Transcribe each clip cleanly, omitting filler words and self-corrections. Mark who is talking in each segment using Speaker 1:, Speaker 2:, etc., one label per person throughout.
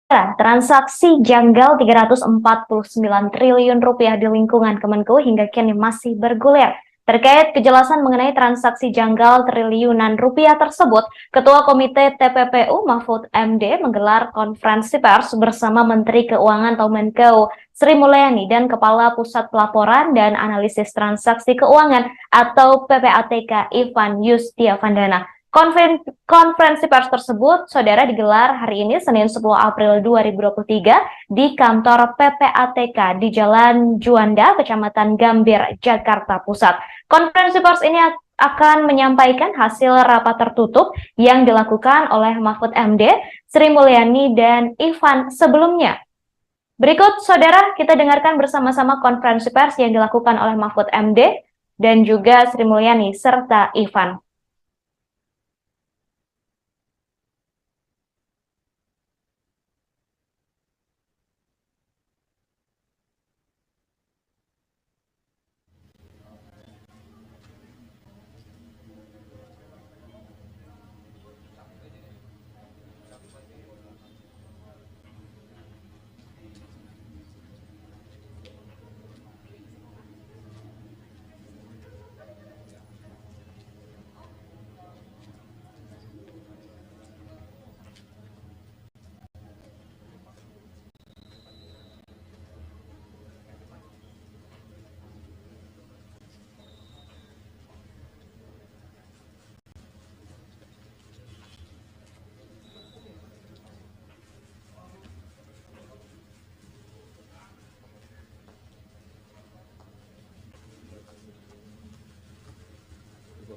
Speaker 1: Transaksi janggal 349 triliun rupiah di lingkungan Kemenku hingga kini masih bergulir. Terkait kejelasan mengenai transaksi janggal triliunan rupiah tersebut, Ketua Komite TPPU Mahfud MD menggelar konferensi pers bersama Menteri Keuangan atau Menko Sri Mulyani dan Kepala Pusat Pelaporan dan Analisis Transaksi Keuangan atau PPATK Ivan Yustiavandana. Konferensi pers tersebut, saudara, digelar hari ini Senin 10 April 2023 di kantor PPATK di Jalan Juanda, Kecamatan Gambir, Jakarta Pusat. Konferensi pers ini akan menyampaikan hasil rapat tertutup yang dilakukan oleh Mahfud MD, Sri Mulyani, dan Ivan sebelumnya. Berikut, saudara, kita dengarkan bersama-sama konferensi pers yang dilakukan oleh Mahfud MD dan juga Sri Mulyani serta Ivan.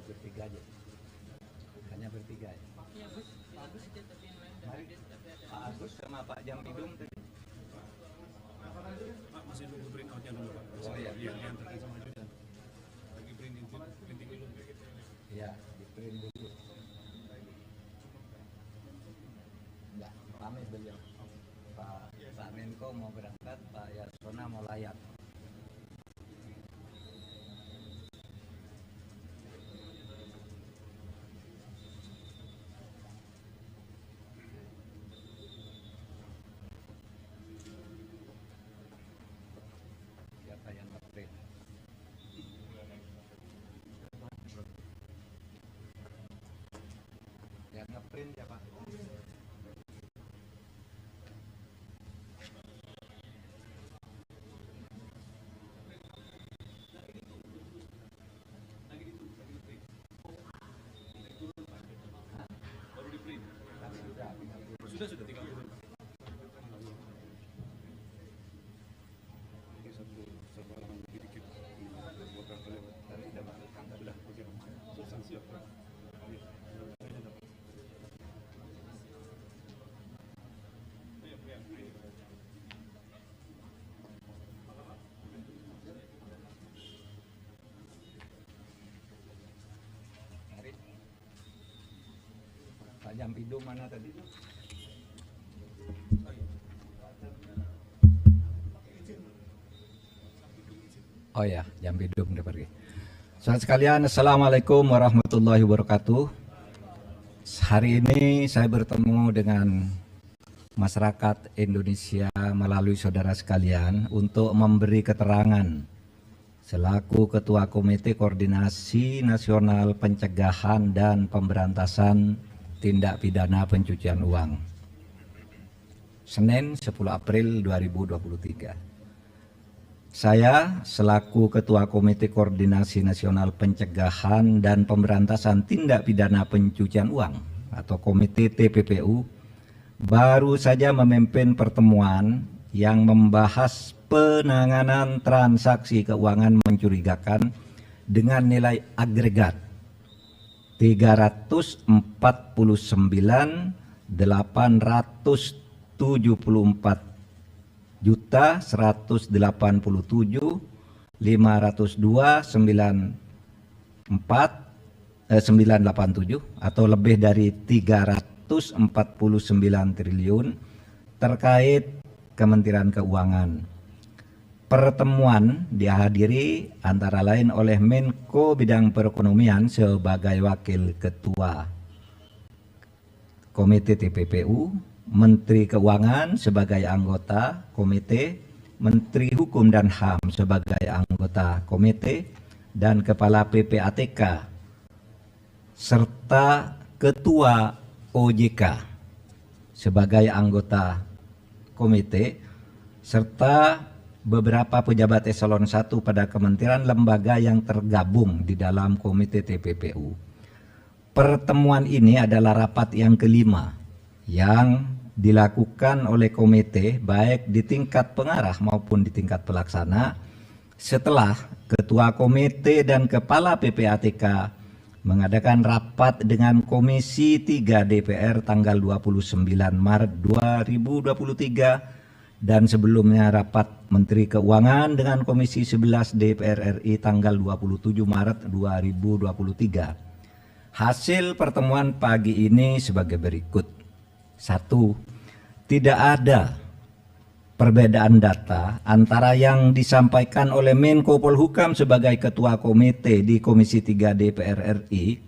Speaker 2: Bertiga aja, hanya bertiga ya. Mari Pak Agus sama Pak Jamidum tadi.
Speaker 3: Pak masih nunggu print outnya dulu Pak.
Speaker 2: Oh iya,
Speaker 3: diantarkan sama Judan. Lagi printing dulu.
Speaker 2: Iya, di print dulu. Enggak, pamit beliau. Pak Menko mau berangkat, Pak Yasona mau layak. Yang ngeprint ya Pak.
Speaker 3: Baru di print. Sudah tinggal turun. Satu halaman lebih dikit. Beberapa lewat. Sudah, oke. Selesai siap.
Speaker 2: Pak Jamidum mana tadi? Oh ya, Jamidum udah pergi. Saudara sekalian, Assalamualaikum warahmatullahi wabarakatuh. Hari ini saya bertemu dengan masyarakat Indonesia melalui saudara sekalian untuk memberi keterangan selaku Ketua Komite Koordinasi Nasional Pencegahan dan Pemberantasan Tindak Pidana Pencucian Uang. Senin 10 April 2023. Saya selaku Ketua Komite Koordinasi Nasional Pencegahan dan Pemberantasan Tindak Pidana Pencucian Uang atau Komite TPPU baru saja memimpin pertemuan yang membahas penanganan transaksi keuangan mencurigakan dengan nilai agregat 347.809.502.987 atau lebih dari 349 triliun terkait Kementerian Keuangan. Pertemuan dihadiri antara lain oleh Menko Bidang Perekonomian sebagai Wakil Ketua Komite TPPU, Menteri Keuangan sebagai anggota komite, Menteri Hukum dan HAM sebagai anggota komite, dan Kepala PPATK serta Ketua OJK sebagai anggota komite, serta beberapa pejabat eselon 1 pada kementerian lembaga yang tergabung di dalam komite TPPU. Pertemuan ini adalah rapat yang kelima yang dilakukan oleh komite baik di tingkat pengarah maupun di tingkat pelaksana setelah Ketua Komite dan Kepala PPATK mengadakan rapat dengan Komisi 3 DPR tanggal 29 Maret 2023 dan sebelumnya rapat Menteri Keuangan dengan Komisi 11 DPR RI tanggal 27 Maret 2023. Hasil pertemuan pagi ini sebagai berikut. 1. Tidak ada perbedaan data antara yang disampaikan oleh Menko Polhukam sebagai Ketua Komite di Komisi 3 DPR RI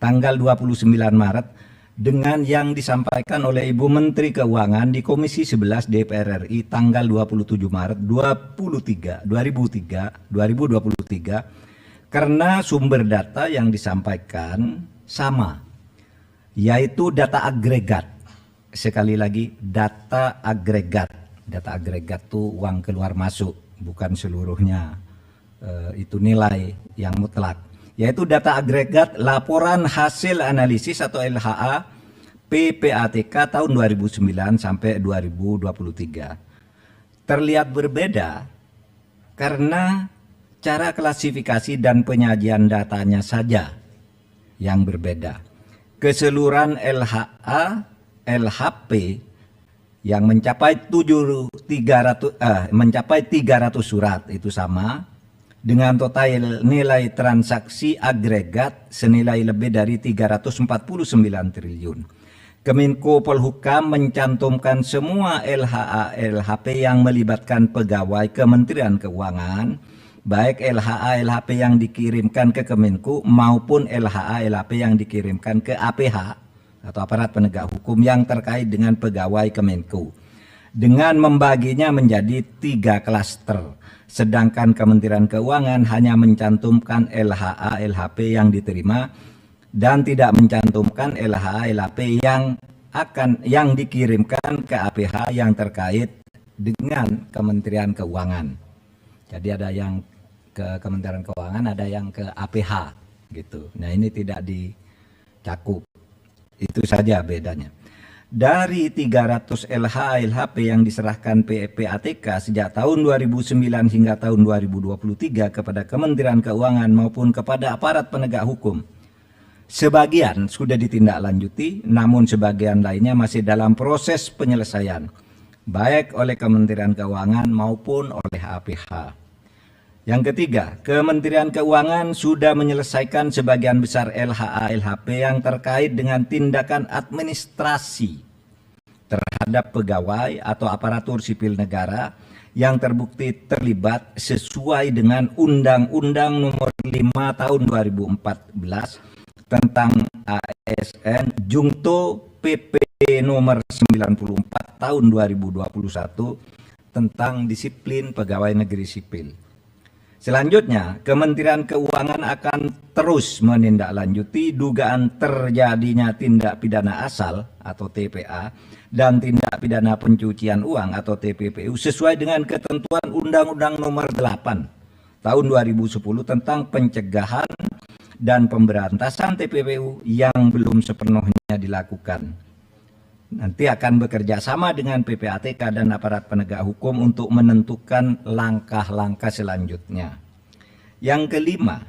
Speaker 2: tanggal 29 Maret dengan yang disampaikan oleh Ibu Menteri Keuangan di Komisi 11 DPR RI tanggal 27 Maret 2023 karena sumber data yang disampaikan sama, yaitu data agregat. Sekali lagi, data agregat. Data agregat itu uang keluar masuk, bukan seluruhnya itu nilai yang mutlak. Yaitu data agregat laporan hasil analisis atau LHA PPATK tahun 2009 sampai 2023. Terlihat berbeda karena cara klasifikasi dan penyajian datanya saja yang berbeda. Keseluruhan LHA LHP yang mencapai 300 surat itu sama dengan total nilai transaksi agregat senilai lebih dari 349 triliun. Kemenko Polhukam mencantumkan semua LHA LHP yang melibatkan pegawai Kementerian Keuangan, baik LHA LHP yang dikirimkan ke Kemenko maupun LHA LHP yang dikirimkan ke APH atau aparat penegak hukum yang terkait dengan pegawai Kemenko, dengan membaginya menjadi 3 klaster, sedangkan Kementerian Keuangan hanya mencantumkan LHA LHP yang diterima dan tidak mencantumkan LHA LHP yang dikirimkan ke APH yang terkait dengan Kementerian Keuangan. Jadi ada yang ke Kementerian Keuangan, ada yang ke APH gitu. Nah, ini tidak dicakup. Itu saja bedanya. Dari 300 LHA LHP yang diserahkan PPATK sejak tahun 2009 hingga tahun 2023 kepada Kementerian Keuangan maupun kepada aparat penegak hukum, sebagian sudah ditindaklanjuti, namun sebagian lainnya masih dalam proses penyelesaian, baik oleh Kementerian Keuangan maupun oleh APH. Yang ketiga, Kementerian Keuangan sudah menyelesaikan sebagian besar LHA LHP yang terkait dengan tindakan administrasi terhadap pegawai atau aparatur sipil negara yang terbukti terlibat sesuai dengan Undang-Undang Nomor 5 Tahun 2014 tentang ASN Jungto PP Nomor 94 Tahun 2021 tentang disiplin pegawai negeri sipil. Selanjutnya, Kementerian Keuangan akan terus menindaklanjuti dugaan terjadinya tindak pidana asal atau TPA dan tindak pidana pencucian uang atau TPPU sesuai dengan ketentuan Undang-Undang Nomor 8 Tahun 2010 tentang pencegahan dan pemberantasan TPPU yang belum sepenuhnya dilakukan. Nanti akan bekerja sama dengan PPATK dan aparat penegak hukum untuk menentukan langkah-langkah selanjutnya. Yang kelima,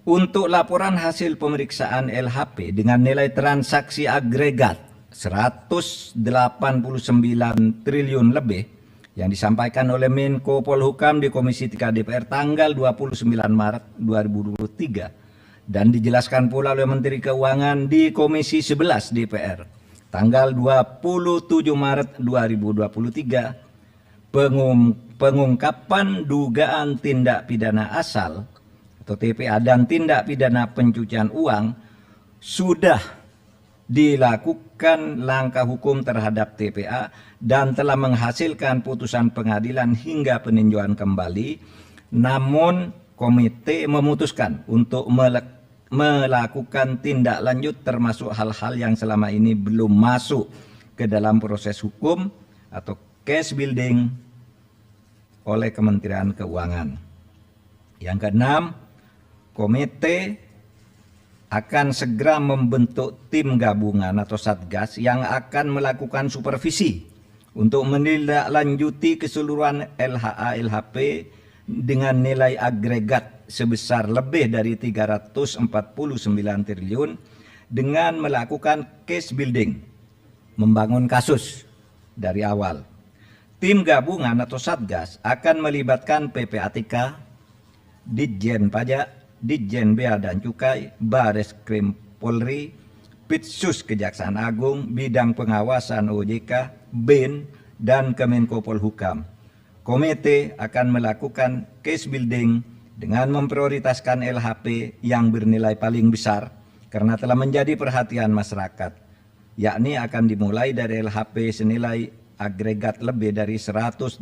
Speaker 2: untuk laporan hasil pemeriksaan LHP dengan nilai transaksi agregat 189 triliun lebih yang disampaikan oleh Menko Polhukam di Komisi 3 DPR tanggal 29 Maret 2023 dan dijelaskan pula oleh Menteri Keuangan di Komisi 11 DPR tanggal 27 Maret 2023, pengungkapan dugaan tindak pidana asal atau TPA dan tindak pidana pencucian uang sudah dilakukan langkah hukum terhadap TPA dan telah menghasilkan putusan pengadilan hingga peninjauan kembali, namun komite memutuskan untuk melakukan tindak lanjut termasuk hal-hal yang selama ini belum masuk ke dalam proses hukum atau case building oleh Kementerian Keuangan. Yang keenam, komite akan segera membentuk tim gabungan atau satgas yang akan melakukan supervisi untuk menindaklanjuti keseluruhan LHA LHP dengan nilai agregat sebesar lebih dari 349 triliun dengan melakukan case building, membangun kasus dari awal. Tim gabungan atau satgas akan melibatkan PPATK, Ditjen Pajak, Ditjen Bea dan Cukai, Bareskrim Polri, Pitsus Kejaksaan Agung, Bidang Pengawasan OJK, BIN, dan Kemenko Polhukam. Komite akan melakukan case building dengan memprioritaskan LHP yang bernilai paling besar karena telah menjadi perhatian masyarakat, yakni akan dimulai dari LHP senilai agregat lebih dari 189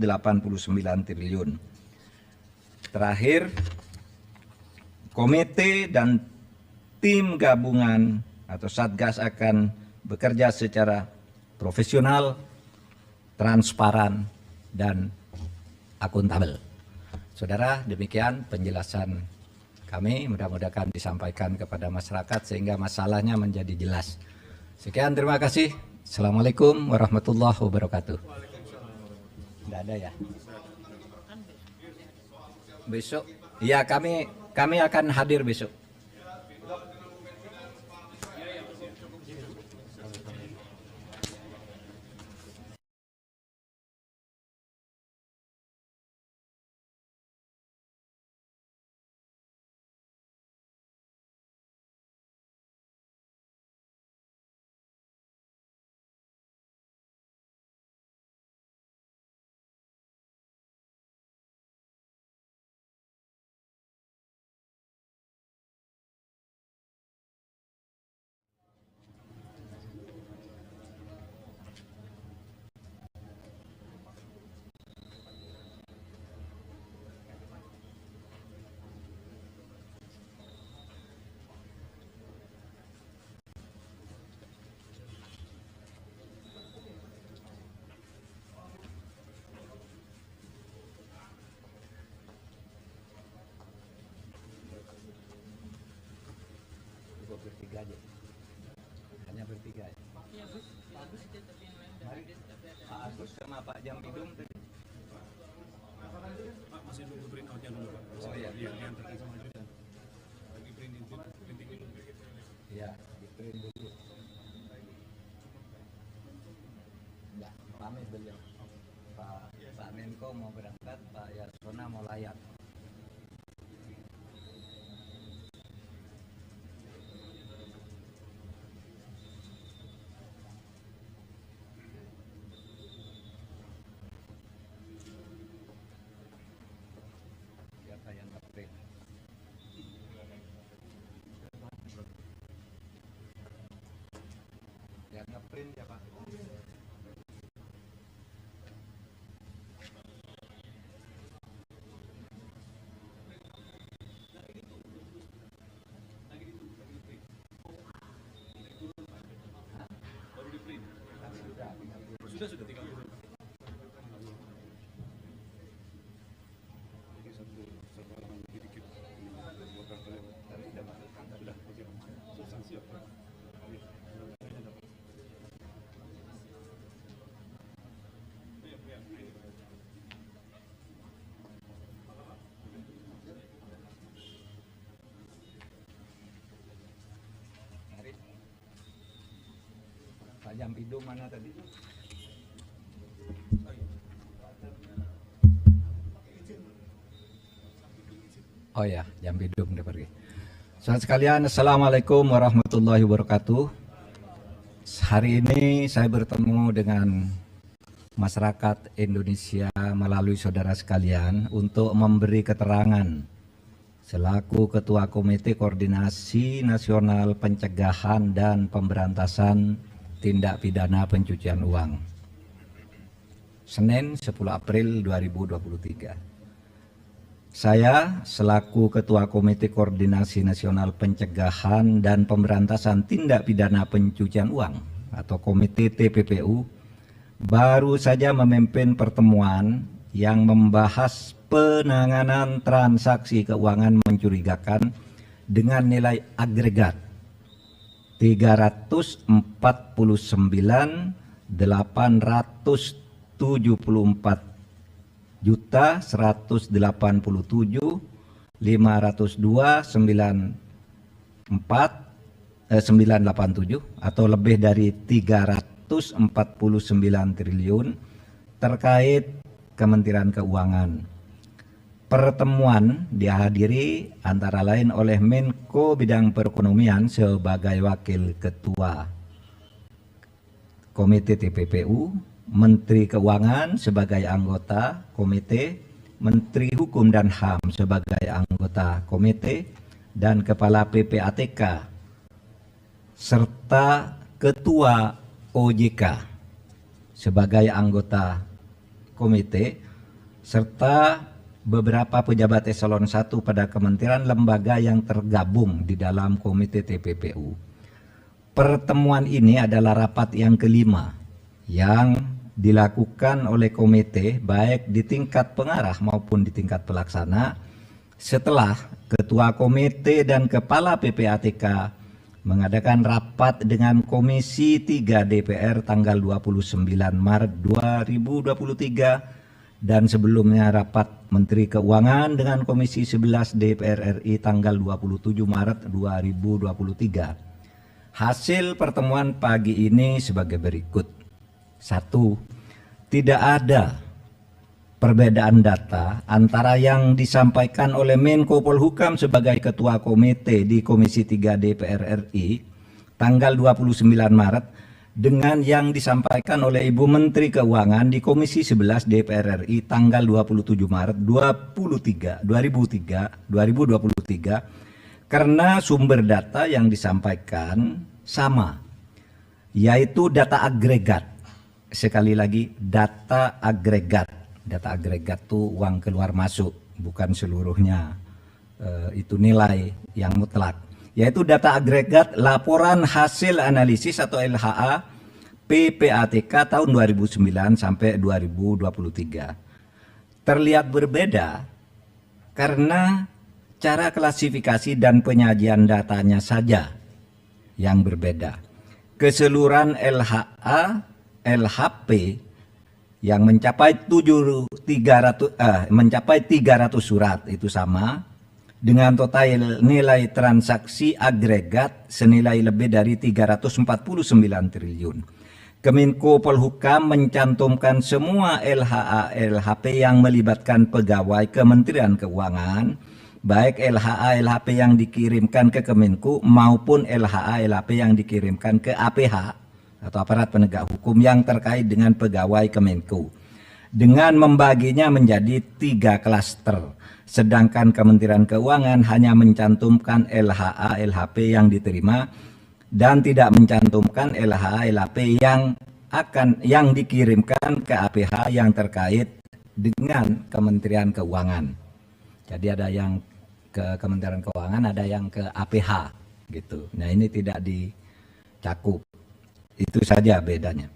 Speaker 2: triliun. Terakhir, komite dan tim gabungan atau satgas akan bekerja secara profesional, transparan, dan akuntabel. Saudara, demikian penjelasan kami, mudah-mudahan disampaikan kepada masyarakat sehingga masalahnya menjadi jelas. Sekian, terima kasih. Assalamualaikum warahmatullahi wabarakatuh. Tidak ada ya? Besok, ya kami akan hadir besok. Bertiga aja. Hanya bertiga ya. Mari Pak Agus sama Pak Jampidum tadi.
Speaker 3: Pak, masih nunggu print out-nya dulu, Pak.
Speaker 2: Oh iya.
Speaker 3: Iya, diantarkan sama Judan. Lagi printing dulu.
Speaker 2: Iya, di print dulu. Ya, pamit beliau. Pak Menko mau berangkat, Pak Yasona mau layak. Siapa yang nge-print? Yang nge-print ya Pak?
Speaker 3: Sudah 30. Ini satu halaman lebih dikit. Buat berapa lewat? Sudah, oke. Substansi apa?
Speaker 2: Mari. Pak Jampidum mana tadi? Oh ya, Jampidum udah pergi. Saudara sekalian, Assalamualaikum warahmatullahi wabarakatuh. Hari ini saya bertemu dengan masyarakat Indonesia melalui saudara sekalian untuk memberi keterangan selaku Ketua Komite Koordinasi Nasional Pencegahan dan Pemberantasan Tindak Pidana Pencucian Uang. Senin 10 April 2023. Saya selaku Ketua Komite Koordinasi Nasional Pencegahan dan Pemberantasan Tindak Pidana Pencucian Uang atau Komite TPPU baru saja memimpin pertemuan yang membahas penanganan transaksi keuangan mencurigakan dengan nilai agregat 344.187.502.987 atau lebih dari 349 triliun terkait Kementerian Keuangan. Pertemuan dihadiri antara lain oleh Menko Bidang Perekonomian sebagai Wakil Ketua Komite TPPU, Menteri Keuangan sebagai anggota Komite, Menteri Hukum dan HAM sebagai anggota Komite, dan Kepala PPATK, serta Ketua OJK sebagai anggota Komite, serta beberapa pejabat eselon 1 pada kementerian lembaga yang tergabung di dalam Komite TPPU. Pertemuan ini adalah rapat yang kelima yang dilakukan oleh komite baik di tingkat pengarah maupun di tingkat pelaksana setelah Ketua Komite dan Kepala PPATK mengadakan rapat dengan Komisi 3 DPR tanggal 29 Maret 2023 dan sebelumnya rapat Menteri Keuangan dengan Komisi 11 DPR RI tanggal 27 Maret 2023. Hasil pertemuan pagi ini sebagai berikut. 1. Tidak ada perbedaan data antara yang disampaikan oleh Menko Polhukam sebagai Ketua Komite di Komisi 3 DPR RI tanggal 29 Maret dengan yang disampaikan oleh Ibu Menteri Keuangan di Komisi 11 DPR RI tanggal 27 Maret 2023 karena sumber data yang disampaikan sama, yaitu data agregat. Sekali lagi, data agregat. Data agregat itu uang keluar masuk, bukan seluruhnya itu nilai yang mutlak. Yaitu data agregat laporan hasil analisis atau LHA PPATK tahun 2009 sampai 2023. Terlihat berbeda karena cara klasifikasi dan penyajian datanya saja yang berbeda. Keseluruhan LHA, LHP yang mencapai 300 surat itu sama dengan total nilai transaksi agregat senilai lebih dari 349 triliun. Kemenko Polhukam mencantumkan semua LHA LHP yang melibatkan pegawai Kementerian Keuangan, baik LHA LHP yang dikirimkan ke Kemenko maupun LHA LHP yang dikirimkan ke APH atau aparat penegak hukum yang terkait dengan pegawai Kemenko, dengan membaginya menjadi 3 klaster, sedangkan Kementerian Keuangan hanya mencantumkan LHA LHP yang diterima dan tidak mencantumkan LHA LHP yang dikirimkan ke APH yang terkait dengan Kementerian Keuangan. Jadi ada yang ke Kementerian Keuangan, ada yang ke APH gitu. Nah, ini tidak dicakup. Itu saja bedanya.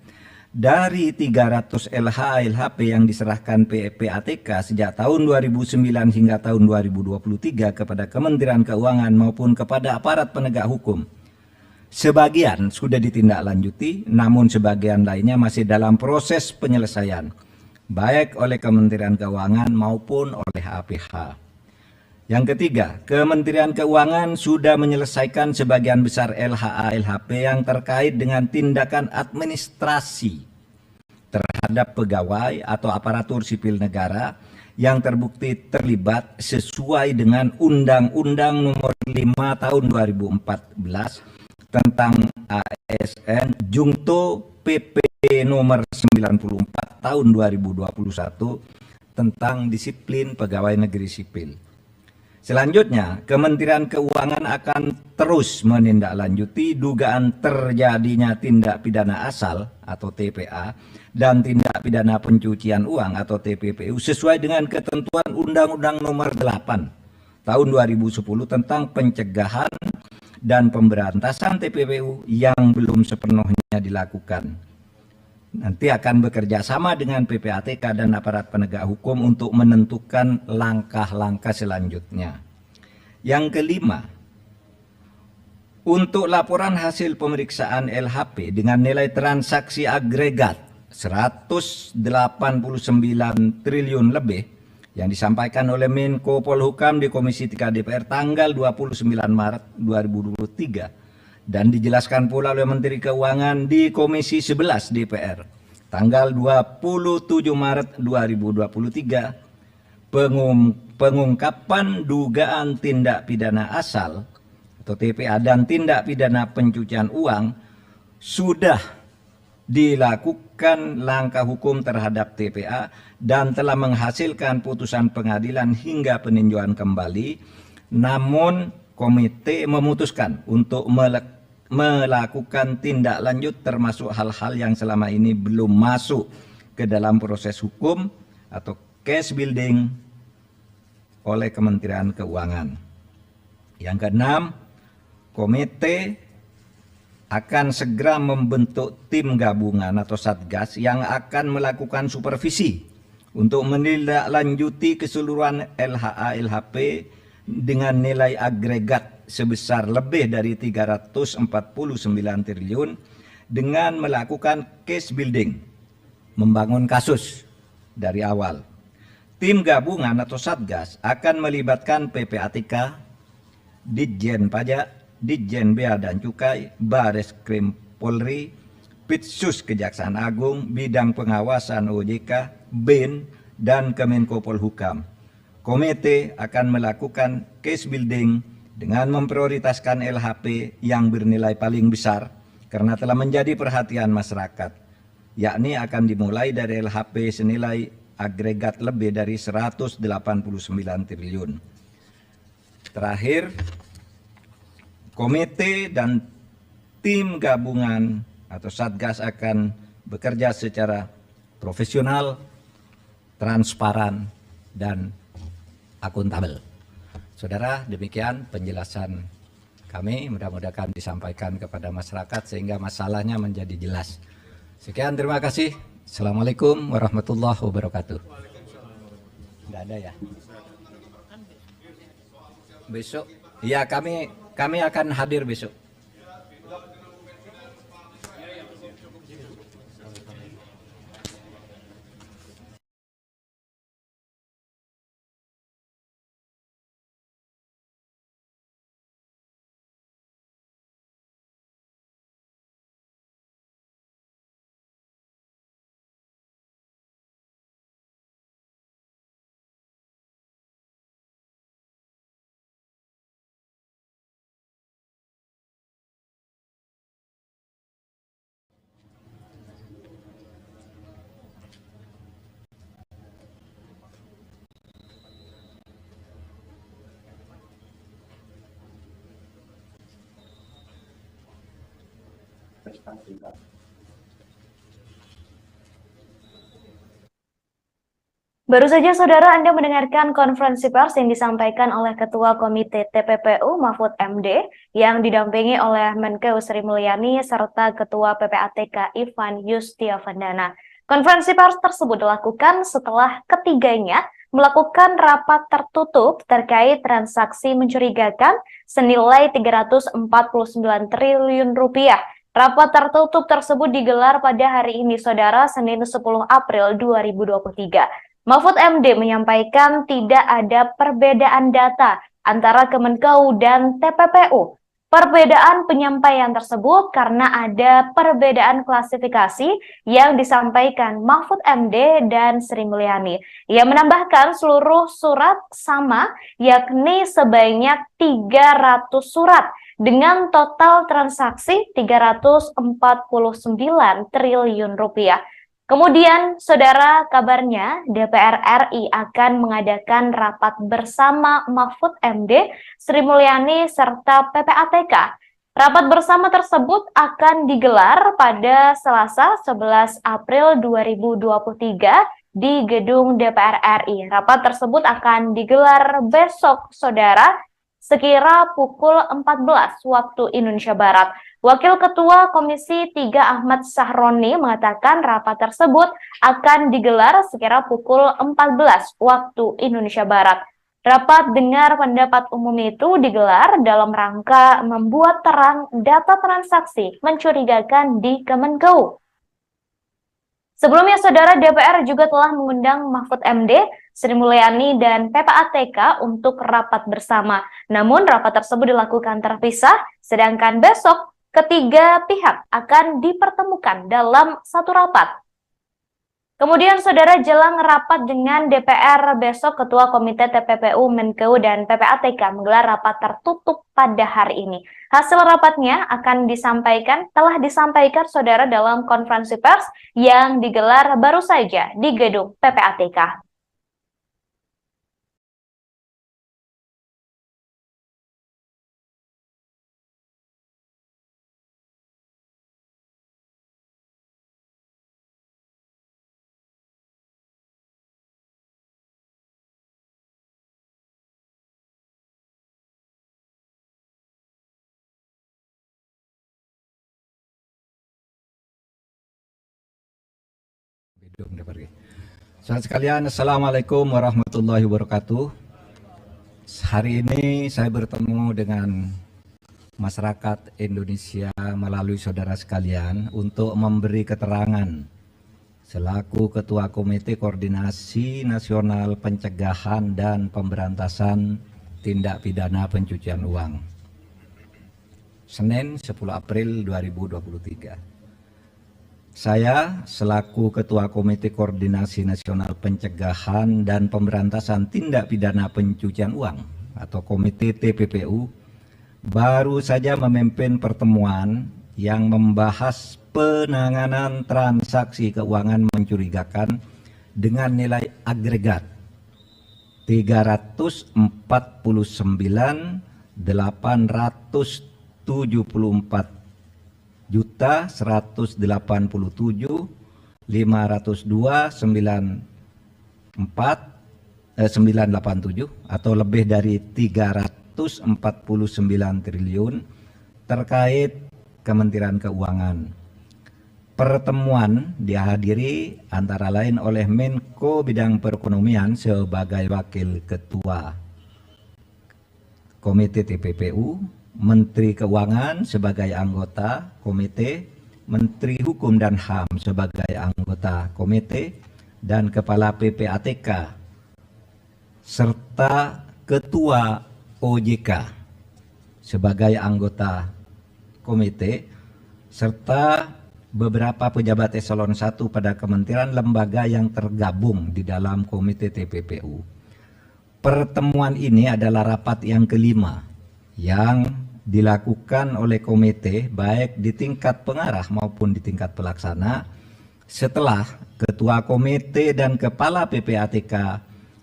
Speaker 2: Dari 300 LHA LHP yang diserahkan PPATK sejak tahun 2009 hingga tahun 2023 kepada Kementerian Keuangan maupun kepada aparat penegak hukum, sebagian sudah ditindaklanjuti, namun sebagian lainnya masih dalam proses penyelesaian, baik oleh Kementerian Keuangan maupun oleh APH. Yang ketiga, Kementerian Keuangan sudah menyelesaikan sebagian besar LHA LHP yang terkait dengan tindakan administrasi terhadap pegawai atau aparatur sipil negara yang terbukti terlibat sesuai dengan Undang-Undang Nomor 5 Tahun 2014 tentang ASN Jungto PP Nomor 94 Tahun 2021 tentang disiplin pegawai negeri sipil. Selanjutnya, Kementerian Keuangan akan terus menindaklanjuti dugaan terjadinya tindak pidana asal atau TPA dan tindak pidana pencucian uang atau TPPU sesuai dengan ketentuan Undang-Undang Nomor 8 Tahun 2010 tentang pencegahan dan pemberantasan TPPU yang belum sepenuhnya dilakukan. Nanti akan bekerja sama dengan PPATK dan aparat penegak hukum untuk menentukan langkah-langkah selanjutnya. Yang kelima, untuk laporan hasil pemeriksaan LHP dengan nilai transaksi agregat 189 triliun lebih yang disampaikan oleh Menko Polhukam di Komisi 3 DPR tanggal 29 Maret 2023 dan dijelaskan pula oleh Menteri Keuangan di Komisi 11 DPR tanggal 27 Maret 2023, pengungkapan dugaan tindak pidana asal atau TPA dan tindak pidana pencucian uang sudah dilakukan langkah hukum terhadap TPA dan telah menghasilkan putusan pengadilan hingga peninjauan kembali. Namun komite memutuskan untuk melakukan tindak lanjut termasuk hal-hal yang selama ini belum masuk ke dalam proses hukum atau case building oleh Kementerian Keuangan. Yang keenam, komite akan segera membentuk tim gabungan atau satgas yang akan melakukan supervisi untuk menindaklanjuti keseluruhan LHA LHP dengan nilai agregat sebesar lebih dari 349 triliun dengan melakukan case building, membangun kasus dari awal. Tim gabungan atau satgas akan melibatkan PPATK, Ditjen Pajak, Ditjen Bea dan Cukai, Bareskrim Polri, Pitsus Kejaksaan Agung, Bidang Pengawasan OJK, BIN, dan Kemenko Polhukam. Komite akan melakukan case building dengan memprioritaskan LHP yang bernilai paling besar karena telah menjadi perhatian masyarakat, yakni akan dimulai dari LHP senilai agregat lebih dari 189 triliun. Terakhir, komite dan tim gabungan atau satgas akan bekerja secara profesional, transparan, dan akuntabel. Saudara, demikian penjelasan kami, mudah-mudahan disampaikan kepada masyarakat sehingga masalahnya menjadi jelas. Sekian, terima kasih. Assalamualaikum warahmatullahi wabarakatuh. Tidak ada ya? Besok, ya kami akan hadir besok.
Speaker 1: Baru saja saudara Anda mendengarkan konferensi pers yang disampaikan oleh Ketua Komite TPPU Mahfud MD yang didampingi oleh Menkeu Sri Mulyani serta Ketua PPATK Ivan Yustiavandana. Konferensi pers tersebut dilakukan setelah ketiganya melakukan rapat tertutup terkait transaksi mencurigakan senilai 349 triliun rupiah. Rapat tertutup tersebut digelar pada hari ini, saudara, Senin 10 April 2023. Mahfud MD menyampaikan tidak ada perbedaan data antara Kemenkeu dan TPPU. Perbedaan penyampaian tersebut karena ada perbedaan klasifikasi yang disampaikan Mahfud MD dan Sri Mulyani. Ia menambahkan seluruh surat sama, yakni sebanyak 300 surat dengan total transaksi 349 triliun rupiah. Kemudian, saudara, kabarnya DPR RI akan mengadakan rapat bersama Mahfud MD, Sri Mulyani, serta PPATK. Rapat bersama tersebut akan digelar pada Selasa 11 April 2023 di gedung DPR RI. Rapat tersebut akan digelar besok, saudara, sekira pukul 14 waktu Indonesia Barat. Wakil Ketua Komisi 3 Ahmad Sahroni mengatakan rapat tersebut akan digelar sekira pukul 14 waktu Indonesia Barat. Rapat dengar pendapat umum itu digelar dalam rangka membuat terang data transaksi mencurigakan di Kemenkeu. Sebelumnya, saudara, DPR juga telah mengundang Mahfud MD, Sri Mulyani, dan PPATK untuk rapat bersama. Namun, rapat tersebut dilakukan terpisah, sedangkan besok ketiga pihak akan dipertemukan dalam satu rapat. Kemudian, saudara, jelang rapat dengan DPR besok, Ketua Komite TPPU, Menkeu, dan PPATK menggelar rapat tertutup pada hari ini. Hasil rapatnya telah disampaikan, saudara, dalam konferensi pers yang digelar baru saja di gedung PPATK.
Speaker 2: Saudara sekalian, Assalamualaikum warahmatullahi wabarakatuh. Hari ini saya bertemu dengan masyarakat Indonesia melalui saudara sekalian untuk memberi keterangan selaku Ketua Komite Koordinasi Nasional Pencegahan dan Pemberantasan Tindak Pidana Pencucian Uang. Senin 10 April 2023. Saya selaku Ketua Komite Koordinasi Nasional Pencegahan dan Pemberantasan Tindak Pidana Pencucian Uang atau Komite TPPU baru saja memimpin pertemuan yang membahas penanganan transaksi keuangan mencurigakan dengan nilai agregat 349.874 juta 187.502.987 atau lebih dari 349 triliun terkait Kementerian Keuangan. Pertemuan dihadiri antara lain oleh Menko Bidang Perekonomian sebagai Wakil Ketua Komite TPPU, Menteri Keuangan sebagai anggota komite, Menteri Hukum dan HAM sebagai anggota komite, dan Kepala PPATK, serta Ketua OJK sebagai anggota komite, serta beberapa pejabat eselon 1 pada kementerian lembaga yang tergabung di dalam komite TPPU. Pertemuan ini adalah rapat yang kelima yang dilakukan oleh komite baik di tingkat pengarah maupun di tingkat pelaksana setelah Ketua Komite dan Kepala PPATK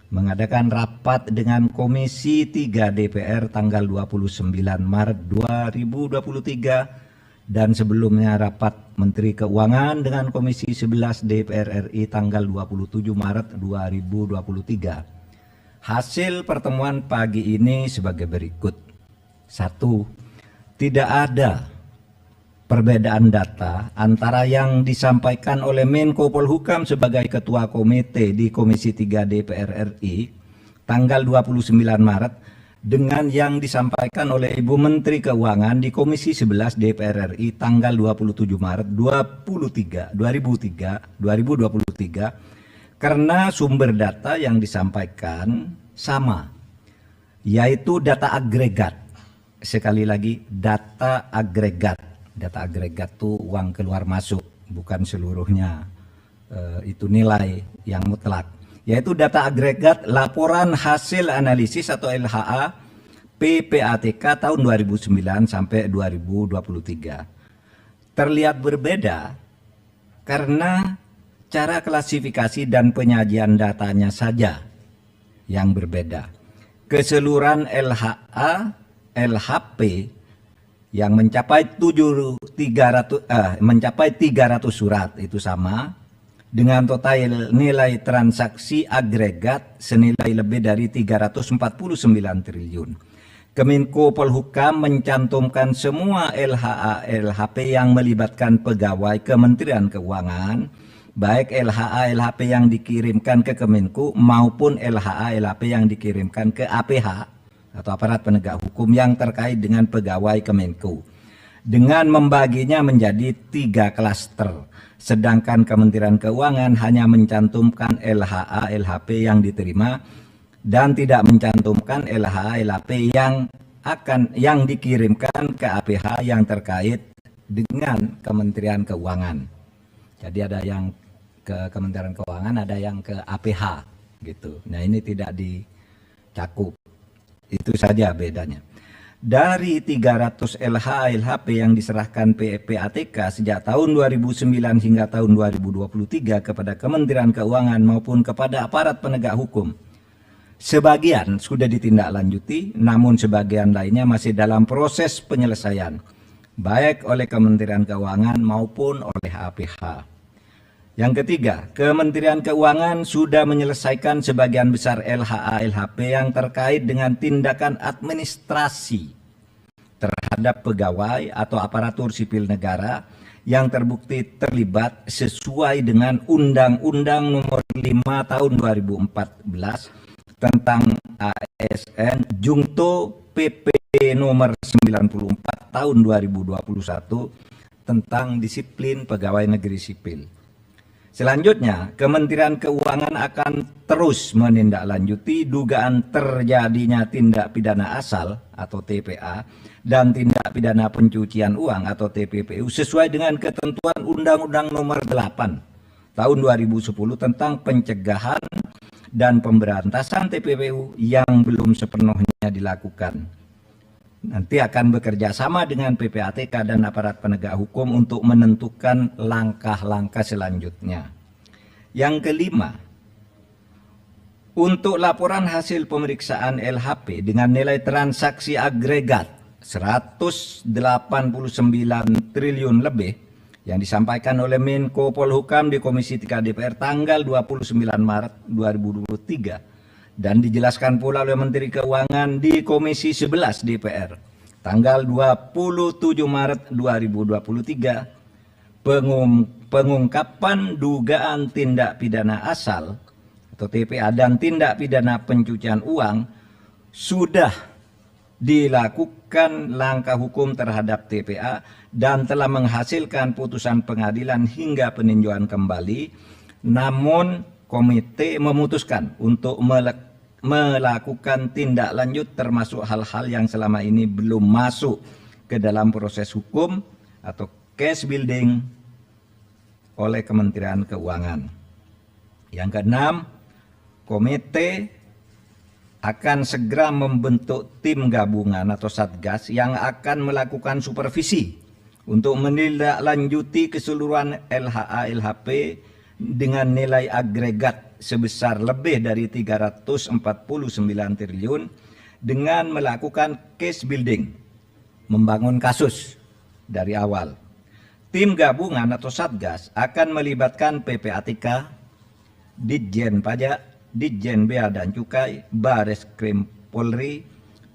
Speaker 2: mengadakan rapat dengan Komisi 3 DPR tanggal 29 Maret 2023 dan sebelumnya rapat Menteri Keuangan dengan Komisi 11 DPR RI tanggal 27 Maret 2023. Hasil pertemuan pagi ini sebagai berikut. 1. Tidak ada perbedaan data antara yang disampaikan oleh Menko Polhukam sebagai Ketua Komite di Komisi 3 DPR RI tanggal 29 Maret dengan yang disampaikan oleh Ibu Menteri Keuangan di Komisi 11 DPR RI tanggal 27 Maret 2023 karena sumber data yang disampaikan sama, yaitu data agregat. Sekali lagi, data agregat. Data agregat itu uang keluar masuk, bukan seluruhnya itu nilai yang mutlak. Yaitu data agregat laporan hasil analisis atau LHA PPATK tahun 2009 sampai 2023. Terlihat berbeda karena cara klasifikasi dan penyajian datanya saja yang berbeda. Keseluruhan LHA, LHP yang mencapai 300 surat itu sama dengan total nilai transaksi agregat senilai lebih dari 349 triliun. Kemenko Polhukam mencantumkan semua LHA LHP yang melibatkan pegawai Kementerian Keuangan, baik LHA LHP yang dikirimkan ke Kemenko maupun LHA LHP yang dikirimkan ke APH atau aparat penegak hukum yang terkait dengan pegawai Kemenko, dengan membaginya menjadi 3 klaster. Sedangkan Kementerian Keuangan hanya mencantumkan LHA LHP yang diterima dan tidak mencantumkan LHA LHP yang dikirimkan ke APH yang terkait dengan Kementerian Keuangan. Jadi ada yang ke Kementerian Keuangan, ada yang ke APH gitu. Nah, ini tidak dicakup. Itu saja bedanya. Dari 300 LHA LHP yang diserahkan PPATK sejak tahun 2009 hingga tahun 2023 kepada Kementerian Keuangan maupun kepada aparat penegak hukum, sebagian sudah ditindaklanjuti, namun sebagian lainnya masih dalam proses penyelesaian, baik oleh Kementerian Keuangan maupun oleh APH. Yang ketiga, Kementerian Keuangan sudah menyelesaikan sebagian besar LHA LHP yang terkait dengan tindakan administrasi terhadap pegawai atau aparatur sipil negara yang terbukti terlibat sesuai dengan Undang-Undang Nomor 5 Tahun 2014 tentang ASN Jungto PP Nomor 94 Tahun 2021 tentang disiplin pegawai negeri sipil. Selanjutnya, Kementerian Keuangan akan terus menindaklanjuti dugaan terjadinya tindak pidana asal atau TPA dan tindak pidana pencucian uang atau TPPU sesuai dengan ketentuan Undang-Undang Nomor 8 Tahun 2010 tentang pencegahan dan pemberantasan TPPU yang belum sepenuhnya dilakukan. Nanti akan bekerja sama dengan PPATK dan aparat penegak hukum untuk menentukan langkah-langkah selanjutnya. Yang kelima, untuk laporan hasil pemeriksaan LHP dengan nilai transaksi agregat 189 triliun lebih yang disampaikan oleh Menko Polhukam di Komisi 3 DPR tanggal 29 Maret 2023 dan dijelaskan pula oleh Menteri Keuangan di Komisi 11 DPR tanggal 27 Maret 2023, pengungkapan dugaan tindak pidana asal atau TPA dan tindak pidana pencucian uang sudah dilakukan langkah hukum terhadap TPA dan telah menghasilkan putusan pengadilan hingga peninjauan kembali, namun komite memutuskan untuk melakukan tindak lanjut termasuk hal-hal yang selama ini belum masuk ke dalam proses hukum atau case building oleh Kementerian Keuangan. Yang keenam, komite akan segera membentuk tim gabungan atau satgas yang akan melakukan supervisi untuk menindaklanjuti keseluruhan LHA LHP dengan nilai agregat sebesar lebih dari 349 triliun dengan melakukan case building, membangun kasus dari awal. Tim gabungan atau satgas akan melibatkan PPATK, Ditjen Pajak, Ditjen Bea dan Cukai, Bareskrim Polri,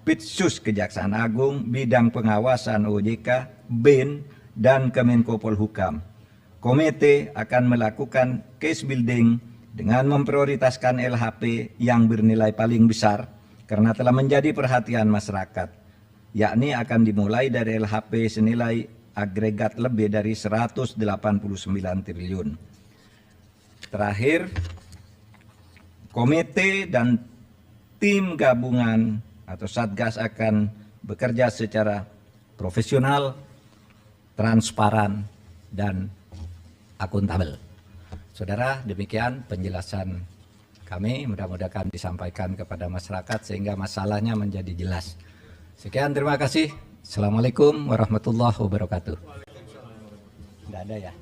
Speaker 2: Pitsus Kejaksaan Agung, Bidang Pengawasan OJK, BIN, dan Kemenko Polhukam. Komite akan melakukan case building dengan memprioritaskan LHP yang bernilai paling besar karena telah menjadi perhatian masyarakat, yakni akan dimulai dari LHP senilai agregat lebih dari 189 triliun. Terakhir, komite dan tim gabungan atau satgas akan bekerja secara profesional, transparan, dan akuntabel. Saudara, demikian penjelasan kami, mudah-mudahan disampaikan kepada masyarakat sehingga masalahnya menjadi jelas. Sekian, terima kasih. Assalamualaikum warahmatullahi wabarakatuh. Tidak ada ya?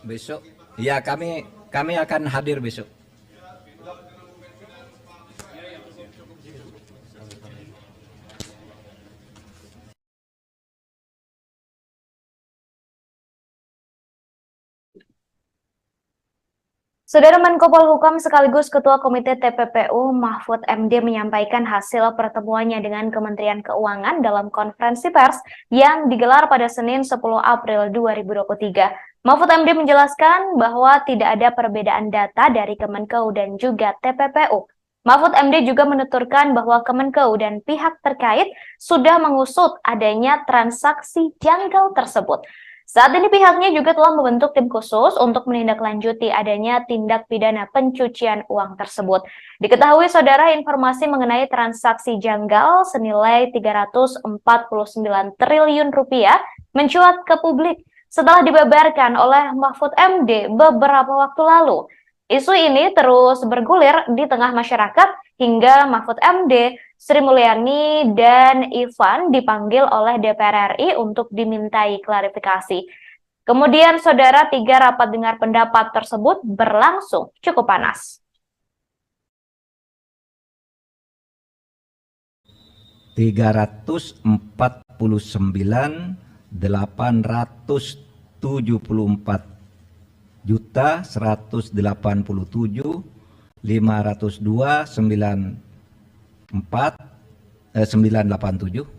Speaker 2: Besok, ya kami akan hadir besok.
Speaker 1: Saudara Menko Polhukam sekaligus Ketua Komite TPPU Mahfud MD menyampaikan hasil pertemuannya dengan Kementerian Keuangan dalam konferensi pers yang digelar pada Senin 10 April 2023. Mahfud MD menjelaskan bahwa tidak ada perbedaan data dari Kemenkeu dan juga TPPU. Mahfud MD juga menuturkan bahwa Kemenkeu dan pihak terkait sudah mengusut adanya transaksi janggal tersebut. Saat ini pihaknya juga telah membentuk tim khusus untuk menindaklanjuti adanya tindak pidana pencucian uang tersebut. Diketahui saudara informasi mengenai transaksi janggal senilai 349 triliun rupiah mencuat ke publik setelah dibeberkan oleh Mahfud MD beberapa waktu lalu. Isu ini terus bergulir di tengah masyarakat hingga Mahfud MD, Sri Mulyani, dan Ivan dipanggil oleh DPR RI untuk dimintai klarifikasi. Kemudian, saudara, 3 rapat dengar pendapat tersebut berlangsung cukup panas.
Speaker 2: 374.987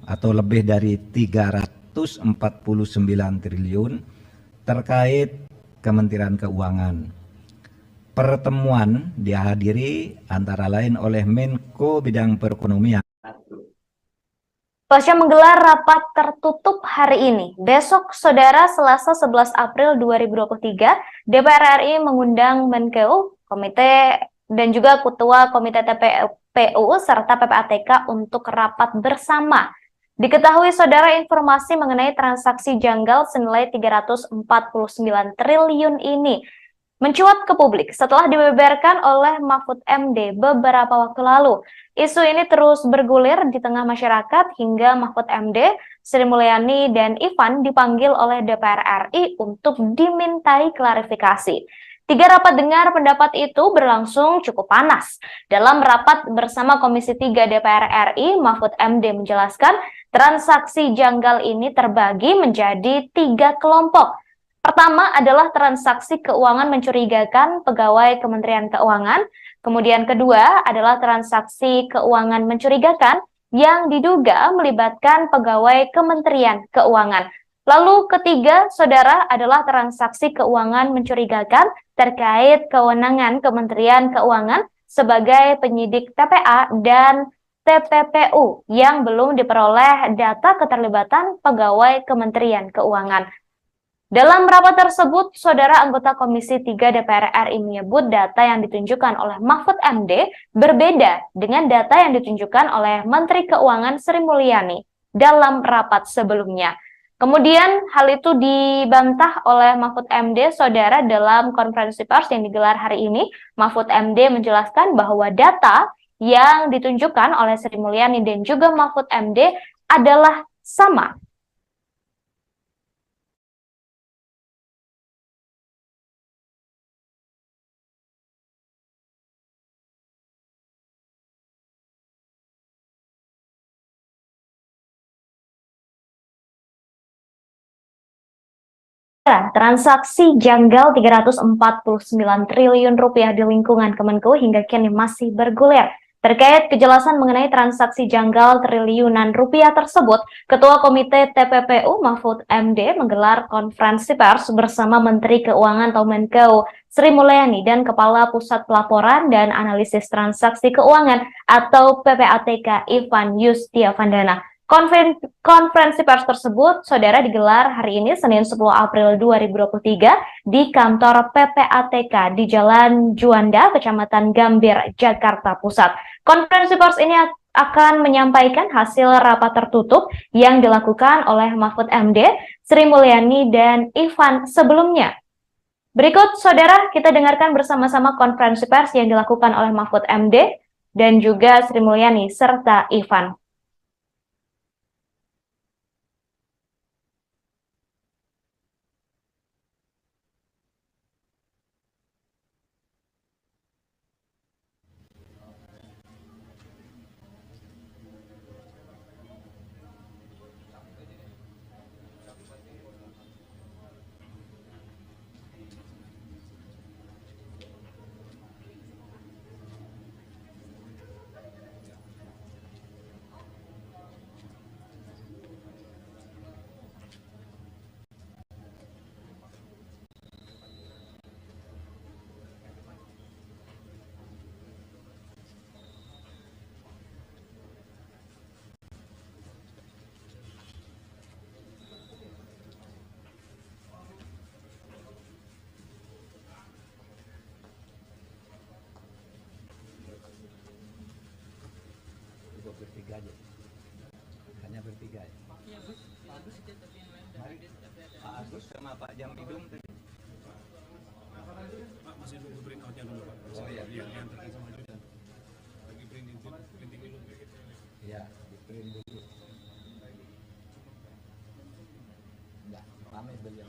Speaker 2: atau lebih dari 349 triliun terkait Kementerian Keuangan. Pertemuan dihadiri antara lain oleh Menko Bidang Perekonomian.
Speaker 1: Pasca menggelar rapat tertutup hari ini, besok saudara Selasa 11 April 2023, DPR RI mengundang Menkeu, Komite dan juga Ketua Komite TPPU serta PPATK untuk rapat bersama. Diketahui saudara informasi mengenai transaksi janggal senilai 349 triliun ini mencuat ke publik setelah dibeberkan oleh Mahfud MD beberapa waktu lalu. Isu ini terus bergulir di tengah masyarakat hingga Mahfud MD, Sri Mulyani, dan Ivan dipanggil oleh DPR RI untuk dimintai klarifikasi. 3 rapat dengar pendapat itu berlangsung cukup panas. Dalam rapat bersama Komisi 3 DPR RI, Mahfud MD menjelaskan transaksi janggal ini terbagi menjadi 3 kelompok. Pertama adalah transaksi keuangan mencurigakan pegawai Kementerian Keuangan. Kemudian kedua adalah transaksi keuangan mencurigakan yang diduga melibatkan pegawai Kementerian Keuangan. Lalu ketiga, saudara, adalah transaksi keuangan mencurigakan terkait kewenangan Kementerian Keuangan sebagai penyidik TPA dan TPPU yang belum diperoleh data keterlibatan pegawai Kementerian Keuangan. Dalam rapat tersebut, saudara anggota Komisi 3 DPR RI menyebut data yang ditunjukkan oleh Mahfud MD berbeda dengan data yang ditunjukkan oleh Menteri Keuangan Sri Mulyani dalam rapat sebelumnya. Kemudian hal itu dibantah oleh Mahfud MD, saudara, dalam konferensi pers yang digelar hari ini. Mahfud MD menjelaskan bahwa data yang ditunjukkan oleh Sri Mulyani dan juga Mahfud MD adalah sama. Transaksi janggal 349 triliun rupiah di lingkungan Kemenkeu hingga kini masih bergulir. Terkait kejelasan mengenai transaksi janggal triliunan rupiah tersebut, Ketua Komite TPPU Mahfud MD menggelar konferensi pers bersama Menteri Keuangan atau Menkeu Sri Mulyani dan Kepala Pusat Pelaporan dan Analisis Transaksi Keuangan atau PPATK Ivan Yustiavandana. Konferensi pers tersebut, saudara, digelar hari ini Senin 10 April 2023 di kantor PPATK di Jalan Juanda, Kecamatan Gambir, Jakarta Pusat. Konferensi pers ini akan menyampaikan hasil rapat tertutup yang dilakukan oleh Mahfud MD, Sri Mulyani, dan Ivan sebelumnya. Berikut, saudara, kita dengarkan bersama-sama konferensi pers yang dilakukan oleh Mahfud MD dan juga Sri Mulyani serta Ivan.
Speaker 2: bertiga aja. Hanya bertiga ya. Mari, Pak Agus sama Pak Jampidum tadi.
Speaker 3: Pak, masih nunggu print out-nya dulu, Pak.
Speaker 2: Oh, iya.
Speaker 3: Diantarkan sama Judan. Lagi printing dulu.
Speaker 2: Ya, di print dulu. Enggak, pamit beliau.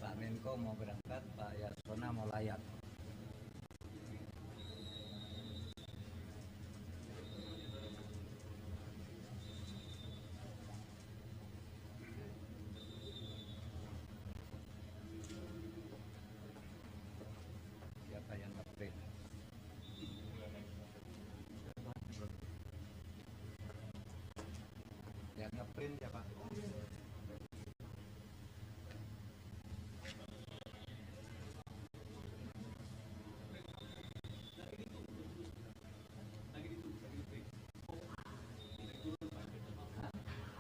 Speaker 2: Pak Menko mau berangkat, Pak Yasona mau layat. Siapa yang nge-print? Yang nge-print ya Pak?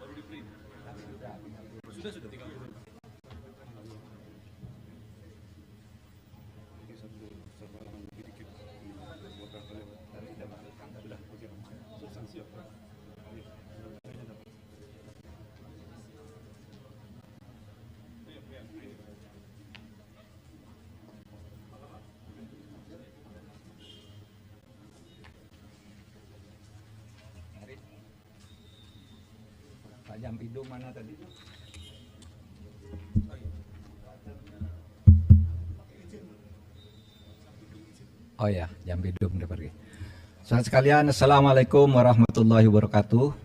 Speaker 3: Baru di print. Sudah 30. Ini satu halaman lebih dikit. Buat daftar lewat. Sudah, oke. Substansi apa? Iya. Saya dapat.
Speaker 2: Mari. Pak Jampidum mana tadi? Oh ya, Jampidum udah pergi. Saudara sekalian, Assalamualaikum warahmatullahi wabarakatuh.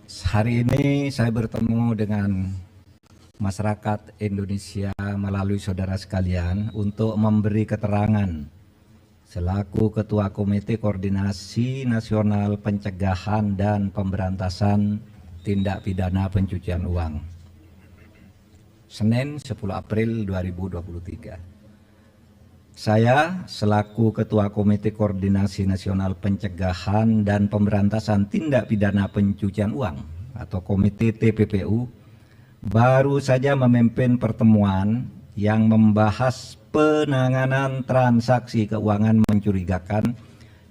Speaker 2: Hari ini saya bertemu dengan masyarakat Indonesia melalui saudara sekalian untuk memberi keterangan selaku Ketua Komite Koordinasi Nasional Pencegahan dan Pemberantasan Tindak Pidana Pencucian Uang. Senin 10 April 2023. Saya selaku Ketua Komite Koordinasi Nasional Pencegahan dan Pemberantasan Tindak Pidana Pencucian Uang atau Komite TPPU baru saja memimpin pertemuan yang membahas penanganan transaksi keuangan mencurigakan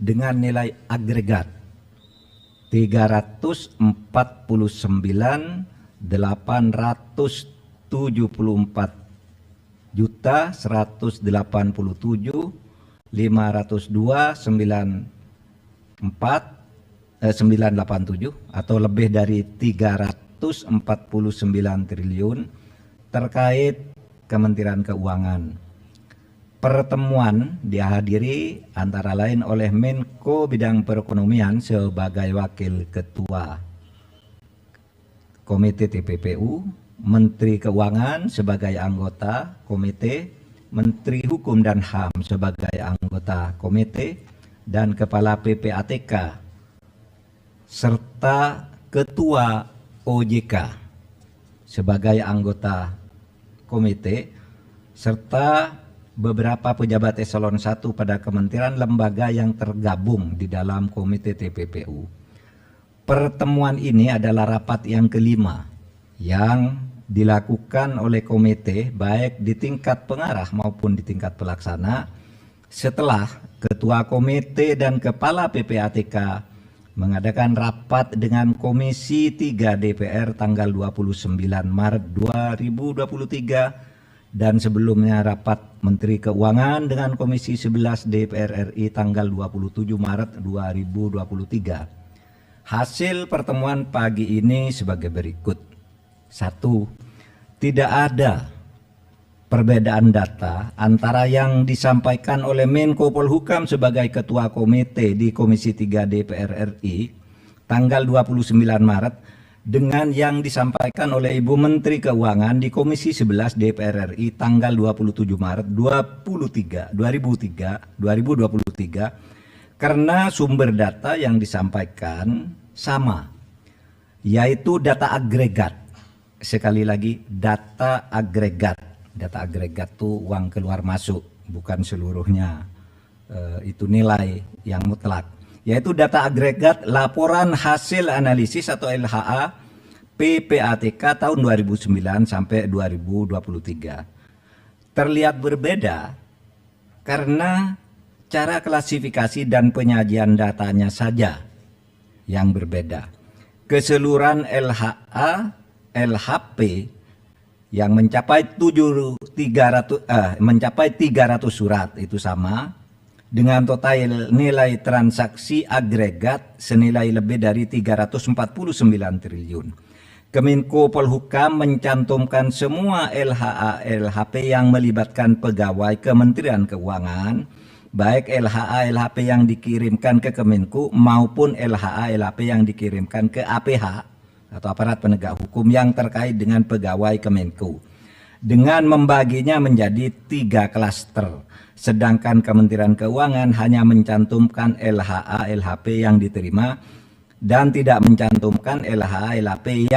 Speaker 2: dengan nilai agregat 349.874 juta 187.502.987 atau lebih dari 349 triliun terkait Kementerian Keuangan. Pertemuan dihadiri antara lain oleh Menko Bidang Perekonomian sebagai Wakil Ketua Komite TPPU, Menteri Keuangan sebagai anggota komite, Menteri Hukum dan HAM sebagai anggota komite, dan Kepala PPATK serta Ketua OJK sebagai anggota komite, serta beberapa pejabat eselon 1 pada kementerian lembaga yang tergabung di dalam komite TPPU. Pertemuan ini adalah rapat yang kelima yang dilakukan oleh komite baik di tingkat pengarah maupun di tingkat pelaksana setelah Ketua Komite dan Kepala PPATK mengadakan rapat dengan Komisi 3 DPR tanggal 29 Maret 2023 dan sebelumnya rapat Menteri Keuangan dengan Komisi 11 DPR RI tanggal 27 Maret 2023. Hasil pertemuan pagi ini sebagai berikut. 1. Tidak ada perbedaan data antara yang disampaikan oleh Menko Polhukam sebagai Ketua Komite di Komisi 3 DPR RI tanggal 29 Maret dengan yang disampaikan oleh Ibu Menteri Keuangan di Komisi 11 DPR RI tanggal 27 Maret 2023 karena sumber data yang disampaikan sama, yaitu data agregat. Sekali lagi, data agregat. Data agregat itu uang keluar masuk, bukan seluruhnya itu nilai yang mutlak. Yaitu data agregat laporan hasil analisis atau LHA PPATK tahun 2009 sampai 2023. Terlihat berbeda karena cara klasifikasi dan penyajian datanya saja yang berbeda. Keseluruhan LHA, LHP yang mencapai 300 surat itu sama dengan total nilai transaksi agregat senilai lebih dari 349 triliun. Kemenko Polhukam mencantumkan semua LHA LHP yang melibatkan pegawai Kementerian Keuangan, baik LHA LHP yang dikirimkan ke Kemenko maupun LHA LHP yang dikirimkan ke APH atau aparat penegak hukum yang terkait dengan pegawai Kemenko, dengan membaginya menjadi 3 klaster. Sedangkan Kementerian Keuangan hanya mencantumkan LHA LHP yang diterima dan tidak mencantumkan LHA LHP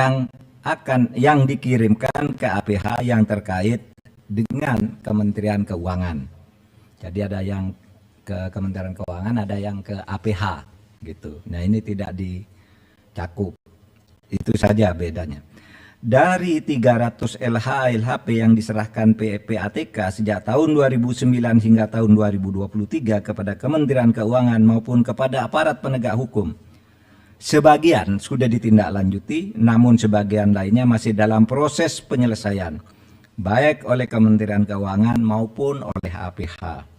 Speaker 2: yang dikirimkan ke APH yang terkait dengan Kementerian Keuangan. Jadi ada yang ke Kementerian Keuangan, ada yang ke APH gitu. Nah, ini tidak dicakup. Itu saja bedanya. Dari 300 LHA LHP yang diserahkan PPATK sejak tahun 2009 hingga tahun 2023 kepada Kementerian Keuangan maupun kepada aparat penegak hukum, sebagian sudah ditindaklanjuti, namun sebagian lainnya masih dalam proses penyelesaian, baik oleh Kementerian Keuangan maupun oleh APH.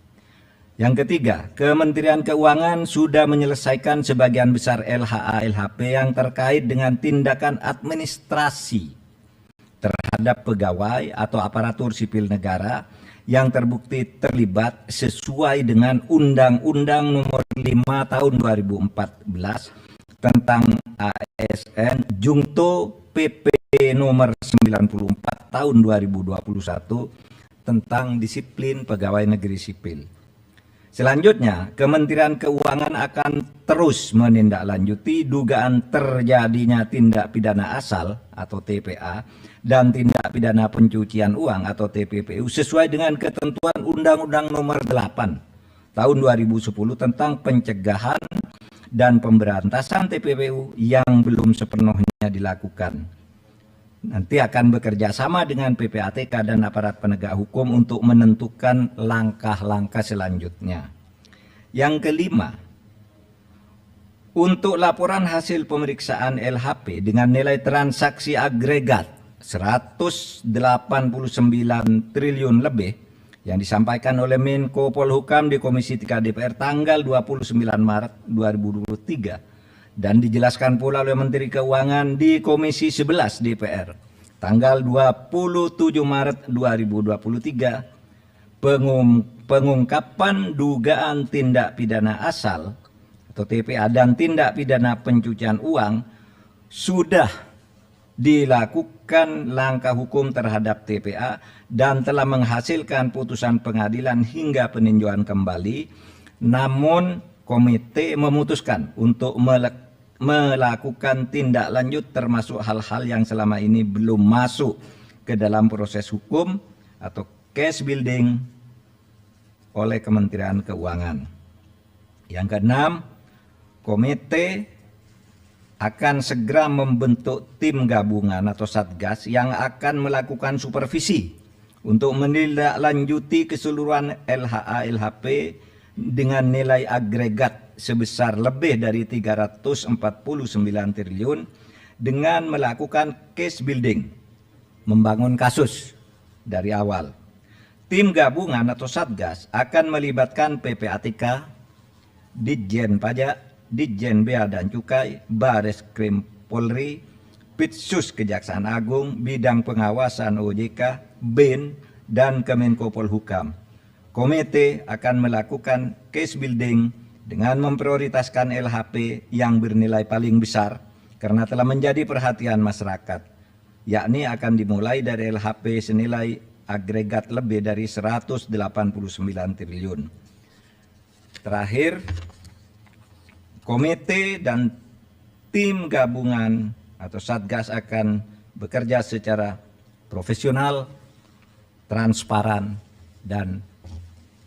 Speaker 2: Yang ketiga, Kementerian Keuangan sudah menyelesaikan sebagian besar LHA LHP yang terkait dengan tindakan administrasi terhadap pegawai atau aparatur sipil negara yang terbukti terlibat sesuai dengan Undang-Undang Nomor 5 Tahun 2014 tentang ASN Jungto PP Nomor 94 Tahun 2021 tentang disiplin pegawai negeri sipil. Selanjutnya, Kementerian Keuangan akan terus menindaklanjuti dugaan terjadinya tindak pidana asal atau TPA dan tindak pidana pencucian uang atau TPPU sesuai dengan ketentuan Undang-Undang Nomor 8 Tahun 2010 tentang pencegahan dan pemberantasan TPPU yang belum sepenuhnya dilakukan. Nanti akan bekerja sama dengan PPATK dan aparat penegak hukum untuk menentukan langkah-langkah selanjutnya. Yang kelima, untuk laporan hasil pemeriksaan LHP dengan nilai transaksi agregat 189 triliun lebih yang disampaikan oleh Menko Polhukam di Komisi 3 DPR tanggal 29 Maret 2023 dan dijelaskan pula oleh Menteri Keuangan di Komisi 11 DPR tanggal 27 Maret 2023, pengungkapan dugaan tindak pidana asal atau TPA dan tindak pidana pencucian uang sudah dilakukan langkah hukum terhadap TPA dan telah menghasilkan putusan pengadilan hingga peninjauan kembali, namun komite memutuskan untuk melakukan tindak lanjut termasuk hal-hal yang selama ini belum masuk ke dalam proses hukum atau case building oleh Kementerian Keuangan. Yang keenam, komite akan segera membentuk tim gabungan atau satgas yang akan melakukan supervisi untuk menindaklanjuti keseluruhan LHA LHP dengan nilai agregat sebesar lebih dari 349 triliun dengan melakukan case building, membangun kasus dari awal. Tim gabungan atau satgas akan melibatkan PPATK, Ditjen Pajak, Ditjen Bea dan Cukai, Bareskrim Polri, Pitsus Kejaksaan Agung, Bidang Pengawasan OJK, BIN, dan Kemenko Polhukam. Komite akan melakukan case building dengan memprioritaskan LHP yang bernilai paling besar karena telah menjadi perhatian masyarakat, yakni akan dimulai dari LHP senilai agregat lebih dari 189 triliun. Terakhir, komite dan tim gabungan atau satgas akan bekerja secara profesional, transparan, dan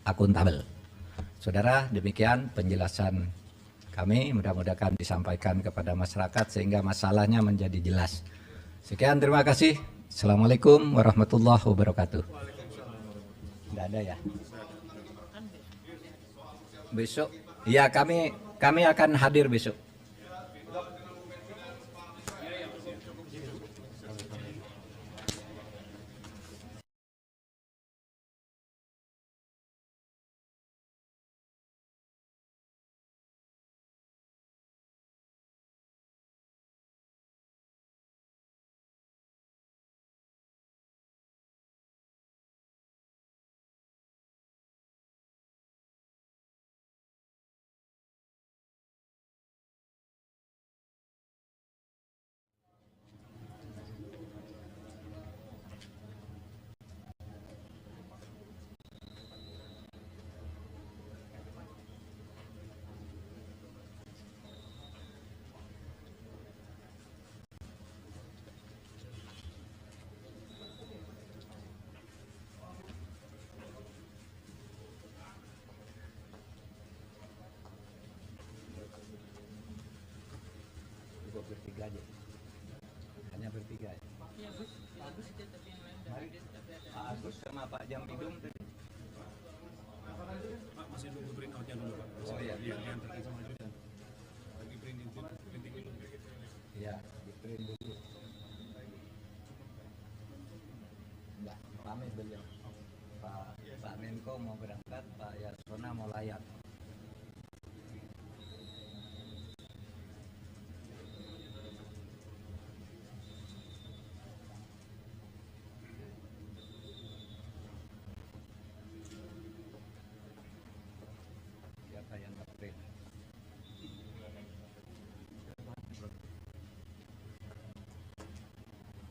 Speaker 2: akuntabel. Saudara, demikian penjelasan kami, mudah-mudahan disampaikan kepada masyarakat sehingga masalahnya menjadi jelas. Sekian, terima kasih. Assalamualaikum warahmatullahi wabarakatuh. Tidak ada ya? Besok? Ya, kami akan hadir besok. bertiga aja. Hanya bertiga ya. Mari, Pak Agus sama Pak Jambidum tadi.
Speaker 3: Pak, masih nunggu print outnya dulu Pak.
Speaker 2: Oh iya.
Speaker 3: Iya, yang terkait sama itu dan lagi printing dulu.
Speaker 2: Iya, di print dulu. Enggak, pamit beliau. Pak Menko mau berangkat, Pak Yasona mau layak. Siapa yang nge-print?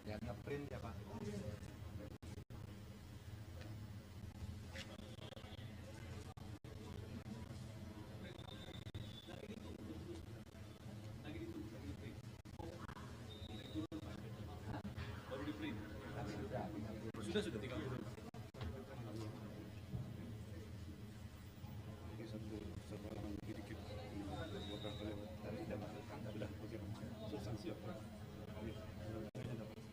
Speaker 2: Yang nge-print ya Pak?
Speaker 3: Sudah tinggal dulu. Ini satu halaman dikit. Beberapa lewat.
Speaker 2: Tadi sudah masukkan tadi.
Speaker 3: Sudah, oke. Substansi apa? Iya. Kayaknya dapat. Iya.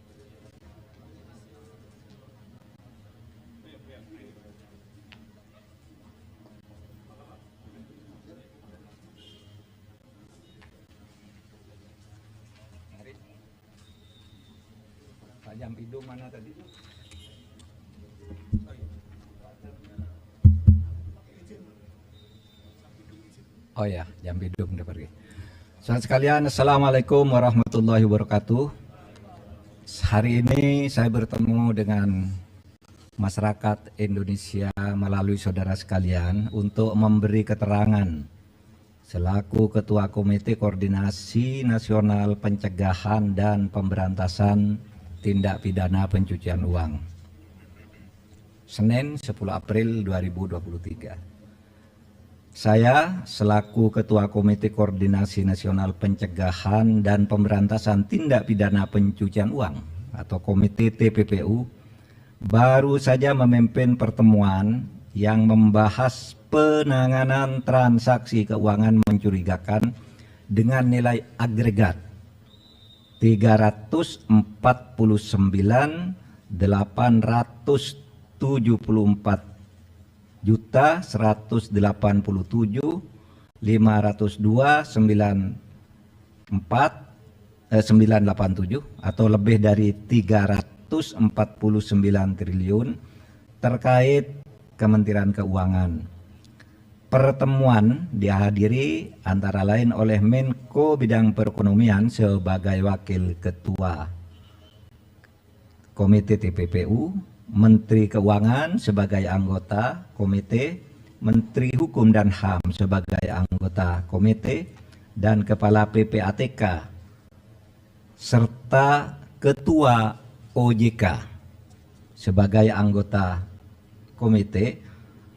Speaker 2: Mari. Pak Jambidum mana tadi? Oh ya, Jambidum udah pergi. Saudara sekalian, Assalamualaikum warahmatullahi wabarakatuh. Hari ini saya bertemu dengan masyarakat Indonesia melalui saudara sekalian untuk memberi keterangan selaku Ketua Komite Koordinasi Nasional Pencegahan dan Pemberantasan Tindak Pidana Pencucian Uang. Senin 10 April 2023. Saya selaku Ketua Komite Koordinasi Nasional Pencegahan dan Pemberantasan Tindak Pidana Pencucian Uang atau Komite TPPU baru saja memimpin pertemuan yang membahas penanganan transaksi keuangan mencurigakan dengan nilai agregat 344.184.502.987 atau lebih dari 349 triliun terkait Kementerian Keuangan. Pertemuan dihadiri antara lain oleh Menko Bidang Perekonomian sebagai Wakil Ketua Komite TPPU, Menteri Keuangan sebagai anggota komite, Menteri Hukum dan HAM sebagai anggota komite, dan Kepala PPATK, serta Ketua OJK sebagai anggota komite,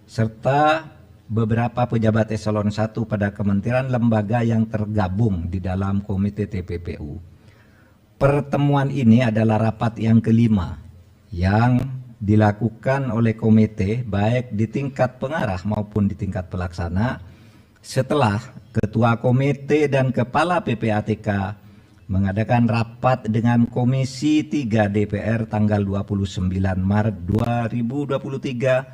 Speaker 2: serta beberapa pejabat eselon 1 pada kementerian lembaga yang tergabung di dalam komite TPPU. Pertemuan ini adalah rapat yang kelima yang dilakukan oleh komite baik di tingkat pengarah maupun di tingkat pelaksana setelah Ketua Komite dan Kepala PPATK mengadakan rapat dengan Komisi 3 DPR tanggal 29 Maret 2023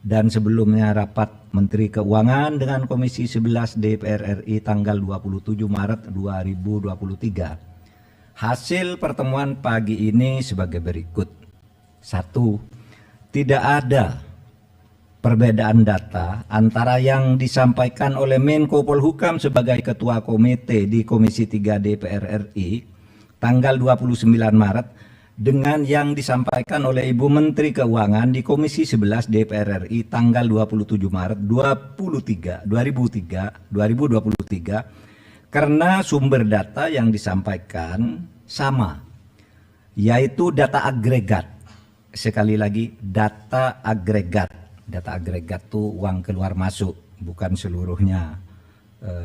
Speaker 2: dan sebelumnya rapat Menteri Keuangan dengan Komisi 11 DPR RI tanggal 27 Maret 2023. Hasil pertemuan pagi ini sebagai berikut. 1. Tidak ada perbedaan data antara yang disampaikan oleh Menko Polhukam sebagai Ketua Komite di Komisi 3 DPR RI tanggal 29 Maret dengan yang disampaikan oleh Ibu Menteri Keuangan di Komisi 11 DPR RI tanggal 27 Maret 2023 karena sumber data yang disampaikan sama, yaitu data agregat. Sekali lagi, data agregat. Data agregat itu uang keluar masuk, bukan seluruhnya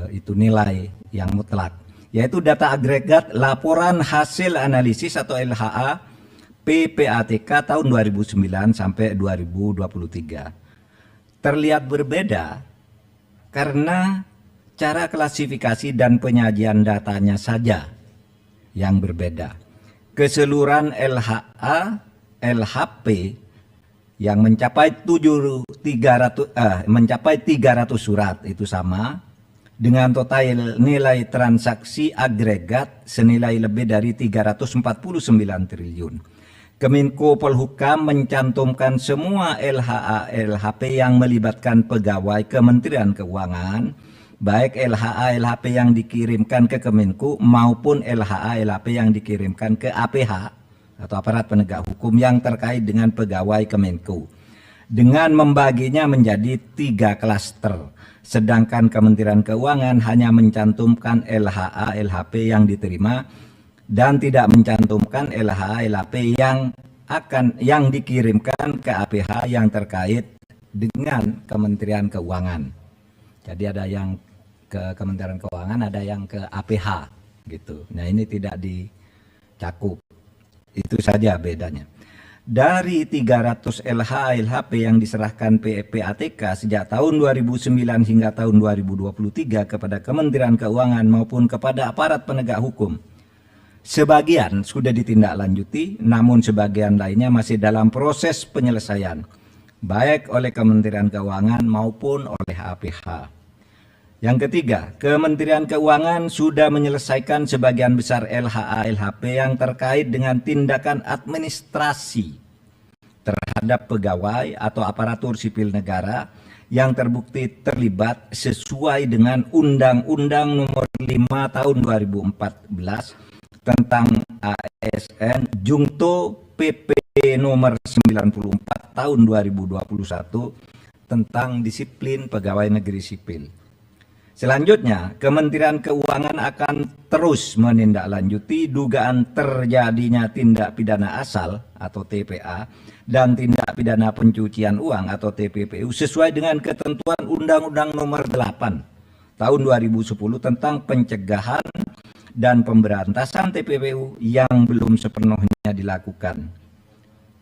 Speaker 2: itu nilai yang mutlak. Yaitu data agregat laporan hasil analisis atau LHA PPATK tahun 2009 sampai 2023. Terlihat berbeda karena cara klasifikasi dan penyajian datanya saja yang berbeda. Keseluruhan LHA, LHP yang mencapai 300 surat itu sama dengan total nilai transaksi agregat senilai lebih dari 349 triliun. Kemenko Polhukam mencantumkan semua LHA LHP yang melibatkan pegawai Kementerian Keuangan, baik LHA LHP yang dikirimkan ke Kemenko maupun LHA LHP yang dikirimkan ke APH atau aparat penegak hukum yang terkait dengan pegawai Kemenko, dengan membaginya menjadi 3 klaster. Sedangkan Kementerian Keuangan hanya mencantumkan LHA LHP yang diterima dan tidak mencantumkan LHA LHP yang dikirimkan ke APH yang terkait dengan Kementerian Keuangan. Jadi ada yang ke Kementerian Keuangan, ada yang ke APH gitu. Nah, ini tidak dicakup. Itu saja bedanya. Dari 300 LHA LHP yang diserahkan PPATK sejak tahun 2009 hingga tahun 2023 kepada Kementerian Keuangan maupun kepada aparat penegak hukum, sebagian sudah ditindaklanjuti, namun sebagian lainnya masih dalam proses penyelesaian, baik oleh Kementerian Keuangan maupun oleh APH. Yang ketiga, Kementerian Keuangan sudah menyelesaikan sebagian besar LHA LHP yang terkait dengan tindakan administrasi terhadap pegawai atau aparatur sipil negara yang terbukti terlibat sesuai dengan Undang-Undang Nomor 5 Tahun 2014 tentang ASN Jungto PP Nomor 94 Tahun 2021 tentang disiplin pegawai negeri sipil. Selanjutnya, Kementerian Keuangan akan terus menindaklanjuti dugaan terjadinya tindak pidana asal atau TPA dan tindak pidana pencucian uang atau TPPU sesuai dengan ketentuan Undang-Undang Nomor 8 Tahun 2010 tentang pencegahan dan pemberantasan TPPU yang belum sepenuhnya dilakukan.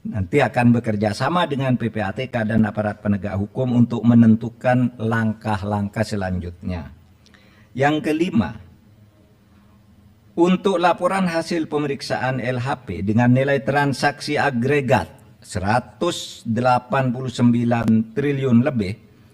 Speaker 2: Nanti akan bekerja sama dengan PPATK dan aparat penegak hukum untuk menentukan langkah-langkah selanjutnya. Yang kelima, untuk laporan hasil pemeriksaan LHP dengan nilai transaksi agregat 189 triliun lebih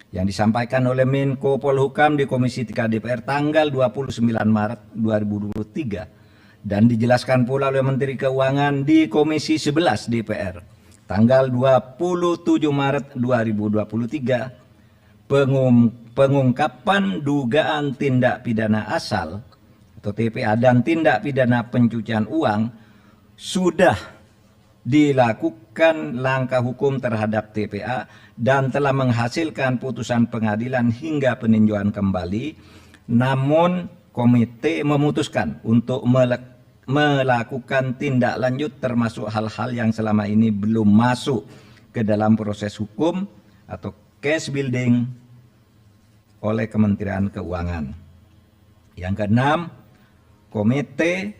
Speaker 2: yang disampaikan oleh Menko Polhukam di Komisi 3 DPR tanggal 29 Maret 2023 dan dijelaskan pula oleh Menteri Keuangan di Komisi 11 DPR tanggal 27 Maret 2023, pengungkapan dugaan tindak pidana asal atau TPA dan tindak pidana pencucian uang sudah dilakukan langkah hukum terhadap TPA dan telah menghasilkan putusan pengadilan hingga peninjauan kembali, namun komite memutuskan untuk melakukan tindak lanjut termasuk hal-hal yang selama ini belum masuk ke dalam proses hukum atau case building oleh Kementerian Keuangan. Yang keenam, komite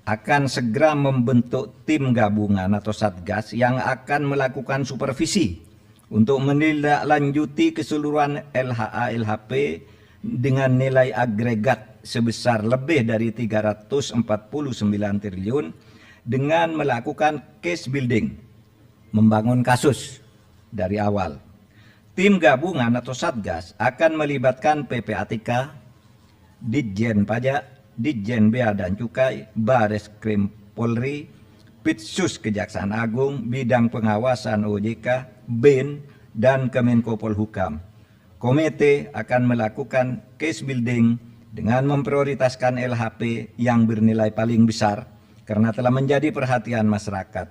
Speaker 2: akan segera membentuk tim gabungan atau satgas yang akan melakukan supervisi untuk menindaklanjuti keseluruhan LHA LHP dengan nilai agregat sebesar lebih dari 349 triliun dengan melakukan case building, membangun kasus dari awal. Tim gabungan atau satgas akan melibatkan PPATK, Ditjen Pajak, Ditjen Bea dan Cukai, Bareskrim Polri, Pitsus Kejaksaan Agung, Bidang Pengawasan OJK, BIN, dan Kemenko Polhukam. Komite akan melakukan case building dengan memprioritaskan LHP yang bernilai paling besar karena telah menjadi perhatian masyarakat,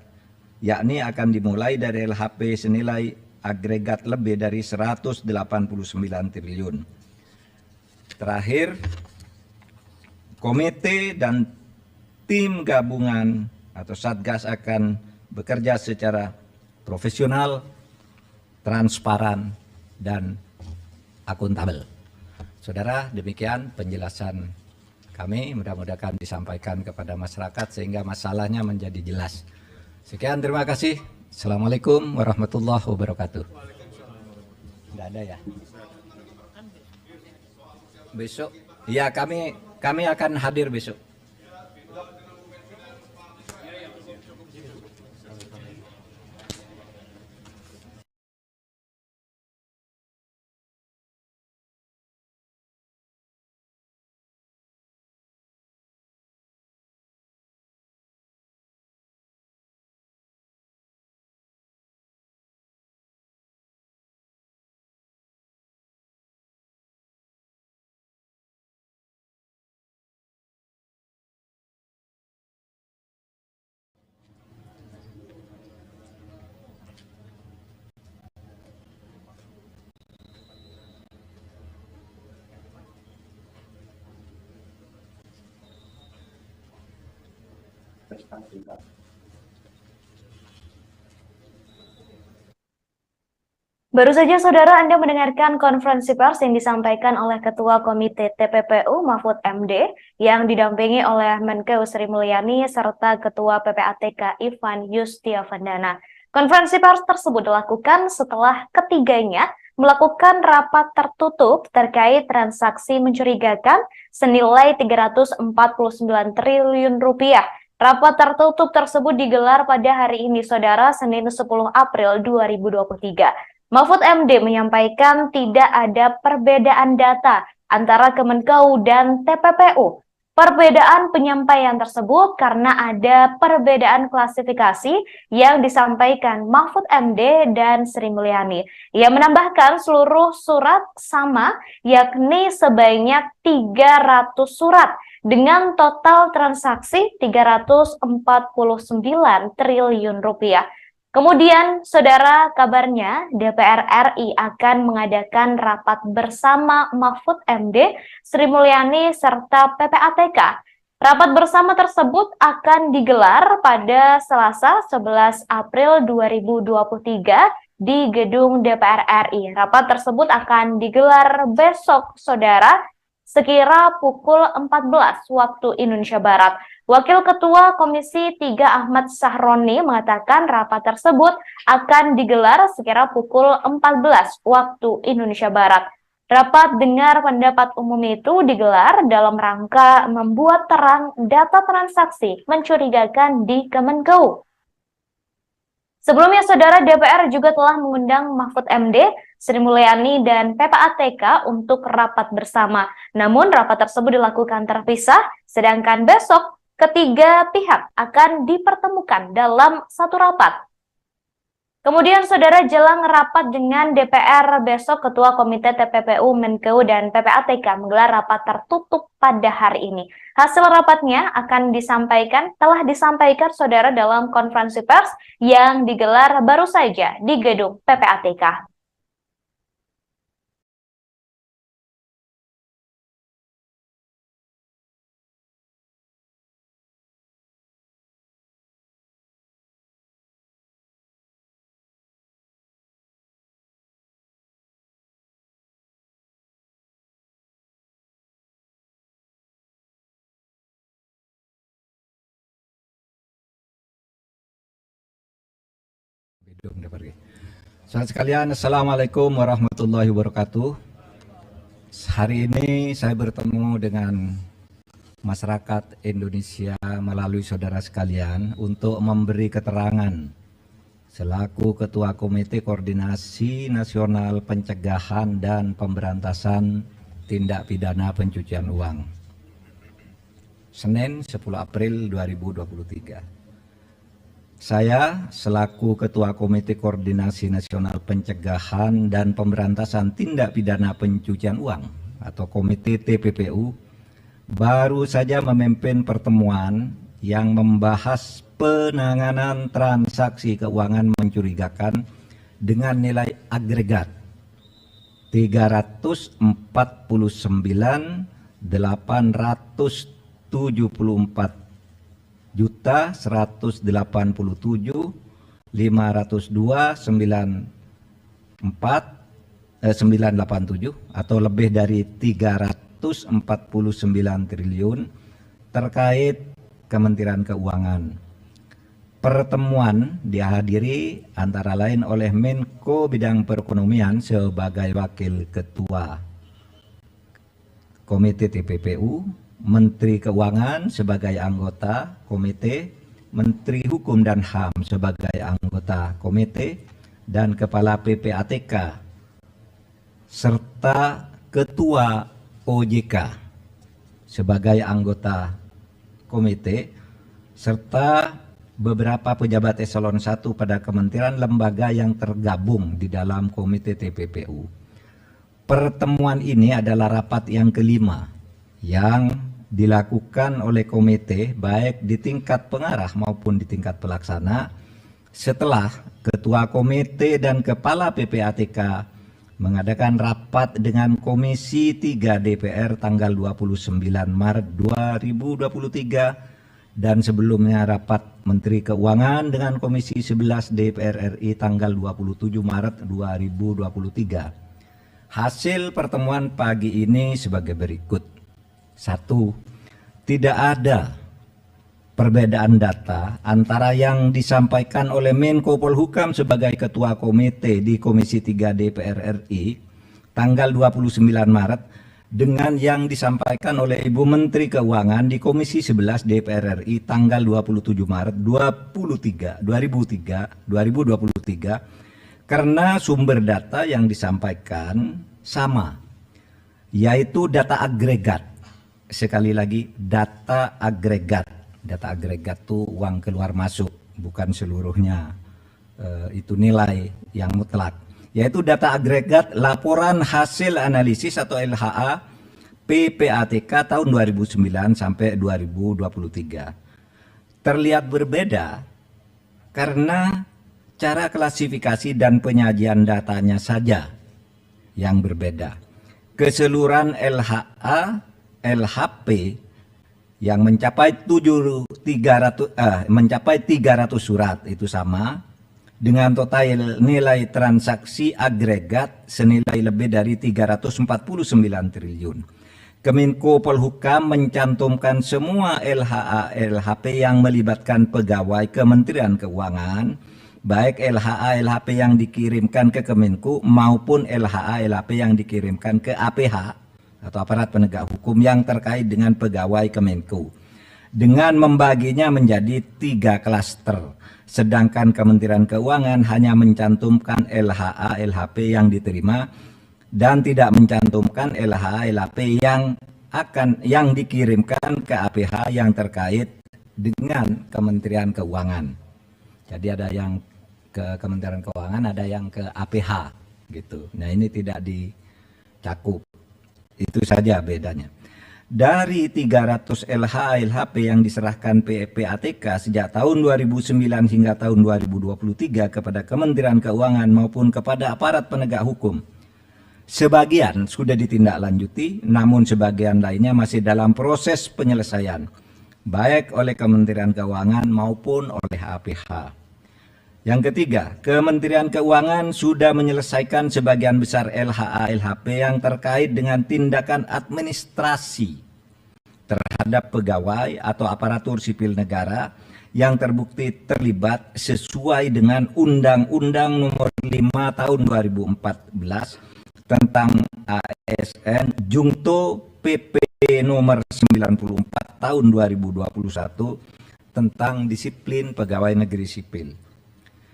Speaker 2: yakni akan dimulai dari LHP senilai agregat lebih dari 189 triliun. Terakhir, komite dan tim gabungan atau satgas akan bekerja secara profesional, transparan, dan akuntabel. Saudara, demikian penjelasan kami, mudah-mudahan disampaikan kepada masyarakat sehingga masalahnya menjadi jelas. Sekian, terima kasih. Assalamualaikum warahmatullahi wabarakatuh. Tidak ada ya? Besok? Ya, kami akan hadir besok.
Speaker 1: Baru saja saudara Anda mendengarkan konferensi pers yang disampaikan oleh Ketua Komite TPPU Mahfud MD yang didampingi oleh Menkeu Sri Mulyani serta Ketua PPATK Ivan Yustiavandana. Konferensi pers tersebut dilakukan setelah ketiganya melakukan rapat tertutup terkait transaksi mencurigakan senilai 349 triliun rupiah. Rapat tertutup tersebut digelar pada hari ini, saudara, Senin 10 April 2023. Mahfud MD menyampaikan tidak ada perbedaan data antara Kemenkeu dan TPPU. Perbedaan penyampaian tersebut karena ada perbedaan klasifikasi yang disampaikan Mahfud MD dan Sri Mulyani. Ia menambahkan seluruh surat sama, yakni sebanyak 300 surat dengan total transaksi 349 triliun rupiah. Kemudian, saudara, kabarnya DPR RI akan mengadakan rapat bersama Mahfud MD, Sri Mulyani, serta PPATK. Rapat bersama tersebut akan digelar pada Selasa 11 April 2023 di gedung DPR RI. Rapat tersebut akan digelar besok, saudara, sekira pukul 14 waktu Indonesia Barat. Wakil Ketua Komisi 3 Ahmad Sahroni mengatakan rapat tersebut akan digelar sekira pukul 14 waktu Indonesia Barat. Rapat dengar pendapat umum itu digelar dalam rangka membuat terang data transaksi mencurigakan di Kemenkeu. Sebelumnya, saudara, DPR juga telah mengundang Mahfud MD, Sri Mulyani, dan PPATK untuk rapat bersama. Namun, rapat tersebut dilakukan terpisah, sedangkan besok ketiga pihak akan dipertemukan dalam satu rapat. Kemudian, saudara, jelang rapat dengan DPR besok, Ketua Komite TPPU, Menkeu, dan PPATK menggelar rapat tertutup pada hari ini. Hasil rapatnya telah disampaikan, saudara, dalam konferensi pers yang digelar baru saja di gedung PPATK.
Speaker 2: Saudara sekalian, Assalamualaikum warahmatullahi wabarakatuh. Hari ini saya bertemu dengan masyarakat Indonesia melalui saudara sekalian untuk memberi keterangan selaku Ketua Komite Koordinasi Nasional Pencegahan dan Pemberantasan Tindak Pidana Pencucian Uang. Senin 10 April 2023. Saya selaku Ketua Komite Koordinasi Nasional Pencegahan dan Pemberantasan Tindak Pidana Pencucian Uang atau Komite TPPU baru saja memimpin pertemuan yang membahas penanganan transaksi keuangan mencurigakan dengan nilai agregat 344.587.502.987 atau lebih dari 349 triliun terkait Kementerian Keuangan. Pertemuan dihadiri antara lain oleh Menko Bidang Perekonomian sebagai Wakil Ketua Komite TPPU, Menteri Keuangan sebagai anggota komite, Menteri Hukum dan HAM sebagai anggota komite, dan Kepala PPATK, serta Ketua OJK sebagai anggota komite, serta beberapa pejabat eselon 1 pada kementerian lembaga yang tergabung di dalam komite TPPU. Pertemuan ini adalah rapat yang kelima yang dilakukan oleh komite baik di tingkat pengarah maupun di tingkat pelaksana setelah Ketua Komite dan Kepala PPATK mengadakan rapat dengan Komisi 3 DPR tanggal 29 Maret 2023 dan sebelumnya rapat Menteri Keuangan dengan Komisi 11 DPR RI tanggal 27 Maret 2023. Hasil pertemuan pagi ini sebagai berikut. 1. Tidak ada perbedaan data antara yang disampaikan oleh Menko Polhukam sebagai Ketua Komite di Komisi 3 DPR RI tanggal 29 Maret dengan yang disampaikan oleh Ibu Menteri Keuangan di Komisi 11 DPR RI tanggal 27 Maret 2023 karena sumber data yang disampaikan sama, yaitu data agregat. Sekali lagi, data agregat. Data agregat itu uang keluar masuk, bukan seluruhnya itu nilai yang mutlak. Yaitu data agregat laporan hasil analisis atau LHA PPATK tahun 2009 sampai 2023. Terlihat berbeda karena cara klasifikasi dan penyajian datanya saja yang berbeda. Keseluruhan LHA, LHP yang mencapai 300 surat itu sama dengan total nilai transaksi agregat senilai lebih dari 349 triliun. Kemenko Polhukam mencantumkan semua LHA LHP yang melibatkan pegawai Kementerian Keuangan, baik LHA LHP yang dikirimkan ke Kemenko maupun LHA LHP yang dikirimkan ke APH atau aparat penegak hukum yang terkait dengan pegawai Kemenko, dengan membaginya menjadi 3 klaster. Sedangkan Kementerian Keuangan hanya mencantumkan LHA LHP yang diterima dan tidak mencantumkan LHA LHP yang dikirimkan ke APH yang terkait dengan Kementerian Keuangan. Jadi ada yang ke Kementerian Keuangan, ada yang ke APH gitu. Nah, ini tidak dicakup. Itu saja bedanya. Dari 300 LHA LHP yang diserahkan PPATK sejak tahun 2009 hingga tahun 2023 kepada Kementerian Keuangan maupun kepada aparat penegak hukum, sebagian sudah ditindaklanjuti, namun sebagian lainnya masih dalam proses penyelesaian, baik oleh Kementerian Keuangan maupun oleh APH. Yang ketiga, Kementerian Keuangan sudah menyelesaikan sebagian besar LHA LHP yang terkait dengan tindakan administrasi terhadap pegawai atau aparatur sipil negara yang terbukti terlibat sesuai dengan Undang-Undang Nomor 5 Tahun 2014 tentang ASN Jungto PP Nomor 94 Tahun 2021 tentang disiplin pegawai negeri sipil.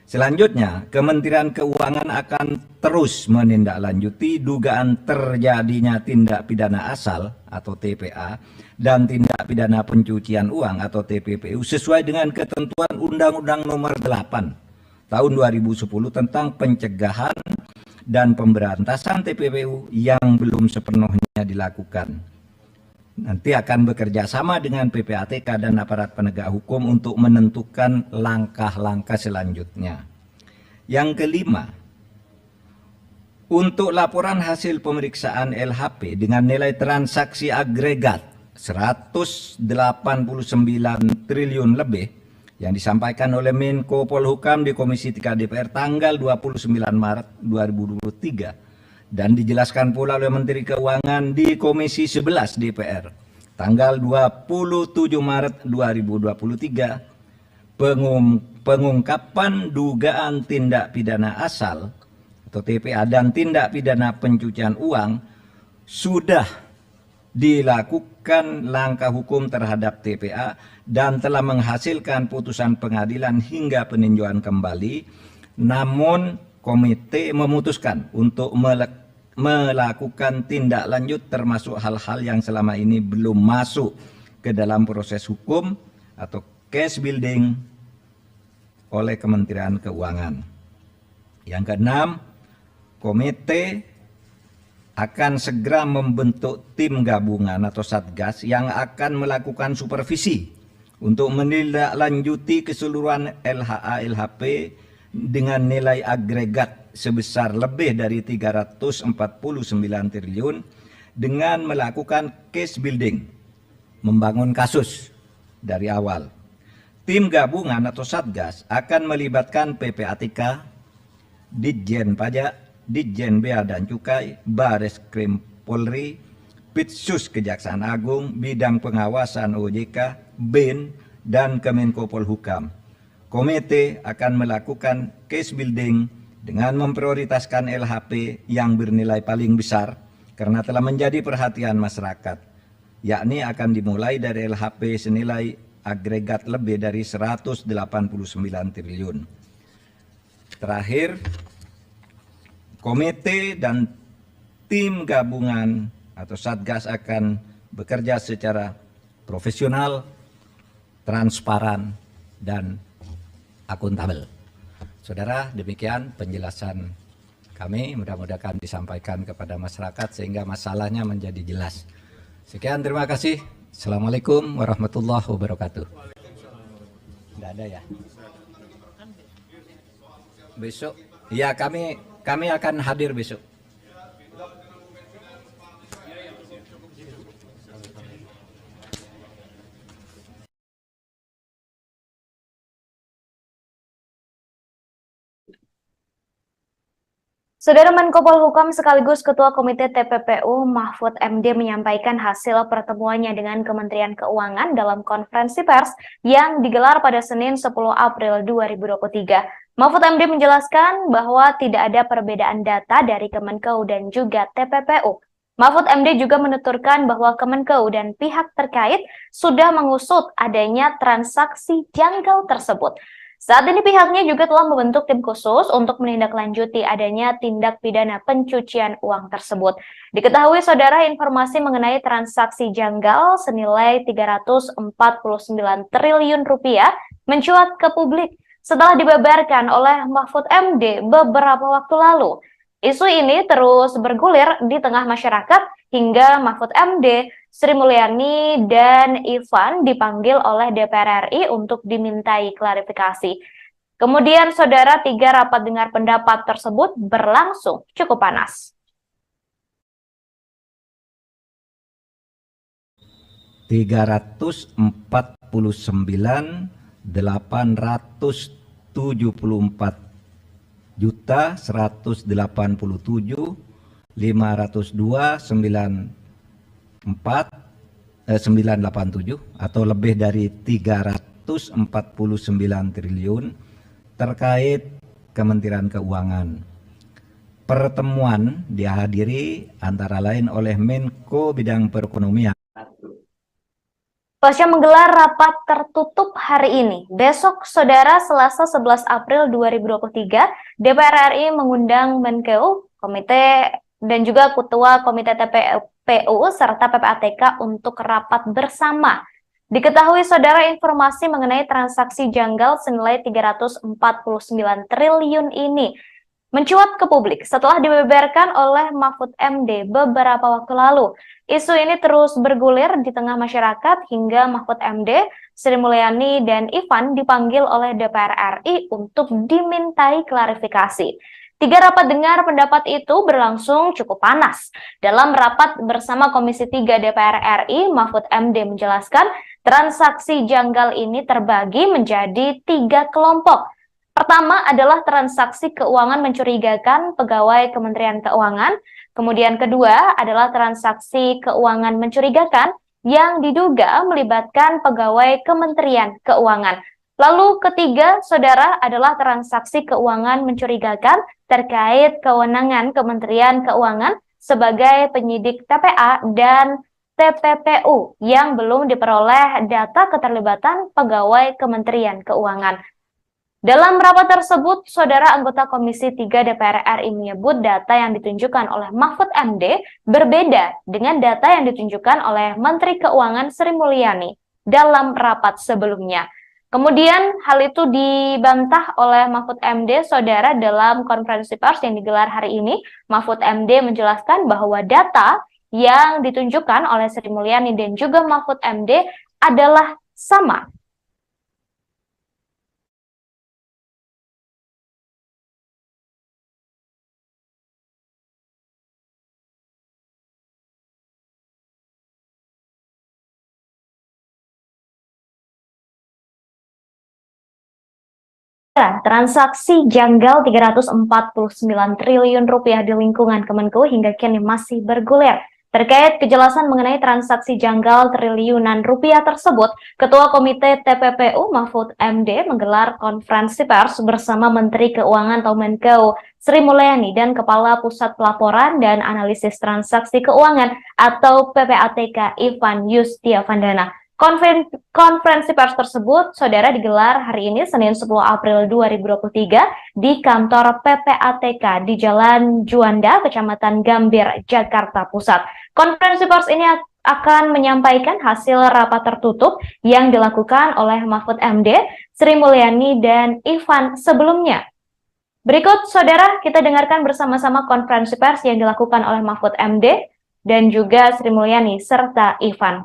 Speaker 2: Selanjutnya, Kementerian Keuangan akan terus menindaklanjuti dugaan terjadinya tindak pidana asal atau TPA dan tindak pidana pencucian uang atau TPPU sesuai dengan ketentuan Undang-Undang Nomor 8 Tahun 2010 tentang pencegahan dan pemberantasan TPPU yang belum sepenuhnya dilakukan. Nanti akan bekerja sama dengan PPATK dan aparat penegak hukum untuk menentukan langkah-langkah selanjutnya. Yang kelima, untuk laporan hasil pemeriksaan LHP dengan nilai transaksi agregat 189 triliun lebih yang disampaikan oleh Menko Polhukam di Komisi 3 DPR tanggal 29 Maret 2023 dan dijelaskan pula oleh Menteri Keuangan di Komisi 11 DPR tanggal 27 Maret 2023, pengungkapan dugaan tindak pidana asal atau TPA dan tindak pidana pencucian uang sudah dilakukan langkah hukum terhadap TPA dan telah menghasilkan putusan pengadilan hingga peninjauan kembali, namun komite memutuskan untuk melakukan tindak lanjut termasuk hal-hal yang selama ini belum masuk ke dalam proses hukum atau case building oleh Kementerian Keuangan. Yang keenam, komite akan segera membentuk tim gabungan atau satgas yang akan melakukan supervisi untuk menindaklanjuti keseluruhan LHA LHP dengan nilai agregat sebesar lebih dari 349 triliun dengan melakukan case building, membangun kasus dari awal. Tim gabungan atau Satgas akan melibatkan PPATK, Ditjen Pajak, Ditjen Bea dan Cukai, Bares Krim Polri, Pitsus Kejaksaan Agung, Bidang Pengawasan OJK, BIN, dan Kemenko Polhukam. Komite akan melakukan case building dengan memprioritaskan LHP yang bernilai paling besar karena telah menjadi perhatian masyarakat, yakni akan dimulai dari LHP senilai agregat lebih dari 189 triliun. Terakhir, komite dan tim gabungan atau Satgas akan bekerja secara profesional, transparan, dan akuntabel. Saudara, demikian penjelasan kami, mudah-mudahan disampaikan kepada masyarakat sehingga masalahnya menjadi jelas. Sekian, terima kasih. Assalamualaikum warahmatullahi wabarakatuh. Tidak ada ya? Besok, ya kami akan hadir besok.
Speaker 1: Saudara Menko Polhukam sekaligus Ketua Komite TPPU Mahfud MD menyampaikan hasil pertemuannya dengan Kementerian Keuangan dalam konferensi pers yang digelar pada Senin 10 April 2023. Mahfud MD menjelaskan bahwa tidak ada perbedaan data dari Kemenkeu dan juga TPPU. Mahfud MD juga menuturkan bahwa Kemenkeu dan pihak terkait sudah mengusut adanya transaksi janggal tersebut. Saat ini pihaknya juga telah membentuk tim khusus untuk menindaklanjuti adanya tindak pidana pencucian uang tersebut. Diketahui saudara informasi mengenai transaksi janggal senilai 349 triliun rupiah mencuat ke publik setelah dibeberkan oleh Mahfud MD beberapa waktu lalu. Isu ini terus bergulir di tengah masyarakat hingga Mahfud MD, Sri Mulyani, dan Ivan dipanggil oleh DPR RI untuk dimintai klarifikasi. Kemudian, saudara, 3 rapat dengar pendapat tersebut berlangsung cukup panas.
Speaker 2: 344.174.987 atau lebih dari 349 triliun terkait Kementerian Keuangan. Pertemuan dihadiri antara lain oleh Menko Bidang Perekonomian.
Speaker 1: Pasca menggelar rapat tertutup hari ini, besok saudara Selasa 11 April 2023, DPR RI mengundang Menkeu, Komite dan juga Ketua Komite TPPU serta PPATK untuk rapat bersama. Diketahui saudara informasi mengenai transaksi janggal senilai 349 triliun ini mencuat ke publik setelah dibeberkan oleh Mahfud MD beberapa waktu lalu. Isu ini terus bergulir di tengah masyarakat hingga Mahfud MD, Sri Mulyani, dan Ivan dipanggil oleh DPR RI untuk dimintai klarifikasi. 3 rapat dengar pendapat itu berlangsung cukup panas. Dalam rapat bersama Komisi 3 DPR RI, Mahfud MD menjelaskan transaksi janggal ini terbagi menjadi 3 kelompok. Pertama adalah transaksi keuangan mencurigakan pegawai Kementerian Keuangan. Kemudian kedua adalah transaksi keuangan mencurigakan yang diduga melibatkan pegawai Kementerian Keuangan. Lalu ketiga, saudara, adalah transaksi keuangan mencurigakan terkait kewenangan Kementerian Keuangan sebagai penyidik TPA dan TPPU yang belum diperoleh data keterlibatan pegawai Kementerian Keuangan. Dalam rapat tersebut, saudara anggota Komisi 3 DPR RI menyebut data yang ditunjukkan oleh Mahfud MD berbeda dengan data yang ditunjukkan oleh Menteri Keuangan Sri Mulyani dalam rapat sebelumnya. Kemudian hal itu dibantah oleh Mahfud MD, saudara, dalam konferensi pers yang digelar hari ini. Mahfud MD menjelaskan bahwa data yang ditunjukkan oleh Sri Mulyani dan juga Mahfud MD adalah sama. Transaksi janggal 349 triliun rupiah di lingkungan Kemenko hingga kini masih bergulir. Terkait kejelasan mengenai transaksi janggal triliunan rupiah tersebut, Ketua Komite TPPU Mahfud MD menggelar konferensi pers bersama Menteri Keuangan atau Menko Sri Mulyani dan Kepala Pusat Pelaporan dan Analisis Transaksi Keuangan atau PPATK Ivan Yustiavandana. Konferensi pers tersebut, saudara, digelar hari ini Senin 10 April 2023 di kantor PPATK di Jalan Juanda, Kecamatan Gambir, Jakarta Pusat. Konferensi pers ini akan menyampaikan hasil rapat tertutup yang dilakukan oleh Mahfud MD, Sri Mulyani, dan Ivan sebelumnya. Berikut, saudara, kita dengarkan bersama-sama konferensi pers yang dilakukan oleh Mahfud MD dan juga Sri Mulyani serta Ivan.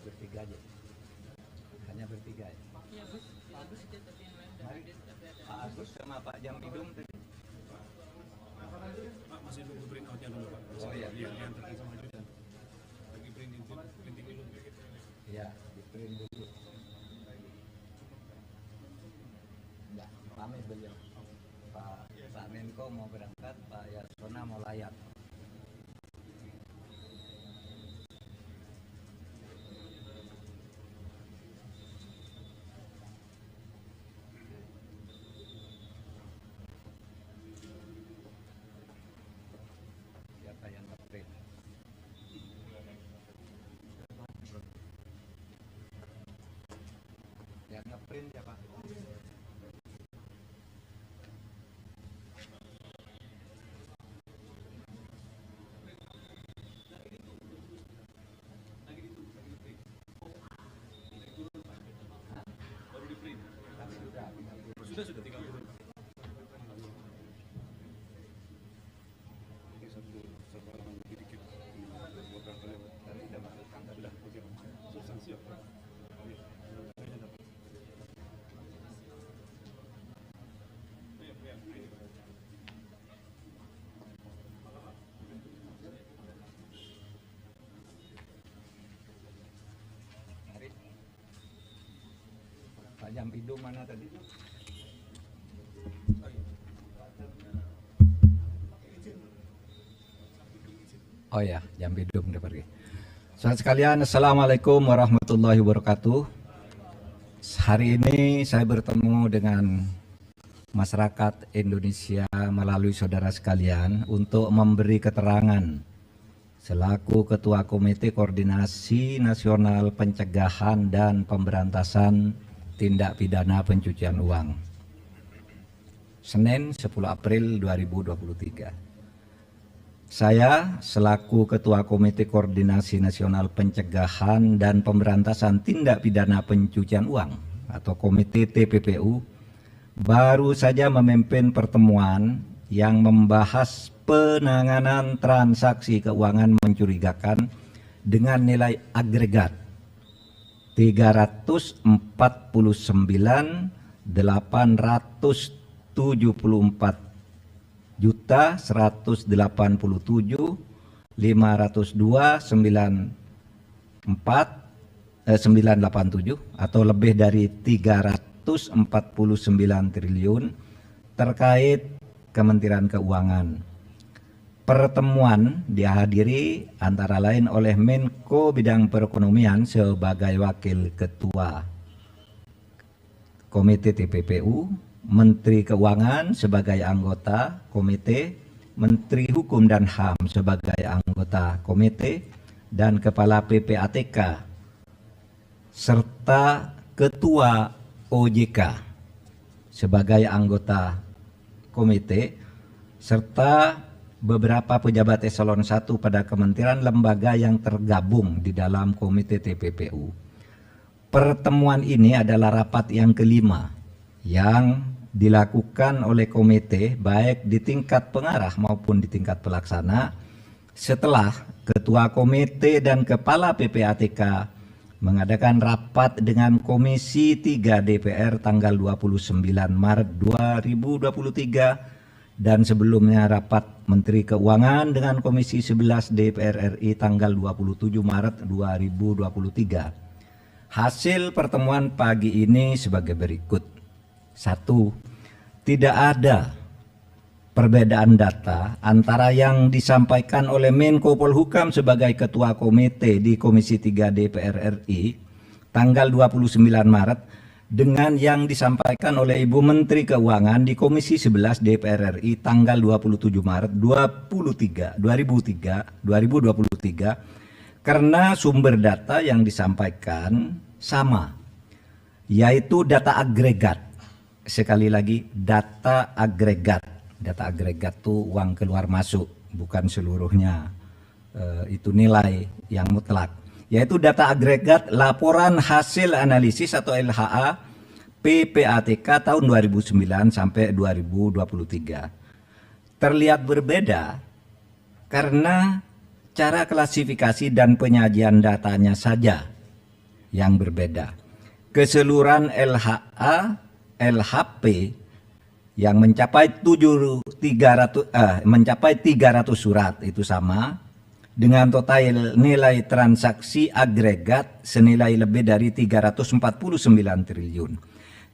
Speaker 2: Bertiga aja, hanya bertiga ya. Iya, Pak Agus itu tadi yang lain. Pak Agus sama Pak Jambidum tadi.
Speaker 3: Pak masih nunggu print outnya dulu Pak.
Speaker 2: Oh iya.
Speaker 3: Yang terkait sama Judan. Lagi printing dulu.
Speaker 2: Iya, di print dulu. Enggak, pamit beliau. Pak Menko mau berangkat, Pak Yasona mau layat. Yang ngeprint ya Pak.
Speaker 3: Sudah 30.
Speaker 2: Pak Jambidum mana tadi? Oh ya, Jambidum udah pergi. Saudara sekalian, Assalamualaikum warahmatullahi wabarakatuh. Hari ini saya bertemu dengan masyarakat Indonesia melalui saudara sekalian untuk memberi keterangan selaku Ketua Komite Koordinasi Nasional Pencegahan dan Pemberantasan Tindak Pidana Pencucian Uang. Senin 10 April 2023. Saya selaku Ketua Komite Koordinasi Nasional Pencegahan dan Pemberantasan Tindak Pidana Pencucian Uang atau Komite TPPU baru saja memimpin pertemuan yang membahas penanganan transaksi keuangan mencurigakan dengan nilai agregat 384.587.502.987 atau lebih dari 349 triliun terkait Kementerian Keuangan. Pertemuan dihadiri antara lain oleh Menko Bidang Perekonomian sebagai Wakil Ketua Komite TPPU, Menteri Keuangan sebagai anggota komite, Menteri Hukum dan HAM sebagai anggota komite, dan Kepala PPATK serta Ketua OJK sebagai anggota komite, serta beberapa pejabat eselon 1 pada kementerian lembaga yang tergabung di dalam komite TPPU. Pertemuan ini adalah rapat yang kelima yang dilakukan oleh komite baik di tingkat pengarah maupun di tingkat pelaksana setelah Ketua Komite dan Kepala PPATK mengadakan rapat dengan Komisi 3 DPR tanggal 29 Maret 2023 dan sebelumnya rapat Menteri Keuangan dengan Komisi 11 DPR RI tanggal 27 Maret 2023. Hasil pertemuan pagi ini sebagai berikut. 1. Tidak ada perbedaan data antara yang disampaikan oleh Menko Polhukam sebagai Ketua Komite di Komisi 3 DPR RI tanggal 29 Maret dengan yang disampaikan oleh Ibu Menteri Keuangan di Komisi 11 DPR RI tanggal 27 Maret 2023 karena sumber data yang disampaikan sama, yaitu data agregat. Sekali lagi, data agregat. Data agregat itu uang keluar masuk, bukan seluruhnya itu nilai yang mutlak. Yaitu data agregat laporan hasil analisis atau LHA PPATK tahun 2009 sampai 2023. Terlihat berbeda karena cara klasifikasi dan penyajian datanya saja yang berbeda. Keseluruhan LHA, LHP yang mencapai 300 surat itu sama dengan total nilai transaksi agregat senilai lebih dari 349 triliun.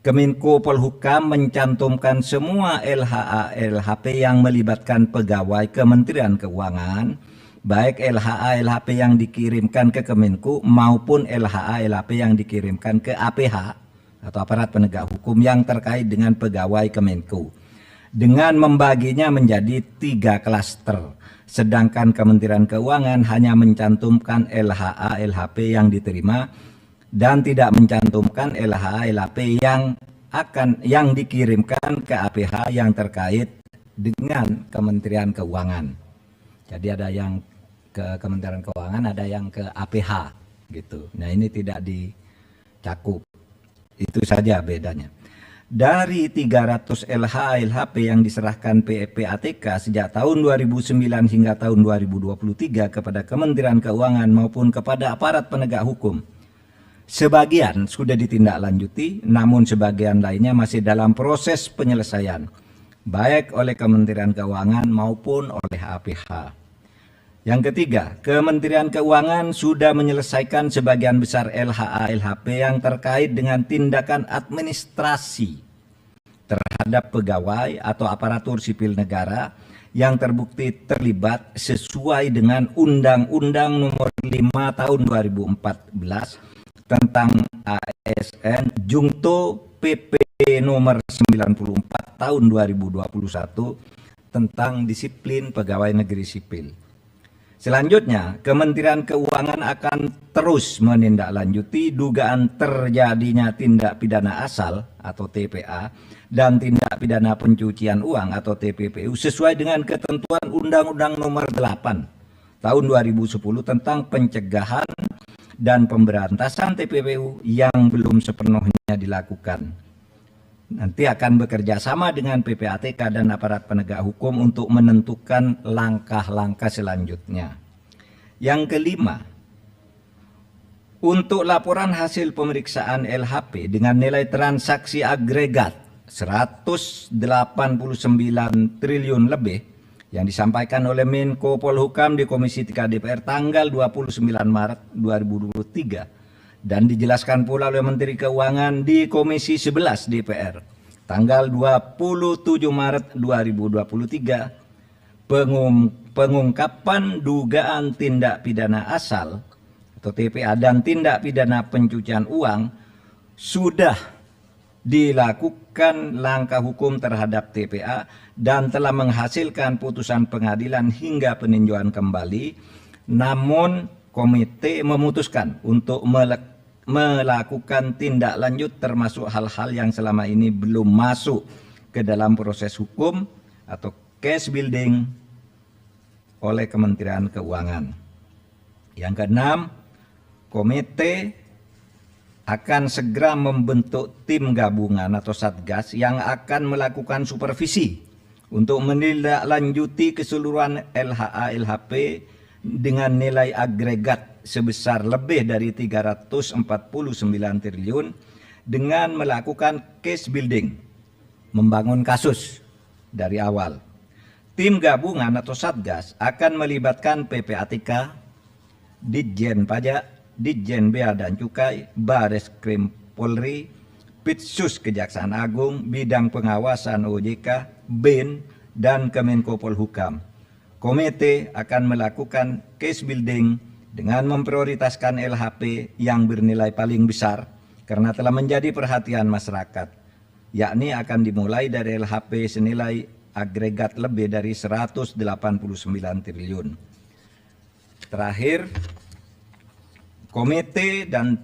Speaker 2: Kemenko Polhukam mencantumkan semua LHA LHP yang melibatkan pegawai Kementerian Keuangan, baik LHA LHP yang dikirimkan ke Kemenko maupun LHA LHP yang dikirimkan ke APH atau aparat penegak hukum yang terkait dengan pegawai Kemenko, dengan membaginya menjadi 3 klaster, sedangkan Kementerian Keuangan hanya mencantumkan LHA LHP yang diterima dan tidak mencantumkan LHA LHP yang dikirimkan ke APH yang terkait dengan Kementerian Keuangan. Jadi ada yang ke Kementerian Keuangan, ada yang ke APH gitu. Nah, ini tidak dicakup. Itu saja bedanya. Dari 300 LHA LHP yang diserahkan PPATK sejak tahun 2009 hingga tahun 2023 kepada Kementerian Keuangan maupun kepada aparat penegak hukum, sebagian sudah ditindaklanjuti, namun sebagian lainnya masih dalam proses penyelesaian, baik oleh Kementerian Keuangan maupun oleh APH. Yang ketiga, Kementerian Keuangan sudah menyelesaikan sebagian besar LHA LHP yang terkait dengan tindakan administrasi terhadap pegawai atau aparatur sipil negara yang terbukti terlibat sesuai dengan Undang-Undang Nomor 5 Tahun 2014 tentang ASN Jungto PP Nomor 94 Tahun 2021 tentang disiplin pegawai negeri sipil. Selanjutnya, Kementerian Keuangan akan terus menindaklanjuti dugaan terjadinya tindak pidana asal atau TPA dan tindak pidana pencucian uang atau TPPU sesuai dengan ketentuan Undang-Undang Nomor 8 Tahun 2010 tentang pencegahan dan pemberantasan TPPU yang belum sepenuhnya dilakukan. Nanti akan bekerja sama dengan PPATK dan aparat penegak hukum untuk menentukan langkah-langkah selanjutnya. Yang kelima, untuk laporan hasil pemeriksaan LHP dengan nilai transaksi agregat 189 triliun lebih yang disampaikan oleh Menko Polhukam di Komisi 3 DPR tanggal 29 Maret 2023 dan dijelaskan pula oleh Menteri Keuangan di Komisi 11 DPR tanggal 27 Maret 2023, pengungkapan dugaan tindak pidana asal atau TPA dan tindak pidana pencucian uang sudah dilakukan langkah hukum terhadap TPA dan telah menghasilkan putusan pengadilan hingga peninjauan kembali, namun komite memutuskan untuk melakukan tindak lanjut termasuk hal-hal yang selama ini belum masuk ke dalam proses hukum atau case building oleh Kementerian Keuangan. Yang keenam, komite akan segera membentuk tim gabungan atau satgas yang akan melakukan supervisi untuk menindaklanjuti keseluruhan LHA-LHP dengan nilai agregat sebesar lebih dari 349 triliun dengan melakukan case building, membangun kasus dari awal. Tim gabungan atau satgas akan melibatkan PPATK, Ditjen Pajak, Ditjen Bea dan Cukai, Bareskrim Polri, Pitsus Kejaksaan Agung, Bidang Pengawasan OJK, BIN, dan Kemenko Polhukam. Komite akan melakukan case building dengan memprioritaskan LHP yang bernilai paling besar karena telah menjadi perhatian masyarakat, yakni akan dimulai dari LHP senilai agregat lebih dari 189 triliun. Terakhir, komite dan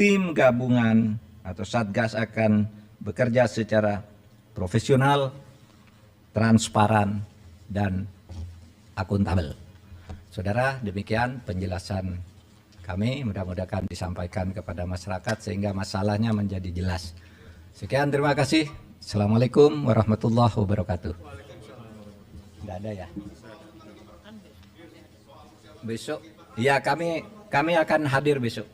Speaker 2: tim gabungan atau satgas akan bekerja secara profesional, transparan, dan akuntabel. Saudara, demikian penjelasan kami, mudah-mudahan disampaikan kepada masyarakat sehingga masalahnya menjadi jelas. Sekian, terima kasih. Assalamualaikum warahmatullahi wabarakatuh. Tidak ada ya? Besok, ya kami akan hadir besok.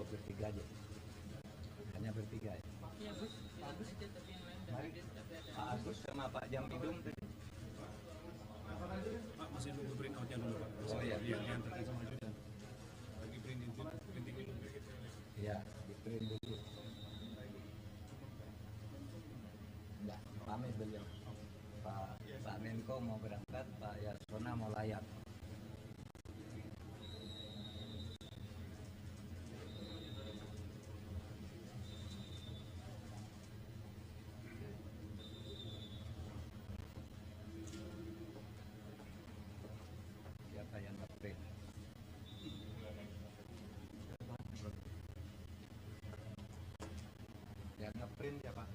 Speaker 2: Bertiga aja. Hanya bertiga ya. Iya, Gus. Agus aja tapi yang lain. Mari. Pak Agus sama Pak Jampidum tadi.
Speaker 3: Pak, masih nunggu print out-nya dulu, Pak.
Speaker 2: Oh iya.
Speaker 3: Iya, diantarkan sama Judan. Lagi printing dulu.
Speaker 2: Iya, di print dulu. Enggak, pamit beliau. Pak Menko mau berangkat, Pak Yasona mau layak. Siapa yang nge-print? Yang nge-print ya Pak?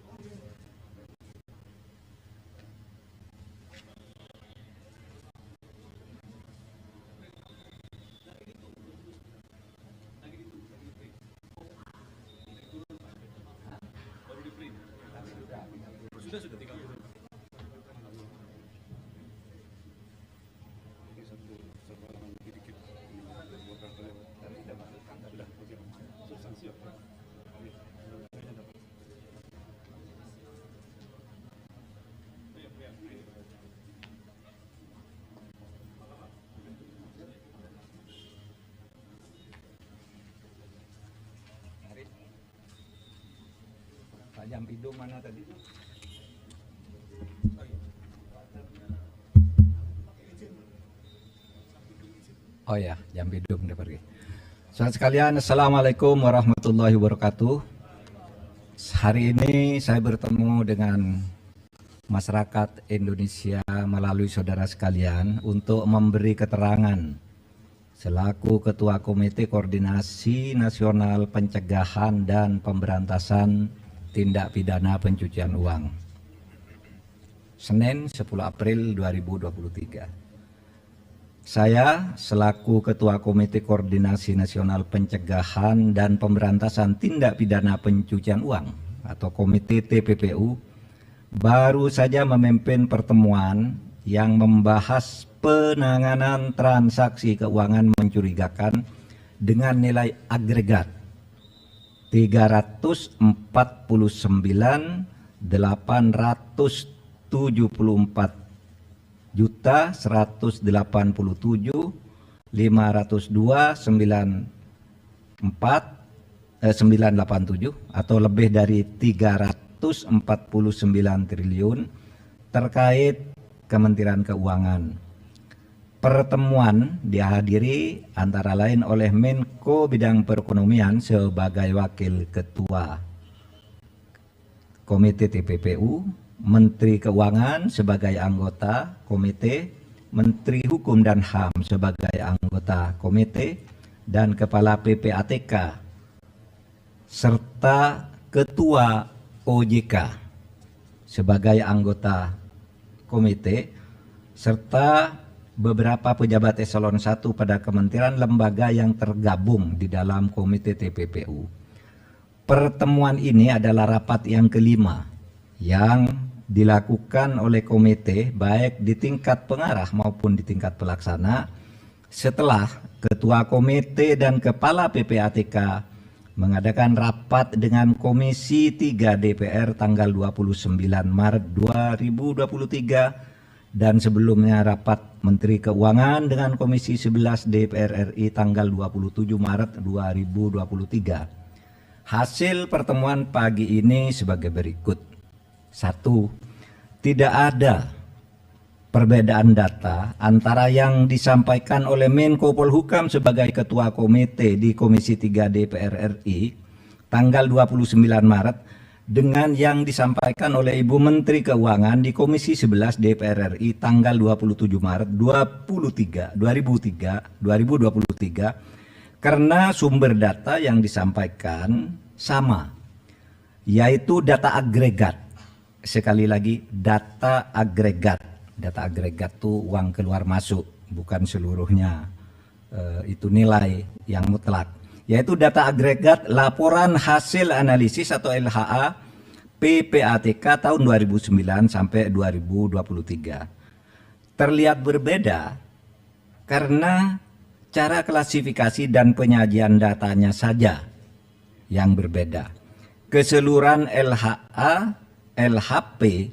Speaker 3: Sudah tinggal turun. Ini satu halangan lebih dikit. Buat kalian. Sudah, oke. Substansi apa? Kayaknya dapat.
Speaker 2: Mari. Pak Jampidum mana tadi? Oh ya, Jampidum udah pergi. Saudara sekalian, Assalamualaikum warahmatullahi wabarakatuh. Hari ini saya bertemu dengan masyarakat Indonesia melalui saudara sekalian untuk memberi keterangan selaku Ketua Komite Koordinasi Nasional Pencegahan dan Pemberantasan Tindak Pidana Pencucian Uang. Senin 10 April 2023. Saya selaku Ketua Komite Koordinasi Nasional Pencegahan dan Pemberantasan Tindak Pidana Pencucian Uang atau Komite TPPU baru saja memimpin pertemuan yang membahas penanganan transaksi keuangan mencurigakan dengan nilai agregat 344.174.502.987 atau lebih dari 349 triliun terkait Kementerian Keuangan. Pertemuan dihadiri antara lain oleh Menko Bidang Perekonomian sebagai Wakil Ketua Komite TPPU, Menteri Keuangan sebagai anggota Komite, Menteri Hukum dan HAM sebagai anggota Komite, dan Kepala PPATK, serta Ketua OJK sebagai anggota Komite, serta beberapa pejabat eselon 1 pada kementerian lembaga yang tergabung di dalam Komite TPPU. Pertemuan ini adalah rapat yang kelima yang dilakukan oleh komite baik di tingkat pengarah maupun di tingkat pelaksana setelah Ketua Komite dan Kepala PPATK mengadakan rapat dengan Komisi 3 DPR tanggal 29 Maret 2023 dan sebelumnya rapat Menteri Keuangan dengan Komisi 11 DPR RI tanggal 27 Maret 2023. Hasil pertemuan pagi ini sebagai berikut. 1. Tidak ada perbedaan data antara yang disampaikan oleh Menko Polhukam sebagai Ketua Komite di Komisi 3 DPR RI tanggal 29 Maret dengan yang disampaikan oleh Ibu Menteri Keuangan di Komisi 11 DPR RI tanggal 27 Maret 2023 karena sumber data yang disampaikan sama, yaitu data agregat. Sekali lagi, data agregat. Data agregat itu uang keluar masuk, bukan seluruhnya itu nilai yang mutlak. Yaitu data agregat laporan hasil analisis atau LHA PPATK tahun 2009 sampai 2023. Terlihat berbeda karena cara klasifikasi dan penyajian datanya saja yang berbeda. Keseluruhan LHA, LHP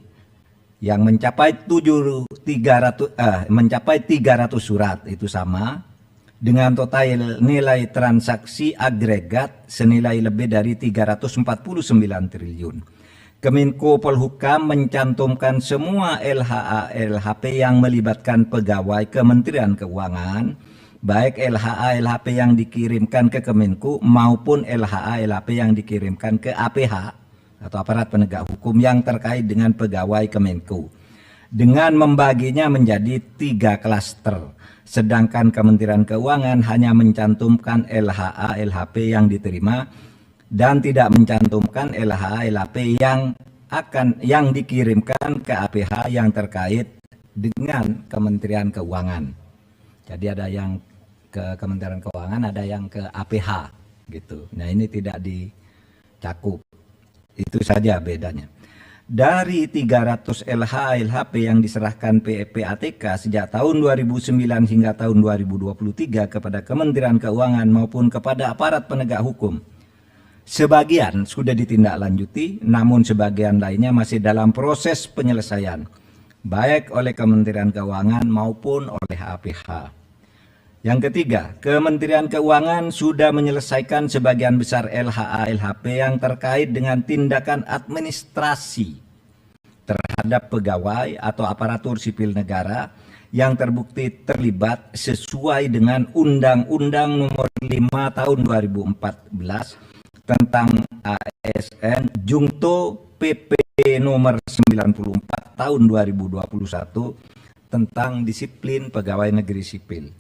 Speaker 2: yang mencapai 300 surat itu sama dengan total nilai transaksi agregat senilai lebih dari 349 triliun. Kemenko Polhukam mencantumkan semua LHA LHP yang melibatkan pegawai Kementerian Keuangan, baik LHA LHP yang dikirimkan ke Kemenko maupun LHA LHP yang dikirimkan ke APH atau aparat penegak hukum yang terkait dengan pegawai Kemenko, dengan membaginya menjadi 3 klaster. Sedangkan Kementerian Keuangan hanya mencantumkan LHA LHP yang diterima dan tidak mencantumkan LHA LHP yang dikirimkan ke APH yang terkait dengan Kementerian Keuangan. Jadi ada yang ke Kementerian Keuangan, ada yang ke APH gitu. Nah, ini tidak dicakup. Itu saja bedanya. Dari 300 LHA LHP yang diserahkan PPATK sejak tahun 2009 hingga tahun 2023 kepada Kementerian Keuangan maupun kepada aparat penegak hukum, sebagian sudah ditindaklanjuti, namun sebagian lainnya masih dalam proses penyelesaian, baik oleh Kementerian Keuangan maupun oleh APH. Yang ketiga, Kementerian Keuangan sudah menyelesaikan sebagian besar LHA LHP yang terkait dengan tindakan administrasi terhadap pegawai atau aparatur sipil negara yang terbukti terlibat sesuai dengan Undang-Undang Nomor 5 Tahun 2014 tentang ASN Jungto PP Nomor 94 Tahun 2021 tentang disiplin pegawai negeri sipil.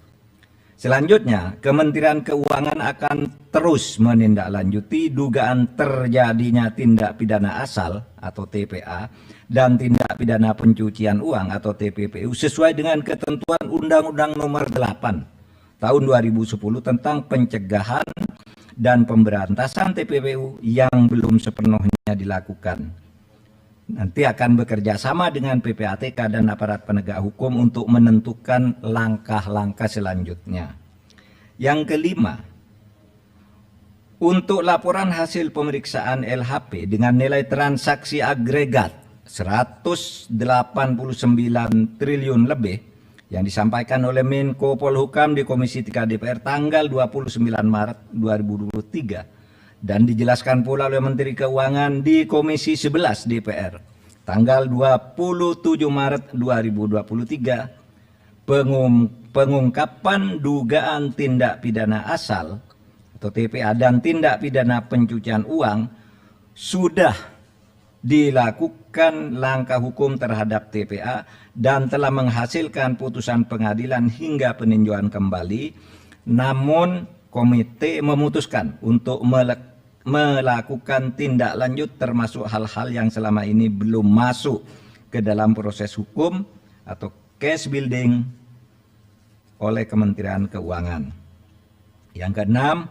Speaker 2: Selanjutnya, Kementerian Keuangan akan terus menindaklanjuti dugaan terjadinya tindak pidana asal atau TPA dan tindak pidana pencucian uang atau TPPU sesuai dengan ketentuan Undang-Undang Nomor 8 Tahun 2010 tentang pencegahan dan pemberantasan TPPU yang belum sepenuhnya dilakukan. Nanti akan bekerja sama dengan PPATK dan aparat penegak hukum untuk menentukan langkah-langkah selanjutnya. Yang kelima, untuk laporan hasil pemeriksaan LHP dengan nilai transaksi agregat 189 triliun lebih yang disampaikan oleh Menko Polhukam di Komisi 3 DPR tanggal 29 Maret 2023 dan dijelaskan pula oleh Menteri Keuangan di Komisi 11 DPR tanggal 27 Maret 2023, pengungkapan dugaan tindak pidana asal atau TPA dan tindak pidana pencucian uang sudah dilakukan langkah hukum terhadap TPA dan telah menghasilkan putusan pengadilan hingga peninjauan kembali, namun komite memutuskan untuk melakukan tindak lanjut termasuk hal-hal yang selama ini belum masuk ke dalam proses hukum atau case building oleh Kementerian Keuangan. Yang keenam,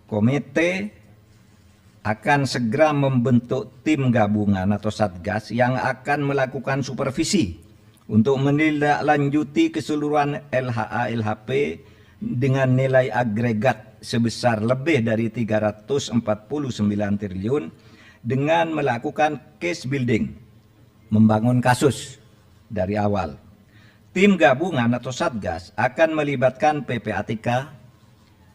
Speaker 2: komite akan segera membentuk tim gabungan atau satgas yang akan melakukan supervisi untuk menindaklanjuti keseluruhan LHA LHP dengan nilai agregat sebesar lebih dari 349 triliun dengan melakukan case building, membangun kasus dari awal. Tim gabungan atau satgas akan melibatkan PPATK,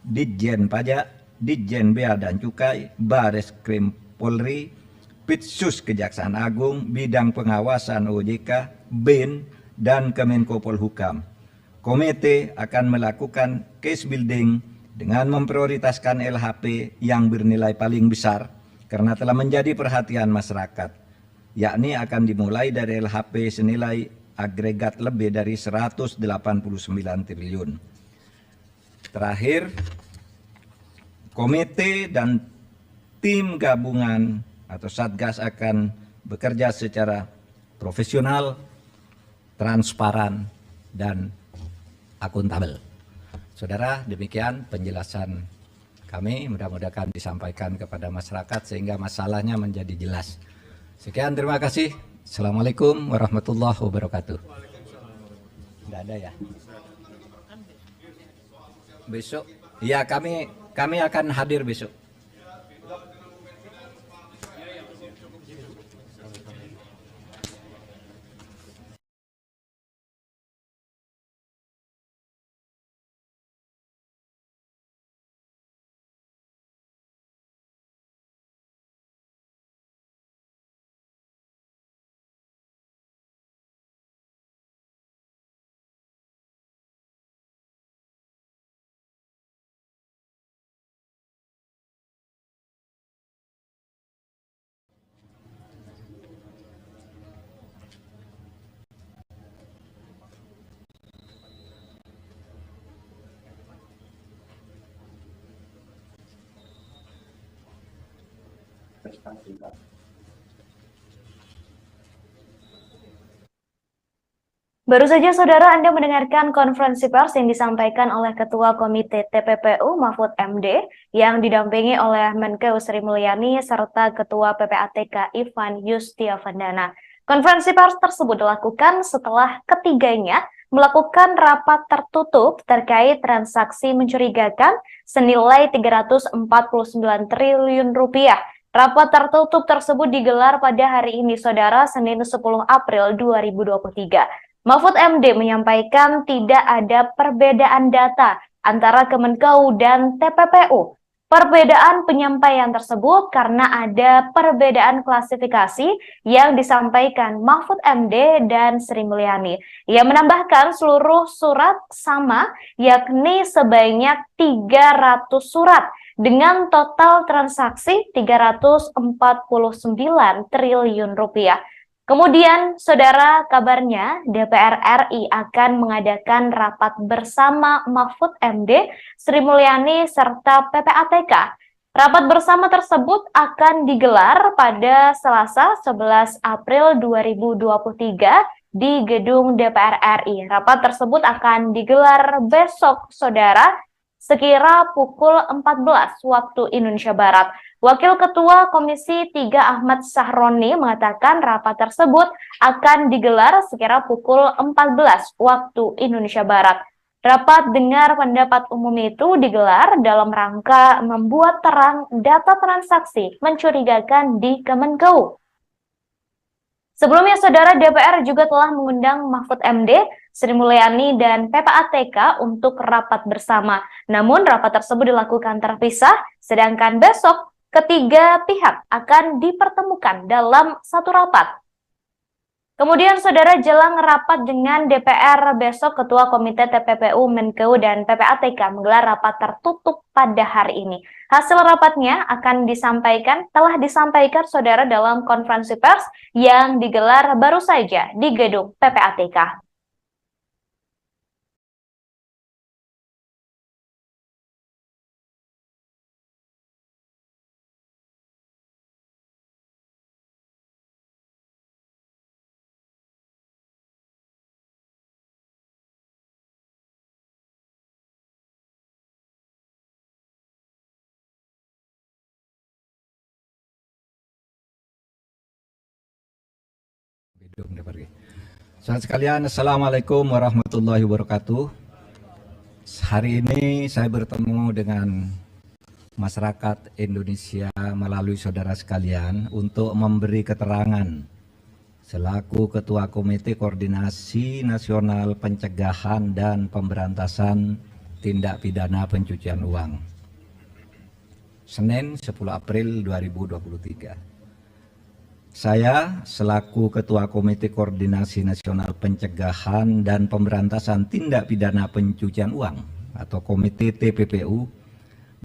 Speaker 2: Ditjen Pajak, Ditjen Bea dan Cukai, Bareskrim Polri, Pitsus Kejaksaan Agung, Bidang Pengawasan OJK, BIN, dan Kemenko Polhukam. Komite akan melakukan case building dengan memprioritaskan LHP yang bernilai paling besar karena telah menjadi perhatian masyarakat, yakni akan dimulai dari LHP senilai agregat lebih dari 189 triliun. Terakhir, komite dan tim gabungan atau satgas akan bekerja secara profesional, transparan, dan akuntabel. Saudara, demikian penjelasan kami, mudah-mudahan disampaikan kepada masyarakat sehingga masalahnya menjadi jelas. Sekian, terima kasih. Assalamualaikum warahmatullahi wabarakatuh. Tidak ada ya? Besok, ya kami akan hadir besok.
Speaker 1: Baru saja saudara Anda mendengarkan konferensi pers yang disampaikan oleh Ketua Komite TPPU Mahfud MD yang didampingi oleh Menkeu Sri Mulyani serta Ketua PPATK Ivan Yustiavandana. Konferensi pers tersebut dilakukan setelah ketiganya melakukan rapat tertutup terkait transaksi mencurigakan senilai 349 triliun rupiah. Rapat tertutup tersebut digelar pada hari ini, saudara, Senin 10 April 2023. Mahfud MD menyampaikan tidak ada perbedaan data antara Kemenkeu dan TPPU. Perbedaan penyampaian tersebut karena ada perbedaan klasifikasi yang disampaikan Mahfud MD dan Sri Mulyani. Ia menambahkan seluruh surat sama, yakni sebanyak 300 surat dengan total transaksi 349 triliun rupiah. Kemudian, saudara, kabarnya DPR RI akan mengadakan rapat bersama Mahfud MD, Sri Mulyani, serta PPATK. Rapat bersama tersebut akan digelar pada Selasa 11 April 2023 di gedung DPR RI. Rapat tersebut akan digelar besok, saudara, sekira pukul 14 waktu Indonesia Barat. Wakil Ketua Komisi 3 Ahmad Sahroni mengatakan rapat tersebut akan digelar sekira pukul 14 waktu Indonesia Barat. Rapat dengar pendapat umum itu digelar dalam rangka membuat terang data transaksi mencurigakan di Kemenkeu. Sebelumnya, saudara, DPR juga telah mengundang Mahfud MD, Sri Mulyani, dan PPATK untuk rapat bersama. Namun, rapat tersebut dilakukan terpisah, sedangkan besok ketiga pihak akan dipertemukan dalam satu rapat. Kemudian, saudara, jelang rapat dengan DPR besok, Ketua Komite TPPU, Menkeu, dan PPATK menggelar rapat tertutup pada hari ini. Hasil rapatnya telah disampaikan, saudara, dalam konferensi pers yang digelar baru saja di gedung PPATK.
Speaker 2: Saudara sekalian, Assalamualaikum warahmatullahi wabarakatuh. Hari ini saya bertemu dengan masyarakat Indonesia melalui saudara sekalian untuk memberi keterangan selaku Ketua Komite Koordinasi Nasional Pencegahan dan Pemberantasan Tindak Pidana Pencucian Uang. Senin 10 April 2023. Saya selaku Ketua Komite Koordinasi Nasional Pencegahan dan Pemberantasan Tindak Pidana Pencucian Uang atau Komite TPPU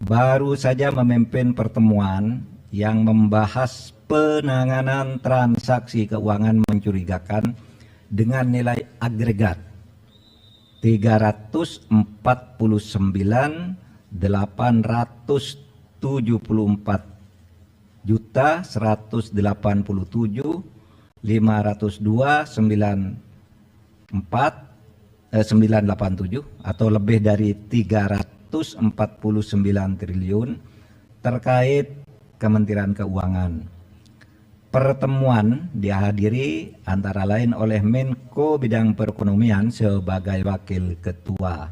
Speaker 2: baru saja memimpin pertemuan yang membahas penanganan transaksi keuangan mencurigakan dengan nilai agregat 349.874 juta 187.502.987 atau lebih dari 349 triliun terkait Kementerian Keuangan. Pertemuan dihadiri antara lain oleh Menko Bidang Perekonomian sebagai Wakil Ketua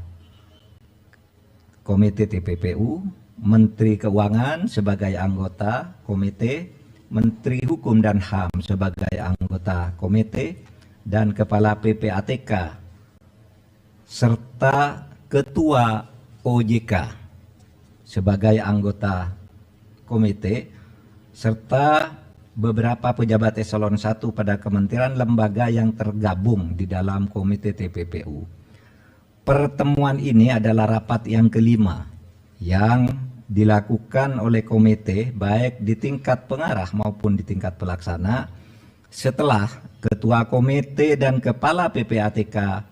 Speaker 2: Komite TPPU, Menteri Keuangan sebagai anggota komite, Menteri Hukum dan HAM sebagai anggota komite, dan Kepala PPATK, serta Ketua OJK sebagai anggota komite, serta beberapa pejabat eselon 1 pada kementerian lembaga yang tergabung di dalam komite TPPU. Pertemuan ini adalah rapat yang kelima yang dilakukan oleh komite baik di tingkat pengarah maupun di tingkat pelaksana setelah Ketua Komite dan Kepala PPATK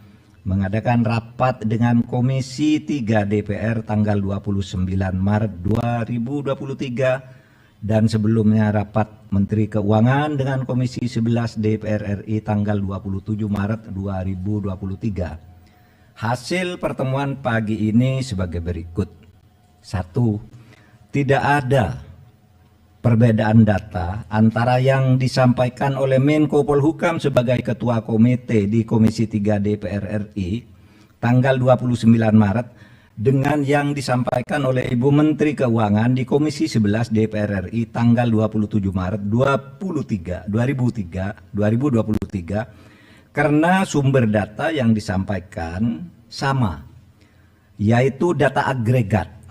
Speaker 2: mengadakan rapat dengan Komisi 3 DPR tanggal 29 Maret 2023 dan sebelumnya rapat Menteri Keuangan dengan Komisi 11 DPR RI tanggal 27 Maret 2023. Hasil pertemuan pagi ini sebagai berikut. 1. Tidak ada perbedaan data antara yang disampaikan oleh Menko Polhukam sebagai Ketua Komite di Komisi 3 DPR RI tanggal 29 Maret dengan yang disampaikan oleh Ibu Menteri Keuangan di Komisi 11 DPR RI tanggal 27 Maret 2023 karena sumber data yang disampaikan sama, yaitu data agregat.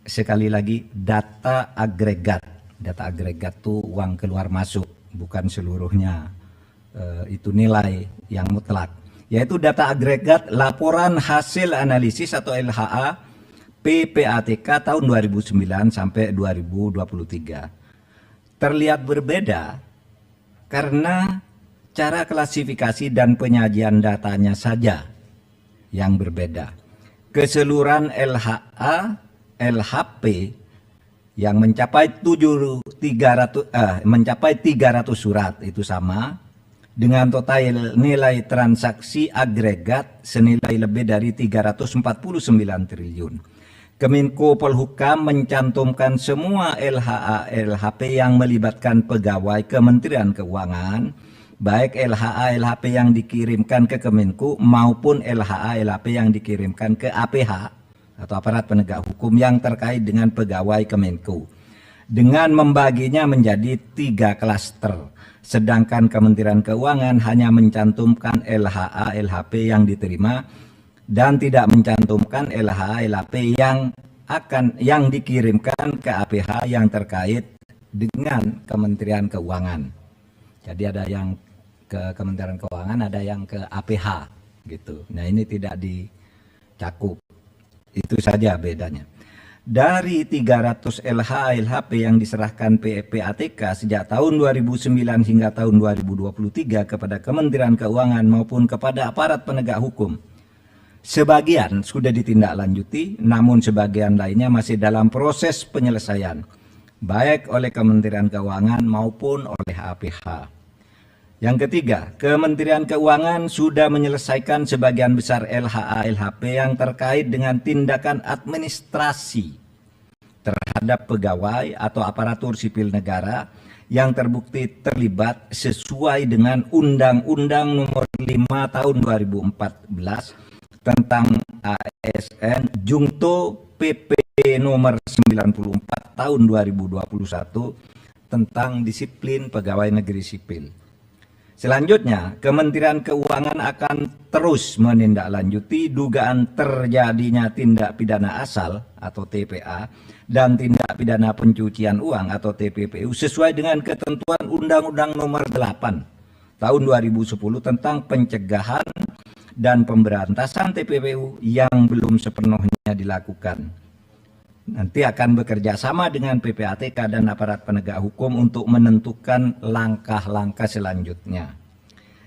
Speaker 2: Sekali lagi, data agregat. Data agregat itu uang keluar masuk, bukan seluruhnya itu nilai yang mutlak. Yaitu data agregat laporan hasil analisis atau LHA PPATK tahun 2009 sampai 2023. Terlihat berbeda karena cara klasifikasi dan penyajian datanya saja yang berbeda. Keseluruhan LHA, LHP yang mencapai 300 surat itu sama dengan total nilai transaksi agregat senilai lebih dari 349 triliun. Kemenko Polhukam mencantumkan semua LHA LHP yang melibatkan pegawai Kementerian Keuangan, baik LHA LHP yang dikirimkan ke Kemenko maupun LHA LHP yang dikirimkan ke APH atau aparat penegak hukum yang terkait dengan pegawai Kemenko, dengan membaginya menjadi 3 klaster. Sedangkan Kementerian Keuangan hanya mencantumkan LHA LHP yang diterima dan tidak mencantumkan LHA LHP yang dikirimkan ke APH yang terkait dengan Kementerian Keuangan. Jadi ada yang ke Kementerian Keuangan, ada yang ke APH gitu. Nah, ini tidak dicakup. Itu saja bedanya. Dari 300 LHA LHP yang diserahkan PPATK sejak tahun 2009 hingga tahun 2023 kepada Kementerian Keuangan maupun kepada aparat penegak hukum, sebagian sudah ditindaklanjuti, namun sebagian lainnya masih dalam proses penyelesaian, baik oleh Kementerian Keuangan maupun oleh APH. Yang ketiga, Kementerian Keuangan sudah menyelesaikan sebagian besar LHA LHP yang terkait dengan tindakan administrasi terhadap pegawai atau aparatur sipil negara yang terbukti terlibat sesuai dengan Undang-Undang Nomor 5 Tahun 2014 tentang ASN Jungto PP Nomor 94 Tahun 2021 tentang disiplin pegawai negeri sipil. Selanjutnya, Kementerian Keuangan akan terus menindaklanjuti dugaan terjadinya tindak pidana asal atau TPA dan tindak pidana pencucian uang atau TPPU sesuai dengan ketentuan Undang-Undang Nomor 8 Tahun 2010 tentang pencegahan dan pemberantasan TPPU yang belum sepenuhnya dilakukan. Nanti akan bekerja sama dengan PPATK dan aparat penegak hukum untuk menentukan langkah-langkah selanjutnya.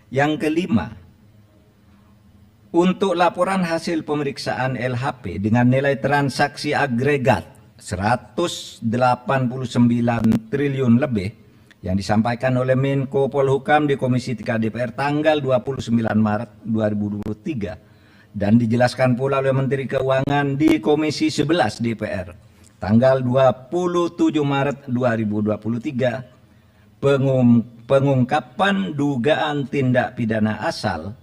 Speaker 2: Yang kelima, untuk laporan hasil pemeriksaan LHP dengan nilai transaksi agregat 189 triliun lebih yang disampaikan oleh Menko Polhukam di Komisi 3 DPR tanggal 29 Maret 2023 dan dijelaskan pula oleh Menteri Keuangan di Komisi 11 DPR tanggal 27 Maret 2023, pengungkapan dugaan tindak pidana asal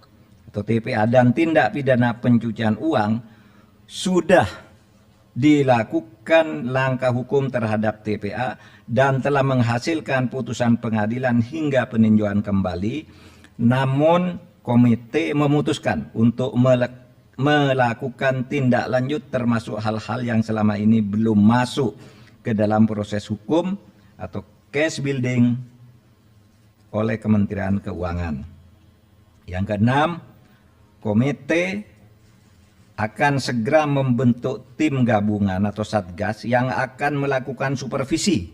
Speaker 2: atau TPA dan tindak pidana pencucian uang sudah dilakukan langkah hukum terhadap TPA dan telah menghasilkan putusan pengadilan hingga peninjauan kembali. Namun komite memutuskan untuk melakukan tindak lanjut termasuk hal-hal yang selama ini belum masuk ke dalam proses hukum atau case building oleh Kementerian Keuangan. Yang keenam, komite akan segera membentuk tim gabungan atau satgas yang akan melakukan supervisi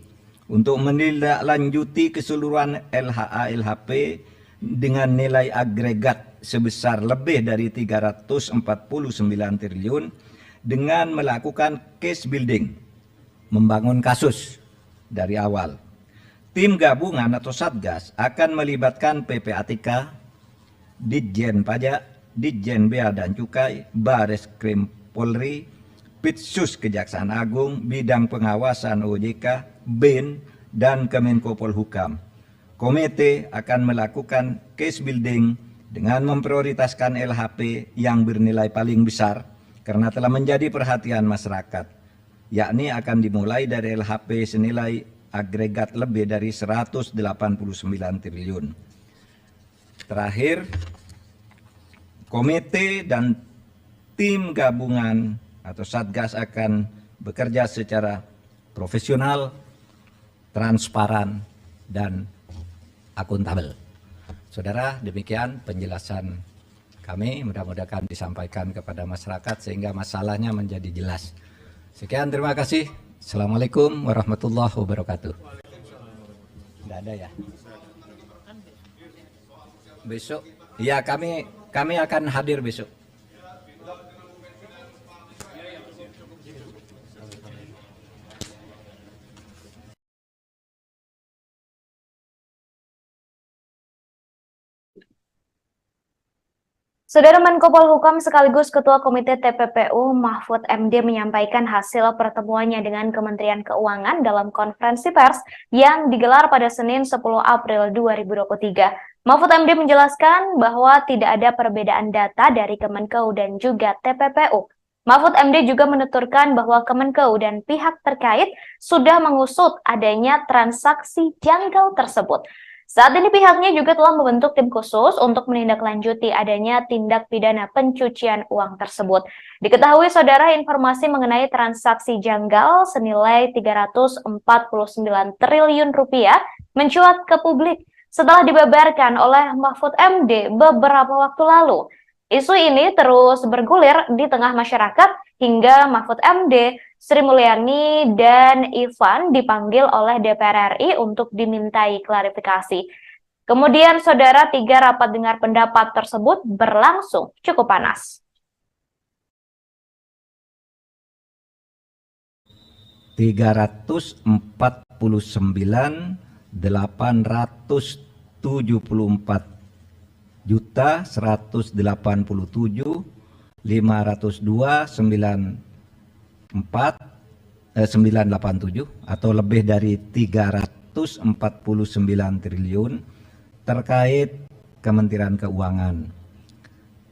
Speaker 2: untuk menindaklanjuti keseluruhan LHA LHP dengan nilai agregat sebesar lebih dari 349 triliun dengan melakukan case building, membangun kasus dari awal. Tim gabungan atau satgas akan melibatkan PPATK, Ditjen Pajak, Ditjen Bea dan Cukai, Bareskrim Polri, Pitsus Kejaksaan Agung, Bidang Pengawasan OJK, BIN, dan Kemenko Polhukam. Komite akan melakukan case building dengan memprioritaskan LHP yang bernilai paling besar karena telah menjadi perhatian masyarakat, yakni akan dimulai dari LHP senilai agregat lebih dari 189 triliun. Terakhir, komite dan tim gabungan atau satgas akan bekerja secara profesional, transparan, dan akuntabel. Saudara, demikian penjelasan kami, mudah-mudahan disampaikan kepada masyarakat sehingga masalahnya menjadi jelas. Sekian, terima kasih. Assalamualaikum warahmatullahi wabarakatuh. Tidak ada ya? Besok, ya kami akan hadir besok.
Speaker 1: Saudara Menko Polhukam sekaligus Ketua Komite TPPU Mahfud MD menyampaikan hasil pertemuannya dengan Kementerian Keuangan dalam konferensi pers yang digelar pada Senin 10 April 2023. Mahfud MD menjelaskan bahwa tidak ada perbedaan data dari Kemenkeu dan juga TPPU. Mahfud MD juga menuturkan bahwa Kemenkeu dan pihak terkait sudah mengusut adanya transaksi janggal tersebut. Saat ini pihaknya juga telah membentuk tim khusus untuk menindaklanjuti adanya tindak pidana pencucian uang tersebut. Diketahui saudara informasi mengenai transaksi janggal senilai 349 triliun rupiah mencuat ke publik setelah dibeberkan oleh Mahfud MD beberapa waktu lalu. Isu ini terus bergulir di tengah masyarakat hingga Mahfud MD, Sri Mulyani, dan Ivan dipanggil oleh DPR RI untuk dimintai klarifikasi. Kemudian, saudara, 3 rapat dengar pendapat tersebut berlangsung cukup panas.
Speaker 2: 344.174.102.987 atau lebih dari 349 triliun terkait Kementerian Keuangan.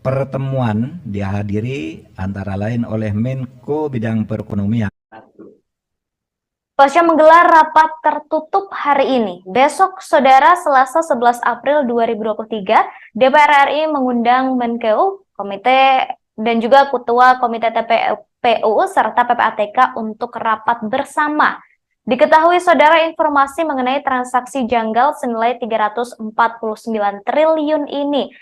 Speaker 2: Pertemuan dihadiri antara lain oleh Menko Bidang Perekonomian.
Speaker 1: Pasca menggelar rapat tertutup hari ini, besok saudara Selasa 11 April 2023, DPR RI mengundang Menkeu, Komite dan juga Ketua Komite TPPU serta PPATK untuk rapat bersama. Diketahui saudara informasi mengenai transaksi janggal senilai 349 triliun ini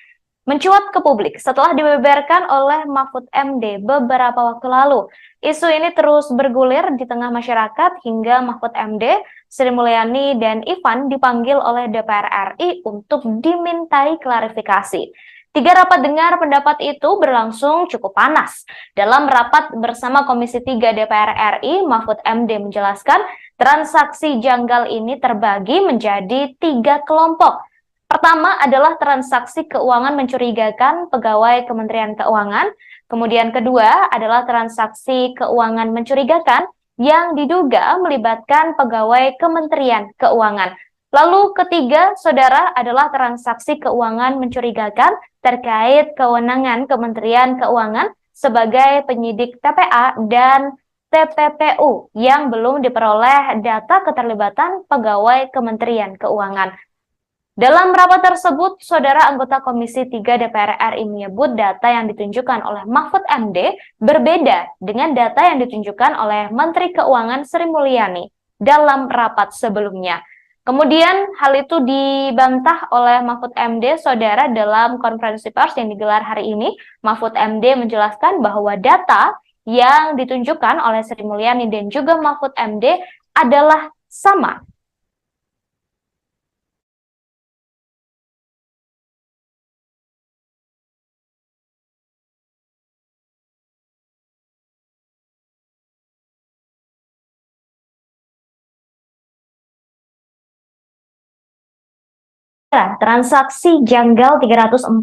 Speaker 1: mencuat ke publik setelah dibeberkan oleh Mahfud MD beberapa waktu lalu. Isu ini terus bergulir di tengah masyarakat hingga Mahfud MD, Sri Mulyani, dan Ivan dipanggil oleh DPR RI untuk dimintai klarifikasi. 3 rapat dengar pendapat itu berlangsung cukup panas. Dalam rapat bersama Komisi 3 DPR RI, Mahfud MD menjelaskan transaksi janggal ini terbagi menjadi 3 kelompok. Pertama adalah transaksi keuangan mencurigakan pegawai Kementerian Keuangan. Kemudian kedua adalah transaksi keuangan mencurigakan yang diduga melibatkan pegawai Kementerian Keuangan. Lalu ketiga, saudara, adalah transaksi keuangan mencurigakan terkait kewenangan Kementerian Keuangan sebagai penyidik TPA dan TPPU yang belum diperoleh data keterlibatan pegawai Kementerian Keuangan. Dalam rapat tersebut, saudara anggota Komisi 3 DPR RI menyebut data yang ditunjukkan oleh Mahfud MD berbeda dengan data yang ditunjukkan oleh Menteri Keuangan Sri Mulyani dalam rapat sebelumnya. Kemudian hal itu dibantah oleh Mahfud MD, saudara, dalam konferensi pers yang digelar hari ini. Mahfud MD menjelaskan bahwa data yang ditunjukkan oleh Sri Mulyani dan juga Mahfud MD adalah sama. Transaksi janggal 349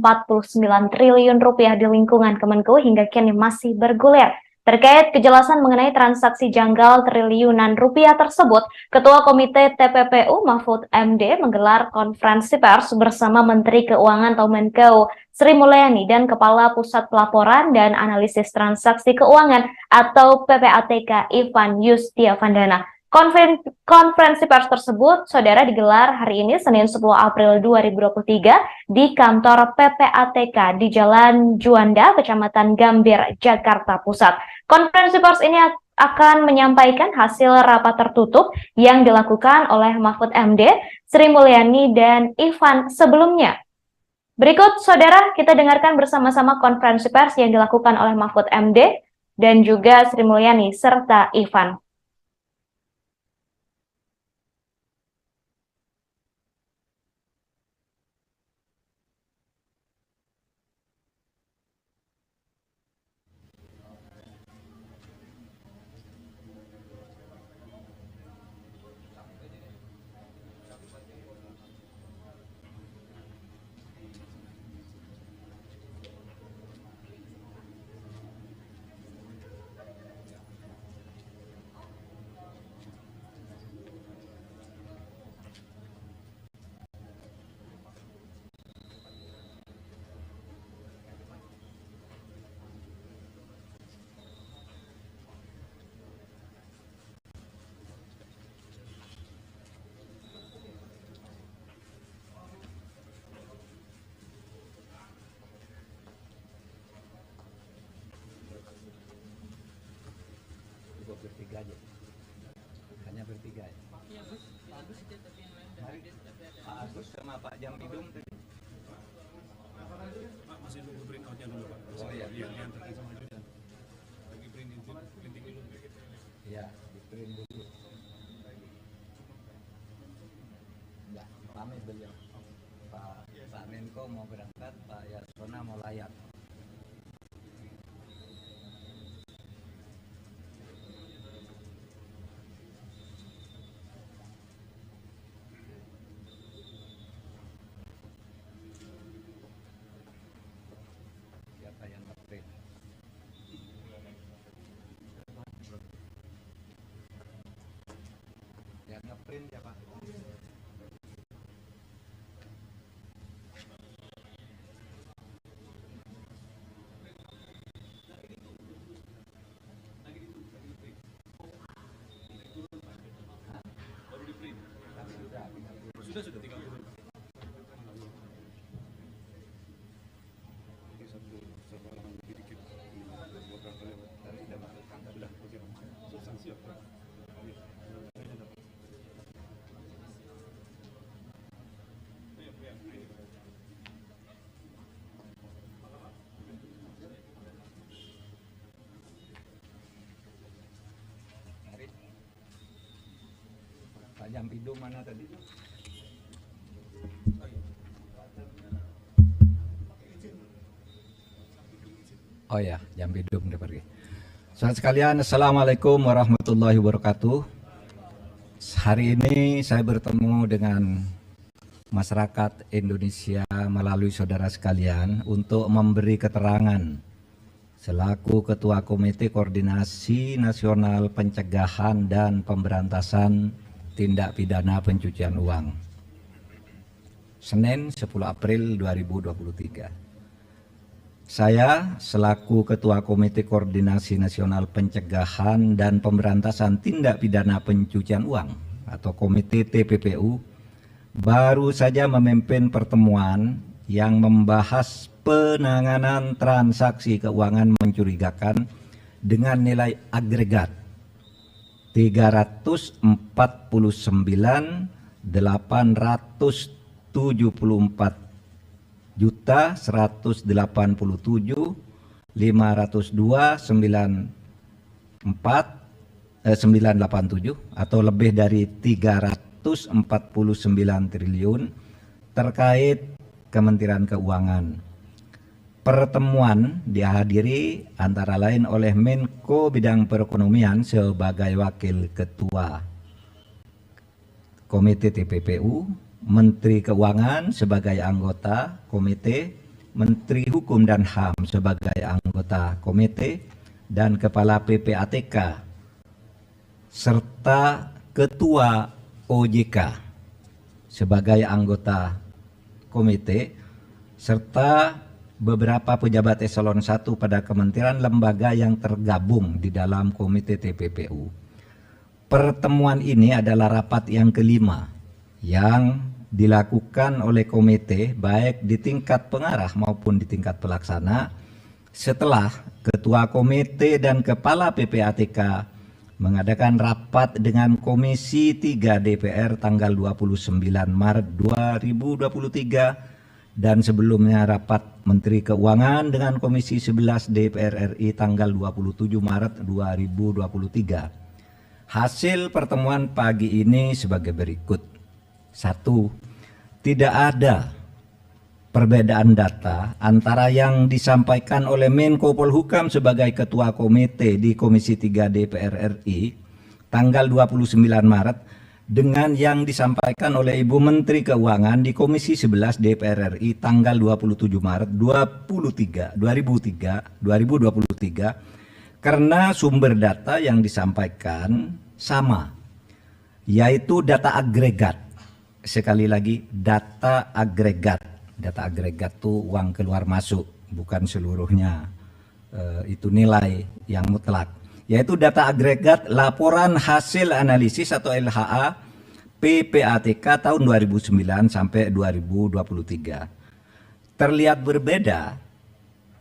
Speaker 1: triliun rupiah di lingkungan Kemenku hingga kini masih bergulir. Terkait kejelasan mengenai transaksi janggal triliunan rupiah tersebut, Ketua Komite TPPU Mahfud MD menggelar konferensi pers bersama Menteri Keuangan atau Menkeu Sri Mulyani dan Kepala Pusat Pelaporan dan Analisis Transaksi Keuangan atau PPATK Ivan Yustiavandana. Konferensi pers tersebut, saudara, digelar hari ini Senin 10 April 2023 di kantor PPATK di Jalan Juanda, Kecamatan Gambir, Jakarta Pusat. Konferensi pers ini akan menyampaikan hasil rapat tertutup yang dilakukan oleh Mahfud MD, Sri Mulyani, dan Ivan sebelumnya. Berikut, saudara, kita dengarkan bersama-sama konferensi pers yang dilakukan oleh Mahfud MD dan juga Sri Mulyani serta Ivan.
Speaker 2: bertiga aja. Hanya bertiga ya. Mari, Pak Agus sama Pak Jampidum tadi.
Speaker 3: Pak, masih nunggu print out-nya dulu, Pak.
Speaker 2: Oh iya.
Speaker 3: Diantarkan sama Julian. Lagi printing dulu.
Speaker 2: Ya, di print dulu. Ya, pamit beliau. Pak Menko mau berangkat, Pak Yasona mau layak. Siapa yang nge-print? Yang nge-print siapa?
Speaker 3: Baru di print. Sudah tinggal turun. Ini satu halaman lebih dikit. Beberapa kali, Pak. Sudah, oke, Pak. Substansi apa? Iya. Saya dapat.
Speaker 2: Mari. Pak Jampidum mana tadi? Oh ya, Jampidum udah pergi. Saudara sekalian, Assalamualaikum warahmatullahi wabarakatuh. Hari ini saya bertemu dengan masyarakat Indonesia melalui saudara sekalian untuk memberi keterangan selaku Ketua Komite Koordinasi Nasional Pencegahan dan Pemberantasan Tindak Pidana Pencucian Uang. Senin 10 April 2023. Saya selaku Ketua Komite Koordinasi Nasional Pencegahan dan Pemberantasan Tindak Pidana Pencucian Uang atau Komite TPPU baru saja memimpin pertemuan yang membahas penanganan transaksi keuangan mencurigakan dengan nilai agregat 344.174.502.987 atau lebih dari 349 triliun terkait Kementerian Keuangan. Pertemuan dihadiri antara lain oleh Menko Bidang Perekonomian sebagai Wakil Ketua Komite TPPU, Menteri Keuangan sebagai anggota komite, Menteri Hukum dan HAM sebagai anggota komite, dan Kepala PPATK, serta Ketua OJK sebagai anggota komite, serta beberapa pejabat eselon 1 pada kementerian lembaga yang tergabung di dalam komite TPPU. Pertemuan ini adalah rapat yang kelima yang dilakukan oleh komite baik di tingkat pengarah maupun di tingkat pelaksana setelah Ketua Komite dan Kepala PPATK mengadakan rapat dengan Komisi 3 DPR tanggal 29 Maret 2023 dan sebelumnya rapat Menteri Keuangan dengan Komisi 11 DPR RI tanggal 27 Maret 2023. Hasil pertemuan pagi ini sebagai berikut. 1. Tidak ada perbedaan data antara yang disampaikan oleh Menko Polhukam sebagai Ketua Komite di Komisi 3 DPR RI tanggal 29 Maret dengan yang disampaikan oleh Ibu Menteri Keuangan di Komisi 11 DPR RI tanggal 27 Maret 2023 karena sumber data yang disampaikan sama, yaitu data agregat. Sekali lagi, data agregat. Data agregat itu uang keluar masuk, bukan seluruhnya itu nilai yang mutlak. Yaitu data agregat laporan hasil analisis atau LHA PPATK tahun 2009 sampai 2023. Terlihat berbeda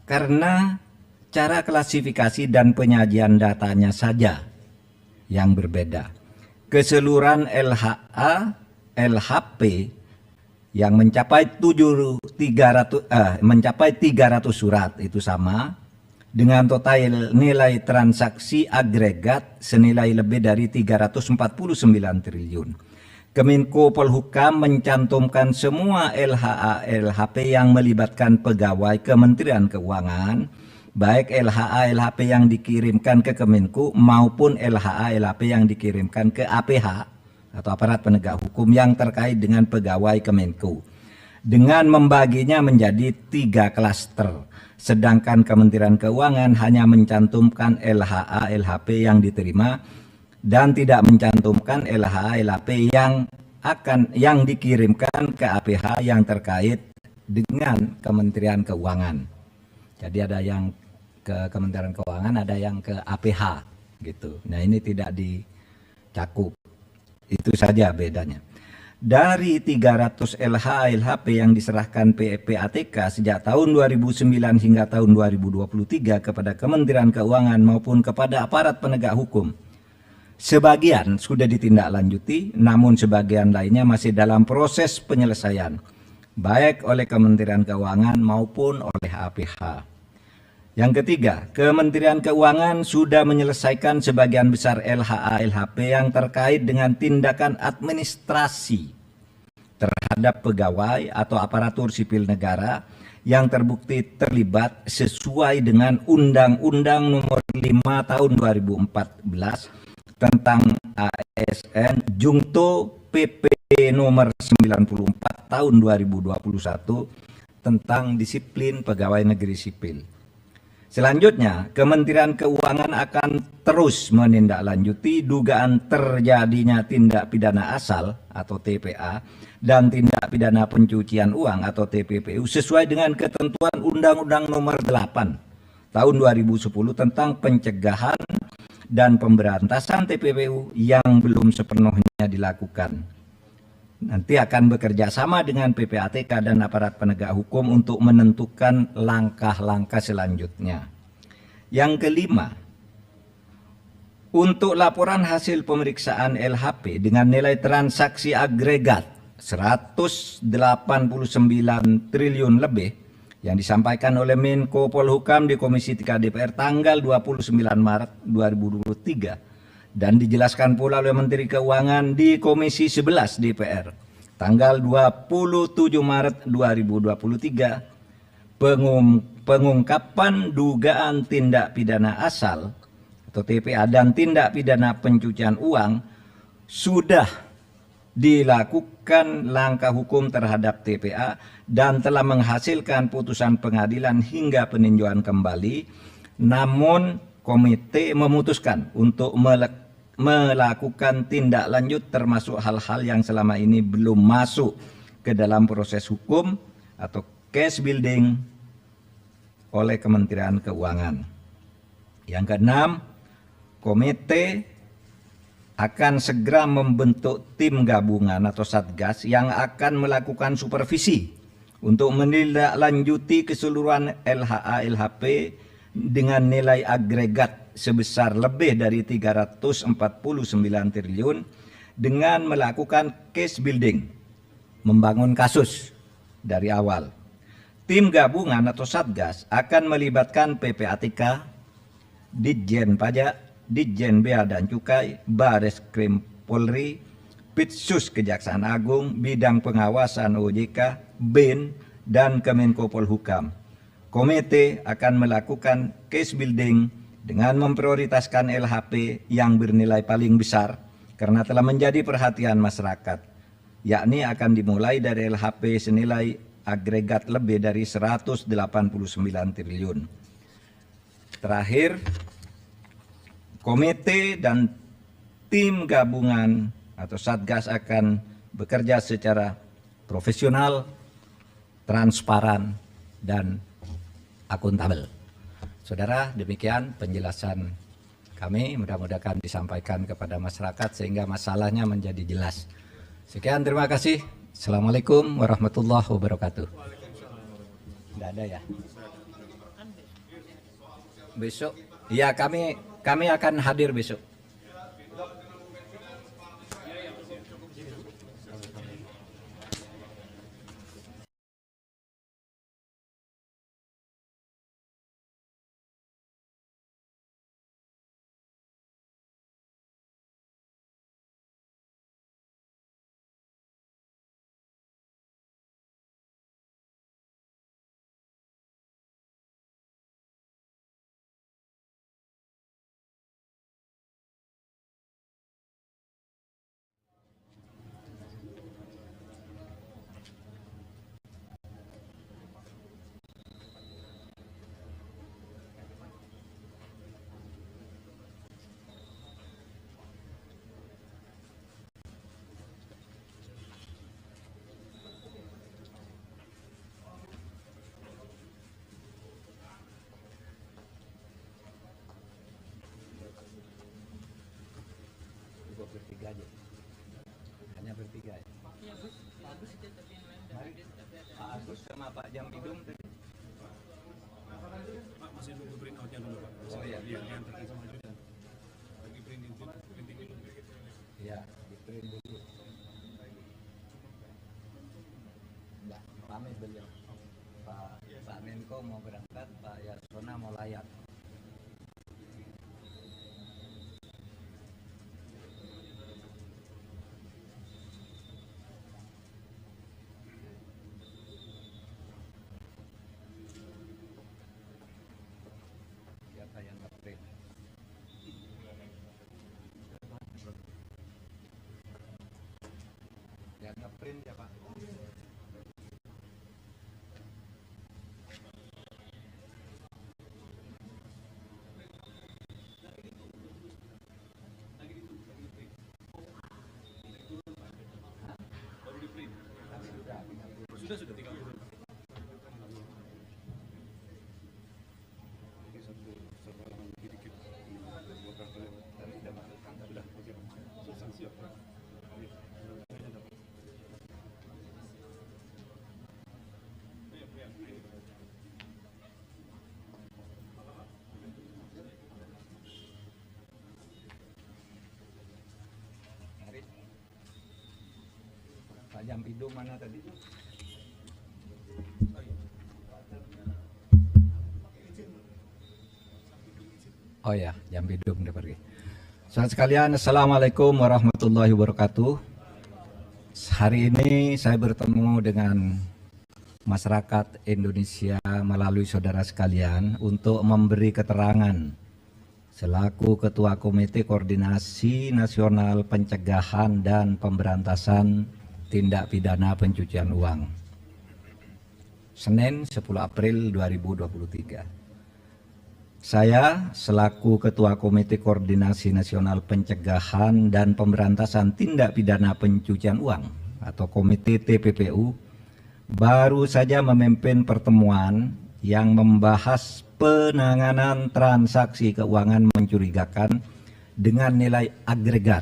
Speaker 2: karena cara klasifikasi dan penyajian datanya saja yang berbeda. Keseluruhan LHA, LHP yang mencapai 300 surat itu sama dengan total nilai transaksi agregat senilai lebih dari 349 triliun. Kemenko Polhukam mencantumkan semua LHA LHP yang melibatkan pegawai Kementerian Keuangan, baik LHA LHP yang dikirimkan ke Kemenko maupun LHA LHP yang dikirimkan ke APH atau aparat penegak hukum yang terkait dengan pegawai Kemenko, dengan membaginya menjadi 3 klaster. Sedangkan Kementerian Keuangan hanya mencantumkan LHA LHP yang diterima dan tidak mencantumkan LHA LHP yang dikirimkan ke APH yang terkait dengan Kementerian Keuangan. Jadi ada yang ke Kementerian Keuangan, ada yang ke APH gitu. Nah, ini tidak dicakup. Itu saja bedanya. Dari 300 LHA LHP yang diserahkan PPATK sejak tahun 2009 hingga tahun 2023 kepada Kementerian Keuangan maupun kepada aparat penegak hukum, sebagian sudah ditindaklanjuti, namun sebagian lainnya masih dalam proses penyelesaian, baik oleh Kementerian Keuangan maupun oleh APH. Yang ketiga, Kementerian Keuangan sudah menyelesaikan sebagian besar LHA LHP yang terkait dengan tindakan administrasi terhadap pegawai atau aparatur sipil negara yang terbukti terlibat sesuai dengan Undang-Undang Nomor 5 Tahun 2014 tentang ASN Jungto PP Nomor 94 Tahun 2021 tentang disiplin pegawai negeri sipil. Selanjutnya, Kementerian Keuangan akan terus menindaklanjuti dugaan terjadinya tindak pidana asal atau TPA dan tindak pidana pencucian uang atau TPPU sesuai dengan ketentuan Undang-Undang Nomor 8 Tahun 2010 tentang pencegahan dan pemberantasan TPPU yang belum sepenuhnya dilakukan. Nanti akan bekerja sama dengan PPATK dan aparat penegak hukum untuk menentukan langkah-langkah selanjutnya. Yang kelima, untuk laporan hasil pemeriksaan LHP dengan nilai transaksi agregat 189 triliun lebih yang disampaikan oleh Menko Polhukam di Komisi 3 DPR tanggal 29 Maret 2023 dan dijelaskan pula oleh Menteri Keuangan di Komisi 11 DPR tanggal 27 Maret 2023, pengungkapan dugaan tindak pidana asal atau TPA dan tindak pidana pencucian uang sudah dilakukan langkah hukum terhadap TPA dan telah menghasilkan putusan pengadilan hingga peninjauan kembali, namun komite memutuskan untuk melakukan tindak lanjut termasuk hal-hal yang selama ini belum masuk ke dalam proses hukum atau case building oleh Kementerian Keuangan. Yang keenam, komite akan segera membentuk tim gabungan atau satgas yang akan melakukan supervisi untuk menindaklanjuti keseluruhan LHA LHP dengan nilai agregat sebesar lebih dari 349 triliun dengan melakukan case building, membangun kasus dari awal. Tim gabungan atau satgas akan melibatkan PPATK, Ditjen Pajak, Ditjen Bea dan Cukai, Bareskrim Polri, Pitsus Kejaksaan Agung, Bidang Pengawasan OJK, BIN, dan Kemenko Polhukam. Komite akan melakukan case building dengan memprioritaskan LHP yang bernilai paling besar karena telah menjadi perhatian masyarakat, yakni akan dimulai dari LHP senilai agregat lebih dari 189 triliun. Terakhir, komite dan tim gabungan atau satgas akan bekerja secara profesional, transparan, dan akuntabel. Saudara, demikian penjelasan kami, mudah-mudahan disampaikan kepada masyarakat sehingga masalahnya menjadi jelas. Sekian, terima kasih. Assalamualaikum warahmatullahi wabarakatuh. Tidak ada ya? Besok? Ya, kami akan hadir besok. Pak Agus sama Pak Jampidum tadi.
Speaker 3: Pak, masih nunggu print outnya dulu Pak.
Speaker 2: Oh iya.
Speaker 3: Iya, diantarkan sama Judan. Lagi printing dulu.
Speaker 2: Ya, di print dulu. Enggak, pamit beliau. Pak Menko mau berangkat, Pak Yasona mau layak. Siapa yang nge-print? Yang nge-print ya Pak?
Speaker 3: Baru di print. Sudah 30. Ini satu halaman lebih dikit. Buat apa ya? Sudah, oke. Substansi apa? Iya. Saya dapat.
Speaker 2: Mari. Pak Jampidum mana tadi? Oh ya, Jampidum udah pergi. Saudara sekalian, Assalamualaikum warahmatullahi wabarakatuh. Hari ini saya bertemu dengan masyarakat Indonesia melalui saudara sekalian untuk memberi keterangan selaku Ketua Komite Koordinasi Nasional Pencegahan dan Pemberantasan Tindak Pidana Pencucian Uang. Senin 10 April 2023. Saya selaku Ketua Komite Koordinasi Nasional Pencegahan dan Pemberantasan Tindak Pidana Pencucian Uang atau Komite TPPU baru saja memimpin pertemuan yang membahas penanganan transaksi keuangan mencurigakan dengan nilai agregat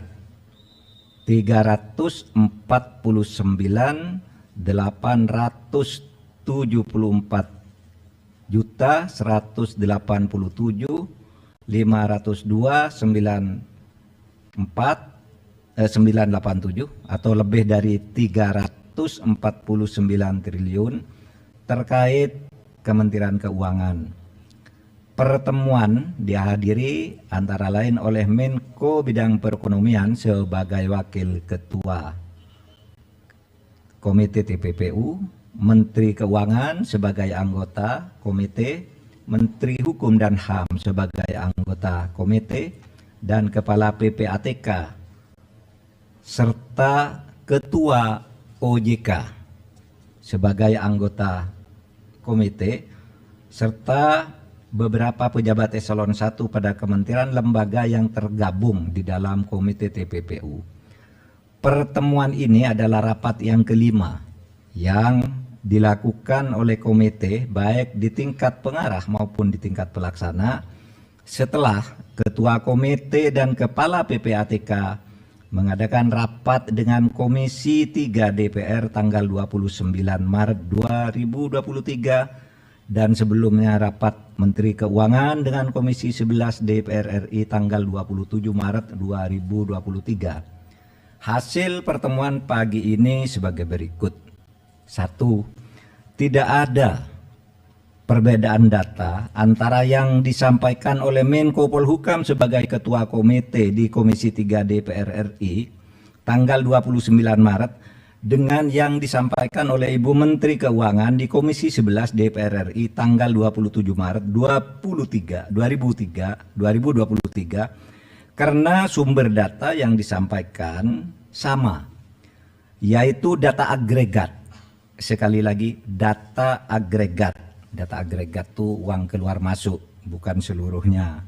Speaker 2: 344.887.502.987 atau lebih dari 349 triliun terkait Kementerian Keuangan. Pertemuan dihadiri antara lain oleh Menko Bidang Perekonomian sebagai Wakil Ketua Komite TPPU, Menteri Keuangan sebagai anggota komite, Menteri Hukum dan HAM sebagai anggota komite, dan Kepala PPATK serta Ketua OJK sebagai anggota komite, serta beberapa pejabat eselon 1 pada kementerian lembaga yang tergabung di dalam komite TPPU. Pertemuan ini adalah rapat yang kelima yang dilakukan oleh komite baik di tingkat pengarah maupun di tingkat pelaksana setelah Ketua Komite dan Kepala PPATK mengadakan rapat dengan Komisi 3 DPR tanggal 29 Maret 2023 dan sebelumnya rapat Menteri Keuangan dengan Komisi 11 DPR RI tanggal 27 Maret 2023. Hasil pertemuan pagi ini sebagai berikut. 1. Tidak ada perbedaan data antara yang disampaikan oleh Menko Polhukam sebagai Ketua Komite di Komisi 3 DPR RI tanggal 29 Maret dengan yang disampaikan oleh Ibu Menteri Keuangan di Komisi 11 DPR RI tanggal 27 Maret 2023 karena sumber data yang disampaikan sama, yaitu data agregat. Sekali lagi, data agregat. Data agregat itu uang keluar masuk, bukan seluruhnya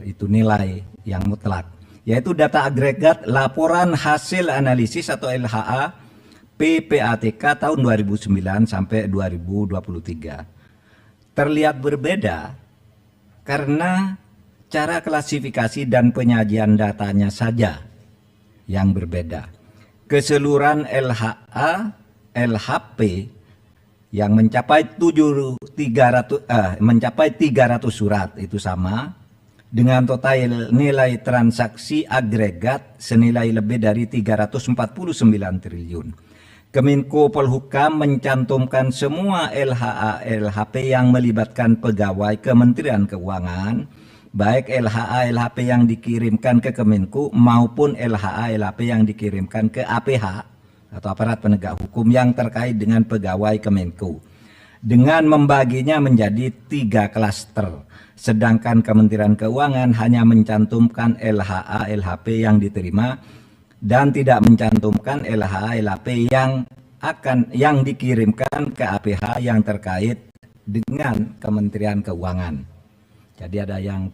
Speaker 2: itu nilai yang mutlak. Yaitu data agregat laporan hasil analisis atau LHA PPATK tahun 2009 sampai 2023. Terlihat berbeda karena cara klasifikasi dan penyajian datanya saja yang berbeda. keseluruhan LHA, LHP yang mencapai 300 surat itu sama dengan total nilai transaksi agregat senilai lebih dari 349 triliun. Kemenko Polhukam mencantumkan semua LHA LHP yang melibatkan pegawai Kementerian Keuangan, baik LHA LHP yang dikirimkan ke Kemenko maupun LHA LHP yang dikirimkan ke APH atau aparat penegak hukum yang terkait dengan pegawai Kemenko, dengan membaginya menjadi 3 klaster, sedangkan Kementerian Keuangan hanya mencantumkan LHA LHP yang diterima dan tidak mencantumkan LHA LHP yang dikirimkan ke APH yang terkait dengan Kementerian Keuangan. Jadi ada yang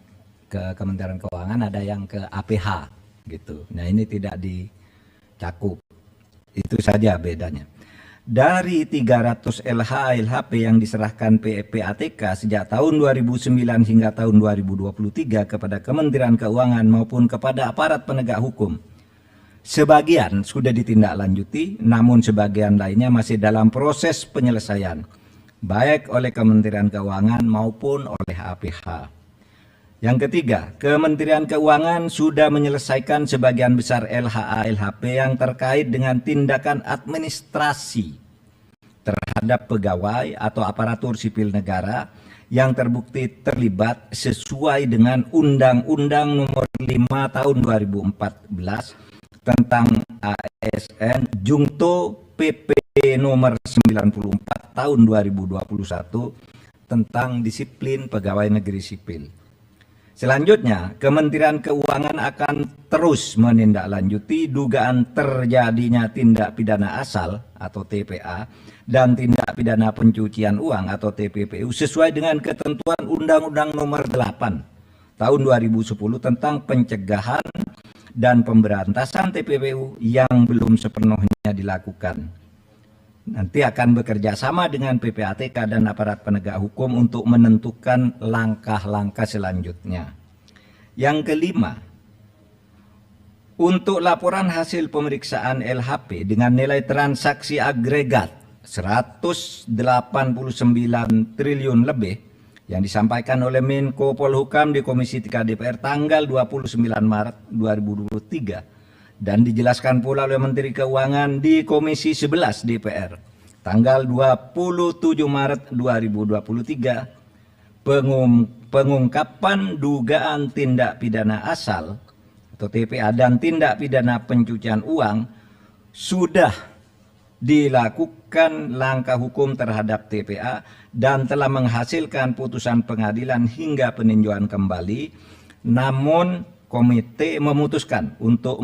Speaker 2: ke Kementerian Keuangan, ada yang ke APH gitu. Nah, ini tidak dicakup. Itu saja bedanya. Dari 300 LHA LHP yang diserahkan PPATK sejak tahun 2009 hingga tahun 2023 kepada Kementerian Keuangan maupun kepada aparat penegak hukum, sebagian sudah ditindaklanjuti, namun sebagian lainnya masih dalam proses penyelesaian, baik oleh Kementerian Keuangan maupun oleh APH. Yang ketiga, Kementerian Keuangan sudah menyelesaikan sebagian besar LHA LHP yang terkait dengan tindakan administrasi terhadap pegawai atau aparatur sipil negara yang terbukti terlibat sesuai dengan Undang-Undang Nomor 5 Tahun 2014 tentang ASN Jungto PP Nomor 94 Tahun 2021 tentang disiplin pegawai negeri sipil. Selanjutnya, Kementerian Keuangan akan terus menindaklanjuti dugaan terjadinya tindak pidana asal atau TPA dan tindak pidana pencucian uang atau TPPU sesuai dengan ketentuan Undang-Undang Nomor 8 Tahun 2010 tentang pencegahan dan pemberantasan TPPU yang belum sepenuhnya dilakukan. Nanti akan bekerja sama dengan PPATK dan aparat penegak hukum untuk menentukan langkah-langkah selanjutnya. Yang kelima, untuk laporan hasil pemeriksaan LHP dengan nilai transaksi agregat 189 triliun lebih yang disampaikan oleh Menko Polhukam di Komisi 3 DPR tanggal 29 Maret 2023 dan dijelaskan pula oleh Menteri Keuangan di Komisi 11 DPR tanggal 27 Maret 2023, pengungkapan dugaan tindak pidana asal atau TPA dan tindak pidana pencucian uang sudah dilakukan langkah hukum terhadap TPA dan telah menghasilkan putusan pengadilan hingga peninjauan kembali, namun komite memutuskan untuk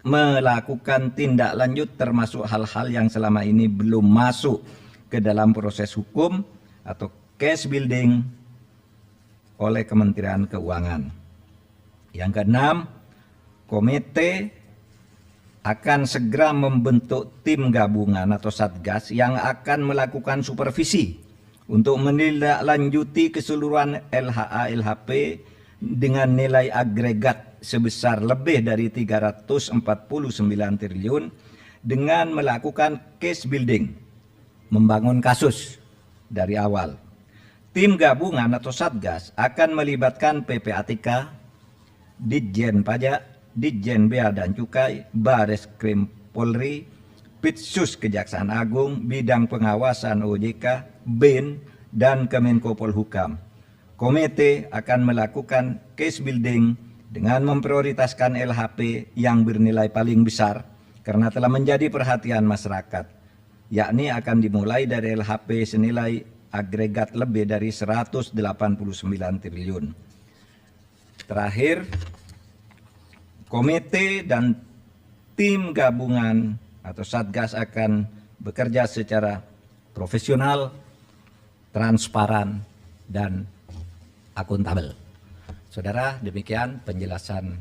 Speaker 2: melakukan tindak lanjut termasuk hal-hal yang selama ini belum masuk ke dalam proses hukum atau case building oleh Kementerian Keuangan. Yang keenam, komite akan segera membentuk tim gabungan atau satgas yang akan melakukan supervisi untuk menindaklanjuti keseluruhan LHA LHP dengan nilai agregat sebesar lebih dari 349 triliun dengan melakukan case building, membangun kasus dari awal. Tim gabungan atau satgas akan melibatkan PPATK, Ditjen Pajak, Ditjen Bea dan Cukai, Bareskrim Polri, Pitsus Kejaksaan Agung, Bidang Pengawasan OJK, BIN, dan Kemenko Polhukam. Komite akan melakukan case building dengan memprioritaskan LHP yang bernilai paling besar karena telah menjadi perhatian masyarakat, yakni akan dimulai dari LHP senilai agregat lebih dari 189 triliun. Terakhir, komite dan tim gabungan atau satgas akan bekerja secara profesional, transparan, dan akuntabel. Saudara, demikian penjelasan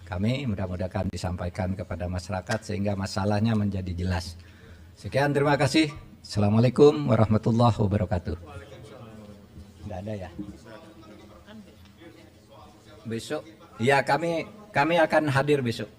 Speaker 2: kami, mudah-mudahan disampaikan kepada masyarakat sehingga masalahnya menjadi jelas. Sekian, terima kasih. Assalamualaikum warahmatullahi wabarakatuh. Tidak ada ya? Besok? Ya, kami akan hadir besok.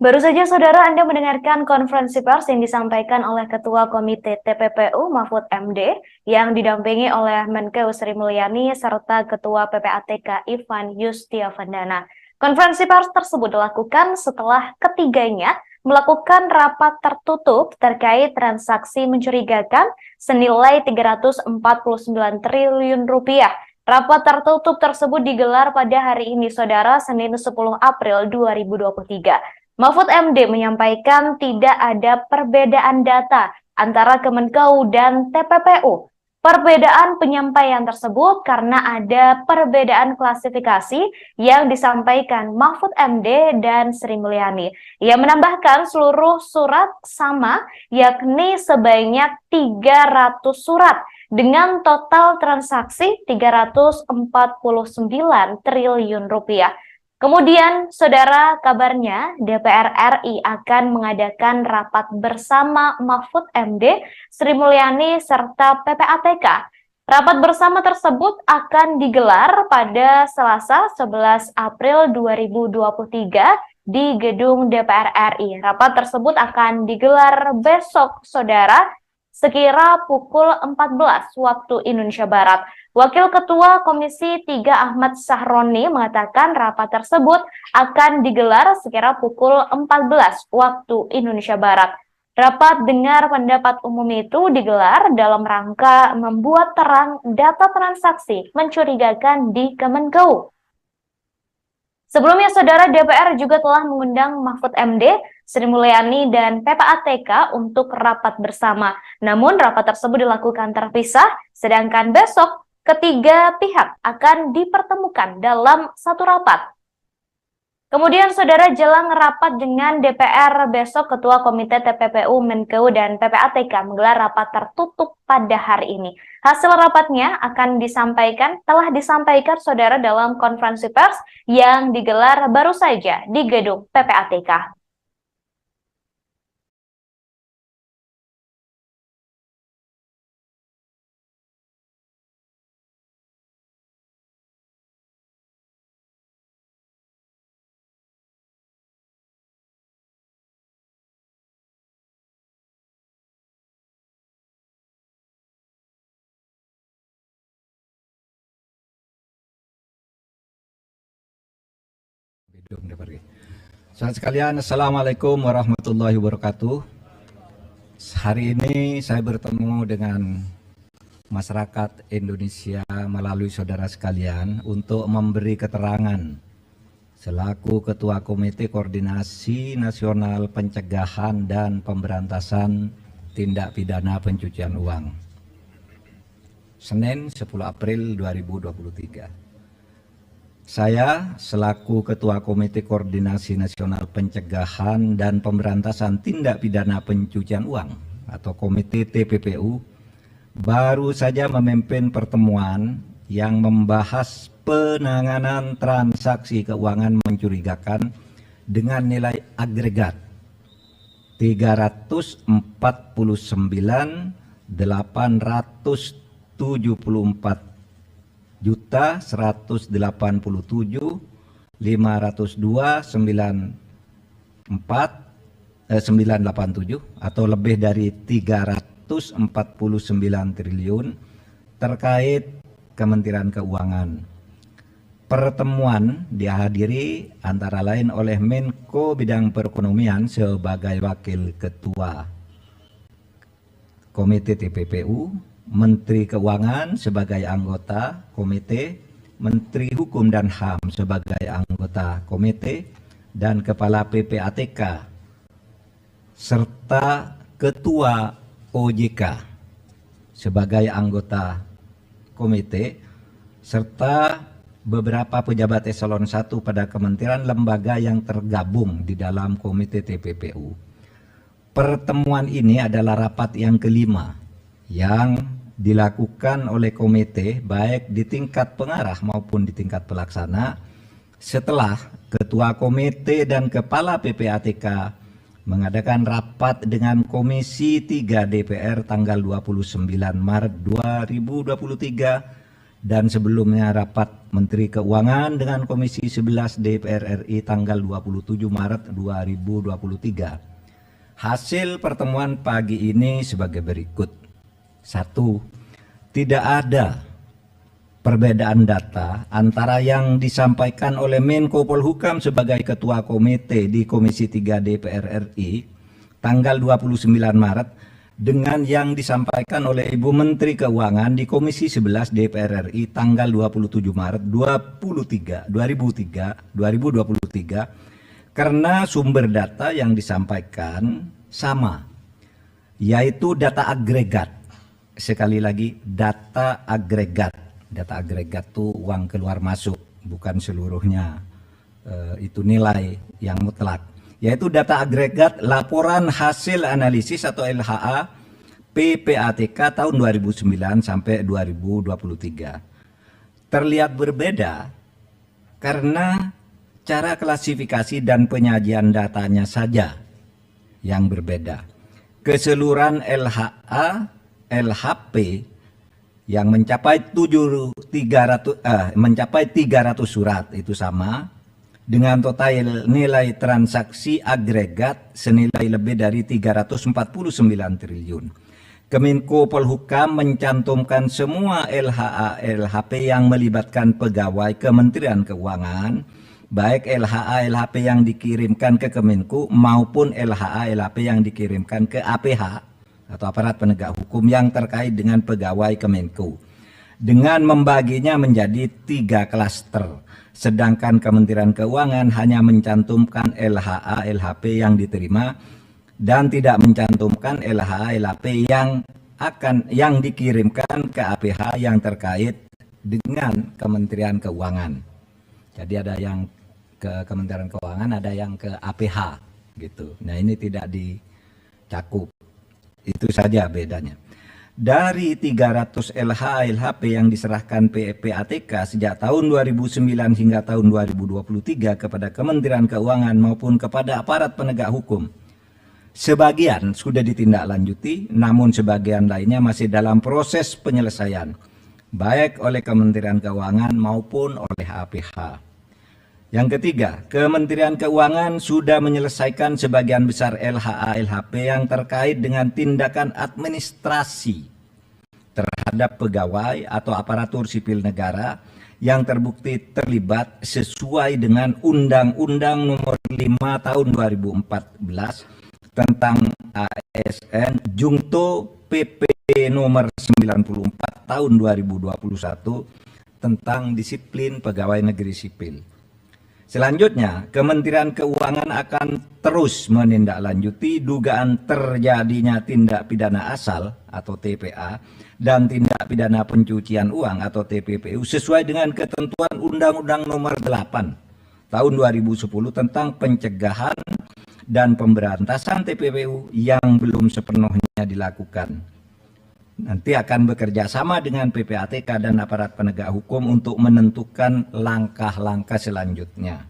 Speaker 1: Baru saja saudara Anda mendengarkan konferensi pers yang disampaikan oleh Ketua Komite TPPU Mahfud MD yang didampingi oleh Menkeu Sri Mulyani serta Ketua PPATK Ivan Yustiavandana. Konferensi pers tersebut dilakukan setelah ketiganya melakukan rapat tertutup terkait transaksi mencurigakan senilai 349 triliun rupiah. Rapat tertutup tersebut digelar pada hari ini, saudara, Senin 10 April 2023. Mahfud MD menyampaikan tidak ada perbedaan data antara Kemenkeu dan TPPU. Perbedaan penyampaian tersebut karena ada perbedaan klasifikasi yang disampaikan Mahfud MD dan Sri Mulyani. Ia menambahkan seluruh surat sama, yakni sebanyak 300 surat dengan total transaksi 349 triliun rupiah. Kemudian, saudara, kabarnya DPR RI akan mengadakan rapat bersama Mahfud MD, Sri Mulyani, serta PPATK. Rapat bersama tersebut akan digelar pada Selasa 11 April 2023 di gedung DPR RI. Rapat tersebut akan digelar besok, saudara, sekira pukul 14 waktu Indonesia Barat. Wakil Ketua Komisi 3 Ahmad Sahroni mengatakan rapat tersebut akan digelar sekira pukul 14 waktu Indonesia Barat. Rapat dengar pendapat umum itu digelar dalam rangka membuat terang data transaksi mencurigakan di Kemenkeu. Sebelumnya, saudara, DPR juga telah mengundang Mahfud MD, Sri Mulyani, dan PPATK untuk rapat bersama. Namun, rapat tersebut dilakukan terpisah, sedangkan besok ketiga pihak akan dipertemukan dalam satu rapat. Kemudian, saudara, jelang rapat dengan DPR besok, Ketua Komite TPPU, Menkeu, dan PPATK menggelar rapat tertutup pada hari ini. Hasil rapatnya telah disampaikan, saudara, dalam konferensi pers yang digelar baru saja di gedung PPATK.
Speaker 2: Saudara sekalian, Assalamualaikum warahmatullahi wabarakatuh. Hari ini saya bertemu dengan masyarakat Indonesia melalui saudara sekalian untuk memberi keterangan selaku Ketua Komite Koordinasi Nasional Pencegahan dan Pemberantasan Tindak Pidana Pencucian Uang. Senin 10 April 2023. Saya selaku Ketua Komite Koordinasi Nasional Pencegahan dan Pemberantasan Tindak Pidana Pencucian Uang atau Komite TPPU baru saja memimpin pertemuan yang membahas penanganan transaksi keuangan mencurigakan dengan nilai agregat 349.874 juta 187.502.987 atau lebih dari 349 triliun terkait Kementerian Keuangan. Pertemuan dihadiri antara lain oleh Menko Bidang Perekonomian sebagai Wakil Ketua Komite TPPU, Menteri Keuangan sebagai anggota komite, Menteri Hukum dan HAM sebagai anggota komite, dan Kepala PPATK, serta Ketua OJK sebagai anggota komite, serta beberapa pejabat eselon 1 pada kementerian lembaga yang tergabung di dalam komite TPPU. Pertemuan ini adalah rapat yang kelima yang dilakukan oleh komite baik di tingkat pengarah maupun di tingkat pelaksana setelah Ketua Komite dan Kepala PPATK mengadakan rapat dengan Komisi 3 DPR tanggal 29 Maret 2023 dan sebelumnya rapat Menteri Keuangan dengan Komisi 11 DPR RI tanggal 27 Maret 2023. Hasil pertemuan pagi ini sebagai berikut. 1. Tidak ada perbedaan data antara yang disampaikan oleh Menko Polhukam sebagai Ketua Komite di Komisi 3 DPR RI tanggal 29 Maret dengan yang disampaikan oleh Ibu Menteri Keuangan di Komisi 11 DPR RI tanggal 27 Maret 2023 karena sumber data yang disampaikan sama, yaitu data agregat. Sekali lagi, data agregat. Data agregat itu uang keluar masuk, bukan seluruhnya itu nilai yang mutlak. Yaitu data agregat laporan hasil analisis atau LHA PPATK tahun 2009 sampai 2023. Terlihat berbeda karena cara klasifikasi dan penyajian datanya saja yang berbeda. Keseluruhan LHA, LHP yang mencapai 300 surat itu sama dengan total nilai transaksi agregat senilai lebih dari 349 triliun. Kemenko Polhukam mencantumkan semua LHA LHP yang melibatkan pegawai Kementerian Keuangan, baik LHA LHP yang dikirimkan ke Kemenko maupun LHA LHP yang dikirimkan ke APH atau aparat penegak hukum yang terkait dengan pegawai Kemenko, dengan membaginya menjadi 3 klaster, sedangkan Kementerian Keuangan hanya mencantumkan LHA LHP yang diterima dan tidak mencantumkan LHA LHP yang dikirimkan ke APH yang terkait dengan Kementerian Keuangan. Jadi ada yang ke Kementerian Keuangan, ada yang ke APH gitu. Nah, ini tidak dicakup. Itu saja bedanya. Dari 300 LHA LHP yang diserahkan PPATK sejak tahun 2009 hingga tahun 2023 kepada Kementerian Keuangan maupun kepada aparat penegak hukum, sebagian sudah ditindaklanjuti, namun sebagian lainnya masih dalam proses penyelesaian, baik oleh Kementerian Keuangan maupun oleh APH. Yang ketiga, Kementerian Keuangan sudah menyelesaikan sebagian besar LHA LHP yang terkait dengan tindakan administrasi terhadap pegawai atau aparatur sipil negara yang terbukti terlibat sesuai dengan Undang-Undang Nomor 5 Tahun 2014 tentang ASN Jungto PP Nomor 94 Tahun 2021 tentang disiplin pegawai negeri sipil. Selanjutnya, Kementerian Keuangan akan terus menindaklanjuti dugaan terjadinya tindak pidana asal atau TPA dan tindak pidana pencucian uang atau TPPU sesuai dengan ketentuan Undang-Undang Nomor 8 Tahun 2010 tentang pencegahan dan pemberantasan TPPU yang belum sepenuhnya dilakukan. Nanti akan bekerja sama dengan PPATK dan aparat penegak hukum untuk menentukan langkah-langkah selanjutnya.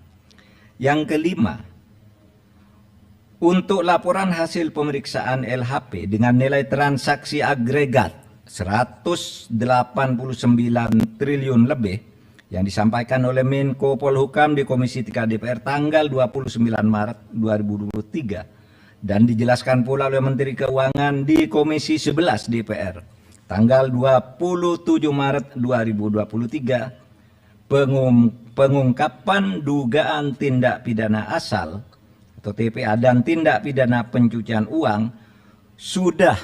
Speaker 2: Yang kelima, untuk laporan hasil pemeriksaan LHP dengan nilai transaksi agregat 189 triliun lebih yang disampaikan oleh Menko Polhukam di Komisi 3 DPR tanggal 29 Maret 2023 dan dijelaskan pula oleh Menteri Keuangan di Komisi 11 DPR tanggal 27 Maret 2023, pengungkapan dugaan tindak pidana asal atau TPA dan tindak pidana pencucian uang sudah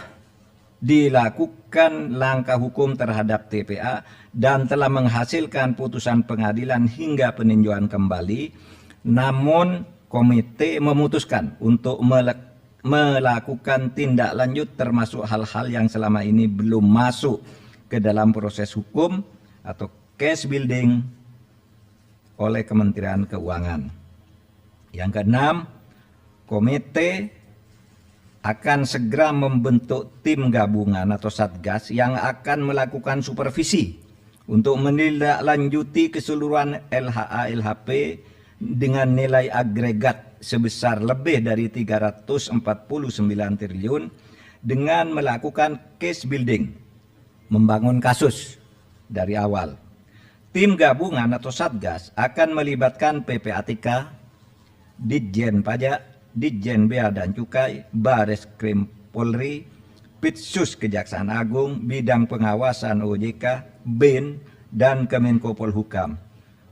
Speaker 2: dilakukan langkah hukum terhadap TPA dan telah menghasilkan putusan pengadilan hingga peninjauan kembali, namun komite memutuskan untuk melakukan tindak lanjut termasuk hal-hal yang selama ini belum masuk ke dalam proses hukum atau case building oleh Kementerian Keuangan. Yang keenam, komite akan segera membentuk tim gabungan atau satgas yang akan melakukan supervisi untuk menindaklanjuti keseluruhan LHA LHP dengan nilai agregat sebesar lebih dari 349 triliun dengan melakukan case building, membangun kasus dari awal. Tim gabungan atau Satgas akan melibatkan PPATK, Ditjen Pajak, Ditjen Bea dan Cukai, Bares Krim Polri, Pitsus Kejaksaan Agung, Bidang Pengawasan OJK, BIN, dan Kemenko Polhukam.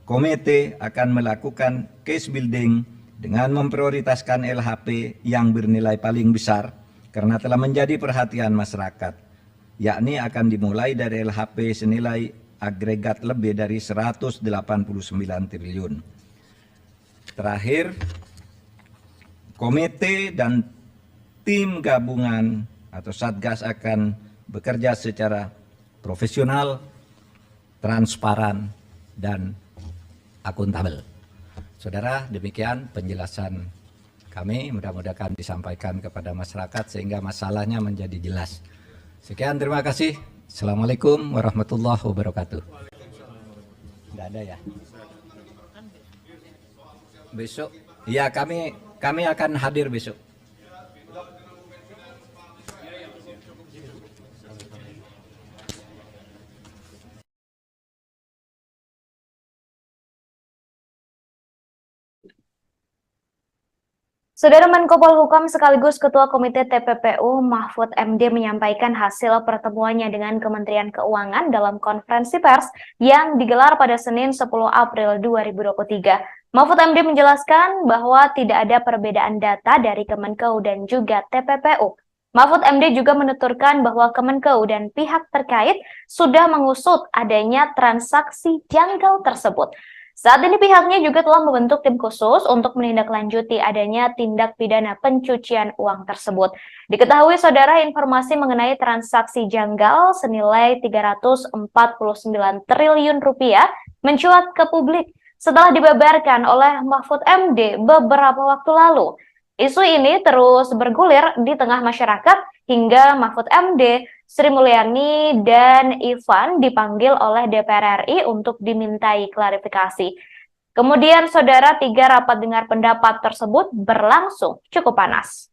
Speaker 2: Komite akan melakukan case building dengan memprioritaskan LHP yang bernilai paling besar karena telah menjadi perhatian masyarakat, yakni akan dimulai dari LHP senilai agregat lebih dari 189 triliun. Terakhir, komite dan tim gabungan atau Satgas akan bekerja secara profesional, transparan, dan akuntabel. Saudara, demikian penjelasan kami, mudah-mudahan disampaikan kepada masyarakat sehingga masalahnya menjadi jelas. Sekian, terima kasih. Assalamualaikum warahmatullahi wabarakatuh. Tidak ada ya? Besok, ya kami akan hadir besok.
Speaker 1: Saudara Menko Polhukam sekaligus Ketua Komite TPPU Mahfud MD menyampaikan hasil pertemuannya dengan Kementerian Keuangan dalam konferensi pers yang digelar pada Senin 10 April 2023. Mahfud MD menjelaskan bahwa tidak ada perbedaan data dari Kemenkeu dan juga TPPU. Mahfud MD juga menuturkan bahwa Kemenkeu dan pihak terkait sudah mengusut adanya transaksi janggal tersebut. Saat ini pihaknya juga telah membentuk tim khusus untuk menindaklanjuti adanya tindak pidana pencucian uang tersebut. Diketahui saudara, informasi mengenai transaksi janggal senilai 349 triliun rupiah mencuat ke publik setelah dibeberkan oleh Mahfud MD beberapa waktu lalu. Isu ini terus bergulir di tengah masyarakat hingga Mahfud MD, Sri Mulyani, dan Ivan dipanggil oleh DPR RI untuk dimintai klarifikasi. Kemudian, saudara, 3 rapat dengar pendapat tersebut berlangsung cukup panas.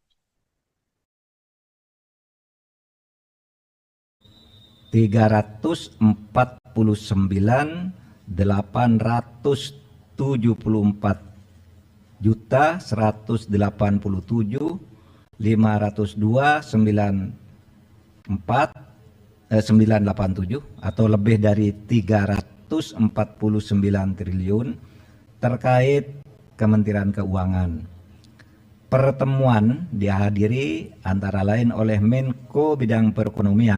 Speaker 2: 349.874 juta 187.502.987 atau lebih dari 349 triliun terkait Kementerian Keuangan. Pertemuan dihadiri antara lain oleh Menko Bidang Perekonomian.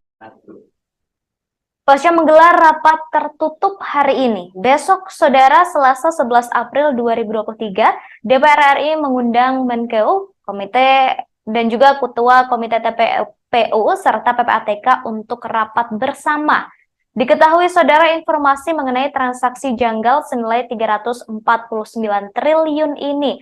Speaker 1: Pasca menggelar rapat tertutup hari ini, besok saudara Selasa 11 April 2023, DPR RI mengundang Menkeu, Komite dan juga Ketua Komite TPPU serta PPATK untuk rapat bersama. Diketahui saudara, informasi mengenai transaksi janggal senilai 349 triliun ini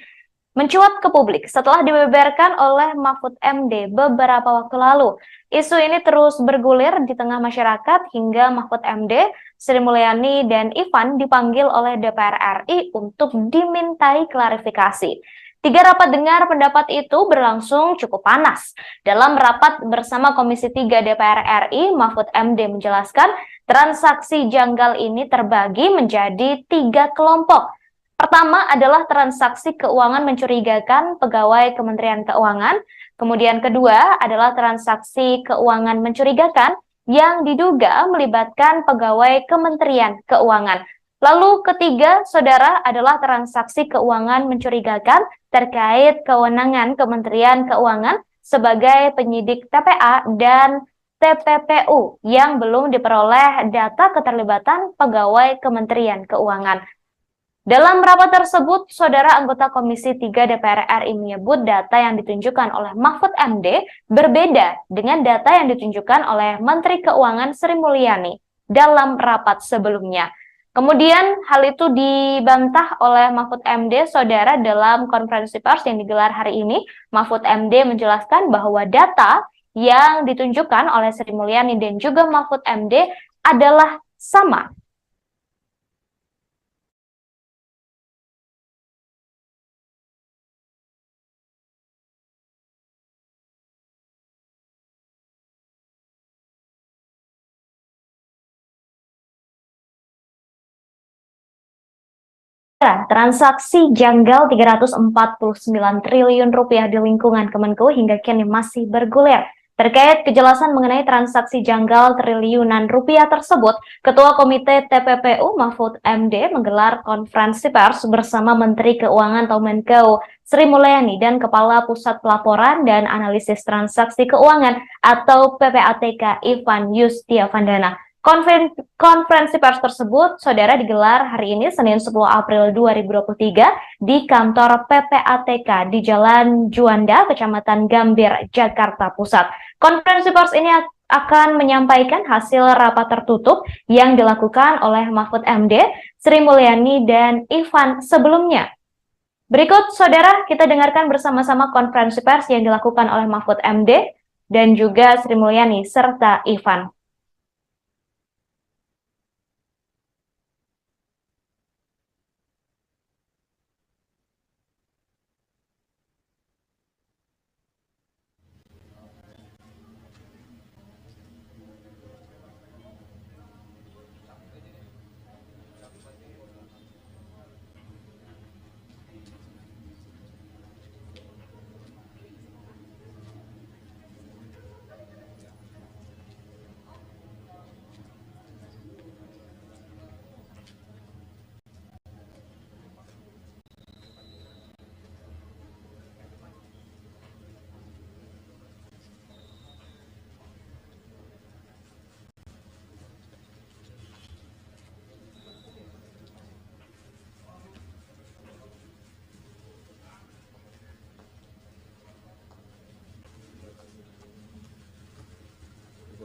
Speaker 1: mencuat ke publik setelah dibeberkan oleh Mahfud MD beberapa waktu lalu. Isu ini terus bergulir di tengah masyarakat hingga Mahfud MD, Sri Mulyani, dan Ivan dipanggil oleh DPR RI untuk dimintai klarifikasi. 3 rapat dengar pendapat itu berlangsung cukup panas. Dalam rapat bersama Komisi 3 DPR RI, Mahfud MD menjelaskan transaksi janggal ini terbagi menjadi 3 kelompok. Pertama adalah transaksi keuangan mencurigakan pegawai Kementerian Keuangan. Kemudian kedua adalah transaksi keuangan mencurigakan yang diduga melibatkan pegawai Kementerian Keuangan. Lalu ketiga, saudara, adalah transaksi keuangan mencurigakan terkait kewenangan Kementerian Keuangan sebagai penyidik TPA dan TPPU yang belum diperoleh data keterlibatan pegawai Kementerian Keuangan. Dalam rapat tersebut, saudara anggota Komisi 3 DPR RI menyebut data yang ditunjukkan oleh Mahfud MD berbeda dengan data yang ditunjukkan oleh Menteri Keuangan Sri Mulyani dalam rapat sebelumnya. Kemudian hal itu dibantah oleh Mahfud MD, saudara, dalam konferensi pers yang digelar hari ini. Mahfud MD menjelaskan bahwa data yang ditunjukkan oleh Sri Mulyani dan juga Mahfud MD adalah sama. Transaksi janggal 349 triliun rupiah di lingkungan Kemenko hingga kini masih bergulir. Terkait kejelasan mengenai transaksi janggal triliunan rupiah tersebut, Ketua Komite TPPU Mahfud MD menggelar konferensi pers bersama Menteri Keuangan atau Menko Sri Mulyani dan Kepala Pusat Pelaporan dan Analisis Transaksi Keuangan atau PPATK Ivan Yustiavandana. Konferensi pers tersebut, saudara, digelar hari ini Senin 10 April 2023 di kantor PPATK di Jalan Juanda, Kecamatan Gambir, Jakarta Pusat. Konferensi pers ini akan menyampaikan hasil rapat tertutup yang dilakukan oleh Mahfud MD, Sri Mulyani, dan Ivan sebelumnya. Berikut, saudara, kita dengarkan bersama-sama konferensi pers yang dilakukan oleh Mahfud MD dan juga Sri Mulyani serta Ivan.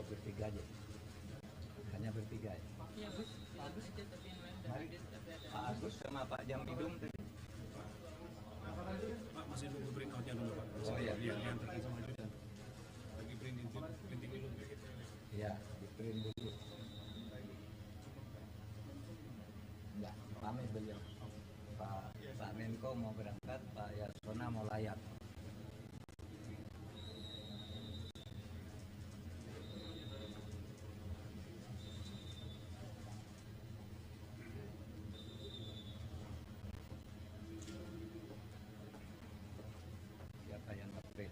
Speaker 2: Bertiga aja, hanya bertiga ya. Mari, Pak Agus sama Pak Jampidum tadi.
Speaker 3: Pak, masih nunggu print out-nya dulu, Pak.
Speaker 2: Oh iya.
Speaker 3: Diantarkan sama Judan. Lagi printing dulu.
Speaker 2: Iya, di print dulu. Enggak, rame beliau. Pak Menko mau berangkat, Pak Yasona mau layak. Siapa yang nge-print?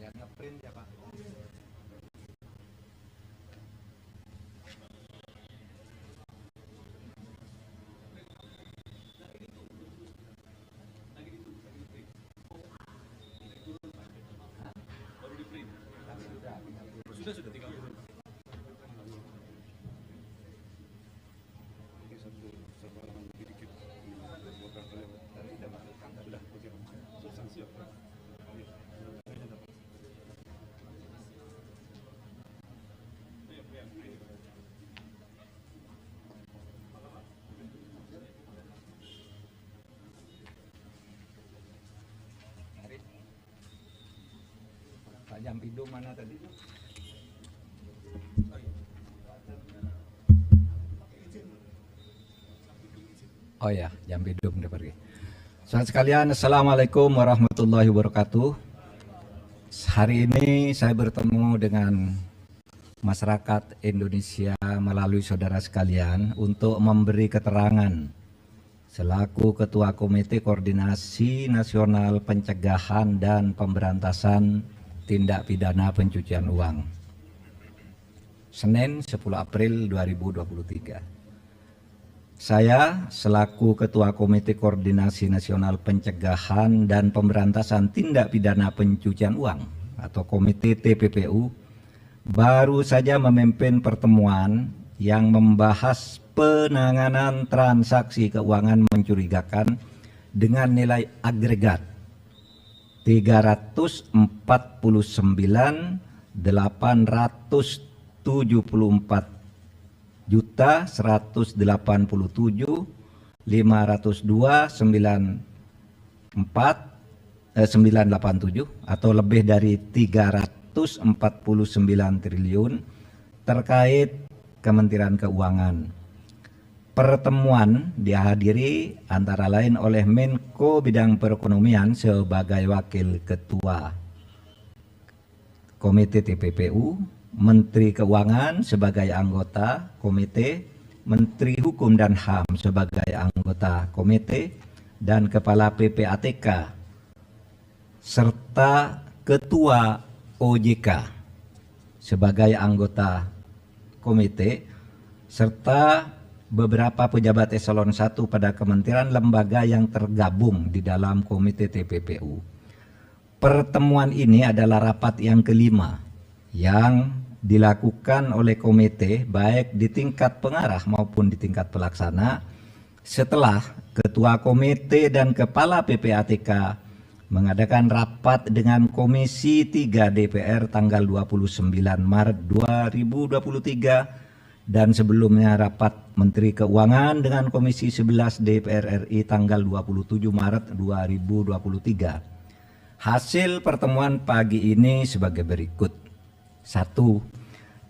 Speaker 2: Yang nge-print ya Pak?
Speaker 3: Sudah 30. Ini satu halaman lebih dikit. Buatkan kalian. Sudah, oke. Substansi apa?
Speaker 2: Mari. Pak Jampidum mana tadi? Oh ya, Jampidum udah pergi. Saudara sekalian, Assalamualaikum warahmatullahi wabarakatuh. Hari ini saya bertemu dengan masyarakat Indonesia melalui saudara sekalian untuk memberi keterangan selaku Ketua Komite Koordinasi Nasional Pencegahan dan Pemberantasan Tindak Pidana Pencucian Uang. Senin 10 April 2023. Saya selaku Ketua Komite Koordinasi Nasional Pencegahan dan Pemberantasan Tindak Pidana Pencucian Uang atau Komite TPPU baru saja memimpin pertemuan yang membahas penanganan transaksi keuangan mencurigakan dengan nilai agregat 349.874 juta 187.502.987 atau lebih dari 349 triliun terkait Kementerian Keuangan. Pertemuan dihadiri antara lain oleh Menko Bidang Perekonomian sebagai Wakil Ketua Komite TPPU, Menteri Keuangan sebagai anggota komite, Menteri Hukum dan HAM sebagai anggota komite, dan Kepala PPATK serta Ketua OJK sebagai anggota komite, serta beberapa pejabat eselon 1 pada kementerian lembaga yang tergabung di dalam komite TPPU. Pertemuan ini adalah rapat yang kelima yang dilakukan oleh komite baik di tingkat pengarah maupun di tingkat pelaksana setelah Ketua Komite dan Kepala PPATK mengadakan rapat dengan Komisi 3 DPR tanggal 29 Maret 2023 dan sebelumnya rapat Menteri Keuangan dengan Komisi 11 DPR RI tanggal 27 Maret 2023. Hasil pertemuan pagi ini sebagai berikut. 1.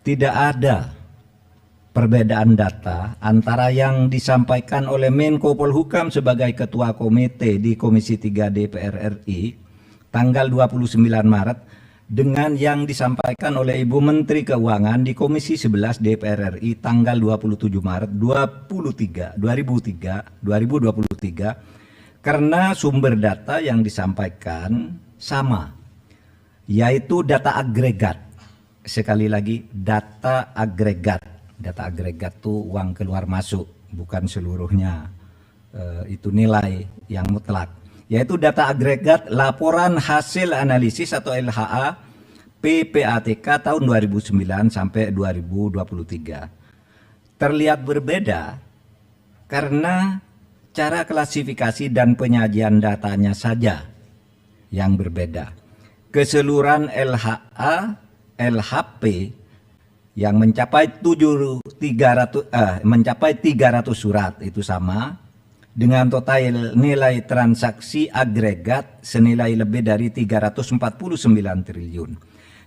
Speaker 2: Tidak ada perbedaan data antara yang disampaikan oleh Menko Polhukam sebagai Ketua Komite di Komisi 3 DPR RI tanggal 29 Maret dengan yang disampaikan oleh Ibu Menteri Keuangan di Komisi 11 DPR RI tanggal 27 Maret 2023 karena sumber data yang disampaikan sama, yaitu data agregat. Sekali lagi, data agregat. Data agregat itu uang keluar masuk, bukan seluruhnya itu nilai yang mutlak. Yaitu data agregat laporan hasil analisis atau LHA PPATK tahun 2009 sampai 2023. Terlihat berbeda karena cara klasifikasi dan penyajian datanya saja yang berbeda. Keseluruhan LHA LHP yang mencapai 300 surat itu sama dengan total nilai transaksi agregat senilai lebih dari 349 triliun.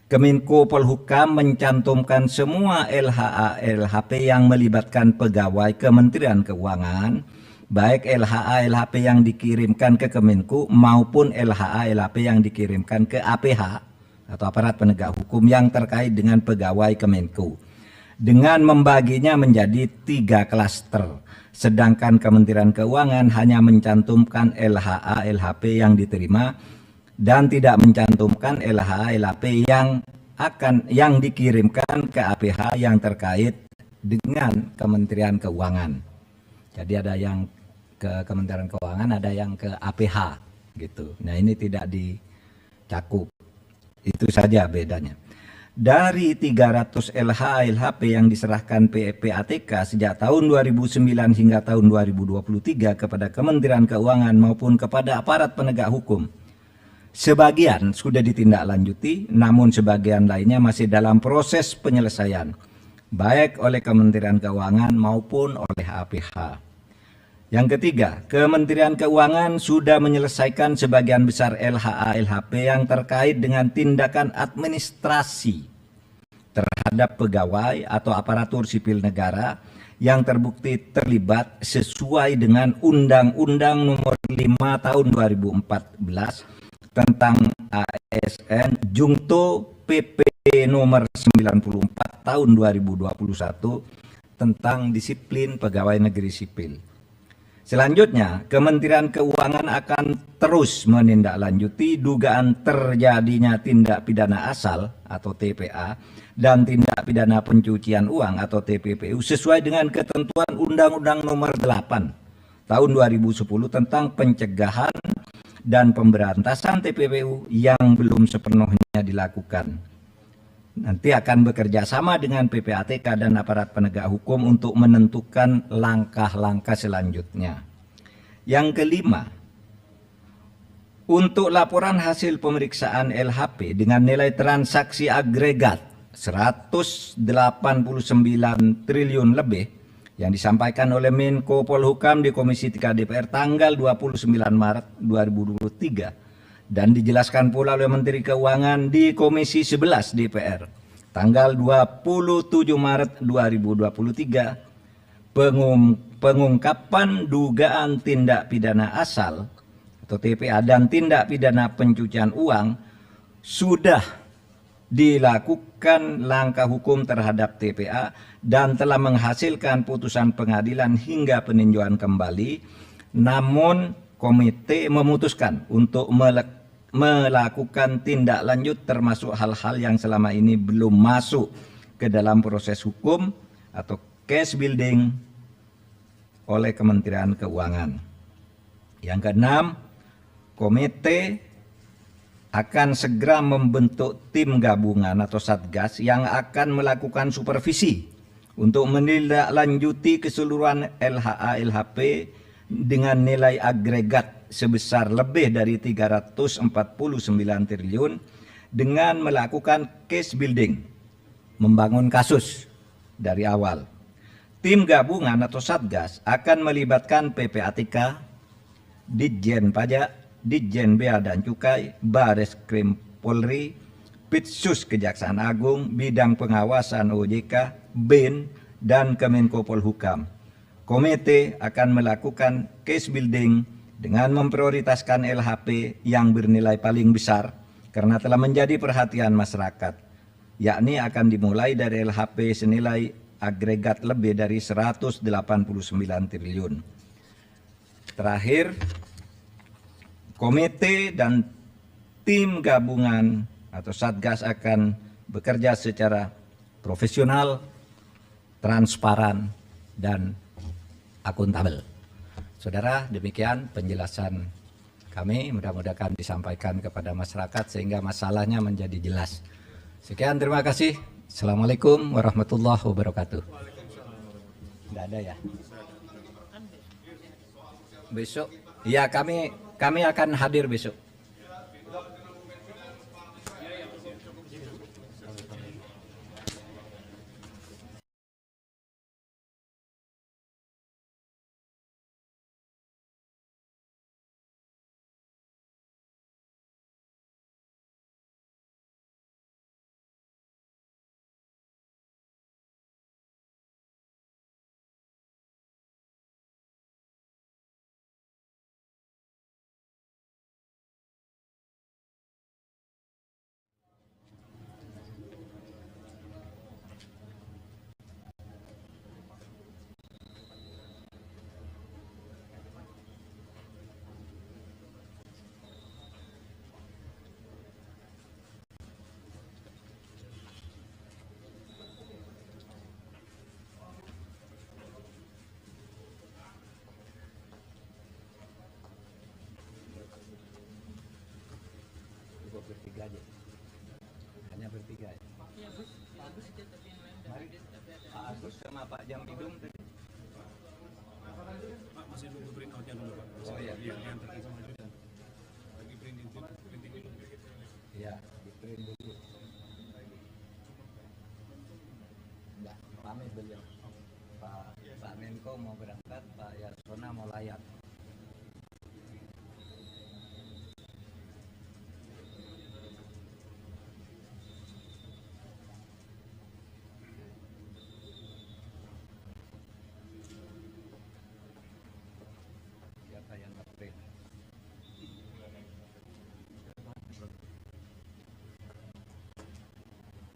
Speaker 2: Kemenko Polhukam mencantumkan semua LHA LHP yang melibatkan pegawai Kementerian Keuangan, baik LHA LHP yang dikirimkan ke Kemenko maupun LHA LHP yang dikirimkan ke APH atau aparat penegak hukum yang terkait dengan pegawai Kemenko, dengan membaginya menjadi 3 klaster, sedangkan Kementerian Keuangan hanya mencantumkan LHA LHP yang diterima dan tidak mencantumkan LHA LHP yang dikirimkan ke APH yang terkait dengan Kementerian Keuangan. Jadi ada yang ke Kementerian Keuangan, ada yang ke APH gitu. Nah, ini tidak dicakup. Itu saja bedanya. Dari 300 LHA LHP yang diserahkan PPATK sejak tahun 2009 hingga tahun 2023 kepada Kementerian Keuangan maupun kepada aparat penegak hukum, sebagian sudah ditindaklanjuti, namun sebagian lainnya masih dalam proses penyelesaian, baik oleh Kementerian Keuangan maupun oleh APH. Yang ketiga, Kementerian Keuangan sudah menyelesaikan sebagian besar LHA LHP yang terkait dengan tindakan administrasi terhadap pegawai atau aparatur sipil negara yang terbukti terlibat sesuai dengan Undang-Undang Nomor 5 Tahun 2014 tentang ASN Jungto PP Nomor 94 Tahun 2021 tentang disiplin pegawai negeri sipil. Selanjutnya, Kementerian Keuangan akan terus menindaklanjuti dugaan terjadinya tindak pidana asal atau TPA dan tindak pidana pencucian uang atau TPPU sesuai dengan ketentuan Undang-Undang Nomor 8 Tahun 2010 tentang pencegahan dan pemberantasan TPPU yang belum sepenuhnya dilakukan. Nanti akan bekerja sama dengan PPATK dan aparat penegak hukum untuk menentukan langkah-langkah selanjutnya. Yang kelima, untuk laporan hasil pemeriksaan LHP dengan nilai transaksi agregat 189 triliun lebih yang disampaikan oleh Menko Polhukam di Komisi 3 DPR tanggal 29 Maret 2023 dan dijelaskan pula oleh Menteri Keuangan di Komisi 11 DPR tanggal 27 Maret 2023, pengungkapan dugaan tindak pidana asal atau TPA dan tindak pidana pencucian uang sudah dilakukan melakukan langkah hukum terhadap TPA dan telah menghasilkan putusan pengadilan hingga peninjauan kembali, namun komite memutuskan untuk melakukan tindak lanjut termasuk hal-hal yang selama ini belum masuk ke dalam proses hukum atau case building oleh Kementerian Keuangan. Yang keenam, komite akan segera membentuk tim gabungan atau satgas yang akan melakukan supervisi untuk menindaklanjuti keseluruhan LHA LHP dengan nilai agregat sebesar lebih dari 349 triliun dengan melakukan case building, membangun kasus dari awal. Tim gabungan atau satgas akan melibatkan PPATK, Ditjen Pajak, Ditjen Bea dan Cukai, Bareskrim Polri, Pitsus Kejaksaan Agung, Bidang Pengawasan OJK, BIN, dan Kemenko Polhukam. Komite akan melakukan case building dengan memprioritaskan LHP yang bernilai paling besar karena telah menjadi perhatian masyarakat, yakni akan dimulai dari LHP senilai agregat lebih dari 189 triliun. Terakhir, komite dan tim gabungan atau satgas akan bekerja secara profesional, transparan, dan akuntabel. Saudara, demikian penjelasan kami, mudah-mudahan disampaikan kepada masyarakat sehingga masalahnya menjadi jelas. Sekian, terima kasih. Assalamualaikum warahmatullahi wabarakatuh. Tidak ada ya? Besok, ya kami akan hadir besok. Bertiga aja. Hanya bertiga ya. Mari Pak Agus sama Pak Jampidum tadi.
Speaker 3: Masih nunggu print outnya dulu Pak.
Speaker 2: Oh iya.
Speaker 3: Yang terkait sama itu dan lagi printing dulu.
Speaker 2: Iya, di print dulu. Enggak, pamit beliau. Pak Menko mau berangkat, Pak Yasona mau layak.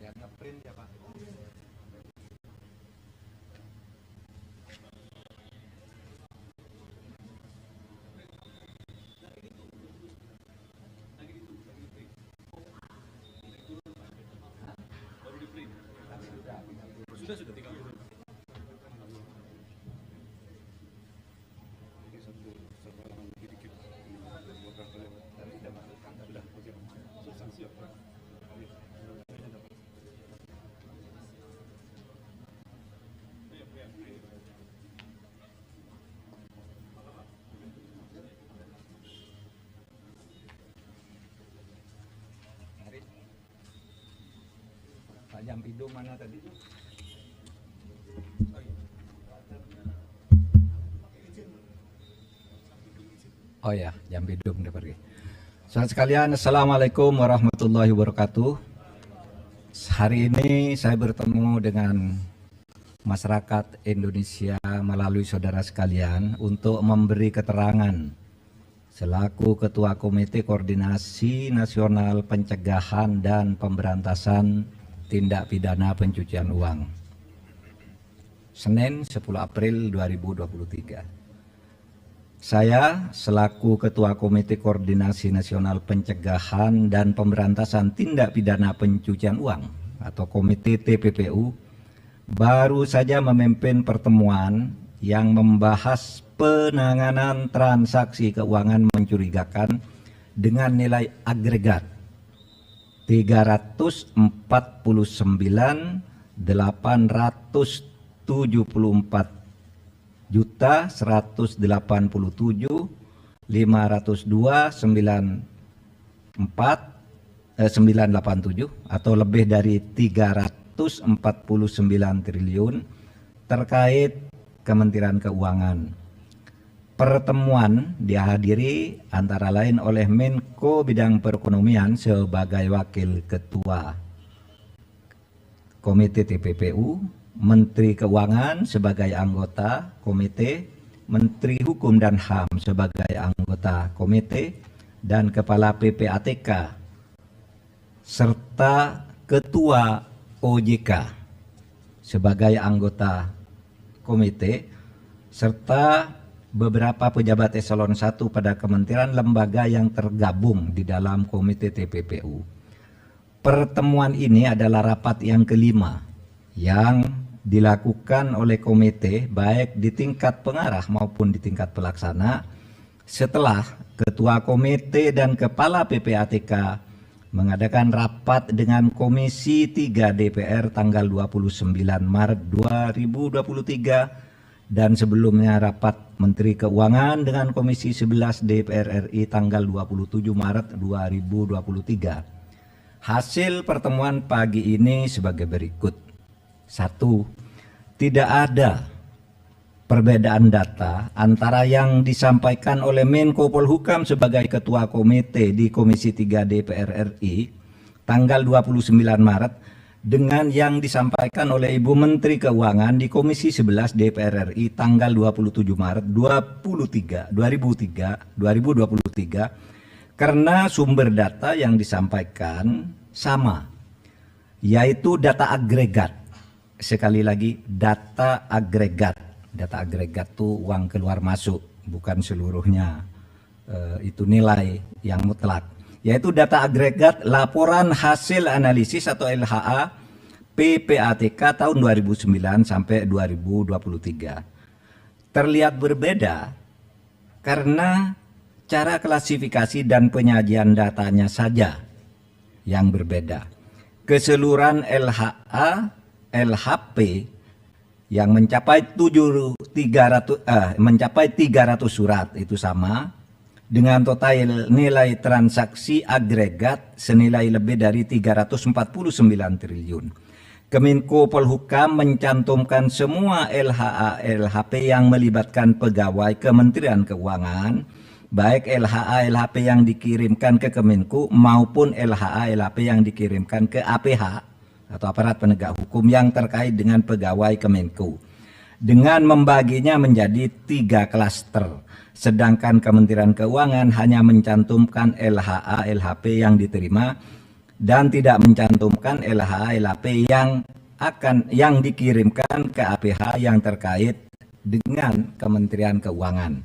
Speaker 2: Yang ngeprint ya Pak.
Speaker 3: Sudah tinggal dulu. Ini satu halaman dikit. Beberapa lewat.
Speaker 2: Tapi sudah masuk kan?
Speaker 3: Sudah, oke. Substansi apa?
Speaker 2: Mari. Pak Jampidum mana tadi? Oh ya, Jampidum udah pergi. Saudara sekalian, Assalamualaikum warahmatullahi wabarakatuh. Hari ini saya bertemu dengan masyarakat Indonesia melalui saudara sekalian untuk memberi keterangan selaku Ketua Komite Koordinasi Nasional Pencegahan dan Pemberantasan tindak pidana pencucian uang. Senin 10 April 2023. Saya selaku Ketua Komite Koordinasi Nasional Pencegahan dan Pemberantasan Tindak Pidana Pencucian Uang atau Komite TPPU baru saja memimpin pertemuan yang membahas penanganan transaksi keuangan mencurigakan dengan nilai agregat 344.174.502.987 atau lebih dari 349 triliun terkait Kementerian Keuangan. Pertemuan dihadiri antara lain oleh Menko Bidang Perekonomian sebagai Wakil Ketua Komite TPPU, Menteri Keuangan sebagai anggota komite, Menteri Hukum dan HAM sebagai anggota komite, dan Kepala PPATK, serta Ketua OJK sebagai anggota komite, serta beberapa pejabat eselon 1 pada kementerian lembaga yang tergabung di dalam komite TPPU. Pertemuan ini adalah rapat yang kelima yang dilakukan oleh komite baik di tingkat pengarah maupun di tingkat pelaksana setelah Ketua Komite dan Kepala PPATK mengadakan rapat dengan Komisi 3 DPR tanggal 29 Maret 2023 dan sebelumnya rapat Menteri Keuangan dengan Komisi 11 DPR RI tanggal 27 Maret 2023. Hasil pertemuan pagi ini sebagai berikut. 1. Tidak ada perbedaan data antara yang disampaikan oleh Menko Polhukam sebagai Ketua Komite di Komisi 3 DPR RI tanggal 29 Maret dengan yang disampaikan oleh Ibu Menteri Keuangan di Komisi 11 DPR RI tanggal 27 Maret 2023 karena sumber data yang disampaikan sama, yaitu data agregat. Sekali lagi, data agregat. Data agregat itu uang keluar masuk, bukan seluruhnya itu nilai yang mutlak. Yaitu data agregat laporan hasil analisis atau LHA PPATK tahun 2009 sampai 2023. Terlihat berbeda karena cara klasifikasi dan penyajian datanya saja yang berbeda. Keseluruhan LHA, LHP yang mencapai 300 surat itu sama dengan total nilai transaksi agregat senilai lebih dari 349 triliun. Kemenko Polhukam mencantumkan semua LHA LHP yang melibatkan pegawai Kementerian Keuangan, baik LHA LHP yang dikirimkan ke Kemenko maupun LHA LHP yang dikirimkan ke APH atau aparat penegak hukum yang terkait dengan pegawai Kemenko, dengan membaginya menjadi 3 klaster. Sedangkan Kementerian Keuangan hanya mencantumkan LHA LHP yang diterima dan tidak mencantumkan LHA LHP yang dikirimkan ke APH yang terkait dengan Kementerian Keuangan.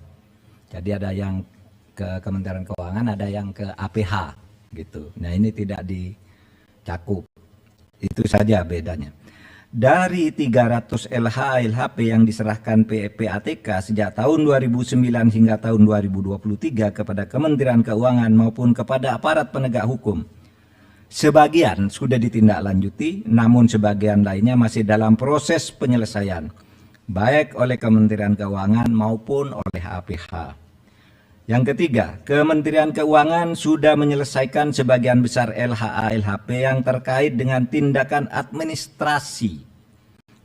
Speaker 2: Jadi ada yang ke Kementerian Keuangan, ada yang ke APH gitu. Nah, ini tidak dicakup. Itu saja bedanya. Dari 300 LHA LHP yang diserahkan PPATK sejak tahun 2009 hingga tahun 2023 kepada Kementerian Keuangan maupun kepada aparat penegak hukum, sebagian sudah ditindaklanjuti, namun sebagian lainnya masih dalam proses penyelesaian, baik oleh Kementerian Keuangan maupun oleh APH. Yang ketiga, Kementerian Keuangan sudah menyelesaikan sebagian besar LHA LHP yang terkait dengan tindakan administrasi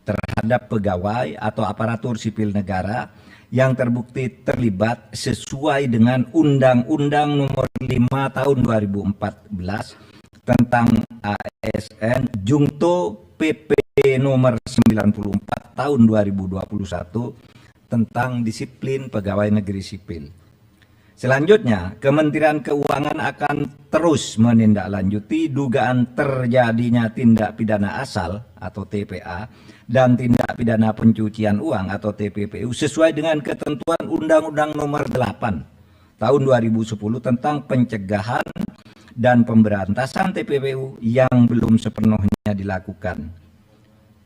Speaker 2: terhadap pegawai atau aparatur sipil negara yang terbukti terlibat sesuai dengan Undang-Undang Nomor 5 Tahun 2014 tentang ASN Jungto PP Nomor 94 Tahun 2021 tentang disiplin pegawai negeri sipil. Selanjutnya, Kementerian Keuangan akan terus menindaklanjuti dugaan terjadinya tindak pidana asal atau TPA dan tindak pidana pencucian uang atau TPPU sesuai dengan ketentuan Undang-Undang Nomor 8 Tahun 2010 tentang pencegahan dan pemberantasan TPPU yang belum sepenuhnya dilakukan.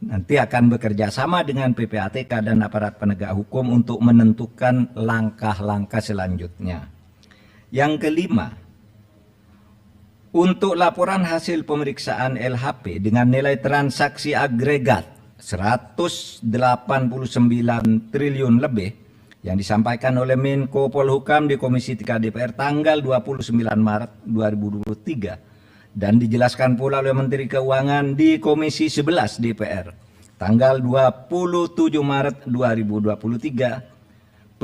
Speaker 2: Nanti akan bekerja sama dengan PPATK dan aparat penegak hukum untuk menentukan langkah-langkah selanjutnya. Yang kelima, untuk laporan hasil pemeriksaan LHP dengan nilai transaksi agregat 189 triliun lebih yang disampaikan oleh Menko Polhukam di Komisi 3 DPR tanggal 29 Maret 2023 dan dijelaskan pula oleh Menteri Keuangan di Komisi 11 DPR tanggal 27 Maret 2023,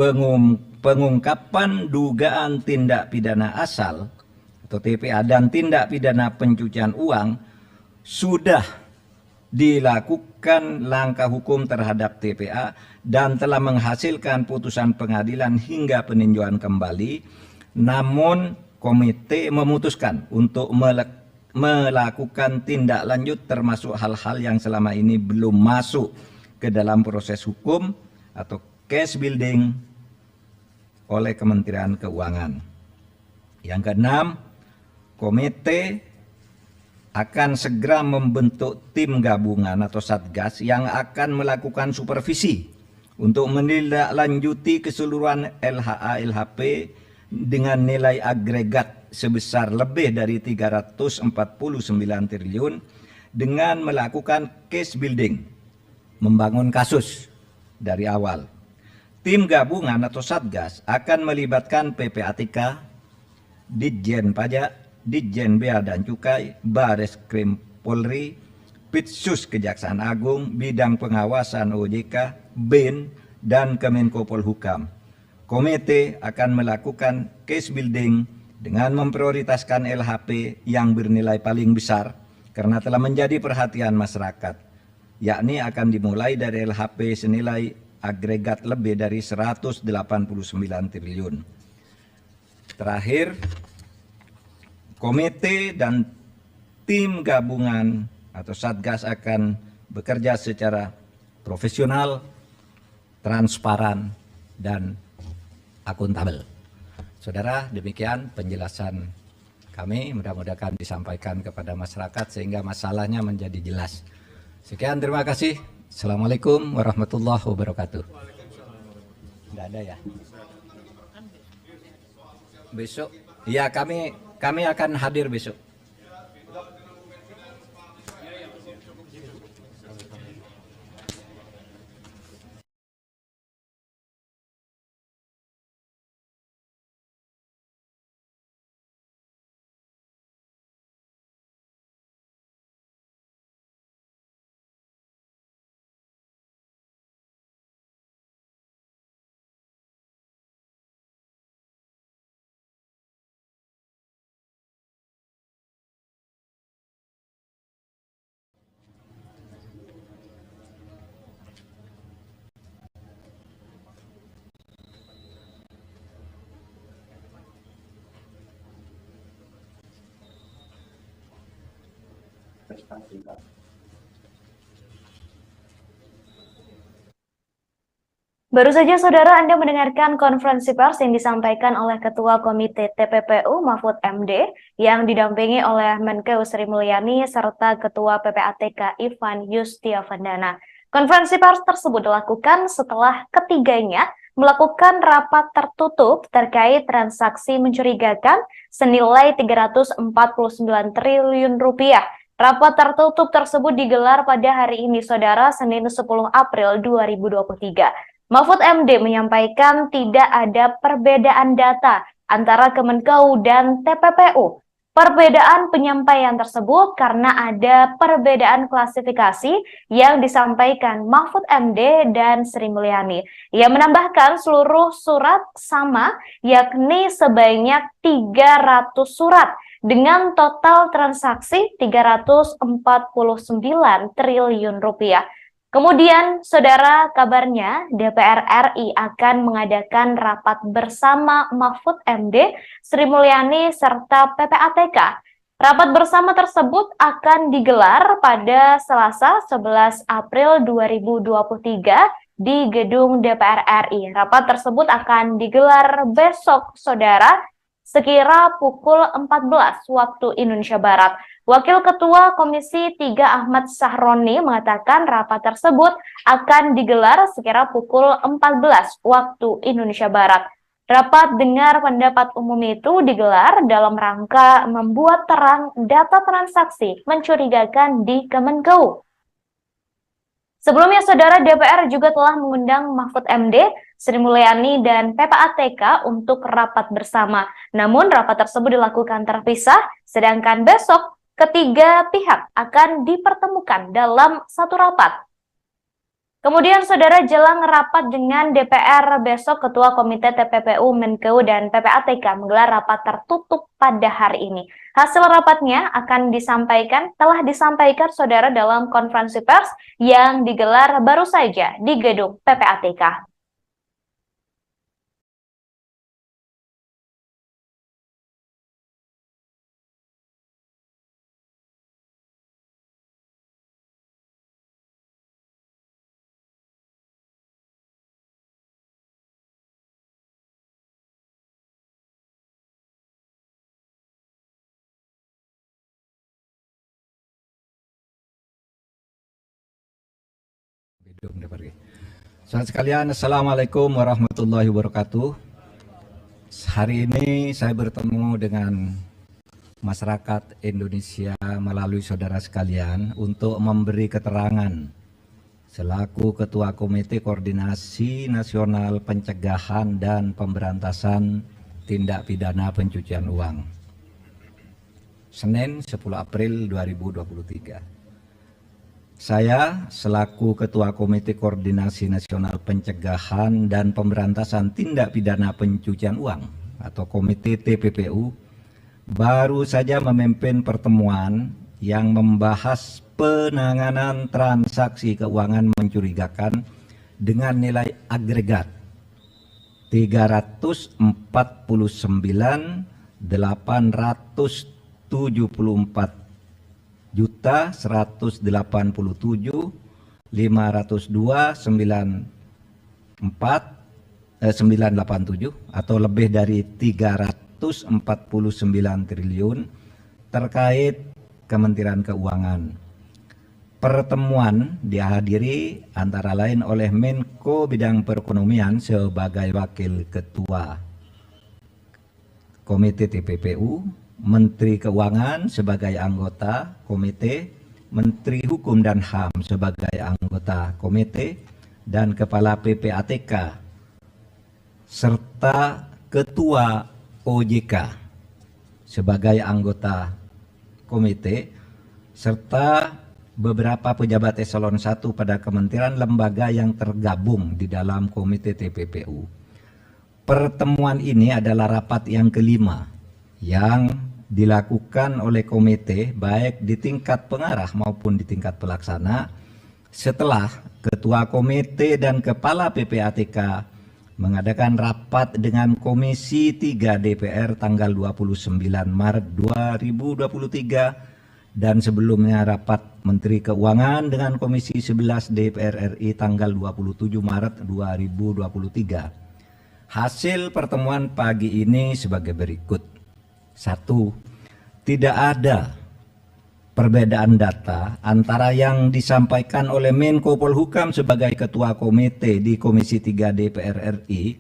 Speaker 2: pengungkapan dugaan tindak pidana asal atau TPA dan tindak pidana pencucian uang sudah dilakukan langkah hukum terhadap TPA dan telah menghasilkan putusan pengadilan hingga peninjauan kembali, namun komite memutuskan untuk melakukan tindak lanjut termasuk hal-hal yang selama ini belum masuk ke dalam proses hukum atau case building oleh Kementerian Keuangan. Yang keenam, komite akan segera membentuk tim gabungan atau satgas yang akan melakukan supervisi untuk menindaklanjuti keseluruhan LHA LHP dengan nilai agregat sebesar lebih dari 349 triliun dengan melakukan case building, membangun kasus dari awal. Tim gabungan atau satgas akan melibatkan PPATK, Ditjen Pajak, Ditjen Bea dan Cukai, Bareskrim Polri, Pitsus Kejaksaan Agung, Bidang Pengawasan OJK, BIN, dan Kemenko Polhukam. Komite akan melakukan case building dengan memprioritaskan LHP yang bernilai paling besar karena telah menjadi perhatian masyarakat, yakni akan dimulai dari LHP senilai agregat lebih dari 189 triliun. Terakhir, komite dan tim gabungan atau satgas akan bekerja secara profesional, transparan, dan akuntabel. Saudara, demikian penjelasan kami, mudah-mudahan disampaikan kepada masyarakat sehingga masalahnya menjadi jelas. Sekian, terima kasih. Assalamualaikum warahmatullahi wabarakatuh. Tidak ada ya? Besok, ya kami akan hadir besok.
Speaker 1: Baru saja saudara Anda mendengarkan konferensi pers yang disampaikan oleh Ketua Komite TPPU Mahfud MD yang didampingi oleh Menkeu Sri Mulyani serta Ketua PPATK Ivan Yustiavandana. Konferensi pers tersebut dilakukan setelah ketiganya melakukan rapat tertutup terkait transaksi mencurigakan senilai 349 triliun rupiah. Rapat tertutup tersebut digelar pada hari ini, saudara, Senin 10 April 2023. Mahfud MD menyampaikan tidak ada perbedaan data antara Kemenkeu dan TPPU. Perbedaan penyampaian tersebut karena ada perbedaan klasifikasi yang disampaikan Mahfud MD dan Sri Mulyani. Ia menambahkan seluruh surat sama, yakni sebanyak 300 surat dengan total transaksi 349 triliun rupiah. Kemudian, saudara, kabarnya DPR RI akan mengadakan rapat bersama Mahfud MD, Sri Mulyani, serta PPATK. Rapat bersama tersebut akan digelar pada Selasa 11 April 2023 di gedung DPR RI. Rapat tersebut akan digelar besok, saudara, sekira pukul 14 waktu Indonesia Barat. Wakil Ketua Komisi 3 Ahmad Sahroni mengatakan rapat tersebut akan digelar sekira pukul 14 waktu Indonesia Barat. Rapat dengar pendapat umum itu digelar dalam rangka membuat terang data transaksi mencurigakan di Kemenkeu. Sebelumnya, saudara, DPR juga telah mengundang Mahfud MD, Sri Mulyani, dan PPATK untuk rapat bersama. Namun, rapat tersebut dilakukan terpisah, sedangkan besok ketiga pihak akan dipertemukan dalam satu rapat. Kemudian, saudara, jelang rapat dengan DPR besok, Ketua Komite TPPU, Menkeu, dan PPATK menggelar rapat tertutup pada hari ini. Hasil rapatnya telah disampaikan, saudara, dalam konferensi pers yang digelar baru saja di gedung PPATK.
Speaker 2: Saudara sekalian, Assalamualaikum warahmatullahi wabarakatuh. Hari ini saya bertemu dengan masyarakat Indonesia melalui saudara sekalian untuk memberi keterangan selaku Ketua Komite Koordinasi Nasional Pencegahan dan Pemberantasan Tindak Pidana Pencucian Uang. Senin 10 April 2023. Saya selaku Ketua Komite Koordinasi Nasional Pencegahan dan Pemberantasan Tindak Pidana Pencucian Uang atau Komite TPPU baru saja memimpin pertemuan yang membahas penanganan transaksi keuangan mencurigakan dengan nilai agregat 344.187.502.987 atau lebih dari 349 triliun terkait Kementerian Keuangan. Pertemuan dihadiri antara lain oleh Menko Bidang Perekonomian sebagai Wakil Ketua Komite TPPU, Menteri Keuangan sebagai anggota komite, Menteri Hukum dan HAM sebagai anggota komite, dan Kepala PPATK, serta Ketua OJK sebagai anggota komite, serta beberapa pejabat eselon 1 pada kementerian lembaga yang tergabung di dalam komite TPPU. Pertemuan ini adalah rapat yang kelima yang dilakukan oleh komite baik di tingkat pengarah maupun di tingkat pelaksana setelah Ketua Komite dan Kepala PPATK mengadakan rapat dengan Komisi 3 DPR tanggal 29 Maret 2023 dan sebelumnya rapat Menteri Keuangan dengan Komisi 11 DPR RI tanggal 27 Maret 2023. Hasil pertemuan pagi ini sebagai berikut. 1. Tidak ada perbedaan data antara yang disampaikan oleh Menko Polhukam sebagai Ketua Komite di Komisi 3 DPR RI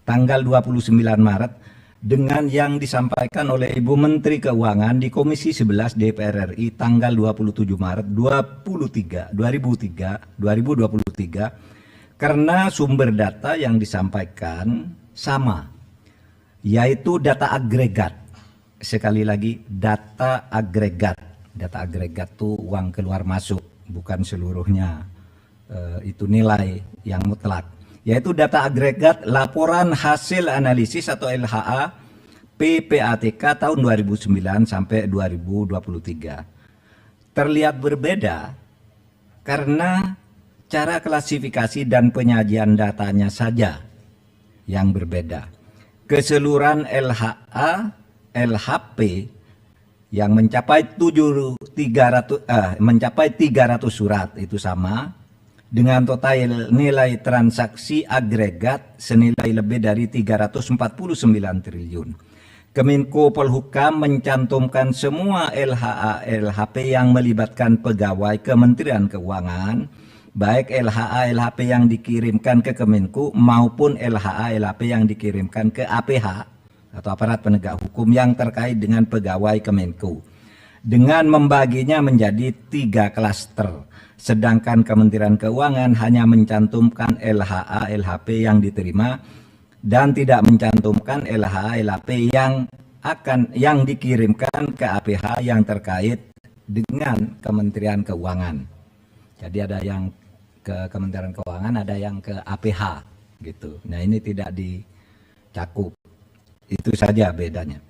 Speaker 2: tanggal 29 Maret dengan yang disampaikan oleh Ibu Menteri Keuangan di Komisi 11 DPR RI tanggal 27 Maret 2023 karena sumber data yang disampaikan sama, yaitu data agregat. Sekali lagi, data agregat. Data agregat itu uang keluar masuk, bukan seluruhnya itu nilai yang mutlak. Yaitu data agregat laporan hasil analisis atau LHA PPATK tahun 2009 sampai 2023. Terlihat berbeda karena cara klasifikasi dan penyajian datanya saja yang berbeda. Keseluruhan LHA, LHP yang mencapai 300 surat itu sama dengan total nilai transaksi agregat senilai lebih dari 349 triliun. Kemenko Polhukam mencantumkan semua LHA LHP yang melibatkan pegawai Kementerian Keuangan, baik LHA LHP yang dikirimkan ke Kemenko maupun LHA LHP yang dikirimkan ke APH atau aparat penegak hukum yang terkait dengan pegawai Kemenko, dengan membaginya menjadi 3 klaster. Sedangkan Kementerian Keuangan hanya mencantumkan LHA LHP yang diterima dan tidak mencantumkan LHA LHP yang dikirimkan ke APH yang terkait dengan Kementerian Keuangan. Jadi ada yang ke Kementerian Keuangan, ada yang ke APH gitu. Nah, ini tidak dicakup. Itu saja bedanya.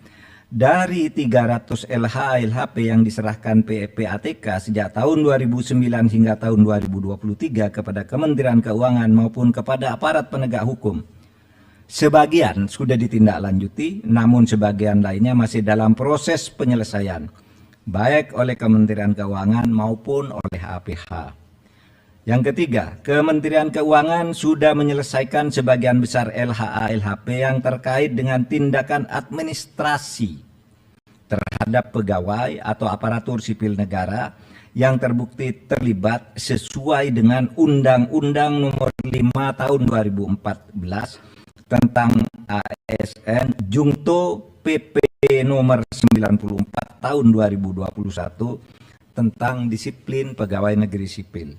Speaker 2: Dari 300 LHA LHP yang diserahkan PPATK sejak tahun 2009 hingga tahun 2023 kepada Kementerian Keuangan maupun kepada aparat penegak hukum, sebagian sudah ditindaklanjuti, namun sebagian lainnya masih dalam proses penyelesaian, baik oleh Kementerian Keuangan maupun oleh APH. Yang ketiga, Kementerian Keuangan sudah menyelesaikan sebagian besar LHA LHP yang terkait dengan tindakan administrasi terhadap pegawai atau aparatur sipil negara yang terbukti terlibat sesuai dengan Undang-Undang Nomor 5 Tahun 2014 tentang ASN Jungto PP Nomor 94 Tahun 2021 tentang disiplin pegawai negeri sipil.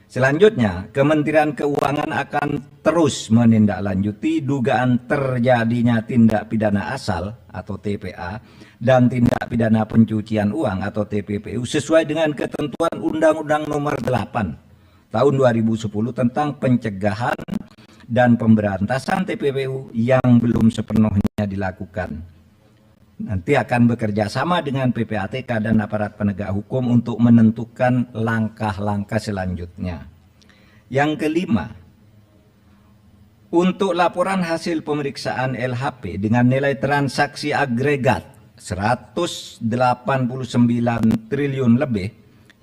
Speaker 2: Selanjutnya, Kementerian Keuangan akan terus menindaklanjuti dugaan terjadinya tindak pidana asal atau TPA dan tindak pidana pencucian uang atau TPPU sesuai dengan ketentuan Undang-Undang Nomor 8 Tahun 2010 tentang pencegahan dan pemberantasan TPPU yang belum sepenuhnya dilakukan. Nanti akan bekerja sama dengan PPATK dan aparat penegak hukum untuk menentukan langkah-langkah selanjutnya. Yang kelima, untuk laporan hasil pemeriksaan LHP dengan nilai transaksi agregat 189 triliun lebih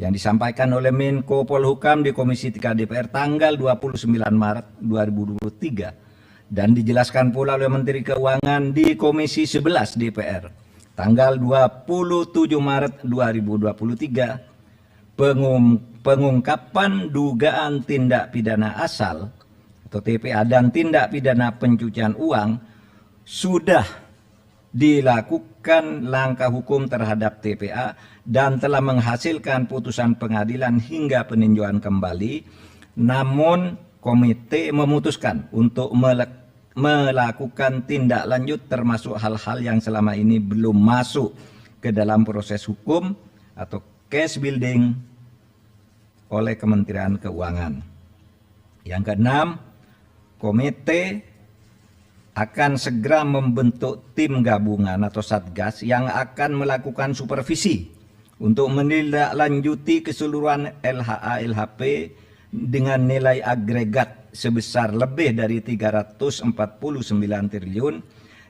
Speaker 2: yang disampaikan oleh Menko Polhukam di Komisi 3 DPR tanggal 29 Maret 2023 dan dijelaskan pula oleh Menteri Keuangan di Komisi 11 DPR tanggal 27 Maret 2023, pengungkapan dugaan tindak pidana asal atau TPA dan tindak pidana pencucian uang sudah dilakukan langkah hukum terhadap TPA dan telah menghasilkan putusan pengadilan hingga peninjauan kembali, namun komite memutuskan untuk melakukan tindak lanjut termasuk hal-hal yang selama ini belum masuk ke dalam proses hukum atau case building oleh Kementerian Keuangan. Yang keenam, komite akan segera membentuk tim gabungan atau satgas yang akan melakukan supervisi untuk menindaklanjuti keseluruhan LHA LHP dengan nilai agregat sebesar lebih dari 349 triliun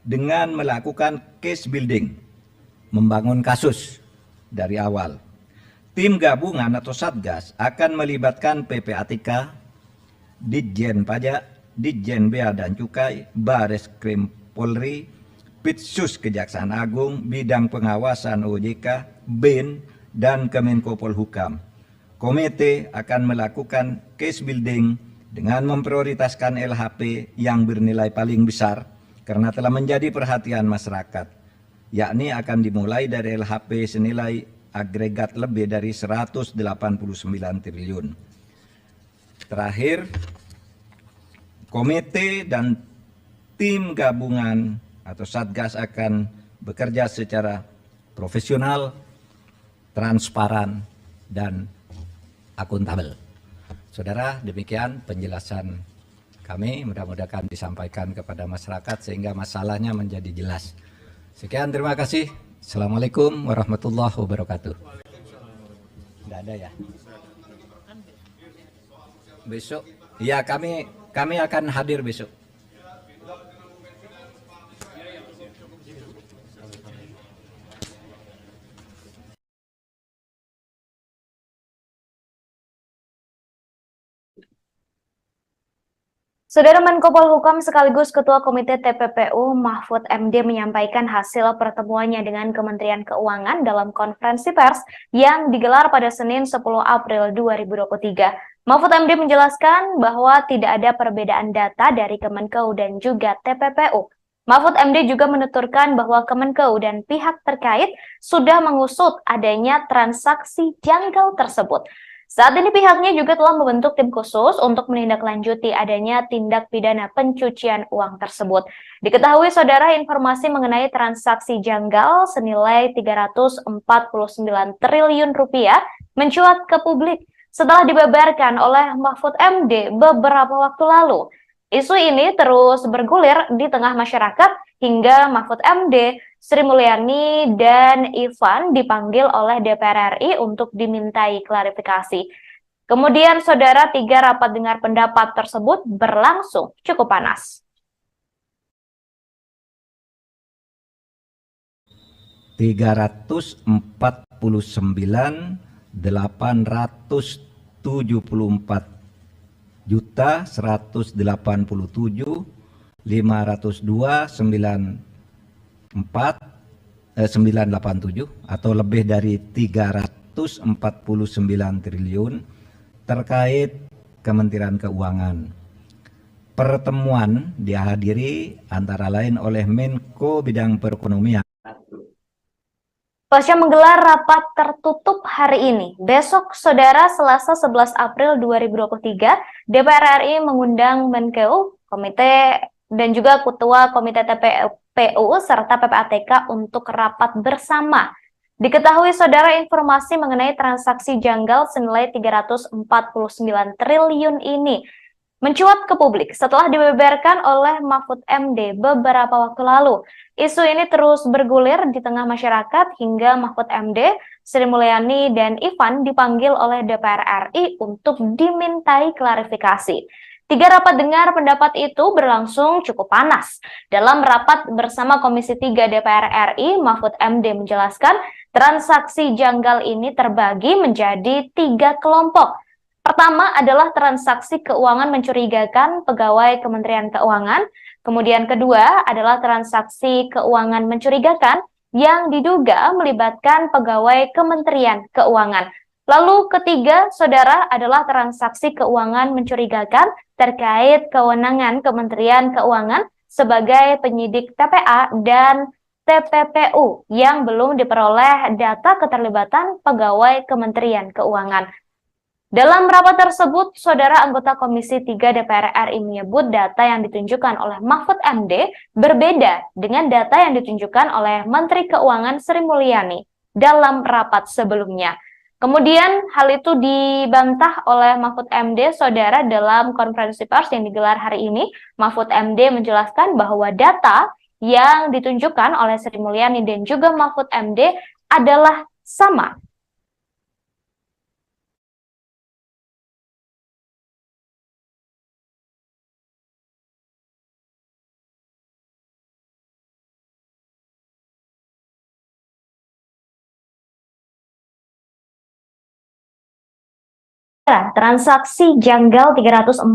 Speaker 2: dengan melakukan case building, membangun kasus dari awal. Tim gabungan atau satgas akan melibatkan PPATK, Ditjen Pajak, Ditjen Bea dan Cukai, Bareskrim Polri, Pitsus Kejaksaan Agung, Bidang Pengawasan OJK, BIN, dan Kemenko Polhukam. Komite akan melakukan case building dengan memprioritaskan LHP yang bernilai paling besar karena telah menjadi perhatian masyarakat, yakni akan dimulai dari LHP senilai agregat lebih dari 189 triliun. Terakhir, komite dan tim gabungan atau satgas akan bekerja secara profesional, transparan, dan akuntabel. Saudara, demikian penjelasan kami, mudah-mudahan disampaikan kepada masyarakat sehingga masalahnya menjadi jelas. Sekian, terima kasih. Assalamualaikum warahmatullahi wabarakatuh. Tidak ada ya? Besok, ya kami akan hadir besok.
Speaker 1: Saudara Menko Polhukam sekaligus Ketua Komite TPPU Mahfud MD menyampaikan hasil pertemuannya dengan Kementerian Keuangan dalam konferensi pers yang digelar pada Senin 10 April 2023. Mahfud MD menjelaskan bahwa tidak ada perbedaan data dari Kemenkeu dan juga TPPU. Mahfud MD juga menuturkan bahwa Kemenkeu dan pihak terkait sudah mengusut adanya transaksi janggal tersebut. Saat ini pihaknya juga telah membentuk tim khusus untuk menindaklanjuti adanya tindak pidana pencucian uang tersebut. Diketahui saudara informasi mengenai transaksi janggal senilai 349 triliun rupiah mencuat ke publik setelah dibeberkan oleh Mahfud MD beberapa waktu lalu. Isu ini terus bergulir di tengah masyarakat hingga Mahfud MD, Sri Mulyani, dan Ivan dipanggil oleh DPR RI untuk dimintai klarifikasi. Kemudian, saudara, 3 rapat dengar pendapat tersebut berlangsung cukup panas.
Speaker 2: 344.987 atau lebih dari 349 triliun terkait Kementerian Keuangan. Pertemuan dihadiri antara lain oleh Menko Bidang Perekonomian.
Speaker 1: Pasca menggelar rapat tertutup hari ini, besok saudara Selasa 11 April 2023, DPR RI mengundang Menkeu, Komite dan juga Ketua Komite TPPU serta PPATK untuk rapat bersama. Diketahui saudara informasi mengenai transaksi janggal senilai 349 triliun ini mencuat ke publik setelah dibeberkan oleh Mahfud MD beberapa waktu lalu. Isu ini terus bergulir di tengah masyarakat hingga Mahfud MD, Sri Mulyani, dan Ivan dipanggil oleh DPR RI untuk dimintai klarifikasi. 3 rapat dengar pendapat itu berlangsung cukup panas. Dalam rapat bersama Komisi 3 DPR RI, Mahfud MD menjelaskan transaksi janggal ini terbagi menjadi 3 kelompok. Pertama adalah transaksi keuangan mencurigakan pegawai Kementerian Keuangan. Kemudian kedua adalah transaksi keuangan mencurigakan yang diduga melibatkan pegawai Kementerian Keuangan. Lalu ketiga, saudara, adalah transaksi keuangan mencurigakan terkait kewenangan Kementerian Keuangan sebagai penyidik TPA dan TPPU yang belum diperoleh data keterlibatan pegawai Kementerian Keuangan. Dalam rapat tersebut, saudara anggota Komisi 3 DPR RI menyebut data yang ditunjukkan oleh Mahfud MD berbeda dengan data yang ditunjukkan oleh Menteri Keuangan Sri Mulyani dalam rapat sebelumnya. Kemudian hal itu dibantah oleh Mahfud MD, saudara, dalam konferensi pers yang digelar hari ini. Mahfud MD menjelaskan bahwa data yang ditunjukkan oleh Sri Mulyani dan juga Mahfud MD adalah sama. Transaksi janggal 349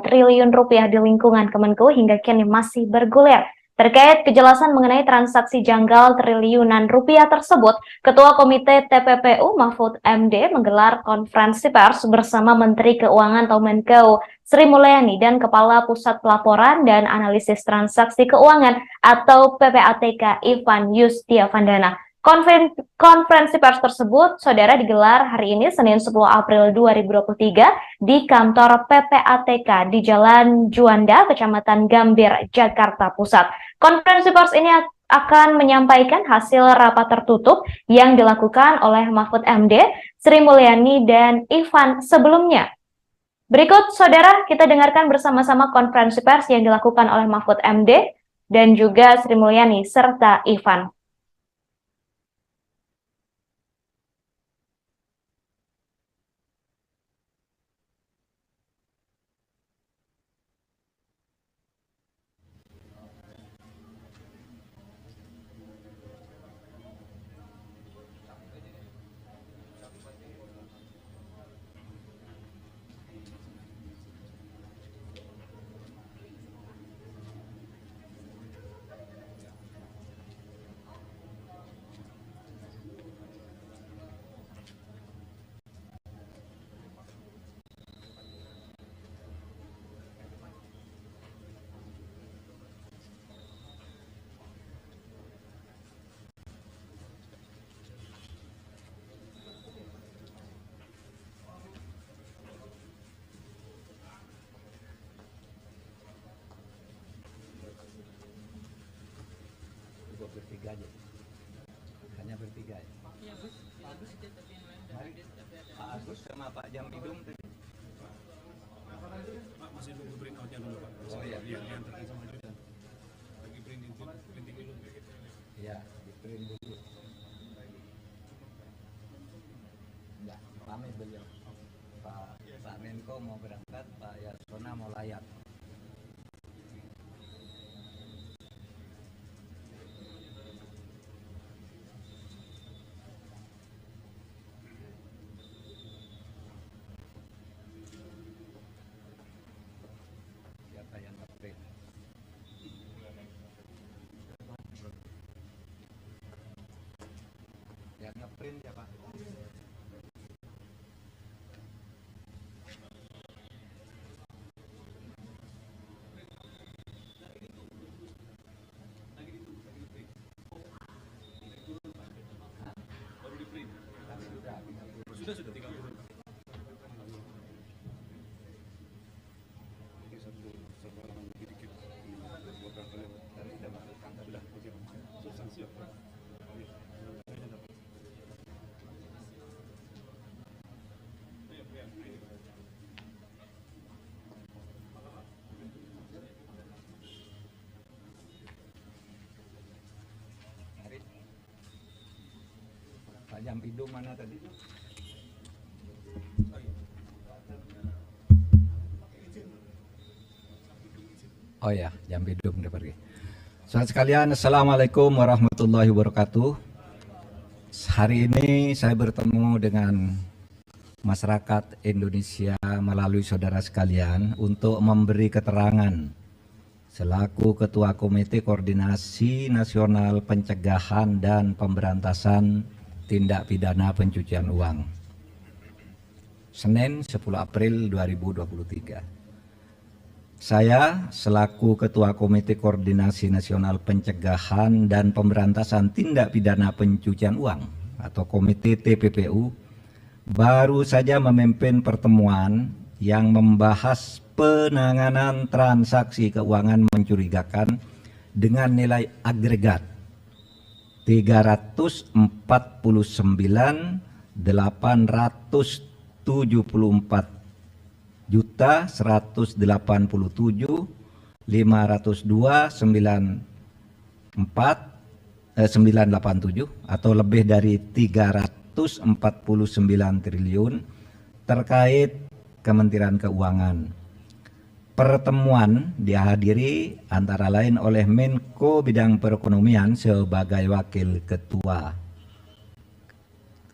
Speaker 1: triliun rupiah di lingkungan Kemenku hingga kini masih bergulir. Terkait kejelasan mengenai transaksi janggal triliunan rupiah tersebut, Ketua Komite TPPU Mahfud MD menggelar konferensi pers bersama Menteri Keuangan atau Menkeu Sri Mulyani dan Kepala Pusat Pelaporan dan Analisis Transaksi Keuangan atau PPATK Ivan Yustiavandana. Konferensi pers tersebut, saudara, digelar hari ini Senin 10 April 2023 di kantor PPATK di Jalan Juanda, Kecamatan Gambir, Jakarta Pusat. Konferensi pers ini akan menyampaikan hasil rapat tertutup yang dilakukan oleh Mahfud MD, Sri Mulyani, dan Ivan sebelumnya. Berikut, saudara, kita dengarkan bersama-sama konferensi pers yang dilakukan oleh Mahfud MD dan juga Sri Mulyani serta Ivan.
Speaker 2: bertiga aja. Hanya bertiga ya. Mari, Pak Agus sama Pak Jambidum tadi.
Speaker 3: Masih nunggu print outnya dulu Pak.
Speaker 2: Oh iya.
Speaker 3: Yang diantarkan sama Jodan. Lagi printing dulu.
Speaker 2: Ya, di print dulu. Enggak, pamit beliau. Pak Menko mau berangkat, Pak Yasona mau layak. Siapa yang ngeprint? Yang ngeprint ya Pak?
Speaker 3: Sudah 30. Ini satu halaman lebih dikit. Buat kalian.
Speaker 2: Tadi sudah masukkan tadi.
Speaker 3: Sudah, oke. Substansi apa? Ini dapat.
Speaker 2: Mari. Pak Jambidum mana tadi? Oh ya, Jambidum udah pergi. Saudara sekalian, Assalamualaikum warahmatullahi wabarakatuh. Hari ini saya bertemu dengan masyarakat Indonesia melalui saudara sekalian untuk memberi keterangan selaku Ketua Komite Koordinasi Nasional Pencegahan dan Pemberantasan Tindak Pidana Pencucian Uang. Senin 10 April 2023. Saya selaku Ketua Komite Koordinasi Nasional Pencegahan dan Pemberantasan Tindak Pidana Pencucian Uang atau Komite TPPU baru saja memimpin pertemuan yang membahas penanganan transaksi keuangan mencurigakan dengan nilai agregat 349.874 juta 187.502.987 atau lebih dari 349 triliun terkait Kementerian Keuangan. Pertemuan dihadiri antara lain oleh Menko Bidang Perekonomian sebagai Wakil Ketua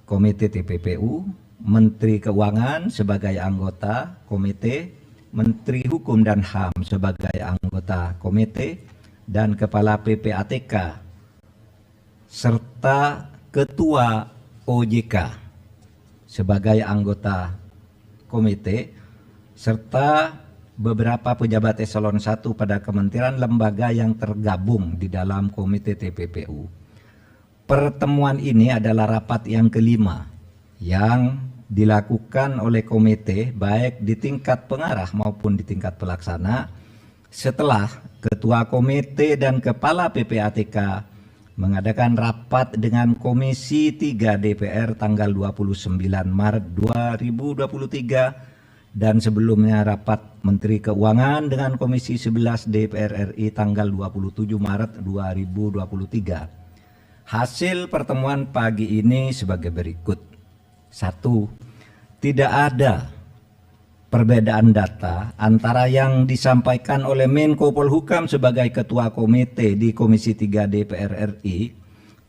Speaker 2: Komite TPPU, Menteri Keuangan sebagai anggota komite, Menteri Hukum dan HAM sebagai anggota komite, dan Kepala PPATK, serta Ketua OJK sebagai anggota komite, serta beberapa pejabat eselon 1 pada kementerian lembaga yang tergabung di dalam komite TPPU. Pertemuan ini adalah rapat yang kelima yang dilakukan oleh komite baik di tingkat pengarah maupun di tingkat pelaksana setelah Ketua Komite dan Kepala PPATK mengadakan rapat dengan Komisi 3 DPR tanggal 29 Maret 2023 dan sebelumnya rapat Menteri Keuangan dengan Komisi 11 DPR RI tanggal 27 Maret 2023. Hasil pertemuan pagi ini sebagai berikut. 1. Tidak ada perbedaan data antara yang disampaikan oleh Menko Polhukam sebagai Ketua Komite di Komisi 3 DPR RI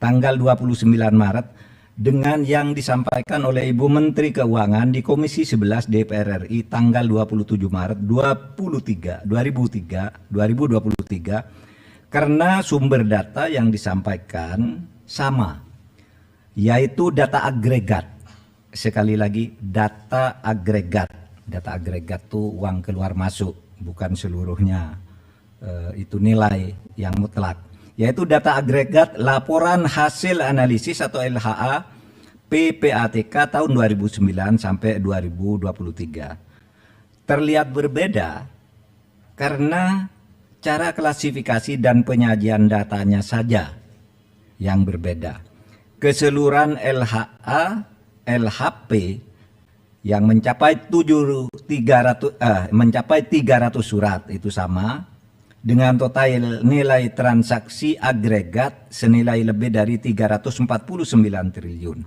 Speaker 2: tanggal 29 Maret dengan yang disampaikan oleh Ibu Menteri Keuangan di Komisi 11 DPR RI tanggal 27 Maret 2023 karena sumber data yang disampaikan sama, yaitu data agregat. Sekali lagi, data agregat. Data agregat itu uang keluar masuk, bukan seluruhnya itu nilai yang mutlak. Yaitu data agregat laporan hasil analisis atau LHA PPATK tahun 2009 sampai 2023. Terlihat berbeda karena cara klasifikasi dan penyajian datanya saja yang berbeda. Keseluruhan LHA, LHP yang mencapai 300 surat itu sama dengan total nilai transaksi agregat senilai lebih dari 349 triliun.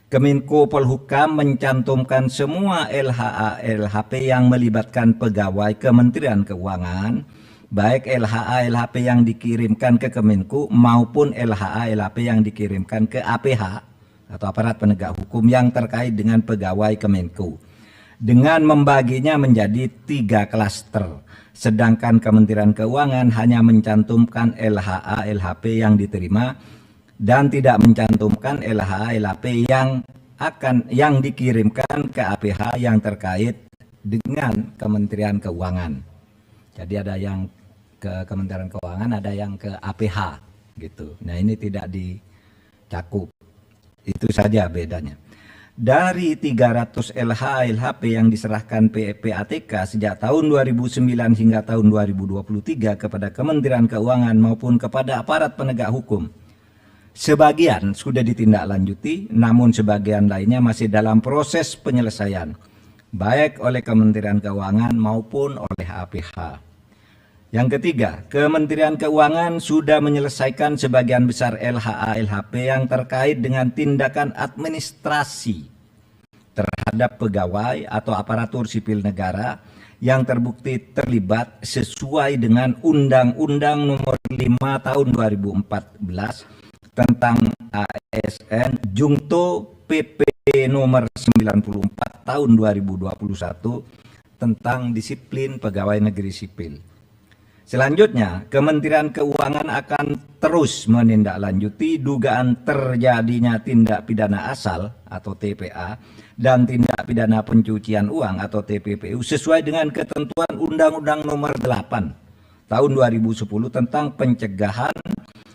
Speaker 2: Kemenko Polhukam mencantumkan semua LHA LHP yang melibatkan pegawai Kementerian Keuangan, baik LHA LHP yang dikirimkan ke Kemenko maupun LHA LHP yang dikirimkan ke APH atau aparat penegak hukum yang terkait dengan pegawai Kemenko, dengan membaginya menjadi 3 klaster. Sedangkan Kementerian Keuangan hanya mencantumkan LHA LHP yang diterima dan tidak mencantumkan LHA LHP yang dikirimkan ke APH yang terkait dengan Kementerian Keuangan. Jadi ada yang ke Kementerian Keuangan, ada yang ke APH gitu. Nah, ini tidak dicakup. Itu saja bedanya. Dari 300 LHA LHP yang diserahkan PPATK sejak tahun 2009 hingga tahun 2023 kepada Kementerian Keuangan maupun kepada aparat penegak hukum, sebagian sudah ditindaklanjuti, namun sebagian lainnya masih dalam proses penyelesaian, baik oleh Kementerian Keuangan maupun oleh APH. Yang ketiga, Kementerian Keuangan sudah menyelesaikan sebagian besar LHA LHP yang terkait dengan tindakan administrasi terhadap pegawai atau aparatur sipil negara yang terbukti terlibat sesuai dengan Undang-Undang Nomor 5 Tahun 2014 tentang ASN Jungto PP Nomor 94 Tahun 2021 tentang disiplin pegawai negeri sipil. Selanjutnya, Kementerian Keuangan akan terus menindaklanjuti dugaan terjadinya tindak pidana asal atau TPA dan tindak pidana pencucian uang atau TPPU sesuai dengan ketentuan Undang-Undang Nomor 8 Tahun 2010 tentang pencegahan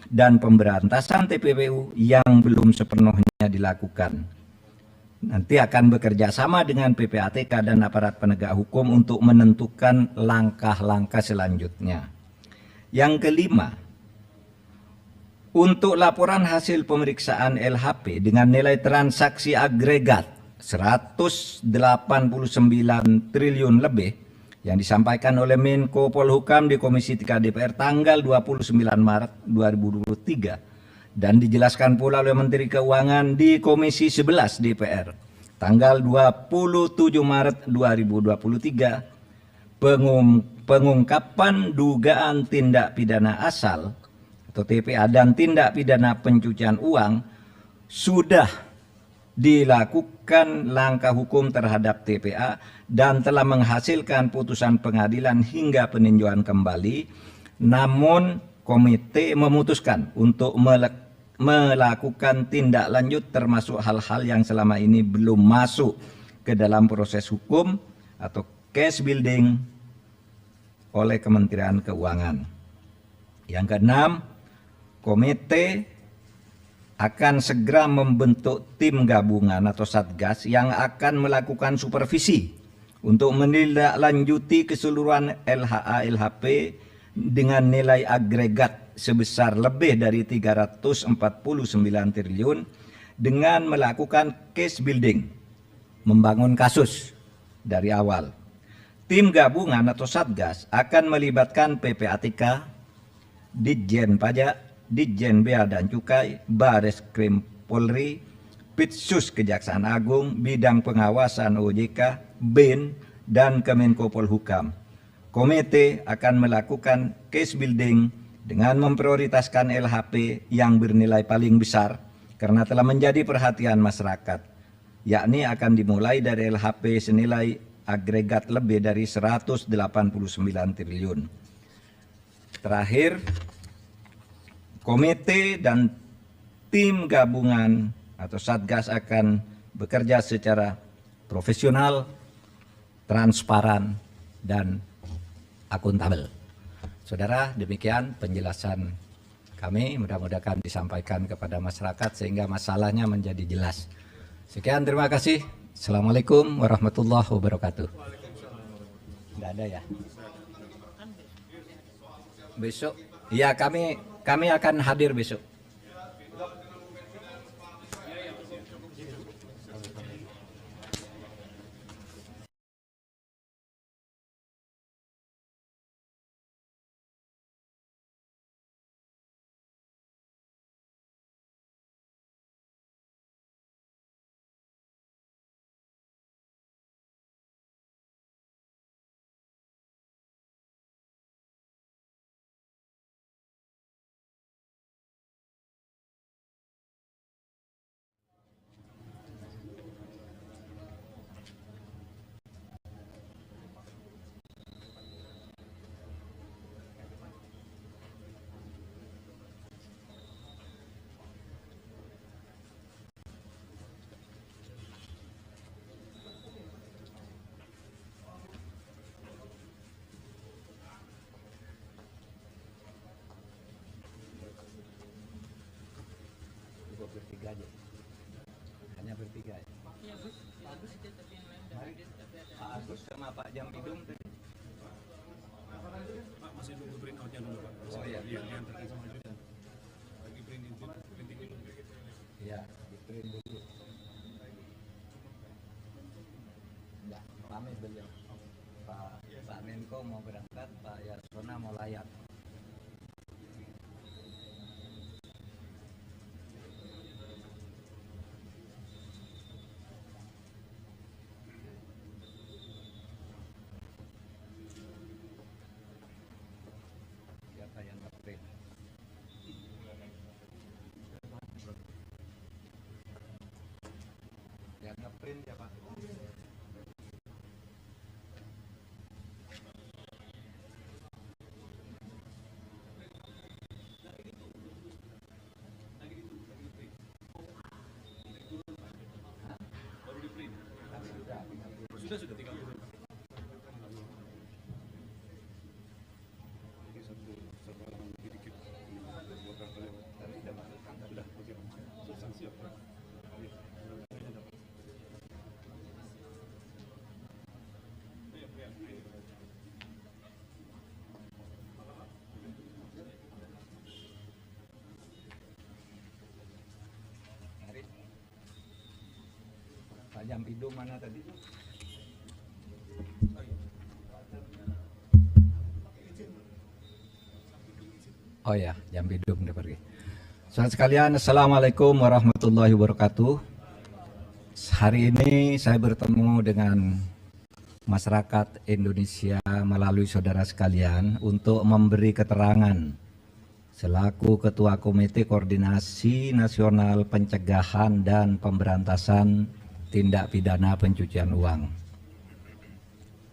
Speaker 2: dan pemberantasan TPPU yang belum sepenuhnya dilakukan. Nanti akan bekerja sama dengan PPATK dan aparat penegak hukum untuk menentukan langkah-langkah selanjutnya. Yang kelima, untuk laporan hasil pemeriksaan LHP dengan nilai transaksi agregat 189 triliun lebih yang disampaikan oleh Menko Polhukam di Komisi 3 DPR tanggal 29 Maret 2023 dan dijelaskan pula oleh Menteri Keuangan di Komisi 11 DPR tanggal 27 Maret 2023, pengungkapan dugaan tindak pidana asal atau TPA dan tindak pidana pencucian uang sudah dilakukan langkah hukum terhadap TPA dan telah menghasilkan putusan pengadilan hingga peninjauan kembali. Namun komite memutuskan untuk melakukan tindak lanjut termasuk hal-hal yang selama ini belum masuk ke dalam proses hukum atau case building oleh Kementerian Keuangan. Yang keenam, komite akan segera membentuk tim gabungan atau satgas yang akan melakukan supervisi untuk menindaklanjuti keseluruhan LHA LHP dengan nilai agregat sebesar lebih dari 349 triliun dengan melakukan case building, membangun kasus dari awal. Tim gabungan atau satgas akan melibatkan PPATK, Ditjen Pajak, Ditjen Bea dan Cukai, Bareskrim Polri, Pitsus Kejaksaan Agung, Bidang Pengawasan OJK, BIN, dan Kemenko Polhukam. Komite akan melakukan case building dengan memprioritaskan LHP yang bernilai paling besar karena telah menjadi perhatian masyarakat, yakni akan dimulai dari LHP senilai agregat lebih dari 189 triliun. Terakhir, komite dan tim gabungan atau satgas akan bekerja secara profesional, transparan, dan akuntabel. Saudara, demikian penjelasan kami, mudah-mudahan disampaikan kepada masyarakat sehingga masalahnya menjadi jelas. Sekian, terima kasih. Assalamualaikum warahmatullahi wabarakatuh. Tidak ada ya? Besok? Ya, kami akan hadir besok. bertiga aja. Hanya bertiga ya. Pak Agus sama Pak Jampidum tadi.
Speaker 3: Pak masih nunggu print outnya dulu Pak.
Speaker 2: Oh iya.
Speaker 3: Iya, diantarkan sama Judan. Lagi printing dulu.
Speaker 2: Iya, di print dulu. Enggak, pamit beliau. Pak Menko mau berangkat, Pak Yasona mau layak. Siapa yang nge-print? Yang nge-print siapa?
Speaker 3: Sudah 30. Ini satu halaman lebih dikit. Ini buat kalian. Sudah, oke. Substansi apa? Iya. Kayaknya dapat.
Speaker 2: Mari. Pak Jampidum mana tadi? Oh ya, Jampidum udah pergi. Saudara sekalian, Assalamualaikum warahmatullahi wabarakatuh. Hari ini saya bertemu dengan masyarakat Indonesia melalui saudara sekalian untuk memberi keterangan selaku Ketua Komite Koordinasi Nasional Pencegahan dan Pemberantasan Tindak Pidana Pencucian Uang.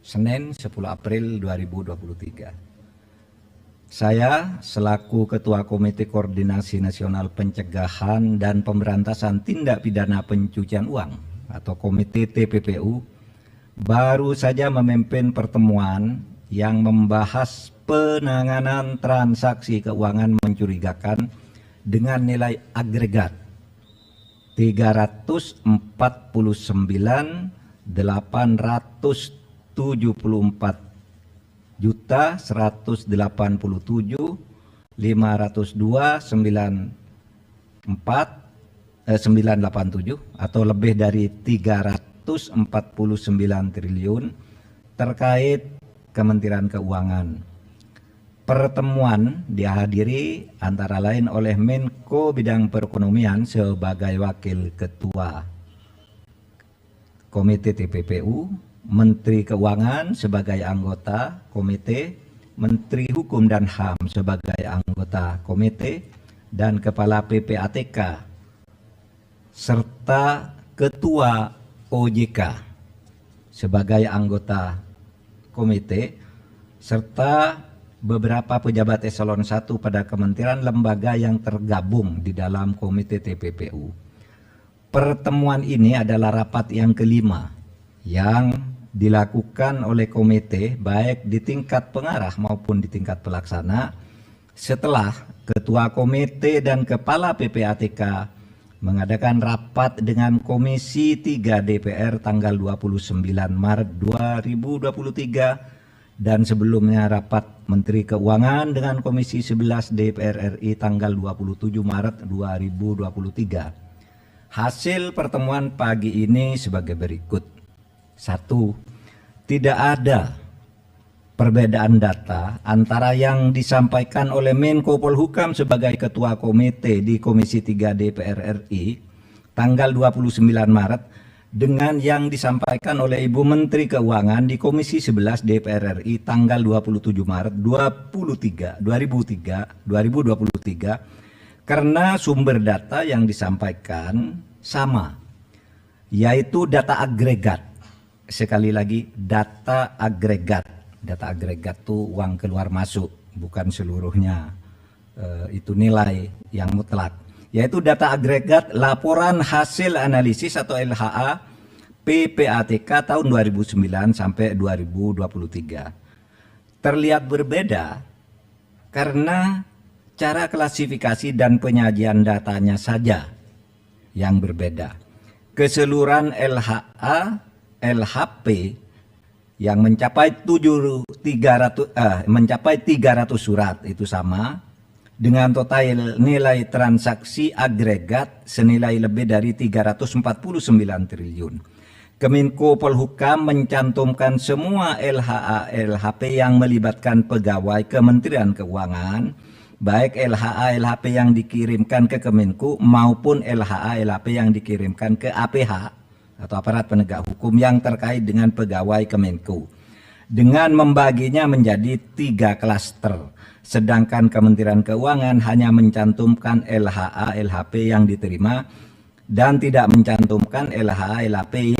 Speaker 2: Senin 10 April 2023. Saya selaku Ketua Komite Koordinasi Nasional Pencegahan dan Pemberantasan Tindak Pidana Pencucian Uang atau Komite TPPU baru saja memimpin pertemuan yang membahas penanganan transaksi keuangan mencurigakan dengan nilai agregat 349.874 juta 187.502.987 atau lebih dari 349 triliun terkait Kementerian Keuangan. Pertemuan dihadiri antara lain oleh Menko Bidang Perekonomian sebagai Wakil Ketua Komite TPPU, Menteri Keuangan sebagai anggota komite, Menteri Hukum dan HAM sebagai anggota komite, dan Kepala PPATK serta Ketua OJK sebagai anggota komite, serta beberapa pejabat eselon 1 pada kementerian lembaga yang tergabung di dalam komite TPPU. Pertemuan ini adalah rapat yang kelima yang dilakukan oleh komite baik di tingkat pengarah maupun di tingkat pelaksana setelah Ketua Komite dan Kepala PPATK mengadakan rapat dengan Komisi 3 DPR tanggal 29 Maret 2023 dan sebelumnya rapat Menteri Keuangan dengan Komisi 11 DPR RI tanggal 27 Maret 2023. Hasil pertemuan pagi ini sebagai berikut. 1. Tidak ada perbedaan data antara yang disampaikan oleh Menko Polhukam sebagai Ketua Komite di Komisi 3 DPR RI tanggal 29 Maret dengan yang disampaikan oleh Ibu Menteri Keuangan di Komisi 11 DPR RI tanggal 27 Maret 2023 karena sumber data yang disampaikan sama, yaitu data agregat. Sekali lagi, data agregat. Data agregat itu uang keluar masuk, bukan seluruhnya itu nilai yang mutlak. Yaitu data agregat laporan hasil analisis atau LHA PPATK tahun 2009 sampai 2023. Terlihat berbeda karena cara klasifikasi dan penyajian datanya saja yang berbeda. Keseluruhan LHA, LHP yang mencapai 300 surat itu sama dengan total nilai transaksi agregat senilai lebih dari 349 triliun. Kemenko Polhukam mencantumkan semua LHA LHP yang melibatkan pegawai Kementerian Keuangan, baik LHA LHP yang dikirimkan ke Kemenko maupun LHA LHP yang dikirimkan ke APH atau aparat penegak hukum yang terkait dengan pegawai Kemenko, dengan membaginya menjadi 3 klaster. Sedangkan Kementerian Keuangan hanya mencantumkan LHA LHP yang diterima dan tidak mencantumkan LHA LHP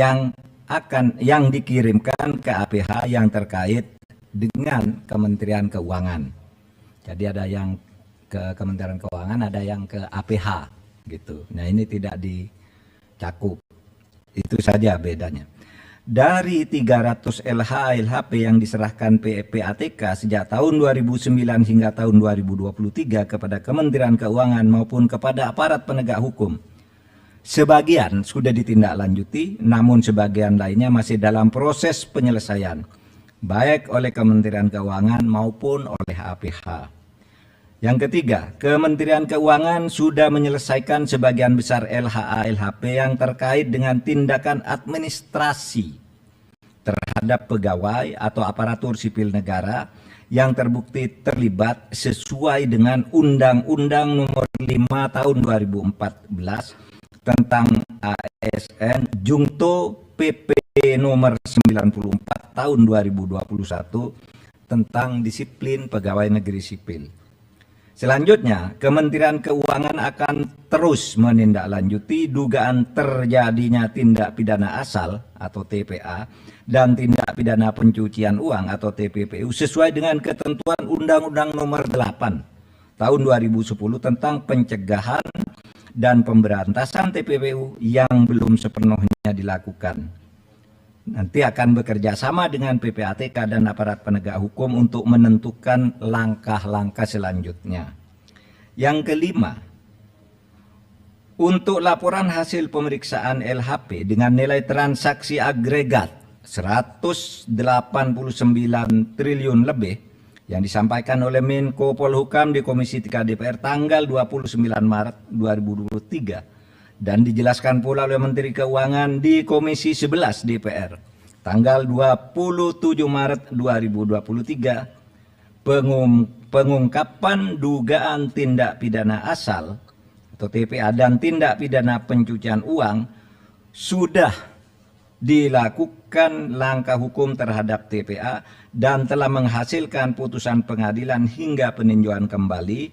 Speaker 2: yang dikirimkan ke APH yang terkait dengan Kementerian Keuangan. Jadi ada yang ke Kementerian Keuangan, ada yang ke APH gitu. Nah, ini tidak dicakup. Itu saja bedanya. Dari 300 LHA LHP yang diserahkan PPATK sejak tahun 2009 hingga tahun 2023 kepada Kementerian Keuangan maupun kepada aparat penegak hukum, sebagian sudah ditindaklanjuti, namun sebagian lainnya masih dalam proses penyelesaian, baik oleh Kementerian Keuangan maupun oleh APH. Yang ketiga, Kementerian Keuangan sudah menyelesaikan sebagian besar LHA LHP yang terkait dengan tindakan administrasi terhadap pegawai atau aparatur sipil negara yang terbukti terlibat sesuai dengan Undang-Undang Nomor 5 Tahun 2014 tentang ASN Jungto PP Nomor 94 Tahun 2021 tentang disiplin pegawai negeri sipil. Selanjutnya, Kementerian Keuangan akan terus menindaklanjuti dugaan terjadinya tindak pidana asal atau TPA dan tindak pidana pencucian uang atau TPPU sesuai dengan ketentuan Undang-Undang Nomor 8 Tahun 2010 tentang pencegahan dan pemberantasan TPPU yang belum sepenuhnya dilakukan. Nanti akan bekerja sama dengan PPATK dan aparat penegak hukum untuk menentukan langkah-langkah selanjutnya. Yang kelima, untuk laporan hasil pemeriksaan LHP dengan nilai transaksi agregat 189 triliun lebih yang disampaikan oleh Menko Polhukam di Komisi 3 DPR tanggal 29 Maret 2023 dan dijelaskan pula oleh Menteri Keuangan di Komisi 11 DPR tanggal 27 Maret 2023, pengungkapan dugaan tindak pidana asal atau TPA dan tindak pidana pencucian uang sudah dilakukan langkah hukum terhadap TPA dan telah menghasilkan putusan pengadilan hingga peninjauan kembali,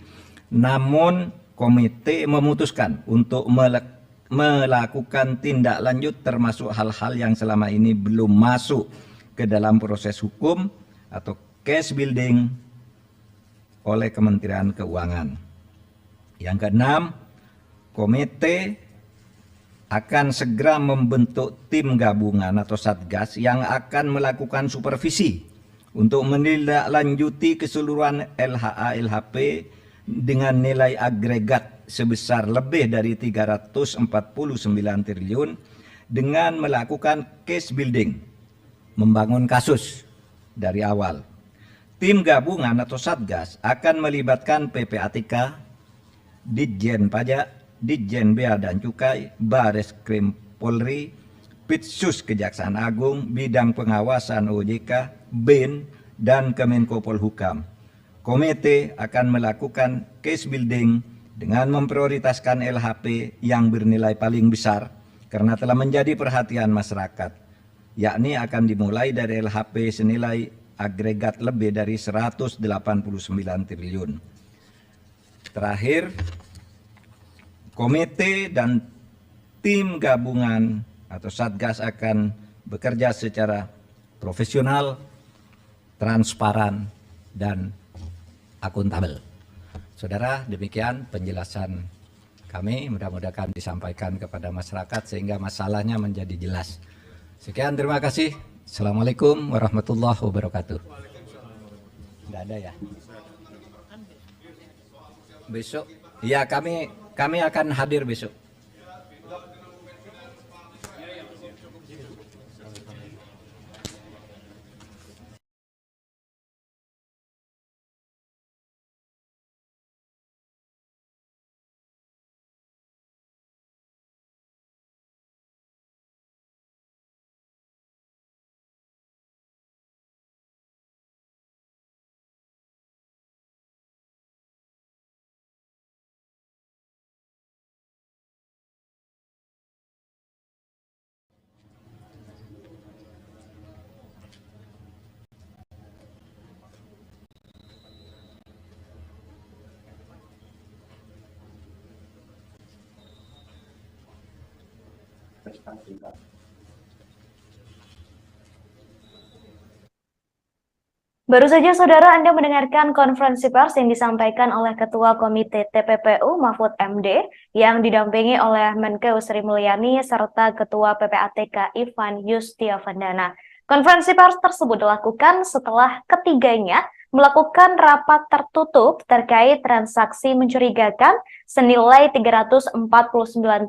Speaker 2: namun komite memutuskan untuk melakukan tindak lanjut termasuk hal-hal yang selama ini belum masuk ke dalam proses hukum atau case building oleh Kementerian Keuangan. Yang keenam, komite akan segera membentuk tim gabungan atau satgas yang akan melakukan supervisi untuk menindaklanjuti keseluruhan LHA LHP dengan nilai agregat sebesar lebih dari 349 triliun dengan melakukan case building, membangun kasus dari awal. Tim gabungan atau satgas akan melibatkan PPATK, Ditjen Pajak, Ditjen Bea dan Cukai, Bareskrim Polri, Pitsus Kejaksaan Agung, Bidang Pengawasan OJK, BIN, dan Kemenko Polhukam. Komite akan melakukan case building dengan memprioritaskan LHP yang bernilai paling besar karena telah menjadi perhatian masyarakat, yakni akan dimulai dari LHP senilai agregat lebih dari 189 triliun. Terakhir, komite dan tim gabungan atau satgas akan bekerja secara profesional, transparan, dan akuntabel. Saudara, demikian penjelasan kami, mudah-mudahan disampaikan kepada masyarakat sehingga masalahnya menjadi jelas. Sekian, terima kasih. Assalamualaikum warahmatullahi wabarakatuh. Tidak ada ya? Besok? Ya, kami akan hadir besok.
Speaker 1: Baru saja saudara Anda mendengarkan konferensi pers yang disampaikan oleh Ketua Komite TPPU Mahfud MD yang didampingi oleh Menkeu Sri Mulyani serta Ketua PPATK Ivan Yustiavandana. Konferensi pers tersebut dilakukan setelah ketiganya melakukan rapat tertutup terkait transaksi mencurigakan senilai 349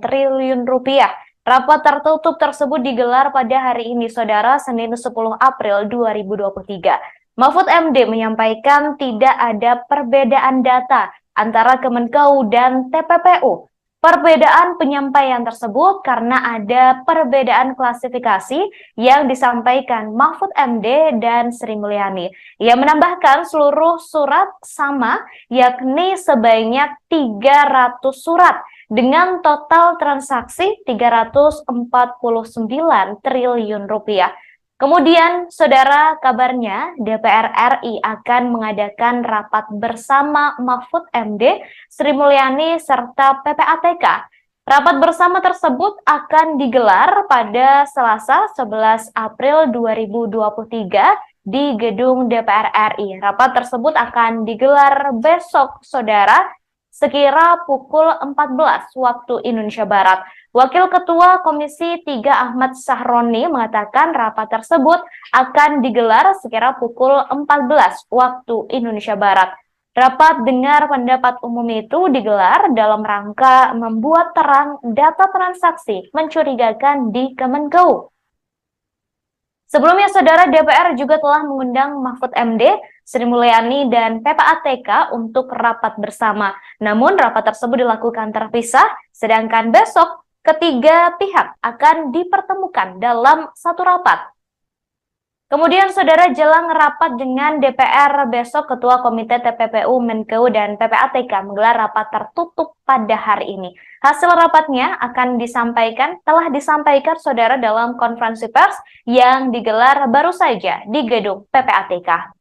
Speaker 1: triliun rupiah. Rapat tertutup tersebut digelar pada hari ini, saudara, Senin 10 April 2023. Mahfud MD menyampaikan tidak ada perbedaan data antara Kemenkeu dan TPPU. Perbedaan penyampaian tersebut karena ada perbedaan klasifikasi yang disampaikan Mahfud MD dan Sri Mulyani. Ia menambahkan seluruh surat sama, yakni sebanyak 300 surat dengan total transaksi 349 triliun rupiah. Kemudian, saudara, kabarnya DPR RI akan mengadakan rapat bersama Mahfud MD, Sri Mulyani, serta PPATK. Rapat bersama tersebut akan digelar pada Selasa 11 April 2023 di gedung DPR RI. Rapat tersebut akan digelar besok, saudara, sekira pukul 14 waktu Indonesia Barat. Wakil Ketua Komisi 3 Ahmad Sahroni mengatakan rapat tersebut akan digelar sekira pukul 14 waktu Indonesia Barat. Rapat dengar pendapat umum itu digelar dalam rangka membuat terang data transaksi mencurigakan di Kemenkeu. Sebelumnya, saudara, DPR juga telah mengundang Mahfud MD, Sri Mulyani, dan PPATK untuk rapat bersama. Namun, rapat tersebut dilakukan terpisah, sedangkan besok ketiga pihak akan dipertemukan dalam satu rapat. Kemudian, saudara, jelang rapat dengan DPR besok, Ketua Komite TPPU, Menkeu, dan PPATK menggelar rapat tertutup pada hari ini. Hasil rapatnya telah disampaikan, saudara, dalam konferensi pers yang digelar baru saja di gedung PPATK.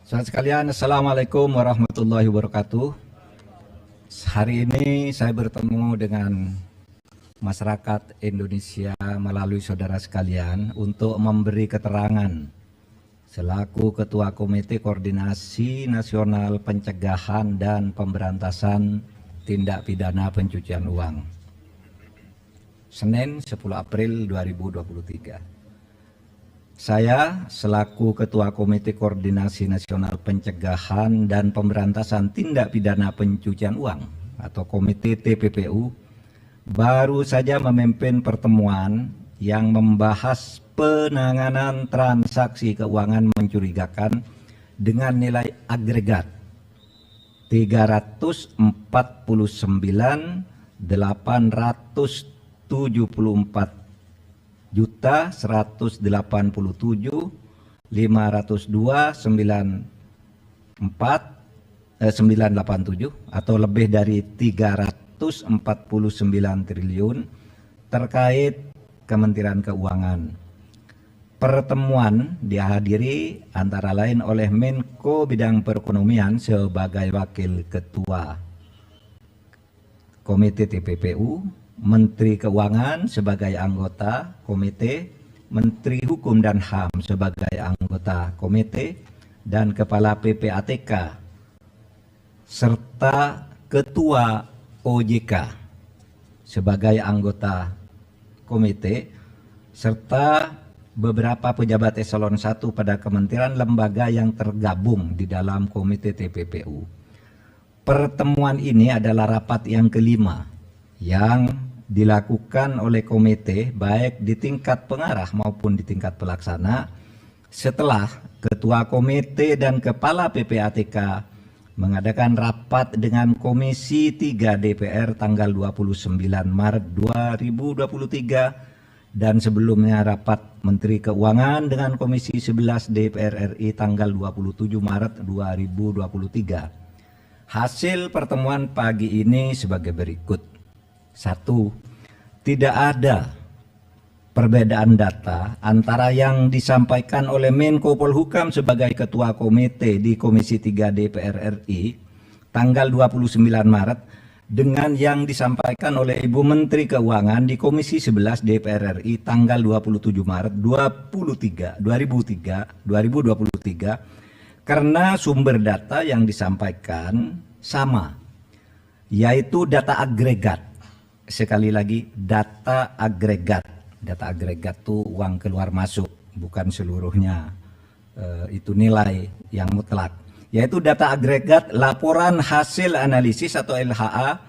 Speaker 2: Saudara sekalian, Assalamualaikum warahmatullahi wabarakatuh. Hari ini saya bertemu dengan masyarakat Indonesia melalui saudara sekalian untuk memberi keterangan selaku Ketua Komite Koordinasi Nasional Pencegahan dan Pemberantasan Tindak Pidana Pencucian Uang. Senin 10 April 2023. Saya selaku Ketua Komite Koordinasi Nasional Pencegahan dan Pemberantasan Tindak Pidana Pencucian Uang atau Komite TPPU baru saja memimpin pertemuan yang membahas penanganan transaksi keuangan mencurigakan dengan nilai agregat 349.874 juta 187.502.987 atau lebih dari 349 triliun terkait Kementerian Keuangan. Pertemuan dihadiri antara lain oleh Menko Bidang Perekonomian sebagai Wakil Ketua Komite TPPU, Menteri Keuangan sebagai anggota komite, Menteri Hukum dan HAM sebagai anggota komite, dan Kepala PPATK, serta Ketua OJK sebagai anggota komite, serta beberapa pejabat eselon 1 pada kementerian lembaga yang tergabung di dalam komite TPPU. Pertemuan ini adalah rapat yang kelima yang dilakukan oleh komite baik di tingkat pengarah maupun di tingkat pelaksana setelah Ketua Komite dan Kepala PPATK mengadakan rapat dengan Komisi 3 DPR tanggal 29 Maret 2023 dan sebelumnya rapat Menteri Keuangan dengan Komisi 11 DPR RI tanggal 27 Maret 2023. Hasil pertemuan pagi ini sebagai berikut. 1. Tidak ada perbedaan data antara yang disampaikan oleh Menko Polhukam sebagai Ketua Komite di Komisi 3 DPR RI tanggal 29 Maret dengan yang disampaikan oleh Ibu Menteri Keuangan di Komisi 11 DPR RI tanggal 27 Maret 2023 karena sumber data yang disampaikan sama, yaitu data agregat. Sekali lagi, data agregat. Data agregat itu uang keluar masuk, bukan seluruhnya itu nilai yang mutlak. Yaitu data agregat laporan hasil analisis atau LHA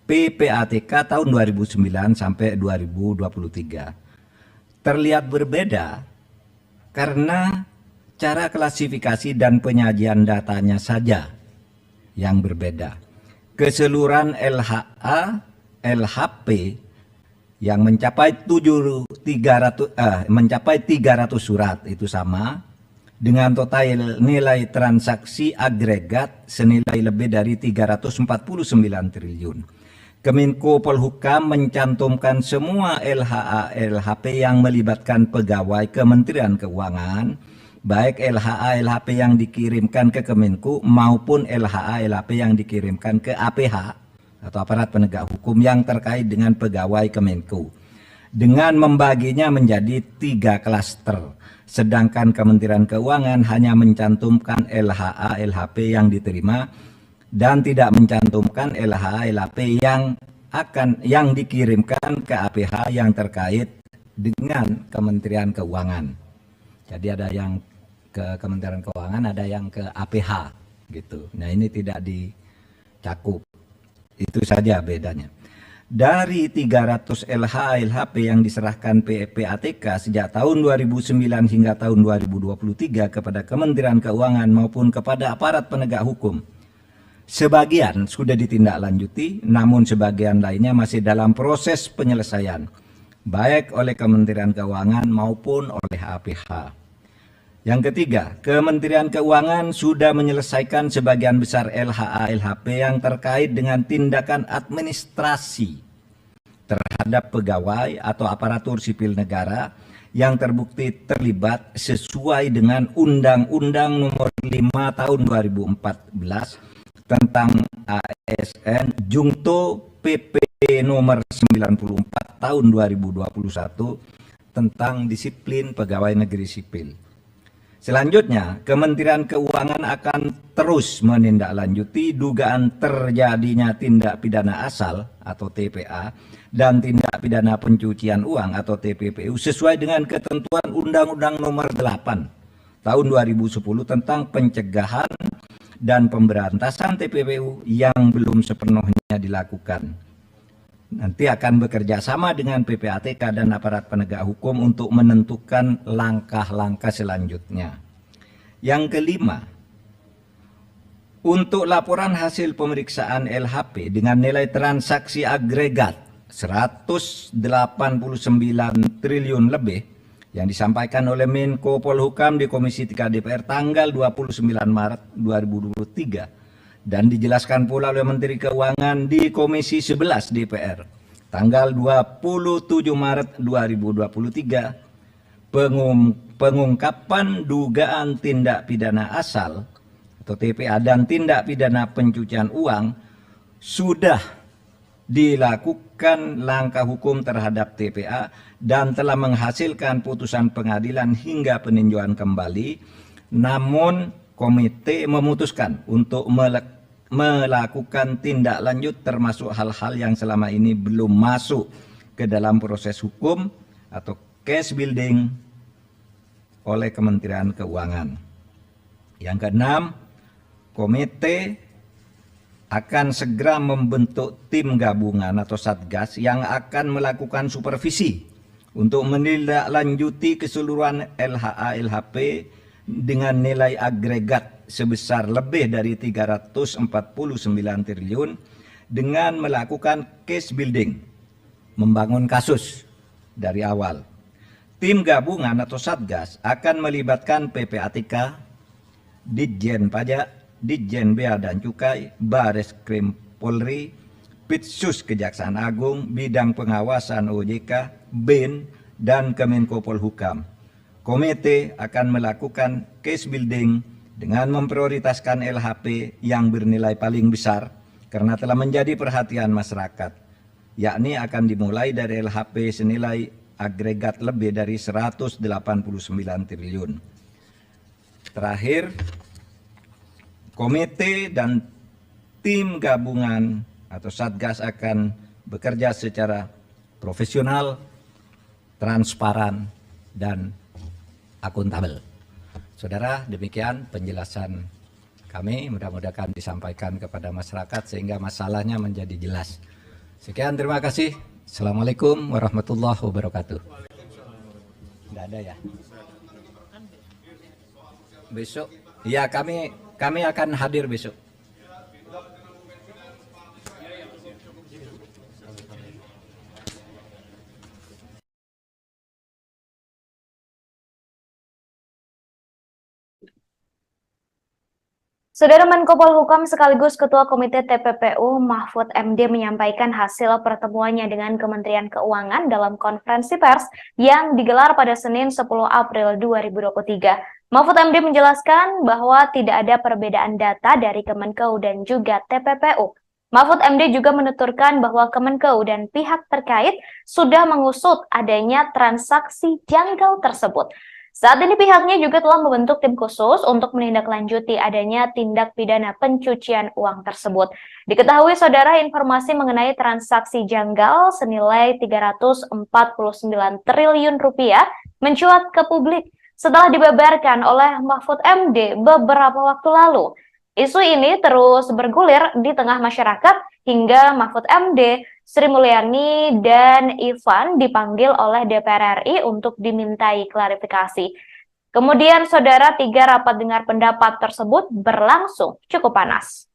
Speaker 2: PPATK tahun 2009 sampai 2023. Terlihat berbeda karena cara klasifikasi dan penyajian datanya saja yang berbeda. Keseluruhan LHA, LHP yang mencapai 300 surat itu sama dengan total nilai transaksi agregat senilai lebih dari 349 triliun. Kemenko Polhukam mencantumkan semua LHA LHP yang melibatkan pegawai Kementerian Keuangan, baik LHA LHP yang dikirimkan ke Kemenko maupun LHA LHP yang dikirimkan ke APH atau aparat penegak hukum yang terkait dengan pegawai Kemenko, dengan membaginya menjadi 3 klaster. Sedangkan Kementerian Keuangan hanya mencantumkan LHA LHP yang diterima dan tidak mencantumkan LHA LHP yang dikirimkan ke APH yang terkait dengan Kementerian Keuangan. Jadi ada yang ke Kementerian Keuangan, ada yang ke APH gitu. Nah, ini tidak dicakup. Itu saja bedanya. Dari 300 LHA LHP yang diserahkan PPATK sejak tahun 2009 hingga tahun 2023 kepada Kementerian Keuangan maupun kepada aparat penegak hukum, sebagian sudah ditindaklanjuti, namun sebagian lainnya masih dalam proses penyelesaian, baik oleh Kementerian Keuangan maupun oleh APH. Yang ketiga, Kementerian Keuangan sudah menyelesaikan sebagian besar LHA LHP yang terkait dengan tindakan administrasi terhadap pegawai atau aparatur sipil negara yang terbukti terlibat sesuai dengan Undang-Undang Nomor 5 Tahun 2014 tentang ASN Jungto PP Nomor 94 Tahun 2021 tentang disiplin pegawai negeri sipil. Selanjutnya, Kementerian Keuangan akan terus menindaklanjuti dugaan terjadinya tindak pidana asal atau TPA dan tindak pidana pencucian uang atau TPPU sesuai dengan ketentuan Undang-Undang Nomor 8 Tahun 2010 tentang pencegahan dan pemberantasan TPPU yang belum sepenuhnya dilakukan. Nanti akan bekerja sama dengan PPATK dan aparat penegak hukum untuk menentukan langkah-langkah selanjutnya. Yang kelima, untuk laporan hasil pemeriksaan LHP dengan nilai transaksi agregat 189 triliun lebih yang disampaikan oleh Menko Polhukam di Komisi 3 DPR tanggal 29 Maret 2023 dan dijelaskan pula oleh Menteri Keuangan di Komisi 11 DPR tanggal 27 Maret 2023, pengungkapan dugaan tindak pidana asal atau TPA dan tindak pidana pencucian uang sudah dilakukan langkah hukum terhadap TPA dan telah menghasilkan putusan pengadilan hingga peninjauan kembali, namun komite memutuskan untuk melakukan tindak lanjut termasuk hal-hal yang selama ini belum masuk ke dalam proses hukum atau case building oleh Kementerian Keuangan. Yang keenam, komite akan segera membentuk tim gabungan atau satgas yang akan melakukan supervisi untuk menindaklanjuti keseluruhan LHA LHP dengan nilai agregat sebesar lebih dari 349 triliun dengan melakukan case building, membangun kasus dari awal. Tim gabungan atau Satgas akan melibatkan PPATK, Ditjen Pajak, Ditjen Bea dan Cukai, Baris Krim Polri, Pitsus Kejaksaan Agung, Bidang Pengawasan OJK, BIN, dan Kemenko Polhukam. Komite akan melakukan case building dengan memprioritaskan LHP yang bernilai paling besar karena telah menjadi perhatian masyarakat, yakni akan dimulai dari LHP senilai agregat lebih dari 189 triliun. Terakhir, komite dan tim gabungan atau Satgas akan bekerja secara profesional, transparan, dan akuntabel. Saudara, demikian penjelasan kami, mudah-mudahan disampaikan kepada masyarakat sehingga masalahnya menjadi jelas. Sekian, terima kasih. Assalamualaikum warahmatullahi wabarakatuh. Tidak ada ya? Besok, ya kami akan hadir besok.
Speaker 1: Saudara Menko Polhukam sekaligus Ketua Komite TPPU Mahfud MD menyampaikan hasil pertemuannya dengan Kementerian Keuangan dalam konferensi pers yang digelar pada Senin 10 April 2023. Mahfud MD menjelaskan bahwa tidak ada perbedaan data dari Kemenkeu dan juga TPPU. Mahfud MD juga menuturkan bahwa Kemenkeu dan pihak terkait sudah mengusut adanya transaksi janggal tersebut. Saat ini pihaknya juga telah membentuk tim khusus untuk menindaklanjuti adanya tindak pidana pencucian uang tersebut. Diketahui saudara, informasi mengenai transaksi janggal senilai 349 triliun rupiah mencuat ke publik setelah dibeberkan oleh Mahfud MD beberapa waktu lalu. Isu ini terus bergulir di tengah masyarakat hingga Mahfud MD, Sri Mulyani, dan Ivan dipanggil oleh DPR RI untuk dimintai klarifikasi. Kemudian, saudara, 3 rapat dengar pendapat tersebut berlangsung cukup panas.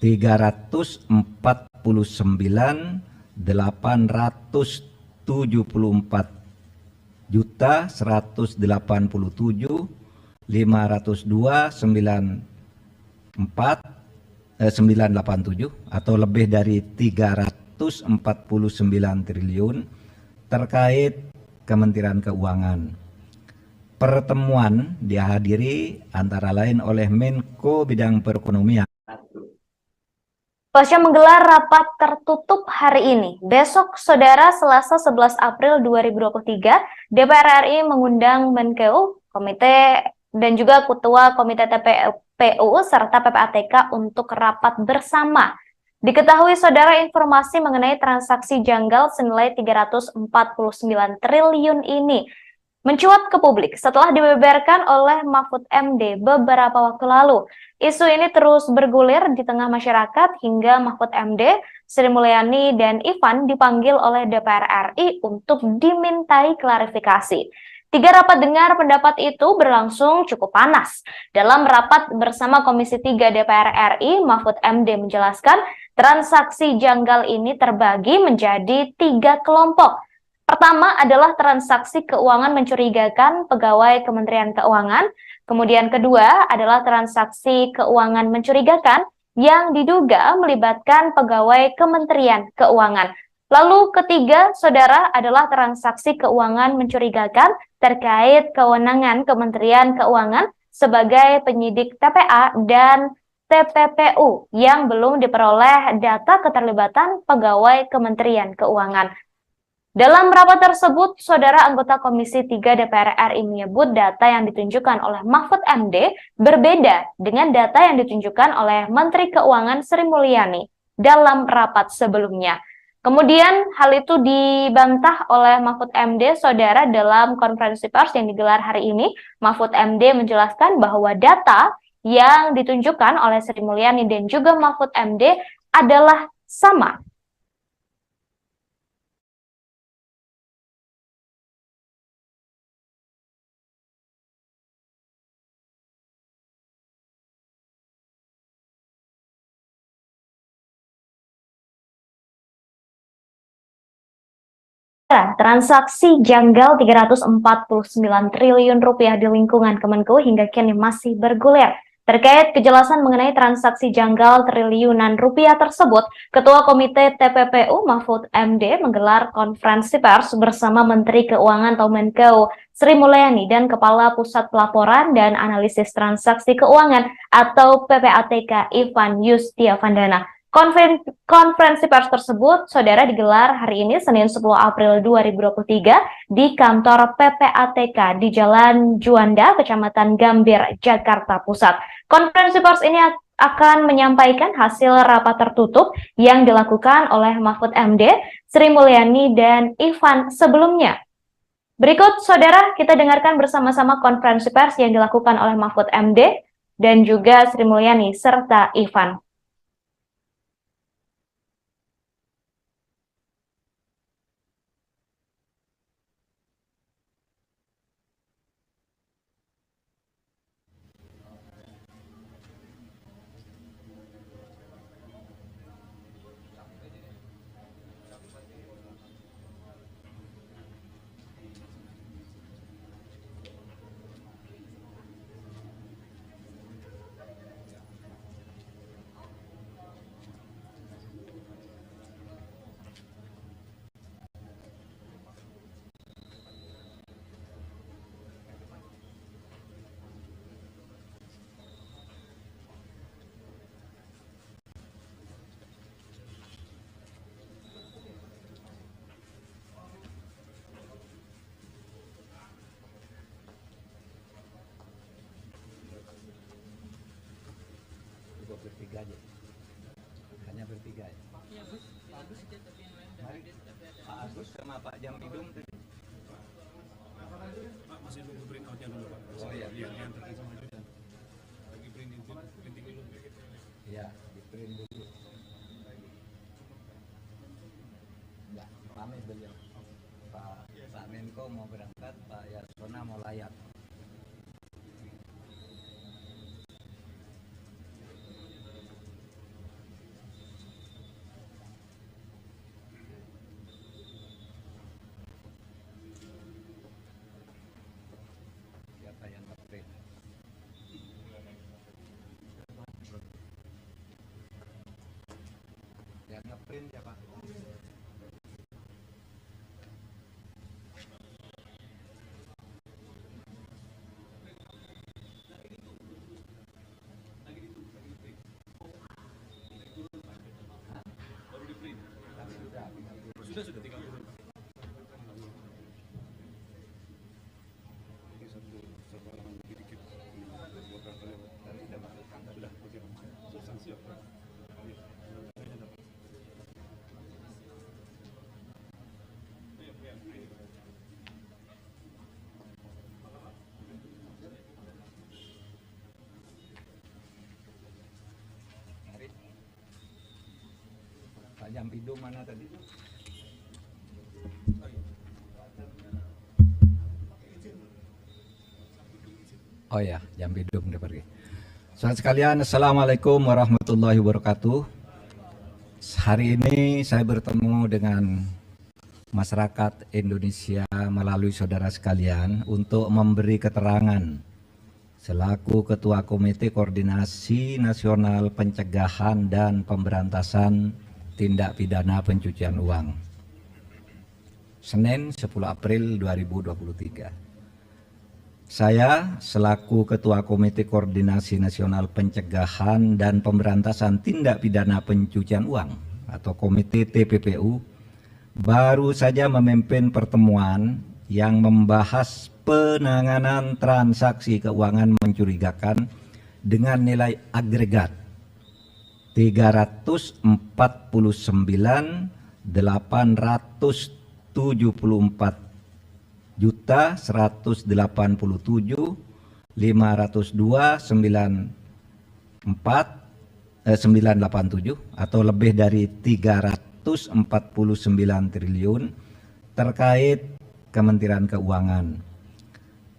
Speaker 2: 344.174.102.987 atau lebih dari 349 triliun terkait Kementerian Keuangan. Pertemuan dihadiri antara lain oleh Menko Bidang Perekonomian.
Speaker 1: Pasca menggelar rapat tertutup hari ini, besok saudara Selasa 11 April 2023, DPR RI mengundang Menkeu, Komite dan juga Ketua Komite TPPU serta PPATK untuk rapat bersama. Diketahui saudara, informasi mengenai transaksi janggal senilai 349 triliun ini mencuat ke publik setelah dibeberkan oleh Mahfud MD beberapa waktu lalu. Isu ini terus bergulir di tengah masyarakat hingga Mahfud MD, Sri Mulyani, dan Ivan dipanggil oleh DPR RI untuk dimintai klarifikasi. 3 rapat dengar pendapat itu berlangsung cukup panas. Dalam rapat bersama Komisi 3 DPR RI, Mahfud MD menjelaskan transaksi janggal ini terbagi menjadi 3 kelompok. Pertama adalah transaksi keuangan mencurigakan pegawai Kementerian Keuangan. Kemudian kedua adalah transaksi keuangan mencurigakan yang diduga melibatkan pegawai Kementerian Keuangan. Lalu ketiga, saudara, adalah transaksi keuangan mencurigakan terkait kewenangan Kementerian Keuangan sebagai penyidik TPA dan TPPU yang belum diperoleh data keterlibatan pegawai Kementerian Keuangan. Dalam rapat tersebut, saudara anggota Komisi 3 DPR RI menyebut data yang ditunjukkan oleh Mahfud MD berbeda dengan data yang ditunjukkan oleh Menteri Keuangan Sri Mulyani dalam rapat sebelumnya. Kemudian hal itu dibantah oleh Mahfud MD, saudara, dalam konferensi pers yang digelar hari ini. Mahfud MD menjelaskan bahwa data yang ditunjukkan oleh Sri Mulyani dan juga Mahfud MD adalah sama. Transaksi janggal 349 triliun rupiah di lingkungan Kemenku hingga kini masih bergulir. Terkait kejelasan mengenai transaksi janggal triliunan rupiah tersebut, Ketua Komite TPPU Mahfud MD menggelar konferensi pers bersama Menteri Keuangan atau Menko Sri Mulyani dan Kepala Pusat Pelaporan dan Analisis Transaksi Keuangan atau PPATK Ivan Yustiavandana. Konferensi pers tersebut, saudara, digelar hari ini Senin 10 April 2023 di kantor PPATK di Jalan Juanda, Kecamatan Gambir, Jakarta Pusat. Konferensi pers ini akan menyampaikan hasil rapat tertutup yang dilakukan oleh Mahfud MD, Sri Mulyani, dan Ivan sebelumnya. Berikut, saudara, kita dengarkan bersama-sama konferensi pers yang dilakukan oleh Mahfud MD dan juga Sri Mulyani serta Ivan.
Speaker 2: Bertiga aja, hanya bertiga ya. Mari, Pak Agus sama Pak Jampidum tadi.
Speaker 3: Pak, masih nunggu print out-nya dulu, Pak.
Speaker 2: Oh iya.
Speaker 3: Diantarkan sama Judan. Lagi printing dulu.
Speaker 2: Ya, di print dulu. Ya, pamit beliau. Pak Menko mau berangkat, Pak Yasona mau layak. Siapa yang nge-print? Yang nge-print siapa?
Speaker 3: Sudah 30. Ini satu halaman lebih dikit. Buat kalian. Sudah, oke. Substansi apa? Kayaknya dapat.
Speaker 2: Mari. Pak Jampidum mana tadi? Oh ya, Jampidum udah pergi. Saudara sekalian, Assalamualaikum warahmatullahi wabarakatuh. Hari ini saya bertemu dengan masyarakat Indonesia melalui saudara sekalian untuk memberi keterangan selaku Ketua Komite Koordinasi Nasional Pencegahan dan Pemberantasan Tindak Pidana Pencucian Uang. Senin 10 April 2023. Saya selaku Ketua Komite Koordinasi Nasional Pencegahan dan Pemberantasan Tindak Pidana Pencucian Uang atau Komite TPPU baru saja memimpin pertemuan yang membahas penanganan transaksi keuangan mencurigakan dengan nilai agregat 344.187.502.984 987 atau lebih dari 349 triliun terkait Kementerian Keuangan.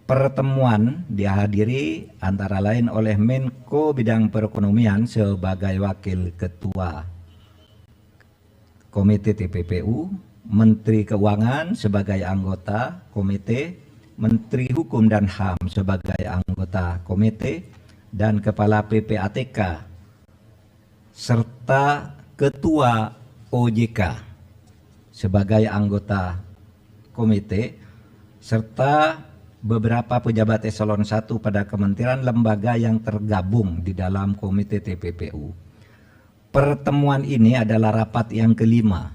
Speaker 2: Pertemuan dihadiri antara lain oleh Menko Bidang Perekonomian sebagai Wakil Ketua Komite TPPU Menteri Keuangan sebagai anggota komite, Menteri Hukum dan HAM sebagai anggota komite, dan Kepala PPATK serta Ketua OJK sebagai anggota komite, serta beberapa pejabat eselon 1 pada kementerian lembaga yang tergabung di dalam komite TPPU. Pertemuan ini adalah rapat yang kelima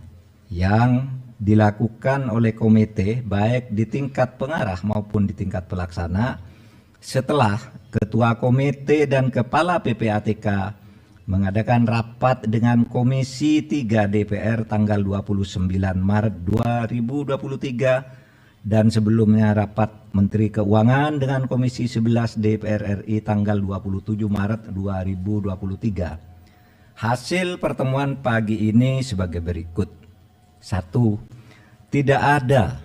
Speaker 2: yang dilakukan oleh komite baik di tingkat pengarah maupun di tingkat pelaksana setelah Ketua Komite dan Kepala PPATK mengadakan rapat dengan Komisi 3 DPR tanggal 29 Maret 2023 dan sebelumnya rapat Menteri Keuangan dengan Komisi 11 DPR RI tanggal 27 Maret 2023. Hasil pertemuan pagi ini sebagai berikut. 1. Tidak ada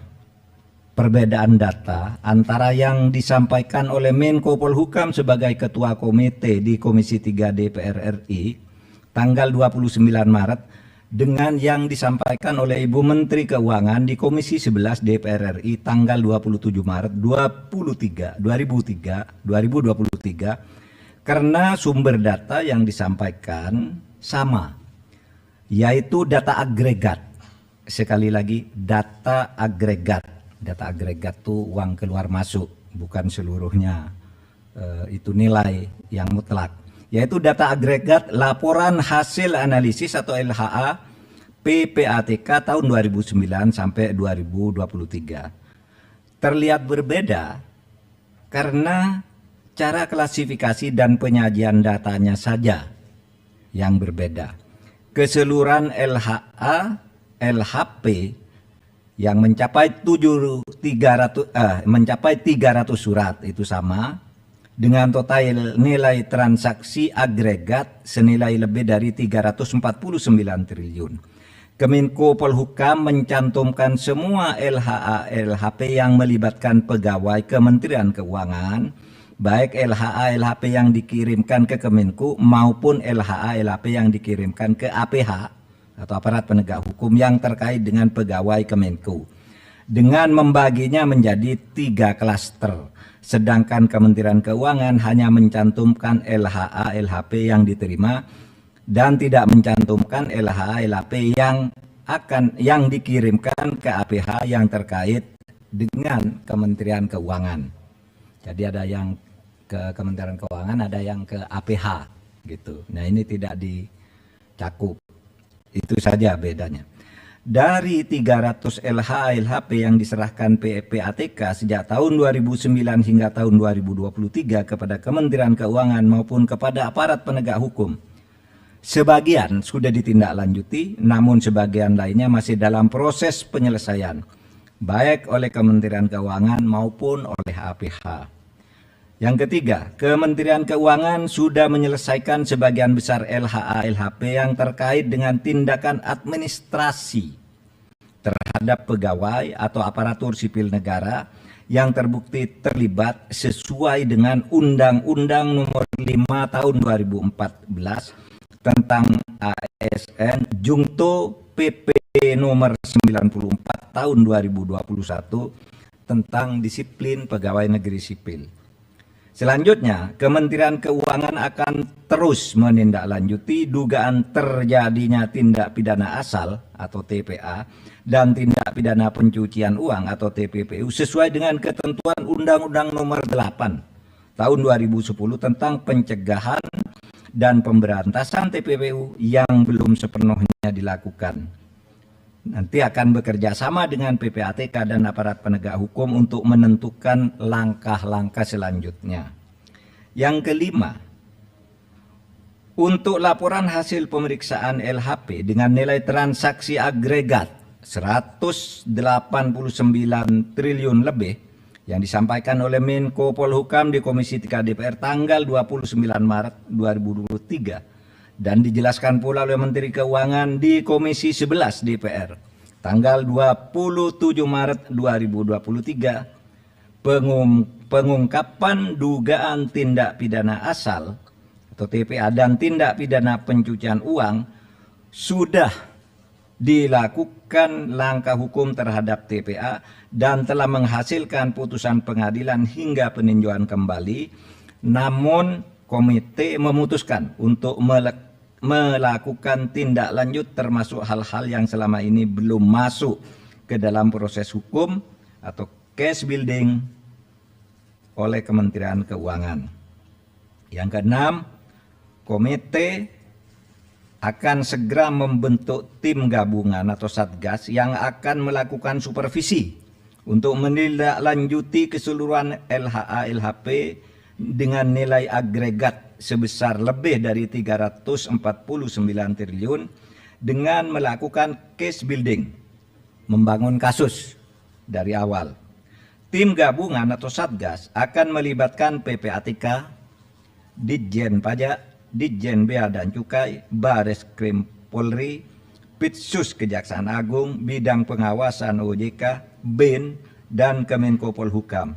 Speaker 2: perbedaan data antara yang disampaikan oleh Menko Polhukam sebagai Ketua Komite di Komisi 3 DPR RI tanggal 29 Maret dengan yang disampaikan oleh Ibu Menteri Keuangan di Komisi 11 DPR RI tanggal 27 Maret 2023 karena sumber data yang disampaikan sama, yaitu data agregat. Sekali lagi, data agregat. Data agregat itu uang keluar masuk, bukan seluruhnya itu nilai yang mutlak. Yaitu data agregat laporan hasil analisis atau LHA PPATK tahun 2009 sampai 2023. Terlihat berbeda karena cara klasifikasi dan penyajian datanya saja yang berbeda. Keseluruhan LHA LHP yang mencapai 300 surat itu sama dengan total nilai transaksi agregat senilai lebih dari 349 triliun. Kemenko Polhukam mencantumkan semua LHA LHP yang melibatkan pegawai Kementerian Keuangan, baik LHA LHP yang dikirimkan ke Kemenko maupun LHA LHP yang dikirimkan ke APH atau aparat penegak hukum yang terkait dengan pegawai Kemenko, dengan membaginya menjadi 3 klaster, sedangkan Kementerian Keuangan hanya mencantumkan LHA LHP yang diterima dan tidak mencantumkan LHA LHP yang dikirimkan ke APH yang terkait dengan Kementerian Keuangan. Jadi ada yang ke Kementerian Keuangan, ada yang ke APH gitu. Nah, ini tidak dicakup. Itu saja bedanya. Dari 300 LHA LHP yang diserahkan PPATK sejak tahun 2009 hingga tahun 2023 kepada Kementerian Keuangan maupun kepada aparat penegak hukum, sebagian sudah ditindaklanjuti, namun sebagian lainnya masih dalam proses penyelesaian, baik oleh Kementerian Keuangan maupun oleh APH. Yang ketiga, Kementerian Keuangan sudah menyelesaikan sebagian besar LHA LHP yang terkait dengan tindakan administrasi terhadap pegawai atau aparatur sipil negara yang terbukti terlibat sesuai dengan Undang-Undang Nomor 5 Tahun 2014 tentang ASN Jungto PP Nomor 94 Tahun 2021 tentang disiplin pegawai negeri sipil. Selanjutnya, Kementerian Keuangan akan terus menindaklanjuti dugaan terjadinya tindak pidana asal atau TPA dan tindak pidana pencucian uang atau TPPU sesuai dengan ketentuan Undang-Undang Nomor 8 Tahun 2010 tentang pencegahan dan pemberantasan TPPU yang belum sepenuhnya dilakukan. Nanti akan bekerja sama dengan PPATK dan aparat penegak hukum untuk menentukan langkah-langkah selanjutnya. Yang kelima, untuk laporan hasil pemeriksaan LHP dengan nilai transaksi agregat 189 triliun lebih yang disampaikan oleh Menko Polhukam di Komisi 3 DPR tanggal 29 Maret 2023 dan dijelaskan pula oleh Menteri Keuangan di Komisi 11 DPR tanggal 27 Maret 2023, pengungkapan dugaan tindak pidana asal atau TPA dan tindak pidana pencucian uang sudah dilakukan langkah hukum terhadap TPA dan telah menghasilkan putusan pengadilan hingga peninjauan kembali, namun komite memutuskan untuk melakukan tindak lanjut termasuk hal-hal yang selama ini belum masuk ke dalam proses hukum atau case building oleh Kementerian Keuangan. Yang keenam, komite akan segera membentuk tim gabungan atau satgas yang akan melakukan supervisi untuk menindaklanjuti keseluruhan LHA LHP dengan nilai agregat sebesar lebih dari 349 triliun dengan melakukan case building, membangun kasus dari awal. Tim gabungan atau satgas akan melibatkan PPATK, Ditjen Pajak, Ditjen Bea dan Cukai, Bareskrim Polri, Pitsus Kejaksaan Agung, Bidang Pengawasan OJK, BIN, dan Kemenko Polhukam.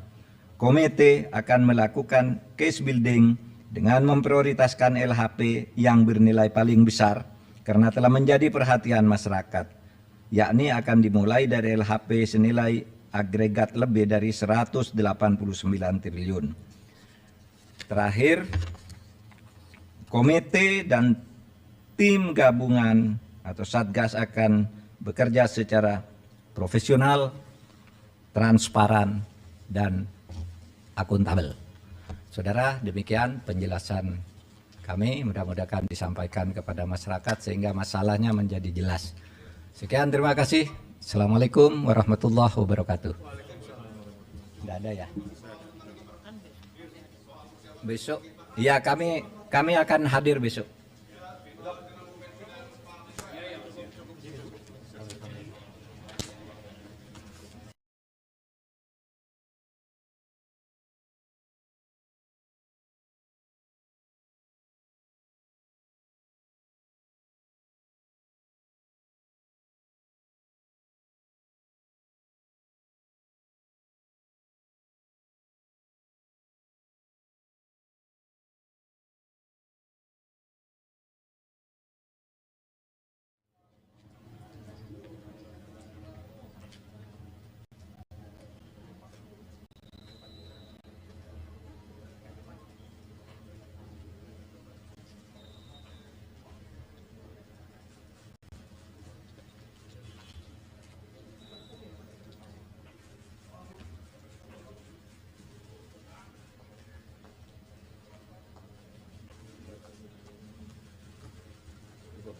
Speaker 2: Komite akan melakukan case building dengan memprioritaskan LHP yang bernilai paling besar karena telah menjadi perhatian masyarakat, yakni akan dimulai dari LHP senilai agregat lebih dari 189 triliun. Terakhir, komite dan tim gabungan atau satgas akan bekerja secara profesional, transparan, dan akuntabel. Saudara, demikian penjelasan kami, mudah-mudahan disampaikan kepada masyarakat sehingga masalahnya menjadi jelas. Sekian, terima kasih. Assalamualaikum warahmatullahi wabarakatuh. Tidak ada ya? Besok, ya kami akan hadir besok.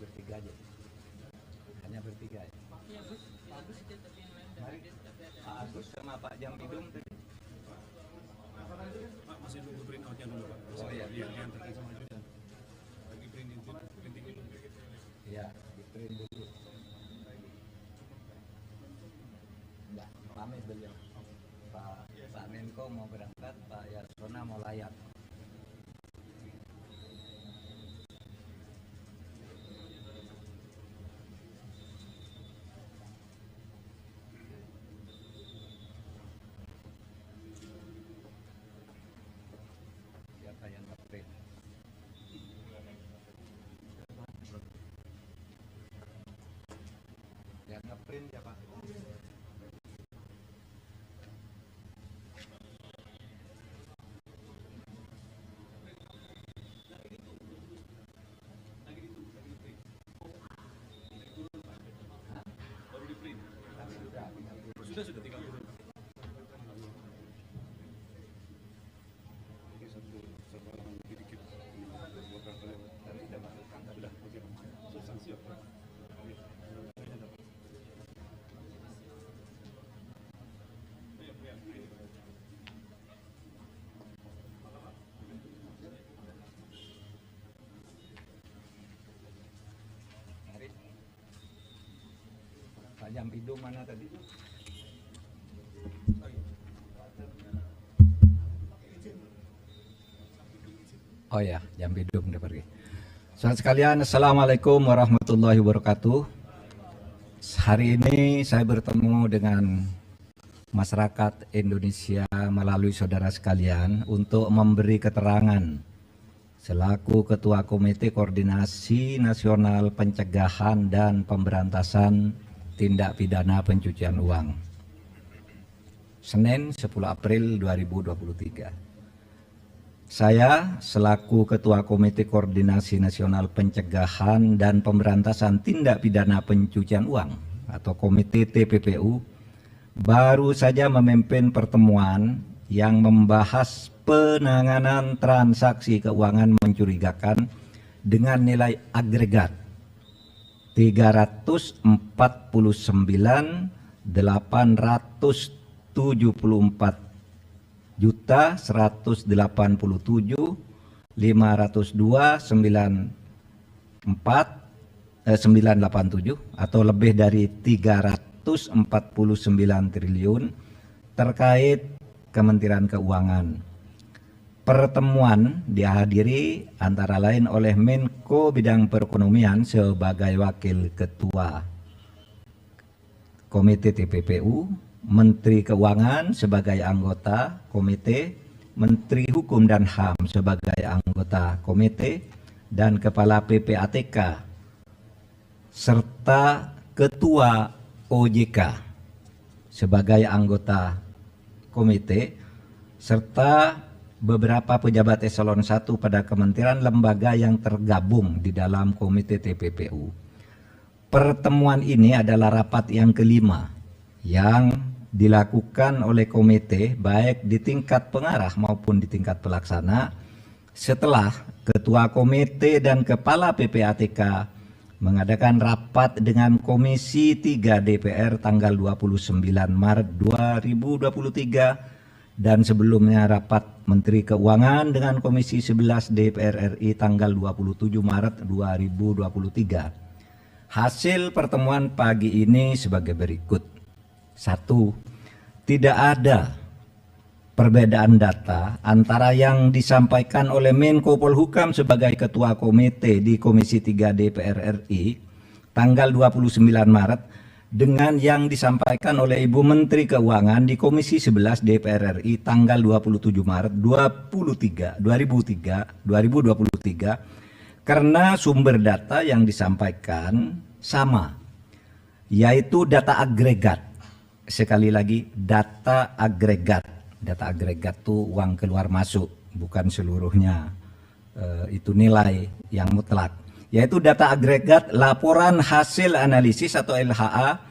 Speaker 2: Bertiga aja, hanya bertiga ya. Mari Pak Agus sama Pak Jampidum tadi.
Speaker 3: Pak, masih nunggu print outnya dulu Pak.
Speaker 2: Oh iya.
Speaker 3: Yang terkait sama itu dan lagi printing dulu.
Speaker 2: Iya, di print dulu. Enggak, pamit beliau. Pak Menko mau berangkat, Pak Yasona mau layak. Siapa yang nge-print? Yang nge-print ya Pak?
Speaker 3: Sudah 30. Ini satu halangan lebih dikit. Buat kalian.
Speaker 2: Tapi sudah masuk kan?
Speaker 3: Sudah, oke. Sudah siap.
Speaker 2: Mari. Pak Jampidum mana tadi? Oh ya, Jampidum udah pergi. Saudara sekalian, Assalamualaikum warahmatullahi wabarakatuh. Hari ini saya bertemu dengan masyarakat Indonesia melalui saudara sekalian untuk memberi keterangan selaku Ketua Komite Koordinasi Nasional Pencegahan dan Pemberantasan Tindak Pidana Pencucian Uang. Senin 10 April 2023. Saya selaku Ketua Komite Koordinasi Nasional Pencegahan dan Pemberantasan Tindak Pidana Pencucian Uang atau Komite TPPU baru saja memimpin pertemuan yang membahas penanganan transaksi keuangan mencurigakan dengan nilai agregat 344.887.502.987 atau lebih dari 349 triliun terkait Kementerian Keuangan. Pertemuan dihadiri antara lain oleh Menko Bidang Perekonomian sebagai Wakil Ketua Komite TPPU, Menteri Keuangan sebagai anggota komite, Menteri Hukum dan HAM sebagai anggota komite, dan Kepala PPATK serta Ketua OJK sebagai anggota komite, serta beberapa pejabat eselon 1 pada kementerian lembaga yang tergabung di dalam komite TPPU. Pertemuan ini adalah rapat yang kelima yang dilakukan oleh komite baik di tingkat pengarah maupun di tingkat pelaksana setelah Ketua Komite dan Kepala PPATK mengadakan rapat dengan Komisi 3 DPR tanggal 29 Maret 2023 dan sebelumnya rapat Menteri Keuangan dengan Komisi 11 DPR RI tanggal 27 Maret 2023. Hasil pertemuan pagi ini sebagai berikut. 1. Tidak ada perbedaan data antara yang disampaikan oleh Menko Polhukam sebagai Ketua Komite di Komisi 3 DPR RI tanggal 29 Maret dengan yang disampaikan oleh Ibu Menteri Keuangan di Komisi 11 DPR RI tanggal 27 Maret 2023 karena sumber data yang disampaikan sama, yaitu data agregat. Sekali lagi, data agregat. Data agregat itu uang keluar masuk, bukan seluruhnya itu nilai yang mutlak. Yaitu data agregat laporan hasil analisis atau LHA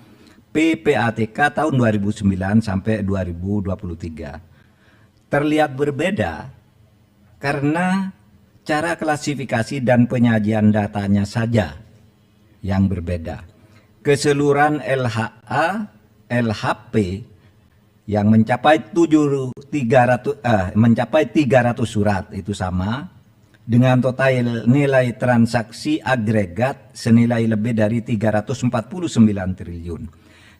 Speaker 2: PPATK tahun 2009 sampai 2023. Terlihat berbeda karena cara klasifikasi dan penyajian datanya saja yang berbeda. Keseluruhan LHA, LHP yang mencapai 300 surat itu sama dengan total nilai transaksi agregat senilai lebih dari 349 triliun.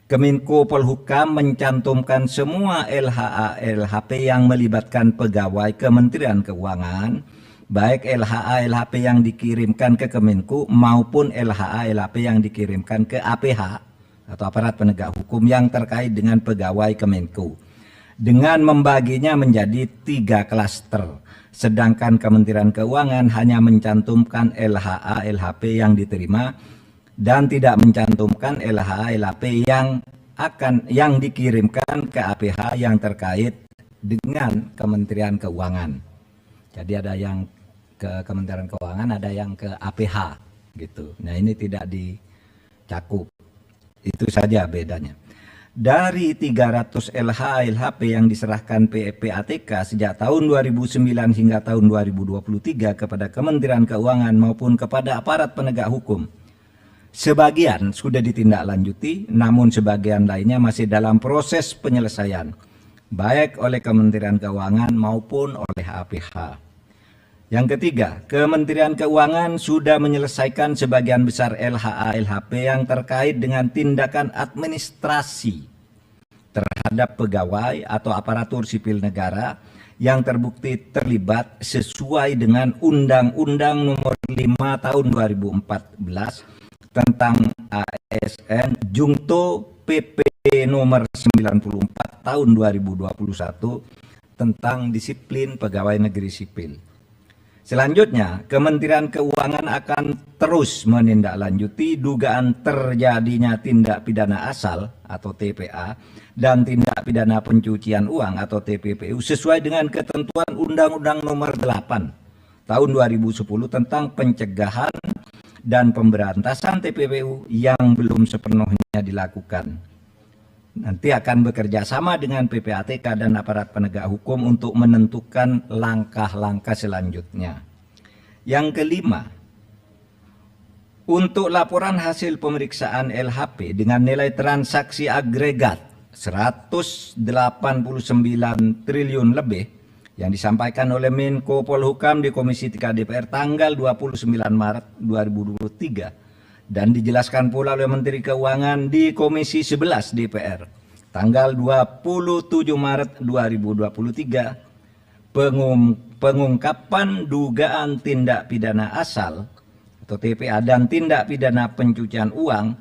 Speaker 2: Kemenko Polhukam mencantumkan semua LHA LHP yang melibatkan pegawai Kementerian Keuangan, baik LHA LHP yang dikirimkan ke Kemenko maupun LHA LHP yang dikirimkan ke APH atau aparat penegak hukum yang terkait dengan pegawai Kemenko, dengan membaginya menjadi 3 klaster, sedangkan Kementerian Keuangan hanya mencantumkan LHA LHP yang diterima dan tidak mencantumkan LHA LHP yang dikirimkan ke APH yang terkait dengan Kementerian Keuangan. Jadi ada yang ke Kementerian Keuangan, ada yang ke APH gitu. Nah, ini tidak dicakup. Itu saja bedanya. Dari 300 LHA LHP yang diserahkan PPATK sejak tahun 2009 hingga tahun 2023 kepada Kementerian Keuangan maupun kepada aparat penegak hukum, sebagian sudah ditindaklanjuti, namun sebagian lainnya masih dalam proses penyelesaian, baik oleh Kementerian Keuangan maupun oleh APH. Yang ketiga, Kementerian Keuangan sudah menyelesaikan sebagian besar LHA LHP yang terkait dengan tindakan administrasi terhadap pegawai atau aparatur sipil negara yang terbukti terlibat sesuai dengan Undang-Undang Nomor 5 Tahun 2014 tentang ASN Jungto PP Nomor 94 Tahun 2021 tentang disiplin pegawai negeri sipil. Selanjutnya, Kementerian Keuangan akan terus menindaklanjuti dugaan terjadinya tindak pidana asal atau TPA dan tindak pidana pencucian uang atau TPPU sesuai dengan ketentuan Undang-Undang Nomor 8 Tahun 2010 tentang pencegahan dan pemberantasan TPPU yang belum sepenuhnya dilakukan. Nanti akan bekerja sama dengan PPATK dan aparat penegak hukum untuk menentukan langkah-langkah selanjutnya. Yang kelima, untuk laporan hasil pemeriksaan LHP dengan nilai transaksi agregat 189 triliun lebih yang disampaikan oleh Menko Polhukam di Komisi 3 DPR tanggal 29 Maret 2023 dan dijelaskan pula oleh Menteri Keuangan di Komisi 11 DPR tanggal 27 Maret 2023, pengungkapan dugaan tindak pidana asal atau TPA dan tindak pidana pencucian uang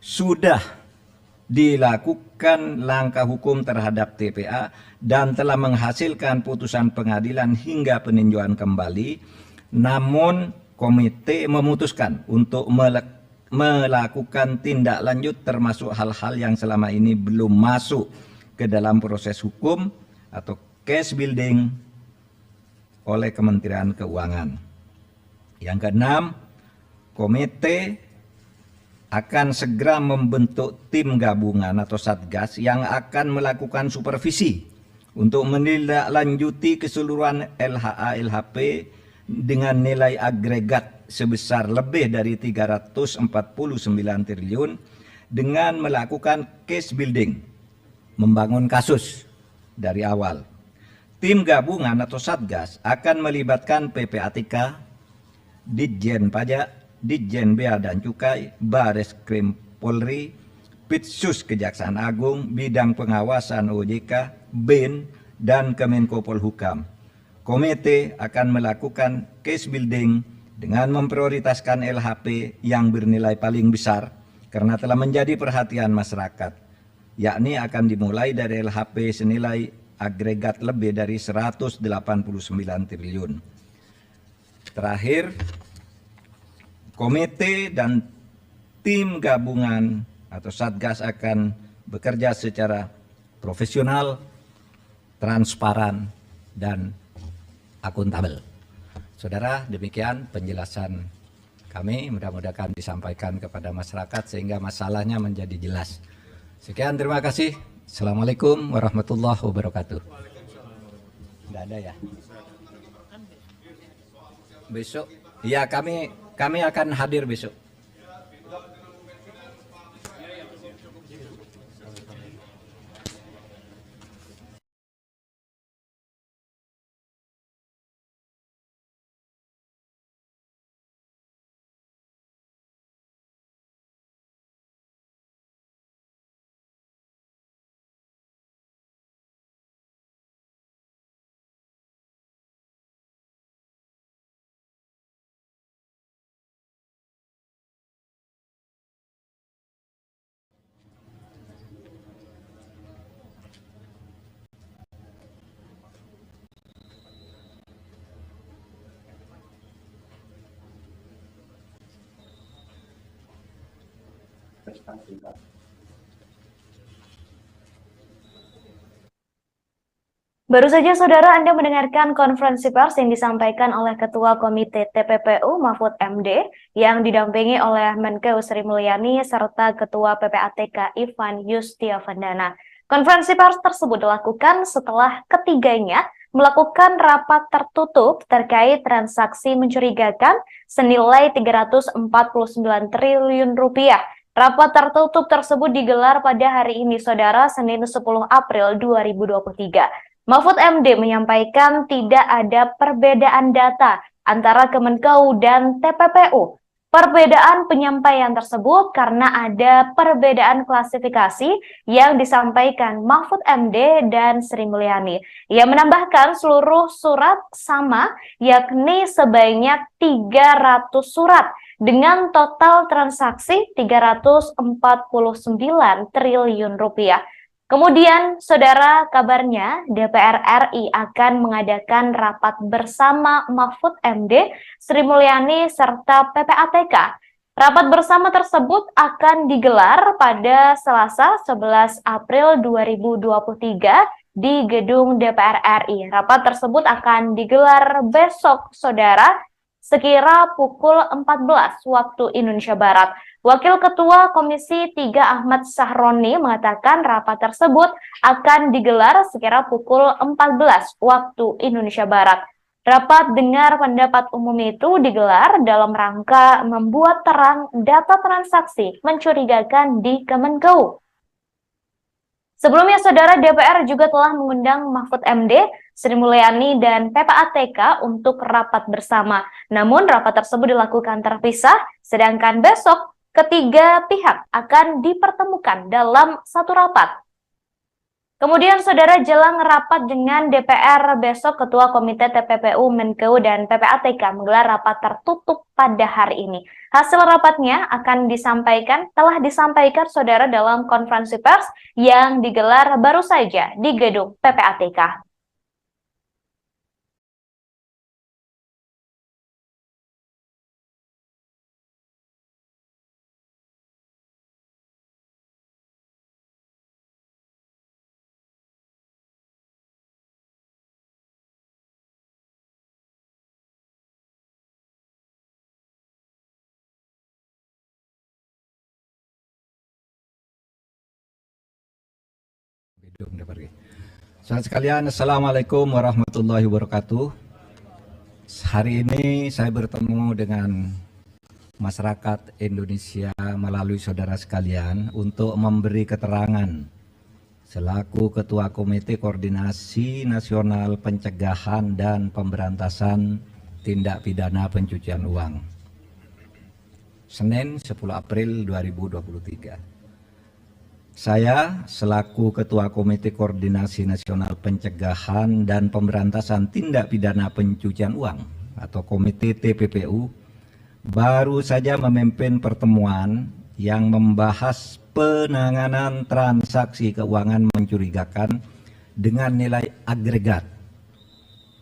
Speaker 2: sudah dilakukan langkah hukum terhadap TPA dan telah menghasilkan putusan pengadilan hingga peninjauan kembali. Namun komite memutuskan untuk melakukan tindak lanjut termasuk hal-hal yang selama ini belum masuk ke dalam proses hukum atau case building oleh Kementerian Keuangan. Yang keenam, komite akan segera membentuk tim gabungan atau satgas yang akan melakukan supervisi untuk menindaklanjuti keseluruhan LHA LHP dengan nilai agregat sebesar lebih dari 349 triliun dengan melakukan case building, membangun kasus dari awal. Tim gabungan atau satgas akan melibatkan PPATK, Ditjen Pajak, Ditjen Bea dan Cukai, Bareskrim Polri, Pitsus Kejaksaan Agung, Bidang Pengawasan OJK, BIN, dan Kemenko Polhukam. Komite akan melakukan case building dengan memprioritaskan LHP yang bernilai paling besar karena telah menjadi perhatian masyarakat, yakni akan dimulai dari LHP senilai agregat lebih dari 189 triliun. Terakhir, komite dan tim gabungan atau satgas akan bekerja secara profesional, transparan, dan akuntabel. Saudara, demikian penjelasan kami, mudah-mudahan disampaikan kepada masyarakat sehingga masalahnya menjadi jelas. Sekian, terima kasih. Assalamualaikum warahmatullahi wabarakatuh. Tidak ada ya? Besok, ya kami akan hadir besok.
Speaker 1: Baru saja saudara Anda mendengarkan konferensi pers yang disampaikan oleh Ketua Komite TPPU Mahfud MD yang didampingi oleh Menkeu Sri Mulyani serta Ketua PPATK Ivan Yustiavandana. Konferensi pers tersebut dilakukan setelah ketiganya melakukan rapat tertutup terkait transaksi mencurigakan senilai 349 triliun rupiah. Rapat tertutup tersebut digelar pada hari ini, saudara, Senin 10 April 2023. Mahfud MD menyampaikan tidak ada perbedaan data antara Kemenkeu dan TPPU. Perbedaan penyampaian tersebut karena ada perbedaan klasifikasi yang disampaikan Mahfud MD dan Sri Mulyani. Ia menambahkan seluruh surat sama, yakni sebanyak 300 surat dengan total transaksi 349 triliun rupiah. Kemudian, saudara, kabarnya DPR RI akan mengadakan rapat bersama Mahfud MD, Sri Mulyani, serta PPATK. Rapat bersama tersebut akan digelar pada Selasa 11 April 2023 di gedung DPR RI. Rapat tersebut akan digelar besok, saudara, sekira pukul 14 waktu Indonesia Barat. Wakil Ketua Komisi 3 Ahmad Sahroni mengatakan rapat tersebut akan digelar sekira pukul 14 waktu Indonesia Barat. Rapat dengar pendapat umum itu digelar dalam rangka membuat terang data transaksi mencurigakan di Kemenkeu. Sebelumnya, saudara, DPR juga telah mengundang Mahfud MD, Sri Mulyani, dan PPATK untuk rapat bersama. Namun, rapat tersebut dilakukan terpisah, sedangkan besok ketiga pihak akan dipertemukan dalam satu rapat. Kemudian, saudara, jelang rapat dengan DPR besok, Ketua Komite TPPU, Menkeu, dan PPATK menggelar rapat tertutup pada hari ini. Hasil rapatnya telah disampaikan, saudara, dalam konferensi pers yang digelar baru saja di gedung PPATK.
Speaker 2: Saudara sekalian, Assalamualaikum warahmatullahi wabarakatuh. Hari ini saya bertemu dengan masyarakat Indonesia melalui saudara sekalian untuk memberi keterangan selaku Ketua Komite Koordinasi Nasional Pencegahan dan Pemberantasan Tindak Pidana Pencucian Uang. Senin 10 April 2023. Saya selaku Ketua Komite Koordinasi Nasional Pencegahan dan Pemberantasan Tindak Pidana Pencucian Uang atau Komite TPPU baru saja memimpin pertemuan yang membahas penanganan transaksi keuangan mencurigakan dengan nilai agregat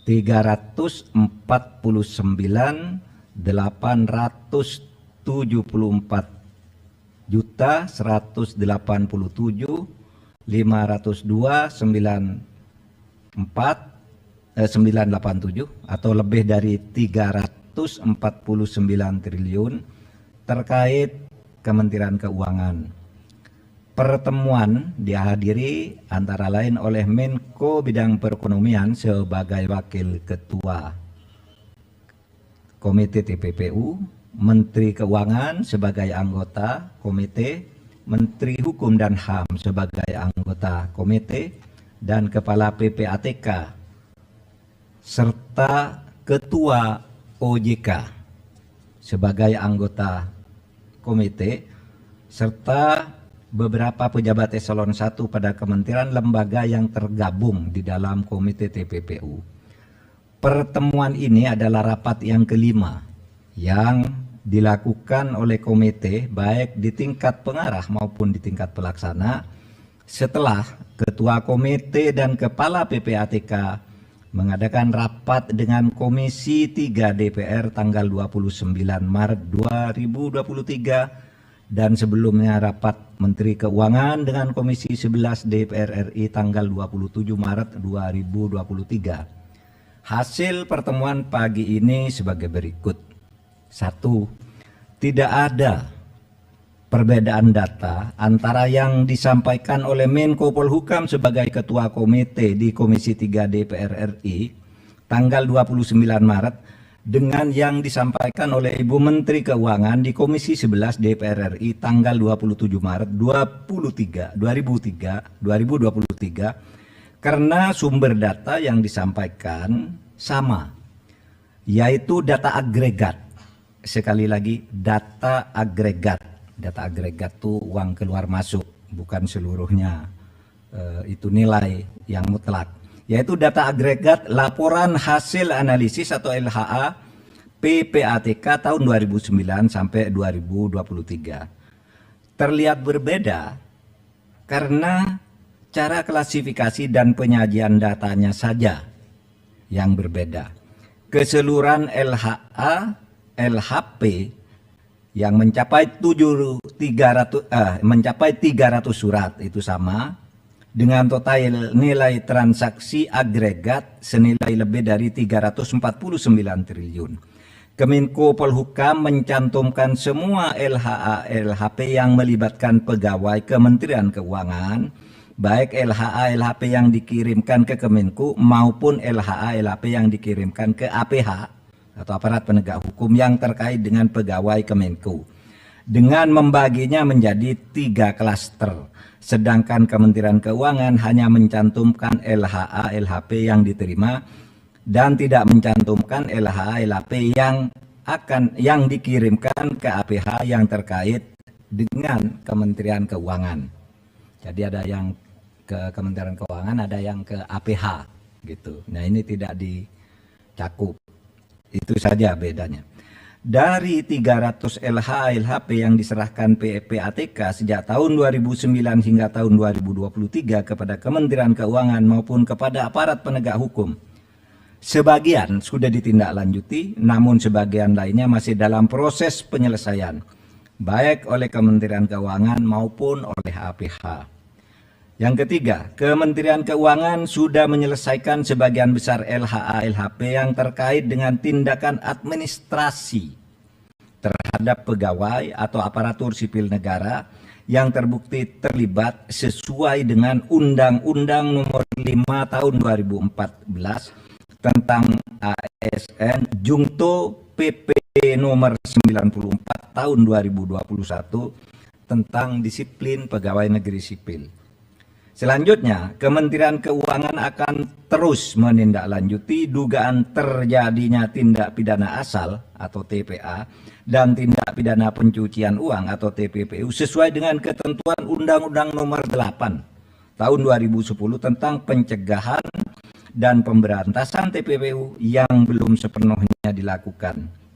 Speaker 2: 344.184.502.987 atau lebih dari 349 triliun terkait Kementerian Keuangan. Pertemuan dihadiri antara lain oleh Menko Bidang Perekonomian sebagai Wakil Ketua Komite TPPU, Menteri Keuangan sebagai anggota komite, Menteri Hukum dan HAM sebagai anggota komite, dan Kepala PPATK, serta Ketua OJK sebagai anggota komite, serta beberapa pejabat eselon 1 pada kementerian lembaga yang tergabung di dalam komite TPPU. Pertemuan ini adalah rapat yang kelima yang dilakukan oleh komite baik di tingkat pengarah maupun di tingkat pelaksana setelah Ketua Komite dan Kepala PPATK mengadakan rapat dengan Komisi 3 DPR tanggal 29 Maret 2023 dan sebelumnya rapat Menteri Keuangan dengan Komisi 11 DPR RI tanggal 27 Maret 2023. Hasil pertemuan pagi ini sebagai berikut. 1. Tidak ada perbedaan data antara yang disampaikan oleh Menko Polhukam sebagai Ketua Komite di Komisi 3 DPR RI tanggal 29 Maret dengan yang disampaikan oleh Ibu Menteri Keuangan di Komisi 11 DPR RI tanggal 27 Maret 2023 karena sumber data yang disampaikan sama, yaitu data agregat. Sekali lagi, data agregat. Data agregat itu uang keluar masuk, bukan seluruhnya itu nilai yang mutlak. Yaitu data agregat laporan hasil analisis atau LHA PPATK tahun 2009 sampai 2023. Terlihat berbeda karena cara klasifikasi dan penyajian datanya saja yang berbeda. Keseluruhan LHA, LHP yang mencapai 300 surat itu sama dengan total nilai transaksi agregat senilai lebih dari 349 triliun. Kemenko Polhukam mencantumkan semua LHA LHP yang melibatkan pegawai Kementerian Keuangan, baik LHA LHP yang dikirimkan ke Kemenko maupun LHA LHP yang dikirimkan ke APH atau aparat penegak hukum yang terkait dengan pegawai Kemenko, dengan membaginya menjadi 3 klaster. Sedangkan Kementerian Keuangan hanya mencantumkan LHA LHP yang diterima dan tidak mencantumkan LHA LHP yang dikirimkan ke APH yang terkait dengan Kementerian Keuangan. Jadi ada yang ke Kementerian Keuangan, ada yang ke APH gitu. Nah, ini tidak dicakup. Itu saja bedanya. Dari 300 LHA LHP yang diserahkan PPATK sejak tahun 2009 hingga tahun 2023 kepada Kementerian Keuangan maupun kepada aparat penegak hukum, sebagian sudah ditindaklanjuti, namun sebagian lainnya masih dalam proses penyelesaian, baik oleh Kementerian Keuangan maupun oleh APH. Yang ketiga, Kementerian Keuangan sudah menyelesaikan sebagian besar LHA LHP yang terkait dengan tindakan administrasi terhadap pegawai atau aparatur sipil negara yang terbukti terlibat sesuai dengan Undang-Undang Nomor 5 Tahun 2014 tentang ASN Jungto PP Nomor 94 Tahun 2021 tentang disiplin pegawai negeri sipil. Selanjutnya, Kementerian Keuangan akan terus menindaklanjuti dugaan terjadinya tindak pidana asal atau TPA dan tindak pidana pencucian uang atau TPPU sesuai dengan ketentuan Undang-Undang Nomor 8 Tahun 2010 tentang pencegahan dan pemberantasan TPPU yang belum sepenuhnya dilakukan.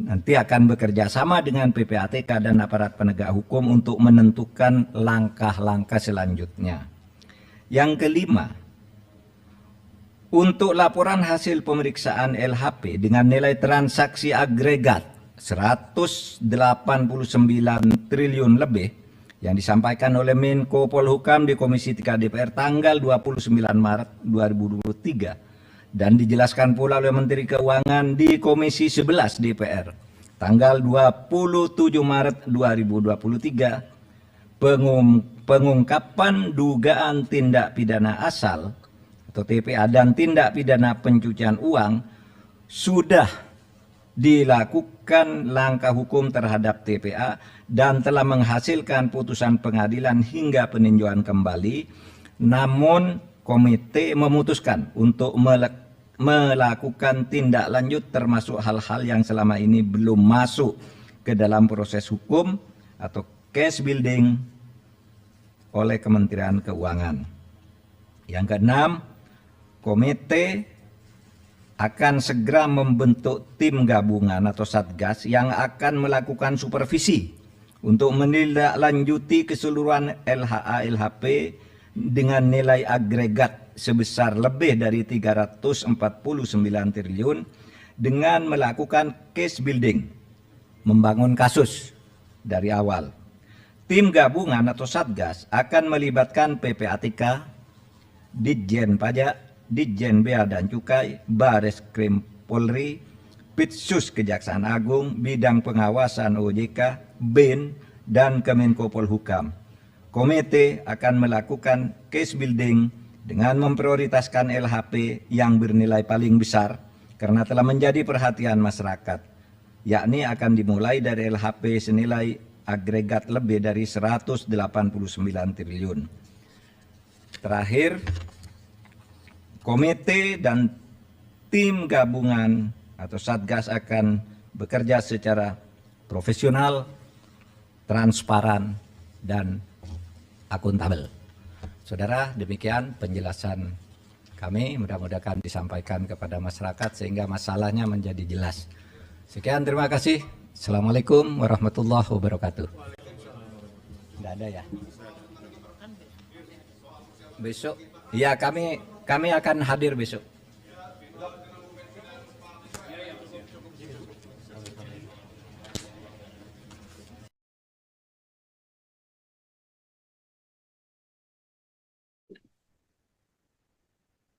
Speaker 2: Nanti akan bekerja sama dengan PPATK dan aparat penegak hukum untuk menentukan langkah-langkah selanjutnya. Yang kelima, untuk laporan hasil pemeriksaan LHP dengan nilai transaksi agregat 189 triliun lebih yang disampaikan oleh Menko Polhukam di Komisi 3 DPR tanggal 29 Maret 2023 dan dijelaskan pula oleh Menteri Keuangan di Komisi 11 DPR tanggal 27 Maret 2023, pengungkapan dugaan tindak pidana asal atau TPA dan tindak pidana pencucian uang sudah dilakukan langkah hukum terhadap TPA dan telah menghasilkan putusan pengadilan hingga peninjauan kembali, namun komite memutuskan untuk melakukan tindak lanjut termasuk hal-hal yang selama ini belum masuk ke dalam proses hukum atau case building oleh Kementerian Keuangan. Yang keenam, komite akan segera membentuk tim gabungan atau satgas yang akan melakukan supervisi untuk menindaklanjuti keseluruhan LHA LHP dengan nilai agregat sebesar lebih dari 349 triliun dengan melakukan case building, membangun kasus dari awal. Tim gabungan atau satgas akan melibatkan PPATK, Ditjen Pajak, Ditjen Bea dan Cukai, Bareskrim Polri, Pitsus Kejaksaan Agung, Bidang Pengawasan OJK, BIN, dan Kemenko Polhukam. Komite akan melakukan case building dengan memprioritaskan LHP yang bernilai paling besar karena telah menjadi perhatian masyarakat, yakni akan dimulai dari LHP senilai agregat lebih dari 189 triliun. Terakhir, komite dan tim gabungan atau satgas akan bekerja secara profesional, transparan, dan akuntabel. Saudara, demikian penjelasan kami, mudah-mudahan disampaikan kepada masyarakat sehingga masalahnya menjadi jelas. Sekian, terima kasih. Assalamualaikum warahmatullahi wabarakatuh. Tidak ada ya? Besok, ya kami akan hadir besok.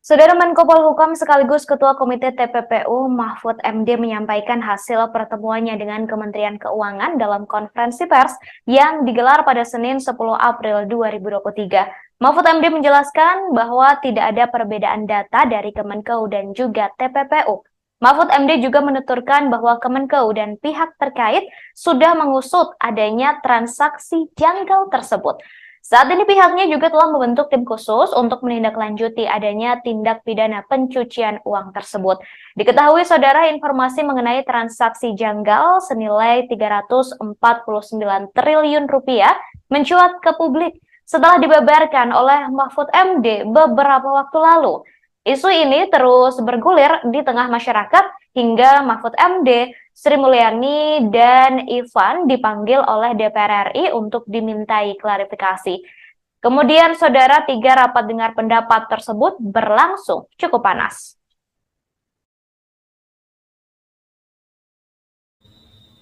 Speaker 1: Saudara Menko Polhukam sekaligus Ketua Komite TPPU Mahfud MD menyampaikan hasil pertemuannya dengan Kementerian Keuangan dalam konferensi pers yang digelar pada Senin 10 April 2023. Mahfud MD menjelaskan bahwa tidak ada perbedaan data dari Kemenkeu dan juga TPPU. Mahfud MD juga menuturkan bahwa Kemenkeu dan pihak terkait sudah mengusut adanya transaksi janggal tersebut. Saat ini pihaknya juga telah membentuk tim khusus untuk menindaklanjuti adanya tindak pidana pencucian uang tersebut. Diketahui saudara informasi mengenai transaksi janggal senilai 349 triliun rupiah mencuat ke publik setelah dibeberkan oleh Mahfud MD beberapa waktu lalu. Isu ini terus bergulir di tengah masyarakat hingga Mahfud MD, Sri Mulyani, dan Ivan dipanggil oleh DPR RI untuk dimintai klarifikasi. Kemudian, saudara, 3 rapat dengar pendapat tersebut berlangsung cukup panas.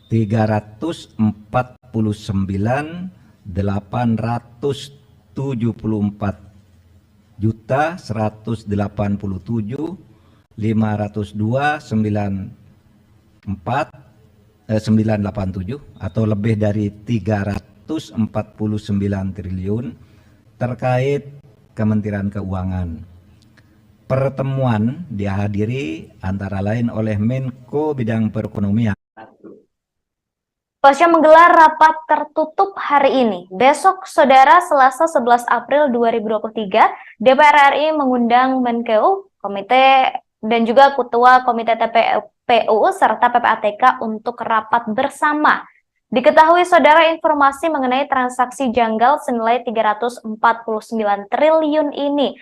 Speaker 2: 344.184.987 atau lebih dari 349 triliun terkait Kementerian Keuangan. Pertemuan dihadiri antara lain oleh Menko Bidang Perekonomian.
Speaker 1: Pasca menggelar rapat tertutup hari ini, besok saudara Selasa 11 April 2023, DPR RI mengundang Menkeu, Komite dan juga Ketua Komite TPPU serta PPATK untuk rapat bersama. Diketahui saudara informasi mengenai transaksi janggal senilai 349 triliun ini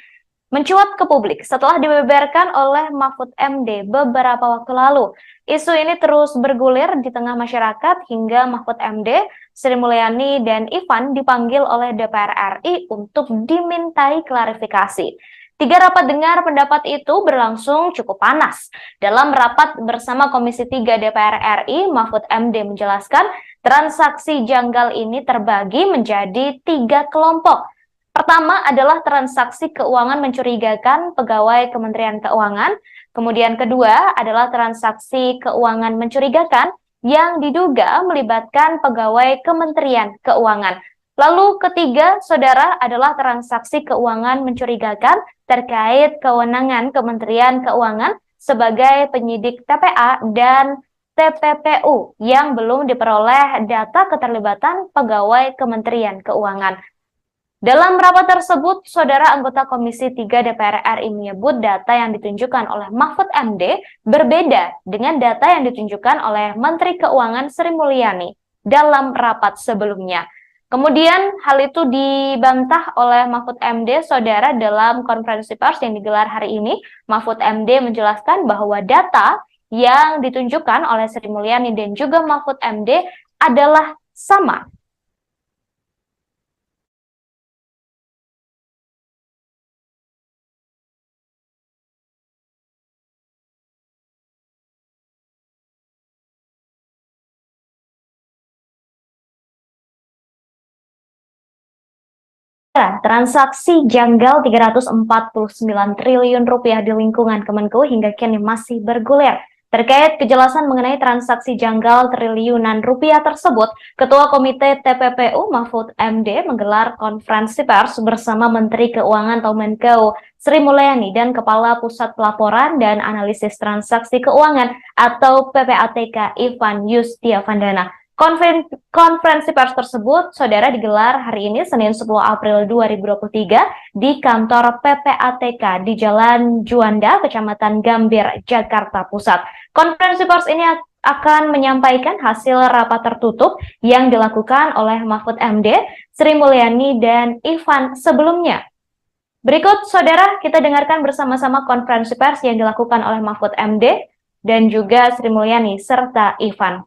Speaker 1: mencuat ke publik setelah dibeberkan oleh Mahfud MD beberapa waktu lalu. Isu ini terus bergulir di tengah masyarakat hingga Mahfud MD, Sri Mulyani, dan Ivan dipanggil oleh DPR RI untuk dimintai klarifikasi. 3 rapat dengar pendapat itu berlangsung cukup panas. Dalam rapat bersama Komisi 3 DPR RI, Mahfud MD menjelaskan transaksi janggal ini terbagi menjadi 3 kelompok. Pertama adalah transaksi keuangan mencurigakan pegawai Kementerian Keuangan. Kemudian kedua adalah transaksi keuangan mencurigakan yang diduga melibatkan pegawai Kementerian Keuangan. Lalu ketiga, saudara, adalah transaksi keuangan mencurigakan terkait kewenangan Kementerian Keuangan sebagai penyidik TPA dan TPPU yang belum diperoleh data keterlibatan pegawai Kementerian Keuangan. Dalam rapat tersebut, saudara anggota Komisi 3 DPR RI menyebut data yang ditunjukkan oleh Mahfud MD berbeda dengan data yang ditunjukkan oleh Menteri Keuangan Sri Mulyani dalam rapat sebelumnya. Kemudian hal itu dibantah oleh Mahfud MD, saudara, dalam konferensi pers yang digelar hari ini. Mahfud MD menjelaskan bahwa data yang ditunjukkan oleh Sri Mulyani dan juga Mahfud MD adalah sama. Transaksi janggal 349 triliun rupiah di lingkungan Kemenkeu hingga kini masih bergulir. Terkait kejelasan mengenai transaksi janggal triliunan rupiah tersebut, Ketua Komite TPPU Mahfud MD menggelar konferensi pers bersama Menteri Keuangan atau Menkeu Sri Mulyani dan Kepala Pusat Pelaporan dan Analisis Transaksi Keuangan atau PPATK Ivan Yustiavandana. Konferensi pers tersebut, saudara, digelar hari ini Senin 10 April 2023 di kantor PPATK di Jalan Juanda, Kecamatan Gambir, Jakarta Pusat. Konferensi pers ini akan menyampaikan hasil rapat tertutup yang dilakukan oleh Mahfud MD, Sri Mulyani, dan Ivan sebelumnya. Berikut, saudara, kita dengarkan bersama-sama konferensi pers yang dilakukan oleh Mahfud MD dan juga Sri Mulyani serta Ivan.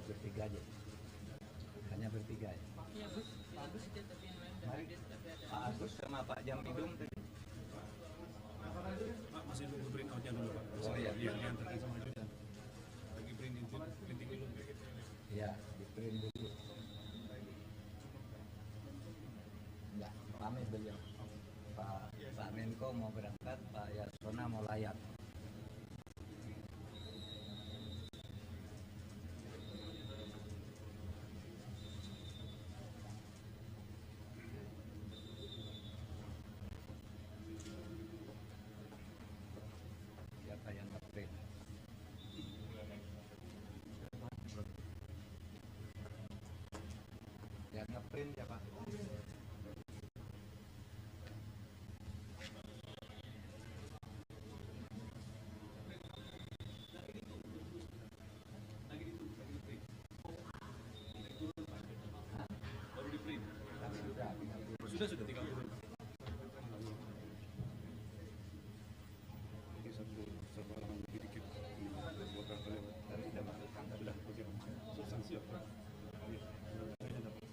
Speaker 2: bertiga aja. Hanya bertiga ya. Mari, Pak Agus sama Pak Jampidum tadi.
Speaker 3: Pak, masih nunggu print out-nya dulu Pak.
Speaker 2: Oh iya.
Speaker 3: Diantarkan sama Judan. Lagi printing dulu.
Speaker 2: Ya, di print dulu. Enggak, pamit beliau. Pak Menko mau berangkat, Pak Yasona mau layar. Siapa yang nge-print? Yang nge-print ya Pak?
Speaker 3: Baru di print. Sudah 30. Ini satu halaman lebih dikit. Buat kalian. Sudah, oke. Substansi apa? Iya. Saya dapat.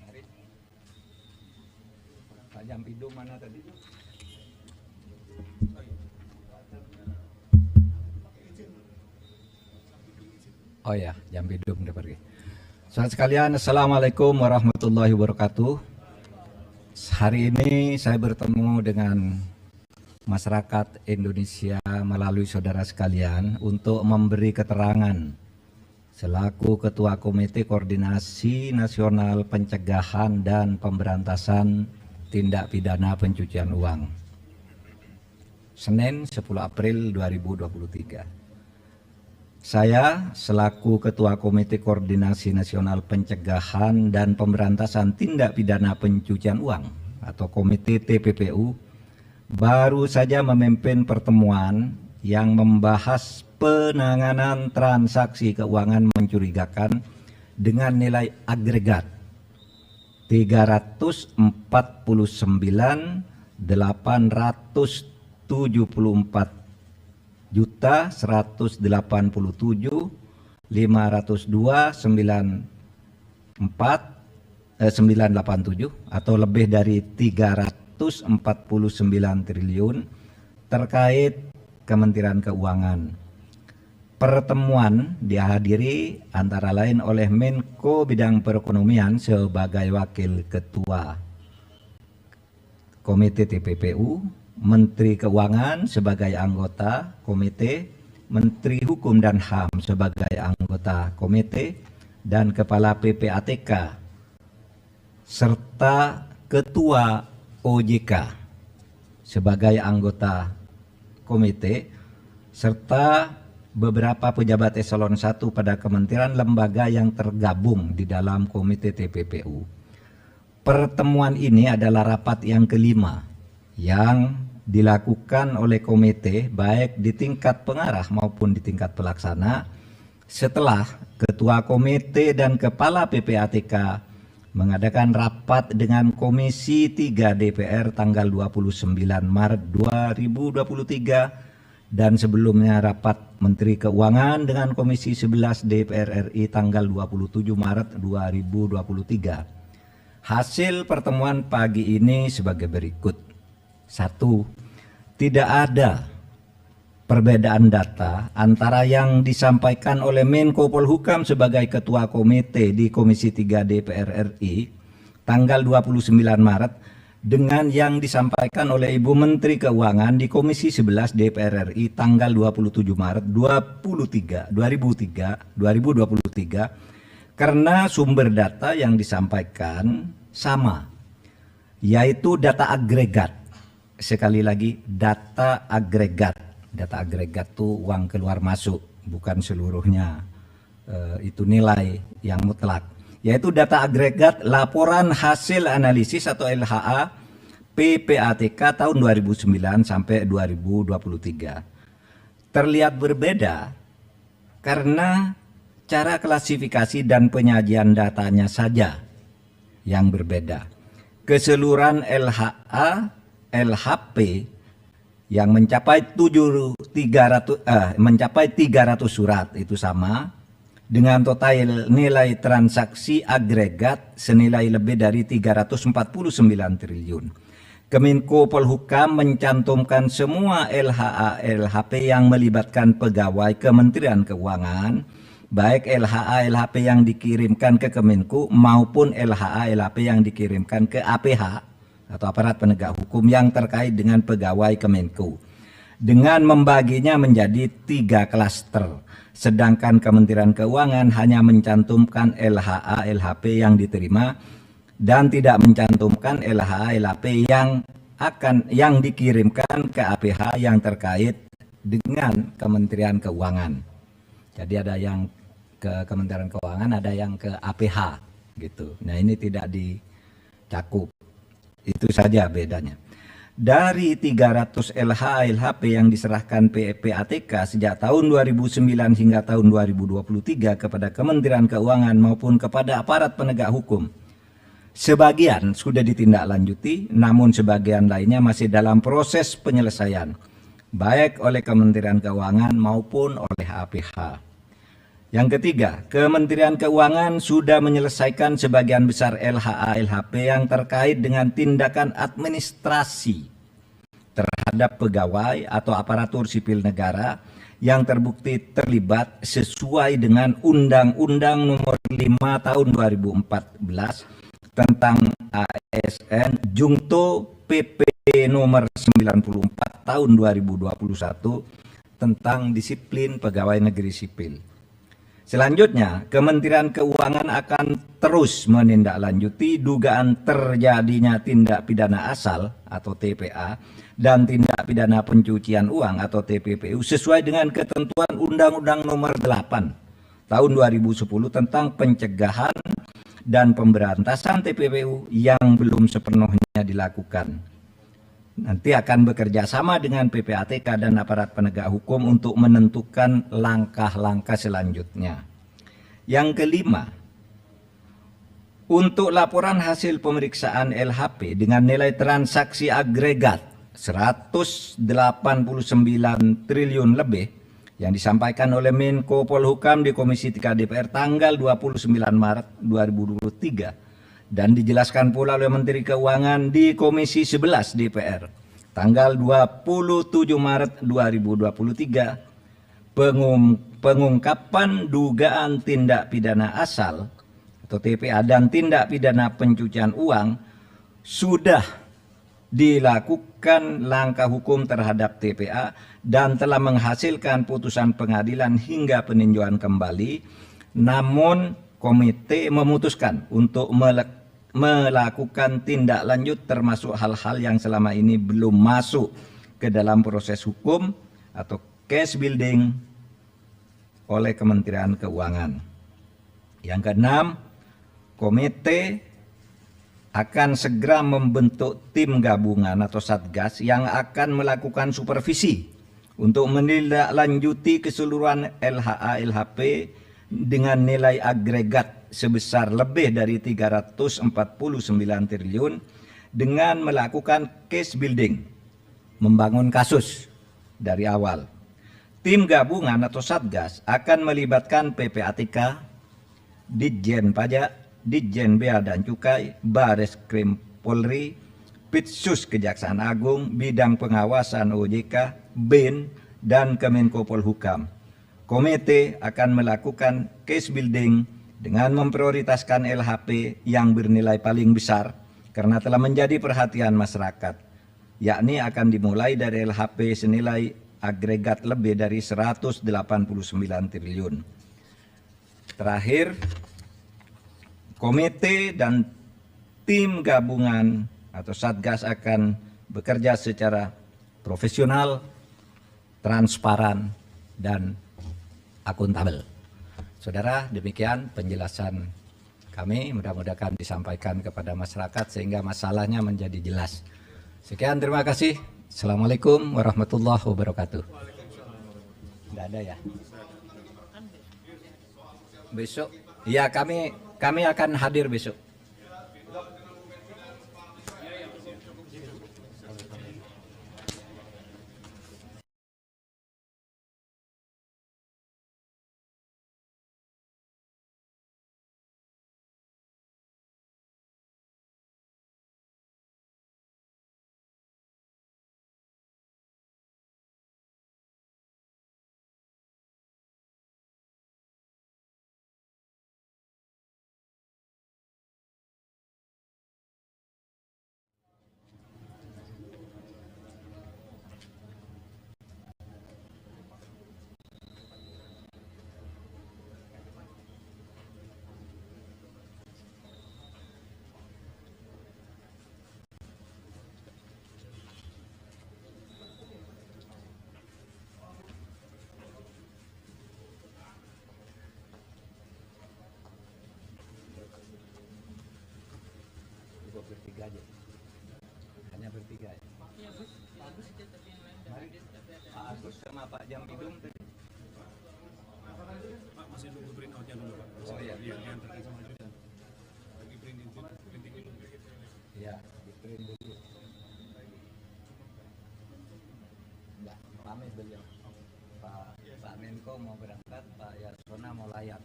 Speaker 2: Mari. Pak Jampidum mana tadi? Oh ya, Jampidum udah pergi. Saudara sekalian, Assalamualaikum warahmatullahi wabarakatuh. Hari ini saya bertemu dengan masyarakat Indonesia melalui saudara sekalian untuk memberi keterangan selaku Ketua Komite Koordinasi Nasional Pencegahan dan Pemberantasan Tindak Pidana Pencucian Uang. Senin 10 April 2023. Saya selaku Ketua Komite Koordinasi Nasional Pencegahan dan Pemberantasan Tindak Pidana Pencucian Uang atau Komite TPPU baru saja memimpin pertemuan yang membahas penanganan transaksi keuangan mencurigakan dengan nilai agregat 349.874 juta 187.502.987 atau lebih dari 349 triliun terkait Kementerian Keuangan. Pertemuan dihadiri antara lain oleh Menko Bidang Perekonomian sebagai Wakil Ketua Komite TPPU, Menteri Keuangan sebagai anggota komite, Menteri Hukum dan HAM sebagai anggota komite, dan Kepala PPATK serta Ketua OJK sebagai anggota komite, serta beberapa pejabat eselon 1 pada kementerian lembaga yang tergabung di dalam komite TPPU. Pertemuan ini adalah rapat yang kelima yang dilakukan oleh komite baik di tingkat pengarah maupun di tingkat pelaksana setelah Ketua Komite dan Kepala PPATK mengadakan rapat dengan Komisi 3 DPR tanggal 29 Maret 2023 dan sebelumnya rapat Menteri Keuangan dengan Komisi 11 DPR RI tanggal 27 Maret 2023. Hasil pertemuan pagi ini sebagai berikut. 1. Tidak ada perbedaan data antara yang disampaikan oleh Menko Polhukam sebagai Ketua Komite di Komisi 3 DPR RI tanggal 29 Maret dengan yang disampaikan oleh Ibu Menteri Keuangan di Komisi 11 DPR RI tanggal 27 Maret 2023 karena sumber data yang disampaikan sama, yaitu data agregat. Sekali lagi, data agregat. Data agregat itu uang keluar masuk, bukan seluruhnya itu nilai yang mutlak. Yaitu data agregat laporan hasil analisis atau LHA PPATK tahun 2009 sampai 2023. Terlihat berbeda karena cara klasifikasi dan penyajian datanya saja yang berbeda. Keseluruhan LHA, LHP yang mencapai 300 surat itu sama dengan total nilai transaksi agregat senilai lebih dari 349 triliun. Kemenko Polhukam mencantumkan semua LHA LHP yang melibatkan pegawai Kementerian Keuangan, baik LHA LHP yang dikirimkan ke Kemenko maupun LHA LHP yang dikirimkan ke APH atau aparat penegak hukum yang terkait dengan pegawai Kemenko, dengan membaginya menjadi 3 klaster. Sedangkan Kementerian Keuangan hanya mencantumkan LHA LHP yang diterima dan tidak mencantumkan LHA LHP yang dikirimkan ke APH yang terkait dengan Kementerian Keuangan. Jadi ada yang ke Kementerian Keuangan, ada yang ke APH gitu. Nah, ini tidak dicakup. Itu saja bedanya. Dari 300 LHA LHP yang diserahkan PPATK sejak tahun 2009 hingga tahun 2023 kepada Kementerian Keuangan maupun kepada aparat penegak hukum, sebagian sudah ditindaklanjuti, namun sebagian lainnya masih dalam proses penyelesaian, baik oleh Kementerian Keuangan maupun oleh APH. Yang ketiga, Kementerian Keuangan sudah menyelesaikan sebagian besar LHA LHP yang terkait dengan tindakan administrasi terhadap pegawai atau aparatur sipil negara yang terbukti terlibat sesuai dengan Undang-Undang Nomor 5 Tahun 2014 tentang ASN Jungto PP Nomor 94 Tahun 2021 tentang disiplin pegawai negeri sipil. Selanjutnya, Kementerian Keuangan akan terus menindaklanjuti dugaan terjadinya tindak pidana asal atau TPA dan tindak pidana pencucian uang atau TPPU sesuai dengan ketentuan Undang-Undang Nomor 8 Tahun 2010 tentang pencegahan dan pemberantasan TPPU yang belum sepenuhnya dilakukan. Nanti akan bekerja sama dengan PPATK dan aparat penegak hukum untuk menentukan langkah-langkah selanjutnya. Yang kelima, untuk laporan hasil pemeriksaan LHP dengan nilai transaksi agregat 189 triliun lebih yang disampaikan oleh Menko Polhukam di Komisi 3 DPR tanggal 29 Maret 2023 dan dijelaskan pula oleh Menteri Keuangan di Komisi 11 DPR tanggal 27 Maret 2023, pengungkapan dugaan tindak pidana asal atau TPA dan tindak pidana pencucian uang sudah dilakukan langkah hukum terhadap TPA dan telah menghasilkan putusan pengadilan hingga peninjauan kembali, namun komite memutuskan untuk melakukan tindak lanjut termasuk hal-hal yang selama ini belum masuk ke dalam proses hukum atau case building oleh Kementerian Keuangan. Yang keenam, komite akan segera membentuk tim gabungan atau satgas yang akan melakukan supervisi untuk menindaklanjuti keseluruhan LHA LHP dengan nilai agregat sebesar lebih dari 349 triliun dengan melakukan case building, membangun kasus dari awal. Tim gabungan atau satgas akan melibatkan PPATK, Ditjen Pajak, Ditjen Bea dan Cukai, Bareskrim Polri, Pitsus Kejaksaan Agung, Bidang Pengawasan OJK, BIN, dan Kemenko Polhukam. Komite akan melakukan case building dengan memprioritaskan LHP yang bernilai paling besar karena telah menjadi perhatian masyarakat, yakni akan dimulai dari LHP senilai agregat lebih dari 189 triliun. Terakhir, komite dan tim gabungan atau satgas akan bekerja secara profesional, transparan, dan akuntabel. Saudara, demikian penjelasan kami, mudah-mudahan disampaikan kepada masyarakat sehingga masalahnya menjadi jelas. Sekian, terima kasih. Assalamualaikum warahmatullahi wabarakatuh. Tidak ada ya? Besok? Ya, kami akan hadir besok. bertiga aja. Hanya bertiga ya. Mari, Pak Agus sama Pak Jambidum tadi.
Speaker 3: Pak masih nunggu print outnya dulu Pak.
Speaker 2: Oh iya.
Speaker 3: Iya, diantarkan sama Tristan. Lagi printing dulu.
Speaker 2: Ya, di print dulu. Enggak, pamit beliau. Pak Menko mau berangkat, Pak Yasona mau layak.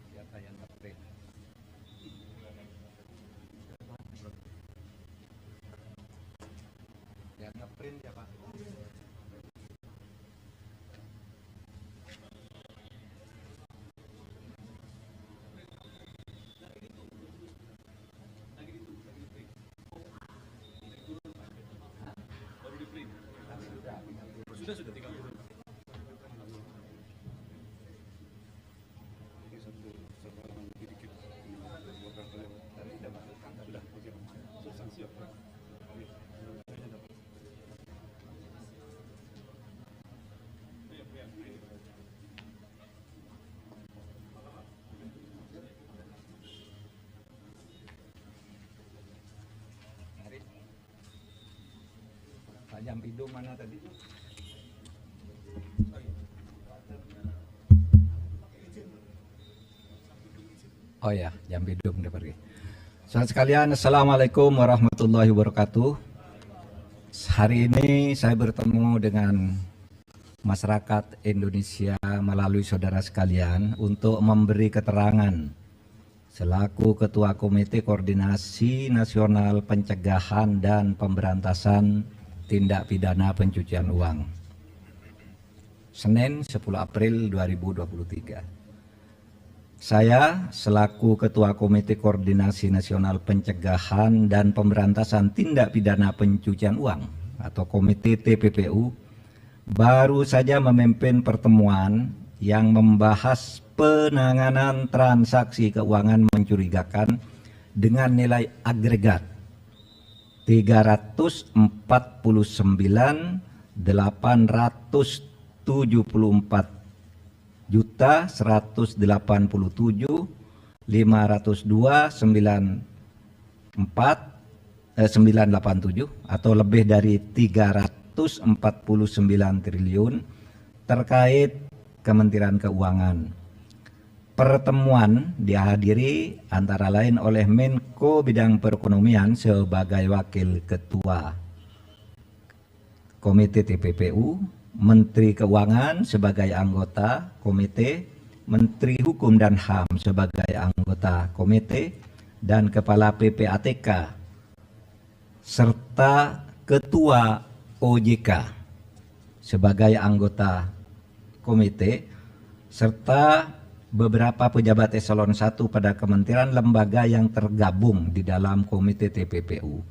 Speaker 2: Siapa yang nge-print? Yang nge-print ya Pak?
Speaker 3: Sudah tinggal dulu. Ini satu halaman lebih dikit. Buat kartunya Pak.
Speaker 2: Tadi sudah masukkan.
Speaker 3: Sudah, oke Pak. Substansi apa? Oke. Kayaknya dapat.
Speaker 2: Mari. Pak Jambidum mana tadi? Oh ya, Jambidum udah pergi. Saudara sekalian, Assalamualaikum warahmatullahi wabarakatuh. Hari ini saya bertemu dengan masyarakat Indonesia melalui saudara sekalian untuk memberi keterangan selaku Ketua Komite Koordinasi Nasional Pencegahan dan Pemberantasan Tindak Pidana Pencucian Uang. Senin 10 April 2023. Saya selaku Ketua Komite Koordinasi Nasional Pencegahan dan Pemberantasan Tindak Pidana Pencucian Uang atau Komite TPPU baru saja memimpin pertemuan yang membahas penanganan transaksi keuangan mencurigakan dengan nilai agregat 344.174.502.987 atau lebih dari 349 triliun terkait Kementerian Keuangan. Pertemuan dihadiri antara lain oleh Menko Bidang Perekonomian sebagai Wakil Ketua Komite TPPU, Menteri Keuangan sebagai anggota komite, Menteri Hukum dan HAM sebagai anggota komite, dan Kepala PPATK, serta Ketua OJK sebagai anggota komite, serta beberapa pejabat eselon 1 pada kementerian lembaga yang tergabung di dalam komite TPPU.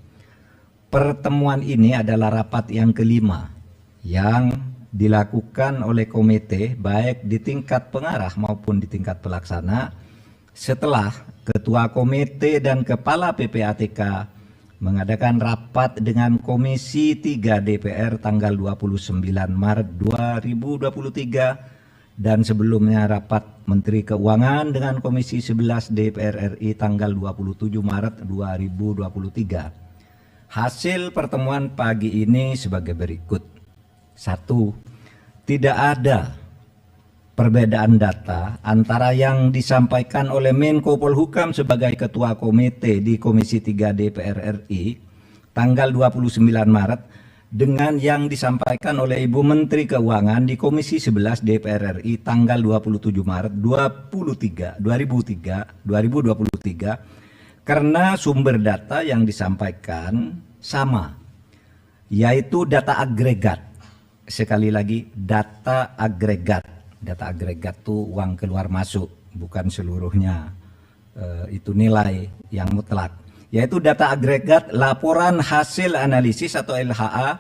Speaker 2: Pertemuan ini adalah rapat yang kelima yang dilakukan oleh komite baik di tingkat pengarah maupun di tingkat pelaksana setelah Ketua Komite dan Kepala PPATK mengadakan rapat dengan Komisi 3 DPR tanggal 29 Maret 2023 dan sebelumnya rapat Menteri Keuangan dengan Komisi 11 DPR RI tanggal 27 Maret 2023. Hasil pertemuan pagi ini sebagai berikut. 1. Tidak ada perbedaan data antara yang disampaikan oleh Menko Polhukam sebagai Ketua Komite di Komisi 3 DPR RI tanggal 29 Maret dengan yang disampaikan oleh Ibu Menteri Keuangan di Komisi 11 DPR RI tanggal 27 Maret 2023 karena sumber data yang disampaikan sama, yaitu data agregat. Sekali lagi, data agregat. Data agregat itu uang keluar masuk, bukan seluruhnya itu nilai yang mutlak. Yaitu data agregat laporan hasil analisis atau LHA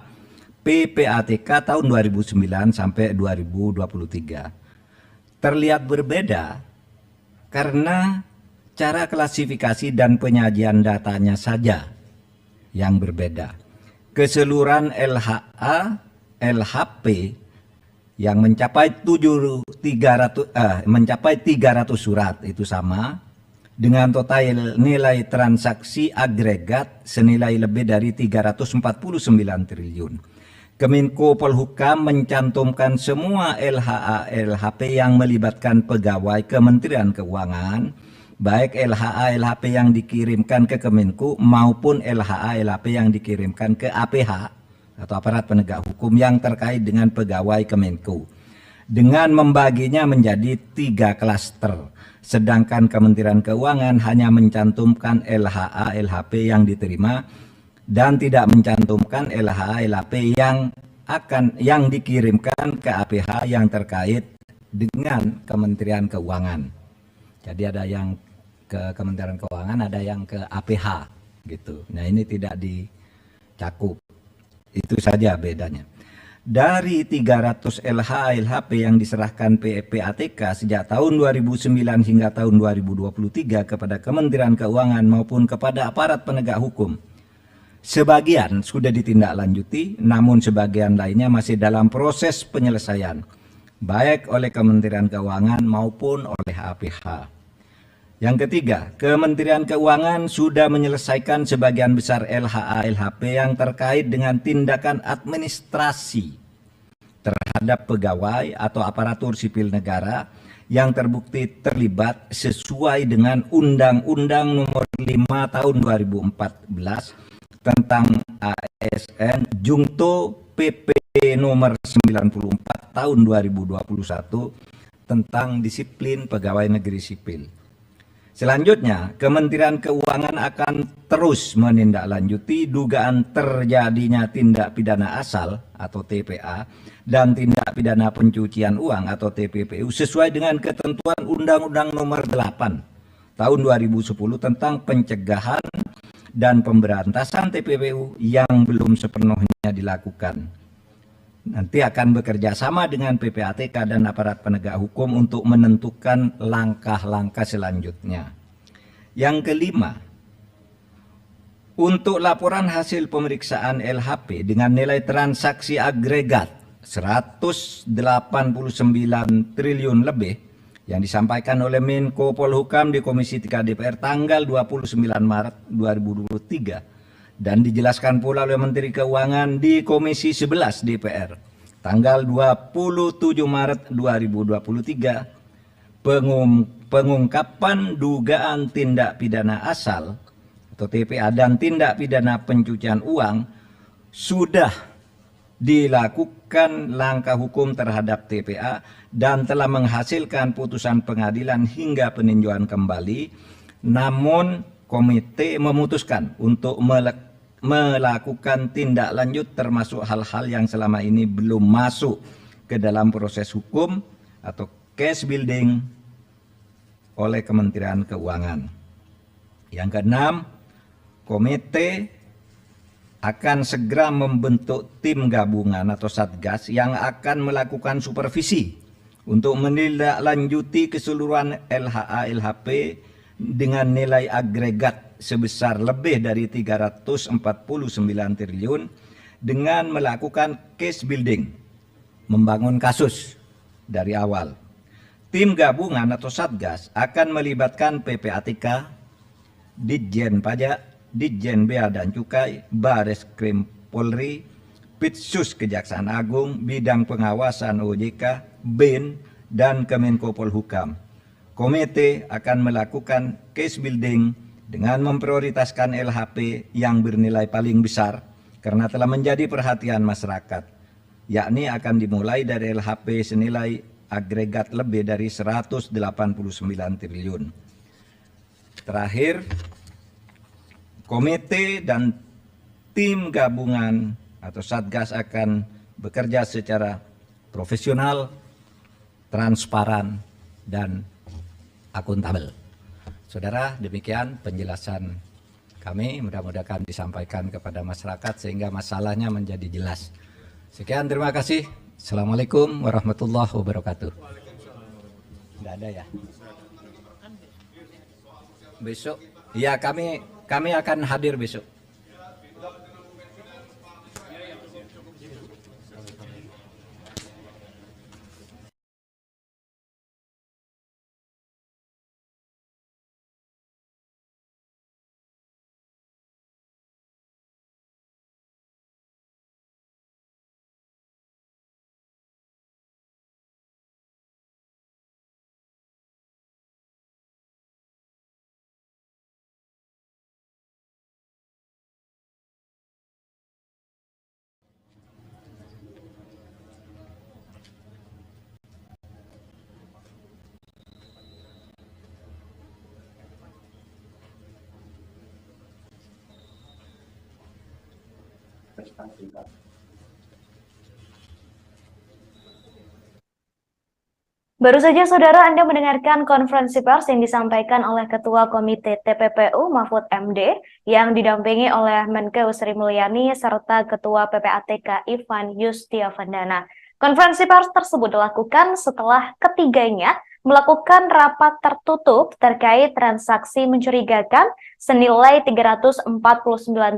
Speaker 2: PPATK tahun 2009 sampai 2023. Terlihat berbeda karena cara klasifikasi dan penyajian datanya saja yang berbeda. Keseluruhan LHA, LHP yang mencapai 300 surat itu sama dengan total nilai transaksi agregat senilai lebih dari 349 triliun. Kemenko Polhukam mencantumkan semua LHA LHP yang melibatkan pegawai Kementerian Keuangan, baik LHA LHP yang dikirimkan ke Kemenko maupun LHA LHP yang dikirimkan ke APH atau aparat penegak hukum yang terkait dengan pegawai Kemenko, dengan membaginya menjadi 3 klaster. Sedangkan Kementerian Keuangan hanya mencantumkan LHA LHP yang diterima dan tidak mencantumkan LHA LHP yang dikirimkan ke APH yang terkait dengan Kementerian Keuangan. Jadi ada yang ke Kementerian Keuangan, ada yang ke APH gitu. Nah, ini tidak dicakup. Itu saja bedanya. Dari 300 LHA LHP yang diserahkan PPATK sejak tahun 2009 hingga tahun 2023 kepada Kementerian Keuangan maupun kepada aparat penegak hukum, sebagian sudah ditindaklanjuti, namun sebagian lainnya masih dalam proses penyelesaian, baik oleh Kementerian Keuangan maupun oleh APH. Yang ketiga, Kementerian Keuangan sudah menyelesaikan sebagian besar LHA LHP yang terkait dengan tindakan administrasi terhadap pegawai atau aparatur sipil negara yang terbukti terlibat sesuai dengan Undang-Undang Nomor 5 Tahun 2014 tentang ASN Jungto PP Nomor 94 Tahun 2021 tentang disiplin pegawai negeri sipil. Selanjutnya, Kementerian Keuangan akan terus menindaklanjuti dugaan terjadinya tindak pidana asal atau TPA dan tindak pidana pencucian uang atau TPPU sesuai dengan ketentuan Undang-Undang Nomor 8 Tahun 2010 tentang pencegahan dan pemberantasan TPPU yang belum sepenuhnya dilakukan. Nanti akan bekerja sama dengan PPATK dan aparat penegak hukum untuk menentukan langkah-langkah selanjutnya. Yang kelima, untuk laporan hasil pemeriksaan LHP dengan nilai transaksi agregat 189 triliun lebih yang disampaikan oleh Menko Polhukam di Komisi 3 DPR tanggal 29 Maret 2023 dan dijelaskan pula oleh Menteri Keuangan di Komisi 11 DPR tanggal 27 Maret 2023, pengungkapan dugaan tindak pidana asal atau TPA dan tindak pidana pencucian uang sudah dilakukan langkah hukum terhadap TPA dan telah menghasilkan putusan pengadilan hingga peninjauan kembali, namun komite memutuskan untuk melakukan tindak lanjut termasuk hal-hal yang selama ini belum masuk ke dalam proses hukum atau case building oleh Kementerian Keuangan. Yang keenam, komite akan segera membentuk tim gabungan atau satgas yang akan melakukan supervisi untuk menindaklanjuti keseluruhan LHA LHP dengan nilai agregat sebesar lebih dari 349 triliun dengan melakukan case building, membangun kasus dari awal. Tim gabungan atau satgas akan melibatkan PPATK, Ditjen Pajak, Ditjen Bea dan Cukai, Bareskrim Polri, Pitsus Kejaksaan Agung, Bidang Pengawasan OJK, BIN, dan Kemenko Polhukam. Komite akan melakukan case building dengan memprioritaskan LHP yang bernilai paling besar karena telah menjadi perhatian masyarakat, yakni akan dimulai dari LHP senilai agregat lebih dari 189 triliun. Terakhir, komite dan tim gabungan atau satgas akan bekerja secara profesional, transparan, dan akuntabel. Saudara, demikian penjelasan kami, mudah-mudahan disampaikan kepada masyarakat sehingga masalahnya menjadi jelas. Sekian, terima kasih. Assalamualaikum warahmatullahi wabarakatuh. Tidak ada ya? Besok? Ya, kami akan hadir besok.
Speaker 1: Baru saja saudara Anda mendengarkan konferensi pers yang disampaikan oleh Ketua Komite TPPU Mahfud MD yang didampingi oleh Menkeu Sri Mulyani serta Ketua PPATK Ivan Yustiavandana. Konferensi pers tersebut dilakukan setelah ketiganya melakukan rapat tertutup terkait transaksi mencurigakan senilai 349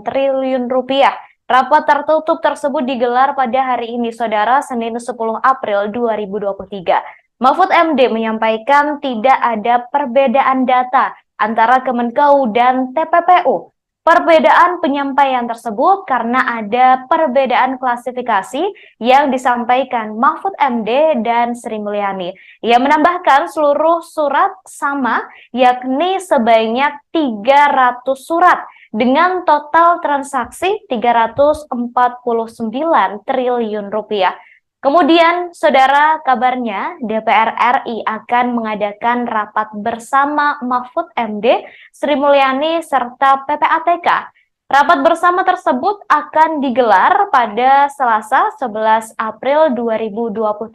Speaker 1: triliun rupiah. Rapat tertutup tersebut digelar pada hari ini, saudara, Senin 10 April 2023. Mahfud MD menyampaikan tidak ada perbedaan data antara Kemenkeu dan TPPU. Perbedaan penyampaian tersebut karena ada perbedaan klasifikasi yang disampaikan Mahfud MD dan Sri Mulyani. Ia menambahkan seluruh surat sama, yakni sebanyak 300 surat dengan total transaksi 349 triliun rupiah. Kemudian, saudara, kabarnya DPR RI akan mengadakan rapat bersama Mahfud MD, Sri Mulyani, serta PPATK. Rapat bersama tersebut akan digelar pada Selasa 11 April 2023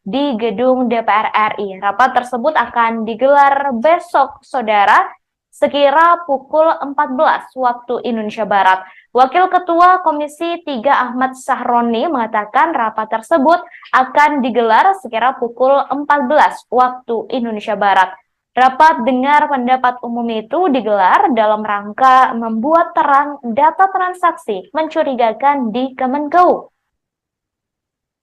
Speaker 1: di gedung DPR RI. Rapat tersebut akan digelar besok, saudara, sekira pukul 14 waktu Indonesia Barat. Wakil Ketua Komisi 3 Ahmad Sahroni mengatakan rapat tersebut akan digelar sekira pukul 14 waktu Indonesia Barat. Rapat dengar pendapat umum itu digelar dalam rangka membuat terang data transaksi mencurigakan di Kemenkeu.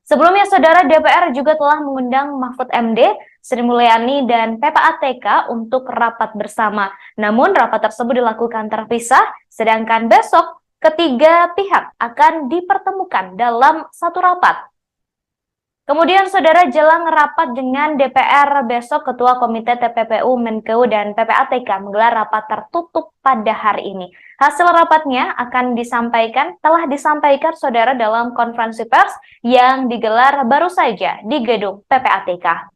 Speaker 1: Sebelumnya, saudara, DPR juga telah mengundang Mahfud MD, Sri Mulyani, dan PPATK untuk rapat bersama. Namun, rapat tersebut dilakukan terpisah, sedangkan besok ketiga pihak akan dipertemukan dalam satu rapat. Kemudian, saudara, jelang rapat dengan DPR besok, Ketua Komite TPPU, Menkeu, dan PPATK menggelar rapat tertutup pada hari ini. Hasil rapatnya telah disampaikan, saudara, dalam konferensi pers yang digelar baru saja di gedung PPATK.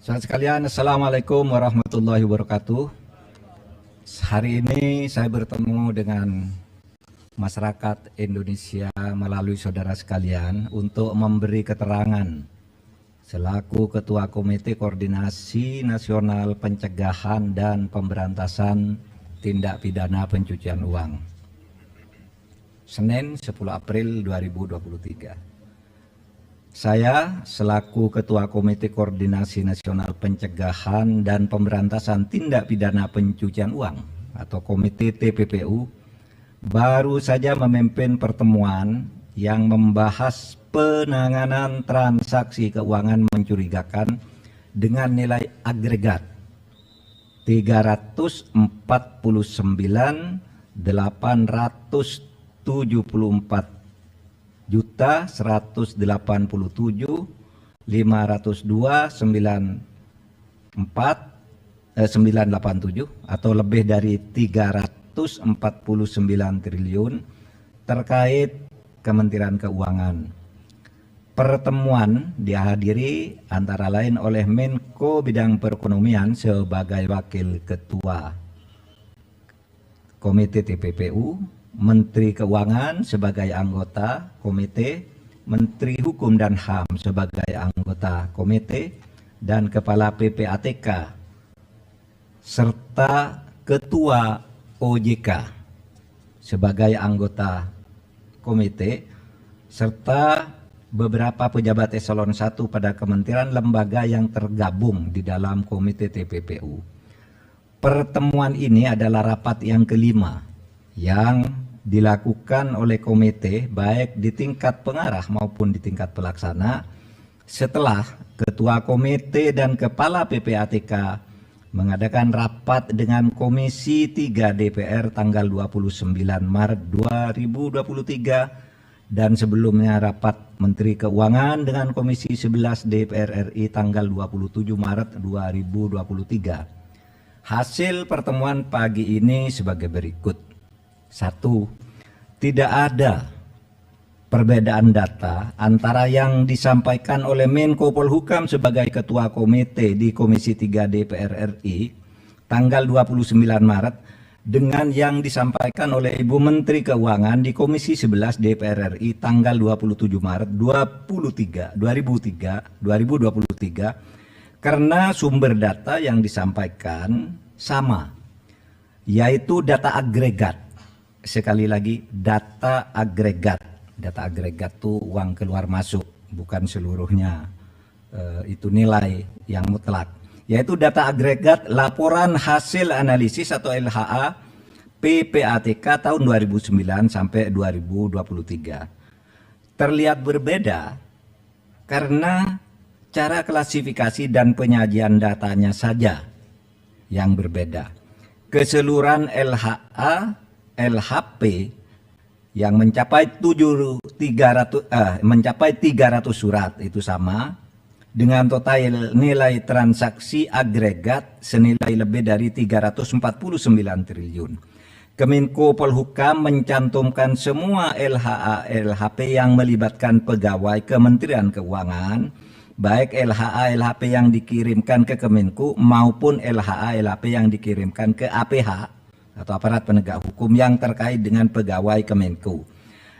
Speaker 2: Saudara sekalian, Assalamualaikum warahmatullahi wabarakatuh. Hari ini saya bertemu dengan masyarakat Indonesia melalui saudara sekalian untuk memberi keterangan selaku Ketua Komite Koordinasi Nasional Pencegahan dan Pemberantasan Tindak Pidana Pencucian Uang. Senin 10 April 2023. Saya selaku Ketua Komite Koordinasi Nasional Pencegahan dan Pemberantasan Tindak Pidana Pencucian Uang atau Komite TPPU baru saja memimpin pertemuan yang membahas penanganan transaksi keuangan mencurigakan dengan nilai agregat 349.874.187.502.987 atau lebih dari 349 triliun terkait Kementerian Keuangan. Pertemuan dihadiri antara lain oleh Menko Bidang Perekonomian sebagai Wakil Ketua Komite TPPU, Menteri Keuangan sebagai anggota komite, Menteri Hukum dan HAM sebagai anggota komite, dan Kepala PPATK, serta Ketua OJK sebagai anggota komite, serta beberapa pejabat eselon 1 pada kementerian lembaga yang tergabung di dalam komite TPPU. Pertemuan ini adalah rapat yang kelima yang dilakukan oleh komite baik di tingkat pengarah maupun di tingkat pelaksana setelah Ketua Komite dan Kepala PPATK mengadakan rapat dengan Komisi 3 DPR tanggal 29 Maret 2023 dan sebelumnya rapat Menteri Keuangan dengan Komisi 11 DPR RI tanggal 27 Maret 2023. Hasil pertemuan pagi ini sebagai berikut. 1. Tidak ada perbedaan data antara yang disampaikan oleh Menko Polhukam sebagai Ketua Komite di Komisi 3 DPR RI tanggal 29 Maret dengan yang disampaikan oleh Ibu Menteri Keuangan di Komisi 11 DPR RI tanggal 27 Maret 2023 karena sumber data yang disampaikan sama, yaitu data agregat. Sekali lagi, data agregat. Data agregat itu uang keluar masuk, bukan seluruhnya itu nilai yang mutlak. Yaitu data agregat laporan hasil analisis atau LHA PPATK tahun 2009 sampai 2023. Terlihat berbeda karena cara klasifikasi dan penyajian datanya saja yang berbeda. Keseluruhan LHA, LHP yang mencapai 300 surat itu sama dengan total nilai transaksi agregat senilai lebih dari 349 triliun. Kemenko Polhukam mencantumkan semua LHA LHP yang melibatkan pegawai Kementerian Keuangan, baik LHA LHP yang dikirimkan ke Kemenko maupun LHA LHP yang dikirimkan ke APH atau aparat penegak hukum yang terkait dengan pegawai Kemenko,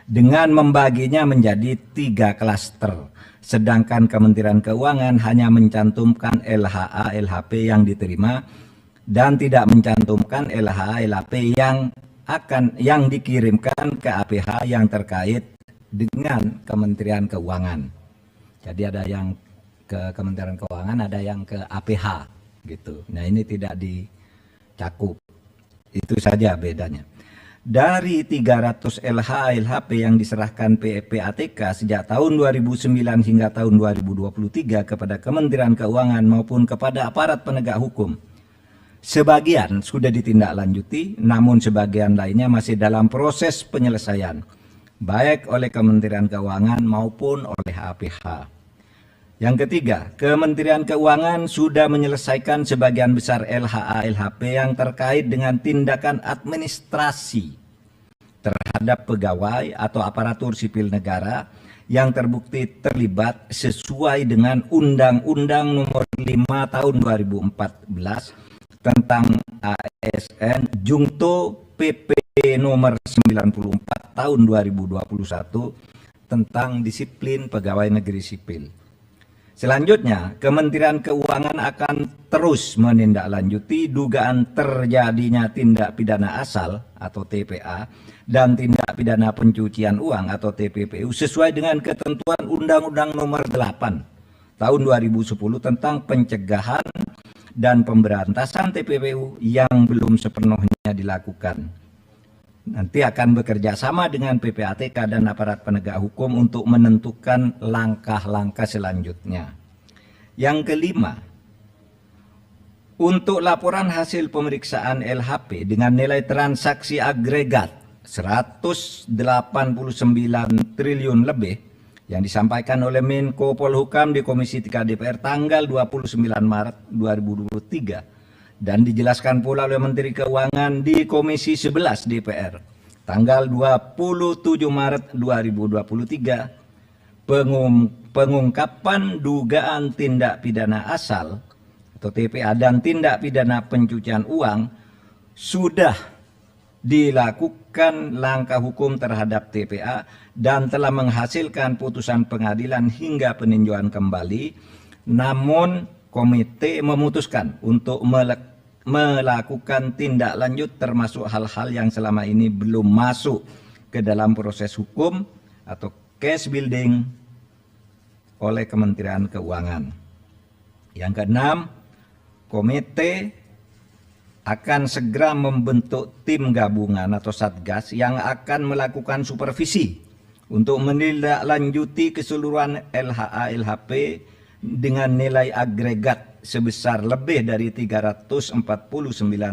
Speaker 2: dengan membaginya menjadi 3 klaster. Sedangkan Kementerian Keuangan hanya mencantumkan LHA LHP yang diterima dan tidak mencantumkan LHA LHP yang dikirimkan ke APH yang terkait dengan Kementerian Keuangan. Jadi ada yang ke Kementerian Keuangan, ada yang ke APH gitu. Nah, ini tidak dicakup. Itu saja bedanya. Dari 300 LHA LHP yang diserahkan PPATK sejak tahun 2009 hingga tahun 2023 kepada Kementerian Keuangan maupun kepada aparat penegak hukum, sebagian sudah ditindaklanjuti, namun sebagian lainnya masih dalam proses penyelesaian, baik oleh Kementerian Keuangan maupun oleh APH. Yang ketiga, Kementerian Keuangan sudah menyelesaikan sebagian besar LHA LHP yang terkait dengan tindakan administrasi terhadap pegawai atau aparatur sipil negara yang terbukti terlibat sesuai dengan Undang-Undang Nomor 5 Tahun 2014 tentang ASN Jungto PP Nomor 94 Tahun 2021 tentang disiplin pegawai negeri sipil. Selanjutnya, Kementerian Keuangan akan terus menindaklanjuti dugaan terjadinya tindak pidana asal atau TPA dan tindak pidana pencucian uang atau TPPU sesuai dengan ketentuan Undang-Undang Nomor 8 Tahun 2010 tentang pencegahan dan pemberantasan TPPU yang belum sepenuhnya dilakukan. Nanti akan bekerja sama dengan PPATK dan aparat penegak hukum untuk menentukan langkah-langkah selanjutnya. Yang kelima, untuk laporan hasil pemeriksaan LHP dengan nilai transaksi agregat 189 triliun lebih yang disampaikan oleh Menko Polhukam di Komisi 3 DPR tanggal 29 Maret 2023 dan dijelaskan pula oleh Menteri Keuangan di Komisi 11 DPR tanggal 27 Maret 2023, pengungkapan dugaan tindak pidana asal atau TPA dan tindak pidana pencucian uang sudah dilakukan langkah hukum terhadap TPA dan telah menghasilkan putusan pengadilan hingga peninjauan kembali. Namun komite memutuskan untuk melakukan tindak lanjut termasuk hal-hal yang selama ini belum masuk ke dalam proses hukum atau case building oleh Kementerian Keuangan. Yang keenam, komite akan segera membentuk tim gabungan atau satgas yang akan melakukan supervisi untuk menindaklanjuti keseluruhan LHA LHP dengan nilai agregat sebesar lebih dari 349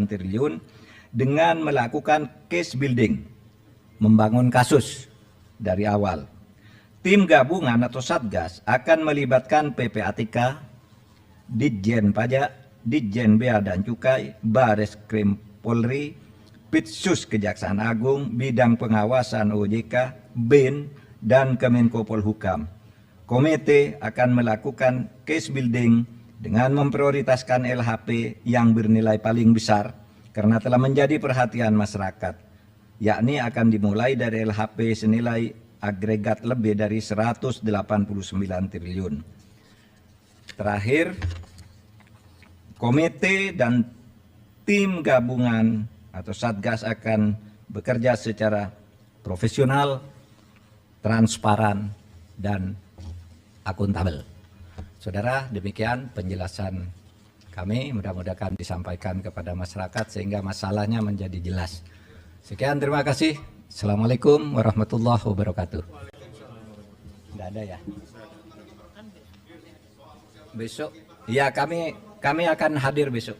Speaker 2: triliun dengan melakukan case building, membangun kasus dari awal. Tim gabungan atau Satgas akan melibatkan PPATK, Ditjen Pajak, Ditjen Bea dan Cukai, Bares Krim Polri, Pitsus Kejaksaan Agung, Bidang Pengawasan OJK, BIN, dan Kemenko Polhukam. Komite akan melakukan case building dengan memprioritaskan LHP yang bernilai paling besar karena telah menjadi perhatian masyarakat, yakni akan dimulai dari LHP senilai agregat lebih dari 189 triliun. Terakhir, komite dan tim gabungan atau Satgas akan bekerja secara profesional, transparan, dan akuntabel. Saudara, demikian penjelasan kami, mudah-mudahan disampaikan kepada masyarakat sehingga masalahnya menjadi jelas. Sekian, terima kasih. Assalamualaikum warahmatullahi wabarakatuh. Tidak ada ya? Besok, ya kami akan hadir besok.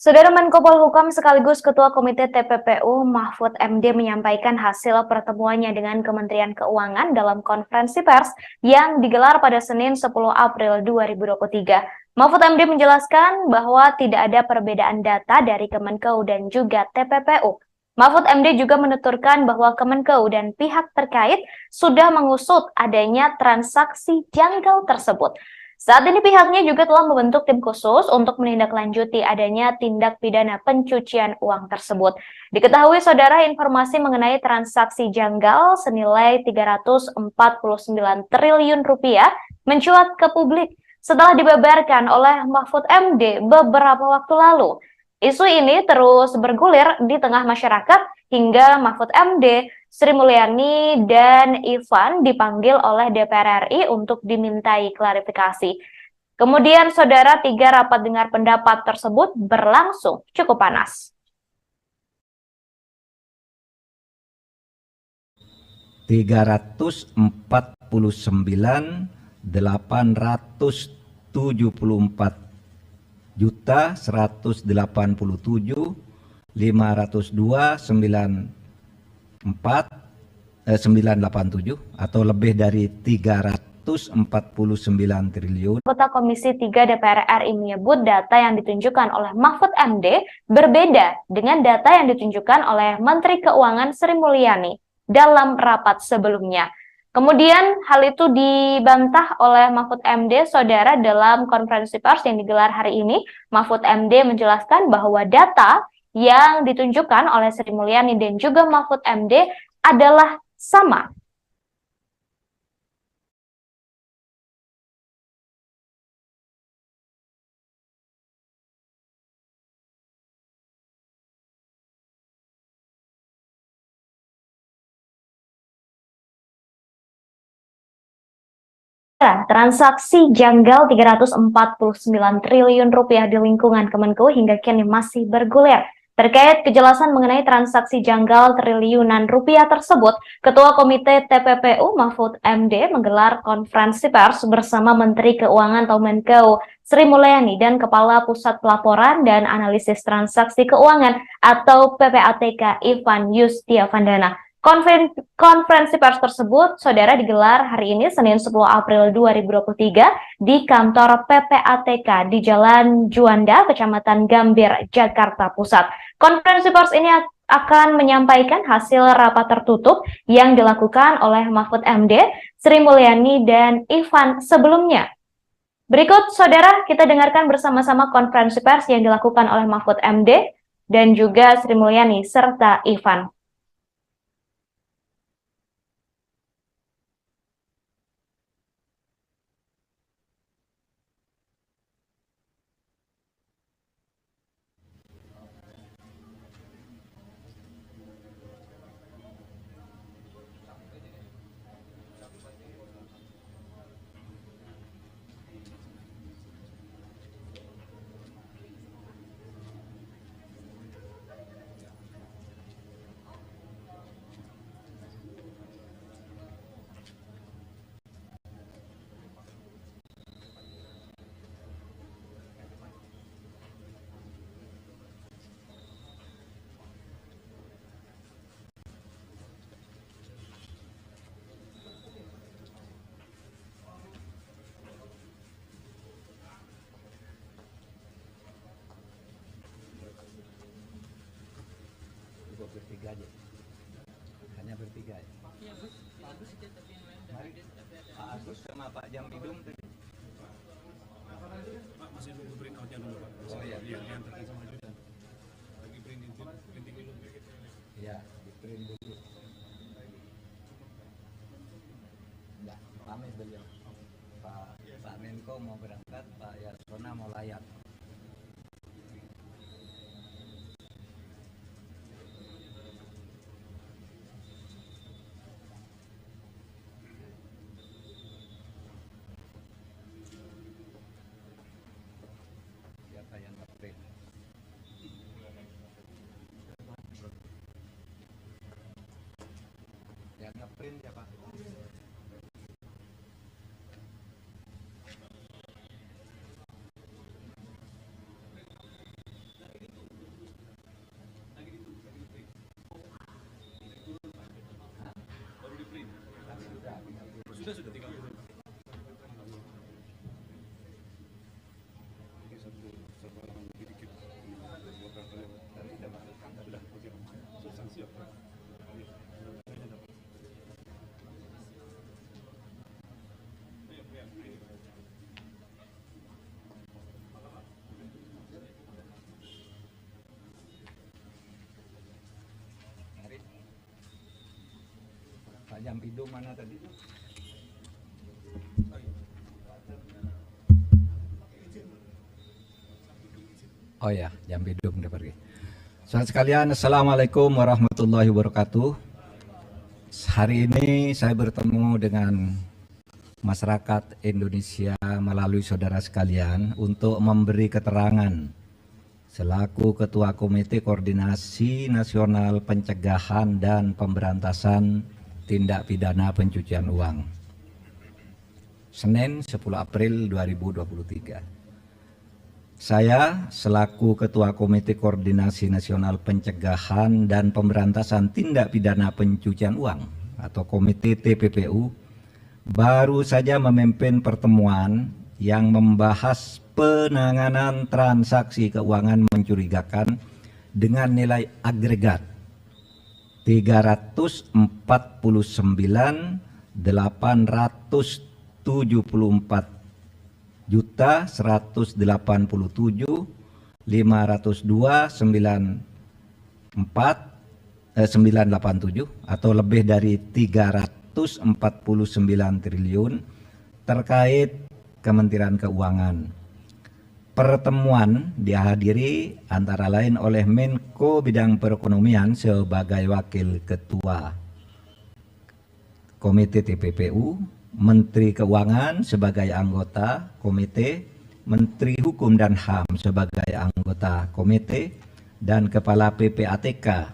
Speaker 1: Saudara Menko Polhukam sekaligus Ketua Komite TPPU Mahfud MD menyampaikan hasil pertemuannya dengan Kementerian Keuangan dalam konferensi pers yang digelar pada Senin 10 April 2023. Mahfud MD menjelaskan bahwa tidak ada perbedaan data dari Kemenkeu dan juga TPPU. Mahfud MD juga menuturkan bahwa Kemenkeu dan pihak terkait sudah mengusut adanya transaksi janggal tersebut. Saat ini pihaknya juga telah membentuk tim khusus untuk menindaklanjuti adanya tindak pidana pencucian uang tersebut. Diketahui saudara, informasi mengenai transaksi janggal senilai 349 triliun rupiah mencuat ke publik setelah dibeberkan oleh Mahfud MD beberapa waktu lalu. Isu ini terus bergulir di tengah masyarakat hingga Mahfud MD, Sri Mulyani, dan Ivan dipanggil oleh DPR RI untuk dimintai klarifikasi. Kemudian, saudara, 3 rapat dengar pendapat tersebut berlangsung cukup panas.
Speaker 2: 344.987 atau lebih dari 349 triliun.
Speaker 1: Anggota Komisi 3 DPR RI menyebut data yang ditunjukkan oleh Mahfud MD berbeda dengan data yang ditunjukkan oleh Menteri Keuangan Sri Mulyani dalam rapat sebelumnya. Kemudian hal itu dibantah oleh Mahfud MD, saudara, dalam konferensi pers yang digelar hari ini. Mahfud MD menjelaskan bahwa data yang ditunjukkan oleh Sri Mulyani dan juga Mahfud MD adalah sama. Transaksi janggal 349 triliun rupiah di lingkungan Kemenkeu hingga kini masih bergulir. Terkait kejelasan mengenai transaksi janggal triliunan rupiah tersebut, Ketua Komite TPPU Mahfud MD menggelar konferensi pers bersama Menteri Keuangan atau Menkeu Sri Mulyani dan Kepala Pusat Pelaporan dan Analisis Transaksi Keuangan atau PPATK Ivan Yustiavandana. Konferensi pers tersebut, saudara, digelar hari ini Senin 10 April 2023 di kantor PPATK di Jalan Juanda, Kecamatan Gambir, Jakarta Pusat. Konferensi pers ini akan menyampaikan hasil rapat tertutup yang dilakukan oleh Mahfud MD, Sri Mulyani, dan Ivan sebelumnya. Berikut, saudara, kita dengarkan bersama-sama konferensi pers yang dilakukan oleh Mahfud MD dan juga Sri Mulyani serta Ivan.
Speaker 2: bertiga aja. Hanya bertiga ya. Mari, Pak Agus sama Pak Jampidum tadi.
Speaker 3: Pak, masih nunggu print out-nya dulu, Pak.
Speaker 2: Oh iya.
Speaker 3: Iya, diantarkan sama Judan. Lagi printing dulu.
Speaker 2: Ya, di print dulu. Enggak, pamit beliau. Pak Menko mau berangkat, Pak Yasona mau layak. Siapa yang nge-print? Yang nge-print ya Pak?
Speaker 3: Baru di print. Sudah tinggal turun. Ini satu halaman lebih dikit. Buat kalian. Sudah, oke. Substansi apa? Iya. Kayaknya dapat.
Speaker 2: Mari. Pak Jampidum mana tadi? Oh ya, Jampidum udah pergi. Saudara sekalian, Assalamualaikum warahmatullahi wabarakatuh. Hari ini saya bertemu dengan masyarakat Indonesia melalui saudara sekalian untuk memberi keterangan selaku Ketua Komite Koordinasi Nasional Pencegahan dan Pemberantasan Tindak Pidana Pencucian Uang. Senin 10 April 2023. Saya selaku Ketua Komite Koordinasi Nasional Pencegahan dan Pemberantasan Tindak Pidana Pencucian Uang atau Komite TPPU baru saja memimpin pertemuan yang membahas penanganan transaksi keuangan mencurigakan dengan nilai agregat 344.174.502.987 atau lebih dari 349 triliun terkait Kementerian Keuangan. Pertemuan dihadiri antara lain oleh Menko Bidang Perekonomian sebagai Wakil Ketua Komite TPPU, Menteri Keuangan sebagai anggota komite, Menteri Hukum dan HAM sebagai anggota komite, dan Kepala PPATK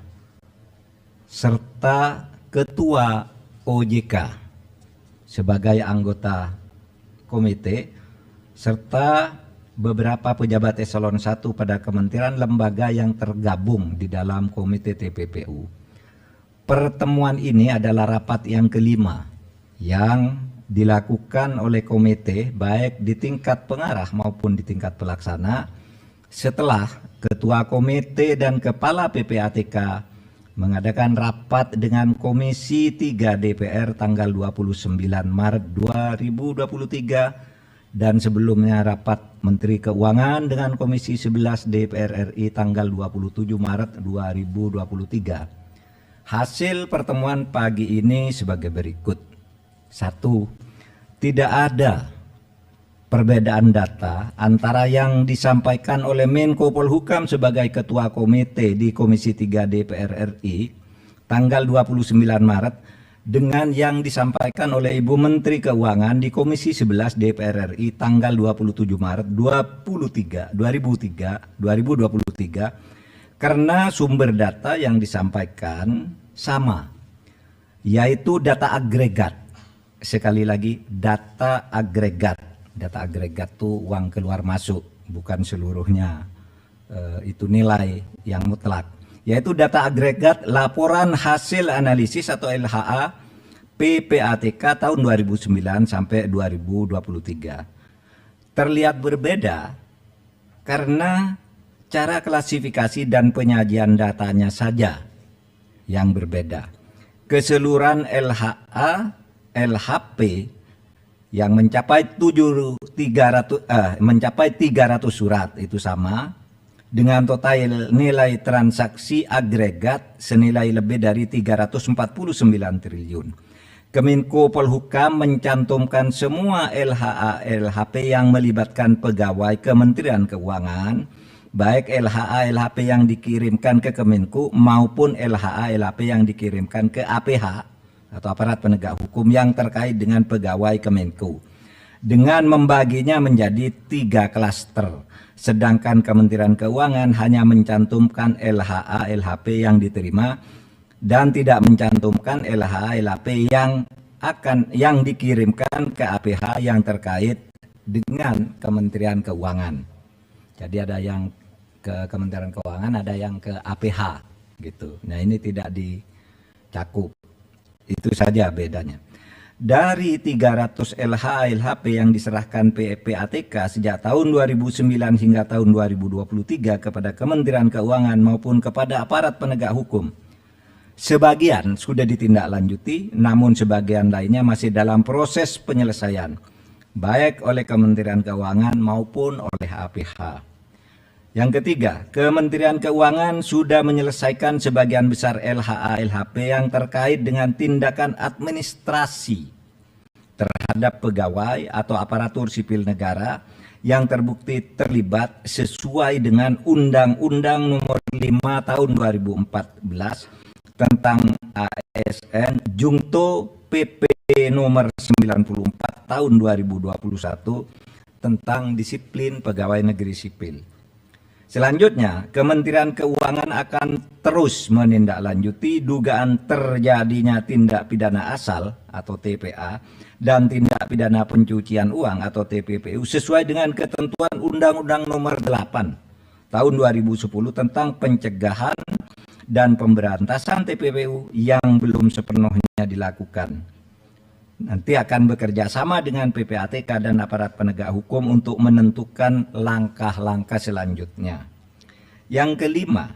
Speaker 2: serta Ketua OJK sebagai anggota komite, serta beberapa pejabat eselon 1 pada kementerian lembaga yang tergabung di dalam komite TPPU. Pertemuan ini adalah rapat yang kelima yang dilakukan oleh komite baik di tingkat pengarah maupun di tingkat pelaksana setelah Ketua Komite dan Kepala PPATK mengadakan rapat dengan Komisi 3 DPR tanggal 29 Maret 2023 dan sebelumnya rapat Menteri Keuangan dengan Komisi 11 DPR RI tanggal 27 Maret 2023. Hasil pertemuan pagi ini sebagai berikut. 1. Tidak ada perbedaan data antara yang disampaikan oleh Menko Polhukam sebagai Ketua Komite di Komisi 3 DPR RI tanggal 29 Maret dengan yang disampaikan oleh Ibu Menteri Keuangan di Komisi 11 DPR RI tanggal 27 Maret 2023 karena sumber data yang disampaikan sama, yaitu data agregat. Sekali lagi, data agregat. Data agregat itu uang keluar masuk, bukan seluruhnya itu nilai yang mutlak. Yaitu data agregat laporan hasil analisis atau LHA PPATK tahun 2009 sampai 2023. Terlihat berbeda karena cara klasifikasi dan penyajian datanya saja yang berbeda. Keseluruhan LHA, LHP yang mencapai 300 surat itu sama dengan total nilai transaksi agregat senilai lebih dari 349 triliun. Kemenko Polhukam mencantumkan semua LHA LHP yang melibatkan pegawai Kementerian Keuangan, baik LHA LHP yang dikirimkan ke Kemenko maupun LHA LHP yang dikirimkan ke APH atau aparat penegak hukum yang terkait dengan pegawai Kemenko, dengan membaginya menjadi 3 klaster. Sedangkan Kementerian Keuangan hanya mencantumkan LHA LHP yang diterima dan tidak mencantumkan LHA LHP yang dikirimkan ke APH yang terkait dengan Kementerian Keuangan. Jadi ada yang ke Kementerian Keuangan, ada yang ke APH gitu. Nah, ini tidak dicakup. Itu saja bedanya. Dari 300 LHA LHP yang diserahkan PPATK sejak tahun 2009 hingga tahun 2023 kepada Kementerian Keuangan maupun kepada aparat penegak hukum, sebagian sudah ditindaklanjuti, namun sebagian lainnya masih dalam proses penyelesaian, baik oleh Kementerian Keuangan maupun oleh APH. Yang ketiga, Kementerian Keuangan sudah menyelesaikan sebagian besar LHA LHP yang terkait dengan tindakan administrasi terhadap pegawai atau aparatur sipil negara yang terbukti terlibat sesuai dengan Undang-Undang Nomor 5 Tahun 2014 tentang ASN Jungto PP Nomor 94 Tahun 2021 tentang disiplin pegawai negeri sipil. Selanjutnya, Kementerian Keuangan akan terus menindaklanjuti dugaan terjadinya tindak pidana asal atau TPA dan tindak pidana pencucian uang atau TPPU sesuai dengan ketentuan Undang-Undang Nomor 8 Tahun 2010 tentang pencegahan dan pemberantasan TPPU yang belum sepenuhnya dilakukan. Nanti akan bekerja sama dengan PPATK dan aparat penegak hukum untuk menentukan langkah-langkah selanjutnya. Yang kelima,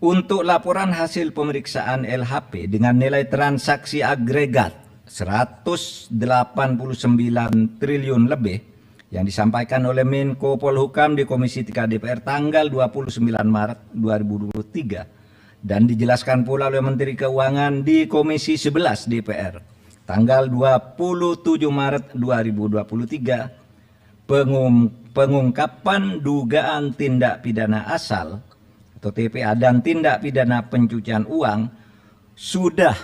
Speaker 2: untuk laporan hasil pemeriksaan LHP dengan nilai transaksi agregat 189 triliun lebih yang disampaikan oleh Menko Polhukam di Komisi 3 DPR tanggal 29 Maret 2023 dan dijelaskan pula oleh Menteri Keuangan di Komisi 11 DPR tanggal 27 Maret 2023, pengungkapan dugaan tindak pidana asal atau TPA dan tindak pidana pencucian uang sudah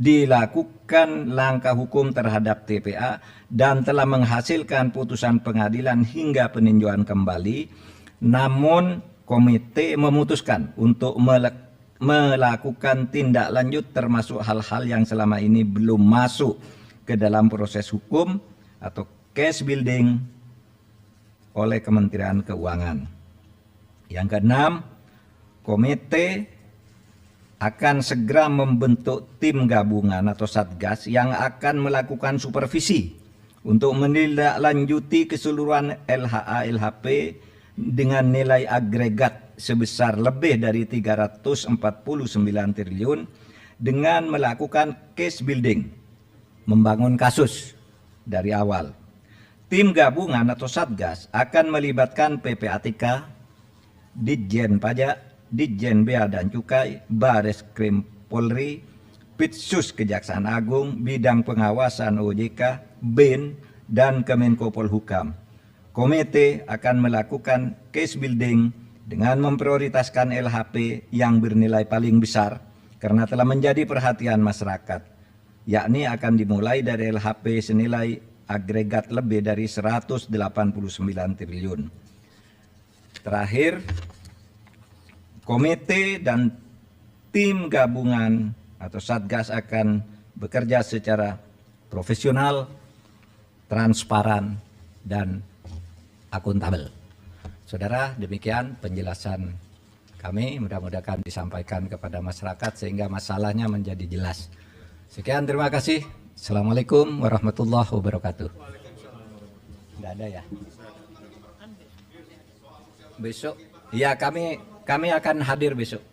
Speaker 2: dilakukan langkah hukum terhadap TPA dan telah menghasilkan putusan pengadilan hingga peninjauan kembali, namun komite memutuskan untuk melakukan tindak lanjut termasuk hal-hal yang selama ini belum masuk ke dalam proses hukum atau case building oleh Kementerian Keuangan. Yang keenam, komite akan segera membentuk tim gabungan atau satgas yang akan melakukan supervisi untuk menindaklanjuti keseluruhan LHA LHP dengan nilai agregat sebesar lebih dari 349 triliun dengan melakukan case building, membangun kasus dari awal. Tim gabungan atau satgas akan melibatkan PPATK, Ditjen Pajak, Ditjen Bea dan Cukai, Bareskrim Polri, Pitsus Kejaksaan Agung, Bidang Pengawasan OJK, BIN, dan Kemenko Polhukam. Komite akan melakukan case building dengan memprioritaskan LHP yang bernilai paling besar karena telah menjadi perhatian masyarakat, yakni akan dimulai dari LHP senilai agregat lebih dari 189 triliun. Terakhir, komite dan tim gabungan atau satgas akan bekerja secara profesional, transparan, dan akuntabel. Saudara, demikian penjelasan kami, mudah-mudahan disampaikan kepada masyarakat sehingga masalahnya menjadi jelas. Sekian, terima kasih. Assalamualaikum warahmatullahi wabarakatuh. Tidak ada ya? Besok? Ya, kami akan hadir besok.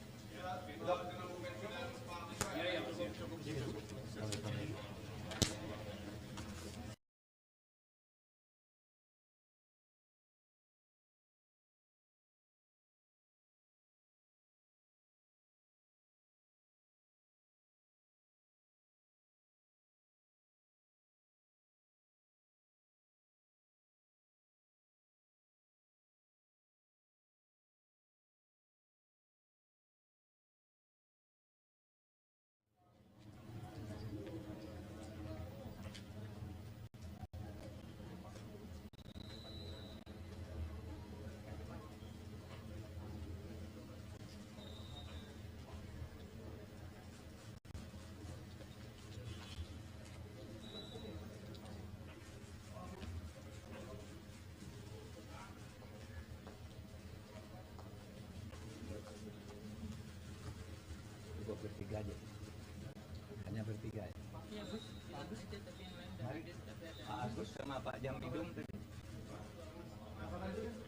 Speaker 2: Pak Agus sama Pak Jampidum tadi.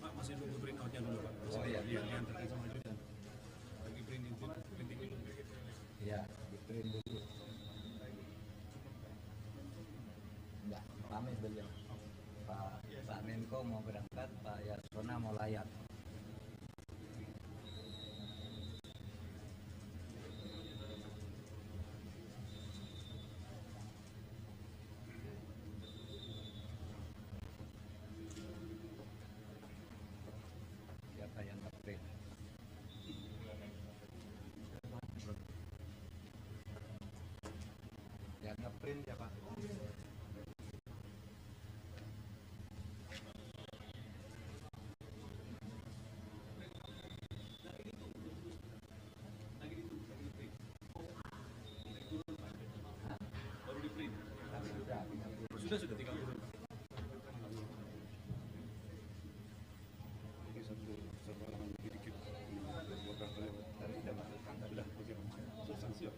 Speaker 3: Pak masih nunggu print outnya dulu Pak.
Speaker 2: Oh iya.
Speaker 3: Diantarkan sama Judan. Lagi printing dulu.
Speaker 2: Iya, di print dulu. Enggak, pamit beliau. Pak Menko mau berangkat, Pak Yasona mau layat. Siapa yang nge-print? Yang nge-print ya Pak?
Speaker 3: Baru di print. Sudah tinggal turun. Ini satu halangan lebih dikit. Buatkan sudah oke. Sudah siap.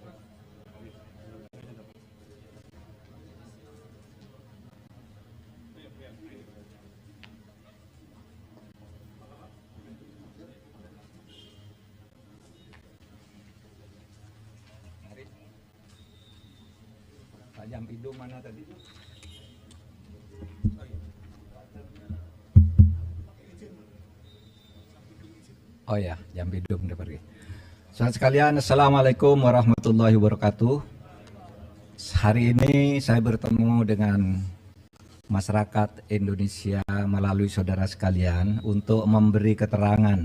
Speaker 2: Mari. Pak Jampidum mana tadi? Oh ya, Jampidum udah pergi. Saudara sekalian, Assalamualaikum warahmatullahi wabarakatuh. Hari ini saya bertemu dengan masyarakat Indonesia melalui saudara sekalian untuk memberi keterangan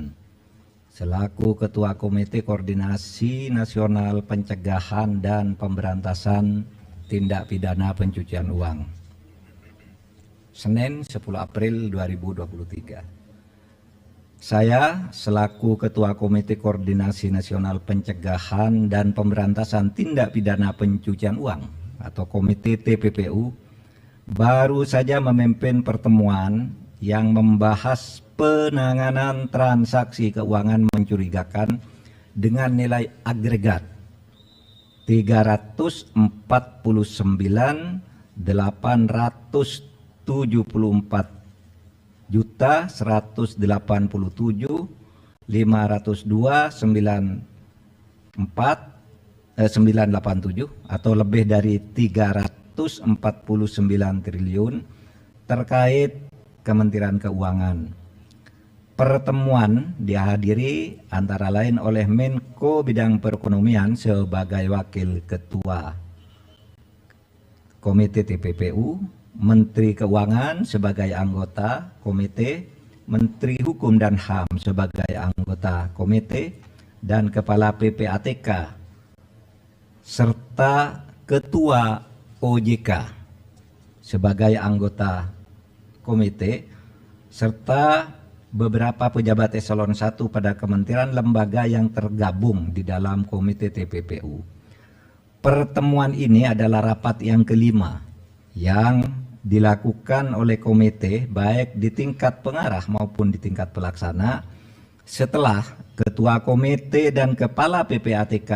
Speaker 2: selaku Ketua Komite Koordinasi Nasional Pencegahan dan Pemberantasan Tindak Pidana Pencucian Uang. Senin 10 April 2023. Saya selaku Ketua Komite Koordinasi Nasional Pencegahan dan Pemberantasan Tindak Pidana Pencucian Uang atau Komite TPPU baru saja memimpin pertemuan yang membahas penanganan transaksi keuangan mencurigakan dengan nilai agregat 344.174.502.987 atau lebih dari 349 triliun terkait Kementerian Keuangan. Pertemuan dihadiri antara lain oleh Menko Bidang Perekonomian sebagai Wakil Ketua Komite TPPU, Menteri Keuangan sebagai anggota komite, Menteri Hukum dan HAM sebagai anggota komite, dan Kepala PPATK serta Ketua OJK sebagai anggota komite, serta beberapa pejabat eselon 1 pada kementerian lembaga yang tergabung di dalam komite TPPU. Pertemuan ini adalah rapat yang kelima yang dilakukan oleh komite baik di tingkat pengarah maupun di tingkat pelaksana setelah Ketua Komite dan Kepala PPATK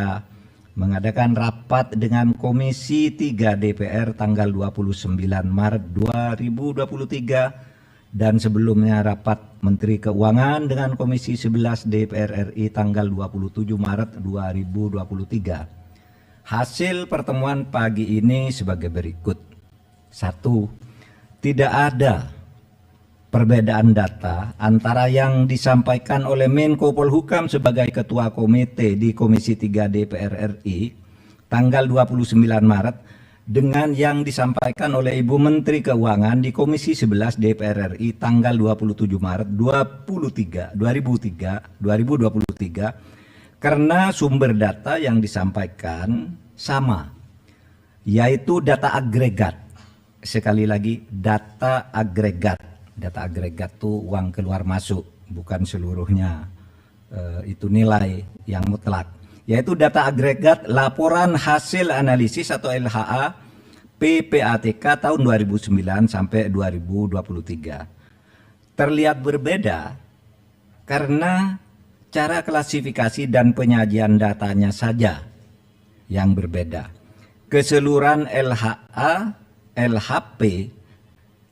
Speaker 2: mengadakan rapat dengan Komisi 3 DPR tanggal 29 Maret 2023 dan sebelumnya rapat Menteri Keuangan dengan Komisi 11 DPR RI tanggal 27 Maret 2023. Hasil pertemuan pagi ini sebagai berikut. 1. Tidak ada perbedaan data antara yang disampaikan oleh Menko Polhukam sebagai Ketua Komite di Komisi 3 DPR RI tanggal 29 Maret dengan yang disampaikan oleh Ibu Menteri Keuangan di Komisi 11 DPR RI tanggal 27 Maret 2023 karena sumber data yang disampaikan sama, yaitu data agregat. Sekali lagi, data agregat. Data agregat itu uang keluar masuk, bukan seluruhnya itu nilai yang mutlak. Yaitu data agregat laporan hasil analisis atau LHA PPATK tahun 2009 sampai 2023. Terlihat berbeda karena cara klasifikasi dan penyajian datanya saja yang berbeda. keseluruhan LHA, LHP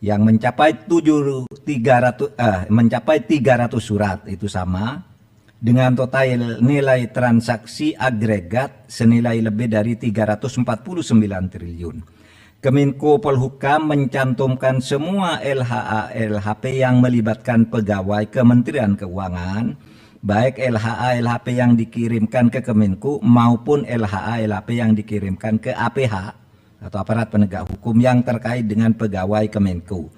Speaker 2: yang mencapai 300 surat itu sama dengan total nilai transaksi agregat senilai lebih dari 349 triliun. Kemenko Polhukam mencantumkan semua LHA LHP yang melibatkan pegawai Kementerian Keuangan, baik LHA LHP yang dikirimkan ke Kemenko maupun LHA LHP yang dikirimkan ke APH atau aparat penegak hukum yang terkait dengan pegawai Kemenko,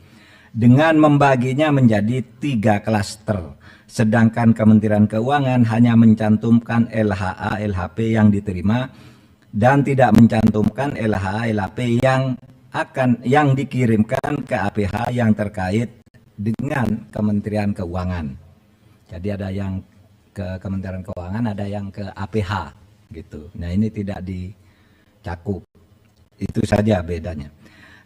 Speaker 2: dengan membaginya menjadi 3 klaster. Sedangkan Kementerian Keuangan hanya mencantumkan LHA LHP yang diterima dan tidak mencantumkan LHA LHP yang dikirimkan ke APH yang terkait dengan Kementerian Keuangan. Jadi ada yang ke Kementerian Keuangan, ada yang ke APH gitu. Nah, ini tidak dicakup. Itu saja bedanya.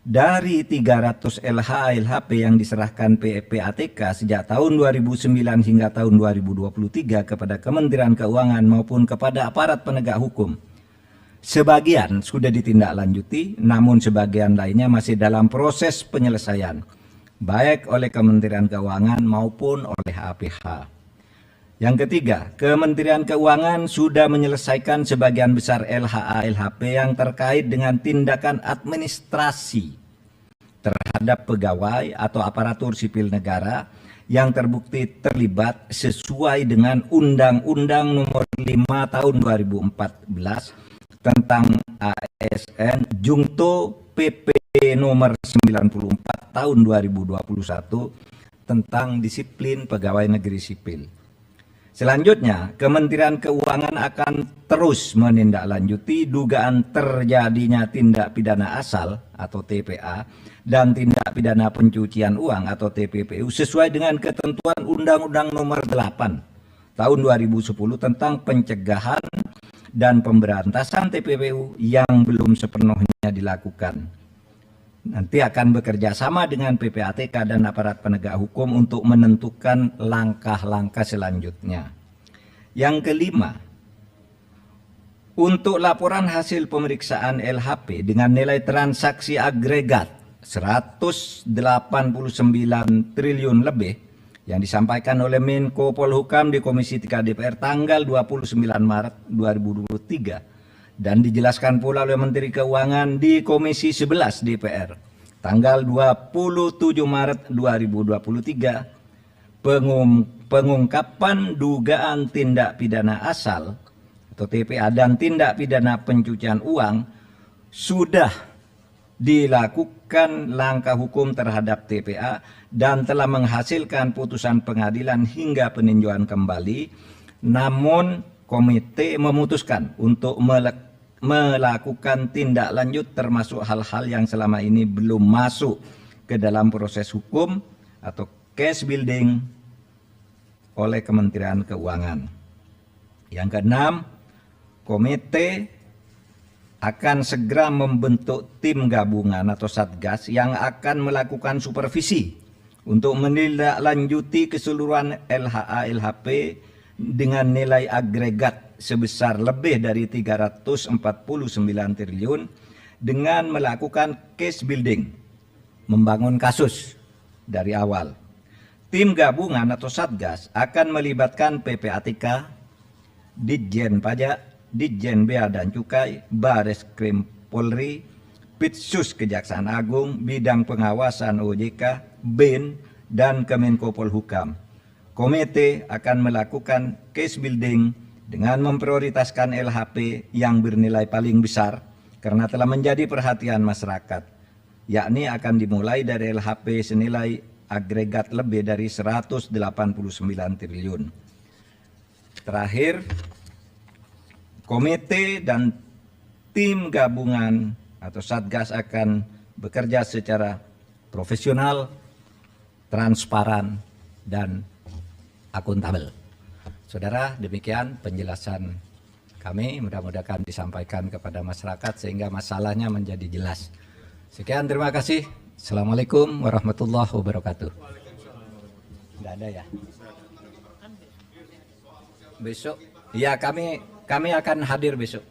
Speaker 2: Dari 300 LHA LHP yang diserahkan PPATK sejak tahun 2009 hingga tahun 2023 kepada Kementerian Keuangan maupun kepada aparat penegak hukum, sebagian sudah ditindaklanjuti, namun sebagian lainnya masih dalam proses penyelesaian, baik oleh Kementerian Keuangan maupun oleh APH. Yang ketiga, Kementerian Keuangan sudah menyelesaikan sebagian besar LHA LHP yang terkait dengan tindakan administrasi terhadap pegawai atau aparatur sipil negara yang terbukti terlibat sesuai dengan Undang-Undang Nomor 5 Tahun 2014 tentang ASN Jungto PP Nomor 94 Tahun 2021 tentang disiplin pegawai negeri sipil. Selanjutnya, Kementerian Keuangan akan terus menindaklanjuti dugaan terjadinya tindak pidana asal atau TPA dan tindak pidana pencucian uang atau TPPU sesuai dengan ketentuan Undang-Undang Nomor 8 Tahun 2010 tentang pencegahan dan pemberantasan TPPU yang belum sepenuhnya dilakukan. Nanti akan bekerja sama dengan PPATK dan aparat penegak hukum untuk menentukan langkah-langkah selanjutnya. Yang kelima, untuk laporan hasil pemeriksaan LHP dengan nilai transaksi agregat 189 triliun lebih yang disampaikan oleh Menko Polhukam di Komisi 3 DPR tanggal 29 Maret 2023 dan dijelaskan pula oleh Menteri Keuangan di Komisi 11 DPR tanggal 27 Maret 2023, pengungkapan dugaan tindak pidana asal atau TPA dan tindak pidana pencucian uang sudah dilakukan langkah hukum terhadap TPA dan telah menghasilkan putusan pengadilan hingga peninjauan kembali. Namun komite memutuskan untuk melakukan tindak lanjut termasuk hal-hal yang selama ini belum masuk ke dalam proses hukum atau case building oleh Kementerian Keuangan. Yang keenam, komite akan segera membentuk tim gabungan atau satgas yang akan melakukan supervisi untuk menindaklanjuti keseluruhan LHA LHP dengan nilai agregat sebesar lebih dari 349 triliun dengan melakukan case building, membangun kasus dari awal. Tim gabungan atau satgas akan melibatkan PPATK, Ditjen Pajak, Ditjen Bea dan Cukai, Bareskrim Polri, Pitsus Kejaksaan Agung, Bidang Pengawasan OJK, BIN, dan Kemenko Polhukam. Komite akan melakukan case building dengan memprioritaskan LHP yang bernilai paling besar karena telah menjadi perhatian masyarakat, yakni akan dimulai dari LHP senilai agregat lebih dari 189 triliun. Terakhir, komite dan tim gabungan atau satgas akan bekerja secara profesional, transparan, dan akuntabel. Saudara, demikian penjelasan kami, mudah-mudahan disampaikan kepada masyarakat sehingga masalahnya menjadi jelas. Sekian, terima kasih. Assalamualaikum warahmatullahi wabarakatuh. Tidak ada ya? Besok, ya kami akan hadir besok.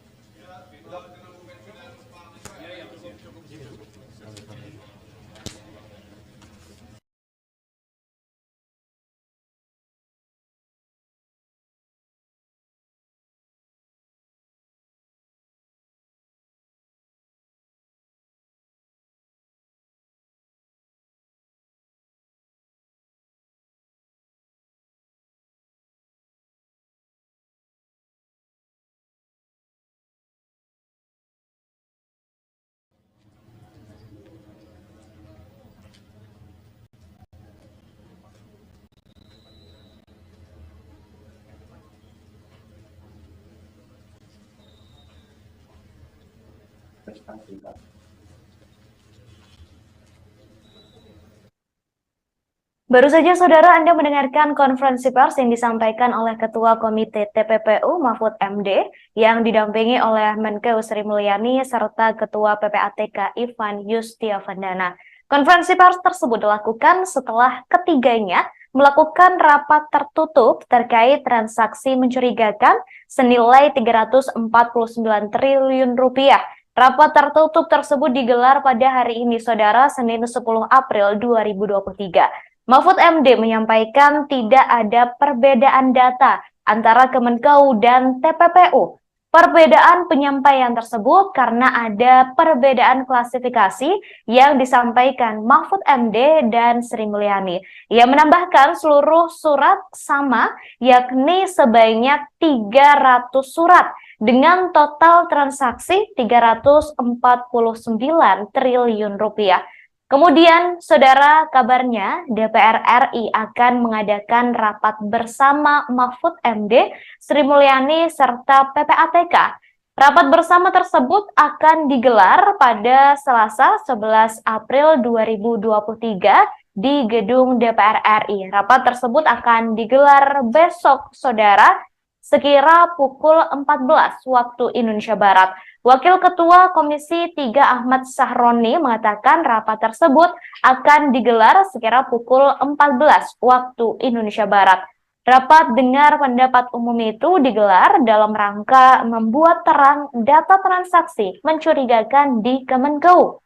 Speaker 1: Baru saja saudara Anda mendengarkan konferensi pers yang disampaikan oleh Ketua Komite TPPU Mahfud MD yang didampingi oleh Menkeu Sri Mulyani serta Ketua PPATK Ivan Yustiavandana. Konferensi pers tersebut dilakukan setelah ketiganya melakukan rapat tertutup terkait transaksi mencurigakan senilai 349 triliun rupiah. Rapat tertutup tersebut digelar pada hari ini, saudara, Senin 10 April 2023. Mahfud MD menyampaikan tidak ada perbedaan data antara Kemenkeu dan TPPU. Perbedaan penyampaian tersebut karena ada perbedaan klasifikasi yang disampaikan Mahfud MD dan Sri Mulyani. Ia menambahkan seluruh surat sama, yakni sebanyak 300 surat dengan total transaksi 349 triliun rupiah. Kemudian, saudara, kabarnya DPR RI akan mengadakan rapat bersama Mahfud MD, Sri Mulyani, serta PPATK. Rapat bersama tersebut akan digelar pada Selasa 11 April 2023 di gedung DPR RI. Rapat tersebut akan digelar besok, saudara, sekira pukul 14 waktu Indonesia Barat. Wakil Ketua Komisi 3 Ahmad Sahroni mengatakan rapat tersebut akan digelar sekira pukul 14 waktu Indonesia Barat. Rapat dengar pendapat umum itu digelar dalam rangka membuat terang data transaksi mencurigakan di Kemenkeu.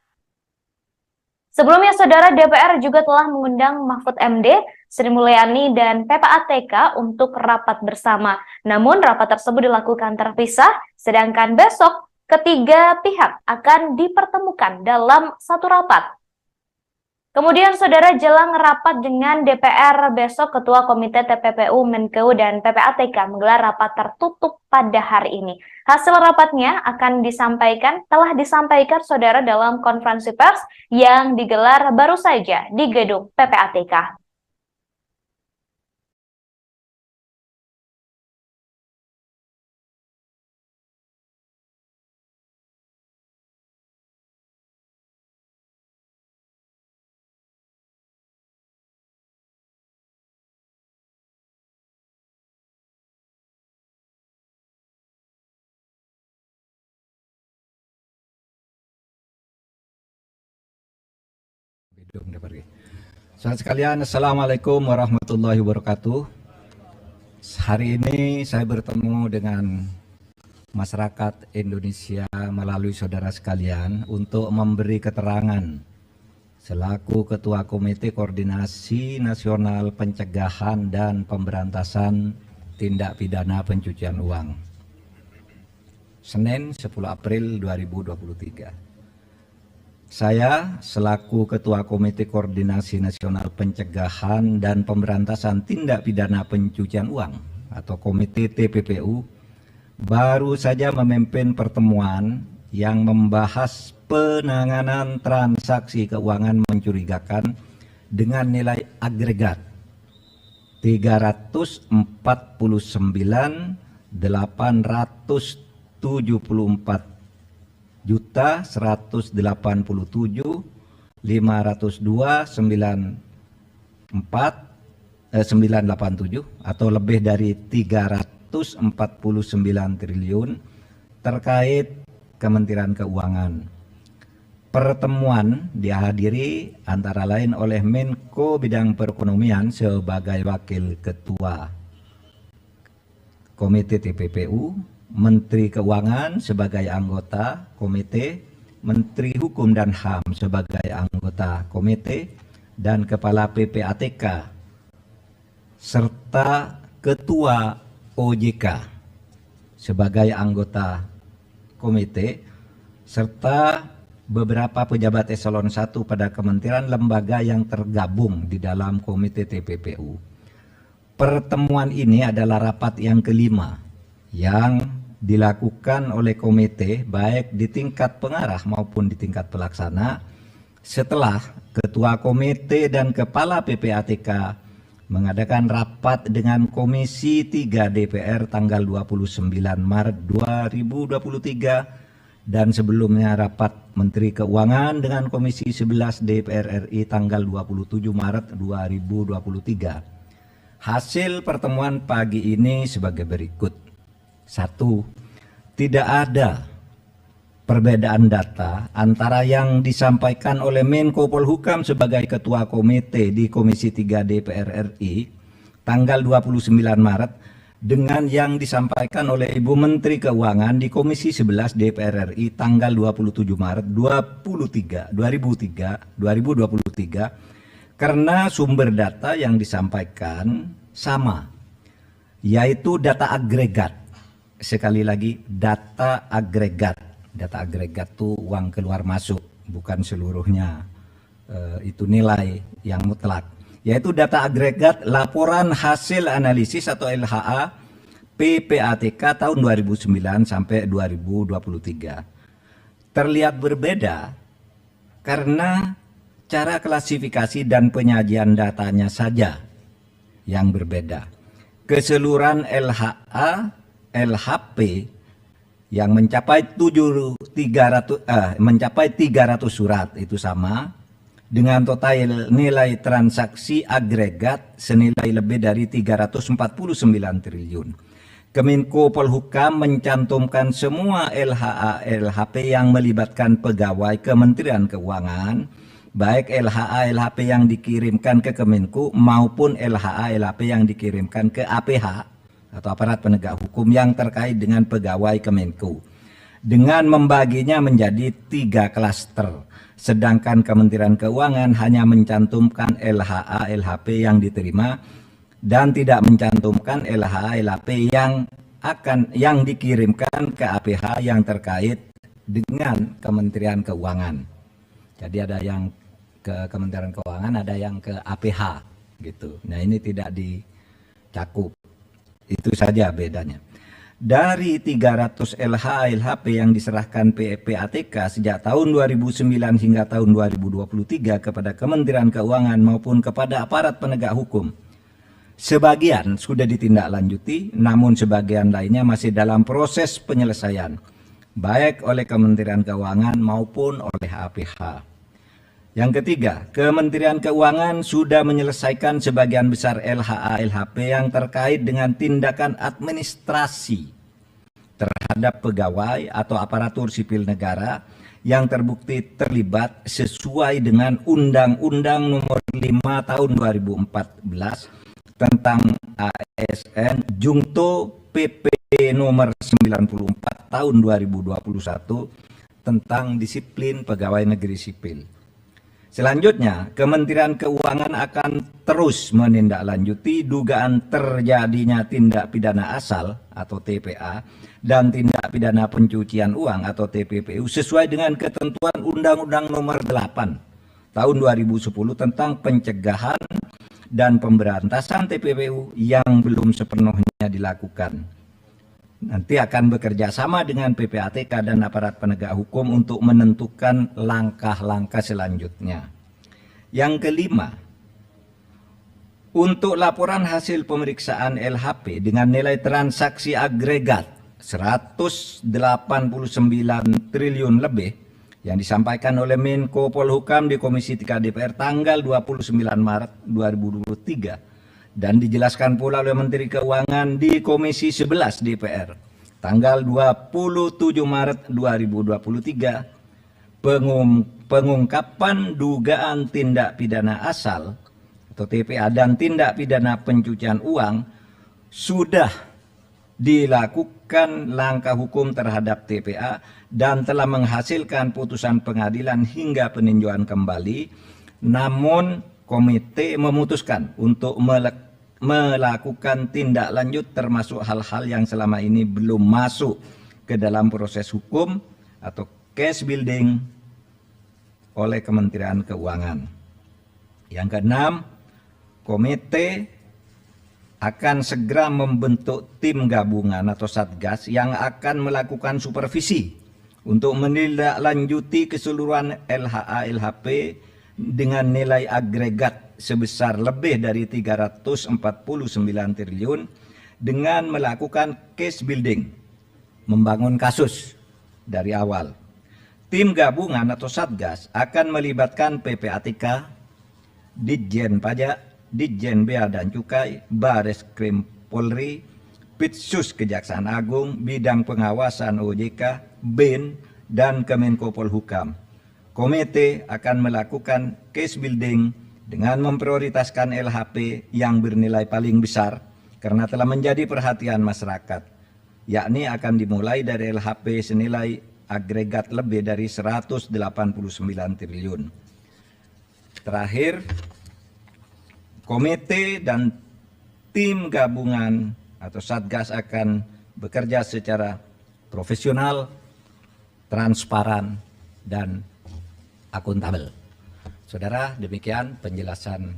Speaker 1: Sebelumnya, saudara, DPR juga telah mengundang Mahfud MD, Sri Mulyani, dan PPATK untuk rapat bersama. Namun, rapat tersebut dilakukan terpisah, sedangkan besok ketiga pihak akan dipertemukan dalam satu rapat. Kemudian, saudara, jelang rapat dengan DPR besok, Ketua Komite TPPU, Menkeu, dan PPATK menggelar rapat tertutup pada hari ini. Hasil rapatnya telah disampaikan, saudara, dalam konferensi pers yang digelar baru saja di gedung PPATK.
Speaker 2: Saudara sekalian, Assalamualaikum warahmatullahi wabarakatuh. Hari ini saya bertemu dengan masyarakat Indonesia melalui saudara sekalian untuk memberi keterangan selaku Ketua Komite Koordinasi Nasional Pencegahan dan Pemberantasan Tindak Pidana Pencucian Uang. Senin 10 April 2023. Saya selaku Ketua Komite Koordinasi Nasional Pencegahan dan Pemberantasan Tindak Pidana Pencucian Uang atau Komite TPPU baru saja memimpin pertemuan yang membahas penanganan transaksi keuangan mencurigakan dengan nilai agregat 344.174.502.987 atau lebih dari 349 triliun terkait Kementerian Keuangan. Pertemuan dihadiri antara lain oleh Menko Bidang Perekonomian sebagai Wakil Ketua Komite TPPU, Menteri Keuangan sebagai anggota komite, Menteri Hukum dan HAM sebagai anggota komite, dan Kepala PPATK, serta Ketua OJK sebagai anggota komite, serta beberapa pejabat eselon 1 pada kementerian lembaga yang tergabung di dalam komite TPPU. Pertemuan ini adalah rapat yang kelima yang dilakukan oleh komite baik di tingkat pengarah maupun di tingkat pelaksana setelah Ketua Komite dan Kepala PPATK mengadakan rapat dengan Komisi 3 DPR tanggal 29 Maret 2023 dan sebelumnya rapat Menteri Keuangan dengan Komisi 11 DPR RI tanggal 27 Maret 2023. Hasil pertemuan pagi ini sebagai berikut. 1. Tidak ada perbedaan data antara yang disampaikan oleh Menko Polhukam sebagai Ketua Komite di Komisi 3 DPR RI tanggal 29 Maret dengan yang disampaikan oleh Ibu Menteri Keuangan di Komisi 11 DPR RI tanggal 27 Maret 2023 karena sumber data yang disampaikan sama, yaitu data agregat. Sekali lagi, data agregat. Data agregat itu uang keluar masuk, bukan seluruhnya itu nilai yang mutlak. Yaitu data agregat laporan hasil analisis atau LHA PPATK tahun 2009 sampai 2023. Terlihat berbeda karena cara klasifikasi dan penyajian datanya saja yang berbeda. Keseluruhan LHA, LHP yang mencapai 300 surat itu sama dengan total nilai transaksi agregat senilai lebih dari 349 triliun. Kemenko Polhukam mencantumkan semua LHA LHP yang melibatkan pegawai Kementerian Keuangan, baik LHA LHP yang dikirimkan ke Kemenko maupun LHA LHP yang dikirimkan ke APH atau aparat penegak hukum yang terkait dengan pegawai Kemenko, dengan membaginya menjadi 3 klaster, sedangkan Kementerian Keuangan hanya mencantumkan LHA LHP yang diterima dan tidak mencantumkan LHA LHP yang dikirimkan ke APH yang terkait dengan Kementerian Keuangan. Jadi ada yang ke Kementerian Keuangan, ada yang ke APH gitu. Nah, ini tidak dicakup. Itu saja bedanya. Dari 300 LHA LHP yang diserahkan PPATK sejak tahun 2009 hingga tahun 2023 kepada Kementerian Keuangan maupun kepada aparat penegak hukum, sebagian sudah ditindaklanjuti, namun sebagian lainnya masih dalam proses penyelesaian, baik oleh Kementerian Keuangan maupun oleh APH. Yang ketiga, Kementerian Keuangan sudah menyelesaikan sebagian besar LHA LHP yang terkait dengan tindakan administrasi terhadap pegawai atau aparatur sipil negara yang terbukti terlibat sesuai dengan Undang-Undang Nomor 5 Tahun 2014 tentang ASN Jungto PP Nomor 94 Tahun 2021 tentang disiplin pegawai negeri sipil. Selanjutnya, Kementerian Keuangan akan terus menindaklanjuti dugaan terjadinya tindak pidana asal atau TPA dan tindak pidana pencucian uang atau TPPU sesuai dengan ketentuan Undang-Undang Nomor 8 Tahun 2010 tentang pencegahan dan pemberantasan TPPU yang belum sepenuhnya dilakukan. Nanti akan bekerja sama dengan PPATK dan aparat penegak hukum untuk menentukan langkah-langkah selanjutnya. Yang kelima, untuk laporan hasil pemeriksaan LHP dengan nilai transaksi agregat 189 triliun lebih yang disampaikan oleh Menko Polhukam di Komisi 3 DPR tanggal 29 Maret 2023 dan dijelaskan pula oleh Menteri Keuangan di Komisi 11 DPR tanggal 27 Maret 2023, pengungkapan dugaan tindak pidana asal atau TPA dan tindak pidana pencucian uang sudah dilakukan langkah hukum terhadap TPA dan telah menghasilkan putusan pengadilan hingga peninjauan kembali, namun komite memutuskan untuk melakukan tindak lanjut termasuk hal-hal yang selama ini belum masuk ke dalam proses hukum atau case building oleh Kementerian Keuangan. Yang keenam, komite akan segera membentuk tim gabungan atau satgas yang akan melakukan supervisi untuk menindaklanjuti keseluruhan LHA LHP dengan nilai agregat sebesar lebih dari 349 triliun dengan melakukan case building, membangun kasus dari awal. Tim gabungan atau Satgas akan melibatkan PPATK, Ditjen Pajak, Ditjen Bea dan Cukai, Bares Krim Polri, Pitsus Kejaksaan Agung, Bidang Pengawasan OJK, BIN, dan Kemenko Polhukam. Komite akan melakukan case building dengan memprioritaskan LHP yang bernilai paling besar karena telah menjadi perhatian masyarakat, yakni akan dimulai dari LHP senilai agregat lebih dari 189 triliun. Terakhir, komite dan tim gabungan atau Satgas akan bekerja secara profesional, transparan, dan akuntabel. Saudara, demikian penjelasan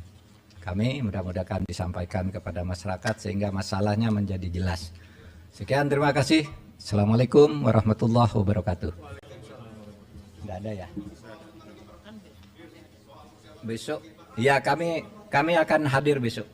Speaker 2: kami, mudah-mudahan disampaikan kepada masyarakat sehingga masalahnya menjadi jelas. Sekian, terima kasih. Assalamualaikum warahmatullahi wabarakatuh. Tidak ada ya? Besok, ya kami akan hadir besok.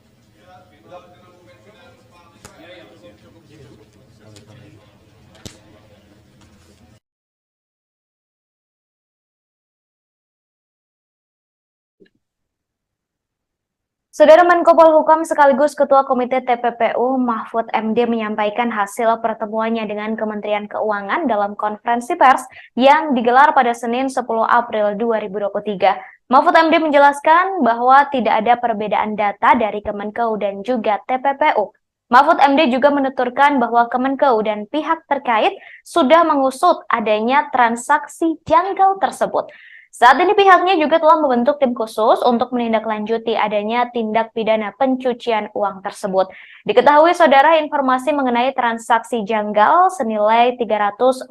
Speaker 1: Saudara Menko Polhukam sekaligus Ketua Komite TPPU Mahfud MD menyampaikan hasil pertemuannya dengan Kementerian Keuangan dalam konferensi pers yang digelar pada Senin 10 April 2023. Mahfud MD menjelaskan bahwa tidak ada perbedaan data dari Kemenkeu dan juga TPPU. Mahfud MD juga menuturkan bahwa Kemenkeu dan pihak terkait sudah mengusut adanya transaksi janggal tersebut. Saat ini pihaknya juga telah membentuk tim khusus untuk menindaklanjuti adanya tindak pidana pencucian uang tersebut. Diketahui saudara, informasi mengenai transaksi janggal senilai 349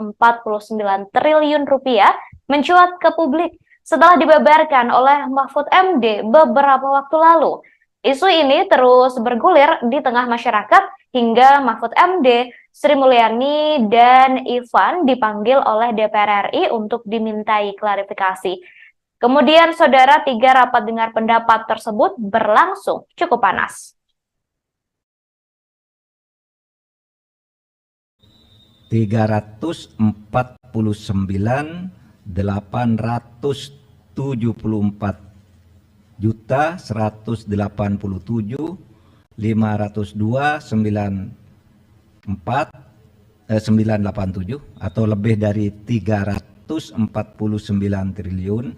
Speaker 1: triliun rupiah mencuat ke publik setelah dibeberkan oleh Mahfud MD beberapa waktu lalu. Isu ini terus bergulir di tengah masyarakat hingga Mahfud MD, Sri Mulyani, dan Ivan dipanggil oleh DPR RI untuk dimintai klarifikasi. Kemudian, saudara, 3 rapat dengar pendapat tersebut berlangsung cukup panas.
Speaker 2: 374.874.987 atau lebih dari 349 triliun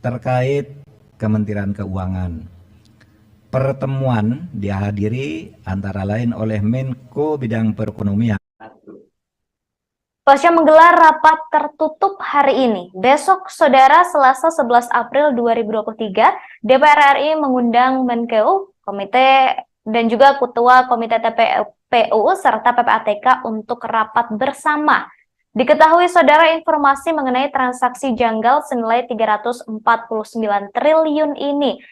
Speaker 2: terkait Kementerian Keuangan. Pertemuan dihadiri antara lain oleh Menko Bidang Perekonomian.
Speaker 1: Pasca menggelar rapat tertutup hari ini, besok saudara Selasa 11 April 2023, DPR RI mengundang Menkeu, Komite dan juga Ketua Komite TPPU serta PPATK untuk rapat bersama. Diketahui saudara, informasi mengenai transaksi janggal senilai 349 triliun ini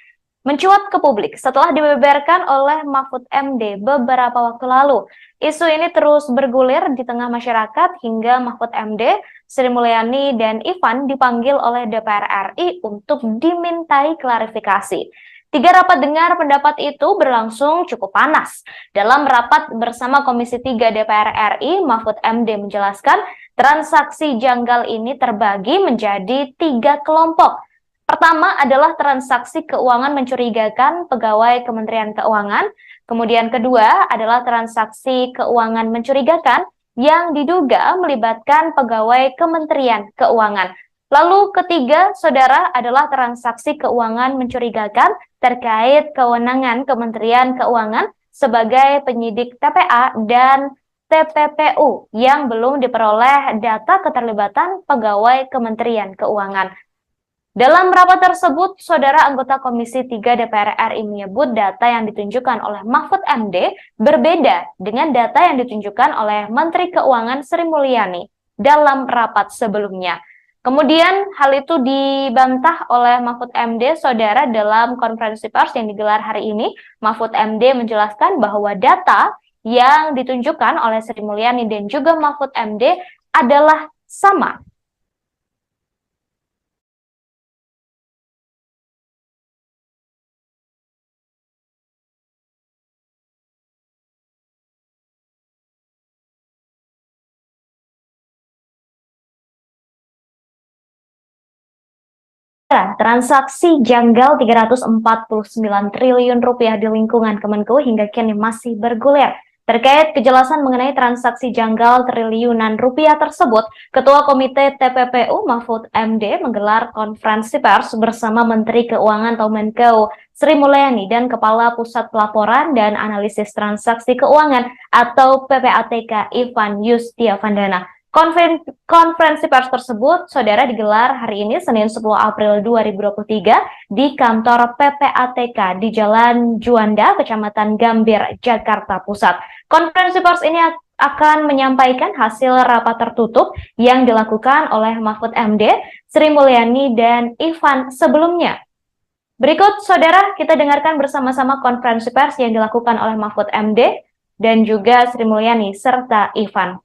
Speaker 1: mencuat ke publik setelah dibeberkan oleh Mahfud MD beberapa waktu lalu. Isu ini terus bergulir di tengah masyarakat hingga Mahfud MD, Sri Mulyani, dan Ivan dipanggil oleh DPR RI untuk dimintai klarifikasi. 3 rapat dengar pendapat itu berlangsung cukup panas. Dalam rapat bersama Komisi 3 DPR RI, Mahfud MD menjelaskan transaksi janggal ini terbagi menjadi 3 kelompok. Pertama adalah transaksi keuangan mencurigakan pegawai Kementerian Keuangan. Kemudian kedua adalah transaksi keuangan mencurigakan yang diduga melibatkan pegawai Kementerian Keuangan. Lalu ketiga, saudara, adalah transaksi keuangan mencurigakan terkait kewenangan Kementerian Keuangan sebagai penyidik TPA dan TPPU yang belum diperoleh data keterlibatan pegawai Kementerian Keuangan. Dalam rapat tersebut, saudara anggota Komisi 3 DPR RI menyebut data yang ditunjukkan oleh Mahfud MD berbeda dengan data yang ditunjukkan oleh Menteri Keuangan Sri Mulyani dalam rapat sebelumnya. Kemudian hal itu dibantah oleh Mahfud MD, saudara, dalam konferensi pers yang digelar hari ini. Mahfud MD menjelaskan bahwa data yang ditunjukkan oleh Sri Mulyani dan juga Mahfud MD adalah sama. Transaksi janggal 349 triliun rupiah di lingkungan Kemenku hingga kini masih bergulir. Terkait kejelasan mengenai transaksi janggal triliunan rupiah tersebut, Ketua Komite TPPU Mahfud MD menggelar konferensi pers bersama Menteri Keuangan atau Menko Sri Mulyani dan Kepala Pusat Pelaporan dan Analisis Transaksi Keuangan atau PPATK Ivan Yustiavandana. Konferensi pers tersebut, saudara, digelar hari ini Senin 10 April 2023 di kantor PPATK di Jalan Juanda, Kecamatan Gambir, Jakarta Pusat. Konferensi pers ini akan menyampaikan hasil rapat tertutup yang dilakukan oleh Mahfud MD, Sri Mulyani, dan Ivan sebelumnya. Berikut, saudara, kita dengarkan bersama-sama konferensi pers yang dilakukan oleh Mahfud MD dan juga Sri Mulyani serta Ivan.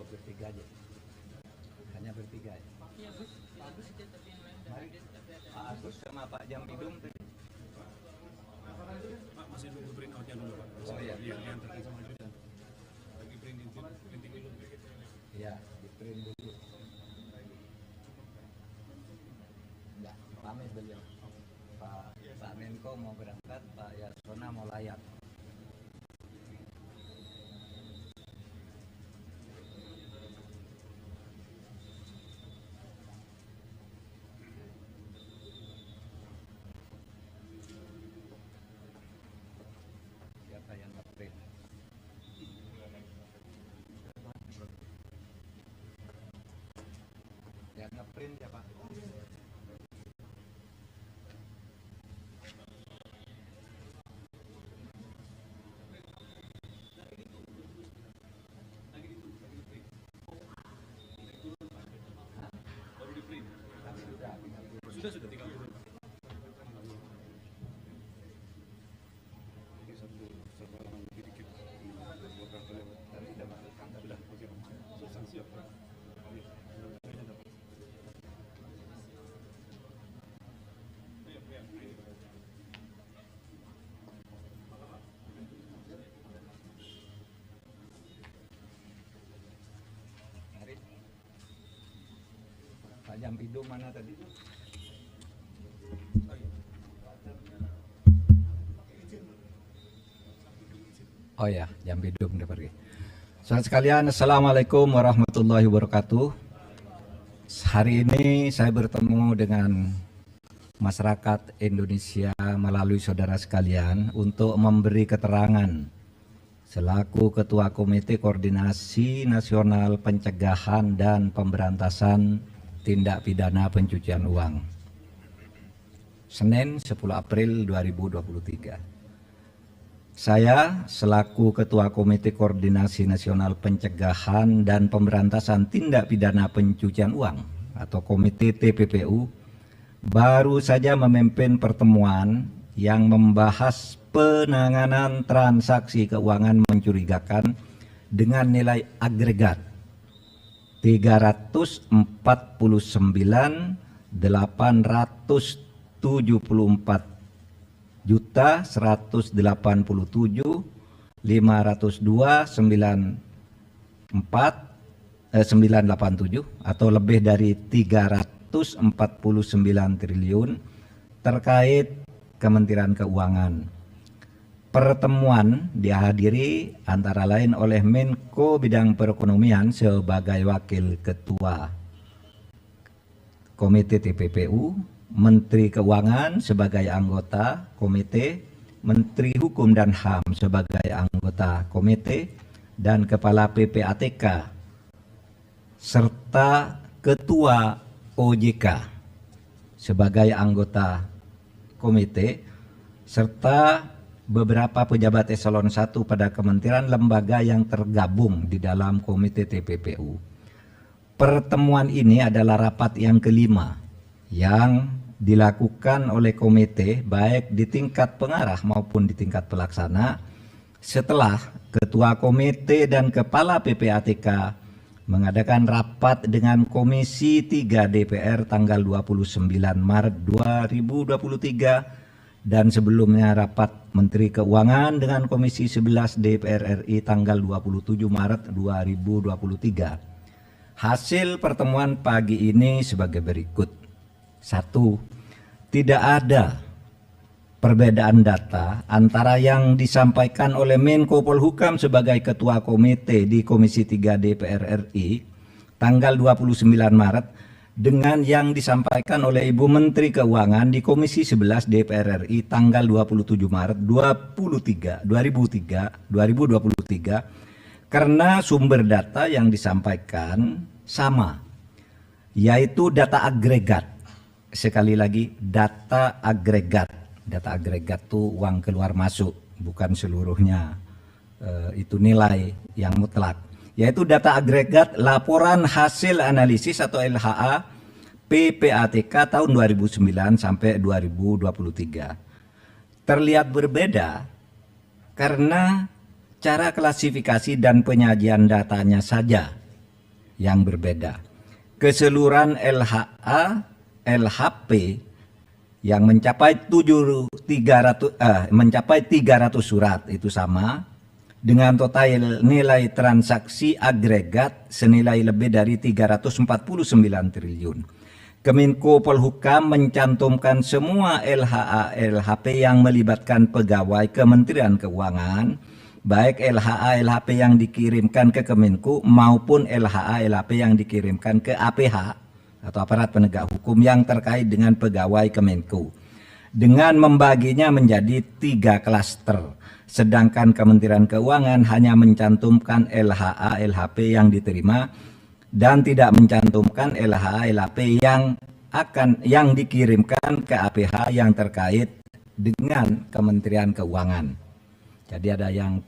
Speaker 2: Bertiga aja, hanya bertiga ya. Iya, bagus itu, tapi yang lain Pak Agus sama Pak Jambidum tadi.
Speaker 3: Pak, masih nunggu print outnya dulu Pak.
Speaker 2: Oh iya.
Speaker 3: Yang terkait sama ajudan. Lagi printing dulu.
Speaker 2: Iya, di print dulu. Enggak, pamit beliau. Pak Menko mau berangkat, Pak Yasona mau layak. Yang ngeprint ya Pak.
Speaker 3: Sudah 30. Ini satu halaman lebih dikit. Buat kartu lewat. Sudah, oke. Substansi apa?
Speaker 2: Pak Jambidum mana tadi? Oh ya, Jambidum udah pergi. Saudara sekalian, Assalamualaikum warahmatullahi wabarakatuh. Hari ini saya bertemu dengan masyarakat Indonesia melalui saudara sekalian untuk memberi keterangan selaku Ketua Komite Koordinasi Nasional Pencegahan dan Pemberantasan Tindak Pidana Pencucian Uang. Senin 10 April 2023. Saya selaku Ketua Komite Koordinasi Nasional Pencegahan dan Pemberantasan Tindak Pidana Pencucian Uang atau Komite TPPU baru saja memimpin pertemuan yang membahas penanganan transaksi keuangan mencurigakan dengan nilai agregat 344.502.987 atau lebih dari 349 triliun terkait Kementerian Keuangan. Pertemuan dihadiri antara lain oleh Menko Bidang Perekonomian sebagai Wakil Ketua Komite TPPU, Menteri Keuangan sebagai anggota komite, Menteri Hukum dan HAM sebagai anggota komite, dan Kepala PPATK serta Ketua OJK sebagai anggota komite, serta beberapa pejabat eselon 1 pada kementerian lembaga yang tergabung di dalam komite TPPU. Pertemuan ini adalah rapat yang kelima yang dilakukan oleh komite baik di tingkat pengarah maupun di tingkat pelaksana setelah Ketua Komite dan Kepala PPATK mengadakan rapat dengan Komisi 3 DPR tanggal 29 Maret 2023 dan sebelumnya rapat Menteri Keuangan dengan Komisi 11 DPR RI tanggal 27 Maret 2023. Hasil pertemuan pagi ini sebagai berikut. 1. Tidak ada perbedaan data antara yang disampaikan oleh Menko Polhukam sebagai Ketua Komite di Komisi 3 DPR RI tanggal 29 Maret dengan yang disampaikan oleh Ibu Menteri Keuangan di Komisi 11 DPR RI tanggal 27 Maret 2023 karena sumber data yang disampaikan sama, yaitu data agregat. Sekali lagi, data agregat. Data agregat itu uang keluar masuk, bukan seluruhnya itu nilai yang mutlak. Yaitu data agregat laporan hasil analisis atau LHA PPATK tahun 2009 sampai 2023. Terlihat berbeda karena cara klasifikasi dan penyajian datanya saja yang berbeda. Keseluruhan LHA, LHP yang mencapai 300 surat itu sama dengan total nilai transaksi agregat senilai lebih dari 349 triliun. Kemenko Polhukam mencantumkan semua LHA LHP yang melibatkan pegawai Kementerian Keuangan, baik LHA LHP yang dikirimkan ke Kemenko maupun LHA LHP yang dikirimkan ke APH atau aparat penegak hukum yang terkait dengan pegawai Kemenko, dengan membaginya menjadi 3 klaster, sedangkan Kementerian Keuangan hanya mencantumkan LHA LHP yang diterima dan tidak mencantumkan LHA LHP yang dikirimkan ke APH yang terkait dengan Kementerian Keuangan. Jadi ada yang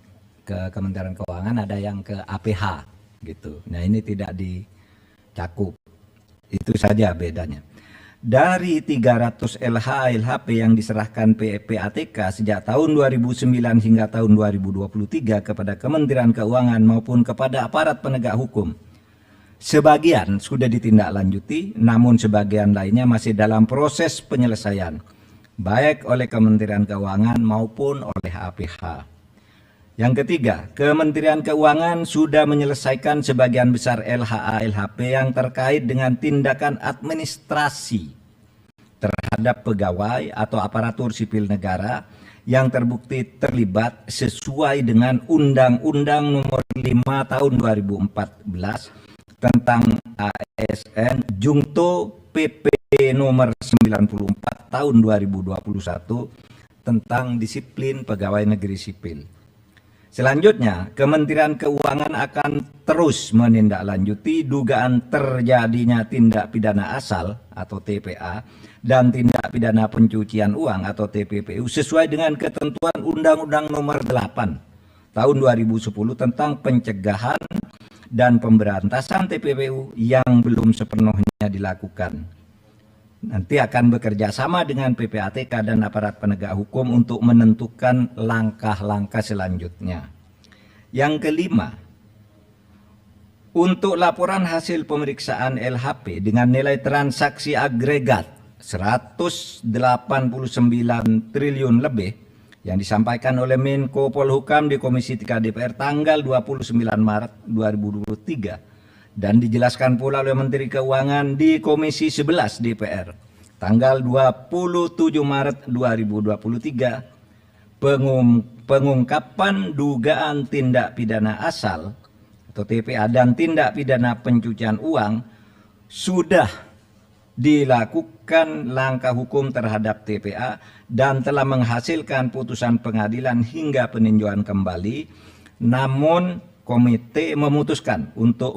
Speaker 2: ke Kementerian Keuangan, ada yang ke APH gitu. Nah, ini tidak dicakup. Itu saja bedanya. Dari 300 LHA LHP yang diserahkan PPATK sejak tahun 2009 hingga tahun 2023 kepada Kementerian Keuangan maupun kepada aparat penegak hukum, sebagian sudah ditindaklanjuti, namun sebagian lainnya masih dalam proses penyelesaian, baik oleh Kementerian Keuangan maupun oleh APH. Yang ketiga, Kementerian Keuangan sudah menyelesaikan sebagian besar LHA LHP yang terkait dengan tindakan administrasi terhadap pegawai atau aparatur sipil negara yang terbukti terlibat sesuai dengan Undang-Undang Nomor 5 Tahun 2014 tentang ASN Jungto PP Nomor 94 Tahun 2021 tentang disiplin pegawai negeri sipil. Selanjutnya, Kementerian Keuangan akan terus menindaklanjuti dugaan terjadinya tindak pidana asal atau TPA dan tindak pidana pencucian uang atau TPPU sesuai dengan ketentuan Undang-Undang Nomor 8 Tahun 2010 tentang pencegahan dan pemberantasan TPPU yang belum sepenuhnya dilakukan. Nanti akan bekerja sama dengan PPATK dan aparat penegak hukum untuk menentukan langkah-langkah selanjutnya. Yang kelima, untuk laporan hasil pemeriksaan LHP dengan nilai transaksi agregat 189 triliun lebih yang disampaikan oleh Menko Polhukam di Komisi 3 DPR tanggal 29 Maret 2023 dan dijelaskan pula oleh Menteri Keuangan di Komisi 11 DPR tanggal 27 Maret 2023, pengungkapan dugaan tindak pidana asal atau TPA dan tindak pidana pencucian uang sudah dilakukan melakukan langkah hukum terhadap TPA dan telah menghasilkan putusan pengadilan hingga peninjauan kembali, namun komite memutuskan untuk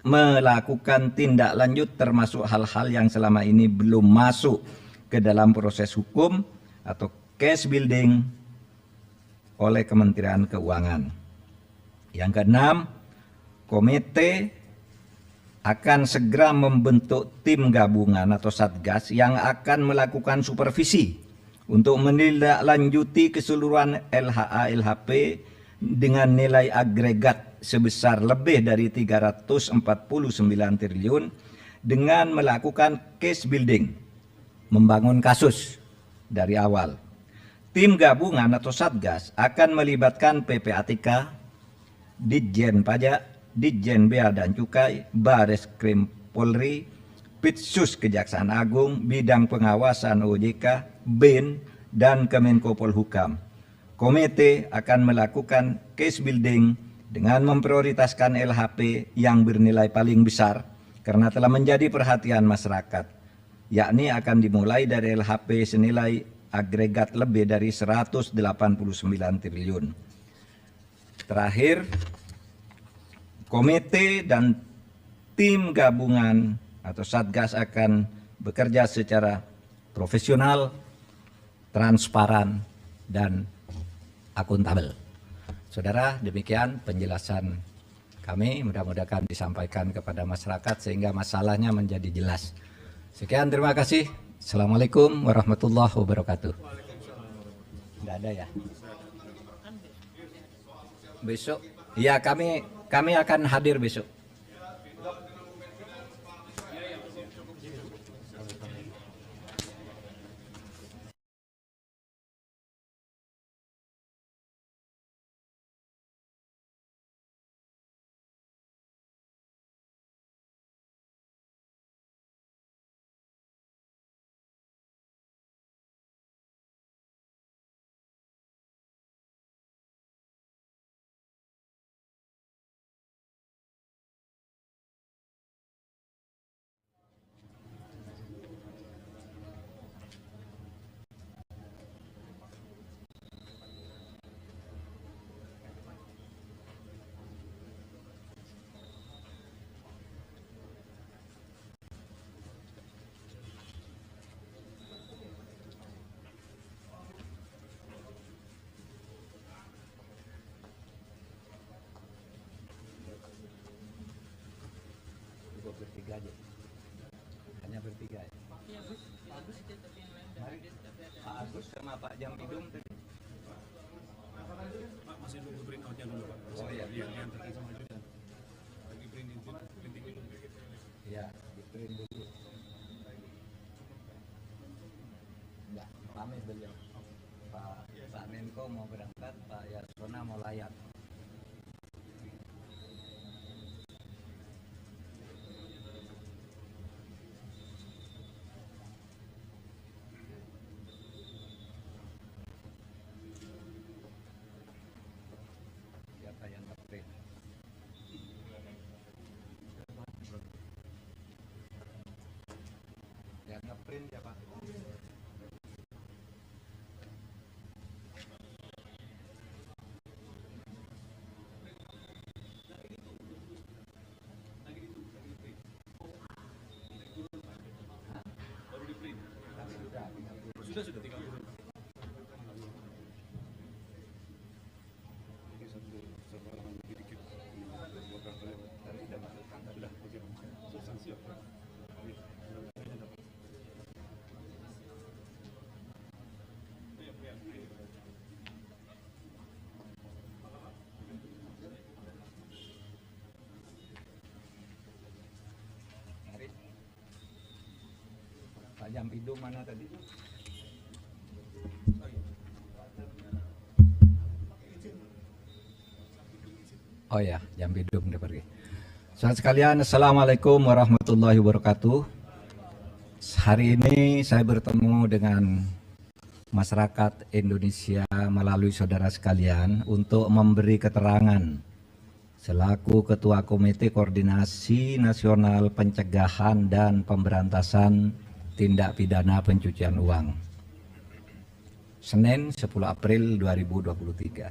Speaker 2: melakukan tindak lanjut termasuk hal-hal yang selama ini belum masuk ke dalam proses hukum atau case building oleh Kementerian Keuangan. Yang keenam, komite akan segera membentuk tim gabungan atau satgas yang akan melakukan supervisi untuk menindaklanjuti keseluruhan LHA-LHP dengan nilai agregat sebesar lebih dari 349 triliun dengan melakukan case building, membangun kasus dari awal. Tim gabungan atau satgas akan melibatkan PPATK, Ditjen Pajak, Ditjen Bea dan Cukai, Bareskrim Polri, Pitsus Kejaksaan Agung, Bidang Pengawasan OJK, BIN, dan Kemenko Polhukam. Komite akan melakukan case building dengan memprioritaskan LHP yang bernilai paling besar karena telah menjadi perhatian masyarakat, yakni akan dimulai dari LHP senilai agregat lebih dari 189 triliun. Terakhir, komite dan tim gabungan atau satgas akan bekerja secara profesional, transparan, dan akuntabel. Saudara, demikian penjelasan kami. Mudah-mudahan disampaikan kepada masyarakat sehingga masalahnya menjadi jelas. Sekian, terima kasih. Assalamualaikum warahmatullahi wabarakatuh. Tidak ada ya? Besok? Ya, kami akan hadir besok. Bertiga aja. Hanya bertiga ya. Mari Pak Agus sama Pak Jamidum tadi.
Speaker 3: Pak, masih nunggu print out-nya dulu, Pak.
Speaker 2: Oh iya.
Speaker 3: Yang terkait sama Judan. Lagi printing dulu.
Speaker 2: Iya, di print dulu. Enggak, pamit beliau. Pak Menko mau berangkat, Pak Yasona mau layak. Siapa yang nge-print? Yang nge-print siapa?
Speaker 3: Sudah tinggal turun. Ini satu halaman lebih dikit. Buat kalian. Sudah, oke. Substansi apa?
Speaker 2: Mari. Pak Jamidum mana tadi? Oh ya, Jamidum udah pergi. Saudara sekalian, Assalamualaikum warahmatullahi wabarakatuh. Hari ini saya bertemu dengan masyarakat Indonesia melalui saudara sekalian untuk memberi keterangan selaku Ketua Komite Koordinasi Nasional Pencegahan dan Pemberantasan tindak pidana pencucian uang. Senin 10 April 2023.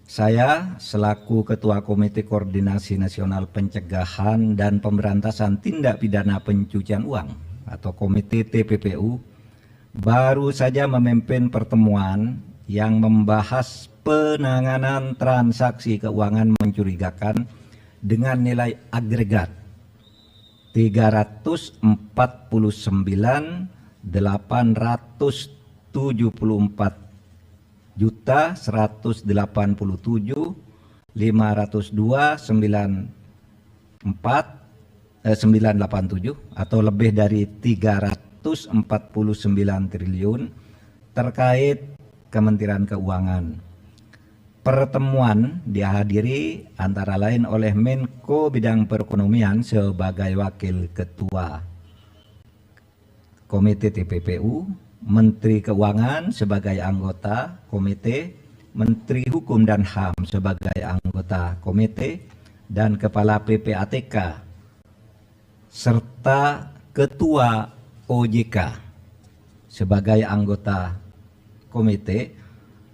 Speaker 2: Saya selaku Ketua Komite Koordinasi Nasional Pencegahan dan Pemberantasan Tindak Pidana Pencucian Uang atau Komite TPPU baru saja memimpin pertemuan yang membahas penanganan transaksi keuangan mencurigakan dengan nilai agregat 344.502.987 atau lebih dari 349 triliun terkait Kementerian Keuangan. Pertemuan dihadiri antara lain oleh Menko Bidang Perekonomian sebagai Wakil Ketua Komite TPPU, Menteri Keuangan sebagai anggota Komite, Menteri Hukum dan HAM sebagai anggota Komite, dan Kepala PPATK, serta Ketua OJK sebagai anggota Komite,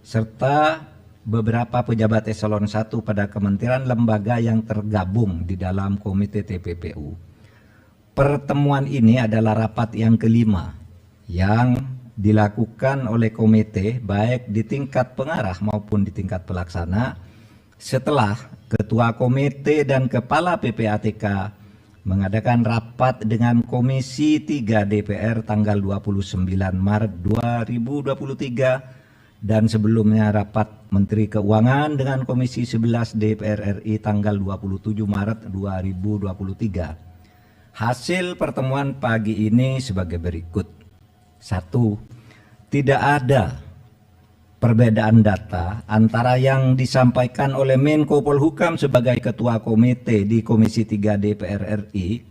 Speaker 2: serta beberapa pejabat eselon 1 pada kementerian lembaga yang tergabung di dalam Komite TPPU. Pertemuan ini adalah rapat yang kelima yang dilakukan oleh komite baik di tingkat pengarah maupun di tingkat pelaksana setelah Ketua Komite dan Kepala PPATK mengadakan rapat dengan Komisi 3 DPR tanggal 29 Maret 2023 dan sebelumnya rapat Menteri Keuangan dengan Komisi 11 DPR RI tanggal 27 Maret 2023. Hasil pertemuan pagi ini sebagai berikut. 1. Tidak ada perbedaan data antara yang disampaikan oleh Menko Polhukam sebagai Ketua Komite di Komisi 3 DPR RI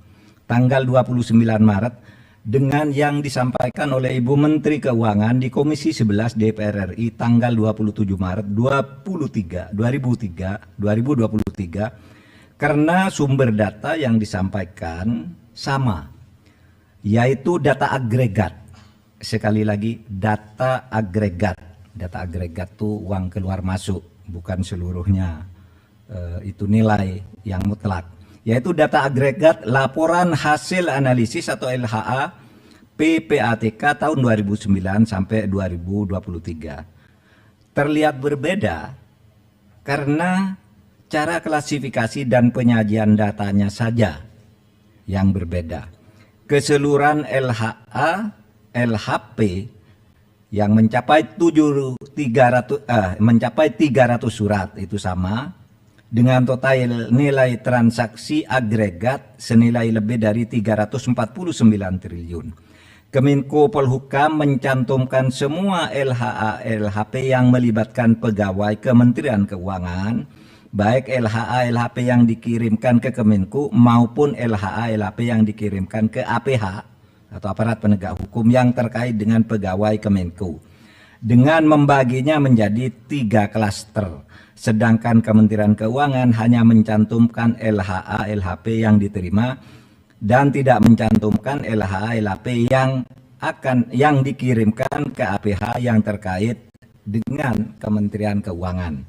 Speaker 2: tanggal 29 Maret dengan yang disampaikan oleh Ibu Menteri Keuangan di Komisi 11 DPR RI tanggal 27 Maret 2023 karena sumber data yang disampaikan sama, yaitu data agregat. Sekali lagi, data agregat. Data agregat itu uang keluar masuk, bukan seluruhnya itu nilai yang mutlak. Yaitu data agregat laporan hasil analisis atau LHA PPATK tahun 2009 sampai 2023. Terlihat berbeda karena cara klasifikasi dan penyajian datanya saja yang berbeda. Keseluruhan LHA, LHP yang mencapai 300 surat itu sama dengan total nilai transaksi agregat senilai lebih dari 349 triliun. Kemenko Polhukam mencantumkan semua LHA LHP yang melibatkan pegawai Kementerian Keuangan, baik LHA LHP yang dikirimkan ke Kemenko maupun LHA LHP yang dikirimkan ke APH atau aparat penegak hukum yang terkait dengan pegawai Kemenko, dengan membaginya menjadi 3 klaster. Sedangkan Kementerian Keuangan hanya mencantumkan LHA LHP yang diterima dan tidak mencantumkan LHA LHP yang dikirimkan ke APH yang terkait dengan Kementerian Keuangan.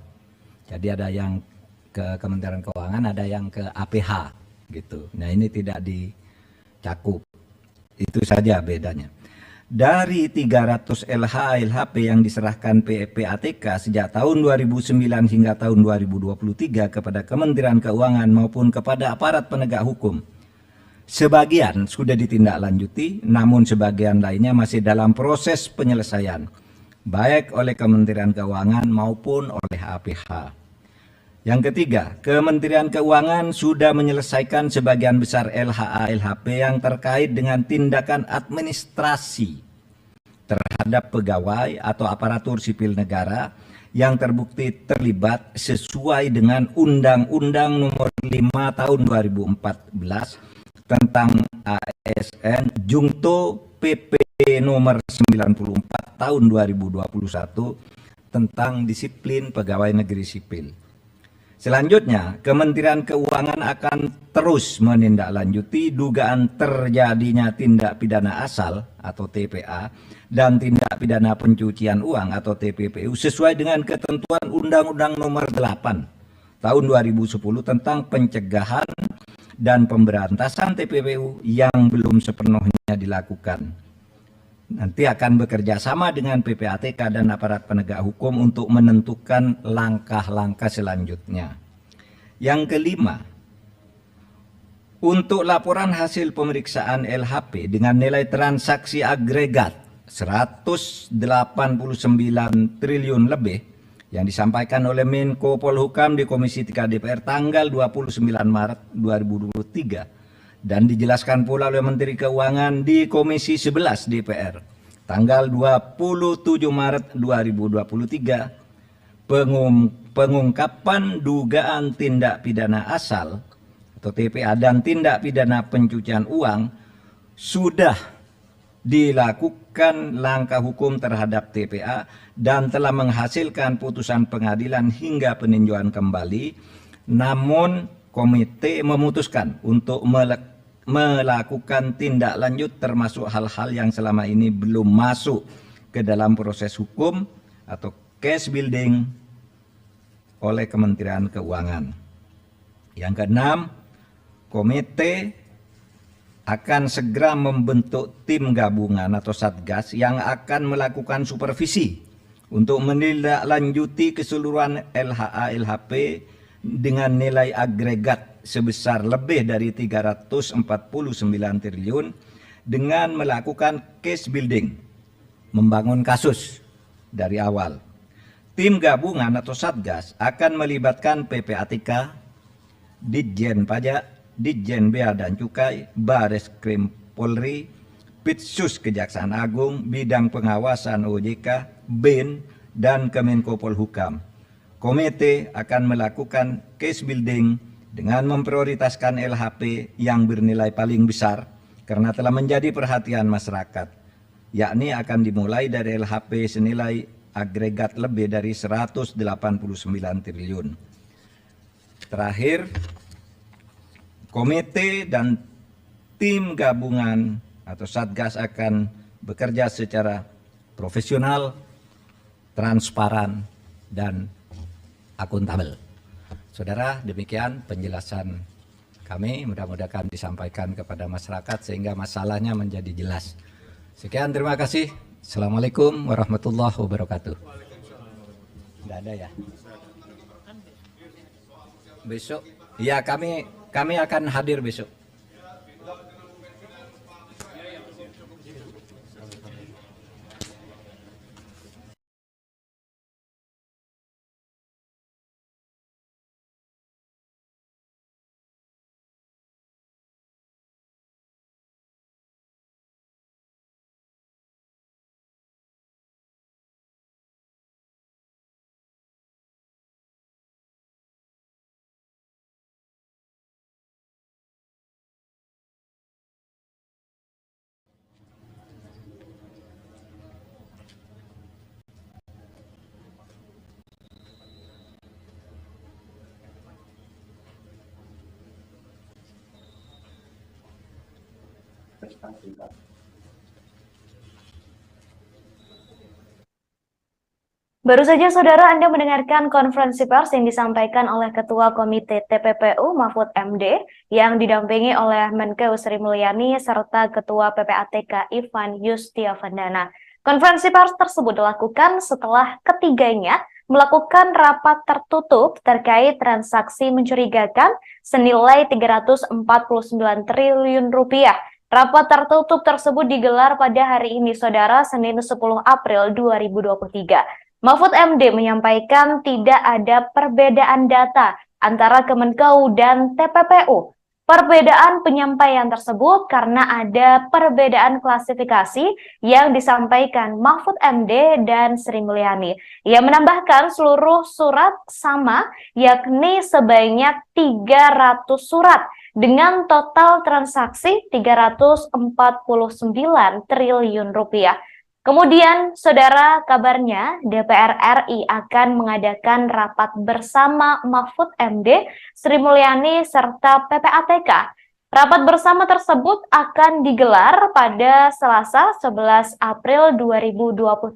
Speaker 2: Jadi ada yang ke Kementerian Keuangan, ada yang ke APH gitu. Nah, ini tidak dicakup. Itu saja bedanya. Dari 300 LHA LHP yang diserahkan PPATK sejak tahun 2009 hingga tahun 2023 kepada Kementerian Keuangan maupun kepada aparat penegak hukum, sebagian sudah ditindaklanjuti, namun sebagian lainnya masih dalam proses penyelesaian, baik oleh Kementerian Keuangan maupun oleh APH. Yang ketiga, Kementerian Keuangan sudah menyelesaikan sebagian besar LHA LHP yang terkait dengan tindakan administrasi terhadap pegawai atau aparatur sipil negara yang terbukti terlibat sesuai dengan Undang-Undang Nomor 5 Tahun 2014 tentang ASN Jungto PP Nomor 94 Tahun 2021 tentang disiplin pegawai negeri sipil. Selanjutnya, Kementerian Keuangan akan terus menindaklanjuti dugaan terjadinya tindak pidana asal atau TPA dan tindak pidana pencucian uang atau TPPU sesuai dengan ketentuan Undang-Undang Nomor 8 Tahun 2010 tentang pencegahan dan pemberantasan TPPU yang belum sepenuhnya dilakukan. Nanti akan bekerja sama dengan PPATK dan aparat penegak hukum untuk menentukan langkah-langkah selanjutnya. Yang kelima, untuk laporan hasil pemeriksaan LHP dengan nilai transaksi agregat 189 triliun lebih yang disampaikan oleh Menko Polhukam di Komisi 3 DPR tanggal 29 Maret 2023 dan dijelaskan pula oleh Menteri Keuangan di Komisi 11 DPR tanggal 27 Maret 2023, pengungkapan dugaan tindak pidana asal atau TPA dan tindak pidana pencucian uang sudah dilakukan langkah hukum terhadap TPA dan telah menghasilkan putusan pengadilan hingga peninjauan kembali, namun komite memutuskan untuk melakukan tindak lanjut termasuk hal-hal yang selama ini belum masuk ke dalam proses hukum atau case building oleh Kementerian Keuangan. Yang keenam, komite akan segera membentuk tim gabungan atau satgas yang akan melakukan supervisi untuk menindaklanjuti keseluruhan LHA LHP dengan nilai agregat sebesar lebih dari 349 triliun dengan melakukan case building, membangun kasus dari awal. Tim gabungan atau satgas akan melibatkan PPATK, Ditjen Pajak, Ditjen Bea dan Cukai, Bareskrim Polri, Pitsus Kejaksaan Agung, Bidang Pengawasan OJK, BIN, dan Kemenko Polhukam. Komite akan melakukan case building dengan memprioritaskan LHP yang bernilai paling besar karena telah menjadi perhatian masyarakat, yakni akan dimulai dari LHP senilai agregat lebih dari 189 triliun. Terakhir, komite dan tim gabungan atau satgas akan bekerja secara profesional, transparan, dan akuntabel. Saudara, demikian penjelasan kami, mudah-mudahan disampaikan kepada masyarakat sehingga masalahnya menjadi jelas. Sekian, terima kasih. Assalamualaikum warahmatullahi wabarakatuh. Tidak ada ya? Besok, ya kami akan hadir besok.
Speaker 1: Baru saja saudara Anda mendengarkan konferensi pers yang disampaikan oleh Ketua Komite TPPU Mahfud MD yang didampingi oleh Menkeu Sri Mulyani serta Ketua PPATK Ivan Yustiavandana. Konferensi pers tersebut dilakukan setelah ketiganya melakukan rapat tertutup terkait transaksi mencurigakan senilai 349 triliun rupiah. Rapat tertutup tersebut digelar pada hari ini, saudara, Senin 10 April 2023. Mahfud MD menyampaikan tidak ada perbedaan data antara Kemenkeu dan TPPU. Perbedaan penyampaian tersebut karena ada perbedaan klasifikasi yang disampaikan Mahfud MD dan Sri Mulyani. Ia menambahkan seluruh surat sama, yakni sebanyak 300 surat dengan total transaksi 349 triliun rupiah. Kemudian, saudara, kabarnya DPR RI akan mengadakan rapat bersama Mahfud MD, Sri Mulyani, serta PPATK. Rapat bersama tersebut akan digelar pada Selasa 11 April 2023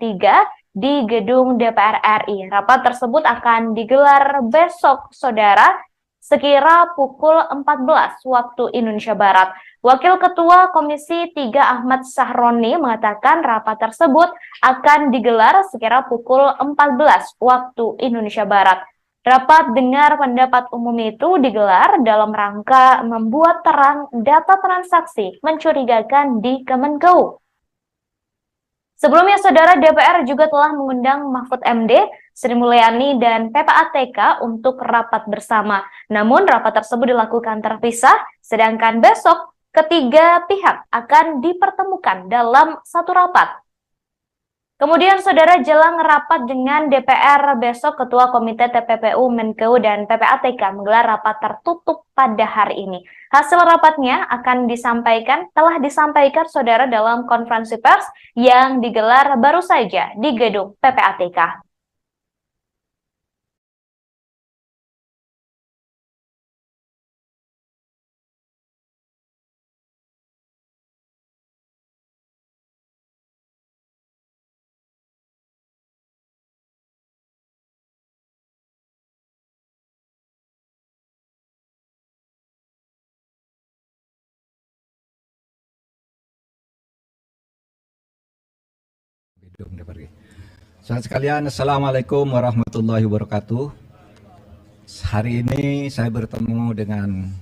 Speaker 1: di gedung DPR RI. Rapat tersebut akan digelar besok, saudara, sekira pukul 14 waktu Indonesia Barat. Wakil Ketua Komisi 3 Ahmad Sahroni mengatakan rapat tersebut akan digelar sekira pukul 14 waktu Indonesia Barat. Rapat dengar pendapat umum itu digelar dalam rangka membuat terang data transaksi mencurigakan di Kemenkeu. Sebelumnya, saudara, DPR juga telah mengundang Mahfud MD, Sri Mulyani, dan PPATK untuk rapat bersama. Namun, rapat tersebut dilakukan terpisah, sedangkan besok ketiga pihak akan dipertemukan dalam satu rapat. Kemudian, saudara, jelang rapat dengan DPR besok, Ketua Komite TPPU, Menkeu, dan PPATK menggelar rapat tertutup pada hari ini. Hasil rapatnya telah disampaikan, saudara, dalam konferensi pers yang digelar baru saja di gedung PPATK.
Speaker 2: Saudara sekalian, Assalamualaikum warahmatullahi wabarakatuh. Hari ini saya bertemu dengan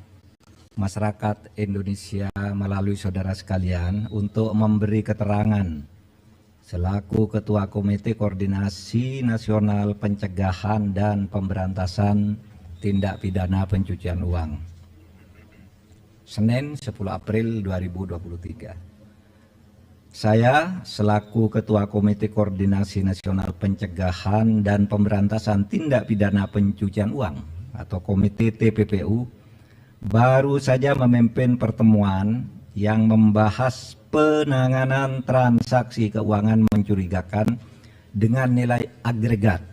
Speaker 2: masyarakat Indonesia melalui saudara sekalian untuk memberi keterangan selaku Ketua Komite Koordinasi Nasional Pencegahan dan Pemberantasan Tindak Pidana Pencucian Uang. Senin 10 April 2023. Saya selaku Ketua Komite Koordinasi Nasional Pencegahan dan Pemberantasan Tindak Pidana Pencucian Uang atau Komite TPPU baru saja memimpin pertemuan yang membahas penanganan transaksi keuangan mencurigakan dengan nilai agregat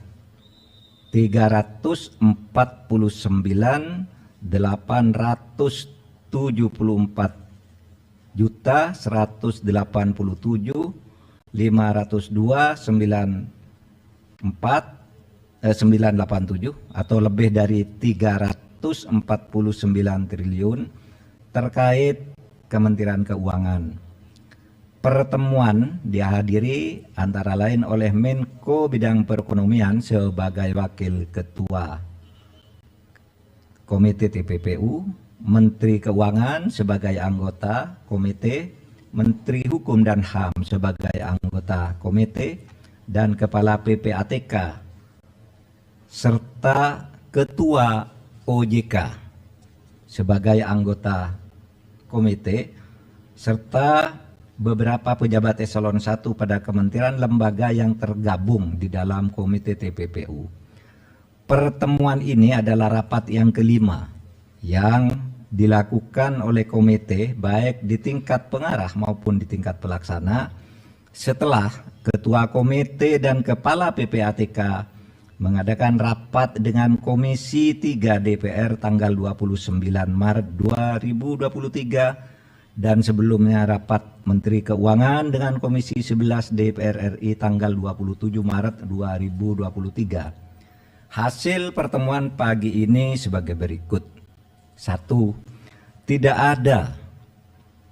Speaker 2: 349.874 juta 187.502.987 atau lebih dari 349 triliun terkait Kementerian Keuangan. Pertemuan dihadiri antara lain oleh Menko Bidang Perekonomian sebagai Wakil Ketua Komite TPPU, Menteri Keuangan sebagai anggota komite, Menteri Hukum dan HAM sebagai anggota komite, dan Kepala PPATK, serta Ketua OJK sebagai anggota komite, serta beberapa pejabat eselon 1 pada kementerian lembaga yang tergabung di dalam komite TPPU. Pertemuan ini adalah rapat yang kelima yang dilakukan oleh komite baik di tingkat pengarah maupun di tingkat pelaksana setelah Ketua Komite dan Kepala PPATK mengadakan rapat dengan Komisi 3 DPR tanggal 29 Maret 2023 dan sebelumnya rapat Menteri Keuangan dengan Komisi 11 DPR RI tanggal 27 Maret 2023. Hasil pertemuan pagi ini sebagai berikut. 1. Tidak ada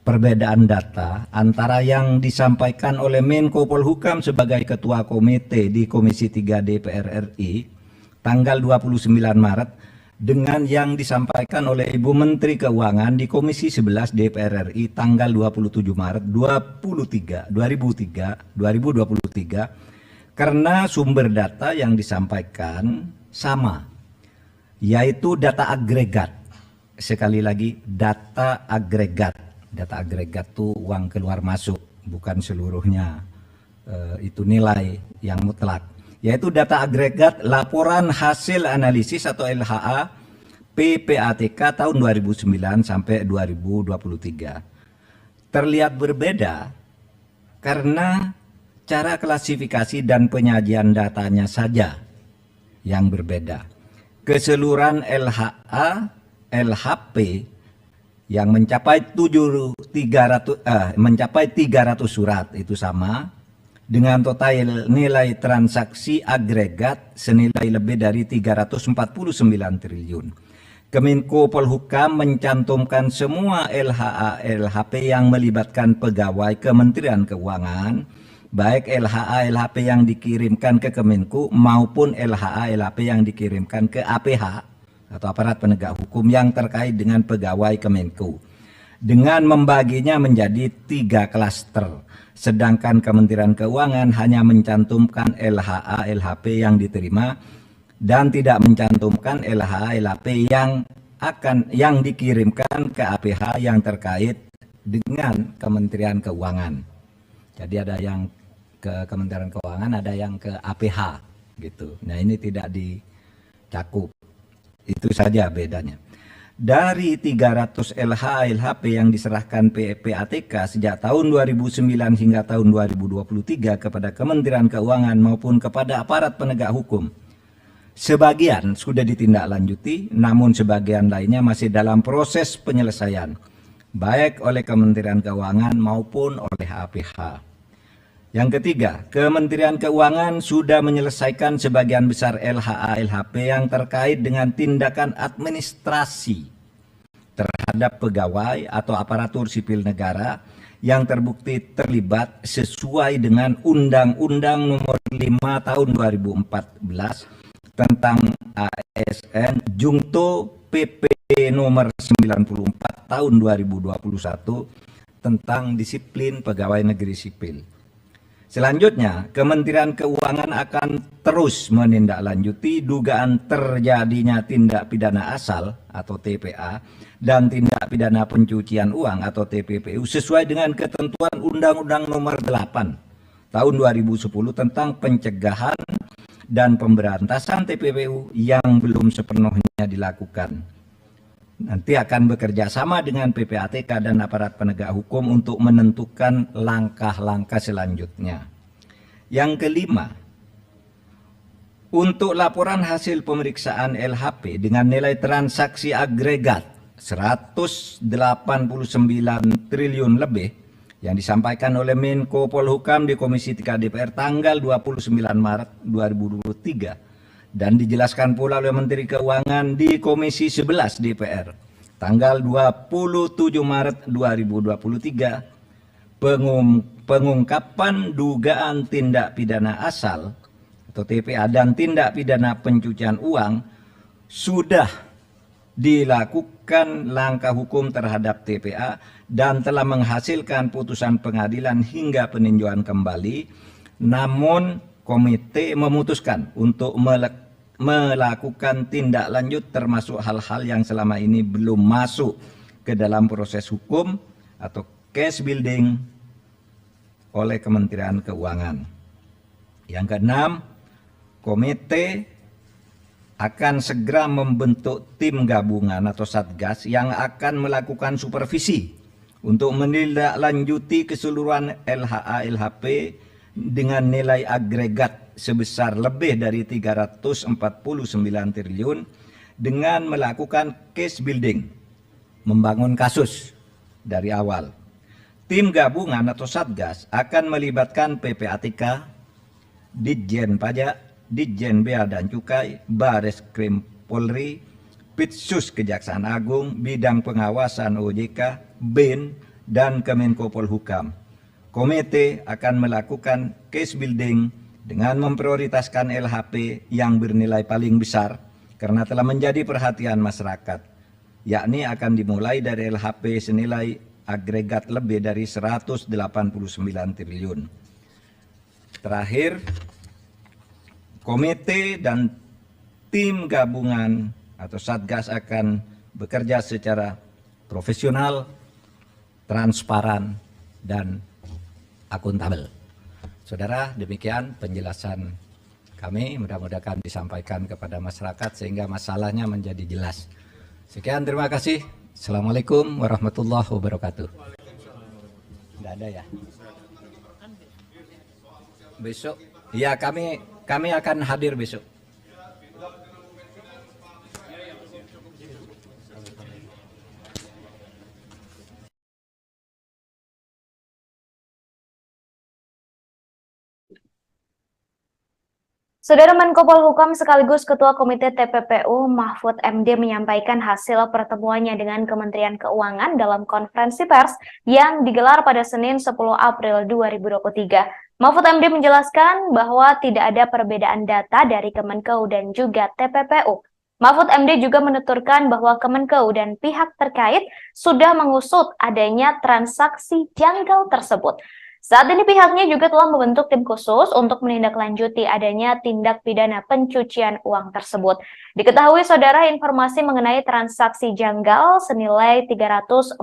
Speaker 2: perbedaan data antara yang disampaikan oleh Menko Polhukam sebagai Ketua Komite di Komisi 3 DPR RI tanggal 29 Maret dengan yang disampaikan oleh Ibu Menteri Keuangan di Komisi 11 DPR RI tanggal 27 Maret 2023 karena sumber data yang disampaikan sama, yaitu data agregat. Sekali lagi, data agregat. Data agregat itu uang keluar masuk, bukan seluruhnya itu nilai yang mutlak. Yaitu data agregat laporan hasil analisis atau LHA PPATK tahun 2009 sampai 2023. Terlihat berbeda karena cara klasifikasi dan penyajian datanya saja yang berbeda. Keseluruhan LHA, LHP yang mencapai 300 surat itu sama dengan total nilai transaksi agregat senilai lebih dari 349 triliun. Kemenko Polhukam mencantumkan semua LHA LHP yang melibatkan pegawai Kementerian Keuangan, baik LHA LHP yang dikirimkan ke Kemenko maupun LHA LHP yang dikirimkan ke APH atau aparat penegak hukum yang terkait dengan pegawai Kemenko, dengan membaginya menjadi 3 klaster. Sedangkan Kementerian Keuangan hanya mencantumkan LHA LHP yang diterima dan tidak mencantumkan LHA LHP yang dikirimkan ke APH yang terkait dengan Kementerian Keuangan. Jadi ada yang ke Kementerian Keuangan, ada yang ke APH gitu. Nah, ini tidak dicakup. Itu saja bedanya. Dari 300 LHA LHP yang diserahkan PPATK sejak tahun 2009 hingga tahun 2023 kepada Kementerian Keuangan maupun kepada aparat penegak hukum, sebagian sudah ditindaklanjuti, namun sebagian lainnya masih dalam proses penyelesaian, baik oleh Kementerian Keuangan maupun oleh APH. Yang ketiga, Kementerian Keuangan sudah menyelesaikan sebagian besar LHA LHP yang terkait dengan tindakan administrasi terhadap pegawai atau aparatur sipil negara yang terbukti terlibat sesuai dengan Undang-Undang Nomor 5 Tahun 2014 tentang ASN Jungto PP Nomor 94 Tahun 2021 tentang disiplin pegawai negeri sipil. Selanjutnya, Kementerian Keuangan akan terus menindaklanjuti dugaan terjadinya tindak pidana asal atau TPA dan tindak pidana pencucian uang atau TPPU sesuai dengan ketentuan Undang-Undang Nomor 8 Tahun 2010 tentang pencegahan dan pemberantasan TPPU yang belum sepenuhnya dilakukan. Nanti akan bekerja sama dengan PPATK dan aparat penegak hukum untuk menentukan langkah-langkah selanjutnya. Yang kelima, untuk laporan hasil pemeriksaan LHP dengan nilai transaksi agregat 189 triliun lebih yang disampaikan oleh Menko Polhukam di Komisi 3 DPR tanggal 29 Maret 2023 dan dijelaskan pula oleh Menteri Keuangan di Komisi 11 DPR tanggal 27 Maret 2023, pengungkapan dugaan tindak pidana asal atau TPA dan tindak pidana pencucian uang sudah dilakukan langkah hukum terhadap TPA dan telah menghasilkan putusan pengadilan hingga peninjauan kembali, namun komite memutuskan untuk melakukan tindak lanjut termasuk hal-hal yang selama ini belum masuk ke dalam proses hukum atau case building oleh Kementerian Keuangan. Yang keenam, komite akan segera membentuk tim gabungan atau satgas yang akan melakukan supervisi untuk menindaklanjuti keseluruhan LHA LHP dengan nilai agregat sebesar lebih dari 349 triliun dengan melakukan case building, membangun kasus dari awal. Tim gabungan atau satgas akan melibatkan PPATK, Ditjen Pajak, Ditjen Bea dan Cukai, Bareskrim Polri, Pitsus Kejaksaan Agung, Bidang Pengawasan OJK, BIN, dan Kemenko Polhukam. Komite akan melakukan case building dengan memprioritaskan LHP yang bernilai paling besar karena telah menjadi perhatian masyarakat, yakni akan dimulai dari LHP senilai agregat lebih dari 189 triliun. Terakhir, komite dan tim gabungan atau satgas akan bekerja secara profesional, transparan, dan akuntabel. Saudara, demikian penjelasan kami, mudah-mudahan disampaikan kepada masyarakat sehingga masalahnya menjadi jelas. Sekian, terima kasih. Assalamualaikum warahmatullahi wabarakatuh. Tidak ada ya? Besok, ya kami akan hadir besok.
Speaker 1: Saudara Menko Polhukam sekaligus Ketua Komite TPPU Mahfud MD menyampaikan hasil pertemuannya dengan Kementerian Keuangan dalam konferensi pers yang digelar pada Senin 10 April 2023. Mahfud MD menjelaskan bahwa tidak ada perbedaan data dari Kemenkeu dan juga TPPU. Mahfud MD juga menuturkan bahwa Kemenkeu dan pihak terkait sudah mengusut adanya transaksi janggal tersebut. Saat ini pihaknya juga telah membentuk tim khusus untuk menindaklanjuti adanya tindak pidana pencucian uang tersebut. Diketahui saudara informasi mengenai transaksi janggal senilai 349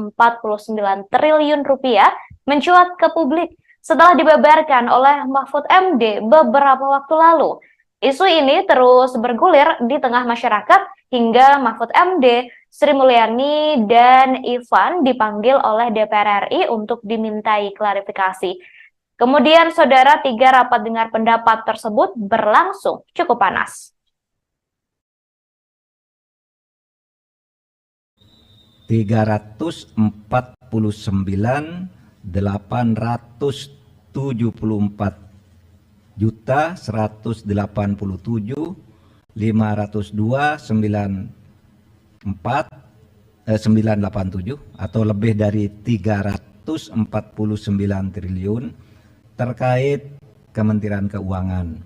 Speaker 1: triliun rupiah mencuat ke publik setelah dibeberkan oleh Mahfud MD beberapa waktu lalu. Isu ini terus bergulir di tengah masyarakat hingga Mahfud MD, Sri Mulyani, dan Ivan dipanggil oleh DPR RI untuk dimintai klarifikasi. Kemudian, saudara, 3 rapat dengar pendapat tersebut berlangsung cukup panas.
Speaker 2: 374.174.102.502.987 atau lebih dari 349 triliun terkait Kementerian Keuangan.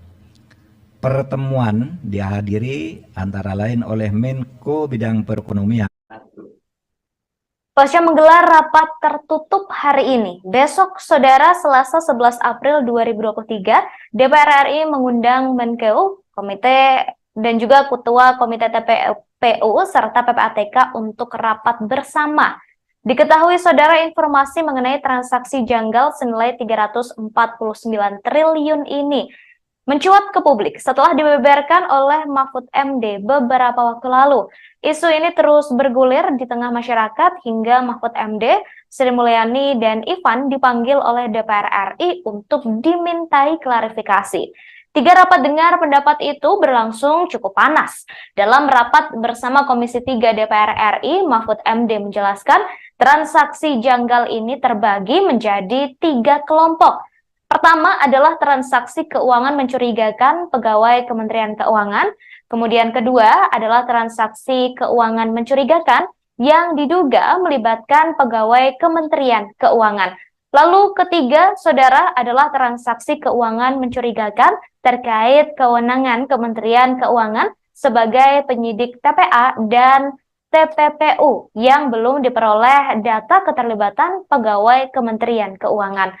Speaker 2: Pertemuan dihadiri antara lain oleh Menko Bidang Perekonomian.
Speaker 1: Pasca menggelar rapat tertutup hari ini, besok saudara Selasa 11 April 2023, DPR RI mengundang Menkeu, Komite dan juga Ketua Komite TPPU serta PPATK untuk rapat bersama. Diketahui saudara informasi mengenai transaksi janggal senilai 349 triliun ini mencuat ke publik setelah dibeberkan oleh Mahfud MD beberapa waktu lalu. Isu ini terus bergulir di tengah masyarakat hingga Mahfud MD, Sri Mulyani, dan Ivan dipanggil oleh DPR RI untuk dimintai klarifikasi. 3 rapat dengar pendapat itu berlangsung cukup panas. Dalam rapat bersama Komisi 3 DPR RI, Mahfud MD menjelaskan transaksi janggal ini terbagi menjadi 3 kelompok. Pertama adalah transaksi keuangan mencurigakan pegawai Kementerian Keuangan. Kemudian kedua adalah transaksi keuangan mencurigakan yang diduga melibatkan pegawai Kementerian Keuangan. Lalu ketiga, saudara, adalah transaksi keuangan mencurigakan terkait kewenangan Kementerian Keuangan sebagai penyidik TPA dan TPPU yang belum diperoleh data keterlibatan pegawai Kementerian Keuangan.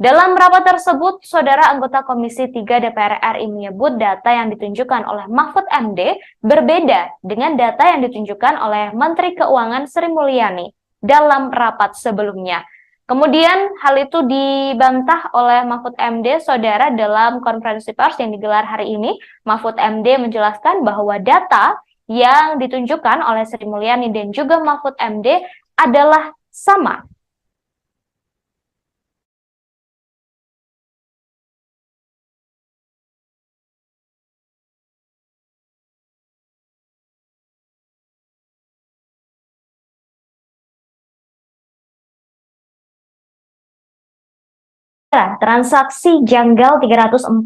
Speaker 1: Dalam rapat tersebut, saudara anggota Komisi 3 DPR RI menyebut data yang ditunjukkan oleh Mahfud MD berbeda dengan data yang ditunjukkan oleh Menteri Keuangan Sri Mulyani dalam rapat sebelumnya. Kemudian hal itu dibantah oleh Mahfud MD, saudara, dalam konferensi pers yang digelar hari ini. Mahfud MD menjelaskan bahwa data yang ditunjukkan oleh Sri Mulyani dan juga Mahfud MD adalah sama. Transaksi janggal 349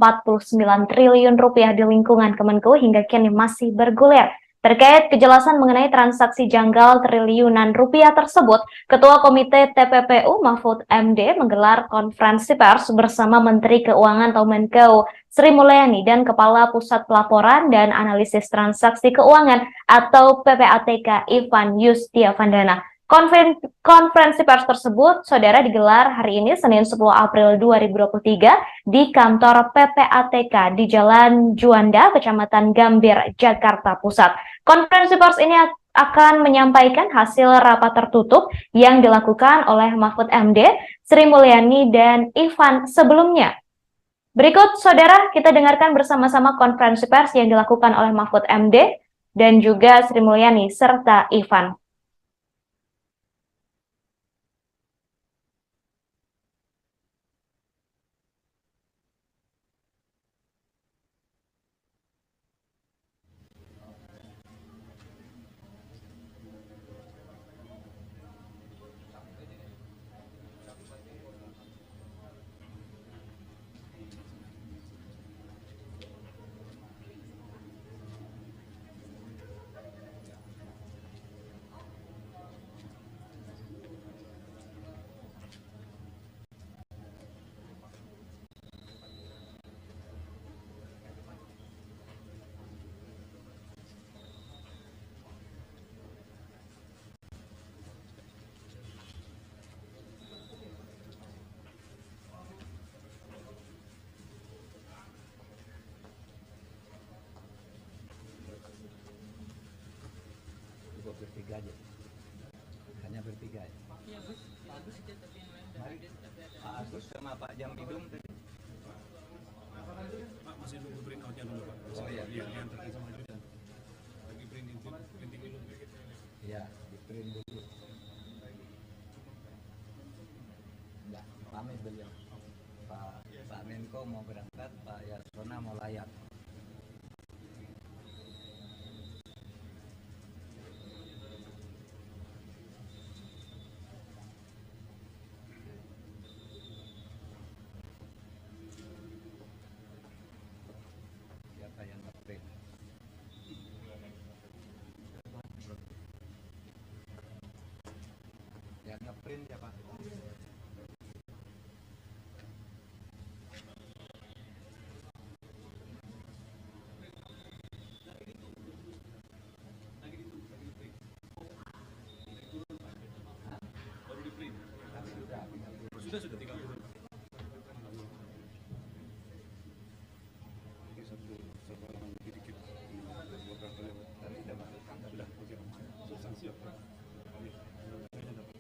Speaker 1: triliun rupiah di lingkungan Kemenkeu hingga kini masih bergulir. Terkait kejelasan mengenai transaksi janggal triliunan rupiah tersebut, Ketua Komite TPPU Mahfud MD menggelar konferensi pers bersama Menteri Keuangan atau Menkeu Sri Mulyani dan Kepala Pusat Pelaporan dan Analisis Transaksi Keuangan atau PPATK Ivan Yustiavandana. Konferensi pers tersebut, saudara, digelar hari ini Senin 10 April 2023 di kantor PPATK di Jalan Juanda, Kecamatan Gambir, Jakarta Pusat. Konferensi pers ini akan menyampaikan hasil rapat tertutup yang dilakukan oleh Mahfud MD, Sri Mulyani, dan Ivan sebelumnya. Berikut, saudara, kita dengarkan bersama-sama konferensi pers yang dilakukan oleh Mahfud MD dan juga Sri Mulyani serta Ivan.
Speaker 2: cukup bertiga aja. Hanya bertiga ya. Mari Pak Agus sama Pak Jambidum tadi.
Speaker 3: Pak masih nunggu print outnya dulu Pak.
Speaker 2: Oh iya.
Speaker 3: Iya, diantarkan sama Dridan. Lagi printing dulu.
Speaker 2: Iya, di print dulu. Enggak, pamit beliau. Pak Menko mau berangkat, Pak Yasona mau layak. Siapa yang ngeprint? Yang ngeprint ya Pak?
Speaker 3: Baru di print. Sudah tinggal turun. Ini satu halaman lebih dikit. Buat kartunya Pak.
Speaker 2: Tadi sudah masuk kan?
Speaker 3: Sudah, oke. Selesai siap Pak. Iya. Kayaknya dapat.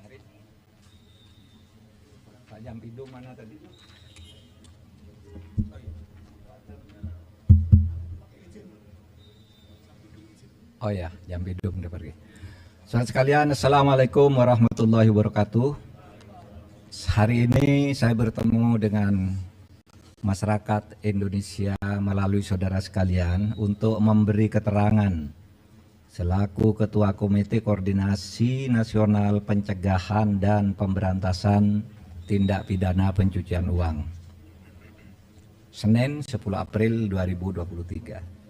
Speaker 2: Mari. Pak Jambidum mana tadi? Oh ya, Jambidum udah pergi. Saudara sekalian, Assalamualaikum warahmatullahi wabarakatuh. Hari ini saya bertemu dengan masyarakat Indonesia melalui saudara sekalian untuk memberi keterangan selaku Ketua Komite Koordinasi Nasional Pencegahan dan Pemberantasan Tindak Pidana Pencucian Uang. Senin 10 April 2023.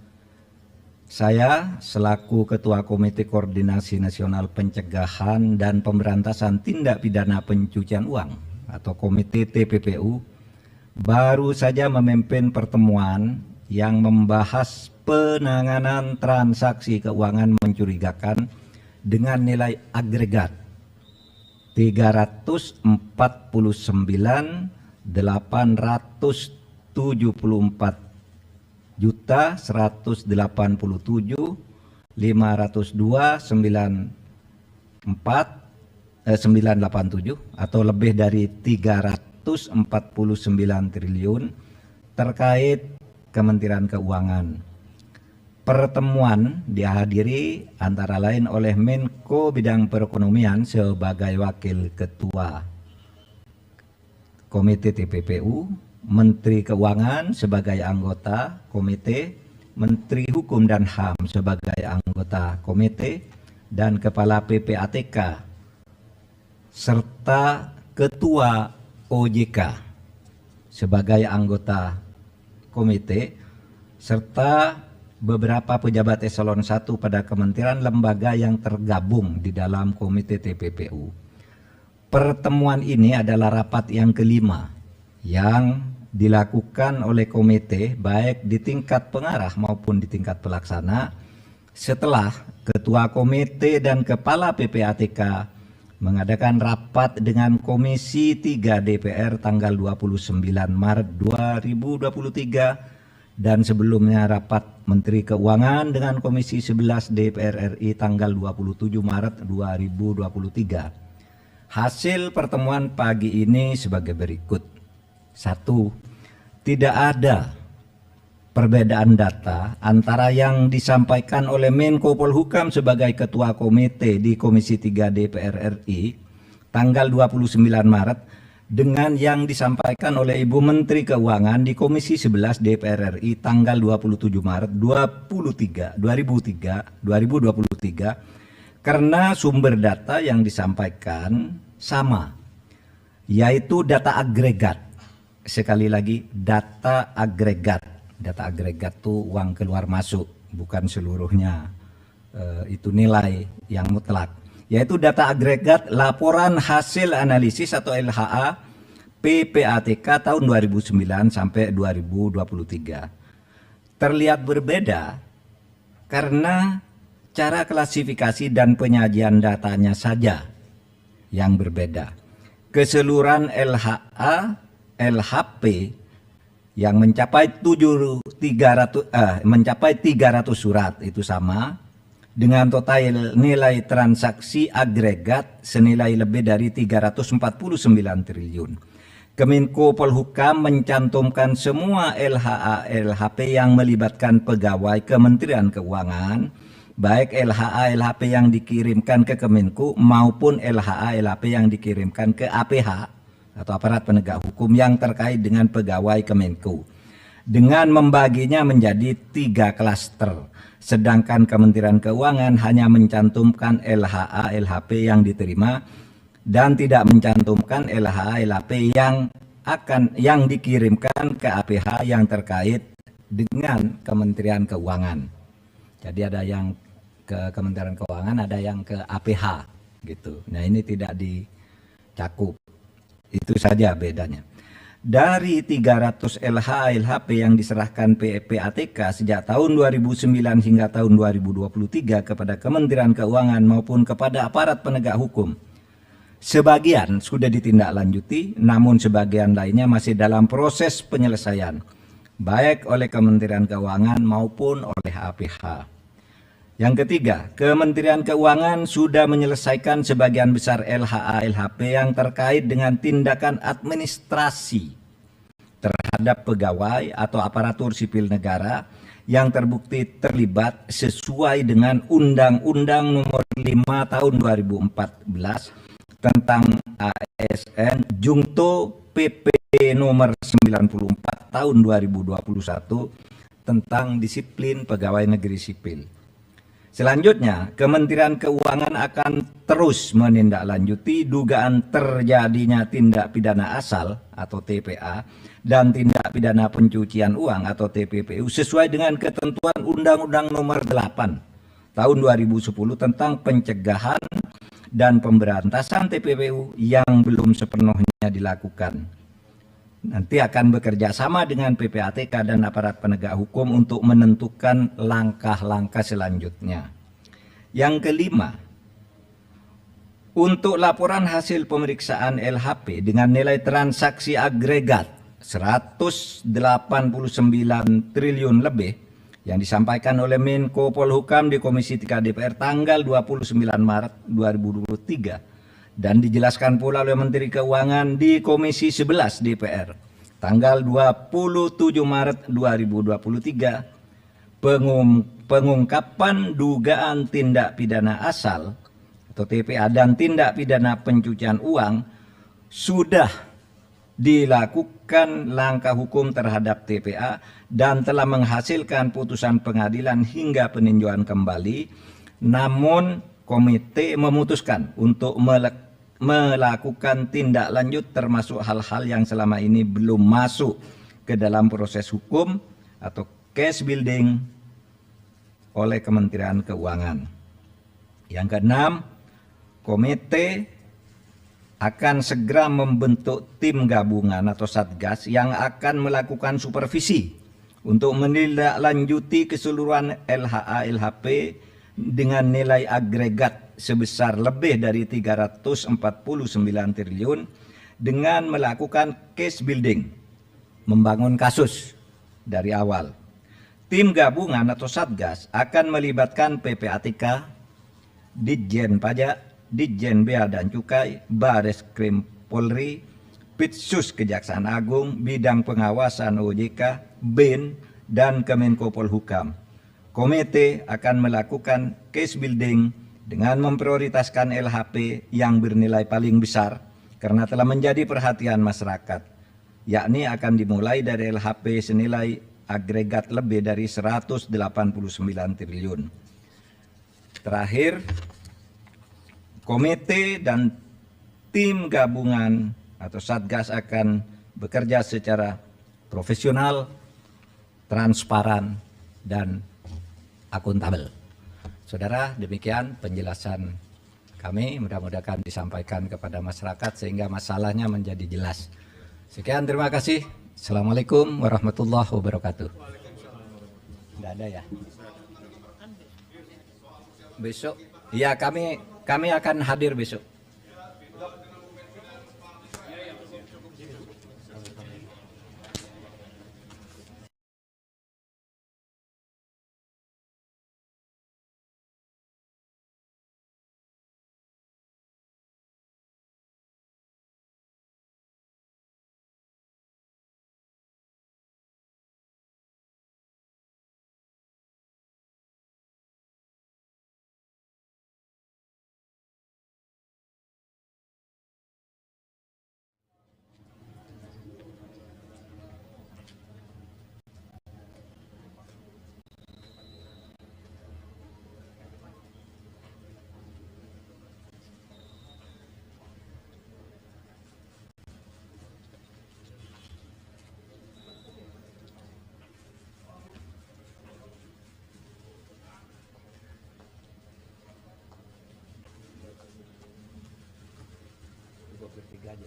Speaker 2: Saya selaku Ketua Komite Koordinasi Nasional Pencegahan dan Pemberantasan Tindak Pidana Pencucian Uang atau Komite TPPU baru saja memimpin pertemuan yang membahas penanganan transaksi keuangan mencurigakan dengan nilai agregat 344.184.502.987 atau lebih dari 349 triliun terkait Kementerian Keuangan. Pertemuan dihadiri antara lain oleh Menko Bidang Perekonomian sebagai Wakil Ketua Komite TPPU, Menteri Keuangan sebagai anggota komite, Menteri Hukum dan HAM sebagai anggota komite, dan Kepala PPATK serta Ketua OJK sebagai anggota komite, serta beberapa pejabat eselon 1 pada kementerian lembaga yang tergabung di dalam komite TPPU. Pertemuan ini adalah rapat yang kelima yang dilakukan oleh komite baik di tingkat pengarah maupun di tingkat pelaksana setelah Ketua Komite dan Kepala PPATK mengadakan rapat dengan Komisi 3 DPR tanggal 29 Maret 2023 dan sebelumnya rapat Menteri Keuangan dengan Komisi 11 DPR RI tanggal 27 Maret 2023. Hasil pertemuan pagi ini sebagai berikut. 1. Tidak ada perbedaan data antara yang disampaikan oleh Menko Polhukam sebagai Ketua Komite di Komisi 3 DPR RI tanggal 29 Maret dengan yang disampaikan oleh Ibu Menteri Keuangan di Komisi 11 DPR RI tanggal 27 Maret 2023 karena sumber data yang disampaikan sama, yaitu data agregat. Sekali lagi, data agregat. Data agregat itu uang keluar masuk, bukan seluruhnya itu nilai yang mutlak. Yaitu data agregat laporan hasil analisis atau LHA PPATK tahun 2009 sampai 2023. Terlihat berbeda karena cara klasifikasi dan penyajian datanya saja yang berbeda. Keseluruhan LHA, LHP yang mencapai 300 surat itu sama dengan total nilai transaksi agregat senilai lebih dari 349 triliun. Kemenko Polhukam mencantumkan semua LHA LHP yang melibatkan pegawai Kementerian Keuangan, baik LHA LHP yang dikirimkan ke Kemenko maupun LHA LHP yang dikirimkan ke APH atau aparat penegak hukum yang terkait dengan pegawai Kemenko, dengan membaginya menjadi 3 klaster. Sedangkan Kementerian Keuangan hanya mencantumkan LHA LHP yang diterima dan tidak mencantumkan LHA LHP yang dikirimkan ke APH yang terkait dengan Kementerian Keuangan. Jadi ada yang ke Kementerian Keuangan, ada yang ke APH gitu. Nah, ini tidak dicakup. Itu saja bedanya. Dari 300 LHA LHP yang diserahkan PPATK sejak tahun 2009 hingga tahun 2023 kepada Kementerian Keuangan maupun kepada aparat penegak hukum, sebagian sudah ditindaklanjuti, namun sebagian lainnya masih dalam proses penyelesaian, baik oleh Kementerian Keuangan maupun oleh APH. Yang ketiga, Kementerian Keuangan sudah menyelesaikan sebagian besar LHA LHP yang terkait dengan tindakan administrasi terhadap pegawai atau aparatur sipil negara yang terbukti terlibat sesuai dengan Undang-Undang Nomor 5 Tahun 2014 tentang ASN Jungto PP Nomor 94 Tahun 2021 tentang disiplin pegawai negeri sipil. Selanjutnya, Kementerian Keuangan akan terus menindaklanjuti dugaan terjadinya tindak pidana asal atau TPA dan tindak pidana pencucian uang atau TPPU sesuai dengan ketentuan Undang-Undang Nomor 8 Tahun 2010 tentang pencegahan dan pemberantasan TPPU yang belum sepenuhnya dilakukan. Nanti akan bekerja sama dengan PPATK dan aparat penegak hukum untuk menentukan langkah-langkah selanjutnya. Yang kelima, untuk laporan hasil pemeriksaan LHP dengan nilai transaksi agregat 189 triliun lebih yang disampaikan oleh Menko Polhukam di Komisi 3 DPR tanggal 29 Maret 2023 dan dijelaskan pula oleh Menteri Keuangan di Komisi 11 DPR tanggal 27 Maret 2023, pengungkapan dugaan tindak pidana asal atau TPA dan tindak pidana pencucian uang sudah dilakukan langkah hukum terhadap TPA dan telah menghasilkan putusan pengadilan hingga peninjauan kembali. Namun komite memutuskan untuk melakukan tindak lanjut termasuk hal-hal yang selama ini belum masuk ke dalam proses hukum atau case building oleh Kementerian Keuangan. Yang keenam, komite akan segera membentuk tim gabungan atau satgas yang akan melakukan supervisi untuk menindaklanjuti keseluruhan LHA LHP dengan nilai agregat sebesar lebih dari 349 triliun dengan melakukan case building, membangun kasus dari awal. Tim gabungan atau satgas akan melibatkan PPATK, Ditjen Pajak, Ditjen Bea dan Cukai, Bareskrim Polri, Pitsus Kejaksaan Agung, Bidang Pengawasan OJK, BIN, dan Kemenko Polhukam. Komite akan melakukan case building dengan memprioritaskan LHP yang bernilai paling besar karena telah menjadi perhatian masyarakat, yakni akan dimulai dari LHP senilai agregat lebih dari 189 triliun. Terakhir, komite dan tim gabungan atau satgas akan bekerja secara profesional, transparan, dan akuntabel. Saudara, demikian penjelasan kami, mudah-mudahan disampaikan kepada masyarakat sehingga masalahnya menjadi jelas. Sekian, terima kasih. Assalamualaikum warahmatullahi wabarakatuh. Tidak ada ya? Besok? Ya, kami akan hadir besok. bertiga aja.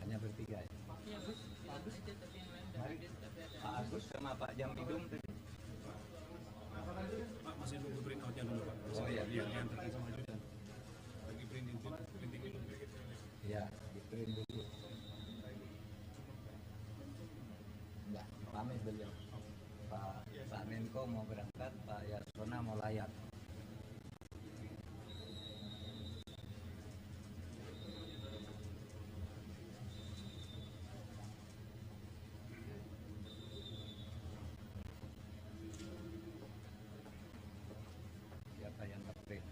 Speaker 2: Hanya bertiga ya. Mari, Pak Agus sama Pak Jampidum tadi.
Speaker 3: Pak, masih nunggu print out-nya dulu, Pak.
Speaker 2: Oh iya.
Speaker 3: Iya, diantarkan sama Judan. Lagi printing dulu.
Speaker 2: Ya, di print dulu. Enggak, pamit beliau. Pak Menko mau berangkat, Pak Yasona mau layak. Siapa yang nge-print?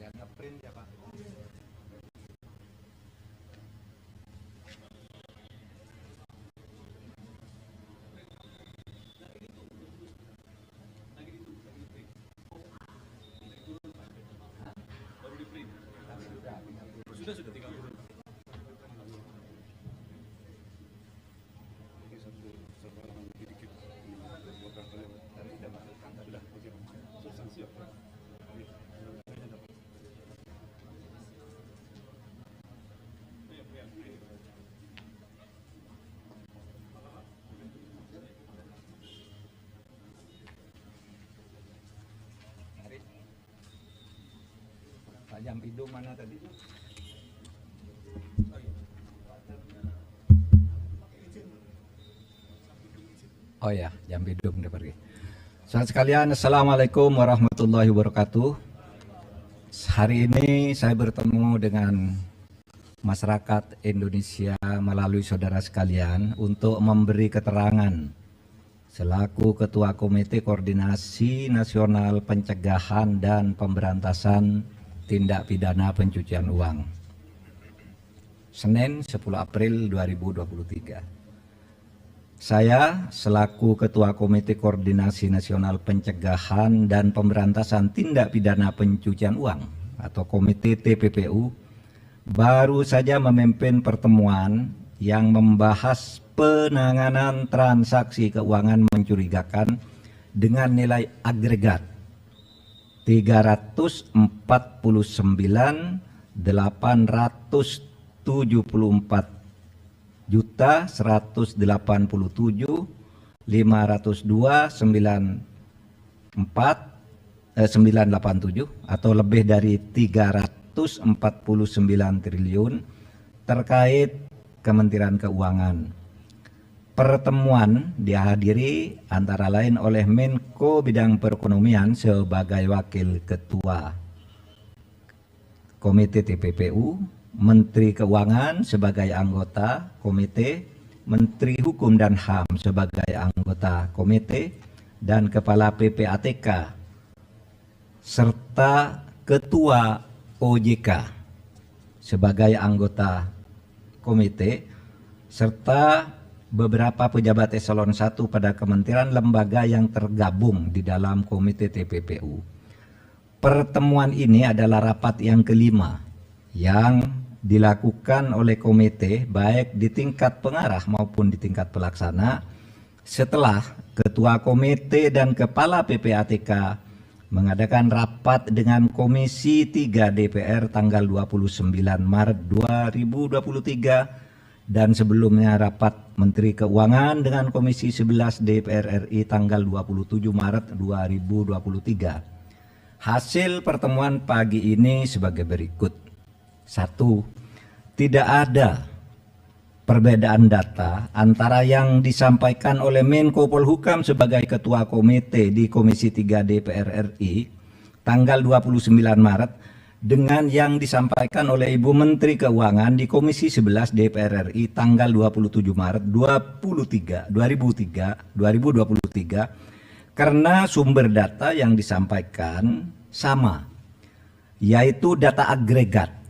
Speaker 2: Yang nge-print ya Pak?
Speaker 3: Baru di print. Sudah 30. Ini satu halaman lebih dikit. Ini buat kalian.
Speaker 2: Tadi sudah masukkan.
Speaker 3: Sudah, oke. Substansi apa? Iya, saya dapat.
Speaker 2: Mari. Pak Jampidum mana tadi? Oh ya, Jampidum udah pergi. Saudara sekalian, Assalamualaikum warahmatullahi wabarakatuh. Hari ini saya bertemu dengan masyarakat Indonesia melalui saudara sekalian untuk memberi keterangan selaku Ketua Komite Koordinasi Nasional Pencegahan dan Pemberantasan Tindak Pidana Pencucian Uang. Senin 10 April 2023. Saya selaku Ketua Komite Koordinasi Nasional Pencegahan dan Pemberantasan Tindak Pidana Pencucian Uang atau Komite TPPU baru saja memimpin pertemuan yang membahas penanganan transaksi keuangan mencurigakan dengan nilai agregat 344.187.502.987 atau lebih dari 349 triliun terkait Kementerian Keuangan. Pertemuan dihadiri antara lain oleh Menko Bidang Perekonomian sebagai Wakil Ketua Komite TPPU, Menteri Keuangan sebagai anggota komite, Menteri Hukum dan HAM sebagai anggota komite, dan Kepala PPATK serta Ketua OJK sebagai anggota komite, serta beberapa pejabat eselon 1 pada kementerian lembaga yang tergabung di dalam komite TPPU. Pertemuan ini adalah rapat yang kelima yang dilakukan oleh komite baik di tingkat pengarah maupun di tingkat pelaksana setelah Ketua Komite dan Kepala PPATK mengadakan rapat dengan Komisi 3 DPR tanggal 29 Maret 2023 dan sebelumnya rapat Menteri Keuangan dengan Komisi 11 DPR RI tanggal 27 Maret 2023. Hasil pertemuan pagi ini sebagai berikut. 1. Tidak ada perbedaan data antara yang disampaikan oleh Menko Polhukam sebagai Ketua Komite di Komisi 3 DPR RI tanggal 29 Maret dengan yang disampaikan oleh Ibu Menteri Keuangan di Komisi 11 DPR RI tanggal 27 Maret 2023 karena sumber data yang disampaikan sama, yaitu data agregat.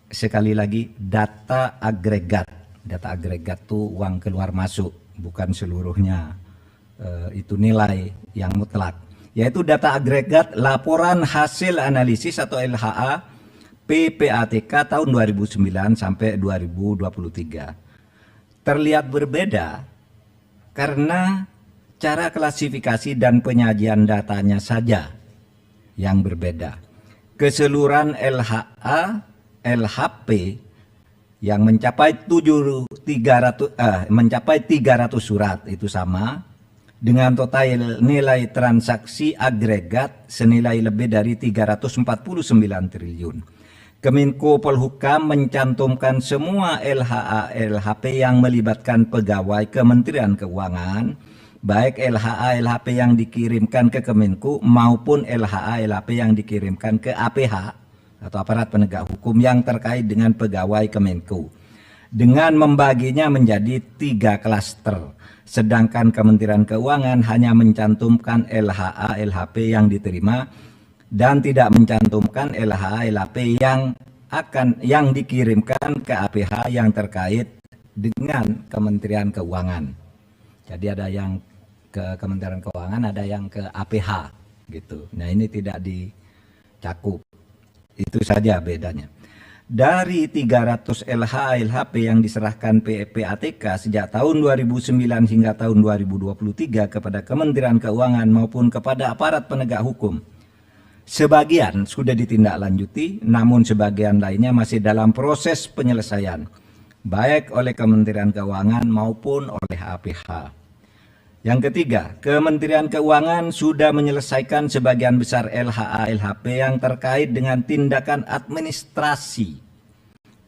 Speaker 2: Sekali lagi, data agregat. Data agregat itu uang keluar masuk, bukan seluruhnya itu nilai yang mutlak. Yaitu data agregat laporan hasil analisis atau LHA PPATK tahun 2009 sampai 2023. Terlihat berbeda karena cara klasifikasi dan penyajian datanya saja yang berbeda. Keseluruhan LHA, LHP yang mencapai 300 surat itu sama dengan total nilai transaksi agregat senilai lebih dari 349 triliun. Kemenko Polhukam mencantumkan semua LHA LHP yang melibatkan pegawai Kementerian Keuangan, baik LHA LHP yang dikirimkan ke Kemenko maupun LHA LHP yang dikirimkan ke APH atau aparat penegak hukum yang terkait dengan pegawai Kemenko, dengan membaginya menjadi 3 klaster. Sedangkan Kementerian Keuangan hanya mencantumkan LHA LHP yang diterima dan tidak mencantumkan LHA LHP yang dikirimkan ke APH yang terkait dengan Kementerian Keuangan. Jadi ada yang ke Kementerian Keuangan, ada yang ke APH gitu. Nah, ini tidak dicakup. Itu saja bedanya. Dari 300 LHA LHP yang diserahkan PPATK sejak tahun 2009 hingga tahun 2023 kepada Kementerian Keuangan maupun kepada aparat penegak hukum, sebagian sudah ditindaklanjuti, namun sebagian lainnya masih dalam proses penyelesaian, baik oleh Kementerian Keuangan maupun oleh APH. Yang ketiga, Kementerian Keuangan sudah menyelesaikan sebagian besar LHA LHP yang terkait dengan tindakan administrasi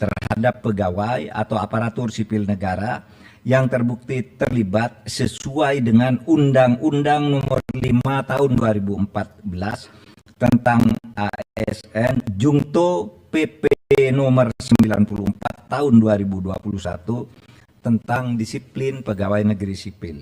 Speaker 2: terhadap pegawai atau aparatur sipil negara yang terbukti terlibat sesuai dengan Undang-Undang Nomor 5 Tahun 2014 tentang ASN Jungto PP Nomor 94 Tahun 2021 tentang disiplin pegawai negeri sipil.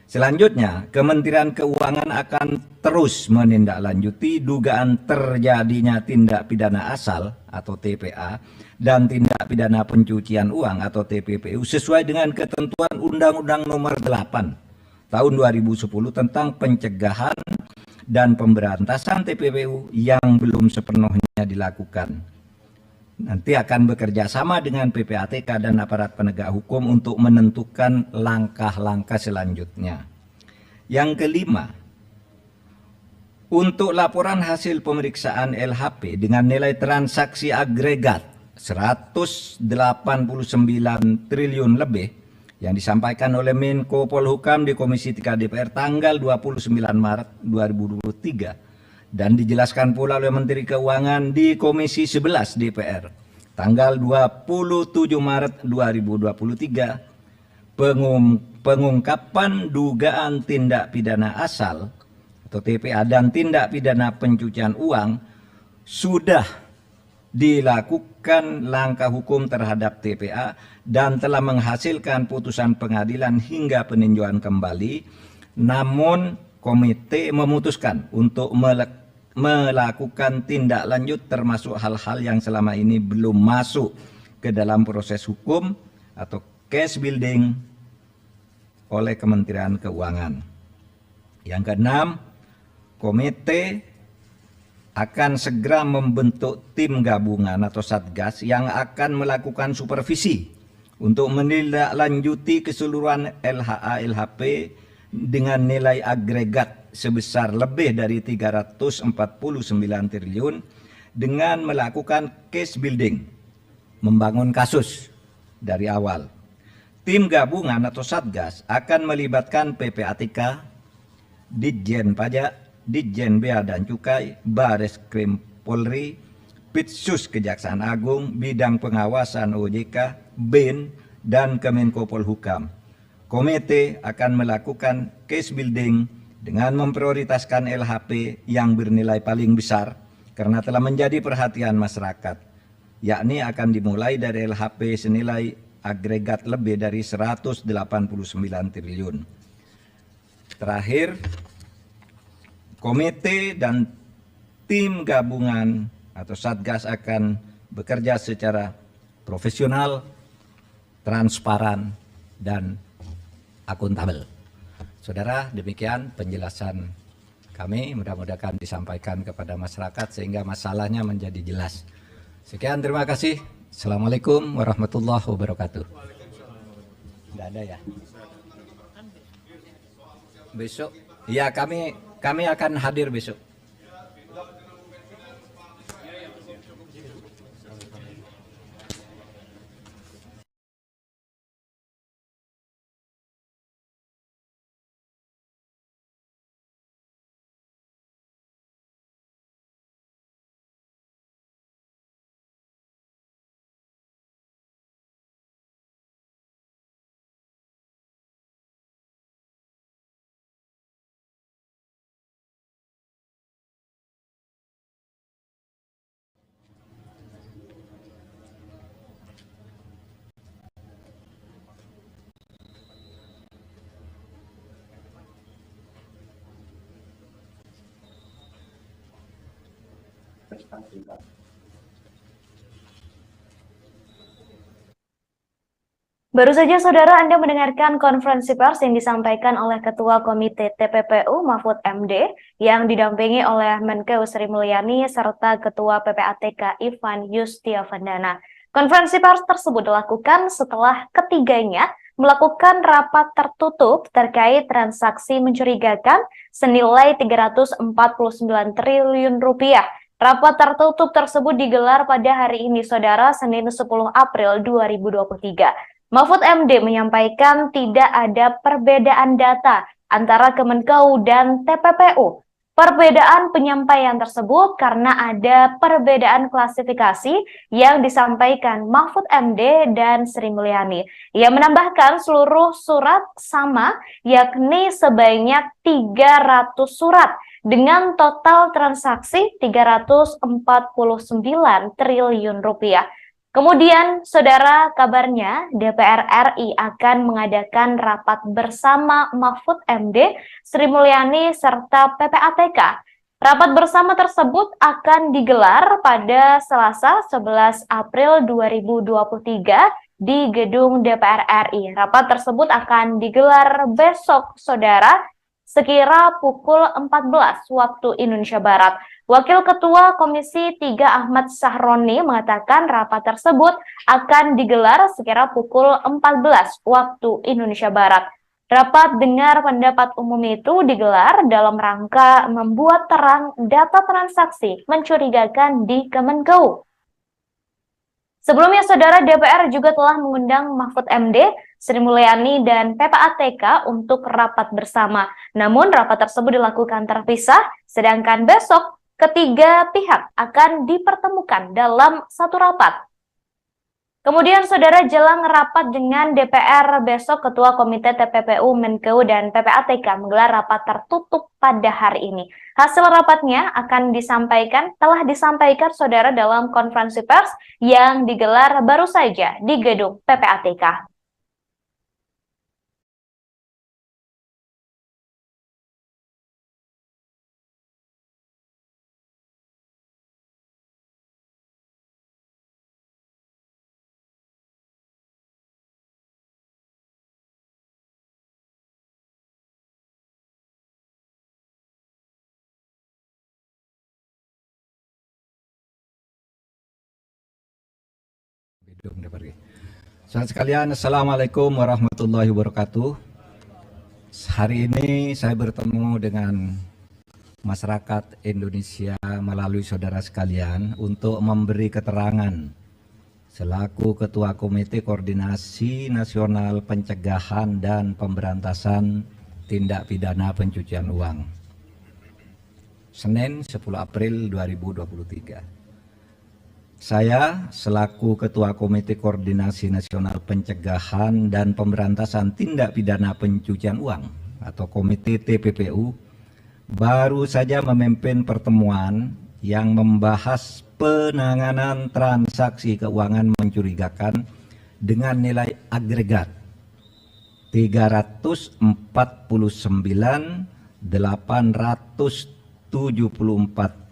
Speaker 2: Selanjutnya, Kementerian Keuangan akan terus menindaklanjuti dugaan terjadinya tindak pidana asal atau TPA dan tindak pidana pencucian uang atau TPPU sesuai dengan ketentuan Undang-Undang Nomor 8 Tahun 2010 tentang pencegahan dan pemberantasan TPPU yang belum sepenuhnya dilakukan. Nanti akan bekerja sama dengan PPATK dan aparat penegak hukum untuk menentukan langkah-langkah selanjutnya. Yang kelima, untuk laporan hasil pemeriksaan LHP dengan nilai transaksi agregat 189 triliun lebih yang disampaikan oleh Menko Polhukam di Komisi 3 DPR tanggal 29 Maret 2023 dan dijelaskan pula oleh Menteri Keuangan di Komisi 11 DPR tanggal 27 Maret 2023, pengungkapan dugaan tindak pidana asal atau TPA dan tindak pidana pencucian uang sudah dilakukan langkah hukum terhadap TPA dan telah menghasilkan putusan pengadilan hingga peninjauan kembali, namun komite memutuskan untuk melakukan tindak lanjut termasuk hal-hal yang selama ini belum masuk ke dalam proses hukum atau case building oleh Kementerian Keuangan. Yang keenam, komite akan segera membentuk tim gabungan atau satgas yang akan melakukan supervisi untuk menindaklanjuti keseluruhan LHA LHP dengan nilai agregat sebesar lebih dari 349 triliun dengan melakukan case building, membangun kasus dari awal. Tim gabungan atau satgas akan melibatkan PPATK, Ditjen Pajak, Ditjen Bea dan Cukai, Bareskrim Polri, Pitsus Kejaksaan Agung, Bidang Pengawasan OJK, BIN, dan Kemenko Polhukam. Komite akan melakukan case building dengan memprioritaskan LHP yang bernilai paling besar karena telah menjadi perhatian masyarakat, yakni akan dimulai dari LHP senilai agregat lebih dari 189 triliun. Terakhir, komite dan tim gabungan atau satgas akan bekerja secara profesional, transparan, dan akuntabel. Saudara, demikian penjelasan kami, mudah-mudahan disampaikan kepada masyarakat sehingga masalahnya menjadi jelas. Sekian, terima kasih. Assalamualaikum warahmatullahi wabarakatuh. Tidak ada ya? Besok? Ya, kami akan hadir besok.
Speaker 1: Baru saja saudara Anda mendengarkan konferensi pers yang disampaikan oleh Ketua Komite TPPU Mahfud MD yang didampingi oleh Menkeu Sri Mulyani serta Ketua PPATK Ivan Yustiavandana. Konferensi pers tersebut dilakukan setelah ketiganya melakukan rapat tertutup terkait transaksi mencurigakan senilai 349 triliun rupiah. Rapat tertutup tersebut digelar pada hari ini, saudara, Senin 10 April 2023. Mahfud MD menyampaikan tidak ada perbedaan data antara Kemenkeu dan TPPU. Perbedaan penyampaian tersebut karena ada perbedaan klasifikasi yang disampaikan Mahfud MD dan Sri Mulyani. Ia menambahkan seluruh surat sama, yakni sebanyak 300 surat dengan total transaksi 349 triliun rupiah. Kemudian, saudara, kabarnya DPR RI akan mengadakan rapat bersama Mahfud MD, Sri Mulyani, serta PPATK. Rapat bersama tersebut akan digelar pada Selasa 11 April 2023 di gedung DPR RI. Rapat tersebut akan digelar besok, saudara, sekira pukul 14 waktu Indonesia Barat. Wakil Ketua Komisi 3 Ahmad Sahroni mengatakan rapat tersebut akan digelar sekira pukul 14 waktu Indonesia Barat. Rapat dengar pendapat umum itu digelar dalam rangka membuat terang data transaksi mencurigakan di Kemenkeu. Sebelumnya, saudara, DPR juga telah mengundang Mahfud MD, Sri Mulyani, dan PPATK untuk rapat bersama. Namun, rapat tersebut dilakukan terpisah, sedangkan besok ketiga pihak akan dipertemukan dalam satu rapat. Kemudian, saudara, jelang rapat dengan DPR besok, Ketua Komite TPPU, Menkeu, dan PPATK menggelar rapat tertutup pada hari ini. Hasil rapatnya telah disampaikan, saudara, dalam konferensi pers yang digelar baru saja di gedung PPATK.
Speaker 2: Saudara sekalian, Assalamualaikum warahmatullahi wabarakatuh. Hari ini saya bertemu dengan masyarakat Indonesia melalui saudara sekalian untuk memberi keterangan selaku Ketua Komite Koordinasi Nasional Pencegahan dan Pemberantasan Tindak Pidana Pencucian Uang. Senin 10 April 2023. Saya selaku Ketua Komite Koordinasi Nasional Pencegahan dan Pemberantasan Tindak Pidana Pencucian Uang atau Komite TPPU baru saja memimpin pertemuan yang membahas penanganan transaksi keuangan mencurigakan dengan nilai agregat 349.874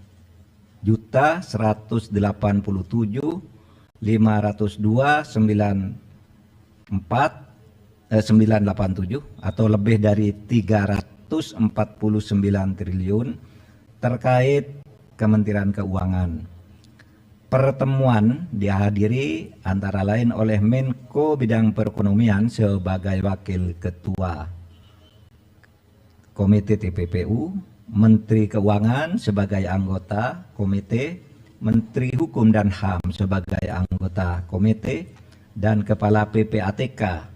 Speaker 2: juta 187.502.94 987 atau lebih dari 349 triliun terkait Kementerian Keuangan. Pertemuan dihadiri antara lain oleh Menko Bidang Perekonomian sebagai Wakil Ketua Komite TPPU, Menteri Keuangan sebagai anggota komite, Menteri Hukum dan HAM sebagai anggota komite, dan Kepala PPATK,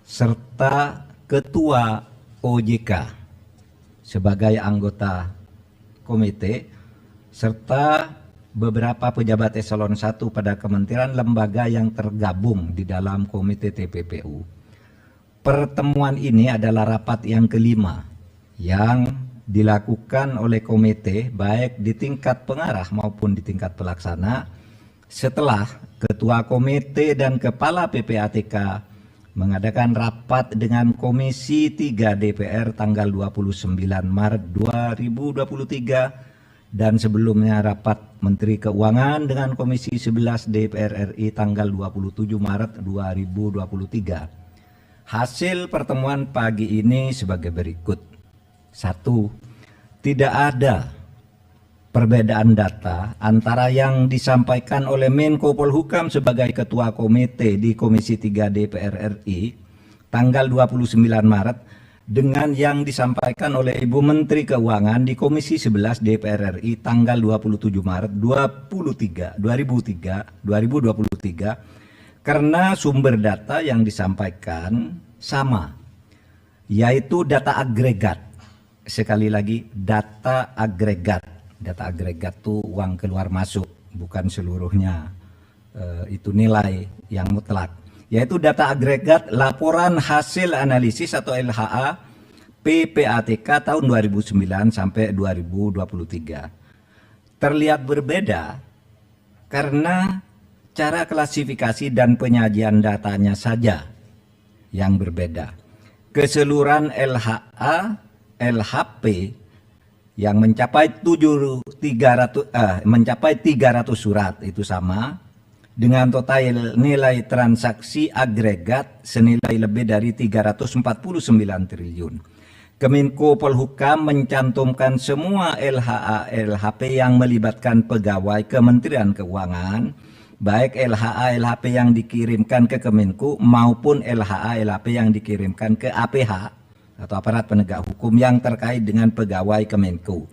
Speaker 2: serta Ketua OJK sebagai anggota komite, serta beberapa pejabat eselon 1 pada kementerian lembaga yang tergabung di dalam komite TPPU. Pertemuan ini adalah rapat yang kelima yang dilakukan oleh komite baik di tingkat pengarah maupun di tingkat pelaksana setelah Ketua Komite dan Kepala PPATK mengadakan rapat dengan Komisi 3 DPR tanggal 29 Maret 2023 dan sebelumnya rapat Menteri Keuangan dengan Komisi 11 DPR RI tanggal 27 Maret 2023. Hasil pertemuan pagi ini sebagai berikut. 1. Tidak ada perbedaan data antara yang disampaikan oleh Menko Polhukam sebagai Ketua Komite di Komisi 3 DPR RI tanggal 29 Maret dengan yang disampaikan oleh Ibu Menteri Keuangan di Komisi 11 DPR RI tanggal 27 Maret 2023 karena sumber data yang disampaikan sama, yaitu data agregat. Sekali lagi, data agregat. Data agregat itu uang keluar masuk, bukan seluruhnya itu nilai yang mutlak. Yaitu data agregat laporan hasil analisis atau LHA PPATK tahun 2009 sampai 2023. Terlihat berbeda karena cara klasifikasi dan penyajian datanya saja yang berbeda. Keseluruhan LHA, LHP yang mencapai 300 surat itu sama, dengan total nilai transaksi agregat senilai lebih dari 349 triliun. Kemenko Polhukam mencantumkan semua LHA LHP yang melibatkan pegawai Kementerian Keuangan, baik LHA LHP yang dikirimkan ke Kemenko maupun LHA LHP yang dikirimkan ke APH atau aparat penegak hukum yang terkait dengan pegawai Kemenko,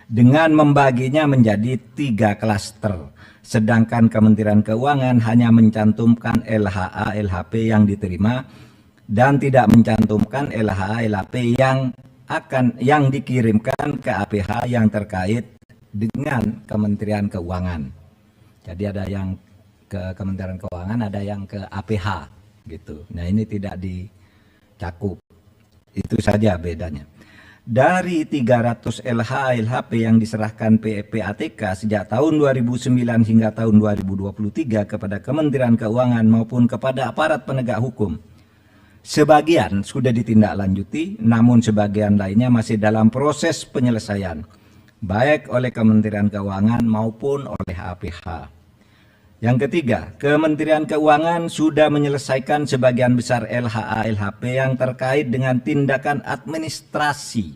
Speaker 2: dengan membaginya menjadi 3 klaster. Sedangkan Kementerian Keuangan hanya mencantumkan LHA LHP yang diterima dan tidak mencantumkan LHA LHP yang dikirimkan ke APH yang terkait dengan Kementerian Keuangan. Jadi ada yang ke Kementerian Keuangan, ada yang ke APH gitu. Nah, ini tidak dicakup. Itu saja bedanya. Dari 300 LHA LHP yang diserahkan PPATK sejak tahun 2009 hingga tahun 2023 kepada Kementerian Keuangan maupun kepada aparat penegak hukum, sebagian sudah ditindaklanjuti, namun sebagian lainnya masih dalam proses penyelesaian, baik oleh Kementerian Keuangan maupun oleh APH. Yang ketiga, Kementerian Keuangan sudah menyelesaikan sebagian besar LHA LHP yang terkait dengan tindakan administrasi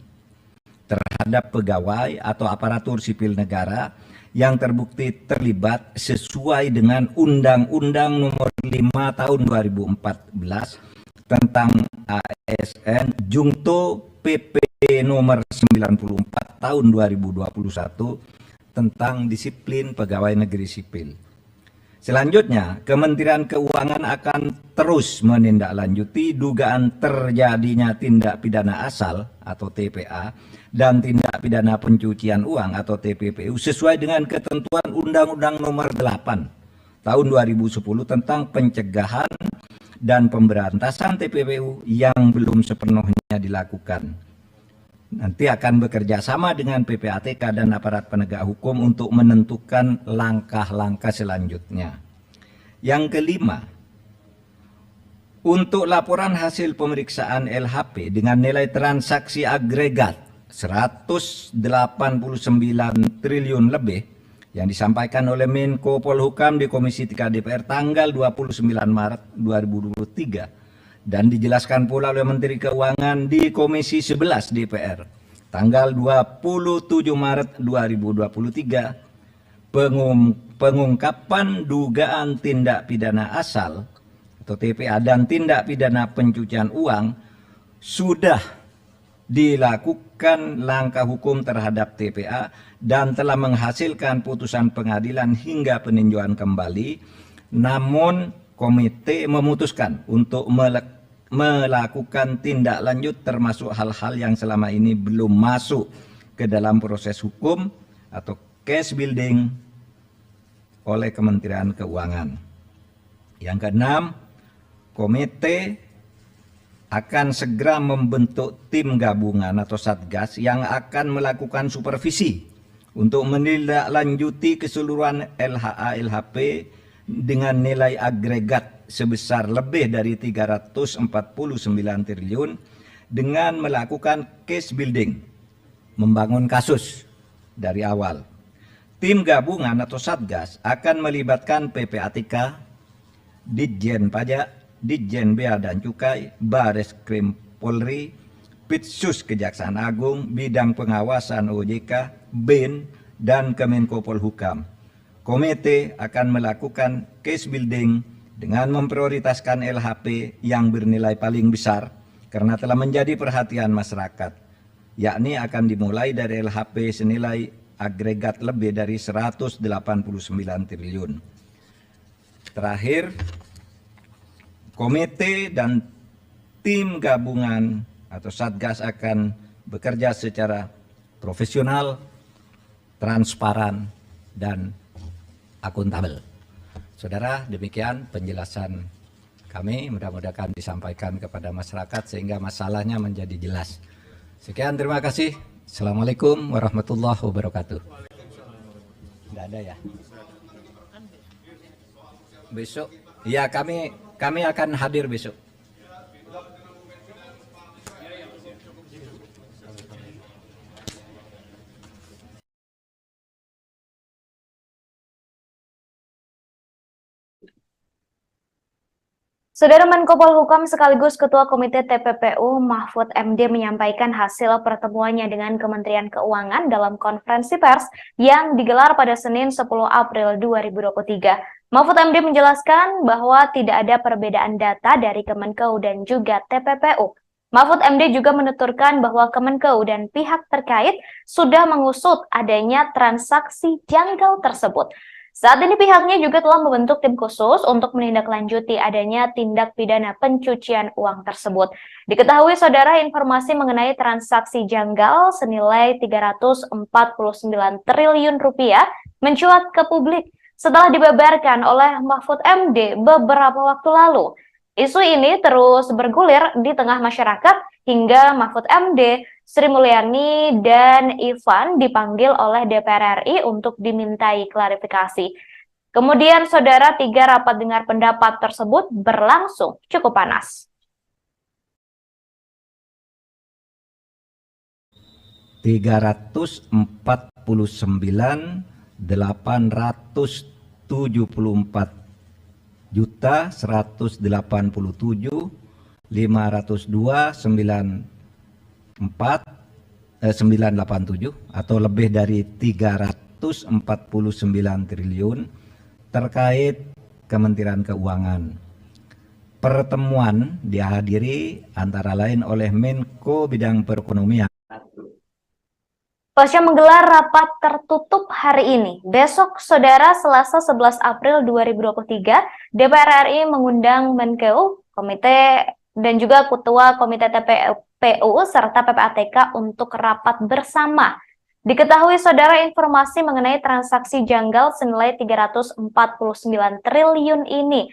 Speaker 2: terhadap pegawai atau aparatur sipil negara yang terbukti terlibat sesuai dengan Undang-Undang Nomor 5 Tahun 2014 tentang ASN Jungto PP Nomor 94 Tahun 2021 tentang disiplin pegawai negeri sipil. Selanjutnya, Kementerian Keuangan akan terus menindaklanjuti dugaan terjadinya tindak pidana asal atau TPA dan tindak pidana pencucian uang atau TPPU sesuai dengan ketentuan Undang-Undang Nomor 8 Tahun 2010 tentang pencegahan dan pemberantasan TPPU yang belum sepenuhnya dilakukan. Nanti akan bekerja sama dengan PPATK dan aparat penegak hukum untuk menentukan langkah-langkah selanjutnya. Yang kelima, untuk laporan hasil pemeriksaan LHP dengan nilai transaksi agregat 189 triliun lebih yang disampaikan oleh Menko Polhukam di Komisi 3 DPR tanggal 29 Maret 2023 dan dijelaskan pula oleh Menteri Keuangan di Komisi 11 DPR tanggal 27 Maret 2023, pengungkapan dugaan tindak pidana asal atau TPA dan tindak pidana pencucian uang sudah dilakukan langkah hukum terhadap TPA dan telah menghasilkan putusan pengadilan hingga peninjauan kembali, namun komite memutuskan untuk melakukan tindak lanjut termasuk hal-hal yang selama ini belum masuk ke dalam proses hukum atau case building oleh Kementerian Keuangan. Yang keenam, komite akan segera membentuk tim gabungan atau satgas yang akan melakukan supervisi untuk menindaklanjuti keseluruhan LHA LHP dengan nilai agregat sebesar lebih dari 349 triliun dengan melakukan case building, membangun kasus dari awal. Tim gabungan atau Satgas akan melibatkan PPATK, Ditjen Pajak, Ditjen Bea dan Cukai, Bares Krim Polri, Pitsus Kejaksaan Agung, Bidang Pengawasan OJK, BIN, dan Kemenko Polhukam. Komite akan melakukan case building dengan memprioritaskan LHP yang bernilai paling besar karena telah menjadi perhatian masyarakat, yakni akan dimulai dari LHP senilai agregat lebih dari 189 triliun. Terakhir, komite dan tim gabungan atau Satgas akan bekerja secara profesional, transparan, dan akuntabel. Saudara, demikian penjelasan kami, mudah-mudahan disampaikan kepada masyarakat sehingga masalahnya menjadi jelas. Sekian, terima kasih. Assalamualaikum warahmatullahi wabarakatuh. Tidak ada ya? Besok, ya kami akan hadir besok.
Speaker 1: Saudara Menko Polhukam sekaligus Ketua Komite TPPU Mahfud MD menyampaikan hasil pertemuannya dengan Kementerian Keuangan dalam konferensi pers yang digelar pada Senin 10 April 2023. Mahfud MD menjelaskan bahwa tidak ada perbedaan data dari Kemenkeu dan juga TPPU. Mahfud MD juga menuturkan bahwa Kemenkeu dan pihak terkait sudah mengusut adanya transaksi janggal tersebut. Saat ini pihaknya juga telah membentuk tim khusus untuk menindaklanjuti adanya tindak pidana pencucian uang tersebut. Diketahui saudara, informasi mengenai transaksi janggal senilai 349 triliun rupiah mencuat ke publik setelah dibeberkan oleh Mahfud MD beberapa waktu lalu. Isu ini terus bergulir di tengah masyarakat hingga Mahfud MD, Sri Mulyani, dan Ivan dipanggil oleh DPR RI untuk dimintai klarifikasi. Kemudian, saudara, 3 rapat dengar pendapat tersebut berlangsung cukup panas.
Speaker 2: 344.184.987 atau lebih dari 349 triliun terkait Kementerian Keuangan. Pertemuan dihadiri antara lain oleh Menko Bidang Perekonomian.
Speaker 1: Pasca menggelar rapat tertutup hari ini, besok saudara Selasa 11 April 2023, DPR RI mengundang Menkeu, Komite dan juga Ketua Komite TPPU serta PPATK untuk rapat bersama. Diketahui saudara, informasi mengenai transaksi janggal senilai 349 triliun ini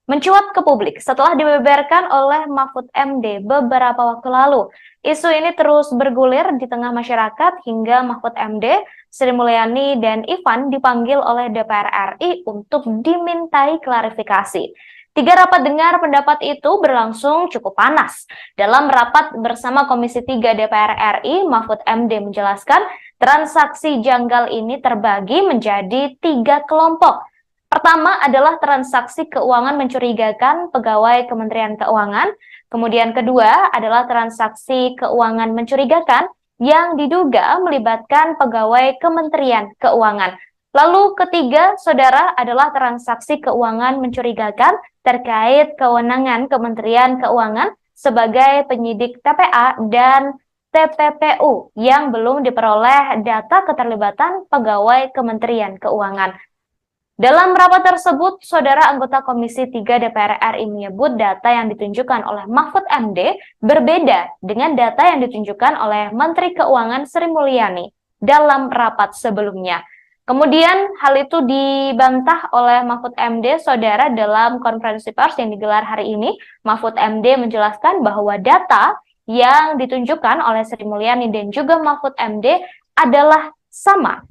Speaker 1: mencuat ke publik setelah dibeberkan oleh Mahfud MD beberapa waktu lalu. Isu ini terus bergulir di tengah masyarakat hingga Mahfud MD, Sri Mulyani, dan Ivan dipanggil oleh DPR RI untuk dimintai klarifikasi. 3 rapat dengar pendapat itu berlangsung cukup panas. Dalam rapat bersama Komisi 3 DPR RI, Mahfud MD menjelaskan transaksi janggal ini terbagi menjadi 3 kelompok. Pertama adalah transaksi keuangan mencurigakan pegawai Kementerian Keuangan. Kemudian kedua adalah transaksi keuangan mencurigakan yang diduga melibatkan pegawai Kementerian Keuangan. Lalu ketiga, saudara, adalah transaksi keuangan mencurigakan terkait kewenangan Kementerian Keuangan sebagai penyidik TPA dan TPPU yang belum diperoleh data keterlibatan pegawai Kementerian Keuangan. Dalam rapat tersebut, saudara anggota Komisi 3 DPR RI menyebut data yang ditunjukkan oleh Mahfud MD berbeda dengan data yang ditunjukkan oleh Menteri Keuangan Sri Mulyani dalam rapat sebelumnya. Kemudian hal itu dibantah oleh Mahfud MD, saudara, dalam konferensi pers yang digelar hari ini. Mahfud MD menjelaskan bahwa data yang ditunjukkan oleh Sri Mulyani dan juga Mahfud MD adalah sama.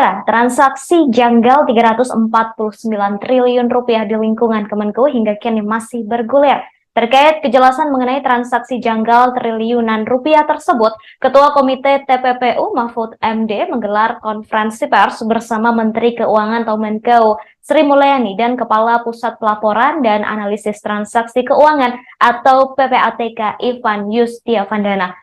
Speaker 1: Saudara, transaksi janggal 349 triliun rupiah di lingkungan Kemenku hingga kini masih bergulir. Terkait kejelasan mengenai transaksi janggal triliunan rupiah tersebut, Ketua Komite TPPU Mahfud MD menggelar konferensi pers bersama Menteri Keuangan atau Menko Sri Mulyani dan Kepala Pusat Pelaporan dan Analisis Transaksi Keuangan atau PPATK Ivan Yustiavandana.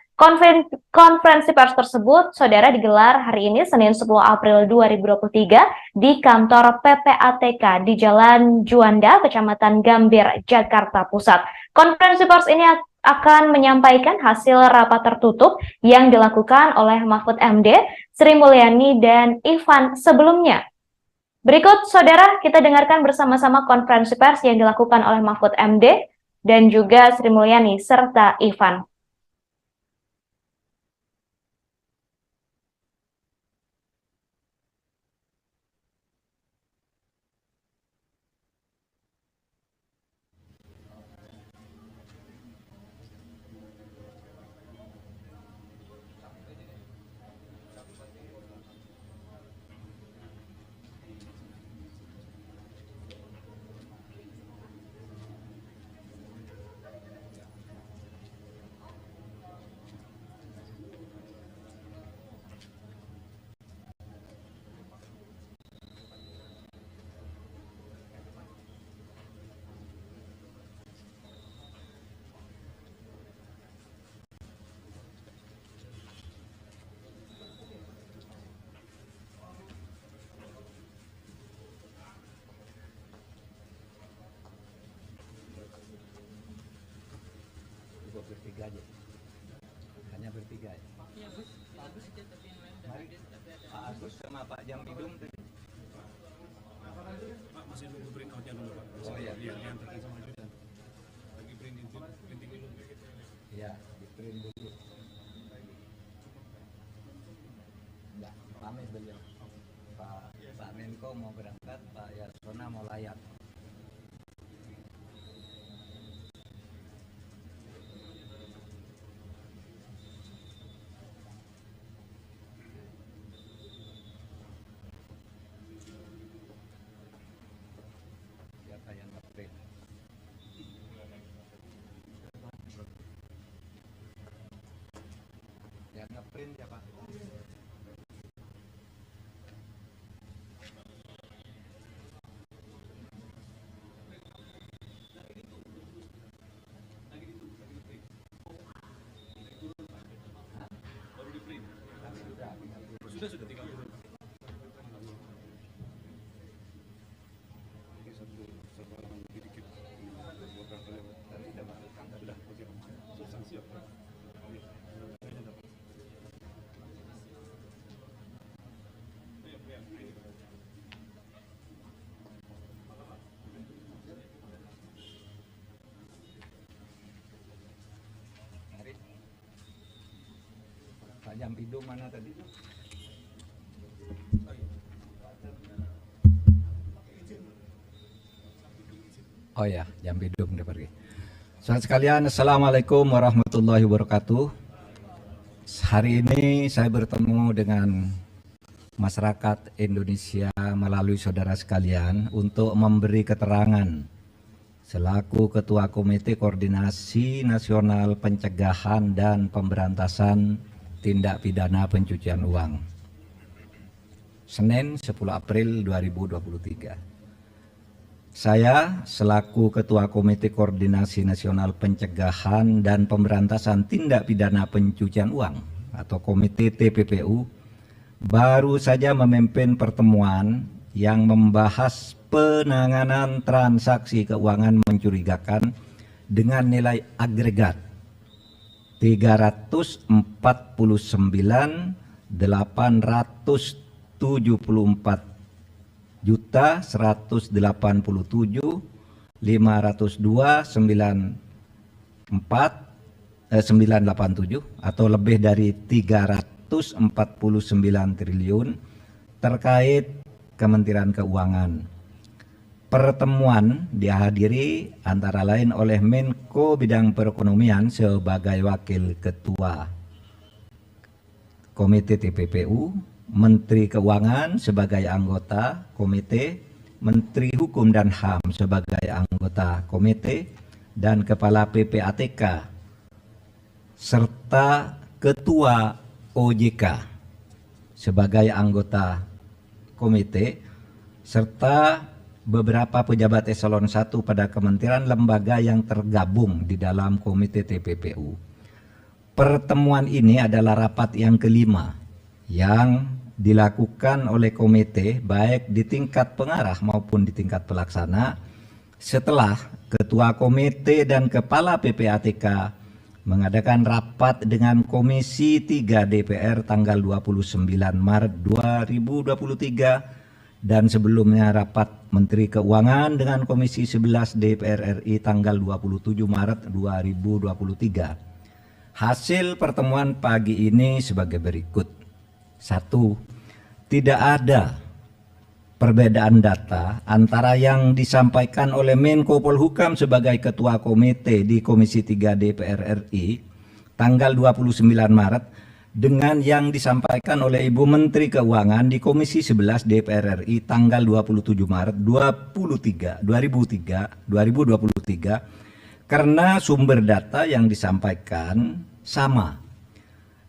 Speaker 1: Konferensi pers tersebut, saudara, digelar hari ini Senin 10 April 2023 di kantor PPATK di Jalan Juanda, Kecamatan Gambir, Jakarta Pusat. Konferensi pers ini akan menyampaikan hasil rapat tertutup yang dilakukan oleh Mahfud MD, Sri Mulyani, dan Ivan sebelumnya. Berikut, saudara, kita dengarkan bersama-sama konferensi pers yang dilakukan oleh Mahfud MD dan juga Sri Mulyani serta Ivan.
Speaker 2: Bertiga aja, hanya bertiga ya. Mari, Pak Agus sama Pak Jampidum tadi.
Speaker 3: Pak, masih nunggu print out-nya dulu, Pak.
Speaker 2: Oh iya.
Speaker 3: Diantarkan sama Judan. Lagi printing dulu.
Speaker 2: Iya, di print dulu. Enggak, pamit beliau. Pak Menko mau berangkat, Pak Yasona mau layak. Siapa yang ngeprint? Yang ngeprint ya Pak?
Speaker 3: Sudah tinggal turun. Ini satu halaman lebih dikit. Buat kalian. Sudah, oke. Sanksi apa? Kayaknya dapat.
Speaker 2: Mari. Pak Jampidum mana tadi? Oh ya, Jampidum udah pergi. Saudara sekalian, Assalamualaikum warahmatullahi wabarakatuh. Hari ini saya bertemu dengan masyarakat Indonesia melalui saudara sekalian untuk memberi keterangan selaku Ketua Komite Koordinasi Nasional Pencegahan dan Pemberantasan Tindak Pidana Pencucian Uang. Senin 10 April 2023. Saya selaku Ketua Komite Koordinasi Nasional Pencegahan dan Pemberantasan Tindak Pidana Pencucian Uang atau Komite TPPU baru saja memimpin pertemuan yang membahas penanganan transaksi keuangan mencurigakan dengan nilai agregat 344.874.502.987 atau lebih dari 349 triliun terkait Kementerian Keuangan. Pertemuan dihadiri antara lain oleh Menko Bidang Perekonomian sebagai Wakil Ketua Komite TPPU Menteri Keuangan sebagai anggota komite, Menteri Hukum dan HAM sebagai anggota komite, dan Kepala PPATK serta Ketua OJK sebagai anggota komite, serta beberapa pejabat eselon 1 pada kementerian lembaga yang tergabung di dalam komite TPPU. Pertemuan ini adalah rapat yang kelima yang dilakukan oleh komite baik di tingkat pengarah maupun di tingkat pelaksana setelah Ketua Komite dan Kepala PPATK mengadakan rapat dengan Komisi 3 DPR tanggal 29 Maret 2023 dan sebelumnya rapat Menteri Keuangan dengan Komisi 11 DPR RI tanggal 27 Maret 2023. Hasil pertemuan pagi ini sebagai berikut. 1. Tidak ada perbedaan data antara yang disampaikan oleh Menko Polhukam sebagai Ketua Komite di Komisi 3 DPR RI tanggal 29 Maret dengan yang disampaikan oleh Ibu Menteri Keuangan di Komisi 11 DPR RI tanggal 27 Maret 2023 karena sumber data yang disampaikan sama,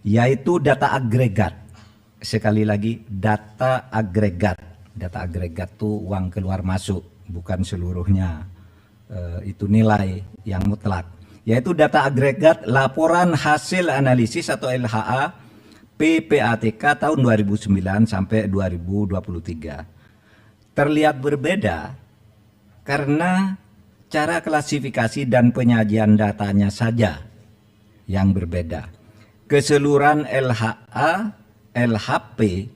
Speaker 2: yaitu data agregat. Sekali lagi, data agregat. Data agregat itu uang keluar masuk, bukan seluruhnya itu nilai yang mutlak. Yaitu data agregat laporan hasil analisis atau LHA PPATK tahun 2009 sampai 2023. Terlihat berbeda karena cara klasifikasi dan penyajian datanya saja yang berbeda. Keseluruhan LHA LHP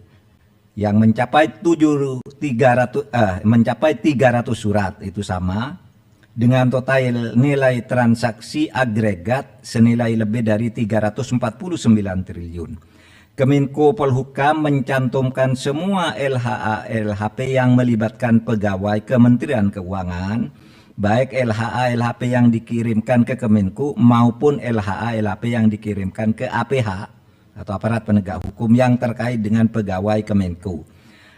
Speaker 2: yang mencapai 300 surat itu sama dengan total nilai transaksi agregat senilai lebih dari 349 triliun. Kemenko Polhukam mencantumkan semua LHA LHP yang melibatkan pegawai Kementerian Keuangan, baik LHA LHP yang dikirimkan ke Kemenko maupun LHA LHP yang dikirimkan ke APH atau aparat penegak hukum yang terkait dengan pegawai Kemenko,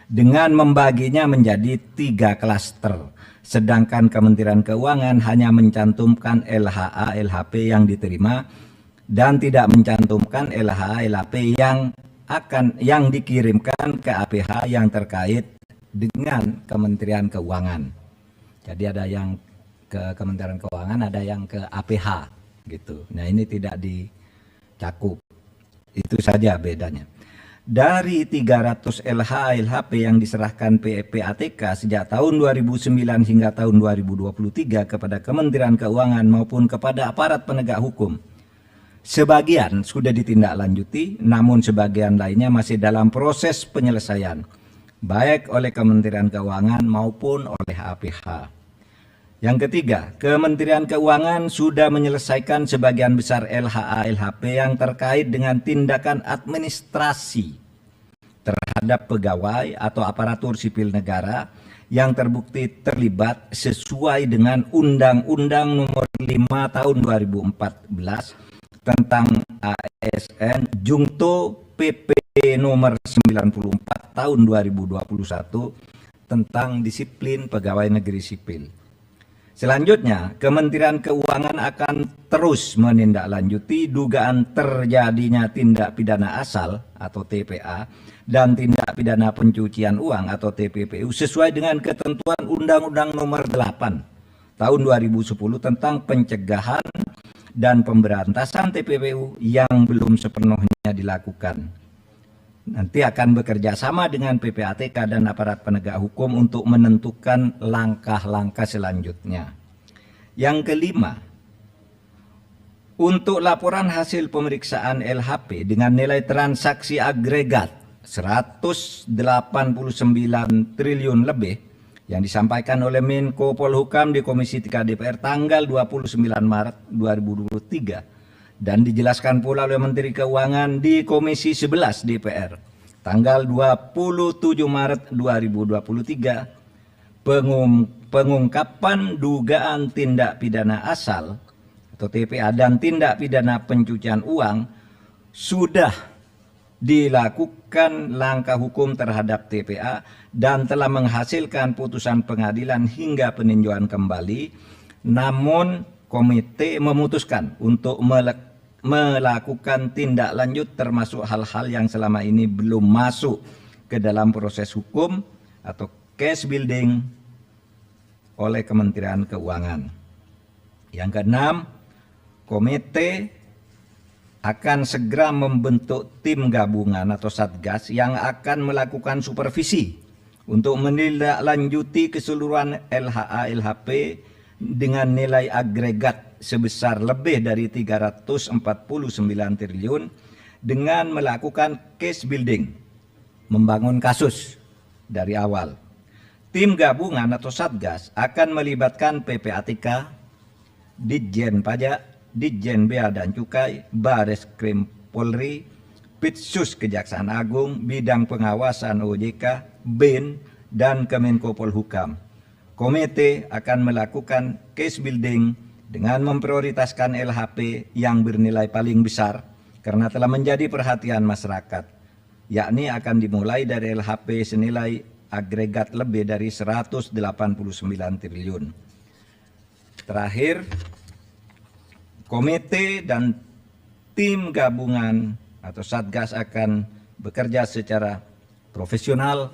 Speaker 2: dengan membaginya menjadi 3 klaster, sedangkan Kementerian Keuangan hanya mencantumkan LHA LHP yang diterima dan tidak mencantumkan LHA LHP yang dikirimkan ke APH yang terkait dengan Kementerian Keuangan. Jadi ada yang ke Kementerian Keuangan, ada yang ke APH gitu. Nah, ini tidak dicakup. Itu saja bedanya. Dari 300 LHA LHP yang diserahkan PPATK sejak tahun 2009 hingga tahun 2023 kepada Kementerian Keuangan maupun kepada aparat penegak hukum, sebagian sudah ditindaklanjuti, namun sebagian lainnya masih dalam proses penyelesaian, baik oleh Kementerian Keuangan maupun oleh APH. Yang ketiga, Kementerian Keuangan sudah menyelesaikan sebagian besar LHA LHP yang terkait dengan tindakan administrasi terhadap pegawai atau aparatur sipil negara yang terbukti terlibat sesuai dengan Undang-Undang Nomor 5 Tahun 2014 tentang ASN Jungto PP Nomor 94 Tahun 2021 tentang disiplin pegawai negeri sipil. Selanjutnya, Kementerian Keuangan akan terus menindaklanjuti dugaan terjadinya tindak pidana asal atau TPA dan tindak pidana pencucian uang atau TPPU sesuai dengan ketentuan Undang-Undang Nomor 8 Tahun 2010 tentang pencegahan dan pemberantasan TPPU yang belum sepenuhnya dilakukan. Nanti akan bekerja sama dengan PPATK dan aparat penegak hukum untuk menentukan langkah-langkah selanjutnya. Yang kelima, untuk laporan hasil pemeriksaan LHP dengan nilai transaksi agregat 189 triliun lebih yang disampaikan oleh Menko Polhukam di Komisi 3 DPR tanggal 29 Maret 2023 dan dijelaskan pula oleh Menteri Keuangan di Komisi 11 DPR tanggal 27 Maret 2023, pengungkapan dugaan tindak pidana asal atau TPA dan tindak pidana pencucian uang sudah dilakukan melakukan langkah hukum terhadap TPA dan telah menghasilkan putusan pengadilan hingga peninjauan kembali, namun komite memutuskan untuk melakukan tindak lanjut termasuk hal-hal yang selama ini belum masuk ke dalam proses hukum atau case building oleh Kementerian Keuangan. Yang keenam, komite akan segera membentuk tim gabungan atau satgas yang akan melakukan supervisi untuk menindaklanjuti keseluruhan LHA LHP dengan nilai agregat sebesar lebih dari 349 triliun dengan melakukan case building, membangun kasus dari awal. Tim gabungan atau satgas akan melibatkan PPATK, Ditjen Pajak, Ditjen Bea dan Cukai, Bareskrim Polri, Pitsus Kejaksaan Agung, Bidang Pengawasan OJK, BIN, dan Kemenko Polhukam. Komite akan melakukan case building dengan memprioritaskan LHP yang bernilai paling besar karena telah menjadi perhatian masyarakat, yakni akan dimulai dari LHP senilai agregat lebih dari 189 triliun. Terakhir, komite dan tim gabungan atau satgas akan bekerja secara profesional,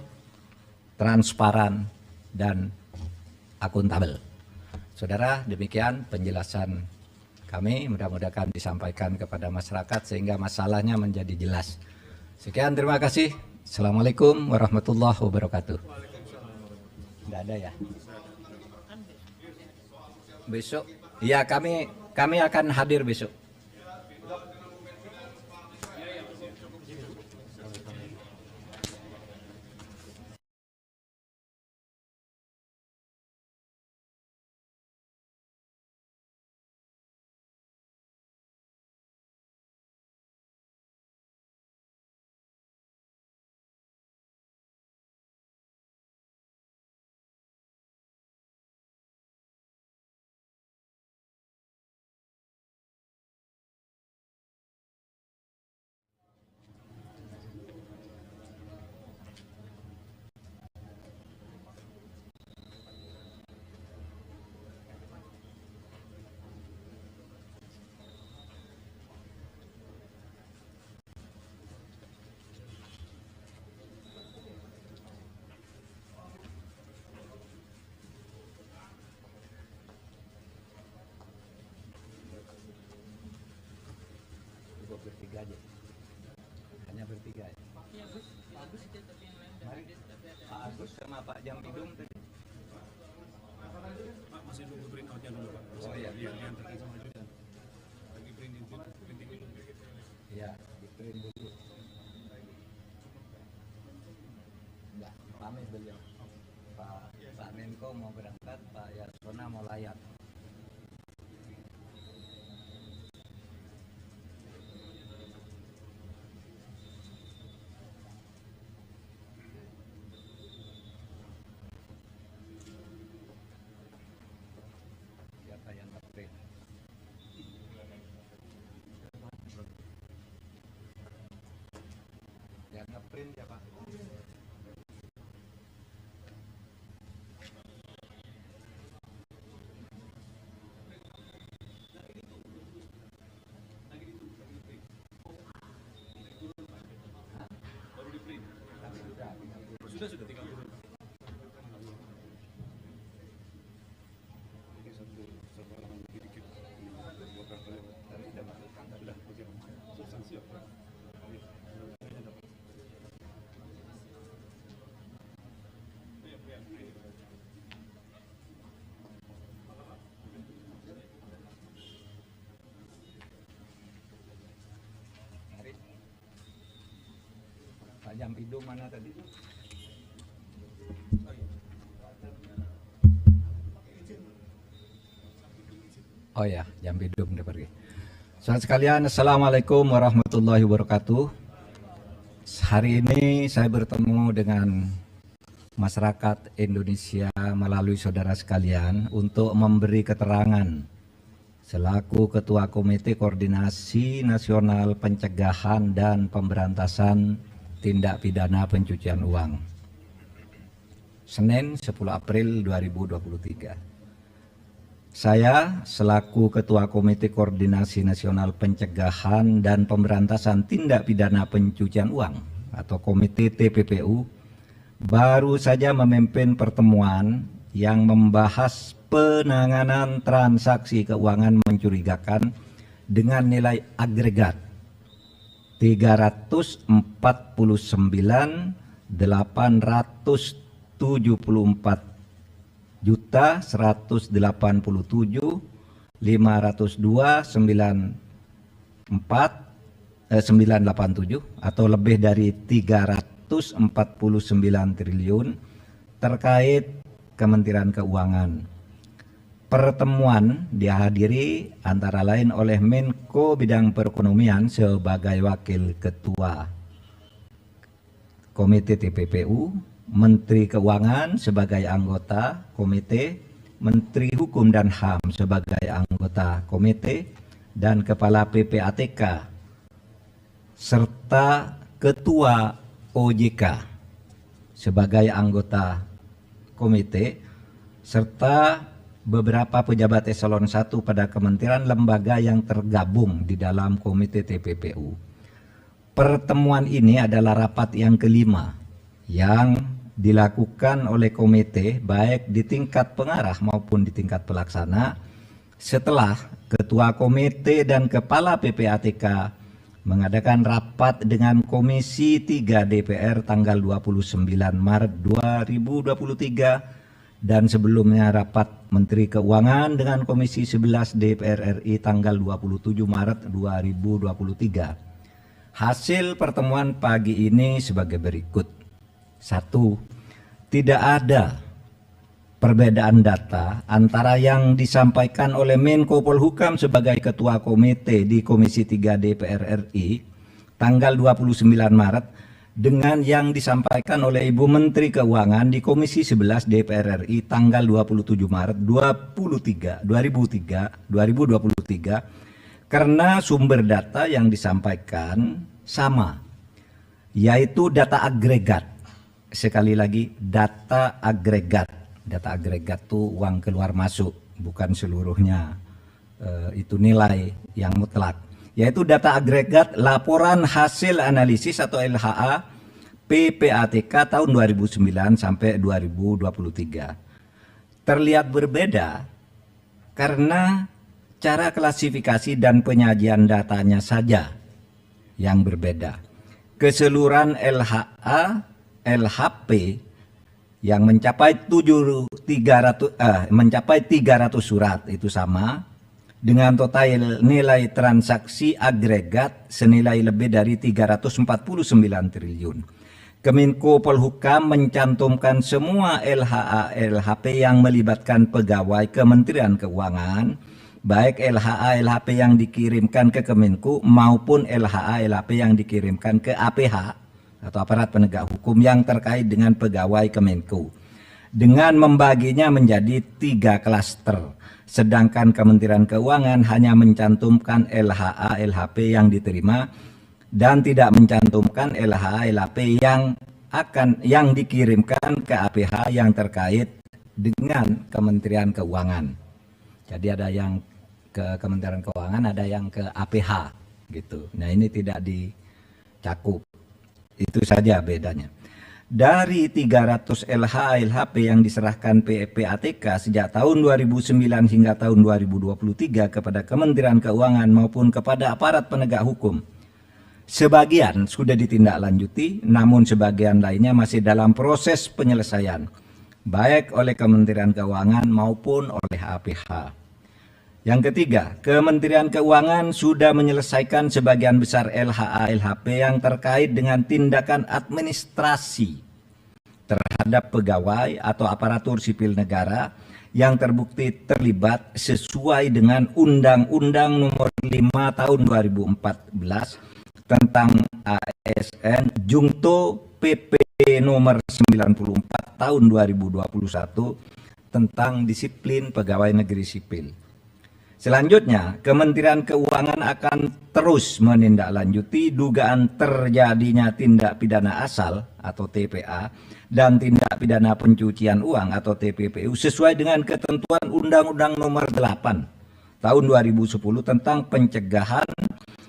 Speaker 2: transparan, dan akuntabel. Saudara, demikian penjelasan kami, mudah-mudahan disampaikan kepada masyarakat sehingga masalahnya menjadi jelas. Sekian, terima kasih. Assalamualaikum warahmatullahi wabarakatuh. Tidak ada ya? Besok, ya kami akan hadir besok. Bertiga aja, hanya bertiga ya. Mari Pak Agus sama Pak Jampidum tadi.
Speaker 3: Pak, masih nunggu print outnya dulu Pak.
Speaker 2: Oh iya.
Speaker 3: Diantarkan sama Judan. Lagi printing dulu.
Speaker 2: Iya, di print dulu. Enggak, pamit beliau. Pak Menko mau berangkat, Pak Yasona mau layat. Siapa yang nge-print? Yang nge-print ya Pak?
Speaker 3: Sudah 30. Ini satu halaman lebih dikit. Buat kalian. Sudah, oke. Substansi apa?
Speaker 2: Mari. Pak Jampidum mana tadi? Oh ya, Jampidum udah pergi. Saudara sekalian, Assalamualaikum warahmatullahi wabarakatuh. Hari ini saya bertemu dengan masyarakat Indonesia melalui saudara sekalian untuk memberi keterangan selaku Ketua Komite Koordinasi Nasional Pencegahan dan Pemberantasan tindak pidana pencucian uang. Senin 10 April 2023. Saya selaku Ketua Komite Koordinasi Nasional Pencegahan dan Pemberantasan Tindak Pidana Pencucian Uang atau Komite TPPU baru saja memimpin pertemuan yang membahas penanganan transaksi keuangan mencurigakan dengan nilai agregat 344.184.502.987 atau lebih dari 349 triliun terkait Kementerian Keuangan. Pertemuan dihadiri antara lain oleh Menko Bidang Perekonomian sebagai Wakil Ketua Komite TPPU, Menteri Keuangan sebagai anggota komite, Menteri Hukum dan HAM sebagai anggota komite, dan Kepala PPATK, serta Ketua OJK sebagai anggota komite, serta beberapa pejabat eselon 1 pada kementerian lembaga yang tergabung di dalam komite TPPU. Pertemuan ini adalah rapat yang kelima yang dilakukan oleh komite baik di tingkat pengarah maupun di tingkat pelaksana setelah Ketua Komite dan Kepala PPATK mengadakan rapat dengan Komisi 3 DPR tanggal 29 Maret 2023 dan sebelumnya rapat Menteri Keuangan dengan Komisi 11 DPR RI tanggal 27 Maret 2023. Hasil pertemuan pagi ini sebagai berikut. 1. Tidak ada perbedaan data antara yang disampaikan oleh Menko Polhukam sebagai Ketua Komite di Komisi 3 DPR RI tanggal 29 Maret dengan yang disampaikan oleh Ibu Menteri Keuangan di Komisi 11 DPR RI tanggal 27 Maret 2023 karena sumber data yang disampaikan sama, yaitu data agregat. Sekali lagi, data agregat. Data agregat itu uang keluar masuk, bukan seluruhnya itu nilai yang mutlak. Yaitu data agregat laporan hasil analisis atau LHA PPATK tahun 2009 sampai 2023. Terlihat berbeda karena cara klasifikasi dan penyajian datanya saja yang berbeda. Keseluruhan LHA, LHP yang mencapai 300 surat itu sama dengan total nilai transaksi agregat senilai lebih dari 349 triliun. Kemenko Polhukam mencantumkan semua LHA LHP yang melibatkan pegawai Kementerian Keuangan, baik LHA LHP yang dikirimkan ke Kemenko maupun LHA LHP yang dikirimkan ke APH atau aparat penegak hukum yang terkait dengan pegawai Kemenko, dengan membaginya menjadi 3 klaster. Sedangkan Kementerian Keuangan hanya mencantumkan LHA LHP yang diterima dan tidak mencantumkan LHA LHP yang dikirimkan ke APH yang terkait dengan Kementerian Keuangan. Jadi ada yang ke Kementerian Keuangan, ada yang ke APH gitu. Nah, ini tidak dicakup. Itu saja bedanya. Dari 300 LHA LHP yang diserahkan PPATK sejak tahun 2009 hingga tahun 2023 kepada Kementerian Keuangan maupun kepada aparat penegak hukum, sebagian sudah ditindaklanjuti, namun sebagian lainnya masih dalam proses penyelesaian, baik oleh Kementerian Keuangan maupun oleh APH. Yang ketiga, Kementerian Keuangan sudah menyelesaikan sebagian besar LHA LHP yang terkait dengan tindakan administrasi terhadap pegawai atau aparatur sipil negara yang terbukti terlibat sesuai dengan Undang-Undang Nomor 5 Tahun 2014 tentang ASN Jungto PP Nomor 94 Tahun 2021 tentang disiplin pegawai negeri sipil. Selanjutnya, Kementerian Keuangan akan terus menindaklanjuti dugaan terjadinya tindak pidana asal atau TPA dan tindak pidana pencucian uang atau TPPU sesuai dengan ketentuan Undang-Undang Nomor 8 Tahun 2010 tentang pencegahan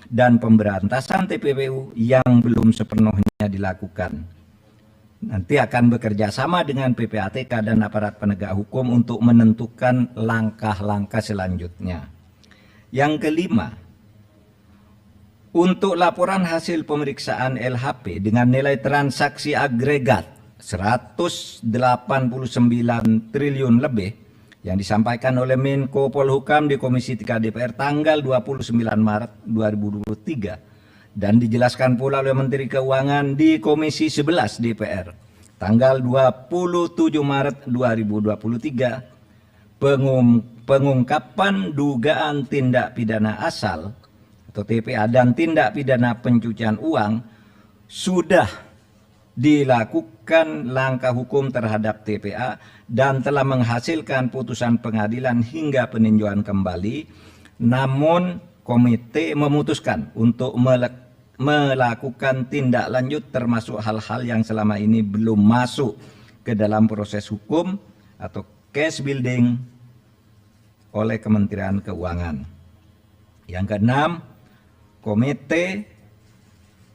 Speaker 2: dan pemberantasan TPPU yang belum sepenuhnya dilakukan. Nanti akan bekerja sama dengan PPATK dan aparat penegak hukum untuk menentukan langkah-langkah selanjutnya. Yang kelima, untuk laporan hasil pemeriksaan LHP dengan nilai transaksi agregat 189 triliun lebih yang disampaikan oleh Menko Polhukam di Komisi 3 DPR tanggal 29 Maret 2023 dan dijelaskan pula oleh Menteri Keuangan di Komisi 11 DPR tanggal 27 Maret 2023, pengungkapan dugaan tindak pidana asal atau TPA dan tindak pidana pencucian uang sudah dilakukan langkah hukum terhadap TPA dan telah menghasilkan putusan pengadilan hingga peninjauan kembali. Namun komite memutuskan untuk melakukan tindak lanjut termasuk hal-hal yang selama ini belum masuk ke dalam proses hukum atau case building oleh Kementerian Keuangan. Yang keenam, komite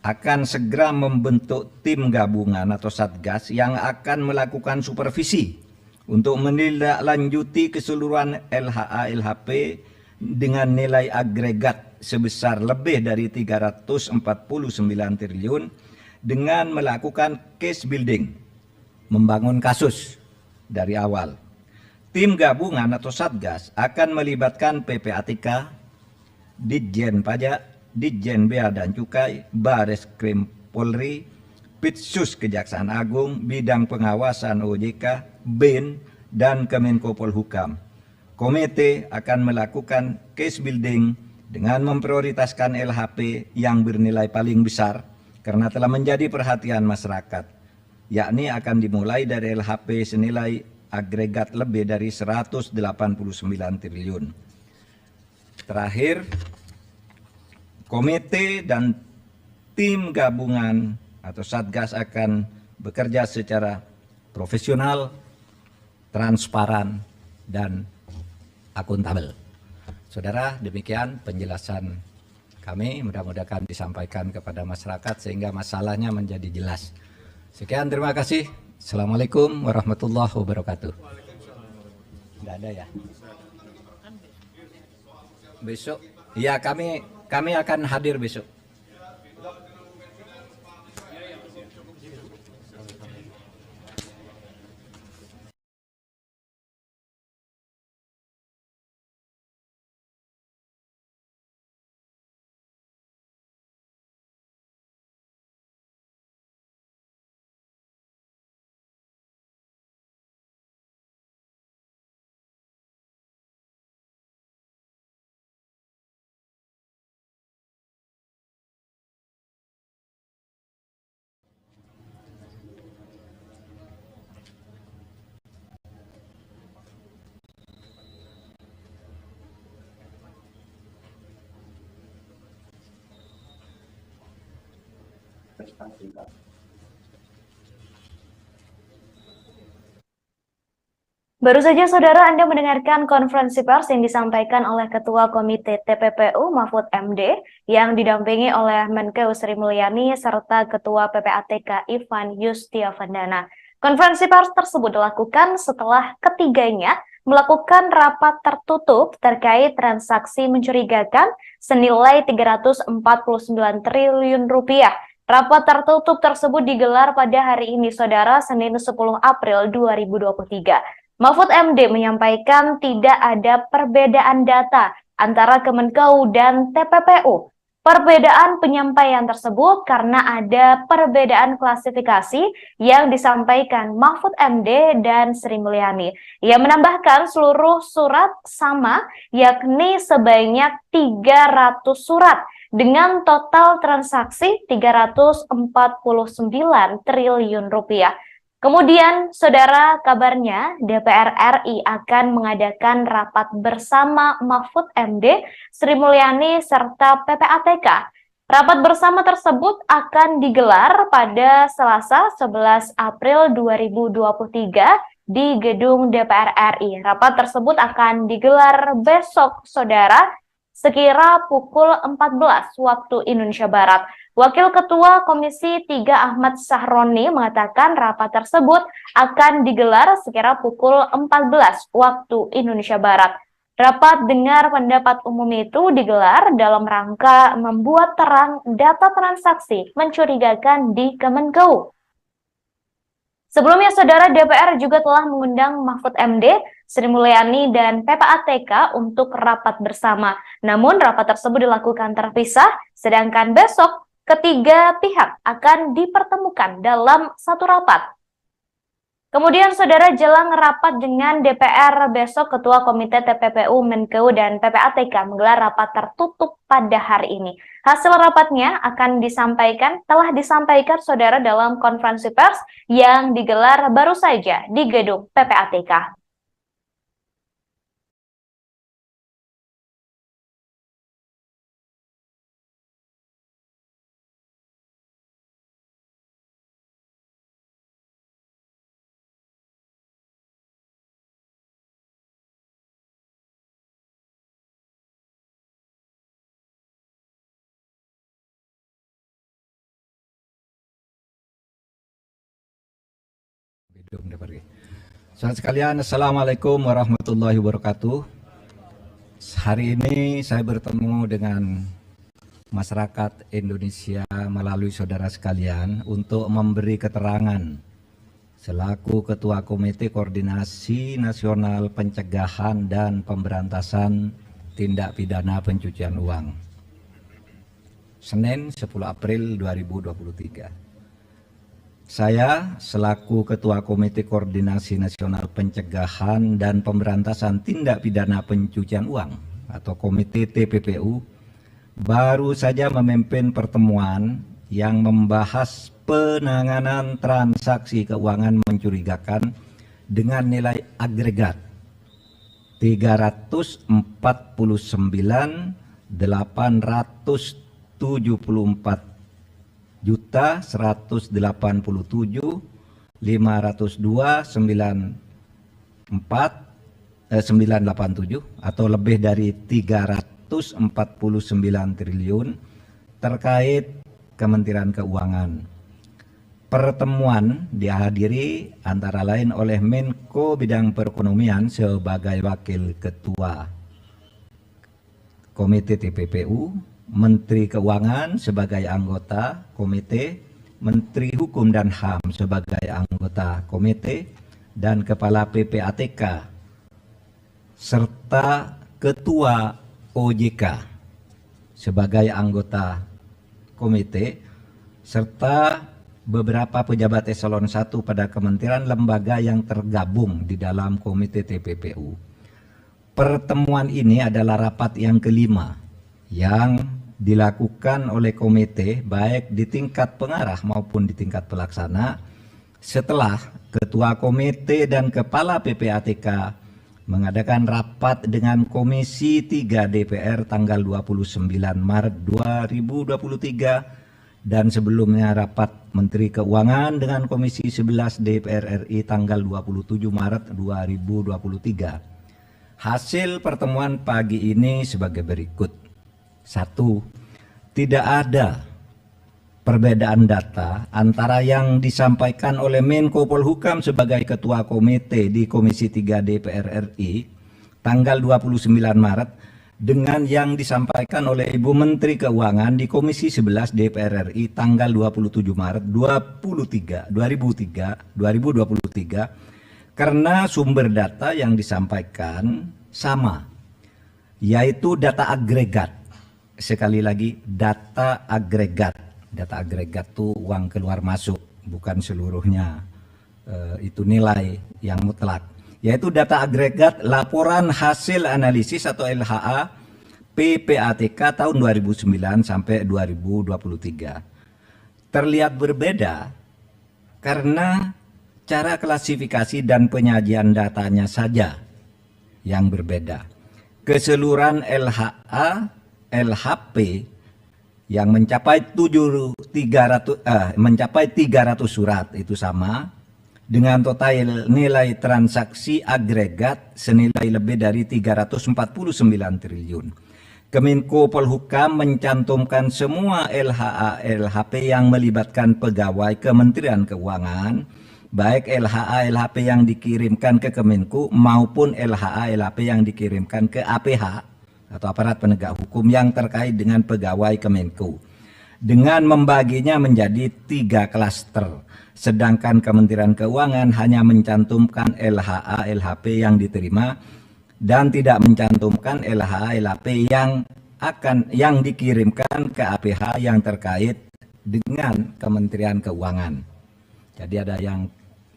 Speaker 2: akan segera membentuk tim gabungan atau satgas yang akan melakukan supervisi untuk menindaklanjuti keseluruhan LHA LHP dengan nilai agregat sebesar lebih dari 349 triliun dengan melakukan case building, membangun kasus dari awal. Tim gabungan atau satgas akan melibatkan PPATK, Ditjen Pajak, Ditjen Bea dan Cukai, Bareskrim Polri, Pitsus Kejaksaan Agung, Bidang Pengawasan OJK, BIN, dan Kemenko Polhukam. Komite akan melakukan case building dengan memprioritaskan LHP yang bernilai paling besar karena telah menjadi perhatian masyarakat, yakni akan dimulai dari LHP senilai agregat lebih dari 189 triliun. Terakhir, komite dan tim gabungan atau satgas akan bekerja secara profesional, transparan, dan akuntabel. Saudara, demikian penjelasan kami, mudah-mudahan disampaikan kepada masyarakat sehingga masalahnya menjadi jelas. Sekian, terima kasih. Assalamualaikum warahmatullahi wabarakatuh. Tidak ada ya? Besok, ya kami akan hadir besok.
Speaker 1: Baru saja saudara Anda mendengarkan konferensi pers yang disampaikan oleh Ketua Komite TPPU Mahfud MD yang didampingi oleh Menkeu Sri Mulyani serta Ketua PPATK Ivan Yustiavandana. Konferensi pers tersebut dilakukan setelah ketiganya melakukan rapat tertutup terkait transaksi mencurigakan senilai 349 triliun rupiah. Rapat tertutup tersebut digelar pada hari ini, saudara, Senin 10 April 2023. Mahfud MD menyampaikan tidak ada perbedaan data antara Kemenkeu dan TPPU. Perbedaan penyampaian tersebut karena ada perbedaan klasifikasi yang disampaikan Mahfud MD dan Sri Mulyani. Ia menambahkan seluruh surat sama, yakni sebanyak 300 surat dengan total transaksi 349 triliun rupiah. Kemudian, saudara, kabarnya DPR RI akan mengadakan rapat bersama Mahfud MD, Sri Mulyani, serta PPATK. Rapat bersama tersebut akan digelar pada Selasa 11 April 2023 di gedung DPR RI. Rapat tersebut akan digelar besok, saudara, sekira pukul 14 waktu Indonesia Barat. Wakil Ketua Komisi 3 Ahmad Sahroni mengatakan rapat tersebut akan digelar sekira pukul 14 waktu Indonesia Barat. Rapat dengar pendapat umum itu digelar dalam rangka membuat terang data transaksi mencurigakan di Kemenkeu. Sebelumnya, saudara, DPR juga telah mengundang Mahfud MD, Sri Mulyani, dan PPATK untuk rapat bersama. Namun, rapat tersebut dilakukan terpisah, sedangkan besok ketiga pihak akan dipertemukan dalam satu rapat. Kemudian, saudara, jelang rapat dengan DPR besok, Ketua Komite TPPU, Menkeu, dan PPATK menggelar rapat tertutup pada hari ini. Hasil rapatnya telah disampaikan, saudara, dalam konferensi pers yang digelar baru saja di gedung PPATK.
Speaker 2: Saudara sekalian, Assalamualaikum warahmatullahi wabarakatuh. Hari ini saya bertemu dengan masyarakat Indonesia melalui saudara sekalian untuk memberi keterangan selaku Ketua Komite Koordinasi Nasional Pencegahan dan Pemberantasan Tindak Pidana Pencucian Uang. Senin 10 April 2023. Saya selaku Ketua Komite Koordinasi Nasional Pencegahan dan Pemberantasan Tindak Pidana Pencucian Uang atau Komite TPPU baru saja memimpin pertemuan yang membahas penanganan transaksi keuangan mencurigakan dengan nilai agregat 344.184.502.987 atau lebih dari 349 triliun terkait Kementerian Keuangan. Pertemuan dihadiri antara lain oleh Menko Bidang Perekonomian sebagai Wakil Ketua Komite TPPU, Menteri Keuangan sebagai anggota komite, Menteri Hukum dan HAM sebagai anggota komite, dan Kepala PPATK, serta Ketua OJK sebagai anggota komite, serta beberapa pejabat eselon 1 pada kementerian lembaga yang tergabung di dalam komite TPPU. Pertemuan ini adalah rapat yang kelima yang dilakukan oleh komite baik di tingkat pengarah maupun di tingkat pelaksana setelah Ketua Komite dan Kepala PPATK mengadakan rapat dengan Komisi 3 DPR tanggal 29 Maret 2023 dan sebelumnya rapat Menteri Keuangan dengan Komisi 11 DPR RI tanggal 27 Maret 2023. Hasil pertemuan pagi ini sebagai berikut. 1. Tidak ada perbedaan data antara yang disampaikan oleh Menko Polhukam sebagai Ketua Komite di Komisi 3 DPR RI tanggal 29 Maret dengan yang disampaikan oleh Ibu Menteri Keuangan di Komisi 11 DPR RI tanggal 27 Maret 2023 karena sumber data yang disampaikan sama, yaitu data agregat. Sekali lagi, data agregat. Data agregat itu uang keluar masuk, bukan seluruhnya itu nilai yang mutlak. Yaitu data agregat laporan hasil analisis atau LHA PPATK tahun 2009 sampai 2023. Terlihat berbeda karena cara klasifikasi dan penyajian datanya saja yang berbeda. Keseluruhan LHA, LHP yang mencapai 300 surat itu sama dengan total nilai transaksi agregat senilai lebih dari 349 triliun. Kemenko Polhukam mencantumkan semua LHA LHP yang melibatkan pegawai Kementerian Keuangan, baik LHA LHP yang dikirimkan ke Kemenko maupun LHA LHP yang dikirimkan ke APH atau aparat penegak hukum yang terkait dengan pegawai Kemenko, dengan membaginya menjadi 3 klaster. Sedangkan Kementerian Keuangan hanya mencantumkan LHA LHP yang diterima dan tidak mencantumkan LHA LHP yang dikirimkan ke APH yang terkait dengan Kementerian Keuangan. Jadi ada yang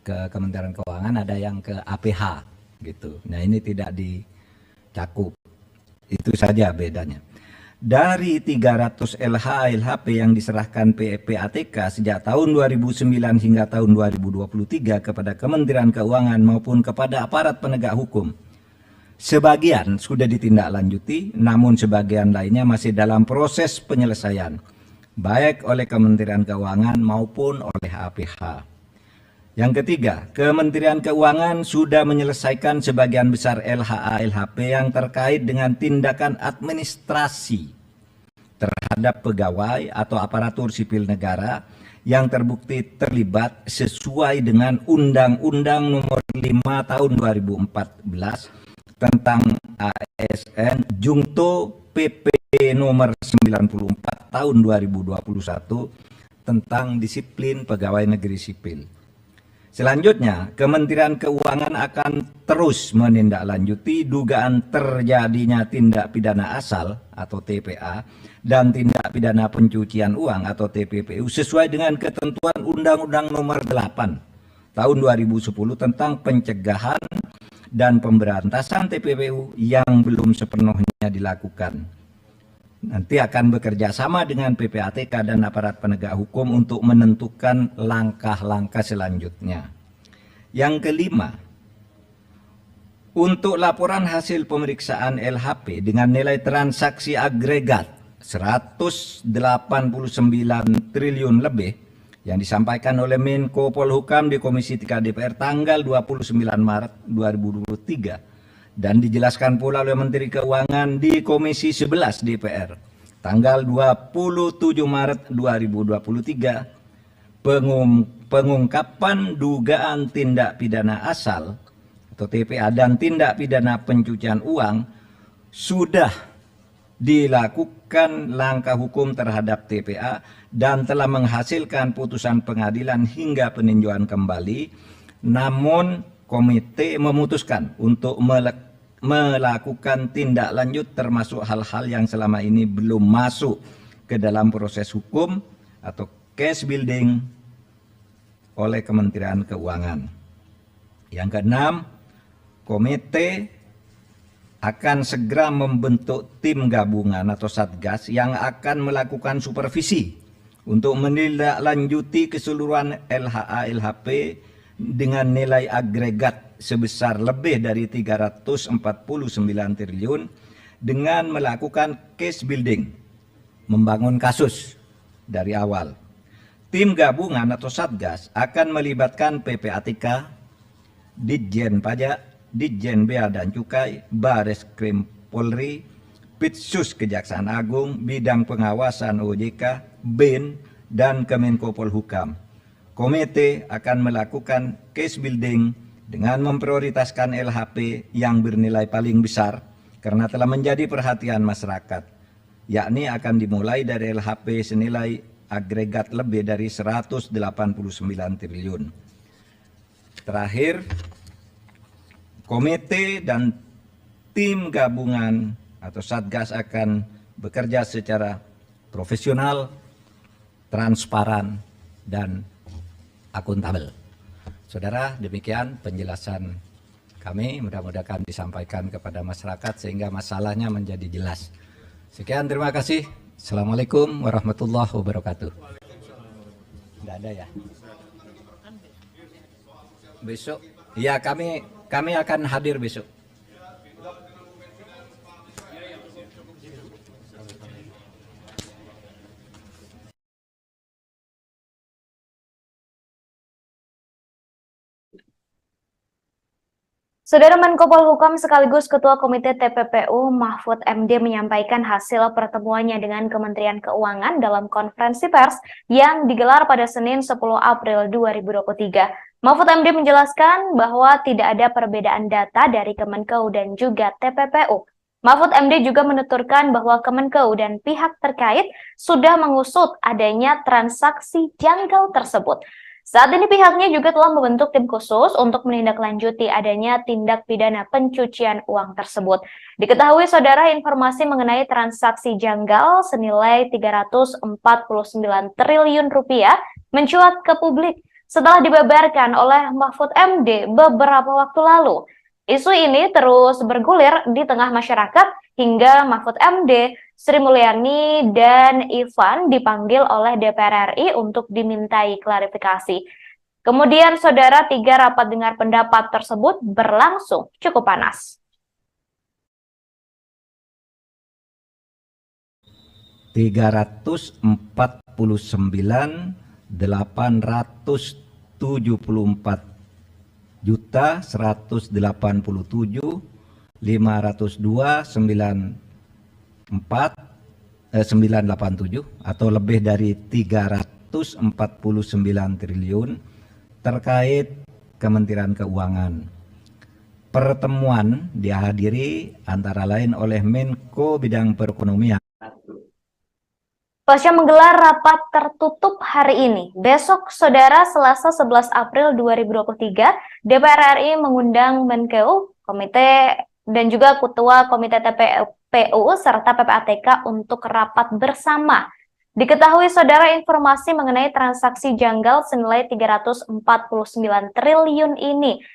Speaker 2: ke Kementerian Keuangan, ada yang ke APH gitu. Nah, ini tidak dicakup. Itu saja bedanya. Dari 300 LHA LHP yang diserahkan PPATK sejak tahun 2009 hingga tahun 2023 kepada Kementerian Keuangan maupun kepada aparat penegak hukum, sebagian sudah ditindaklanjuti, namun sebagian lainnya masih dalam proses penyelesaian, baik oleh Kementerian Keuangan maupun oleh APH. Yang ketiga, Kementerian Keuangan sudah menyelesaikan sebagian besar LHA LHP yang terkait dengan tindakan administrasi terhadap pegawai atau aparatur sipil negara yang terbukti terlibat sesuai dengan Undang-Undang Nomor 5 Tahun 2014 tentang ASN Jungto PP Nomor 94 Tahun 2021 tentang disiplin pegawai negeri sipil. Selanjutnya, Kementerian Keuangan akan terus menindaklanjuti dugaan terjadinya tindak pidana asal atau TPA dan tindak pidana pencucian uang atau TPPU sesuai dengan ketentuan Undang-Undang Nomor 8 Tahun 2010 tentang pencegahan dan pemberantasan TPPU yang belum sepenuhnya dilakukan. Nanti akan bekerja sama dengan PPATK dan aparat penegak hukum untuk menentukan langkah-langkah selanjutnya. Yang kelima, untuk laporan hasil pemeriksaan LHP dengan nilai transaksi agregat 189 triliun lebih yang disampaikan oleh Menko Polhukam di Komisi 3 DPR tanggal 29 Maret 2023 dan dijelaskan pula oleh Menteri Keuangan di Komisi 11 DPR tanggal 27 Maret 2023, pengungkapan dugaan tindak pidana asal atau TPA dan tindak pidana pencucian uang sudah dilakukan langkah hukum terhadap TPA dan telah menghasilkan putusan pengadilan hingga peninjauan kembali, namun komite memutuskan untuk melakukan tindak lanjut termasuk hal-hal yang selama ini belum masuk ke dalam proses hukum atau case building oleh Kementerian Keuangan. Yang keenam, komite akan segera membentuk tim gabungan atau satgas yang akan melakukan supervisi untuk menindaklanjuti keseluruhan LHA LHP dengan nilai agregat sebesar lebih dari 349 triliun dengan melakukan case building, membangun kasus dari awal. Tim gabungan atau satgas akan melibatkan PPATK, Ditjen Pajak, Ditjen Bea dan Cukai, Bareskrim Polri, Pitsus Kejaksaan Agung, Bidang Pengawasan OJK, BIN, dan Kemenko Polhukam. Komite akan melakukan case building dengan memprioritaskan LHP yang bernilai paling besar karena telah menjadi perhatian masyarakat, yakni akan dimulai dari LHP senilai agregat lebih dari 189 triliun. Terakhir, komite dan tim gabungan atau satgas akan bekerja secara profesional, transparan, dan akuntabel. Saudara, demikian penjelasan kami, mudah-mudahan disampaikan kepada masyarakat sehingga masalahnya menjadi jelas. Sekian, terima kasih. Assalamualaikum warahmatullahi wabarakatuh. Tidak ada ya? Besok, ya kami akan hadir besok.
Speaker 1: Saudara Menko Polhukam sekaligus Ketua Komite TPPU Mahfud MD menyampaikan hasil pertemuannya dengan Kementerian Keuangan dalam konferensi pers yang digelar pada Senin 10 April 2023. Mahfud MD menjelaskan bahwa tidak ada perbedaan data dari Kemenkeu dan juga TPPU. Mahfud MD juga menuturkan bahwa Kemenkeu dan pihak terkait sudah mengusut adanya transaksi janggal tersebut. Saat ini pihaknya juga telah membentuk tim khusus untuk menindaklanjuti adanya tindak pidana pencucian uang tersebut. Diketahui saudara informasi mengenai transaksi janggal senilai 349 triliun rupiah mencuat ke publik setelah dibeberkan oleh Mahfud MD beberapa waktu lalu. Isu ini terus bergulir di tengah masyarakat hingga Mahfud MD, Sri Mulyani, dan Ivan dipanggil oleh DPR RI untuk dimintai klarifikasi. Kemudian, saudara, 3 rapat dengar pendapat tersebut berlangsung cukup panas.
Speaker 2: 344.987 atau lebih dari 349 triliun terkait Kementerian Keuangan. Pertemuan dihadiri antara lain oleh Menko Bidang Perekonomian.
Speaker 1: Pasca menggelar rapat tertutup hari ini, besok saudara Selasa 11 April 2023, DPR RI mengundang Menkeu, Komite dan juga Ketua Komite TPPU serta PPATK untuk rapat bersama. Diketahui saudara informasi mengenai transaksi janggal senilai 349 triliun ini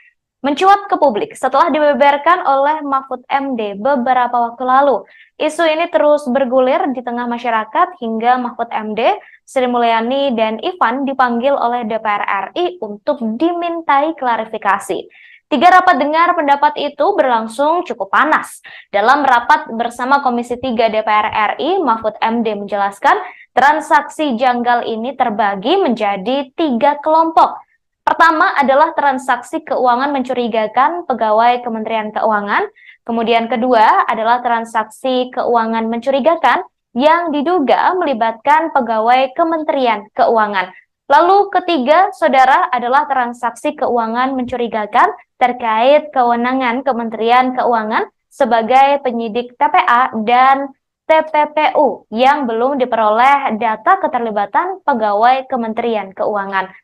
Speaker 1: mencuat ke publik setelah dibeberkan oleh Mahfud MD beberapa waktu lalu. Isu ini terus bergulir di tengah masyarakat hingga Mahfud MD, Sri Mulyani, dan Ivan dipanggil oleh DPR RI untuk dimintai klarifikasi. 3 rapat dengar pendapat itu berlangsung cukup panas. Dalam rapat bersama Komisi 3 DPR RI, Mahfud MD menjelaskan transaksi janggal ini terbagi menjadi 3 kelompok. Pertama adalah transaksi keuangan mencurigakan pegawai Kementerian Keuangan. Kemudian kedua adalah transaksi keuangan mencurigakan yang diduga melibatkan pegawai Kementerian Keuangan. Lalu ketiga, saudara, adalah transaksi keuangan mencurigakan terkait kewenangan Kementerian Keuangan sebagai penyidik TPA dan TPPU yang belum diperoleh data keterlibatan pegawai Kementerian Keuangan.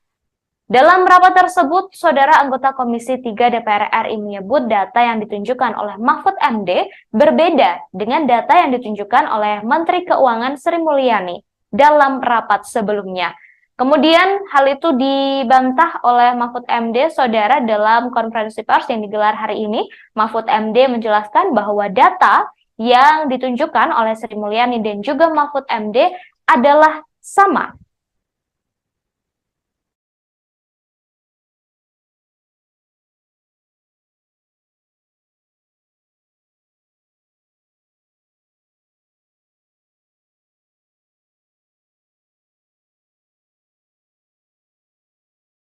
Speaker 1: Dalam rapat tersebut, saudara anggota Komisi 3 DPR RI menyebut data yang ditunjukkan oleh Mahfud MD berbeda dengan data yang ditunjukkan oleh Menteri Keuangan Sri Mulyani dalam rapat sebelumnya. Kemudian hal itu dibantah oleh Mahfud MD, saudara, dalam konferensi pers yang digelar hari ini. Mahfud MD menjelaskan bahwa data yang ditunjukkan oleh Sri Mulyani dan juga Mahfud MD adalah sama.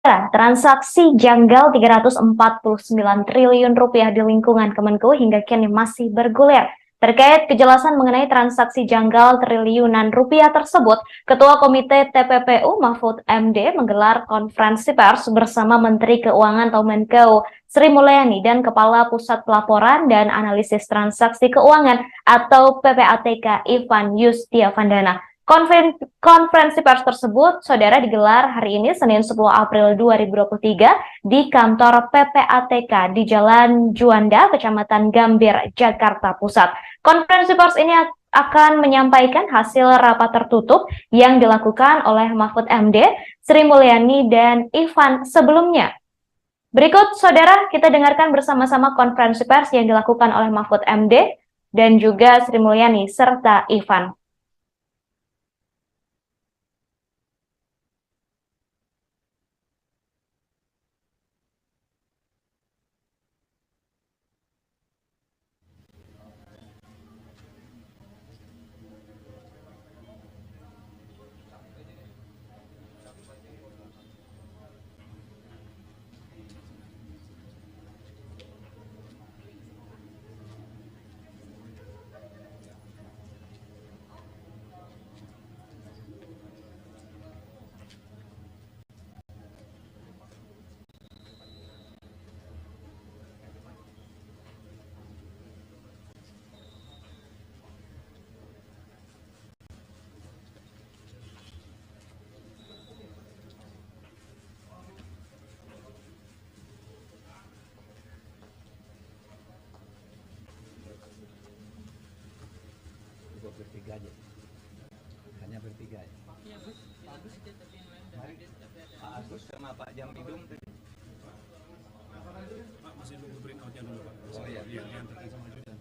Speaker 1: Transaksi janggal 349 triliun rupiah di lingkungan Kemenku hingga kini masih bergulir. Terkait kejelasan mengenai transaksi janggal triliunan rupiah tersebut, Ketua Komite TPPU Mahfud MD menggelar konferensi pers bersama Menteri Keuangan atau Menkeu Sri Mulyani dan Kepala Pusat Pelaporan dan Analisis Transaksi Keuangan atau PPATK Ivan Yustiavandana. Konferensi pers tersebut, saudara, digelar hari ini Senin 10 April 2023 di kantor PPATK di Jalan Juanda, Kecamatan Gambir, Jakarta Pusat. Konferensi pers ini akan menyampaikan hasil rapat tertutup yang dilakukan oleh Mahfud MD, Sri Mulyani, dan Ivan sebelumnya. Berikut, saudara, kita dengarkan bersama-sama konferensi pers yang dilakukan oleh Mahfud MD dan juga Sri Mulyani serta Ivan.
Speaker 2: bertiga aja. Hanya bertiga ya. Mari, Pak Agus sama Pak Jambidum tadi.
Speaker 3: Pak, masih nunggu print outnya dulu Pak.
Speaker 2: Oh iya.
Speaker 3: Iya, diantarkan sama ajudan.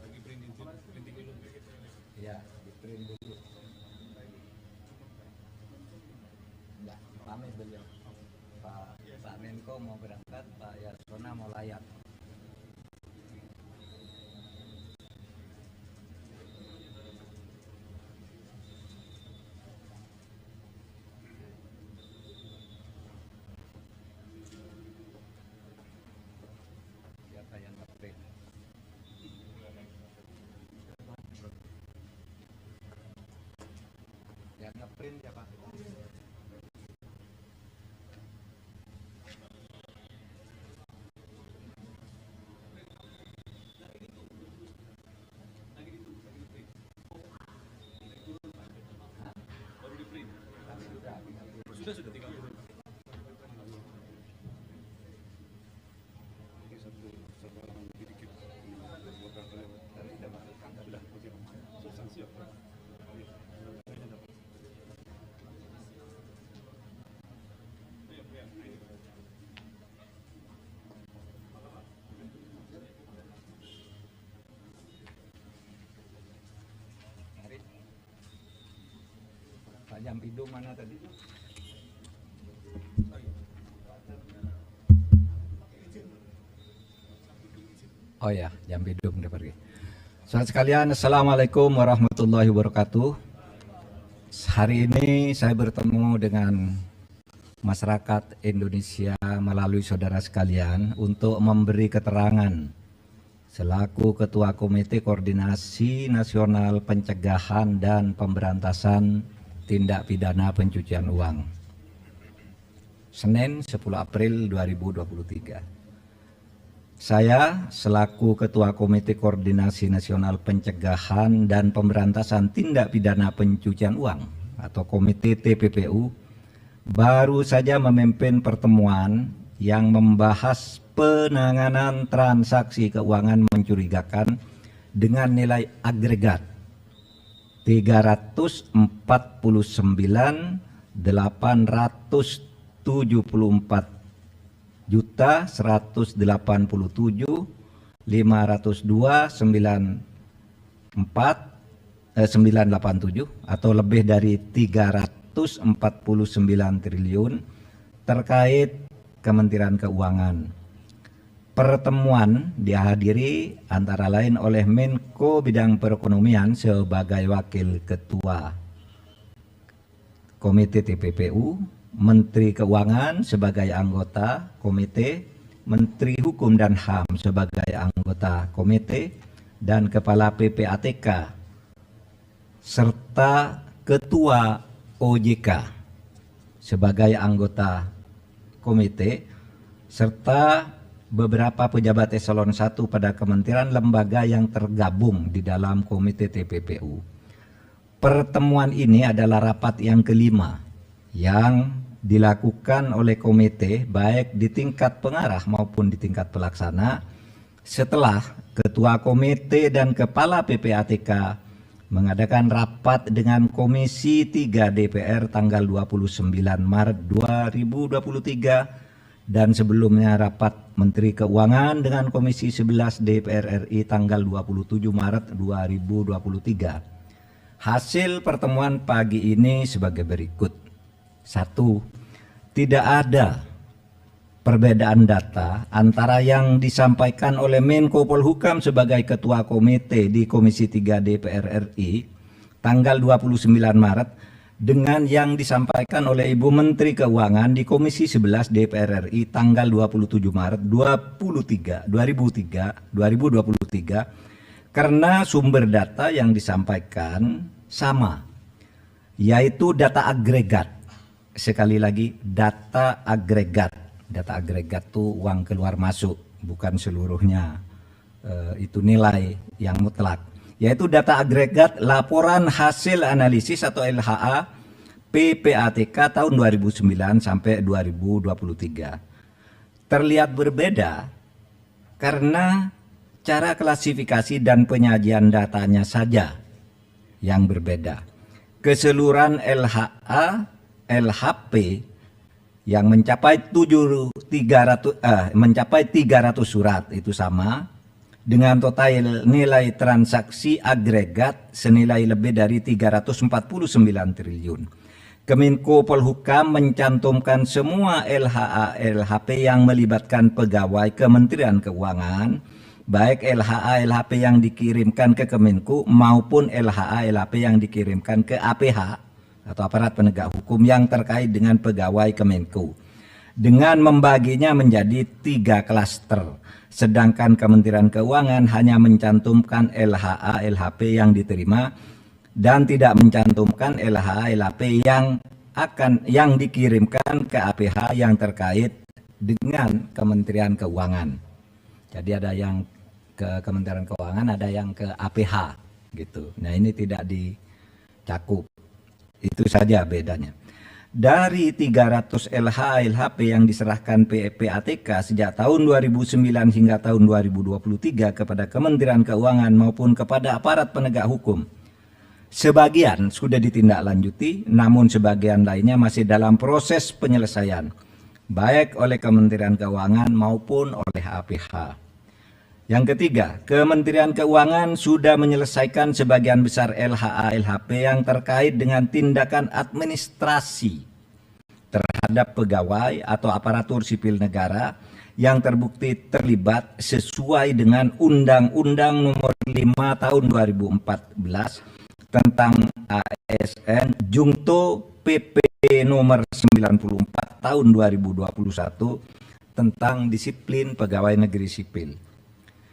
Speaker 3: Lagi printing dulu.
Speaker 2: Ya, di print dulu. Enggak, pamit beliau. Pak Menko mau berangkat, Pak Yasona mau layak. Siapa yang nge-print? Yang nge-print ya Pak?
Speaker 3: Baru di print. Sudah 30. Ini satu halaman lebih dikit. Buat kalian. Sudah, oke. Substansi apa? Iya. Kayaknya dapat.
Speaker 2: Mari. Pak Jambidum mana tadi? Oh ya, Jambidum udah pergi. Saudara sekalian, Assalamualaikum warahmatullahi wabarakatuh. Hari ini saya bertemu dengan masyarakat Indonesia melalui saudara sekalian untuk memberi keterangan selaku Ketua Komite Koordinasi Nasional Pencegahan dan Pemberantasan Tindak Pidana Pencucian Uang. Senin 10 April 2023. Saya selaku Ketua Komite Koordinasi Nasional Pencegahan dan Pemberantasan Tindak Pidana Pencucian Uang atau Komite TPPU baru saja memimpin pertemuan yang membahas penanganan transaksi keuangan mencurigakan dengan nilai agregat 344.184.502.987 atau lebih dari 349 triliun terkait Kementerian Keuangan. Pertemuan dihadiri antara lain oleh Menko Bidang Perekonomian sebagai Wakil Ketua Komite TPPU, Menteri Keuangan sebagai anggota komite, Menteri Hukum dan HAM sebagai anggota komite, dan Kepala PPATK serta Ketua OJK sebagai anggota komite, serta beberapa pejabat eselon 1 pada kementerian lembaga yang tergabung di dalam komite TPPU. Pertemuan ini adalah rapat yang kelima yang dilakukan oleh komite baik di tingkat pengarah maupun di tingkat pelaksana setelah Ketua Komite dan Kepala PPATK mengadakan rapat dengan Komisi 3 DPR tanggal 29 Maret 2023 dan sebelumnya rapat Menteri Keuangan dengan Komisi 11 DPR RI tanggal 27 Maret 2023. Hasil pertemuan pagi ini sebagai berikut. 1. Tidak ada perbedaan data antara yang disampaikan oleh Menko Polhukam sebagai Ketua Komite di Komisi 3 DPR RI tanggal 29 Maret dengan yang disampaikan oleh Ibu Menteri Keuangan di Komisi 11 DPR RI tanggal 27 Maret 2023 karena sumber data yang disampaikan sama, yaitu data agregat. Sekali lagi, data agregat. Data agregat itu uang keluar masuk, bukan seluruhnya itu nilai yang mutlak. Yaitu data agregat laporan hasil analisis atau LHA PPATK tahun 2009 sampai 2023. Terlihat berbeda karena cara klasifikasi dan penyajian datanya saja yang berbeda. Keseluruhan LHA, LHP yang mencapai 300 surat itu sama dengan total nilai transaksi agregat senilai lebih dari 349 triliun. Kemenko Polhukam mencantumkan semua LHA LHP yang melibatkan pegawai Kementerian Keuangan, baik LHA LHP yang dikirimkan ke Kemenko maupun LHA LHP yang dikirimkan ke APH atau aparat penegak hukum yang terkait dengan pegawai Kemenko, dengan membaginya menjadi 3 klaster. Sedangkan Kementerian Keuangan hanya mencantumkan LHA LHP yang diterima dan tidak mencantumkan LHA LHP yang dikirimkan ke APH yang terkait dengan Kementerian Keuangan. Jadi ada yang ke Kementerian Keuangan, ada yang ke APH gitu. Nah, ini tidak dicakup. Itu saja bedanya. Dari 300 LHA LHP yang diserahkan PPATK sejak tahun 2009 hingga tahun 2023 kepada Kementerian Keuangan maupun kepada aparat penegak hukum, sebagian sudah ditindaklanjuti, namun sebagian lainnya masih dalam proses penyelesaian, baik oleh Kementerian Keuangan maupun oleh APH. Yang ketiga, Kementerian Keuangan sudah menyelesaikan sebagian besar LHA LHP yang terkait dengan tindakan administrasi terhadap pegawai atau aparatur sipil negara yang terbukti terlibat sesuai dengan Undang-Undang Nomor 5 Tahun 2014 tentang ASN Jungto PP Nomor 94 Tahun 2021 tentang disiplin pegawai negeri sipil.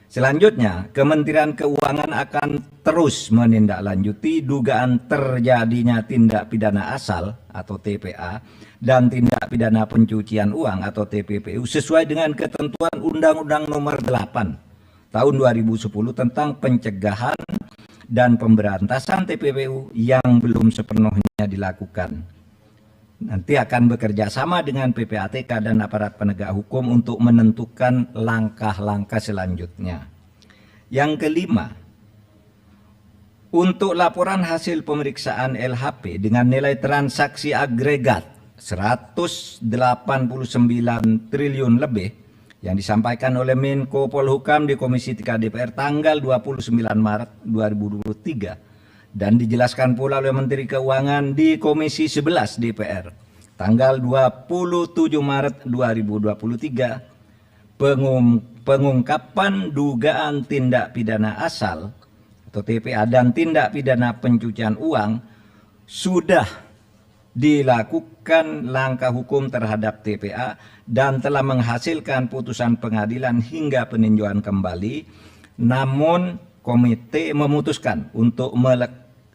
Speaker 2: Selanjutnya, Kementerian Keuangan akan terus menindaklanjuti dugaan terjadinya tindak pidana asal atau TPA dan tindak pidana pencucian uang atau TPPU sesuai dengan ketentuan Undang-Undang Nomor 8 Tahun 2010 tentang pencegahan dan pemberantasan TPPU yang belum sepenuhnya dilakukan. Nanti akan bekerja sama dengan PPATK dan aparat penegak hukum untuk menentukan langkah-langkah selanjutnya. Yang kelima, untuk laporan hasil pemeriksaan LHP dengan nilai transaksi agregat 189 triliun lebih yang disampaikan oleh Menko Polhukam di Komisi 3 DPR tanggal 29 Maret 2023 dan dijelaskan pula oleh Menteri Keuangan di Komisi 11 DPR tanggal 27 Maret 2023, pengungkapan dugaan tindak pidana asal atau TPA dan tindak pidana pencucian uang sudah dilakukan langkah hukum terhadap TPA dan telah menghasilkan putusan pengadilan hingga peninjauan kembali, namun komite memutuskan untuk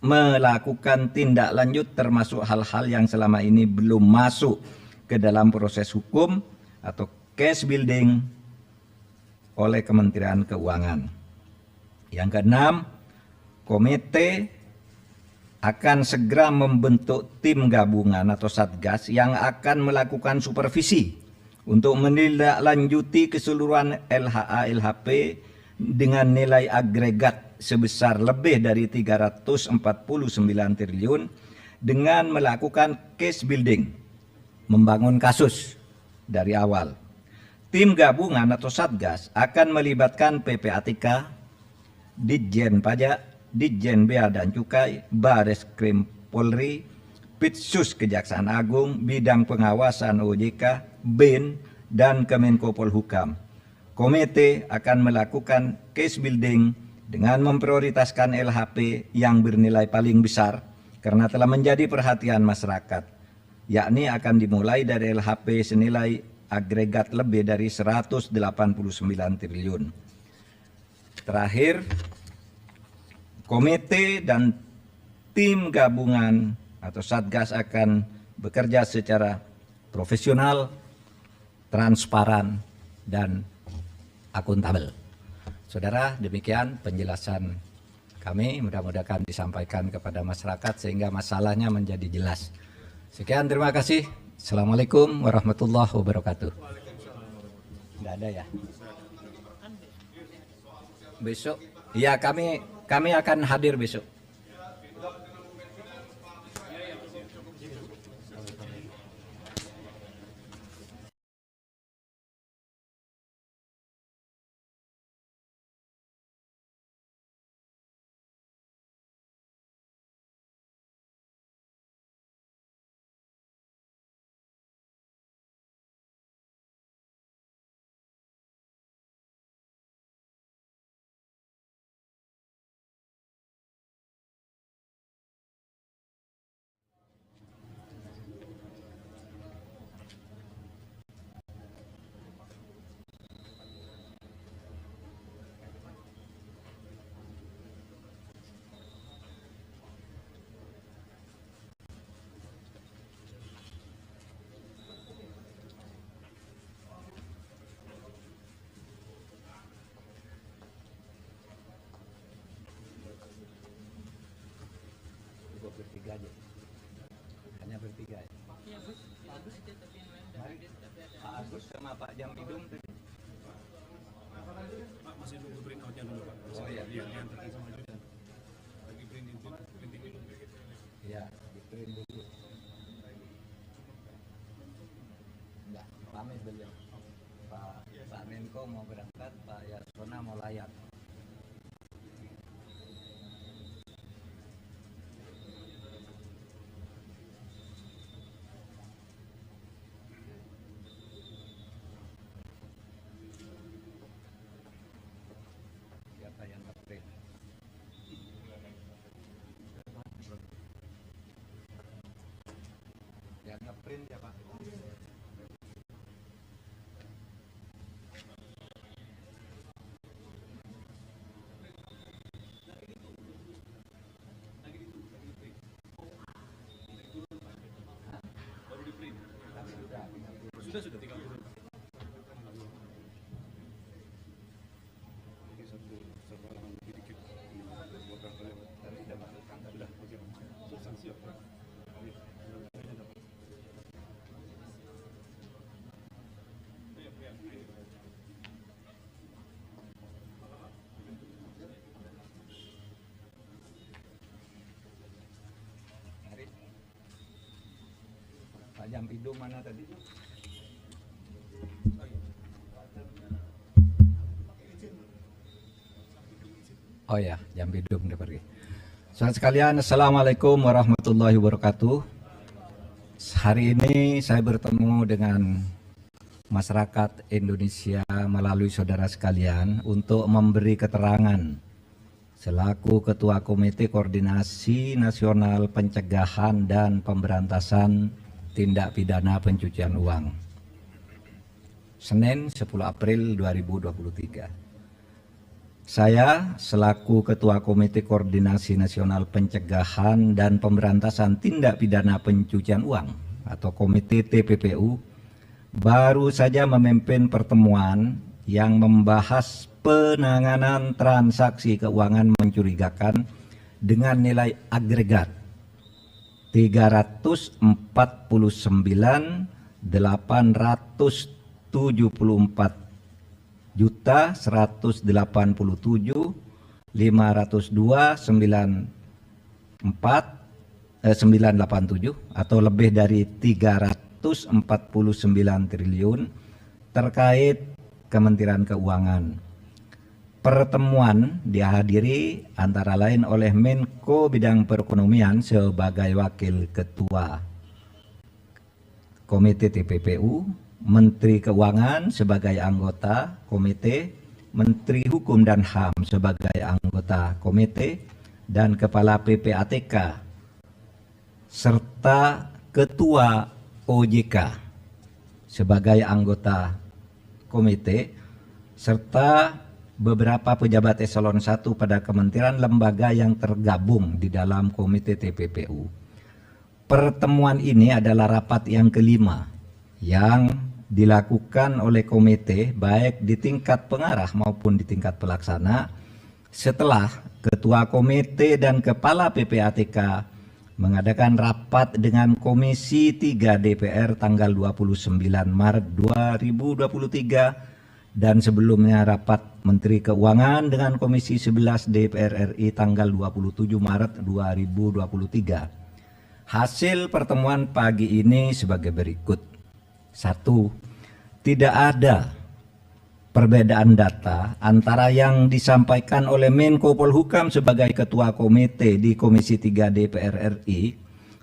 Speaker 2: melakukan tindak lanjut termasuk hal-hal yang selama ini belum masuk ke dalam proses hukum atau case building oleh Kementerian Keuangan. Yang keenam, komite akan segera membentuk tim gabungan atau satgas yang akan melakukan supervisi untuk menindaklanjuti keseluruhan LHA LHP dengan nilai agregat sebesar lebih dari 349 triliun dengan melakukan case building, membangun kasus dari awal. Tim gabungan atau satgas akan melibatkan PPATK, Ditjen Pajak, Ditjen Bea dan Cukai, Bareskrim Polri, Pitsus Kejaksaan Agung, Bidang Pengawasan OJK, BIN, dan Kemenko Polhukam. Komite akan melakukan case building dengan memprioritaskan LHP yang bernilai paling besar karena telah menjadi perhatian masyarakat, yakni akan dimulai dari LHP senilai agregat lebih dari 189 triliun. Terakhir, komite dan tim gabungan atau satgas akan bekerja secara profesional, transparan, dan akuntabel. Saudara, demikian penjelasan kami, mudah-mudahan disampaikan kepada masyarakat sehingga masalahnya menjadi jelas. Sekian, terima kasih. Assalamualaikum warahmatullahi wabarakatuh. Tidak ada ya? Besok? Ya, kami akan hadir besok. bertiga aja. Hanya bertiga ya. Mari, Pak Agus sama Pak Jampidum tadi.
Speaker 3: Pak, masih nunggu print out-nya dulu, Pak.
Speaker 2: Oh iya.
Speaker 3: Yang diantarkan sama Judan. Lagi printing dulu.
Speaker 2: Ya, di print dulu. Enggak, pamit beliau. Pak Menko mau berangkat, Pak Yasona mau layak. Siapa yang nge-print? Yang nge-print siapa?
Speaker 3: Baru di print. Sudah tinggal turun, Pak. Ini satu halaman lebih dikit. Ini buat barangkali, Pak.
Speaker 2: Tadi sudah masukkan tadi.
Speaker 3: Sudah, oke, Pak. Substansi, Pak. Iya, ini dapat.
Speaker 2: Mari. Pak Jampidum mana tadi? Oh ya, Jampidum udah pergi. Saudara sekalian, Assalamualaikum warahmatullahi wabarakatuh. Hari ini saya bertemu dengan masyarakat Indonesia melalui saudara sekalian untuk memberi keterangan selaku Ketua Komite Koordinasi Nasional Pencegahan dan Pemberantasan Tindak Pidana Pencucian Uang. Senin 10 April 2023. Saya selaku Ketua Komite Koordinasi Nasional Pencegahan dan Pemberantasan Tindak Pidana Pencucian Uang atau Komite TPPU baru saja memimpin pertemuan yang membahas penanganan transaksi keuangan mencurigakan dengan nilai agregat 344.184.502.987 atau lebih dari 349 triliun terkait Kementerian Keuangan. Pertemuan dihadiri antara lain oleh Menko Bidang Perekonomian sebagai Wakil Ketua Komite TPPU, Menteri Keuangan sebagai anggota komite, Menteri Hukum dan HAM sebagai anggota komite, dan Kepala PPATK, serta Ketua OJK sebagai anggota komite, serta beberapa pejabat eselon 1 pada kementerian lembaga yang tergabung di dalam komite TPPU. Pertemuan ini adalah rapat yang kelima yang dilakukan oleh komite baik di tingkat pengarah maupun di tingkat pelaksana setelah Ketua Komite dan Kepala PPATK mengadakan rapat dengan Komisi 3 DPR tanggal 29 Maret 2023 dan sebelumnya rapat Menteri Keuangan dengan Komisi 11 DPR RI tanggal 27 Maret 2023. Hasil pertemuan pagi ini sebagai berikut. 1. Tidak ada perbedaan data antara yang disampaikan oleh Menko Polhukam sebagai Ketua Komite di Komisi 3 DPR RI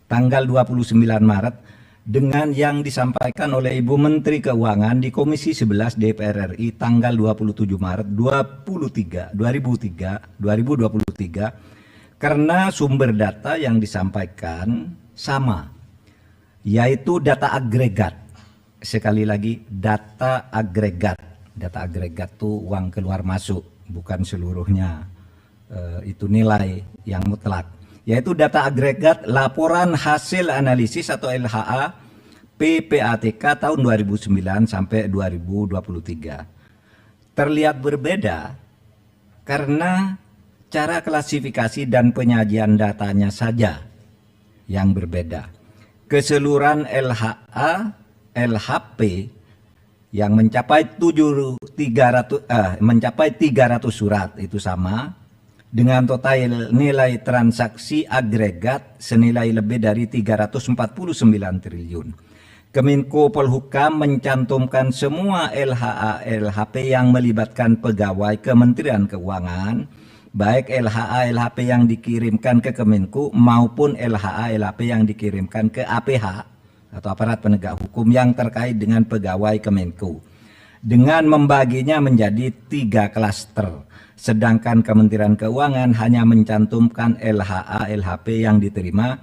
Speaker 2: tanggal 29 Maret dengan yang disampaikan oleh Ibu Menteri Keuangan di Komisi 11 DPR RI tanggal 27 Maret 2023 karena sumber data yang disampaikan sama, yaitu data agregat. Sekali lagi, data agregat. Data agregat itu uang keluar masuk, bukan seluruhnya itu nilai yang mutlak. Yaitu data agregat laporan hasil analisis atau LHA PPATK tahun 2009 sampai 2023. Terlihat berbeda karena cara klasifikasi dan penyajian datanya saja yang berbeda. Keseluruhan LHA, LHP yang mencapai 300 surat itu sama dengan total nilai transaksi agregat senilai lebih dari 349 triliun. Kemenko Polhukam mencantumkan semua LHA LHP yang melibatkan pegawai Kementerian Keuangan, baik LHA LHP yang dikirimkan ke Kemenko maupun LHA LHP yang dikirimkan ke APH atau aparat penegak hukum yang terkait dengan pegawai Kemenko, dengan membaginya menjadi 3 klaster. Sedangkan Kementerian Keuangan hanya mencantumkan LHA LHP yang diterima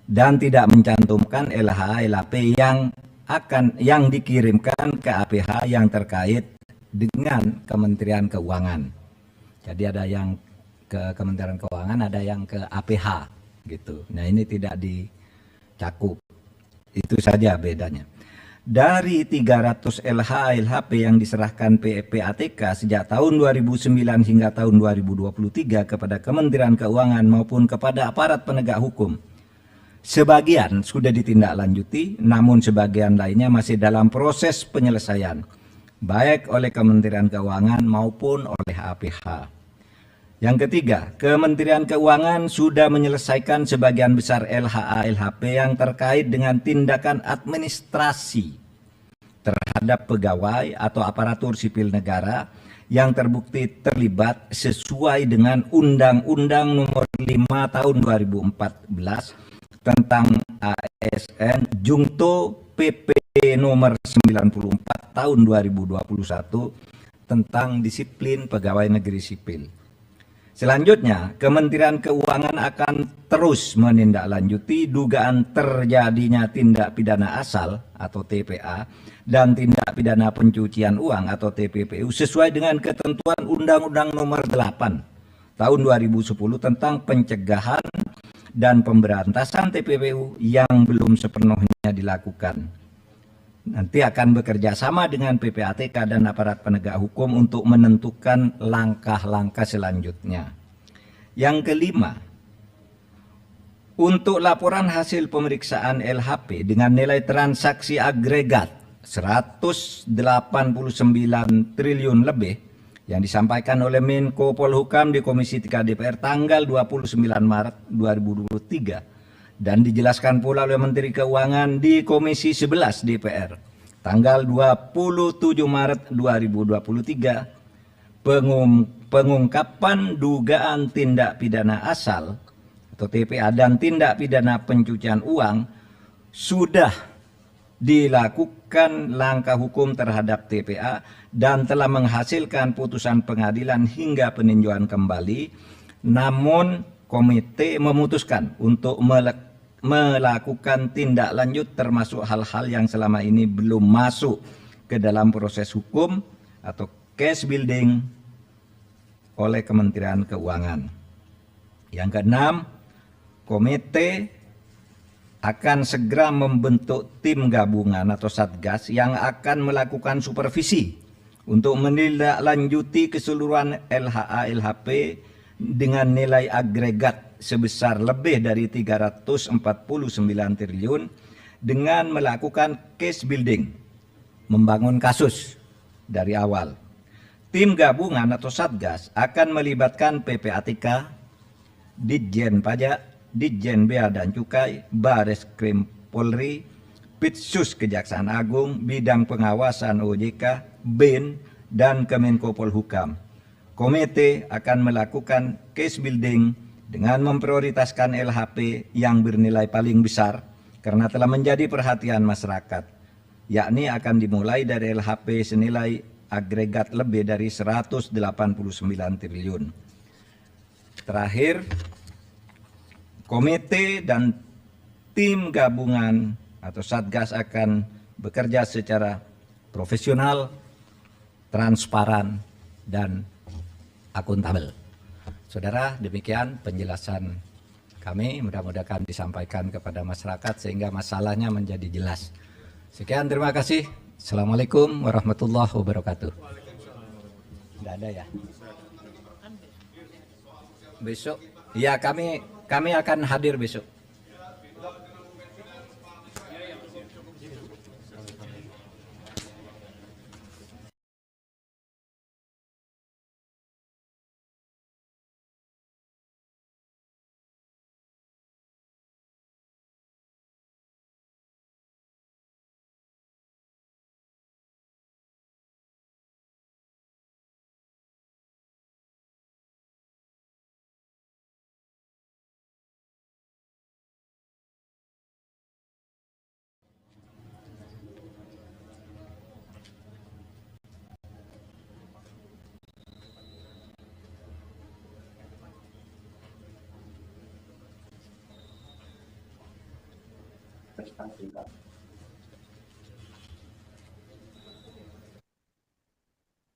Speaker 2: dan tidak mencantumkan LHA LHP yang dikirimkan ke APH yang terkait dengan Kementerian Keuangan. Jadi ada yang ke Kementerian Keuangan, ada yang ke APH gitu. Nah, ini tidak dicakup. Itu saja bedanya. Dari 300 LHA LHP yang diserahkan PPATK sejak tahun 2009 hingga tahun 2023 kepada Kementerian Keuangan maupun kepada aparat penegak hukum, sebagian sudah ditindaklanjuti, namun sebagian lainnya masih dalam proses penyelesaian, baik oleh Kementerian Keuangan maupun oleh APH. Yang ketiga, Kementerian Keuangan sudah menyelesaikan sebagian besar LHA LHP yang terkait dengan tindakan administrasi terhadap pegawai atau aparatur sipil negara yang terbukti terlibat sesuai dengan Undang-Undang Nomor 5 Tahun 2014 tentang ASN Jungto PP Nomor 94 Tahun 2021 tentang disiplin pegawai negeri sipil. Selanjutnya, Kementerian Keuangan akan terus menindaklanjuti dugaan terjadinya tindak pidana asal atau TPA dan tindak pidana pencucian uang atau TPPU sesuai dengan ketentuan Undang-Undang Nomor 8 Tahun 2010 tentang pencegahan dan pemberantasan TPPU yang belum sepenuhnya dilakukan. Nanti akan bekerja sama dengan PPATK dan aparat penegak hukum untuk menentukan langkah-langkah selanjutnya. Yang kelima, untuk laporan hasil pemeriksaan LHP dengan nilai transaksi agregat 189 triliun lebih yang disampaikan oleh Menko Polhukam di Komisi 3 DPR tanggal 29 Maret 2023 dan dijelaskan pula oleh Menteri Keuangan di Komisi 11 DPR tanggal 27 Maret 2023, pengungkapan dugaan tindak pidana asal atau TPA dan tindak pidana pencucian uang sudah dilakukan langkah hukum terhadap TPA dan telah menghasilkan putusan pengadilan hingga peninjauan kembali, namun komite memutuskan untuk melakukan tindak lanjut termasuk hal-hal yang selama ini belum masuk ke dalam proses hukum atau case building oleh Kementerian Keuangan. Yang keenam, komite akan segera membentuk tim gabungan atau satgas yang akan melakukan supervisi untuk menindaklanjuti keseluruhan LHA LHP dengan nilai agregat sebesar lebih dari 349 triliun dengan melakukan case building, membangun kasus dari awal. Tim gabungan atau satgas akan melibatkan PPATK, Ditjen Pajak, Ditjen Bea dan Cukai, Bareskrim Polri, Pitsus Kejaksaan Agung, Bidang Pengawasan OJK, BIN, dan Kemenko Polhukam. Komite akan melakukan case building dengan memprioritaskan LHP yang bernilai paling besar karena telah menjadi perhatian masyarakat, yakni akan dimulai dari LHP senilai agregat lebih dari 189 triliun. Terakhir, komite dan tim gabungan atau satgas akan bekerja secara profesional, transparan, dan akuntabel. Saudara, demikian penjelasan kami, mudah-mudahan disampaikan kepada masyarakat sehingga masalahnya menjadi jelas. Sekian, terima kasih. Assalamualaikum warahmatullahi wabarakatuh. Tidak ada ya? Besok? Ya, kami akan hadir besok.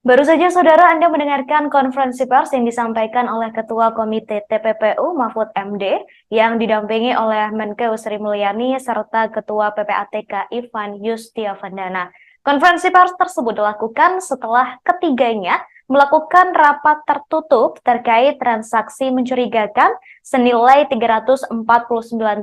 Speaker 1: Baru saja saudara Anda mendengarkan konferensi pers yang disampaikan oleh Ketua Komite TPPU Mahfud MD yang didampingi oleh Menkeu Sri Mulyani serta Ketua PPATK Ivan Yustiavandana. Konferensi pers tersebut dilakukan setelah ketiganya melakukan rapat tertutup terkait transaksi mencurigakan senilai 349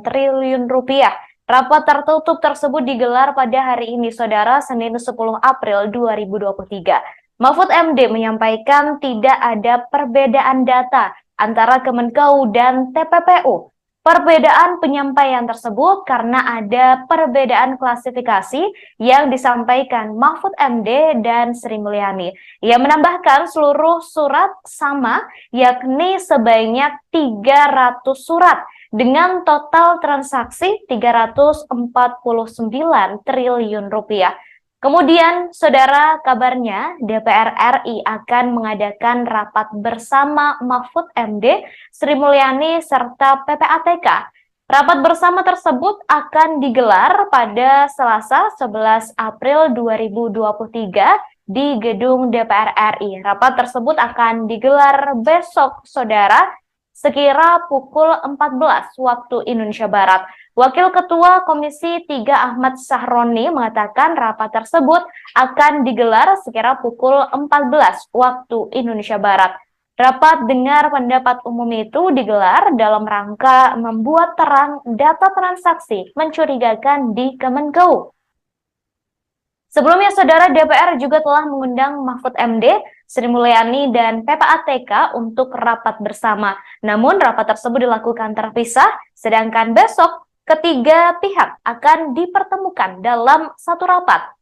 Speaker 1: triliun rupiah. Rapat tertutup tersebut digelar pada hari ini, saudara, Senin 10 April 2023. Mahfud MD menyampaikan tidak ada perbedaan data antara Kemenkeu dan TPPU. Perbedaan penyampaian tersebut karena ada perbedaan klasifikasi yang disampaikan Mahfud MD dan Sri Mulyani. Ia menambahkan seluruh surat sama, yakni sebanyak 300 surat dengan total transaksi 349 triliun rupiah. Kemudian, saudara, kabarnya DPR RI akan mengadakan rapat bersama Mahfud MD, Sri Mulyani, serta PPATK. Rapat bersama tersebut akan digelar pada Selasa 11 April 2023 di gedung DPR RI. Rapat tersebut akan digelar besok, saudara, sekira pukul 14 waktu Indonesia Barat. Wakil Ketua Komisi 3 Ahmad Sahroni mengatakan rapat tersebut akan digelar sekira pukul 14 waktu Indonesia Barat. Rapat dengar pendapat umum itu digelar dalam rangka membuat terang data transaksi mencurigakan di Kemenkeu. Sebelumnya, saudara, DPR juga telah mengundang Mahfud MD, Sri Mulyani, dan PPATK untuk rapat bersama. Namun, rapat tersebut dilakukan terpisah, sedangkan besok ketiga pihak akan dipertemukan dalam satu rapat.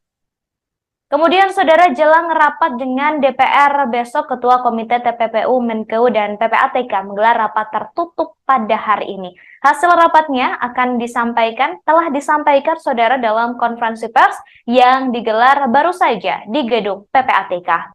Speaker 1: Kemudian, saudara, jelang rapat dengan DPR besok, Ketua Komite TPPU, Menkeu, dan PPATK menggelar rapat tertutup pada hari ini. Hasil rapatnya telah disampaikan, saudara, dalam konferensi pers yang digelar baru saja di gedung PPATK.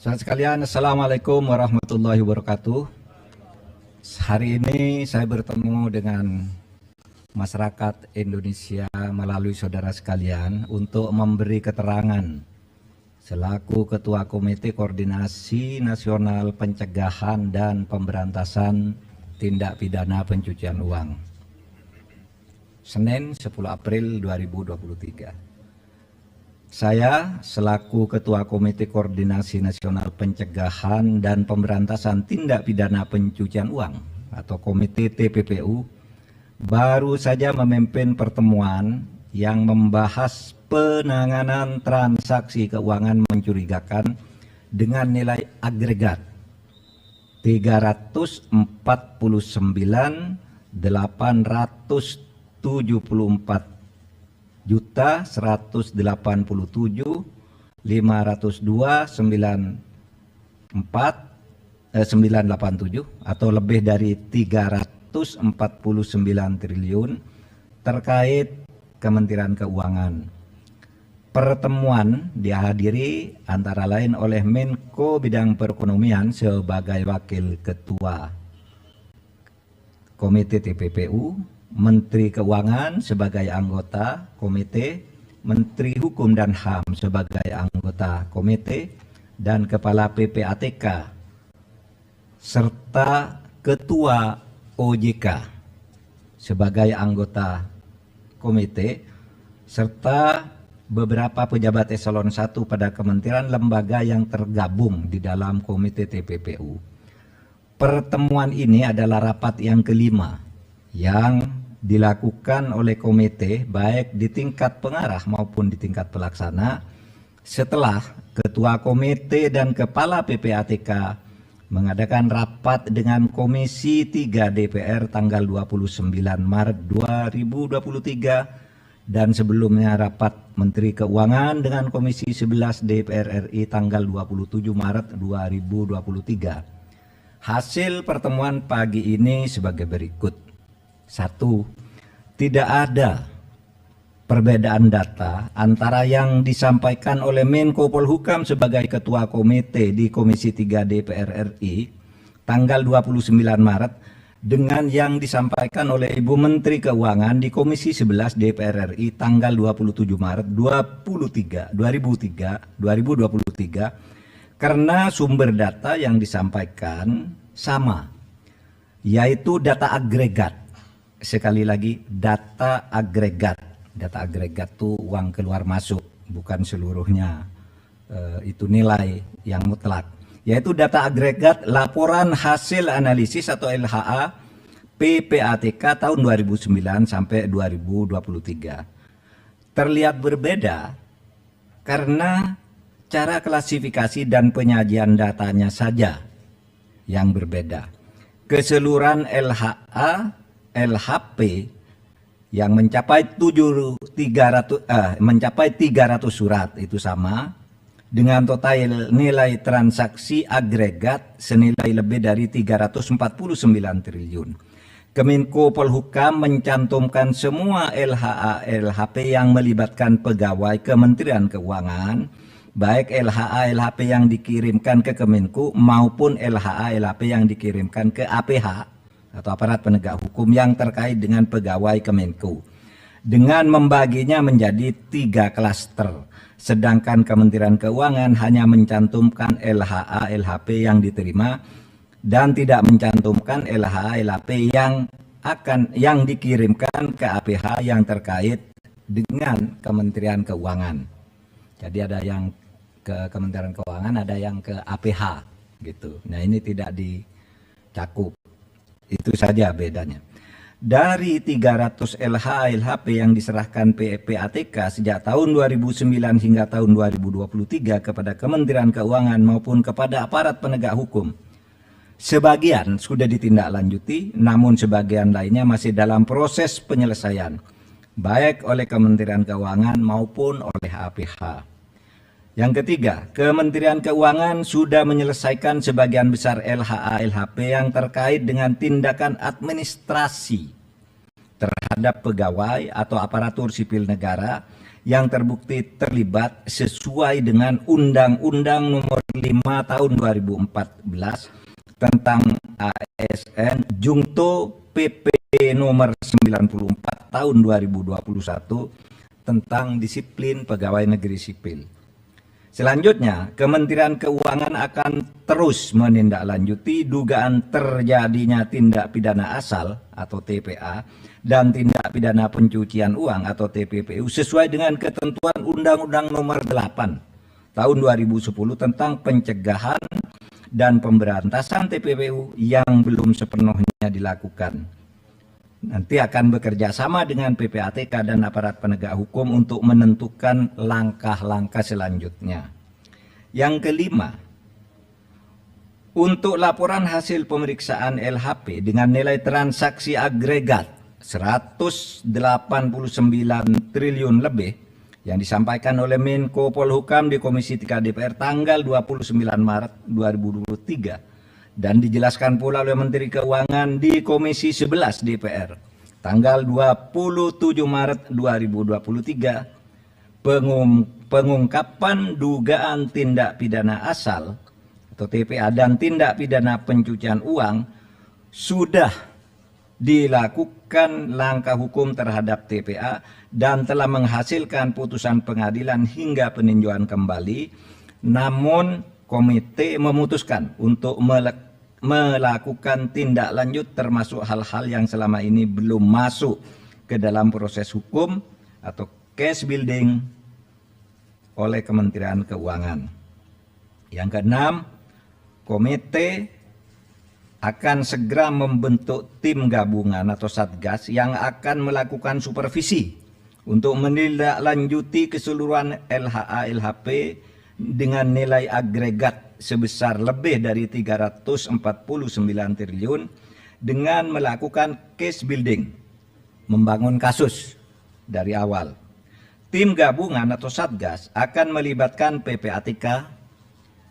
Speaker 2: Saudara sekalian, Assalamualaikum warahmatullahi wabarakatuh. Hari ini saya bertemu dengan masyarakat Indonesia melalui saudara sekalian untuk memberi keterangan selaku Ketua Komite Koordinasi Nasional Pencegahan dan Pemberantasan Tindak Pidana Pencucian Uang. Senin 10 April 2023. Saya selaku Ketua Komite Koordinasi Nasional Pencegahan dan Pemberantasan Tindak Pidana Pencucian Uang atau Komite TPPU baru saja memimpin pertemuan yang membahas penanganan transaksi keuangan mencurigakan dengan nilai agregat 344.502.987 atau lebih dari 349 triliun terkait Kementerian Keuangan. Pertemuan dihadiri antara lain oleh Menko Bidang Perekonomian sebagai Wakil Ketua Komite TPPU, Menteri Keuangan sebagai anggota komite, Menteri Hukum dan HAM sebagai anggota komite, dan Kepala PPATK, serta Ketua OJK sebagai anggota komite, serta beberapa pejabat eselon 1 pada kementerian lembaga yang tergabung di dalam komite TPPU. Pertemuan ini adalah rapat yang kelima yang dilakukan oleh komite baik di tingkat pengarah maupun di tingkat pelaksana setelah Ketua Komite dan Kepala PPATK mengadakan rapat dengan Komisi 3 DPR tanggal 29 Maret 2023 dan sebelumnya rapat Menteri Keuangan dengan Komisi 11 DPR RI tanggal 27 Maret 2023. Hasil pertemuan pagi ini sebagai berikut. 1. Tidak ada perbedaan data antara yang disampaikan oleh Menko Polhukam sebagai Ketua Komite di Komisi 3 DPR RI tanggal 29 Maret dengan yang disampaikan oleh Ibu Menteri Keuangan di Komisi 11 DPR RI tanggal 27 Maret 2023 karena sumber data yang disampaikan sama, yaitu data agregat. Sekali lagi, data agregat. Data agregat itu uang keluar masuk, bukan seluruhnya itu nilai yang mutlak. Yaitu data agregat laporan hasil analisis atau LHA PPATK tahun 2009 sampai 2023. Terlihat berbeda karena cara klasifikasi dan penyajian datanya saja yang berbeda. Keseluruhan LHA, LHP yang mencapai 300 surat itu sama dengan total nilai transaksi agregat senilai lebih dari 349 triliun. Kemenko Polhukam mencantumkan semua LHA LHP yang melibatkan pegawai Kementerian Keuangan, baik LHA LHP yang dikirimkan ke Kemenko maupun LHA LHP yang dikirimkan ke APH atau aparat penegak hukum yang terkait dengan pegawai Kemenko, dengan membaginya menjadi 3 klaster, sedangkan Kementerian Keuangan hanya mencantumkan LHA LHP yang diterima dan tidak mencantumkan LHA LHP yang dikirimkan ke APH yang terkait dengan Kementerian Keuangan. Jadi ada yang ke Kementerian Keuangan, ada yang ke APH gitu. Nah, ini tidak dicakup. Itu saja bedanya. Dari 300 LHA LHP yang diserahkan PPATK sejak tahun 2009 hingga tahun 2023 kepada Kementerian Keuangan maupun kepada aparat penegak hukum, sebagian sudah ditindaklanjuti, namun sebagian lainnya masih dalam proses penyelesaian, baik oleh Kementerian Keuangan maupun oleh APH. Yang ketiga, Kementerian Keuangan sudah menyelesaikan sebagian besar LHA LHP yang terkait dengan tindakan administrasi terhadap pegawai atau aparatur sipil negara yang terbukti terlibat sesuai dengan Undang-Undang Nomor 5 Tahun 2014 tentang ASN Jungto PP Nomor 94 Tahun 2021 tentang disiplin pegawai negeri sipil. Selanjutnya, Kementerian Keuangan akan terus menindaklanjuti dugaan terjadinya tindak pidana asal atau TPA dan tindak pidana pencucian uang atau TPPU sesuai dengan ketentuan Undang-Undang Nomor 8 Tahun 2010 tentang pencegahan dan pemberantasan TPPU yang belum sepenuhnya dilakukan. Nanti akan bekerja sama dengan PPATK dan aparat penegak hukum untuk menentukan langkah-langkah selanjutnya. Yang kelima, untuk laporan hasil pemeriksaan LHP dengan nilai transaksi agregat 189 triliun lebih yang disampaikan oleh Menko Polhukam di Komisi 3 DPR tanggal 29 Maret 2023 dan dijelaskan pula oleh Menteri Keuangan di Komisi 11 DPR tanggal 27 Maret 2023, pengungkapan dugaan tindak pidana asal atau TPA dan tindak pidana pencucian uang sudah dilakukan langkah hukum terhadap TPA dan telah menghasilkan putusan pengadilan hingga peninjauan kembali, namun komite memutuskan untuk melakukan tindak lanjut termasuk hal-hal yang selama ini belum masuk ke dalam proses hukum atau case building oleh Kementerian Keuangan. Yang keenam, komite akan segera membentuk tim gabungan atau satgas yang akan melakukan supervisi untuk menindaklanjuti keseluruhan LHA LHP dengan nilai agregat sebesar lebih dari 349 triliun dengan melakukan case building, membangun kasus dari awal. Tim gabungan atau Satgas akan melibatkan PPATK,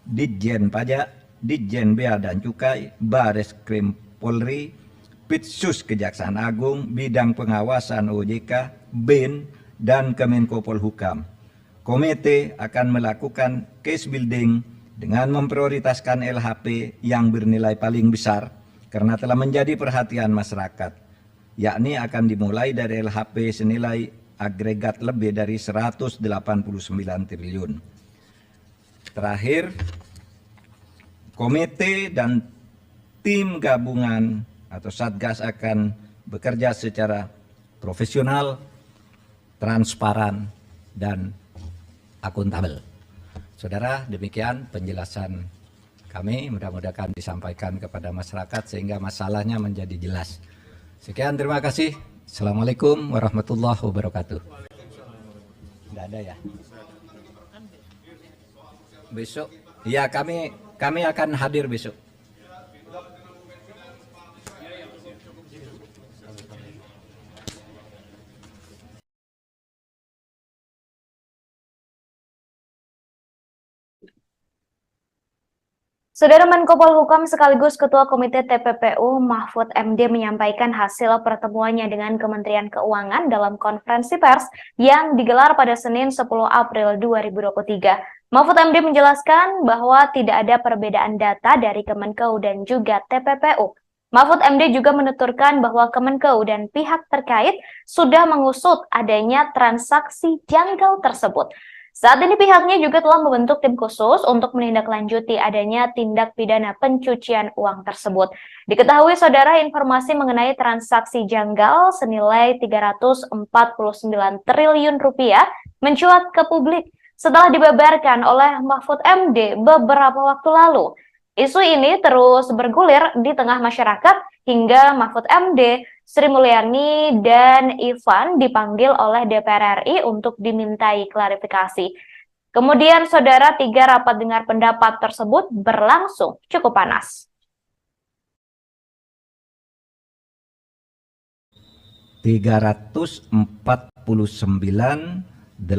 Speaker 2: Ditjen Pajak, Ditjen Bea dan Cukai, Bares Krim Polri, Pitsus Kejaksaan Agung, Bidang Pengawasan OJK, BIN, dan Kemenko Polhukam. Komite akan melakukan case building dengan memprioritaskan LHP yang bernilai paling besar karena telah menjadi perhatian masyarakat, yakni akan dimulai dari LHP senilai agregat lebih dari 189 triliun. Terakhir, komite dan tim gabungan atau Satgas akan bekerja secara profesional, transparan, dan akuntabel. Saudara, demikian penjelasan kami, mudah-mudahan disampaikan kepada masyarakat sehingga masalahnya menjadi jelas. Sekian, terima kasih. Assalamualaikum warahmatullahi wabarakatuh. Tidak ada ya? Besok, ya kami akan hadir besok.
Speaker 1: Saudara Menko Polhukam sekaligus Ketua Komite TPPU Mahfud MD menyampaikan hasil pertemuannya dengan Kementerian Keuangan dalam konferensi pers yang digelar pada Senin 10 April 2023. Mahfud MD menjelaskan bahwa tidak ada perbedaan data dari Kemenkeu dan juga TPPU. Mahfud MD juga menuturkan bahwa Kemenkeu dan pihak terkait sudah mengusut adanya transaksi janggal tersebut. Saat ini pihaknya juga telah membentuk tim khusus untuk menindaklanjuti adanya tindak pidana pencucian uang tersebut. Diketahui saudara, informasi mengenai transaksi janggal senilai 349 triliun rupiah mencuat ke publik setelah dibeberkan oleh Mahfud MD beberapa waktu lalu. Isu ini terus bergulir di tengah masyarakat hingga Mahfud MD, Sri Mulyani, dan Ivan dipanggil oleh DPR RI untuk dimintai klarifikasi. Kemudian, saudara, 3 rapat dengar pendapat tersebut berlangsung cukup panas.
Speaker 2: 344.987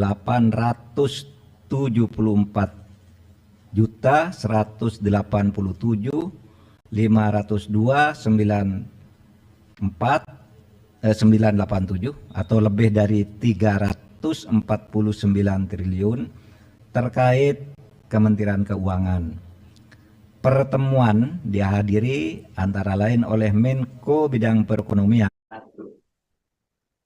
Speaker 2: atau lebih dari 349 triliun terkait Kementerian Keuangan. Pertemuan dihadiri antara lain oleh Menko Bidang Perekonomian.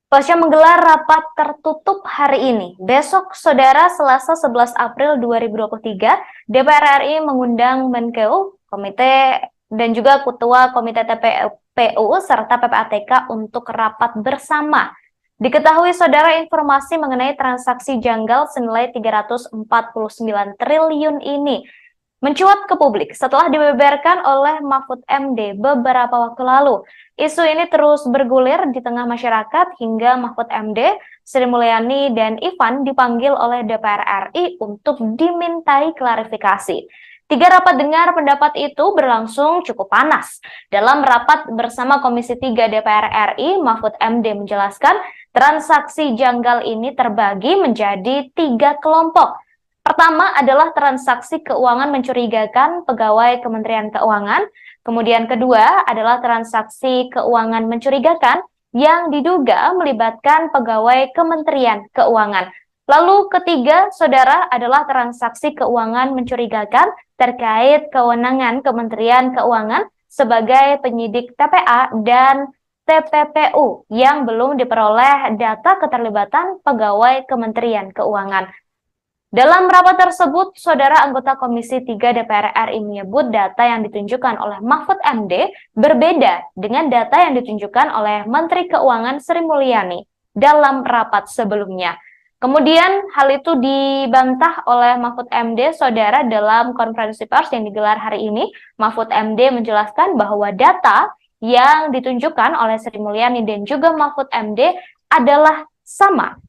Speaker 1: Pasca menggelar rapat tertutup hari ini, besok saudara Selasa 11 April 2023, DPR RI mengundang Menkeu, Komite dan juga Ketua Komite TPPU serta PPATK untuk rapat bersama. Diketahui saudara, informasi mengenai transaksi janggal senilai 349 triliun ini mencuat ke publik setelah dibeberkan oleh Mahfud MD beberapa waktu lalu. Isu ini terus bergulir di tengah masyarakat hingga Mahfud MD, Sri Mulyani, dan Ivan dipanggil oleh DPR RI untuk dimintai klarifikasi. 3 rapat dengar pendapat itu berlangsung cukup panas. Dalam rapat bersama Komisi 3 DPR RI, Mahfud MD menjelaskan transaksi janggal ini terbagi menjadi 3 kelompok. Pertama adalah transaksi keuangan mencurigakan pegawai Kementerian Keuangan. Kemudian kedua adalah transaksi keuangan mencurigakan yang diduga melibatkan pegawai Kementerian Keuangan. Lalu ketiga, saudara, adalah transaksi keuangan mencurigakan terkait kewenangan Kementerian Keuangan sebagai penyidik TPA dan TPPU yang belum diperoleh data keterlibatan pegawai Kementerian Keuangan. Dalam rapat tersebut, saudara anggota Komisi 3 DPR RI menyebut data yang ditunjukkan oleh Mahfud MD berbeda dengan data yang ditunjukkan oleh Menteri Keuangan Sri Mulyani dalam rapat sebelumnya. Kemudian hal itu dibantah oleh Mahfud MD, saudara, dalam konferensi pers yang digelar hari ini. Mahfud MD menjelaskan bahwa data yang ditunjukkan oleh Sri Mulyani dan juga Mahfud MD adalah sama.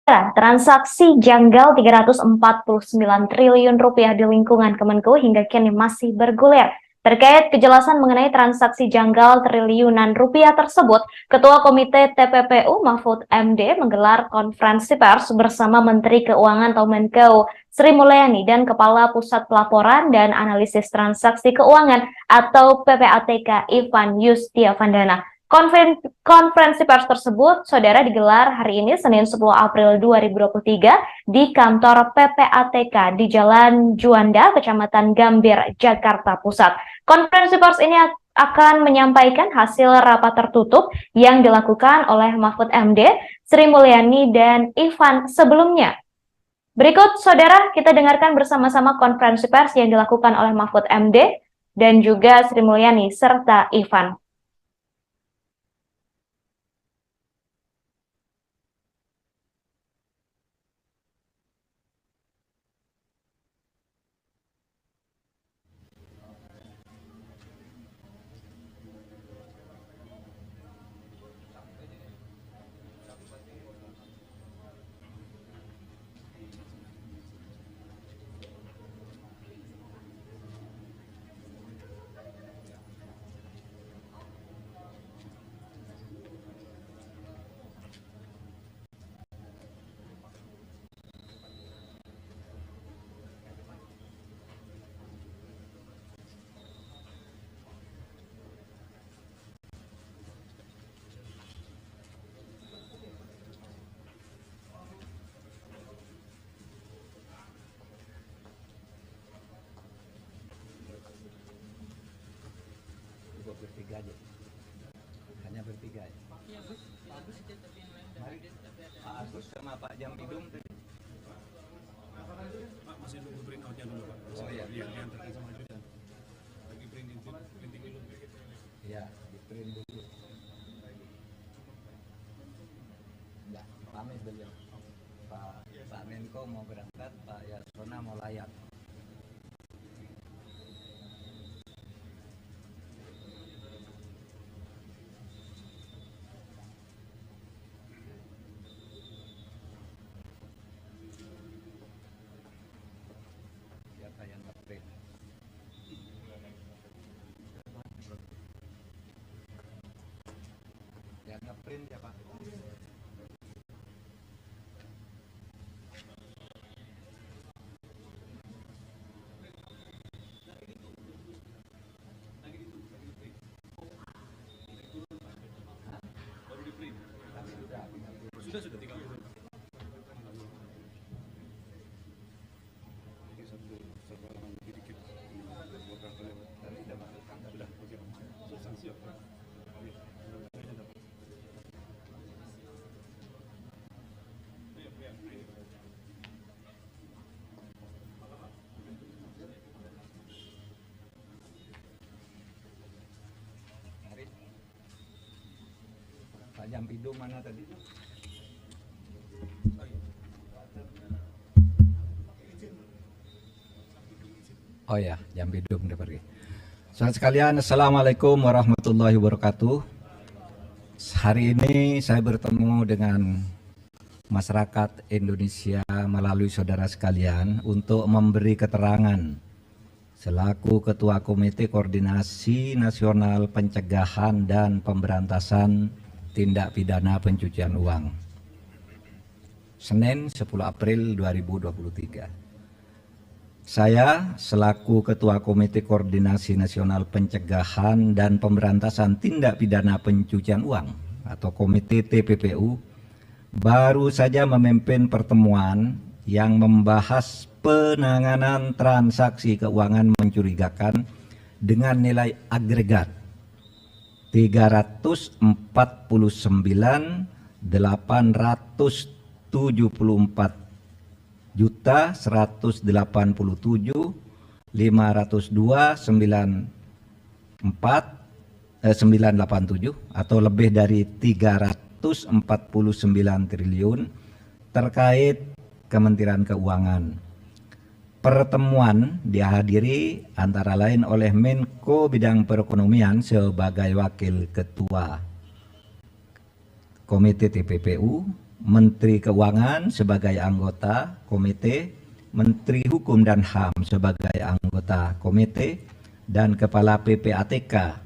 Speaker 1: Transaksi janggal 349 triliun rupiah di lingkungan Kemenko hingga kini masih bergulir. Terkait kejelasan mengenai transaksi janggal triliunan rupiah tersebut, Ketua Komite TPPU Mahfud MD menggelar konferensi pers bersama Menteri Keuangan atau Menko Sri Mulyani dan Kepala Pusat Pelaporan dan Analisis Transaksi Keuangan atau PPATK Ivan Yustiavandana. Konferensi pers tersebut, saudara, digelar hari ini Senin 10 April 2023 di kantor PPATK di Jalan Juanda, Kecamatan Gambir, Jakarta Pusat. Konferensi pers ini akan menyampaikan hasil rapat tertutup yang dilakukan oleh Mahfud MD, Sri Mulyani, dan Ivan sebelumnya. Berikut, saudara, kita dengarkan bersama-sama konferensi pers yang dilakukan oleh Mahfud MD dan juga Sri Mulyani serta Ivan.
Speaker 2: Bertiga aja, hanya bertiga ya. Mari Pak Agus sama Pak Jambidum tadi.
Speaker 3: Pak masih nunggu print outnya dulu Pak.
Speaker 2: Oh iya.
Speaker 3: Yang diantarkan sama Judan. Lagi printing dulu.
Speaker 2: Iya, di print dulu. Ya, pamit beliau. Pak Menko mau berangkat, Pak Yasona mau layak. Siapa yang ngeprint? Yang ngeprint ya Pak?
Speaker 3: Sudah 30. Ini satu halaman lebih dikit. Buat kartunya Pak.
Speaker 2: Tadi sudah masukkan.
Speaker 3: Sudah, oke Pak. Sanksi siap Pak. Oke. Saya dapat.
Speaker 2: Mari. Pak Jambidum mana tadi? Oh ya, Jambidum udah pergi. Saudara sekalian, Assalamualaikum warahmatullahi wabarakatuh. Hari ini saya bertemu dengan masyarakat Indonesia melalui saudara sekalian untuk memberi keterangan selaku Ketua Komite Koordinasi Nasional Pencegahan dan Pemberantasan Tindak Pidana Pencucian Uang. Senin 10 April 2023. Saya selaku Ketua Komite Koordinasi Nasional Pencegahan dan Pemberantasan Tindak Pidana Pencucian Uang atau Komite TPPU baru saja memimpin pertemuan yang membahas penanganan transaksi keuangan mencurigakan dengan nilai agregat 344.174.502.987 atau lebih dari 349 triliun terkait Kementerian Keuangan. Pertemuan dihadiri antara lain oleh Menko Bidang Perekonomian sebagai Wakil Ketua Komite TPPU, Menteri Keuangan sebagai anggota komite, Menteri Hukum dan HAM sebagai anggota komite, dan Kepala PPATK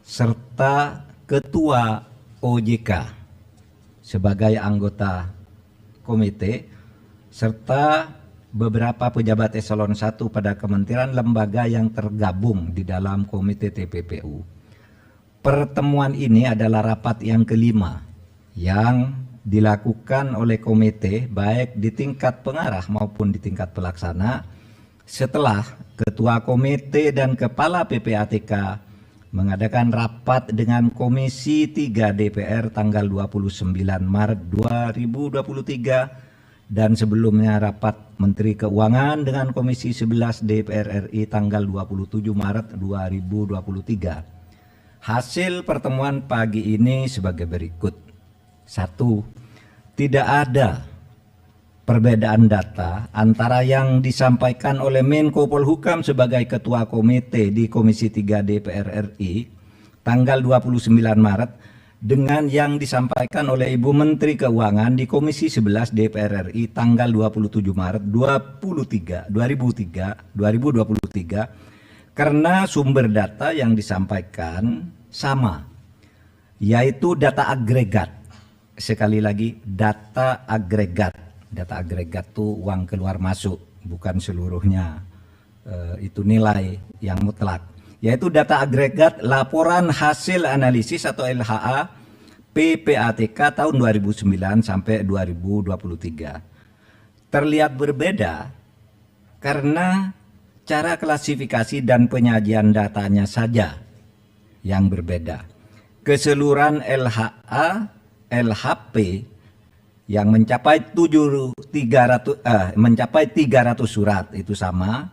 Speaker 2: serta Ketua OJK sebagai anggota komite, serta beberapa pejabat eselon 1 pada kementerian lembaga yang tergabung di dalam komite TPPU. Pertemuan ini adalah rapat yang kelima yang dilakukan oleh komite baik di tingkat pengarah maupun di tingkat pelaksana setelah Ketua Komite dan Kepala PPATK mengadakan rapat dengan Komisi 3 DPR tanggal 29 Maret 2023 dan sebelumnya rapat Menteri Keuangan dengan Komisi 11 DPR RI tanggal 27 Maret 2023. Hasil pertemuan pagi ini sebagai berikut. 1. Tidak ada perbedaan data antara yang disampaikan oleh Menko Polhukam sebagai Ketua Komite di Komisi 3 DPR RI tanggal 29 Maret dengan yang disampaikan oleh Ibu Menteri Keuangan di Komisi 11 DPR RI tanggal 27 Maret 2023 karena sumber data yang disampaikan sama, yaitu data agregat. Sekali lagi, data agregat. Data agregat itu uang keluar masuk, bukan seluruhnya itu nilai yang mutlak. Yaitu data agregat laporan hasil analisis atau LHA PPATK tahun 2009 sampai 2023. Terlihat berbeda karena cara klasifikasi dan penyajian datanya saja yang berbeda. Keseluruhan LHA LHP yang mencapai 300 surat itu sama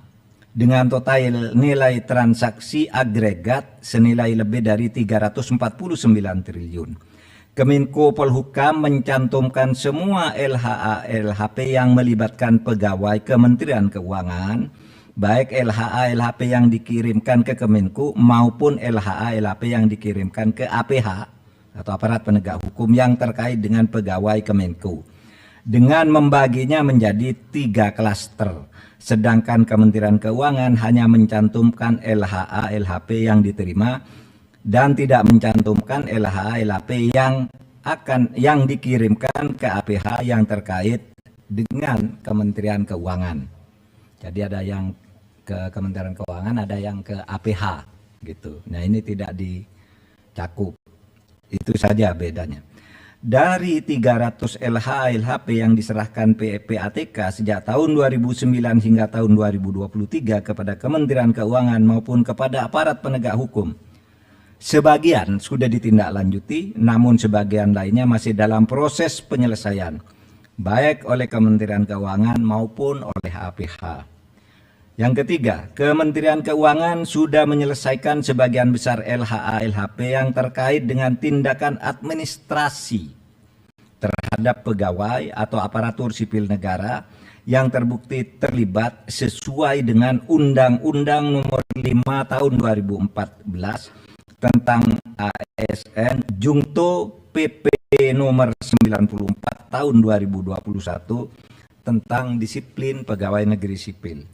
Speaker 2: dengan total nilai transaksi agregat senilai lebih dari 349 triliun. Kemenko Polhukam mencantumkan semua LHA LHP yang melibatkan pegawai Kementerian Keuangan, baik LHA LHP yang dikirimkan ke Kemenko maupun LHA LHP yang dikirimkan ke APH atau aparat penegak hukum yang terkait dengan pegawai Kemenko, dengan membaginya menjadi 3 klaster, sedangkan Kementerian Keuangan hanya mencantumkan LHA LHP yang diterima dan tidak mencantumkan LHA LHP yang dikirimkan ke APH yang terkait dengan Kementerian Keuangan. Jadi ada yang ke Kementerian Keuangan, ada yang ke APH gitu. Nah, ini tidak dicakup. Itu saja bedanya. Dari 300 LHA LHP yang diserahkan PPATK sejak tahun 2009 hingga tahun 2023 kepada Kementerian Keuangan maupun kepada aparat penegak hukum, sebagian sudah ditindaklanjuti, namun sebagian lainnya masih dalam proses penyelesaian, baik oleh Kementerian Keuangan maupun oleh APH. Yang ketiga, Kementerian Keuangan sudah menyelesaikan sebagian besar LHA LHP yang terkait dengan tindakan administrasi terhadap pegawai atau aparatur sipil negara yang terbukti terlibat sesuai dengan Undang-Undang Nomor 5 Tahun 2014 tentang ASN Jungto PP Nomor 94 Tahun 2021 tentang disiplin pegawai negeri sipil.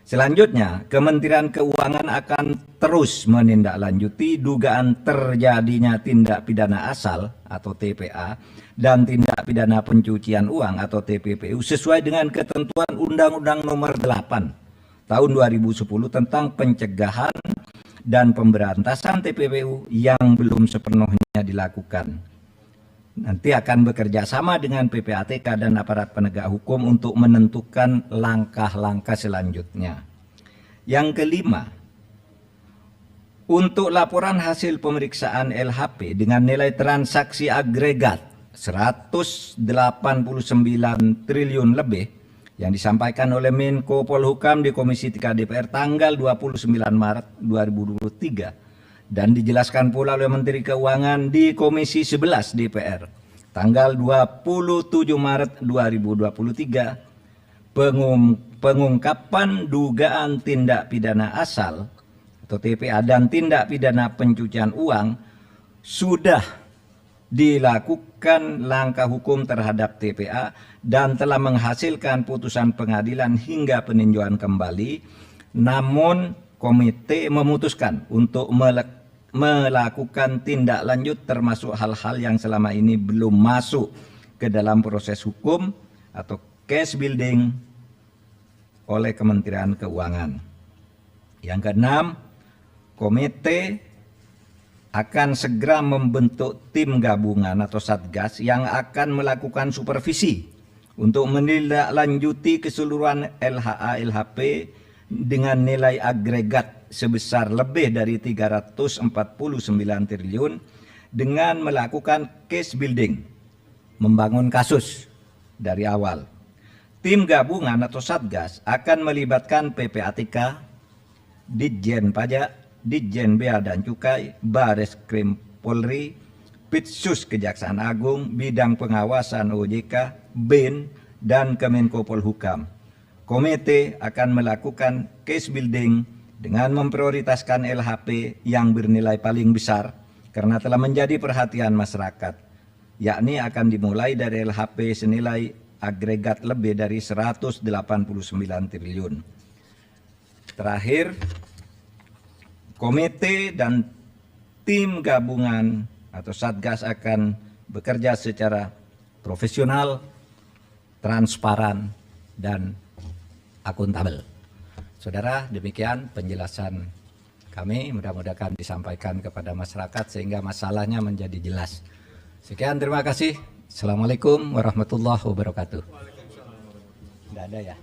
Speaker 2: Selanjutnya, Kementerian Keuangan akan terus menindaklanjuti dugaan terjadinya tindak pidana asal atau TPA dan tindak pidana pencucian uang atau TPPU sesuai dengan ketentuan Undang-Undang Nomor 8 Tahun 2010 tentang pencegahan dan pemberantasan TPPU yang belum sepenuhnya dilakukan. Nanti akan bekerja sama dengan PPATK dan aparat penegak hukum untuk menentukan langkah-langkah selanjutnya. Yang kelima, untuk laporan hasil pemeriksaan LHP dengan nilai transaksi agregat 189 triliun lebih yang disampaikan oleh Menko Polhukam di Komisi 3 DPR tanggal 29 Maret 2023 dan dijelaskan pula oleh Menteri Keuangan di Komisi 11 DPR tanggal 27 Maret 2023, pengungkapan dugaan tindak pidana asal atau TPA dan tindak pidana pencucian uang sudah dilakukan langkah hukum terhadap TPA dan telah menghasilkan putusan pengadilan hingga peninjauan kembali, namun komite memutuskan untuk melakukan tindak lanjut termasuk hal-hal yang selama ini belum masuk ke dalam proses hukum atau case building oleh Kementerian Keuangan. Yang keenam, komite akan segera membentuk tim gabungan atau satgas yang akan melakukan supervisi untuk menindaklanjuti keseluruhan LHA LHP dengan nilai agregat sebesar lebih dari 349 triliun dengan melakukan case building, membangun kasus dari awal. Tim gabungan atau satgas akan melibatkan PPATK, Ditjen Pajak, Ditjen Bea dan Cukai, Bareskrim Polri, Pitsus Kejaksaan Agung, Bidang Pengawasan OJK, BIN, dan Kemenko Polhukam. Komite akan melakukan case building dengan memprioritaskan LHP yang bernilai paling besar karena telah menjadi perhatian masyarakat, yakni akan dimulai dari LHP senilai agregat lebih dari 189 triliun. Terakhir, komite dan tim gabungan atau satgas akan bekerja secara profesional, transparan, dan akuntabel. Saudara, demikian penjelasan kami, mudah-mudahan disampaikan kepada masyarakat sehingga masalahnya menjadi jelas. Sekian, terima kasih. Assalamualaikum warahmatullahi wabarakatuh. Tidak ada ya?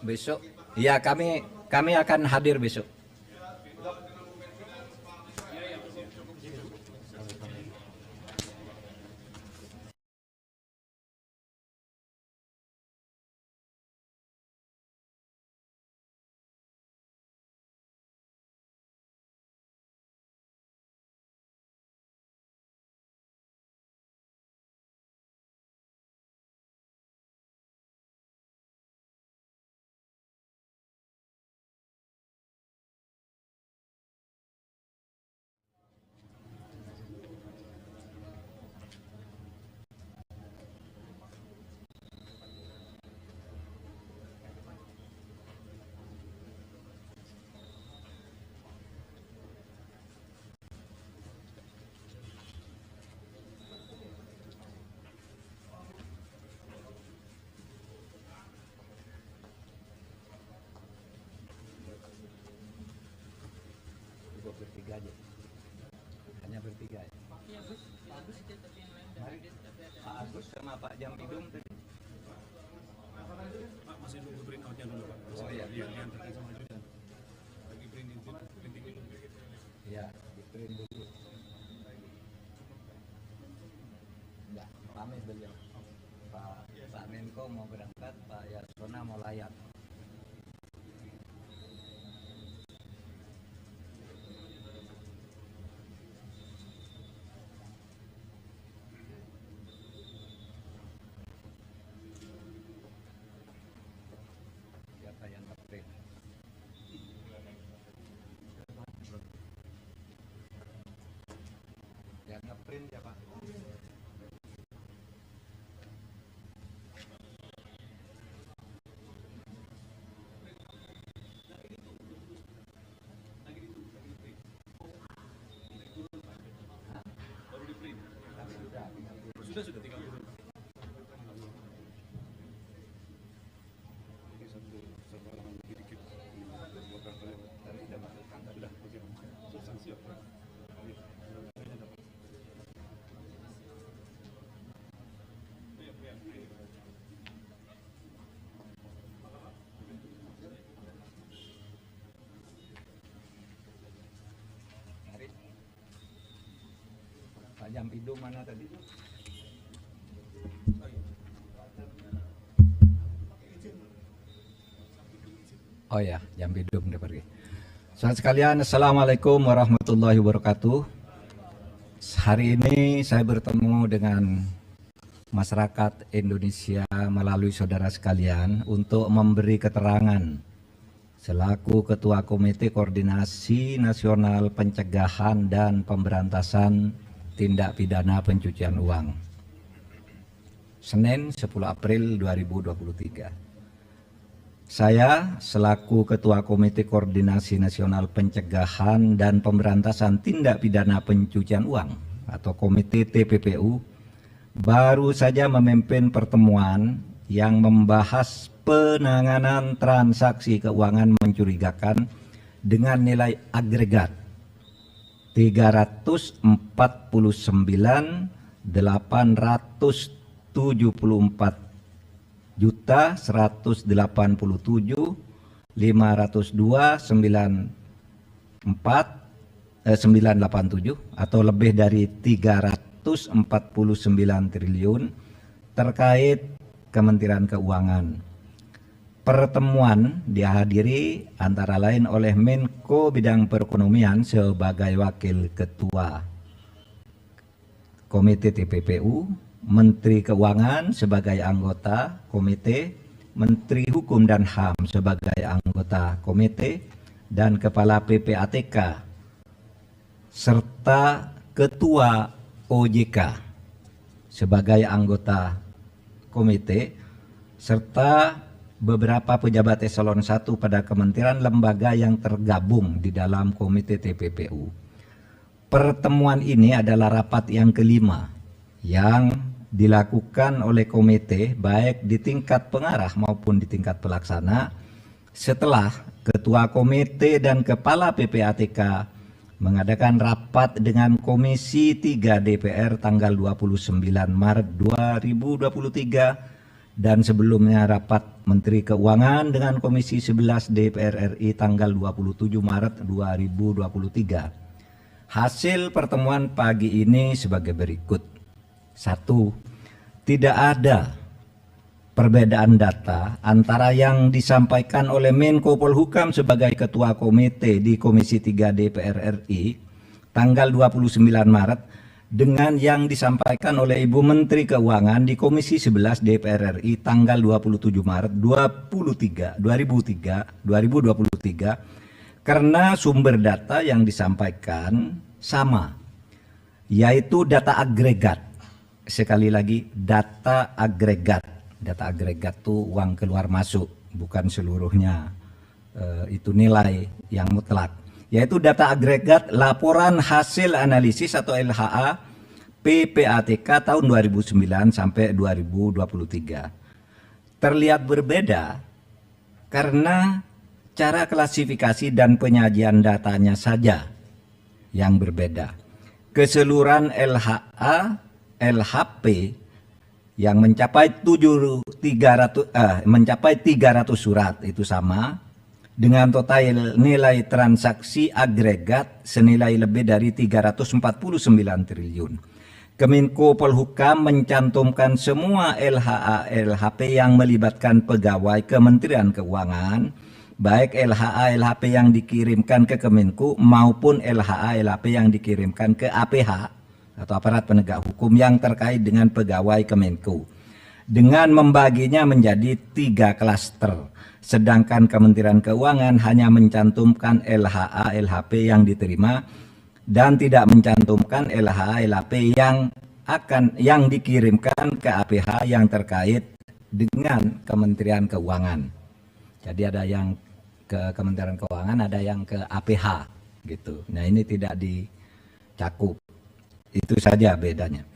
Speaker 2: Besok, ya kami akan hadir besok. Bertiga aja, hanya bertiga ya. Mari Pak Agus sama Pak Jampidum tadi.
Speaker 3: Pak, masih nunggu print out-nya dulu Pak.
Speaker 2: Oh iya,
Speaker 3: Diantarkan sama Judan. Lagi printing dulu.
Speaker 2: Ya, di print dulu. Enggak, pamit beliau. Pak Menko mau berangkat, Pak Yasona mau layak. Siapa yang nge-print? Yang nge-print siapa?
Speaker 3: Sudah 30. Ini satu halaman lebih dikit. Buat kalian. Sudah, oke. Substansi apa? Saya dapat.
Speaker 2: Mari. Pak Jampidum mana tadi? Oh ya, Jampidum udah pergi. Saudara sekalian, Assalamualaikum warahmatullahi wabarakatuh. Hari ini saya bertemu dengan masyarakat Indonesia melalui saudara sekalian untuk memberi keterangan selaku Ketua Komite Koordinasi Nasional Pencegahan dan Pemberantasan Tindak Pidana Pencucian Uang. Senin 10 April 2023. Saya selaku Ketua Komite Koordinasi Nasional Pencegahan dan Pemberantasan Tindak Pidana Pencucian Uang atau Komite TPPU baru saja memimpin pertemuan yang membahas penanganan transaksi keuangan mencurigakan dengan nilai agregat 344.184.502.987 atau lebih dari 349 triliun terkait Kementerian Keuangan. Pertemuan dihadiri antara lain oleh Menko Bidang Perekonomian sebagai Wakil Ketua Komite TPPU, Menteri Keuangan sebagai anggota komite, Menteri Hukum dan HAM sebagai anggota komite, dan Kepala PPATK serta Ketua OJK sebagai anggota komite, serta beberapa pejabat eselon 1 pada kementerian lembaga yang tergabung di dalam komite TPPU. Pertemuan ini adalah rapat yang kelima yang dilakukan oleh komite baik di tingkat pengarah maupun di tingkat pelaksana setelah Ketua Komite dan Kepala PPATK mengadakan rapat dengan Komisi 3 DPR tanggal 29 Maret 2023 dan sebelumnya rapat Menteri Keuangan dengan Komisi 11 DPR RI tanggal 27 Maret 2023. Hasil pertemuan pagi ini sebagai berikut. 1. Tidak ada perbedaan data antara yang disampaikan oleh Menko Polhukam sebagai Ketua Komite di Komisi 3 DPR RI tanggal 29 Maret dengan yang disampaikan oleh Ibu Menteri Keuangan di Komisi 11 DPR RI tanggal 27 Maret 2023 karena sumber data yang disampaikan sama, yaitu data agregat. Sekali lagi, data agregat. Data agregat itu uang keluar masuk, bukan seluruhnya itu nilai yang mutlak. Yaitu data agregat laporan hasil analisis atau LHA PPATK tahun 2009 sampai 2023. Terlihat berbeda karena cara klasifikasi dan penyajian datanya saja yang berbeda. Keseluruhan LHA LHP yang mencapai 300 surat itu sama dengan total nilai transaksi agregat senilai lebih dari 349 triliun. Kemenko Polhukam mencantumkan semua LHA LHP yang melibatkan pegawai Kementerian Keuangan, baik LHA LHP yang dikirimkan ke Kemenko maupun LHA LHP yang dikirimkan ke APH atau aparat penegak hukum yang terkait dengan pegawai Kemenko, dengan membaginya menjadi 3 klaster, sedangkan Kementerian Keuangan hanya mencantumkan LHA LHP yang diterima dan tidak mencantumkan LHA LHP yang dikirimkan ke APH yang terkait dengan Kementerian Keuangan. Jadi ada yang ke Kementerian Keuangan, ada yang ke APH gitu. Nah, ini tidak dicakup. Itu saja bedanya.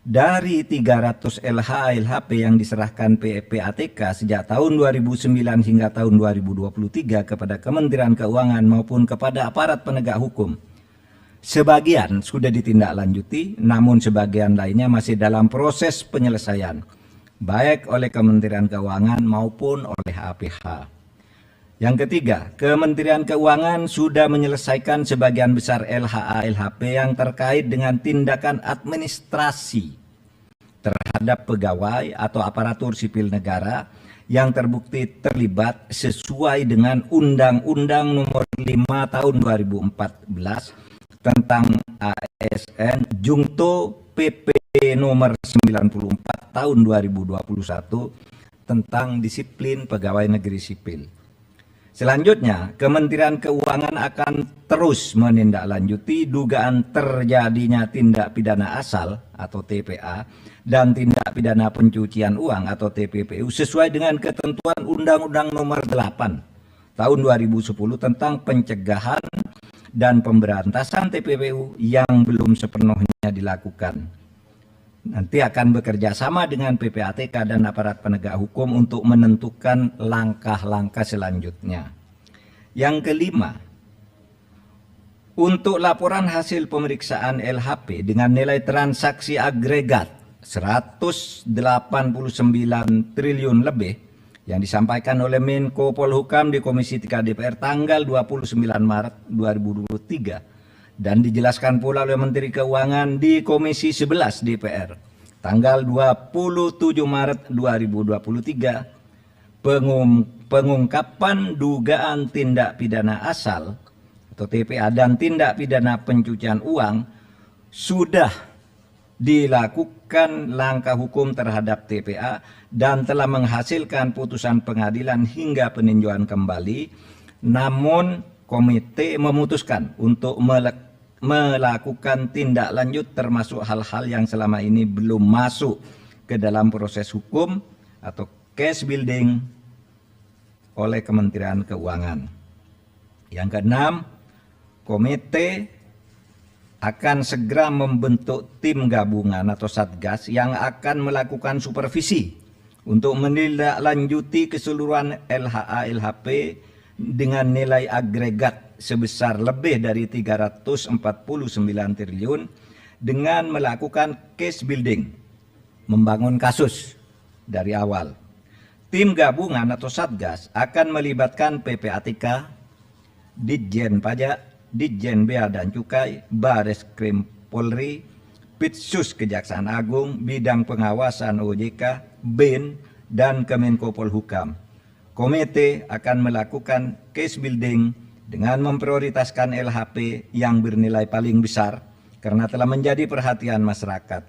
Speaker 2: Dari 300 LHA LHP yang diserahkan PPATK sejak tahun 2009 hingga tahun 2023 kepada Kementerian Keuangan maupun kepada aparat penegak hukum, sebagian sudah ditindaklanjuti, namun sebagian lainnya masih dalam proses penyelesaian, baik oleh Kementerian Keuangan maupun oleh APH. Yang ketiga, Kementerian Keuangan sudah menyelesaikan sebagian besar LHA LHP yang terkait dengan tindakan administrasi terhadap pegawai atau aparatur sipil negara yang terbukti terlibat sesuai dengan Undang-Undang Nomor 5 Tahun 2014 tentang ASN Jungto PP Nomor 94 Tahun 2021 tentang disiplin pegawai negeri sipil. Selanjutnya, Kementerian Keuangan akan terus menindaklanjuti dugaan terjadinya tindak pidana asal atau TPA dan tindak pidana pencucian uang atau TPPU sesuai dengan ketentuan Undang-Undang Nomor 8 Tahun 2010 tentang pencegahan dan pemberantasan TPPU yang belum sepenuhnya dilakukan. Nanti akan bekerja sama dengan PPATK dan aparat penegak hukum untuk menentukan langkah-langkah selanjutnya. Yang kelima, untuk laporan hasil pemeriksaan LHP dengan nilai transaksi agregat 189 triliun lebih yang disampaikan oleh Menko Polhukam di Komisi 3 DPR tanggal 29 Maret 2023 dan dijelaskan pula oleh Menteri Keuangan di Komisi 11 DPR tanggal 27 Maret 2023, pengungkapan dugaan tindak pidana asal atau TPA dan tindak pidana pencucian uang sudah dilakukan langkah hukum terhadap TPA dan telah menghasilkan putusan pengadilan hingga peninjauan kembali, namun komite memutuskan untuk melakukan tindak lanjut termasuk hal-hal yang selama ini belum masuk ke dalam proses hukum atau case building oleh Kementerian Keuangan. Yang keenam, komite akan segera membentuk tim gabungan atau satgas yang akan melakukan supervisi untuk menindaklanjuti keseluruhan LHA LHP dengan nilai agregat sebesar lebih dari 349 triliun dengan melakukan case building, membangun kasus dari awal. Tim gabungan atau satgas akan melibatkan PPATK, Ditjen Pajak, Ditjen Bea dan Cukai, Bareskrim Polri, Pitsus Kejaksaan Agung, Bidang Pengawasan OJK, BIN, dan Kemenko Polhukam. Komite akan melakukan case building dengan memprioritaskan LHP yang bernilai paling besar karena telah menjadi perhatian masyarakat,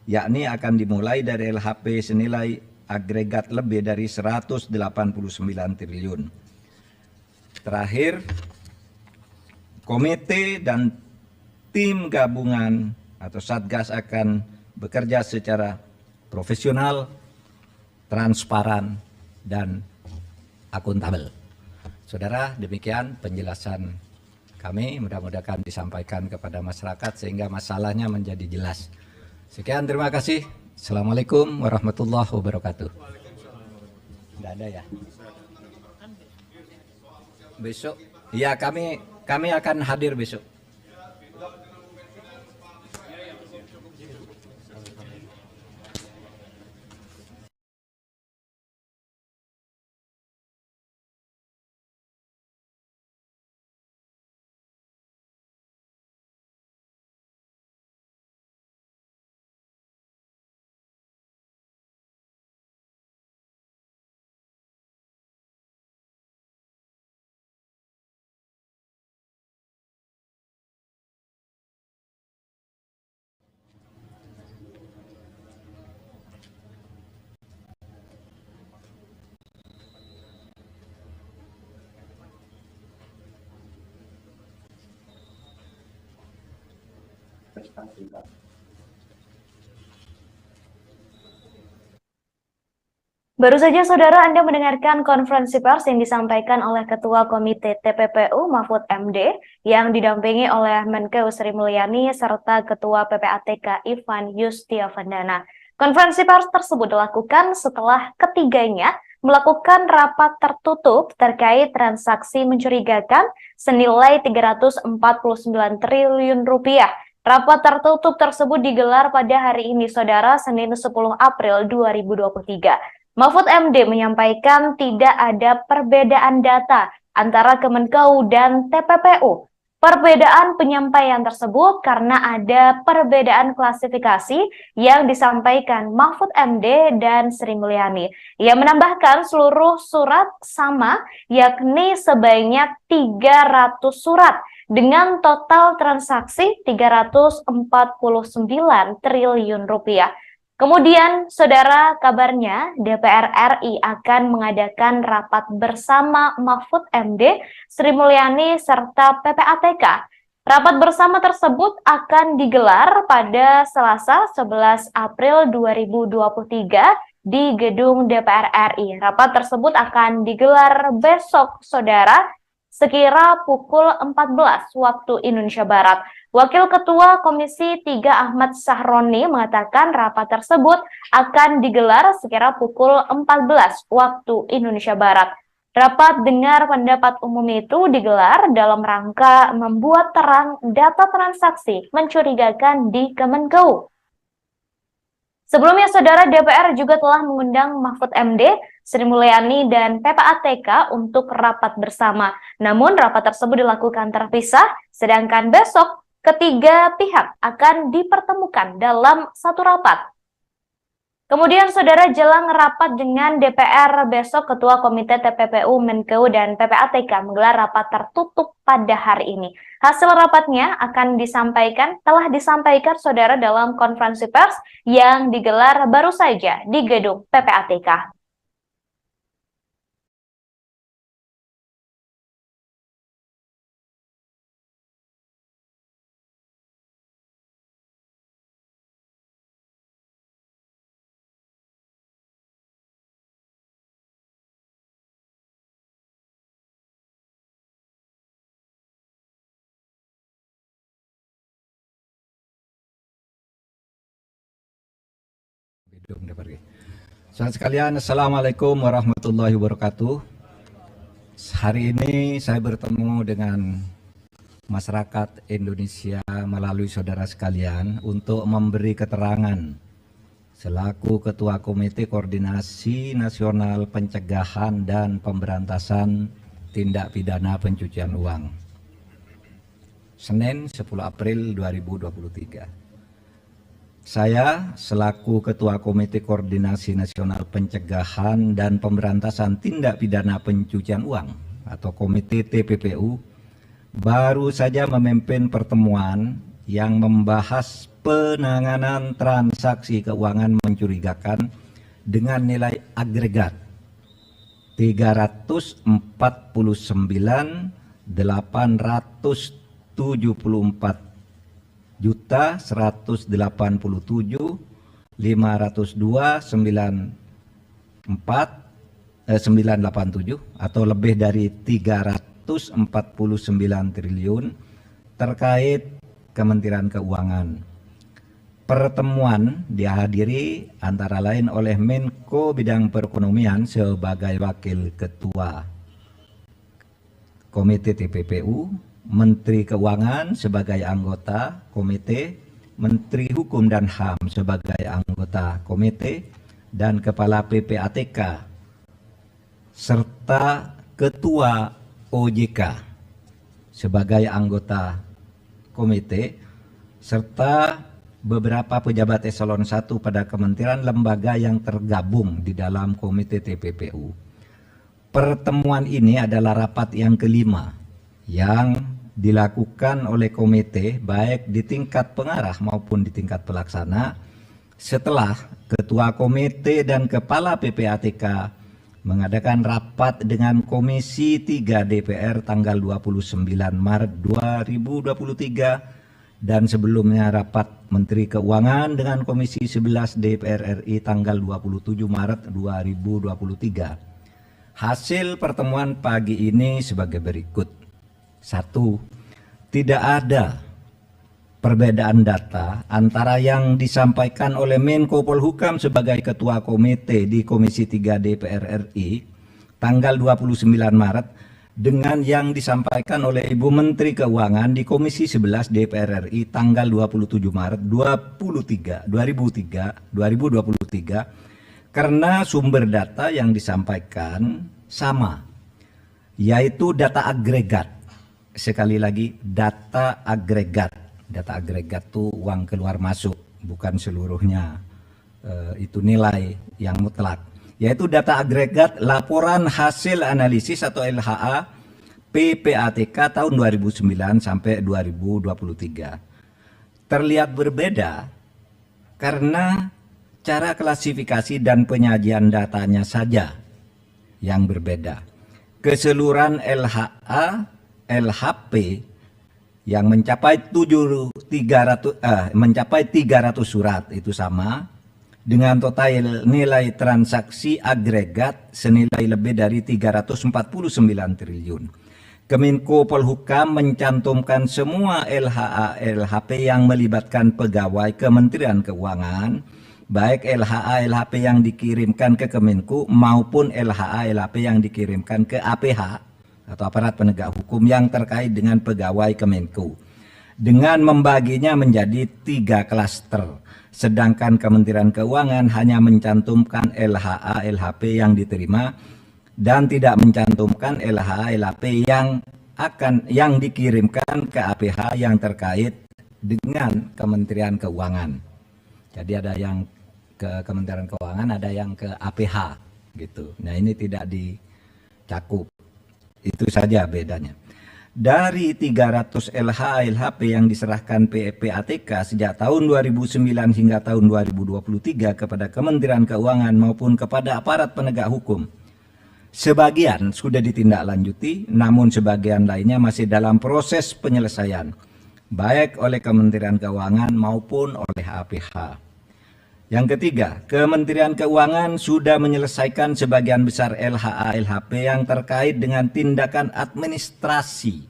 Speaker 2: yakni akan dimulai dari LHP senilai agregat lebih dari 189 triliun. Terakhir, komite dan tim gabungan atau satgas akan bekerja secara profesional, transparan, dan akuntabel. Saudara, demikian penjelasan kami, mudah-mudahan disampaikan kepada masyarakat sehingga masalahnya menjadi jelas. Sekian, terima kasih. Assalamualaikum warahmatullahi wabarakatuh. Tidak ada ya? Besok, ya kami akan hadir besok.
Speaker 1: Baru saja saudara Anda mendengarkan konferensi pers yang disampaikan oleh Ketua Komite TPPU Mahfud MD yang didampingi oleh Menkeu Sri Mulyani serta Ketua PPATK Ivan Yustiavandana. Konferensi pers tersebut dilakukan setelah ketiganya melakukan rapat tertutup terkait transaksi mencurigakan senilai 349 triliun rupiah. Rapat tertutup tersebut digelar pada hari ini, saudara, Senin 10 April 2023. Mahfud MD menyampaikan tidak ada perbedaan data antara Kemenkeu dan TPPU. Perbedaan penyampaian tersebut karena ada perbedaan klasifikasi yang disampaikan Mahfud MD dan Sri Mulyani. Ia menambahkan seluruh surat sama, yakni sebanyak 300 surat dengan total transaksi 349 triliun rupiah. Kemudian, saudara, kabarnya DPR RI akan mengadakan rapat bersama Mahfud MD, Sri Mulyani, serta PPATK. Rapat bersama tersebut akan digelar pada Selasa 11 April 2023 di gedung DPR RI. Rapat tersebut akan digelar besok, saudara, sekira pukul 14 waktu Indonesia Barat. Wakil Ketua Komisi 3 Ahmad Sahroni mengatakan rapat tersebut akan digelar sekira pukul 14 waktu Indonesia Barat. Rapat dengar pendapat umum itu digelar dalam rangka membuat terang data transaksi mencurigakan di Kemenkeu. Sebelumnya, saudara, DPR juga telah mengundang Mahfud MD, Sri Mulyani, dan PPATK untuk rapat bersama. Namun, rapat tersebut dilakukan terpisah, sedangkan besok ketiga pihak akan dipertemukan dalam satu rapat. Kemudian, saudara, jelang rapat dengan DPR besok, Ketua Komite TPPU, Menkeu, dan PPATK menggelar rapat tertutup pada hari ini. Hasil rapatnya telah disampaikan, saudara, dalam konferensi pers yang digelar baru saja di gedung PPATK.
Speaker 2: Saudara sekalian, Assalamualaikum warahmatullahi wabarakatuh. Hari ini saya bertemu dengan masyarakat Indonesia melalui saudara sekalian untuk memberi keterangan selaku Ketua Komite Koordinasi Nasional Pencegahan dan Pemberantasan Tindak Pidana Pencucian Uang. Senin 10 April 2023. Saya selaku Ketua Komite Koordinasi Nasional Pencegahan dan Pemberantasan Tindak Pidana Pencucian Uang atau Komite TPPU baru saja memimpin pertemuan yang membahas penanganan transaksi keuangan mencurigakan dengan nilai agregat 349.874 juta 187.502.987 atau lebih dari 349 triliun terkait Kementerian Keuangan. Pertemuan dihadiri antara lain oleh Menko Bidang Perekonomian sebagai Wakil Ketua Komite TPPU, Menteri Keuangan sebagai anggota komite, Menteri Hukum dan HAM sebagai anggota komite, dan Kepala PPATK, serta Ketua OJK sebagai anggota komite, serta beberapa pejabat eselon 1 pada kementerian lembaga yang tergabung di dalam komite TPPU. Pertemuan ini adalah rapat yang kelima yang dilakukan oleh komite baik di tingkat pengarah maupun di tingkat pelaksana setelah Ketua Komite dan Kepala PPATK mengadakan rapat dengan Komisi 3 DPR tanggal 29 Maret 2023 dan sebelumnya rapat Menteri Keuangan dengan Komisi 11 DPR RI tanggal 27 Maret 2023. Hasil pertemuan pagi ini sebagai berikut. 1. Tidak ada perbedaan data antara yang disampaikan oleh Menko Polhukam sebagai Ketua Komite di Komisi 3 DPR RI tanggal 29 Maret dengan yang disampaikan oleh Ibu Menteri Keuangan di Komisi 11 DPR RI tanggal 27 Maret 2023 karena sumber data yang disampaikan sama, yaitu data agregat. Sekali lagi, data agregat. Data agregat itu uang keluar masuk, bukan seluruhnya itu nilai yang mutlak. Yaitu data agregat laporan hasil analisis atau LHA PPATK tahun 2009 sampai 2023. Terlihat berbeda karena cara klasifikasi dan penyajian datanya saja yang berbeda. Keseluruhan LHA, LHP yang mencapai 300 surat itu sama dengan total nilai transaksi agregat senilai lebih dari 349 triliun. Kemenko Polhukam mencantumkan semua LHA LHP yang melibatkan pegawai Kementerian Keuangan, baik LHA LHP yang dikirimkan ke Kemenko maupun LHA LHP yang dikirimkan ke APH atau aparat penegak hukum yang terkait dengan pegawai Kemenko, dengan membaginya menjadi 3 klaster. Sedangkan Kementerian Keuangan hanya mencantumkan LHA LHP yang diterima dan tidak mencantumkan LHA LHP yang dikirimkan ke APH yang terkait dengan Kementerian Keuangan. Jadi ada yang ke Kementerian Keuangan, ada yang ke APH gitu. Nah, ini tidak dicakup. Itu saja bedanya. Dari 300 LHA LHP yang diserahkan PPATK sejak tahun 2009 hingga tahun 2023 kepada Kementerian Keuangan maupun kepada aparat penegak hukum, sebagian sudah ditindaklanjuti, namun sebagian lainnya masih dalam proses penyelesaian, baik oleh Kementerian Keuangan maupun oleh APH. Yang ketiga, Kementerian Keuangan sudah menyelesaikan sebagian besar LHA LHP yang terkait dengan tindakan administrasi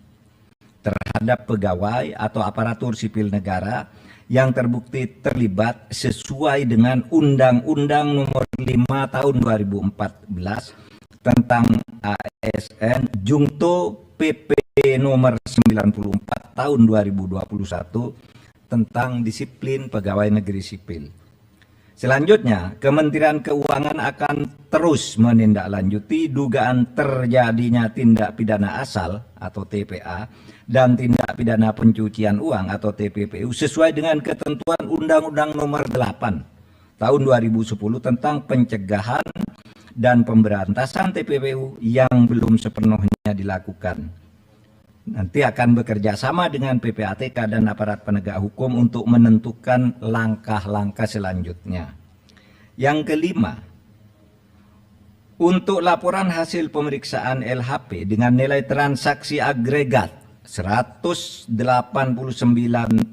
Speaker 2: terhadap pegawai atau aparatur sipil negara yang terbukti terlibat sesuai dengan Undang-Undang Nomor 5 Tahun 2014 tentang ASN Jungto PP Nomor 94 Tahun 2021 tentang disiplin pegawai negeri sipil. Selanjutnya, Kementerian Keuangan akan terus menindaklanjuti dugaan terjadinya tindak pidana asal atau TPA dan tindak pidana pencucian uang atau TPPU sesuai dengan ketentuan Undang-Undang Nomor 8 Tahun 2010 tentang pencegahan dan pemberantasan TPPU yang belum sepenuhnya dilakukan. Nanti akan bekerja sama dengan PPATK dan aparat penegak hukum untuk menentukan langkah-langkah selanjutnya. Yang kelima, untuk laporan hasil pemeriksaan LHP dengan nilai transaksi agregat 189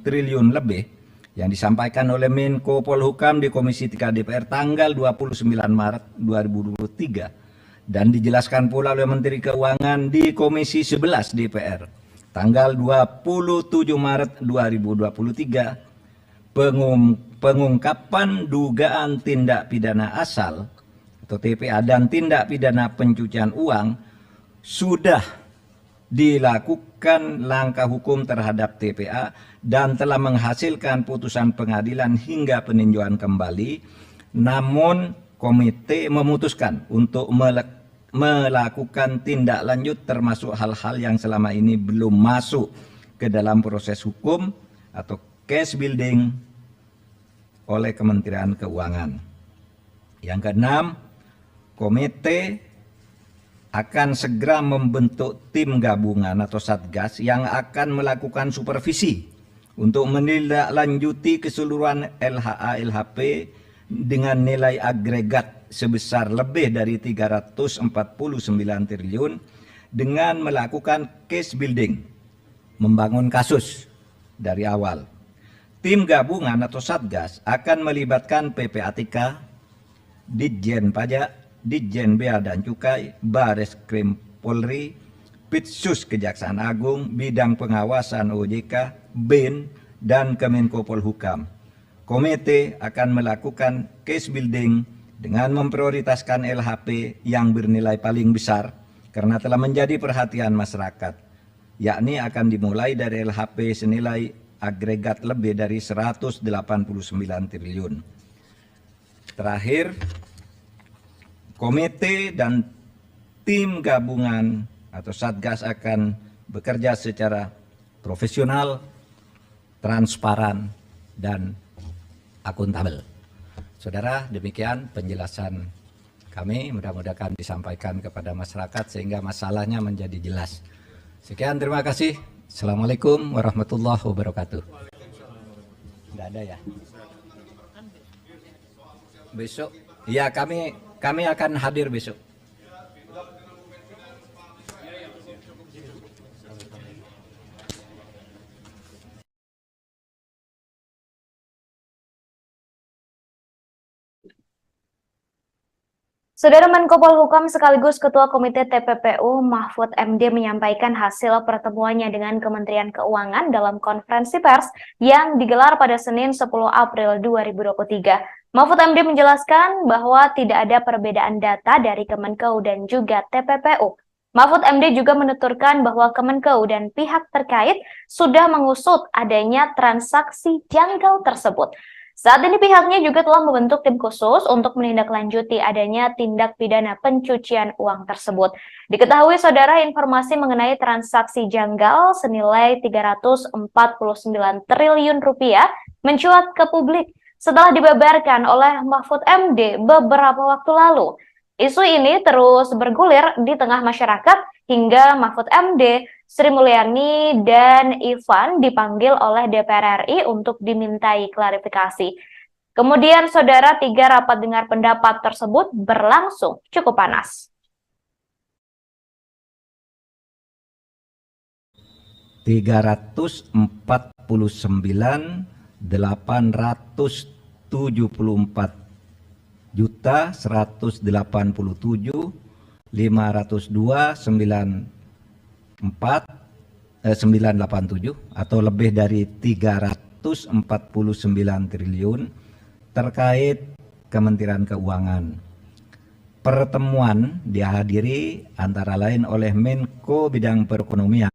Speaker 2: triliun lebih yang disampaikan oleh Menko Polhukam di Komisi 3 DPR tanggal 29 Maret 2023 dan dijelaskan pula oleh Menteri Keuangan di Komisi 11 DPR tanggal 27 Maret 2023, pengungkapan dugaan tindak pidana asal atau TPA dan tindak pidana pencucian uang sudah dilakukan langkah hukum terhadap TPA dan telah menghasilkan putusan pengadilan hingga peninjauan kembali, namun komite memutuskan untuk melakukan tindak lanjut termasuk hal-hal yang selama ini belum masuk ke dalam proses hukum atau case building oleh Kementerian Keuangan. Yang keenam, komite akan segera membentuk tim gabungan atau satgas yang akan melakukan supervisi untuk menindaklanjuti keseluruhan LHA LHP dengan nilai agregat sebesar lebih dari 349 triliun dengan melakukan case building, membangun kasus dari awal. Tim gabungan atau satgas akan melibatkan PPATK, Ditjen Pajak, Ditjen Bea dan Cukai, Bareskrim Polri, Pitsus Kejaksaan Agung, Bidang Pengawasan OJK, BIN, dan Kemenko Polhukam. Komite akan melakukan case building dengan memprioritaskan LHP yang bernilai paling besar karena telah menjadi perhatian masyarakat, yakni akan dimulai dari LHP senilai agregat lebih dari 189 triliun. Terakhir, komite dan tim gabungan atau satgas akan bekerja secara profesional, transparan, dan akuntabel. Saudara, demikian penjelasan kami, mudah-mudahan disampaikan kepada masyarakat sehingga masalahnya menjadi jelas. Sekian, terima kasih. Assalamualaikum warahmatullahi wabarakatuh. Tidak ada ya? Besok, ya kami akan hadir besok.
Speaker 1: Saudara Menko Polhukam sekaligus Ketua Komite TPPU Mahfud MD menyampaikan hasil pertemuannya dengan Kementerian Keuangan dalam konferensi pers yang digelar pada Senin 10 April 2023. Mahfud MD menjelaskan bahwa tidak ada perbedaan data dari Kemenko dan juga TPPU. Mahfud MD juga menuturkan bahwa Kemenko dan pihak terkait sudah mengusut adanya transaksi janggal tersebut. Saat ini pihaknya juga telah membentuk tim khusus untuk menindaklanjuti adanya tindak pidana pencucian uang tersebut. Diketahui saudara informasi mengenai transaksi janggal senilai 349 triliun rupiah mencuat ke publik setelah dibeberkan oleh Mahfud MD beberapa waktu lalu. Isu ini terus bergulir di tengah masyarakat hingga Mahfud MD, Sri Mulyani, dan Ivan dipanggil oleh DPR RI untuk dimintai klarifikasi. Kemudian, saudara, 3 rapat dengar pendapat tersebut berlangsung cukup panas.
Speaker 2: 344.194.987 atau lebih dari 349 triliun terkait Kementerian Keuangan. Pertemuan dihadiri antara lain oleh Menko Bidang Perekonomian.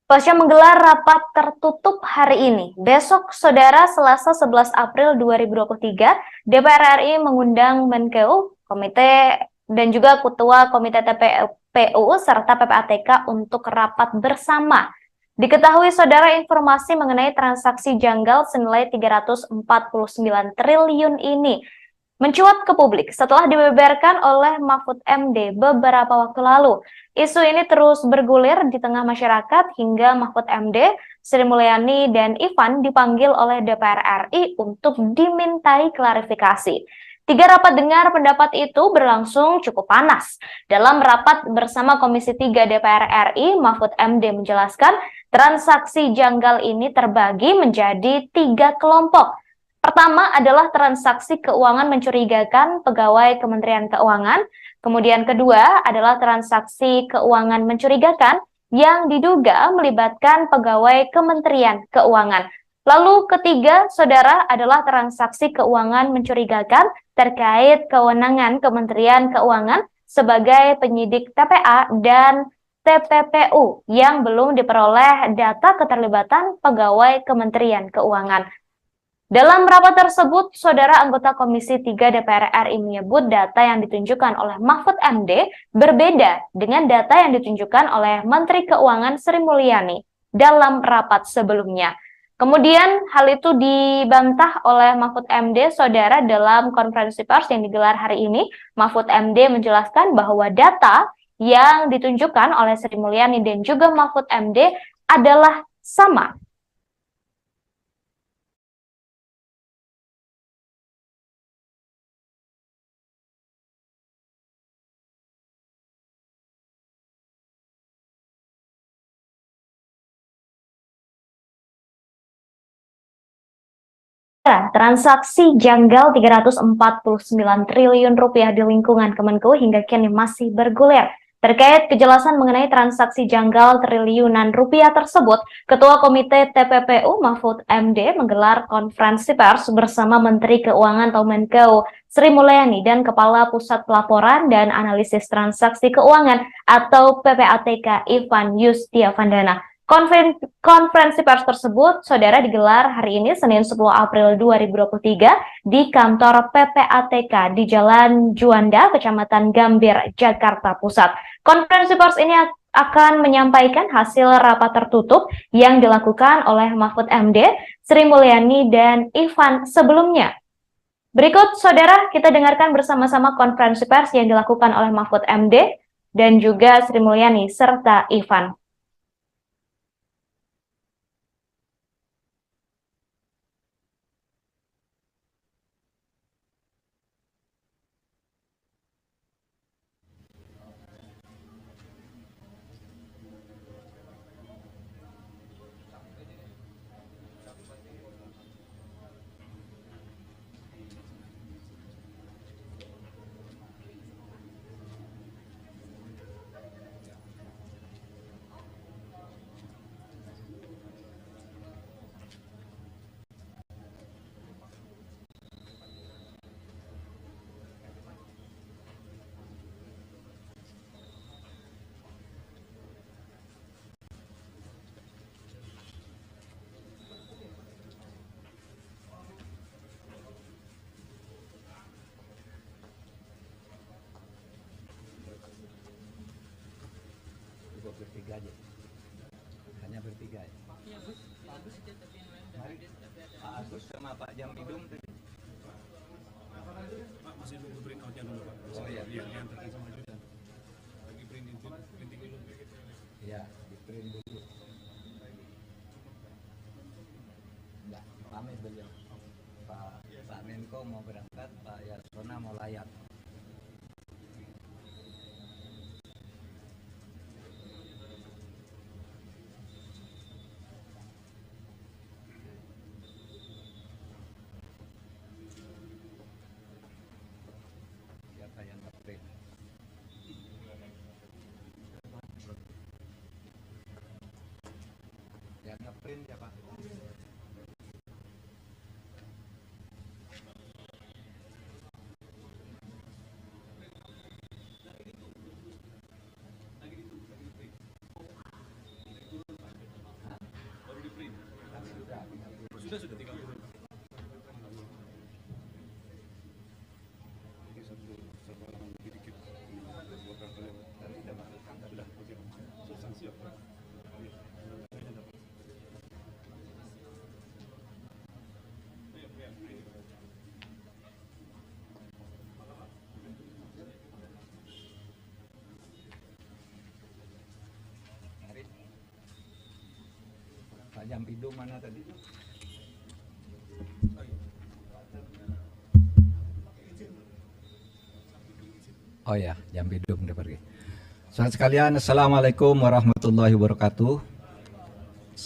Speaker 1: Pasca menggelar rapat tertutup hari ini, besok saudara Selasa 11 April 2023, DPR RI mengundang Menkeu, Komite dan juga Ketua Komite TPPU serta PPATK untuk rapat bersama. Diketahui saudara informasi mengenai transaksi janggal senilai 349 triliun ini mencuat ke publik setelah dibeberkan oleh Mahfud MD beberapa waktu lalu. Isu ini terus bergulir di tengah masyarakat hingga Mahfud MD, Sri Mulyani, dan Ivan dipanggil oleh DPR RI untuk dimintai klarifikasi. 3 rapat dengar pendapat itu berlangsung cukup panas. Dalam rapat bersama Komisi 3 DPR RI, Mahfud MD menjelaskan transaksi janggal ini terbagi menjadi 3 kelompok. Pertama adalah transaksi keuangan mencurigakan pegawai Kementerian Keuangan. Kemudian kedua adalah transaksi keuangan mencurigakan yang diduga melibatkan pegawai Kementerian Keuangan. Lalu ketiga, saudara, adalah transaksi keuangan mencurigakan terkait kewenangan Kementerian Keuangan sebagai penyidik TPA dan TPPU yang belum diperoleh data keterlibatan pegawai Kementerian Keuangan. Dalam rapat tersebut, saudara anggota Komisi 3 DPR RI menyebut data yang ditunjukkan oleh Mahfud MD berbeda dengan data yang ditunjukkan oleh Menteri Keuangan Sri Mulyani dalam rapat sebelumnya. Kemudian hal itu dibantah oleh Mahfud MD, saudara, dalam konferensi pers yang digelar hari ini. Mahfud MD menjelaskan bahwa data yang ditunjukkan oleh Sri Mulyani dan juga Mahfud MD adalah sama. Transaksi janggal 349 triliun rupiah di lingkungan Kemenko hingga kini masih bergulir. Terkait kejelasan mengenai transaksi janggal triliunan rupiah tersebut, Ketua Komite TPPU Mahfud MD menggelar konferensi pers bersama Menteri Keuangan atau Menko Sri Mulyani dan Kepala Pusat Pelaporan dan Analisis Transaksi Keuangan atau PPATK Ivan Yustiavandana. Konferensi pers tersebut, saudara, digelar hari ini Senin 10 April 2023 di kantor PPATK di Jalan Juanda, Kecamatan Gambir, Jakarta Pusat. Konferensi pers ini akan menyampaikan hasil rapat tertutup yang dilakukan oleh Mahfud MD, Sri Mulyani, dan Ivan sebelumnya. Berikut, saudara, kita dengarkan bersama-sama konferensi pers yang dilakukan oleh Mahfud MD dan juga Sri Mulyani serta Ivan.
Speaker 2: bertiga aja. Hanya bertiga ya. Mari, Pak Agus sama Pak Jampidum tadi.
Speaker 3: Pak, masih nunggu print out-nya dulu Pak.
Speaker 2: Oh iya.
Speaker 3: Iya, diantarkan sama Judan. Lagi printing dulu.
Speaker 2: Ya, di print dulu. Enggak, pamit beliau. Pak Menko mau berangkat, Pak Yasona mau layak. Siapa yang ngeprint? Yang ngeprint ya Pak?
Speaker 3: Baru di print. Sudah tinggal turun. Ini satu halaman lebih dikit. Buat kalian. Sudah, oke. Substansi apa? Iya. Kayaknya dapat.
Speaker 2: Mari. Pak Jampidum mana tadi? Oh ya, Jampidum udah pergi. Saudara sekalian, Assalamualaikum warahmatullahi wabarakatuh.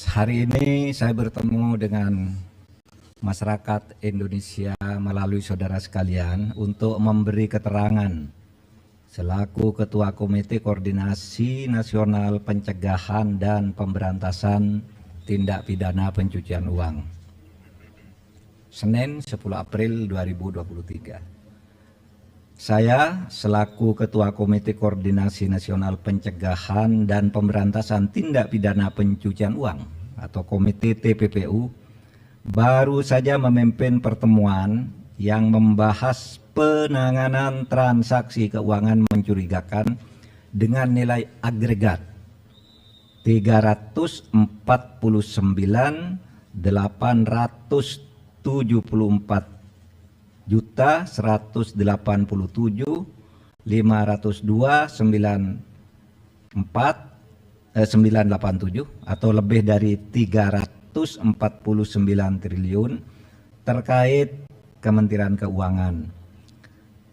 Speaker 2: Hari ini saya bertemu dengan masyarakat Indonesia melalui saudara sekalian untuk memberi keterangan selaku Ketua Komite Koordinasi Nasional Pencegahan dan Pemberantasan Tindak Pidana Pencucian Uang. Senin 10 April 2023. Saya selaku Ketua Komite Koordinasi Nasional Pencegahan dan Pemberantasan Tindak Pidana Pencucian Uang atau Komite TPPU baru saja memimpin pertemuan yang membahas penanganan transaksi keuangan mencurigakan dengan nilai agregat 344.174.502.987 atau lebih dari 349 triliun terkait Kementerian Keuangan.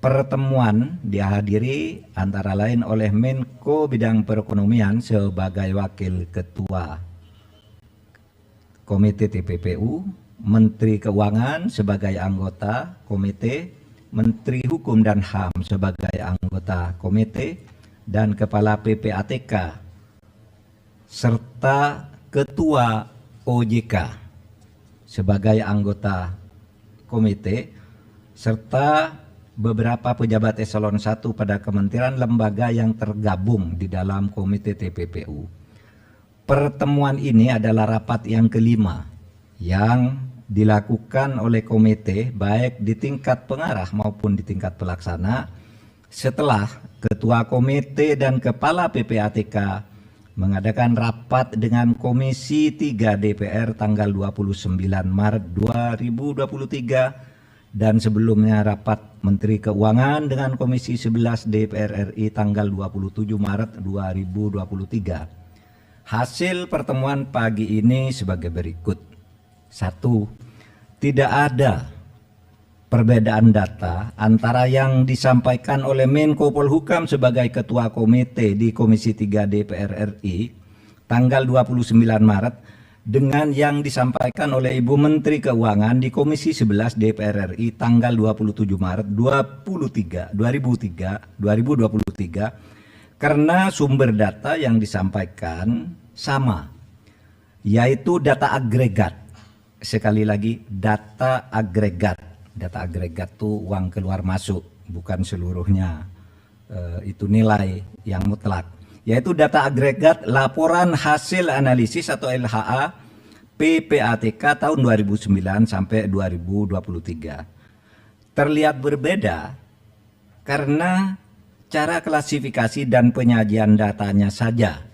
Speaker 2: Pertemuan dihadiri antara lain oleh Menko Bidang Perekonomian sebagai Wakil Ketua Komite TPPU, Menteri Keuangan sebagai anggota komite, Menteri Hukum dan HAM sebagai anggota komite, dan Kepala PPATK serta Ketua OJK sebagai anggota komite, serta beberapa pejabat eselon 1 pada kementerian lembaga yang tergabung di dalam komite TPPU. Pertemuan ini adalah rapat yang kelima yang dilakukan oleh komite baik di tingkat pengarah maupun di tingkat pelaksana setelah Ketua Komite dan Kepala PPATK mengadakan rapat dengan Komisi 3 DPR tanggal 29 Maret 2023 dan sebelumnya rapat Menteri Keuangan dengan Komisi 11 DPR RI tanggal 27 Maret 2023. Hasil pertemuan pagi ini sebagai berikut. 1. Tidak ada perbedaan data antara yang disampaikan oleh Menko Polhukam sebagai Ketua Komite di Komisi 3 DPR RI tanggal 29 Maret dengan yang disampaikan oleh Ibu Menteri Keuangan di Komisi 11 DPR RI tanggal 27 Maret 2023 karena sumber data yang disampaikan sama, yaitu data agregat. Sekali lagi, data agregat. Data agregat itu uang keluar masuk, bukan seluruhnya itu nilai yang mutlak. Yaitu data agregat laporan hasil analisis atau LHA PPATK tahun 2009 sampai 2023. Terlihat berbeda karena cara klasifikasi dan penyajian datanya saja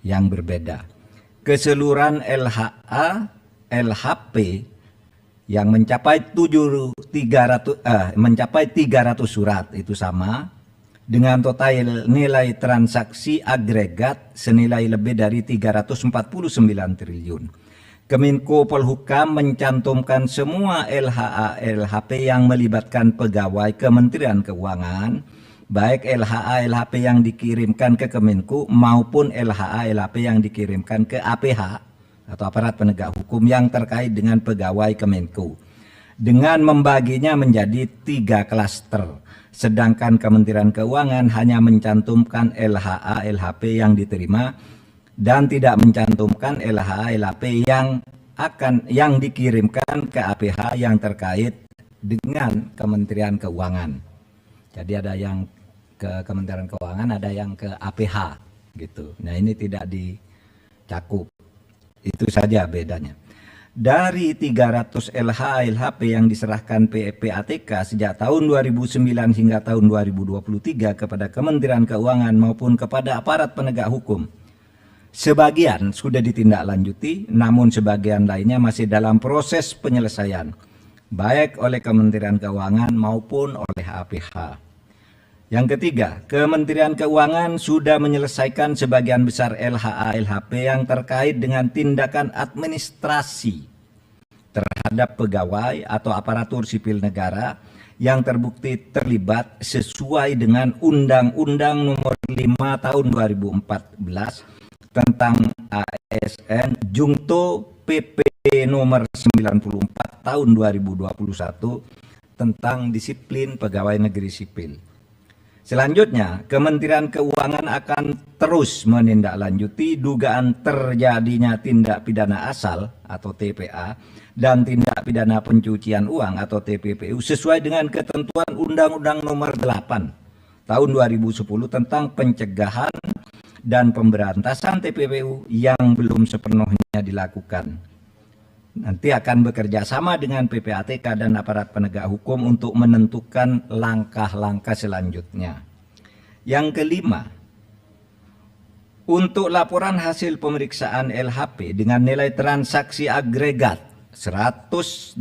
Speaker 2: yang berbeda. Keseluruhan LHA, LHP yang mencapai 300 surat itu sama dengan total nilai transaksi agregat senilai lebih dari 349 triliun. Kemenko Polhukam mencantumkan semua LHA LHP yang melibatkan pegawai Kementerian Keuangan, baik LHA LHP yang dikirimkan ke Kemenko maupun LHA LHP yang dikirimkan ke APH atau aparat penegak hukum yang terkait dengan pegawai Kemenko, dengan membaginya menjadi 3 klaster. Sedangkan Kementerian Keuangan hanya mencantumkan LHA LHP yang diterima dan tidak mencantumkan LHA LHP yang dikirimkan ke APH yang terkait dengan Kementerian Keuangan. Jadi ada yang ke Kementerian Keuangan, ada yang ke APH gitu. Nah, ini tidak dicakup. Itu saja bedanya. Dari 300 LHA LHP yang diserahkan PPATK sejak tahun 2009 hingga tahun 2023 kepada Kementerian Keuangan maupun kepada aparat penegak hukum, sebagian sudah ditindaklanjuti, namun sebagian lainnya masih dalam proses penyelesaian, baik oleh Kementerian Keuangan maupun oleh APH. Yang ketiga, Kementerian Keuangan sudah menyelesaikan sebagian besar LHA LHP yang terkait dengan tindakan administrasi terhadap pegawai atau aparatur sipil negara yang terbukti terlibat sesuai dengan Undang-Undang Nomor 5 Tahun 2014 tentang ASN Jungto PP Nomor 94 Tahun 2021 tentang disiplin pegawai negeri sipil. Selanjutnya, Kementerian Keuangan akan terus menindaklanjuti dugaan terjadinya tindak pidana asal atau TPA dan tindak pidana pencucian uang atau TPPU sesuai dengan ketentuan Undang-Undang Nomor 8 Tahun 2010 tentang pencegahan dan pemberantasan TPPU yang belum sepenuhnya dilakukan. Nanti akan bekerja sama dengan PPATK dan aparat penegak hukum untuk menentukan langkah-langkah selanjutnya. Yang kelima, untuk laporan hasil pemeriksaan LHP dengan nilai transaksi agregat 189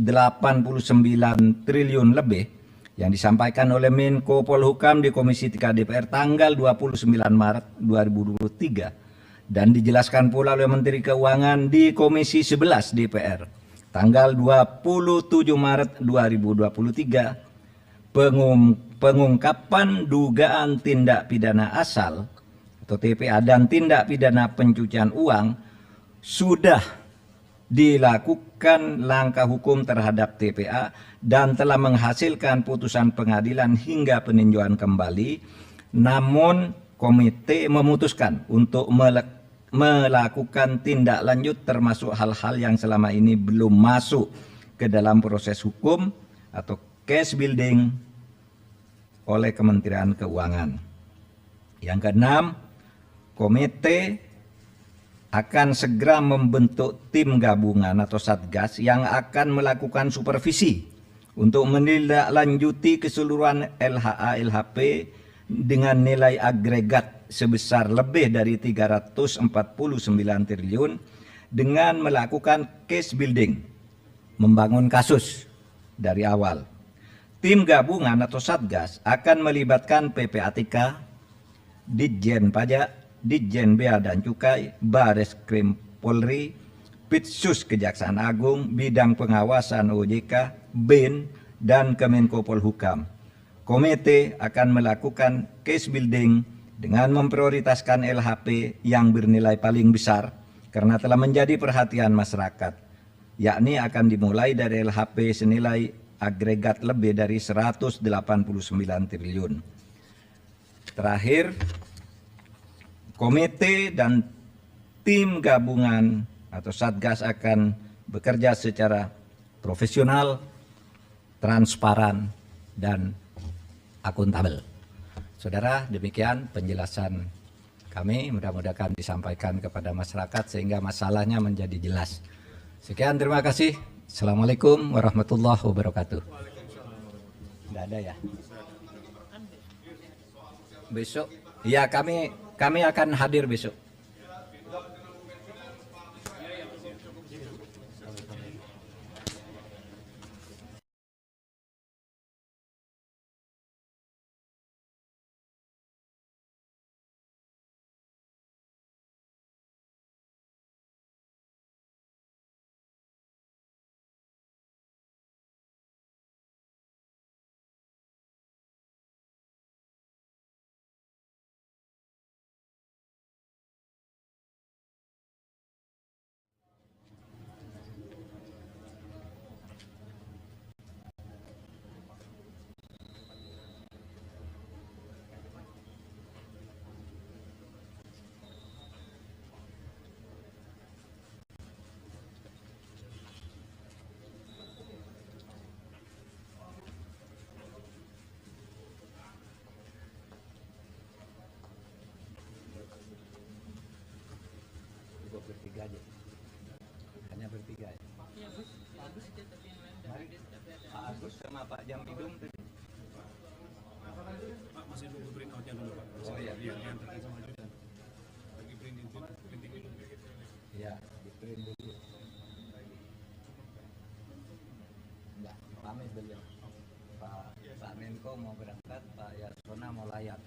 Speaker 2: triliun lebih yang disampaikan oleh Menko Polhukam di Komisi 3 DPR tanggal 29 Maret 2023 dan dijelaskan pula oleh Menteri Keuangan di Komisi 11 DPR tanggal 27 Maret 2023, pengungkapan dugaan tindak pidana asal atau TPA dan tindak pidana pencucian uang sudah dilakukan langkah hukum terhadap TPA dan telah menghasilkan putusan pengadilan hingga peninjauan kembali, namun komite memutuskan untuk melakukan tindak lanjut termasuk hal-hal yang selama ini belum masuk ke dalam proses hukum atau case building oleh Kementerian Keuangan. Yang keenam, komite akan segera membentuk tim gabungan atau satgas yang akan melakukan supervisi untuk menindaklanjuti keseluruhan LHA LHP dengan nilai agregat sebesar lebih dari 349 triliun dengan melakukan case building, membangun kasus dari awal. Tim gabungan atau satgas akan melibatkan PPATK, Ditjen Pajak, Ditjen Bea dan Cukai, Bareskrim Polri, Pitsus Kejaksaan Agung, Bidang Pengawasan OJK, BIN, dan Kemenko Polhukam. Komite akan melakukan case building dengan memprioritaskan LHP yang bernilai paling besar karena telah menjadi perhatian masyarakat, yakni akan dimulai dari LHP senilai agregat lebih dari 189 triliun. Terakhir, komite dan tim gabungan atau satgas akan bekerja secara profesional, transparan, dan akuntabel. Saudara, demikian penjelasan kami, mudah-mudahan disampaikan kepada masyarakat sehingga masalahnya menjadi jelas. Sekian, terima kasih. Assalamualaikum warahmatullahi wabarakatuh. Tidak ada ya? Besok? Ya, kami akan hadir besok. bertiga aja. Hanya bertiga ya. Mari, Pak Agus sama Pak Jampidum tadi.
Speaker 3: Pak, masih nunggu print out-nya dulu Pak.
Speaker 2: Oh iya.
Speaker 3: Diantarkan sama Judan. Lagi printing dulu.
Speaker 2: Iya, di print dulu. Enggak, pamit beliau. Pak Menko mau berangkat, Pak Yasona mau layat.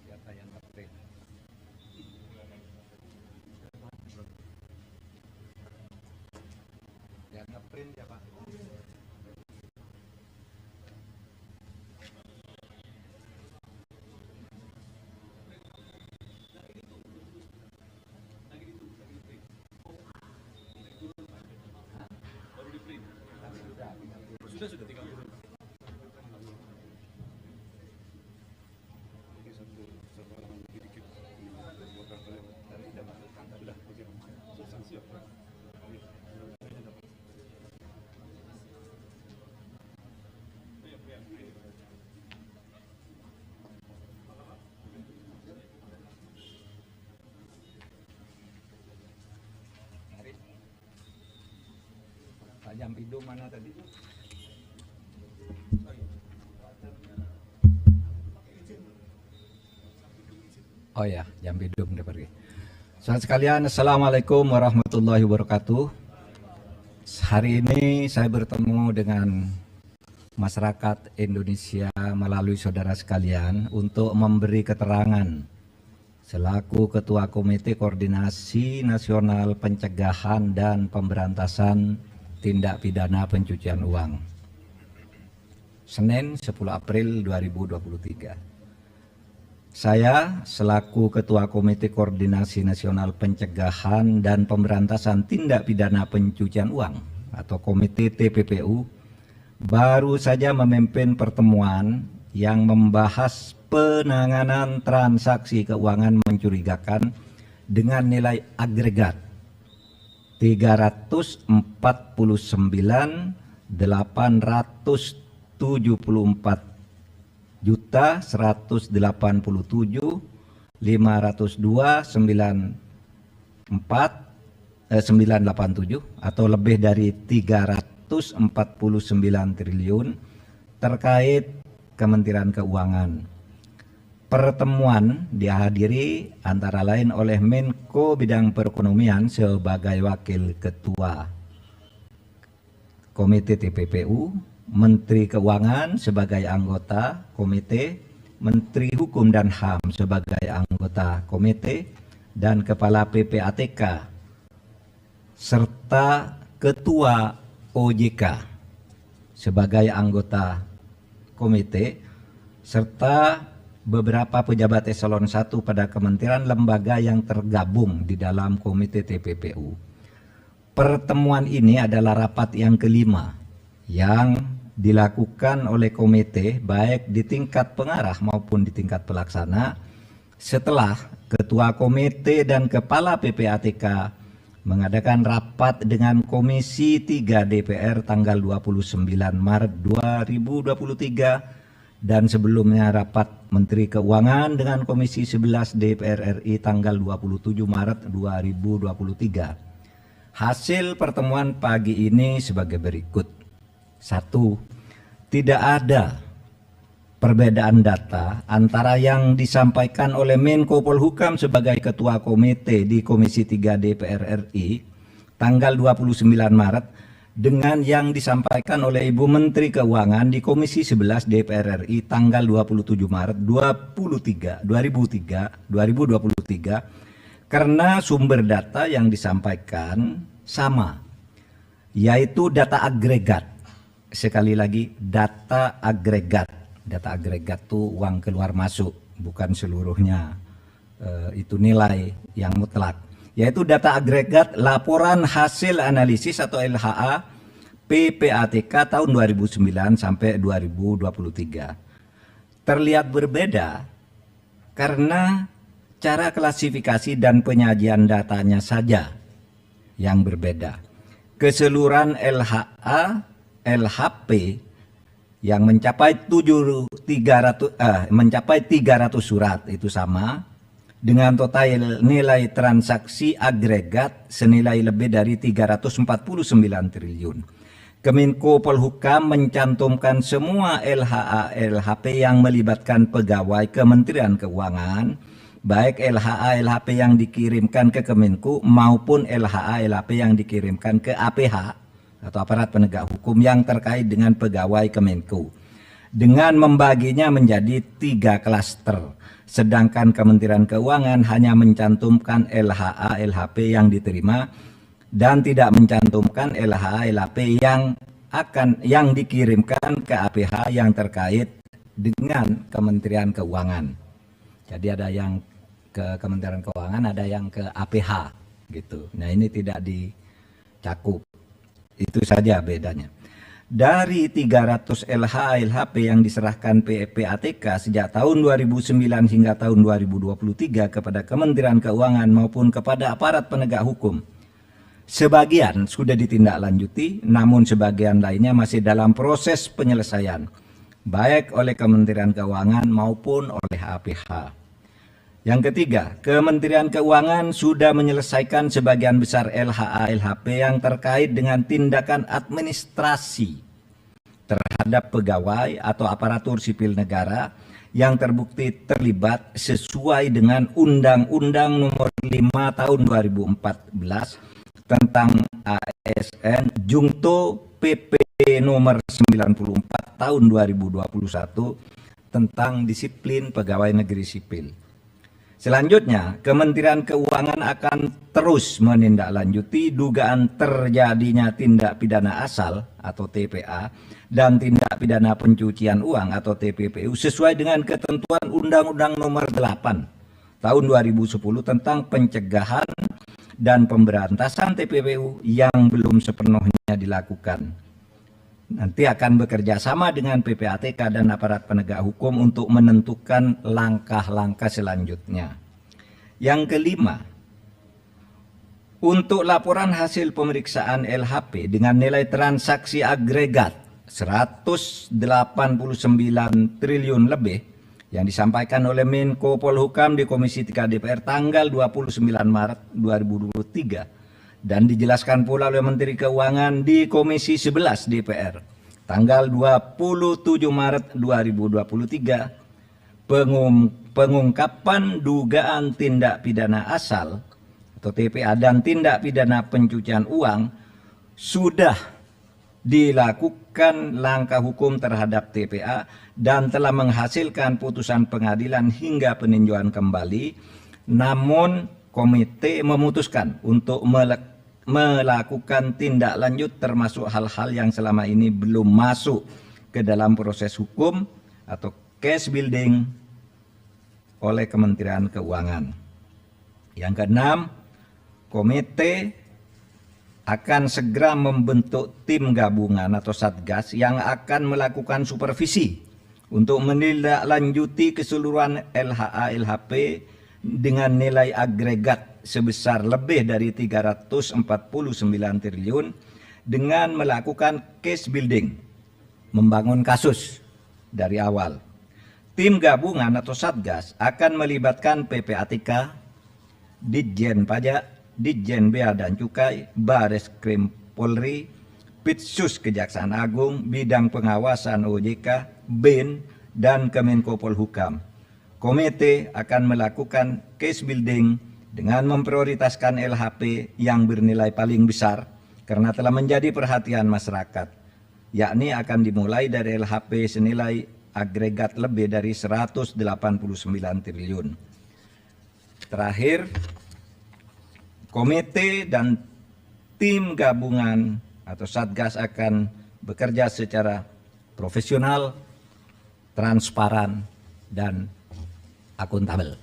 Speaker 2: Siapa yang ngeprint? Yang ngeprint ya Pak.
Speaker 3: Baru di print. Sudah 30. Ini satu halaman lebih dikit. Buatan kalian. Sudah, oke. Selesai siap.
Speaker 2: Mari. Pak Jampidum mana tadi? Oh ya, Jampidum udah pergi. Saudara sekalian, Assalamualaikum warahmatullahi wabarakatuh. Hari ini saya bertemu dengan masyarakat Indonesia melalui saudara sekalian untuk memberi keterangan selaku Ketua Komite Koordinasi Nasional Pencegahan dan Pemberantasan Tindak Pidana Pencucian Uang. Senin 10 April 2023. Saya selaku Ketua Komite Koordinasi Nasional Pencegahan dan Pemberantasan Tindak Pidana Pencucian Uang atau Komite TPPU baru saja memimpin pertemuan yang membahas penanganan transaksi keuangan mencurigakan dengan nilai agregat 344.174.502.987 atau lebih dari 349 triliun terkait Kementerian Keuangan. Pertemuan dihadiri antara lain oleh Menko Bidang Perekonomian sebagai Wakil Ketua Komite TPPU, Menteri Keuangan sebagai anggota komite, Menteri Hukum dan HAM sebagai anggota komite, dan Kepala PPATK, serta Ketua OJK sebagai anggota komite, serta beberapa pejabat eselon 1 pada kementerian lembaga yang tergabung di dalam komite TPPU. Pertemuan ini adalah rapat yang kelima yang dilakukan oleh komite baik di tingkat pengarah maupun di tingkat pelaksana setelah Ketua Komite dan Kepala PPATK mengadakan rapat dengan Komisi 3 DPR tanggal 29 Maret 2023 dan sebelumnya rapat Menteri Keuangan dengan Komisi 11 DPR RI tanggal 27 Maret 2023. Hasil pertemuan pagi ini sebagai berikut. 1. Tidak ada perbedaan data antara yang disampaikan oleh Menko Polhukam sebagai Ketua Komite di Komisi 3 DPR RI tanggal 29 Maret dengan yang disampaikan oleh Ibu Menteri Keuangan di Komisi 11 DPR RI tanggal 27 Maret 2023 karena sumber data yang disampaikan sama, yaitu data agregat. Sekali lagi, data agregat. Data agregat itu uang keluar masuk, bukan seluruhnya itu nilai yang mutlak. Yaitu data agregat laporan hasil analisis atau LHA PPATK tahun 2009 sampai 2023. Terlihat berbeda karena cara klasifikasi dan penyajian datanya saja yang berbeda. Keseluruhan LHA, LHP yang mencapai 300 surat itu sama dengan total nilai transaksi agregat senilai lebih dari 349 triliun. Kemenko Polhukam mencantumkan semua LHA LHP yang melibatkan pegawai Kementerian Keuangan, baik LHA LHP yang dikirimkan ke Kemenko maupun LHA LHP yang dikirimkan ke APH atau aparat penegak hukum yang terkait dengan pegawai Kemenko, dengan membaginya menjadi 3 klaster. Sedangkan Kementerian Keuangan hanya mencantumkan LHA LHP yang diterima dan tidak mencantumkan LHA LHP yang dikirimkan ke APH yang terkait dengan Kementerian Keuangan. Jadi ada yang ke Kementerian Keuangan, ada yang ke APH gitu. Nah, ini tidak dicakup. Itu saja bedanya. Dari 300 LHA LHP yang diserahkan PPATK sejak tahun 2009 hingga tahun 2023 kepada Kementerian Keuangan maupun kepada aparat penegak hukum, sebagian sudah ditindaklanjuti, namun sebagian lainnya masih dalam proses penyelesaian, baik oleh Kementerian Keuangan maupun oleh APH. Yang ketiga, Kementerian Keuangan sudah menyelesaikan sebagian besar LHA LHP yang terkait dengan tindakan administrasi terhadap pegawai atau aparatur sipil negara yang terbukti terlibat sesuai dengan Undang-Undang Nomor 5 Tahun 2014 tentang ASN Jungto PP Nomor 94 Tahun 2021 tentang disiplin pegawai negeri sipil. Selanjutnya, Kementerian Keuangan akan terus menindaklanjuti dugaan terjadinya tindak pidana asal atau TPA dan tindak pidana pencucian uang atau TPPU sesuai dengan ketentuan Undang-Undang Nomor 8 Tahun 2010 tentang pencegahan dan pemberantasan TPPU yang belum sepenuhnya dilakukan. Nanti akan bekerja sama dengan PPATK dan aparat penegak hukum untuk menentukan langkah-langkah selanjutnya. Yang kelima, untuk laporan hasil pemeriksaan LHP dengan nilai transaksi agregat 189 triliun lebih yang disampaikan oleh Menko Polhukam di Komisi 3 DPR tanggal 29 Maret 2023 dan dijelaskan pula oleh Menteri Keuangan di Komisi 11 DPR tanggal 27 Maret 2023, pengungkapan dugaan tindak pidana asal atau TPA dan tindak pidana pencucian uang sudah dilakukan langkah hukum terhadap TPA dan telah menghasilkan putusan pengadilan hingga peninjauan kembali. Namun komite memutuskan untuk melakukan tindak lanjut termasuk hal-hal yang selama ini belum masuk ke dalam proses hukum atau case building oleh Kementerian Keuangan. Yang keenam, komite akan segera membentuk tim gabungan atau satgas yang akan melakukan supervisi untuk menindaklanjuti keseluruhan LHA LHP dengan nilai agregat sebesar lebih dari 349 triliun dengan melakukan case building, membangun kasus dari awal. Tim gabungan atau satgas akan melibatkan PPATK, Ditjen Pajak, Ditjen Bea dan Cukai, Bareskrim Polri, Pitsus Kejaksaan Agung, Bidang Pengawasan OJK, BIN, dan Kemenko Polhukam. Komite akan melakukan case building dengan memprioritaskan LHP yang bernilai paling besar karena telah menjadi perhatian masyarakat, yakni akan dimulai dari LHP senilai agregat lebih dari 189 triliun. Terakhir, komite dan tim gabungan atau satgas akan bekerja secara profesional, transparan, dan akuntabel.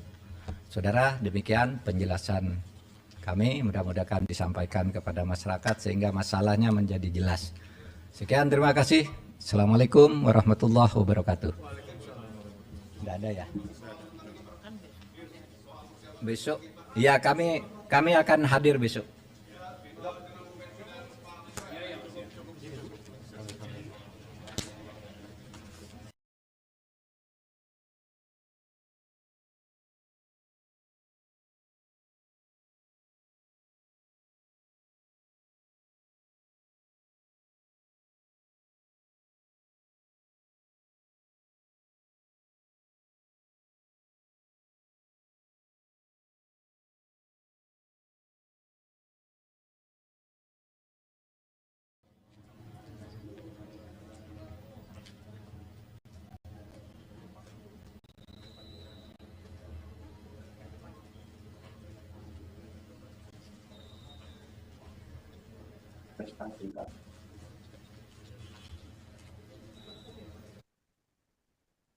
Speaker 2: Saudara, demikian penjelasan kami, mudah-mudahan disampaikan kepada masyarakat sehingga masalahnya menjadi jelas. Sekian, terima kasih. Assalamualaikum warahmatullahi wabarakatuh. Tidak ada ya? Besok? Ya, kami akan hadir besok.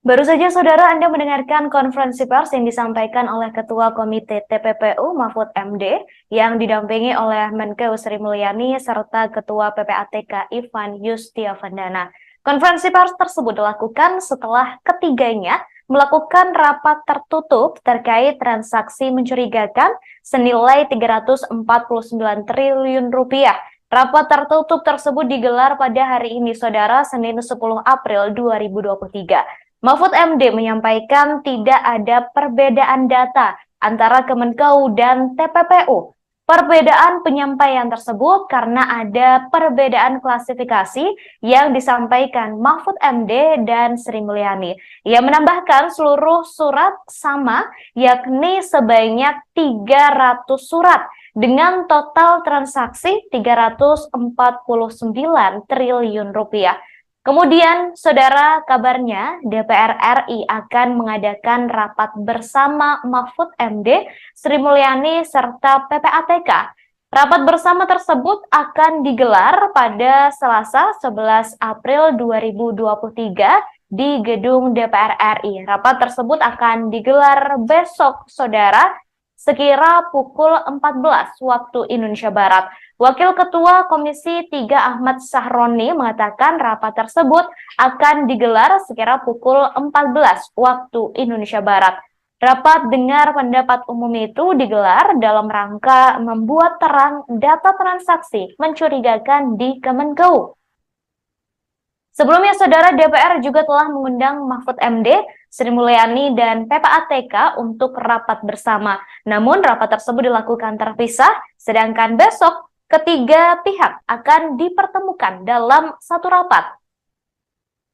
Speaker 1: Baru saja saudara Anda mendengarkan konferensi pers yang disampaikan oleh Ketua Komite TPPU Mahfud MD yang didampingi oleh Menkeu Sri Mulyani serta Ketua PPATK Ivan Yustiavandana. Konferensi pers tersebut dilakukan setelah ketiganya melakukan rapat tertutup terkait transaksi mencurigakan senilai 349 triliun rupiah. Rapat tertutup tersebut digelar pada hari ini, saudara, Senin 10 April 2023. Mahfud MD menyampaikan tidak ada perbedaan data antara Kemenkeu dan TPPU. Perbedaan penyampaian tersebut karena ada perbedaan klasifikasi yang disampaikan Mahfud MD dan Sri Mulyani. Ia menambahkan seluruh surat sama, yakni sebanyak 300 surat dengan total transaksi 349 triliun rupiah. Kemudian, saudara, kabarnya DPR RI akan mengadakan rapat bersama Mahfud MD, Sri Mulyani, serta PPATK. Rapat bersama tersebut akan digelar pada Selasa 11 April 2023 di gedung DPR RI. Rapat tersebut akan digelar besok, saudara, sekira pukul 14 waktu Indonesia Barat. Wakil Ketua Komisi 3 Ahmad Sahroni mengatakan rapat tersebut akan digelar sekira pukul 14 waktu Indonesia Barat. Rapat dengar pendapat umum itu digelar dalam rangka membuat terang data transaksi mencurigakan di Kemenkeu. Sebelumnya, saudara, DPR juga telah mengundang Mahfud MD, Sri Mulyani, dan PPATK untuk rapat bersama. Namun, rapat tersebut dilakukan terpisah, sedangkan besok ketiga pihak akan dipertemukan dalam satu rapat.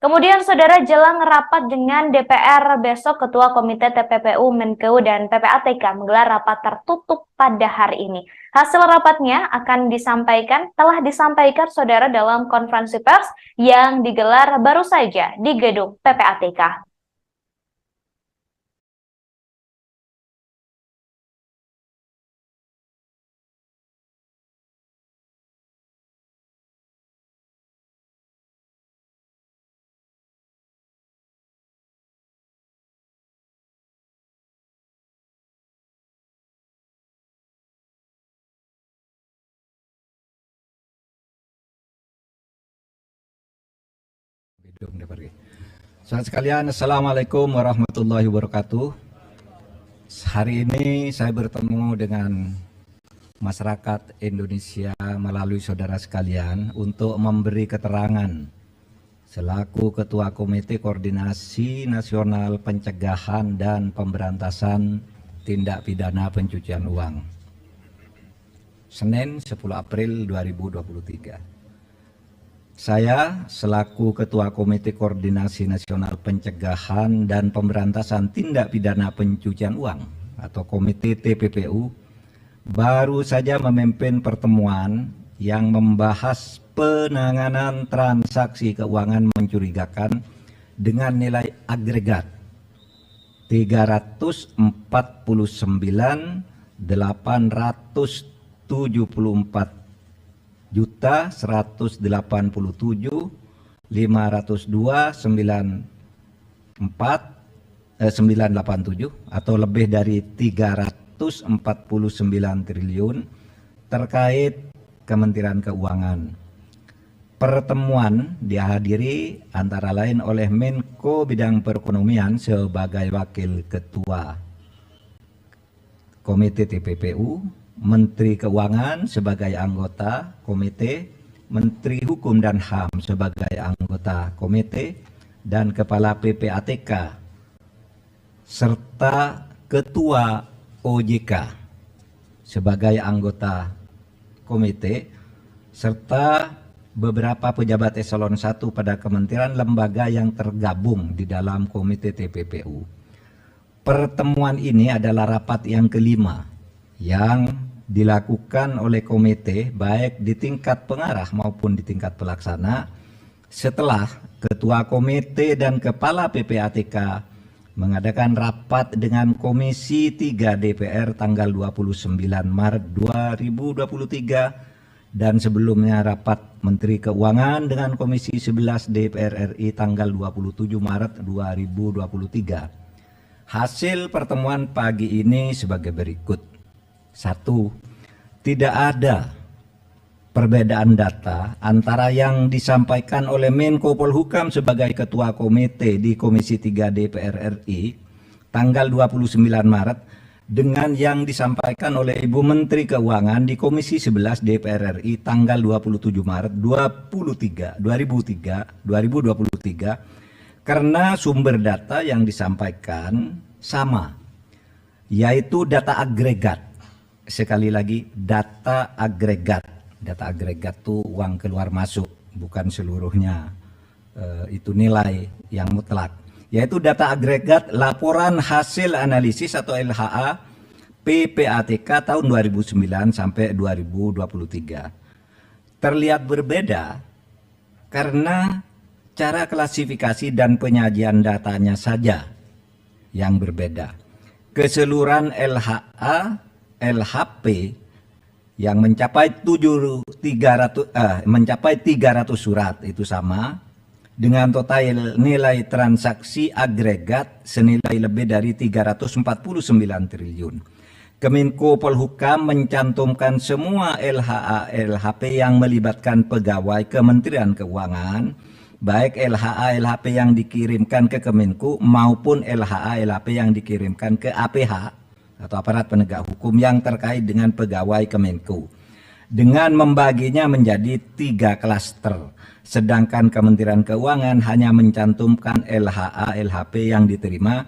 Speaker 1: Kemudian, saudara, jelang rapat dengan DPR besok, Ketua Komite TPPU, Menkeu, dan PPATK menggelar rapat tertutup pada hari ini. Hasil rapatnya telah disampaikan, saudara, dalam konferensi pers yang digelar baru saja di gedung PPATK.
Speaker 2: Saudara sekalian, Assalamualaikum warahmatullahi wabarakatuh. Hari ini saya bertemu dengan masyarakat Indonesia melalui saudara sekalian untuk memberi keterangan selaku Ketua Komite Koordinasi Nasional Pencegahan dan Pemberantasan Tindak Pidana Pencucian Uang. Senin 10 April 2023. Saya selaku Ketua Komite Koordinasi Nasional Pencegahan dan Pemberantasan Tindak Pidana Pencucian Uang atau Komite TPPU baru saja memimpin pertemuan yang membahas penanganan transaksi keuangan mencurigakan dengan nilai agregat 344.502.987 atau lebih dari 349 triliun terkait Kementerian Keuangan. Pertemuan dihadiri antara lain oleh Menko Bidang Perekonomian sebagai Wakil Ketua Komite TPPU, Menteri Keuangan sebagai anggota komite, Menteri Hukum dan HAM sebagai anggota komite, dan Kepala PPATK, serta Ketua OJK sebagai anggota komite, serta beberapa pejabat eselon 1 pada kementerian lembaga yang tergabung di dalam komite TPPU. Pertemuan ini adalah rapat yang kelima yang dilakukan oleh komite baik di tingkat pengarah maupun di tingkat pelaksana setelah Ketua Komite dan Kepala PPATK mengadakan rapat dengan Komisi 3 DPR tanggal 29 Maret 2023 dan sebelumnya rapat Menteri Keuangan dengan Komisi 11 DPR RI tanggal 27 Maret 2023. Hasil pertemuan pagi ini sebagai berikut. 1. Tidak ada perbedaan data antara yang disampaikan oleh Menko Polhukam sebagai Ketua Komite di Komisi 3 DPR RI tanggal 29 Maret dengan yang disampaikan oleh Ibu Menteri Keuangan di Komisi 11 DPR RI tanggal 27 Maret 2023 karena sumber data yang disampaikan sama, yaitu data agregat. Sekali lagi, data agregat. Data agregat itu uang keluar masuk, bukan seluruhnya itu nilai yang mutlak. Yaitu data agregat laporan hasil analisis atau LHA PPATK tahun 2009 sampai 2023. Terlihat berbeda karena cara klasifikasi dan penyajian datanya saja yang berbeda. Keseluruhan LHA LHP yang mencapai 300 surat itu sama dengan total nilai transaksi agregat senilai lebih dari 349 triliun. Kemenko Polhukam mencantumkan semua LHA LHP yang melibatkan pegawai Kementerian Keuangan, baik LHA LHP yang dikirimkan ke Kemenko maupun LHA LHP yang dikirimkan ke APH atau aparat penegak hukum yang terkait dengan pegawai Kemenko, dengan membaginya menjadi 3 klaster, sedangkan Kementerian Keuangan hanya mencantumkan LHA LHP yang diterima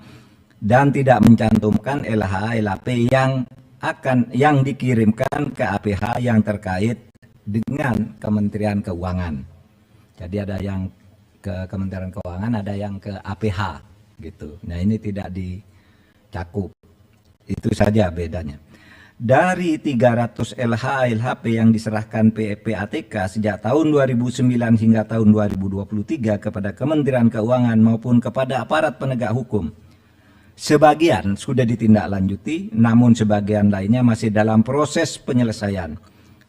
Speaker 2: dan tidak mencantumkan LHA LHP yang dikirimkan ke APH yang terkait dengan Kementerian Keuangan. Jadi ada yang ke Kementerian Keuangan, ada yang ke APH gitu. Nah, ini tidak dicakup. Itu saja bedanya. Dari 300 LHA LHP yang diserahkan PPATK sejak tahun 2009 hingga tahun 2023 kepada Kementerian Keuangan maupun kepada aparat penegak hukum, sebagian sudah ditindaklanjuti, namun sebagian lainnya masih dalam proses penyelesaian,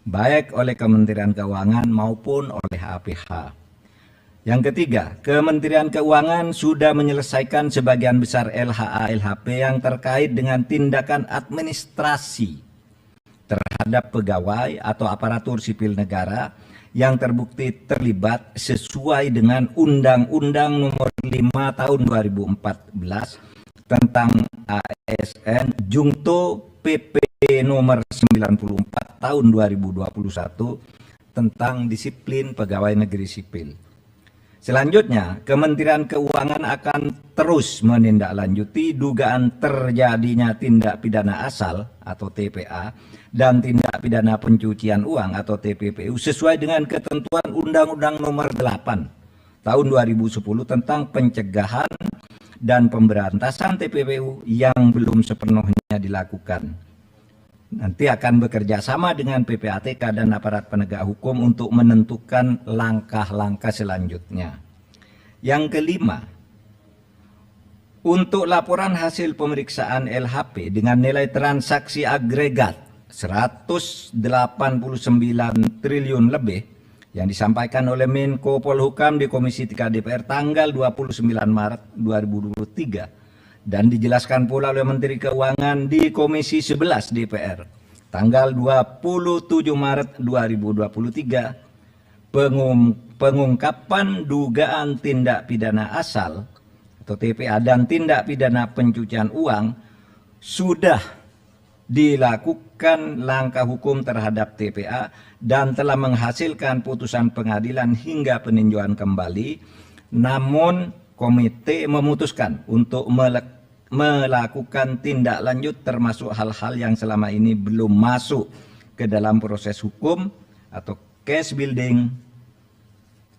Speaker 2: baik oleh Kementerian Keuangan maupun oleh APH. Yang ketiga, Kementerian Keuangan sudah menyelesaikan sebagian besar LHA LHP yang terkait dengan tindakan administrasi terhadap pegawai atau aparatur sipil negara yang terbukti terlibat sesuai dengan Undang-Undang Nomor 5 Tahun 2014 tentang ASN Jungto PP Nomor 94 Tahun 2021 tentang disiplin pegawai negeri sipil. Selanjutnya, Kementerian Keuangan akan terus menindaklanjuti dugaan terjadinya tindak pidana asal atau TPA dan tindak pidana pencucian uang atau TPPU sesuai dengan ketentuan Undang-Undang Nomor 8 Tahun 2010 tentang pencegahan dan pemberantasan TPPU yang belum sepenuhnya dilakukan. Nanti akan bekerja sama dengan PPATK dan aparat penegak hukum untuk menentukan langkah-langkah selanjutnya. Yang kelima, untuk laporan hasil pemeriksaan LHP dengan nilai transaksi agregat 189 triliun lebih yang disampaikan oleh Menko Polhukam di Komisi 3 DPR tanggal 29 Maret 2023 dan dijelaskan pula oleh Menteri Keuangan di Komisi 11 DPR tanggal 27 Maret 2023, pengungkapan dugaan tindak pidana asal atau TPA dan tindak pidana pencucian uang sudah dilakukan langkah hukum terhadap TPA dan telah menghasilkan putusan pengadilan hingga peninjauan kembali, namun komite memutuskan untuk melakukan tindak lanjut termasuk hal-hal yang selama ini belum masuk ke dalam proses hukum atau case building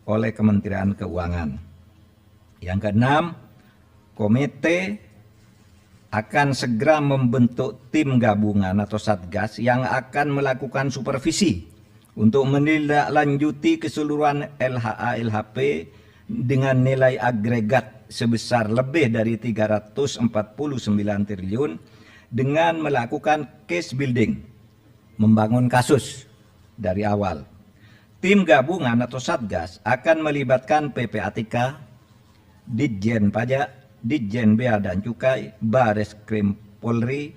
Speaker 2: oleh Kementerian Keuangan. Yang keenam, komite akan segera membentuk tim gabungan atau satgas yang akan melakukan supervisi untuk menindaklanjuti keseluruhan LHA LHP dengan nilai agregat sebesar lebih dari 349 triliun dengan melakukan case building, membangun kasus dari awal. Tim gabungan atau Satgas akan melibatkan PPATK, Ditjen Pajak, Ditjen Bea dan Cukai, Bares Krim Polri,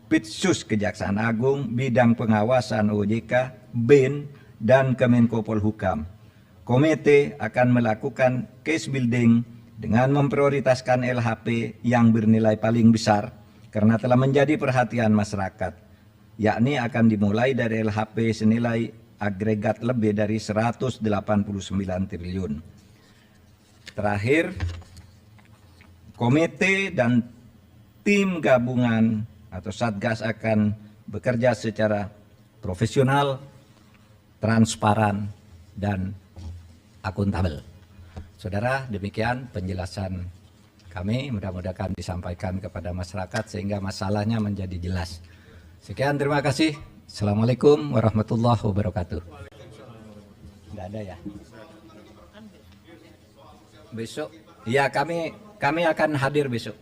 Speaker 2: Pitsus Kejaksaan Agung, Bidang Pengawasan OJK, BIN, dan Kemenko Polhukam. Komite akan melakukan case building dengan memprioritaskan LHP yang bernilai paling besar karena telah menjadi perhatian masyarakat, yakni akan dimulai dari LHP senilai agregat lebih dari 189 triliun. Terakhir, komite dan tim gabungan atau Satgas akan bekerja secara profesional, transparan, dan akuntabel. Saudara, demikian penjelasan kami, mudah-mudahan disampaikan kepada masyarakat sehingga masalahnya menjadi jelas. Sekian, terima kasih. Assalamualaikum warahmatullahi wabarakatuh. Tidak ada ya? Besok, ya kami akan hadir besok.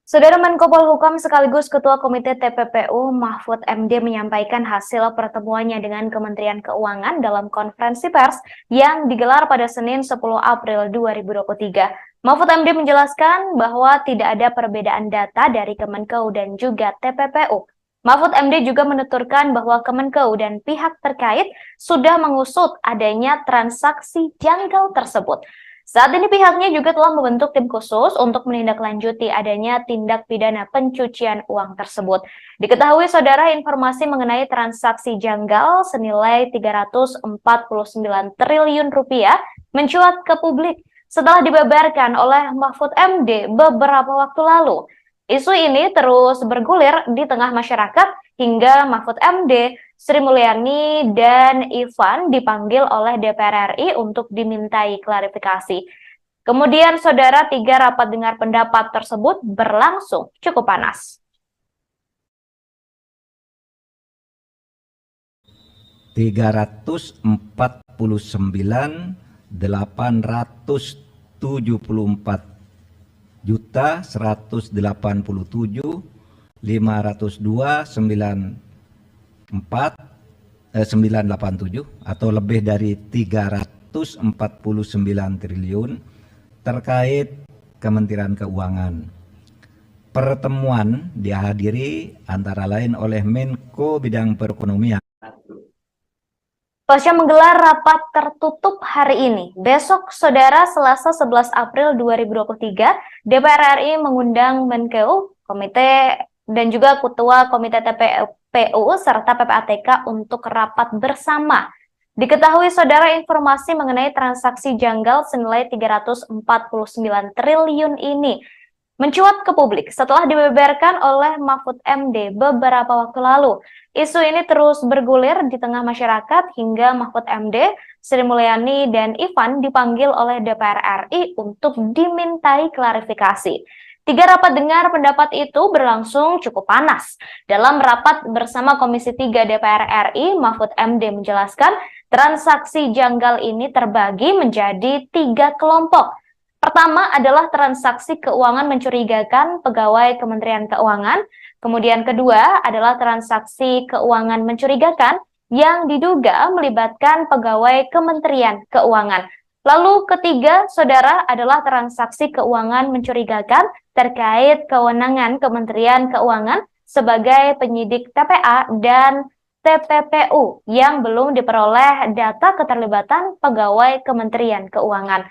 Speaker 1: Saudara Menko Polhukam sekaligus Ketua Komite TPPU Mahfud MD menyampaikan hasil pertemuannya dengan Kementerian Keuangan dalam konferensi pers yang digelar pada Senin 10 April 2023. Mahfud MD menjelaskan bahwa tidak ada perbedaan data dari Kemenkeu dan juga TPPU. Mahfud MD juga menuturkan bahwa Kemenkeu dan pihak terkait sudah mengusut adanya transaksi janggal tersebut. Saat ini pihaknya juga telah membentuk tim khusus untuk menindaklanjuti adanya tindak pidana pencucian uang tersebut. Diketahui saudara, informasi mengenai transaksi janggal senilai 349 triliun rupiah mencuat ke publik setelah dibeberkan oleh Mahfud MD beberapa waktu lalu. Isu ini terus bergulir di tengah masyarakat hingga Mahfud MD, Sri Mulyani, dan Ivan dipanggil oleh DPR RI untuk dimintai klarifikasi. Kemudian, saudara, 3 rapat dengar pendapat tersebut berlangsung cukup panas.
Speaker 2: 344.987 atau lebih dari 349 triliun terkait Kementerian Keuangan. Pertemuan dihadiri antara lain oleh Menko Bidang Perekonomian.
Speaker 1: Pasca menggelar rapat tertutup hari ini, besok saudara Selasa 11 April 2023, DPR RI mengundang Menkeu, Komite dan juga Ketua Komite TPPU serta PPATK untuk rapat bersama. Diketahui saudara, informasi mengenai transaksi janggal senilai 349 triliun ini mencuat ke publik setelah dibeberkan oleh Mahfud MD beberapa waktu lalu. Isu ini terus bergulir di tengah masyarakat hingga Mahfud MD, Sri Mulyani, dan Ivan dipanggil oleh DPR RI untuk dimintai klarifikasi. 3 rapat dengar pendapat itu berlangsung cukup panas. Dalam rapat bersama Komisi 3 DPR RI, Mahfud MD menjelaskan transaksi janggal ini terbagi menjadi 3 kelompok. Pertama adalah transaksi keuangan mencurigakan pegawai Kementerian Keuangan. Kemudian kedua adalah transaksi keuangan mencurigakan yang diduga melibatkan pegawai Kementerian Keuangan. Lalu ketiga, saudara, adalah transaksi keuangan mencurigakan terkait kewenangan Kementerian Keuangan sebagai penyidik TPA dan TPPU yang belum diperoleh data keterlibatan pegawai Kementerian Keuangan.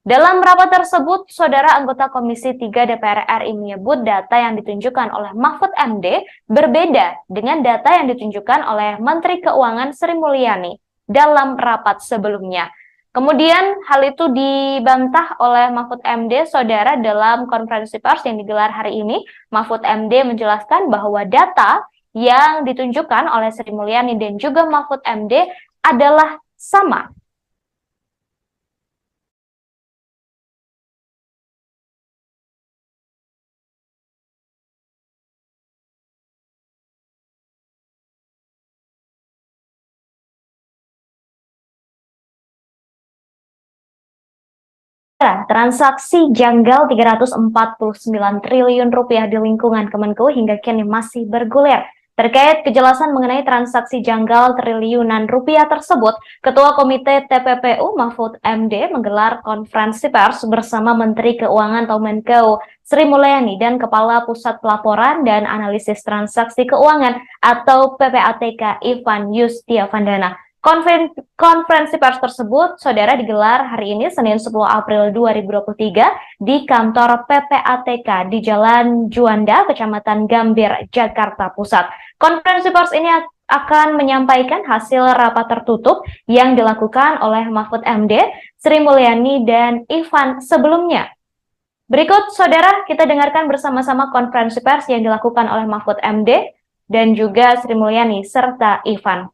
Speaker 1: Dalam rapat tersebut, saudara anggota Komisi 3 DPR RI menyebut data yang ditunjukkan oleh Mahfud MD berbeda dengan data yang ditunjukkan oleh Menteri Keuangan Sri Mulyani dalam rapat sebelumnya. Kemudian hal itu dibantah oleh Mahfud MD, saudara, dalam konferensi pers yang digelar hari ini. Mahfud MD menjelaskan bahwa data yang ditunjukkan oleh Sri Mulyani dan juga Mahfud MD adalah sama. Transaksi janggal 349 triliun rupiah di lingkungan Kemenko hingga kini masih bergulir. Terkait kejelasan mengenai transaksi janggal triliunan rupiah tersebut, Ketua Komite TPPU Mahfud MD menggelar konferensi pers bersama Menteri Keuangan atau Menko Sri Mulyani dan Kepala Pusat Pelaporan dan Analisis Transaksi Keuangan atau PPATK Ivan Yustiavandana. Konferensi pers tersebut, saudara, digelar hari ini Senin 10 April 2023 di kantor PPATK di Jalan Juanda, Kecamatan Gambir, Jakarta Pusat. Konferensi pers ini akan menyampaikan hasil rapat tertutup yang dilakukan oleh Mahfud MD, Sri Mulyani, dan Ivan sebelumnya. Berikut, saudara, kita dengarkan bersama-sama konferensi pers yang dilakukan oleh Mahfud MD dan juga Sri Mulyani serta Ivan.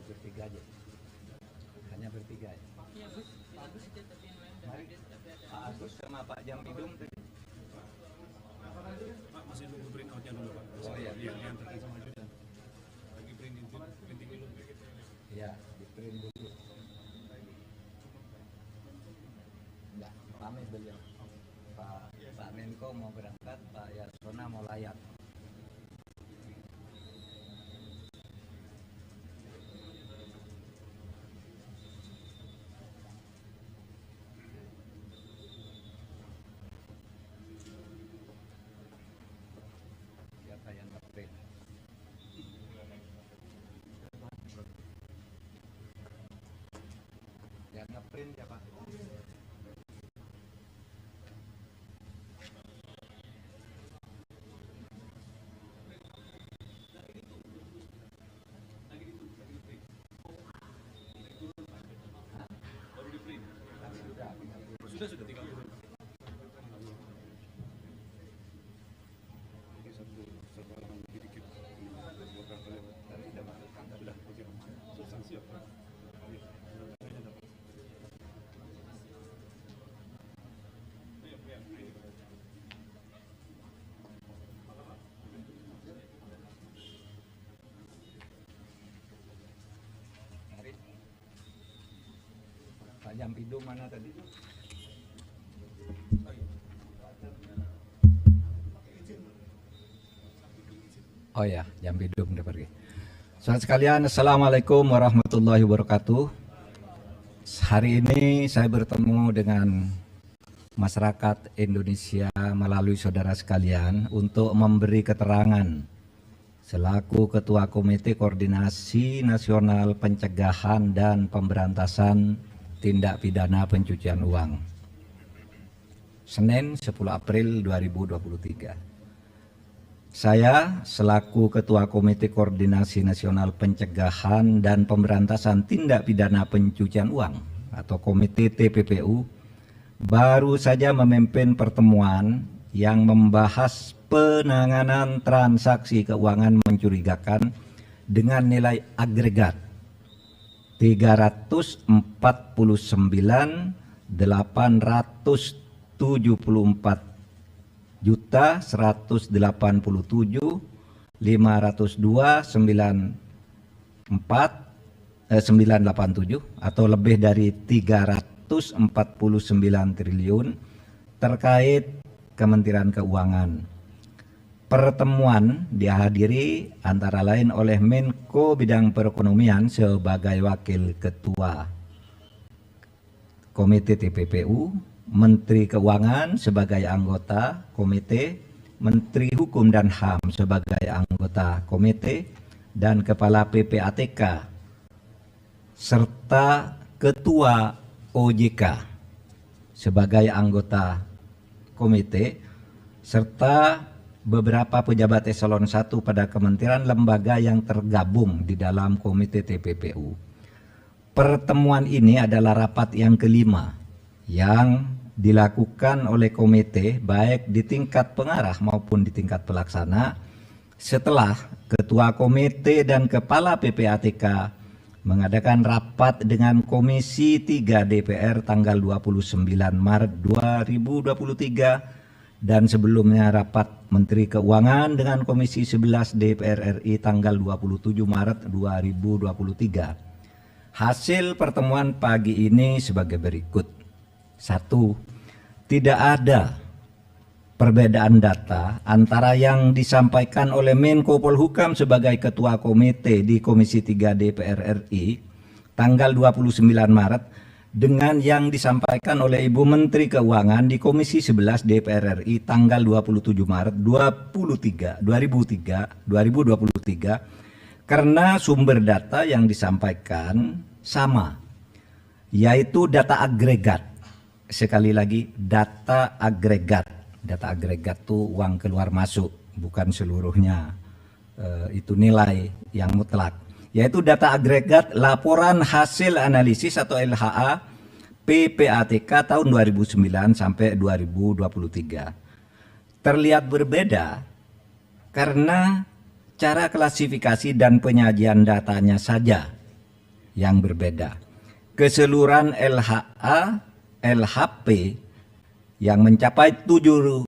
Speaker 2: Bertiga aja, hanya bertiga ya. Iya, Pak Agus itu tapi yang lain. Mari Pak Agus sama Pak Jampidum tadi.
Speaker 3: Pak masih nunggu print outnya dulu Pak.
Speaker 2: Oh iya.
Speaker 3: Yang terkait sama ajudan. Lagi printing dulu.
Speaker 2: Iya, di print dulu. Enggak, pamit beliau. Pak Menko mau berangkat, Pak Yasona mau layak. Yang ngeprint ya Pak.
Speaker 3: Sudah 30.
Speaker 2: Pak Jampidum mana tadi? Oh ya, Jampidum udah pergi. Saudara sekalian, Assalamualaikum warahmatullahi wabarakatuh. Hari ini saya bertemu dengan masyarakat Indonesia melalui saudara sekalian untuk memberi keterangan selaku Ketua Komite Koordinasi Nasional Pencegahan dan Pemberantasan Tindak Pidana Pencucian Uang. Senin 10 April 2023. Saya selaku Ketua Komite Koordinasi Nasional Pencegahan dan Pemberantasan Tindak Pidana Pencucian Uang atau Komite TPPU baru saja memimpin pertemuan yang membahas penanganan transaksi keuangan mencurigakan dengan nilai agregat 344.184.502.987 atau lebih dari 349 triliun terkait Kementerian Keuangan. Pertemuan dihadiri antara lain oleh Menko Bidang Perekonomian sebagai Wakil Ketua Komite TPPU, Menteri Keuangan sebagai anggota komite, Menteri Hukum dan HAM sebagai anggota komite, dan Kepala PPATK serta Ketua OJK sebagai anggota komite, serta beberapa pejabat eselon 1 pada kementerian lembaga yang tergabung di dalam komite TPPU. Pertemuan ini adalah rapat yang kelima yang dilakukan oleh komite baik di tingkat pengarah maupun di tingkat pelaksana setelah Ketua Komite dan Kepala PPATK mengadakan rapat dengan Komisi 3 DPR tanggal 29 Maret 2023 dan sebelumnya rapat Menteri Keuangan dengan Komisi 11 DPR RI tanggal 27 Maret 2023. Hasil pertemuan pagi ini sebagai berikut. 1. Tidak ada perbedaan data antara yang disampaikan oleh Menko Polhukam sebagai Ketua Komite di Komisi 3 DPR RI tanggal 29 Maret dengan yang disampaikan oleh Ibu Menteri Keuangan di Komisi 11 DPR RI tanggal 27 Maret 2023 karena sumber data yang disampaikan sama, yaitu data agregat. Sekali lagi, data agregat. Data agregat itu uang keluar masuk, bukan seluruhnya itu nilai yang mutlak. Yaitu data agregat laporan hasil analisis atau LHA PPATK tahun 2009 sampai 2023. Terlihat berbeda karena cara klasifikasi dan penyajian datanya saja yang berbeda. Keseluruhan LHA, LHP yang mencapai 300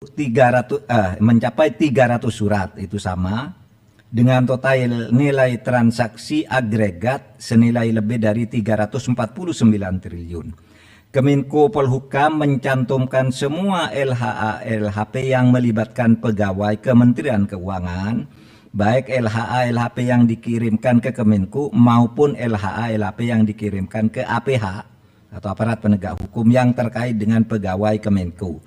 Speaker 2: surat itu sama dengan total nilai transaksi agregat senilai lebih dari 349 triliun. Kemenko Polhukam mencantumkan semua LHA LHP yang melibatkan pegawai Kementerian Keuangan, baik LHA LHP yang dikirimkan ke Kemenko maupun LHA LHP yang dikirimkan ke APH atau aparat penegak hukum yang terkait dengan pegawai Kemenko,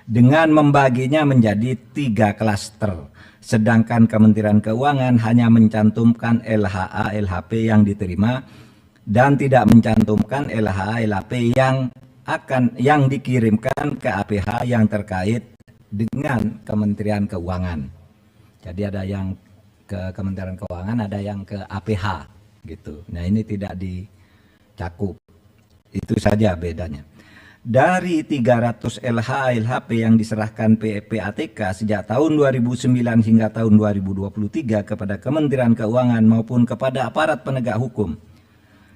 Speaker 2: dengan membaginya menjadi 3 klaster. Sedangkan Kementerian Keuangan hanya mencantumkan LHA LHP yang diterima dan tidak mencantumkan LHA LHP yang dikirimkan ke APH yang terkait dengan Kementerian Keuangan. Jadi ada yang ke Kementerian Keuangan, ada yang ke APH gitu. Nah, ini tidak dicakup. Itu saja bedanya. Dari 300 LHA LHP yang diserahkan PPATK sejak tahun 2009 hingga tahun 2023 kepada Kementerian Keuangan maupun kepada aparat penegak hukum,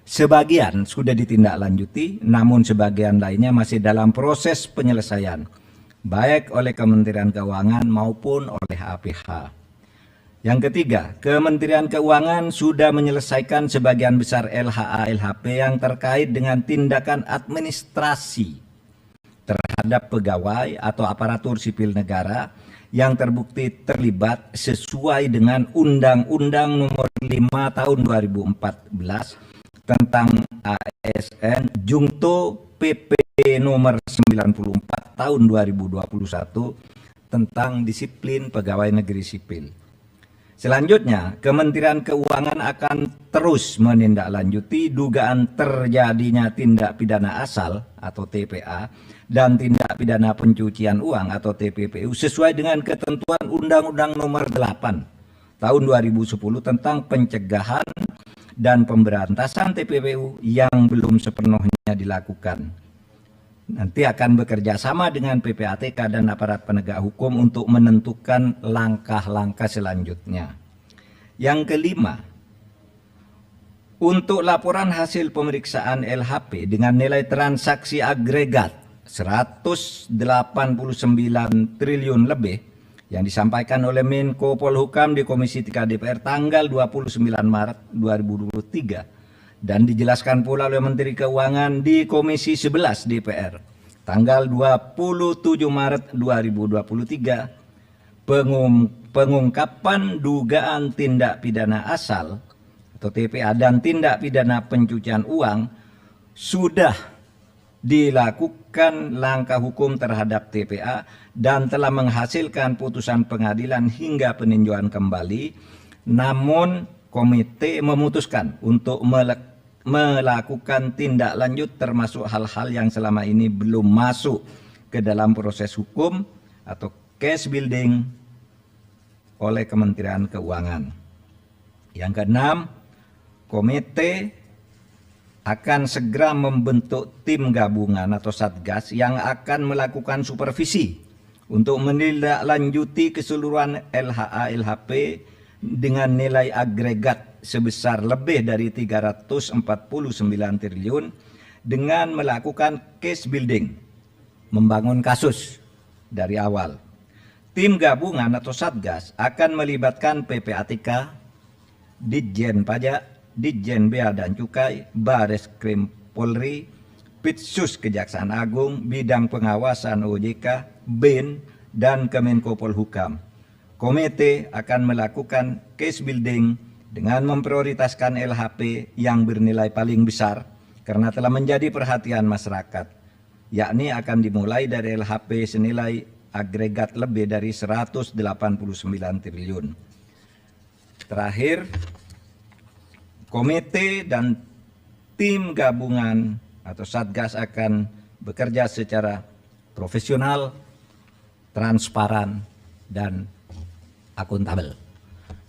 Speaker 2: sebagian sudah ditindaklanjuti, namun sebagian lainnya masih dalam proses penyelesaian, baik oleh Kementerian Keuangan maupun oleh APH. Yang ketiga, Kementerian Keuangan sudah menyelesaikan sebagian besar LHA LHP yang terkait dengan tindakan administrasi terhadap pegawai atau aparatur sipil negara yang terbukti terlibat sesuai dengan Undang-Undang Nomor 5 Tahun 2014 tentang ASN Jungto PP Nomor 94 Tahun 2021 tentang disiplin pegawai negeri sipil. Selanjutnya, Kementerian Keuangan akan terus menindaklanjuti dugaan terjadinya tindak pidana asal atau TPA dan tindak pidana pencucian uang atau TPPU sesuai dengan ketentuan Undang-Undang Nomor 8 Tahun 2010 tentang pencegahan dan pemberantasan TPPU yang belum sepenuhnya dilakukan. Nanti akan bekerja sama dengan PPATK dan aparat penegak hukum untuk menentukan langkah-langkah selanjutnya. Yang kelima, untuk laporan hasil pemeriksaan LHP dengan nilai transaksi agregat 189 triliun lebih yang disampaikan oleh Menko Polhukam di Komisi 3 DPR tanggal 29 Maret 2023 dan dijelaskan pula oleh Menteri Keuangan di Komisi 11 DPR tanggal 27 Maret 2023, pengungkapan dugaan tindak pidana asal atau TPA dan tindak pidana pencucian uang sudah dilakukan langkah hukum terhadap TPA dan telah menghasilkan putusan pengadilan hingga peninjauan kembali, namun komite memutuskan untuk melakukan tindak lanjut termasuk hal-hal yang selama ini belum masuk ke dalam proses hukum atau case building oleh Kementerian Keuangan. Yang keenam, komite akan segera membentuk tim gabungan atau satgas yang akan melakukan supervisi untuk menindaklanjuti keseluruhan LHA-LHP dengan nilai agregat sebesar lebih dari 349 triliun dengan melakukan case building, membangun kasus dari awal. Tim gabungan atau satgas akan melibatkan PPATK, Ditjen Pajak, Ditjen Bea dan Cukai, Bareskrim Polri, Pitsus Kejaksaan Agung, Bidang Pengawasan OJK, BIN, dan Kemenko Polhukam. Komite akan melakukan case building dengan memprioritaskan LHP yang bernilai paling besar karena telah menjadi perhatian masyarakat, yakni akan dimulai dari LHP senilai agregat lebih dari 189 triliun. Terakhir, komite dan tim gabungan atau satgas akan bekerja secara profesional, transparan, dan akuntabel.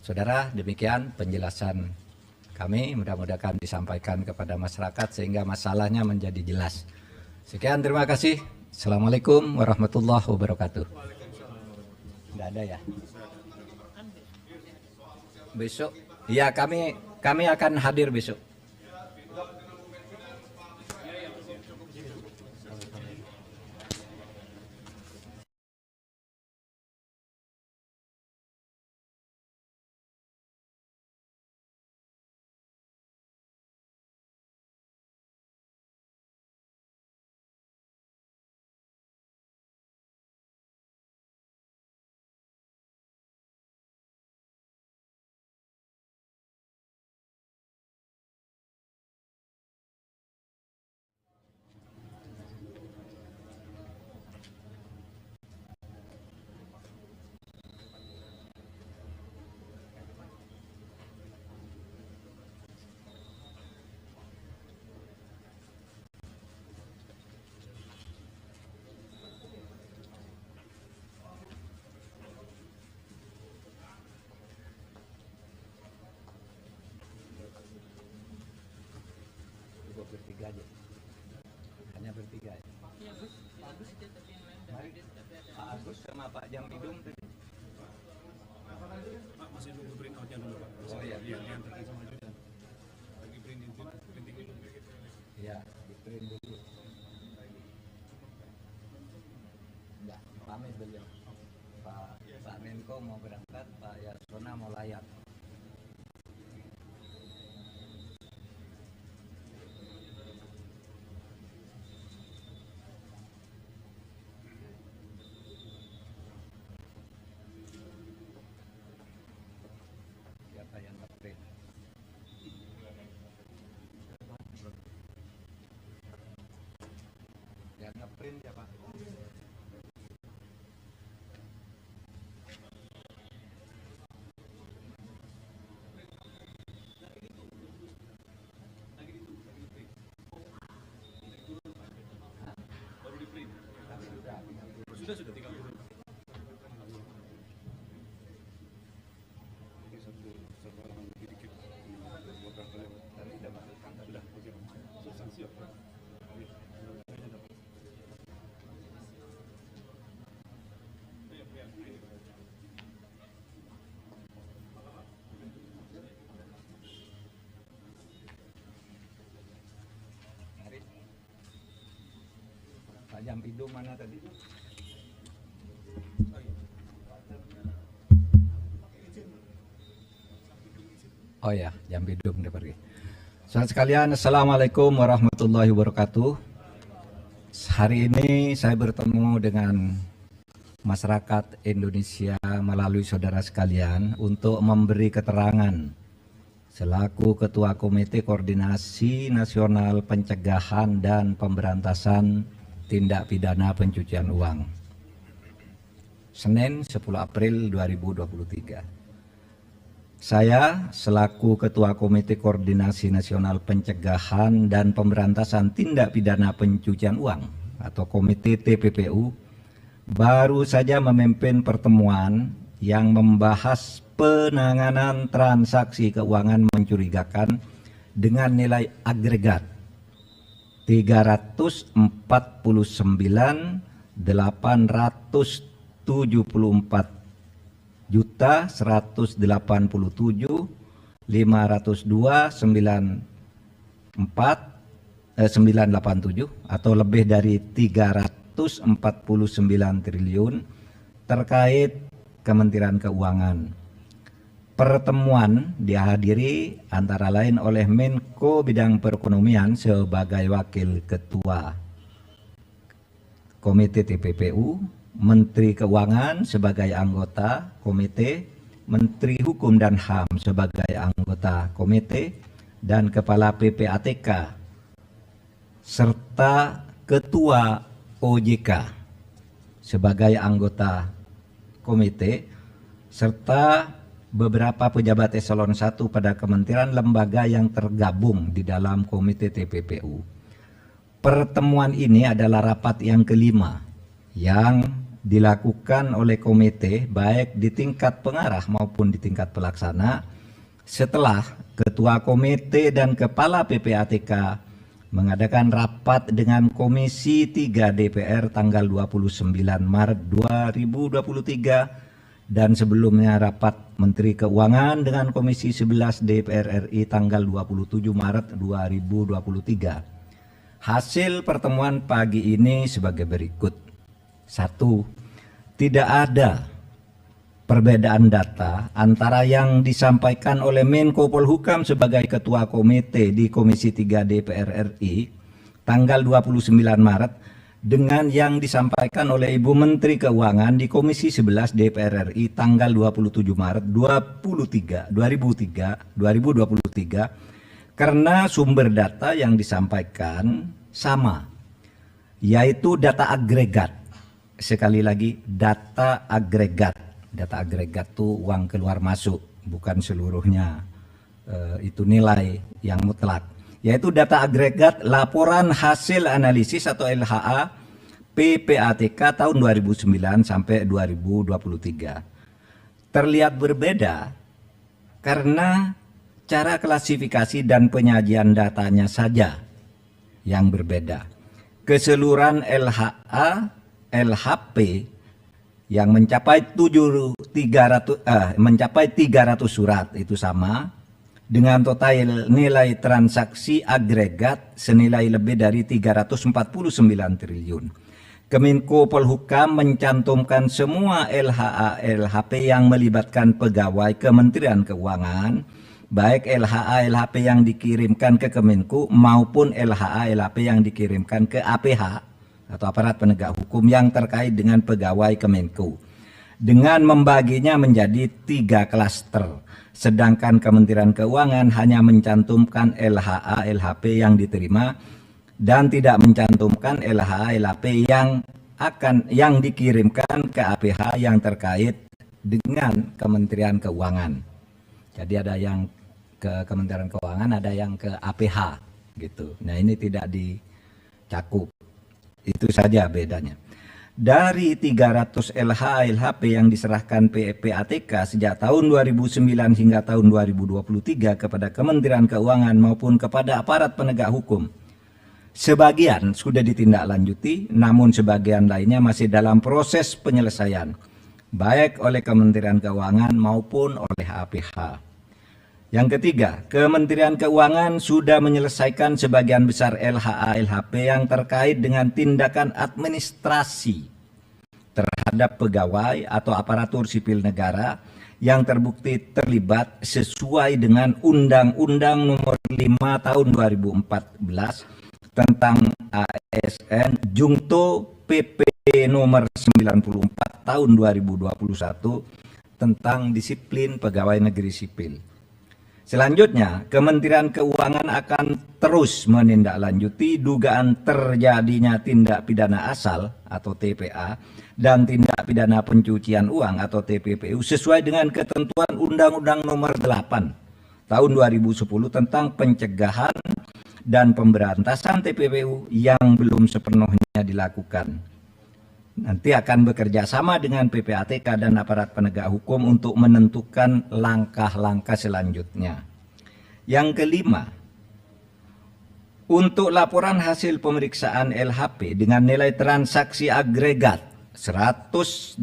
Speaker 2: Saudara, demikian penjelasan kami. Mudah-mudahan disampaikan kepada masyarakat sehingga masalahnya menjadi jelas. Sekian, terima kasih. Assalamualaikum warahmatullahi wabarakatuh. Tidak ada ya? Besok, ya kami akan hadir besok. Bertiga aja, hanya bertiga ya. Mari Pak Agus sama Pak Jamidum tadi.
Speaker 3: Masih nunggu print outnya dulu Pak.
Speaker 2: Oh iya.
Speaker 3: Yang terkait sama Judan. Lagi printing dulu.
Speaker 2: Ya, di print dulu. Enggak, pamit beliau. Pak Menko mau berangkat, Pak Yasona mau layak. Siapa yang nge-print? Yang nge-print siapa?
Speaker 3: Sudah tinggal turun. Ini satu orang lebih dikit. Buat kalian.
Speaker 2: Tadi sudah masukkan.
Speaker 3: Sudah, oke. Substansi apa?
Speaker 2: Mari. Pak Jamidum mana tadi? Oh ya, Jamidum udah pergi. Saudara sekalian, Assalamualaikum warahmatullahi wabarakatuh. Hari ini saya bertemu dengan masyarakat Indonesia melalui saudara sekalian untuk memberi keterangan selaku Ketua Komite Koordinasi Nasional Pencegahan dan Pemberantasan Tindak Pidana Pencucian Uang. Senin 10 April 2023. Saya selaku Ketua Komite Koordinasi Nasional Pencegahan dan Pemberantasan Tindak Pidana Pencucian Uang atau Komite TPPU baru saja memimpin pertemuan yang membahas penanganan transaksi keuangan mencurigakan dengan nilai agregat 344.502.987 atau lebih dari 349 triliun terkait Kementerian Keuangan. Pertemuan dihadiri antara lain oleh Menko Bidang Perekonomian sebagai Wakil Ketua Komite TPPU, Menteri Keuangan sebagai anggota Komite, Menteri Hukum dan HAM sebagai anggota Komite, dan Kepala PPATK, serta Ketua OJK sebagai anggota Komite, serta beberapa pejabat eselon 1 pada kementerian lembaga yang tergabung di dalam Komite TPPU. Pertemuan ini adalah rapat yang kelima yang dilakukan oleh komite baik di tingkat pengarah maupun di tingkat pelaksana setelah Ketua Komite dan Kepala PPATK mengadakan rapat dengan Komisi 3 DPR tanggal 29 Maret 2023 dan sebelumnya rapat Menteri Keuangan dengan Komisi 11 DPR RI tanggal 27 Maret 2023. Hasil pertemuan pagi ini sebagai berikut. 1. Tidak ada perbedaan data antara yang disampaikan oleh Menko Polhukam sebagai Ketua Komite di Komisi 3 DPR RI tanggal 29 Maret dengan yang disampaikan oleh Ibu Menteri Keuangan di Komisi 11 DPR RI tanggal 27 Maret 2023 karena sumber data yang disampaikan sama, yaitu data agregat. Sekali lagi, data agregat. Data agregat itu uang keluar masuk, bukan seluruhnya itu nilai yang mutlak. Yaitu data agregat laporan hasil analisis atau LHA PPATK tahun 2009 sampai 2023. Terlihat berbeda karena cara klasifikasi dan penyajian datanya saja yang berbeda. Keseluruhan LHA, LHP yang mencapai 300 surat itu sama dengan total nilai transaksi agregat senilai lebih dari 349 triliun. Kemenko Polhukam mencantumkan semua LHA LHP yang melibatkan pegawai Kementerian Keuangan, baik LHA LHP yang dikirimkan ke Kemenko maupun LHA LHP yang dikirimkan ke APH atau aparat penegak hukum yang terkait dengan pegawai Kemenko, dengan membaginya menjadi 3 klaster. Sedangkan Kementerian Keuangan hanya mencantumkan LHA LHP yang diterima dan tidak mencantumkan LHA LHP yang dikirimkan ke APH yang terkait dengan Kementerian Keuangan. Jadi ada yang ke Kementerian Keuangan, ada yang ke APH gitu. Nah, ini tidak dicakup. Itu saja bedanya. Dari 300 LHA LHP yang diserahkan PPATK sejak tahun 2009 hingga tahun 2023 kepada Kementerian Keuangan maupun kepada aparat penegak hukum, sebagian sudah ditindaklanjuti, namun sebagian lainnya masih dalam proses penyelesaian, baik oleh Kementerian Keuangan maupun oleh APH. Yang ketiga, Kementerian Keuangan sudah menyelesaikan sebagian besar LHA LHP yang terkait dengan tindakan administrasi terhadap pegawai atau aparatur sipil negara yang terbukti terlibat sesuai dengan Undang-Undang Nomor 5 Tahun 2014 tentang ASN Jungto PP Nomor 94 Tahun 2021 tentang disiplin pegawai negeri sipil. Selanjutnya, Kementerian Keuangan akan terus menindaklanjuti dugaan terjadinya tindak pidana asal atau TPA dan tindak pidana pencucian uang atau TPPU sesuai dengan ketentuan Undang-Undang Nomor 8 Tahun 2010 tentang pencegahan dan pemberantasan TPPU yang belum sepenuhnya dilakukan. Nanti akan bekerja sama dengan PPATK dan aparat penegak hukum untuk menentukan langkah-langkah selanjutnya. Yang kelima, untuk laporan hasil pemeriksaan LHP dengan nilai transaksi agregat 189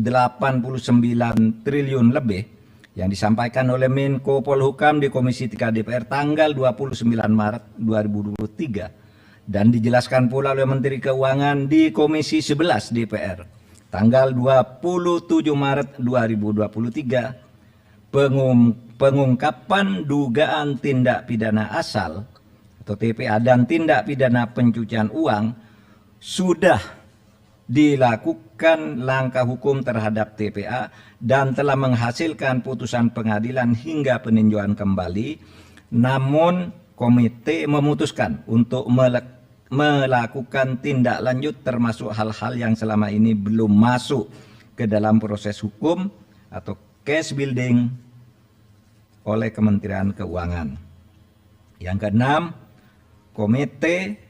Speaker 2: triliun lebih yang disampaikan oleh Menko Polhukam di Komisi 3 DPR tanggal 29 Maret 2023 dan dijelaskan pula oleh Menteri Keuangan di Komisi 11 DPR tanggal 27 Maret 2023, pengungkapan dugaan tindak pidana asal atau TPA dan tindak pidana pencucian uang sudah dilakukan langkah hukum terhadap TPA dan telah menghasilkan putusan pengadilan hingga peninjauan kembali, namun komite memutuskan untuk melakukan tindak lanjut termasuk hal-hal yang selama ini belum masuk ke dalam proses hukum atau case building oleh Kementerian Keuangan. Yang keenam, komite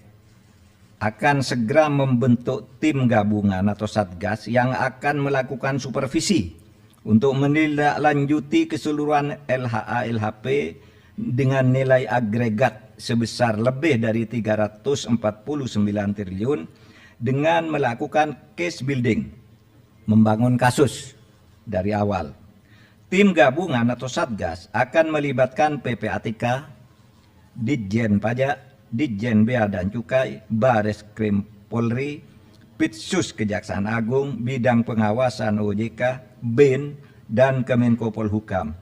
Speaker 2: akan segera membentuk tim gabungan atau satgas yang akan melakukan supervisi untuk menindaklanjuti keseluruhan LHA LHP dengan nilai agregat sebesar lebih dari 349 triliun dengan melakukan case building, membangun kasus dari awal. Tim gabungan atau satgas akan melibatkan PPATK, Ditjen Pajak, Ditjen Bea dan Cukai, Bareskrim Polri, Pitsus Kejaksaan Agung, Bidang Pengawasan OJK, BIN, dan Kemenko Polhukam.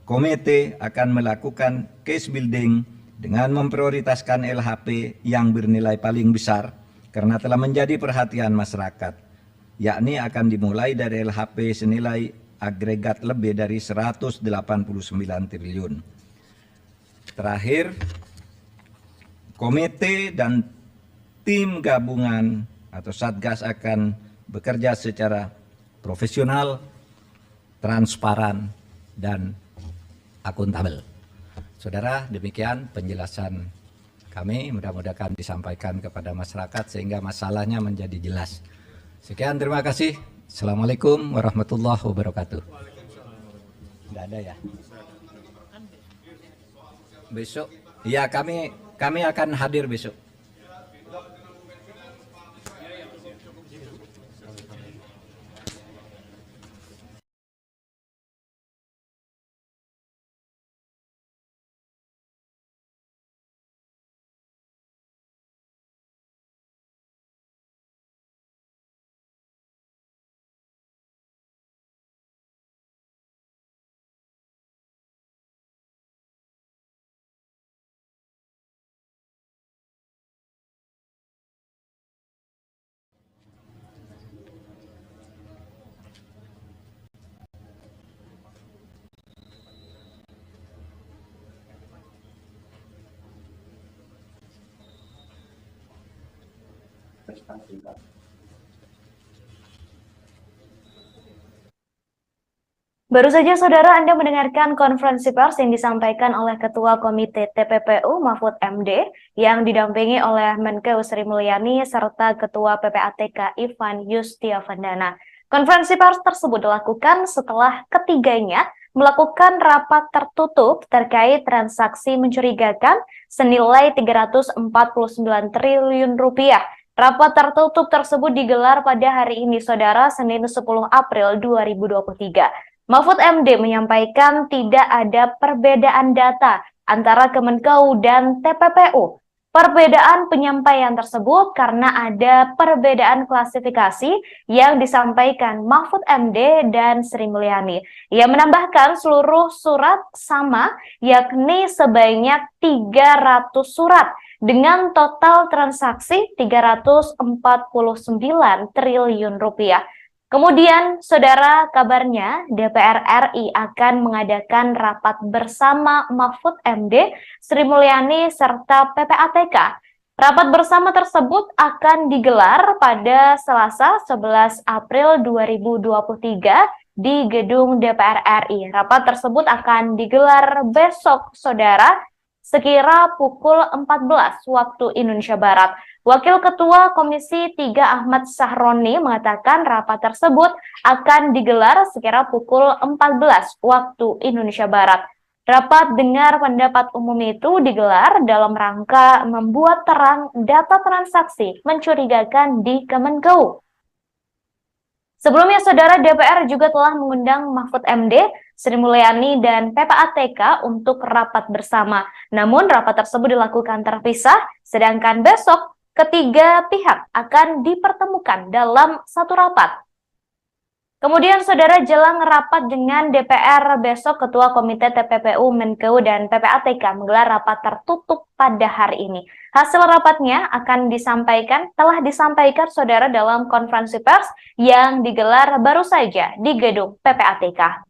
Speaker 2: Komite akan melakukan case building dengan memprioritaskan LHP yang bernilai paling besar karena telah menjadi perhatian masyarakat, yakni akan dimulai dari LHP senilai agregat lebih dari 189 triliun. Terakhir, komite dan tim gabungan atau satgas akan bekerja secara profesional, transparan, dan akuntabel. Saudara, demikian penjelasan kami, mudah-mudahan disampaikan kepada masyarakat sehingga masalahnya menjadi jelas. Sekian, terima kasih. Assalamualaikum warahmatullahi wabarakatuh. Tidak ada ya? Besok, ya kami akan hadir besok.
Speaker 1: Baru saja saudara Anda mendengarkan konferensi pers yang disampaikan oleh Ketua Komite TPPU Mahfud MD yang didampingi oleh Menkeu Sri Mulyani serta Ketua PPATK Ivan Yustiavandana. Konferensi pers tersebut dilakukan setelah ketiganya melakukan rapat tertutup terkait transaksi mencurigakan senilai 349 triliun rupiah. Rapat tertutup tersebut digelar pada hari ini, saudara, Senin 10 April 2023. Mahfud MD menyampaikan tidak ada perbedaan data antara Kemenkeu dan TPPU. Perbedaan penyampaian tersebut karena ada perbedaan klasifikasi yang disampaikan Mahfud MD dan Sri Mulyani. Ia menambahkan seluruh surat sama, yakni sebanyak 300 surat dengan total transaksi 349 triliun rupiah. Kemudian, saudara, kabarnya DPR RI akan mengadakan rapat bersama Mahfud MD, Sri Mulyani, serta PPATK. Rapat bersama tersebut akan digelar pada Selasa 11 April 2023 di gedung DPR RI. Rapat tersebut akan digelar besok, saudara, sekira pukul 14 waktu Indonesia Barat. Wakil Ketua Komisi 3 Ahmad Sahroni mengatakan rapat tersebut akan digelar sekira pukul 14 waktu Indonesia Barat. Rapat dengar pendapat umum itu digelar dalam rangka membuat terang data transaksi mencurigakan di Kemenkeu. Sebelumnya, saudara, DPR juga telah mengundang Mahfud MD, Sri Mulyani, dan PPATK untuk rapat bersama. Namun, rapat tersebut dilakukan terpisah, sedangkan besok ketiga pihak akan dipertemukan dalam satu rapat. Kemudian, saudara, jelang rapat dengan DPR besok, Ketua Komite TPPU, Menkeu, dan PPATK menggelar rapat tertutup pada hari ini. Hasil rapatnya telah disampaikan, saudara, dalam konferensi pers yang digelar baru saja di gedung PPATK.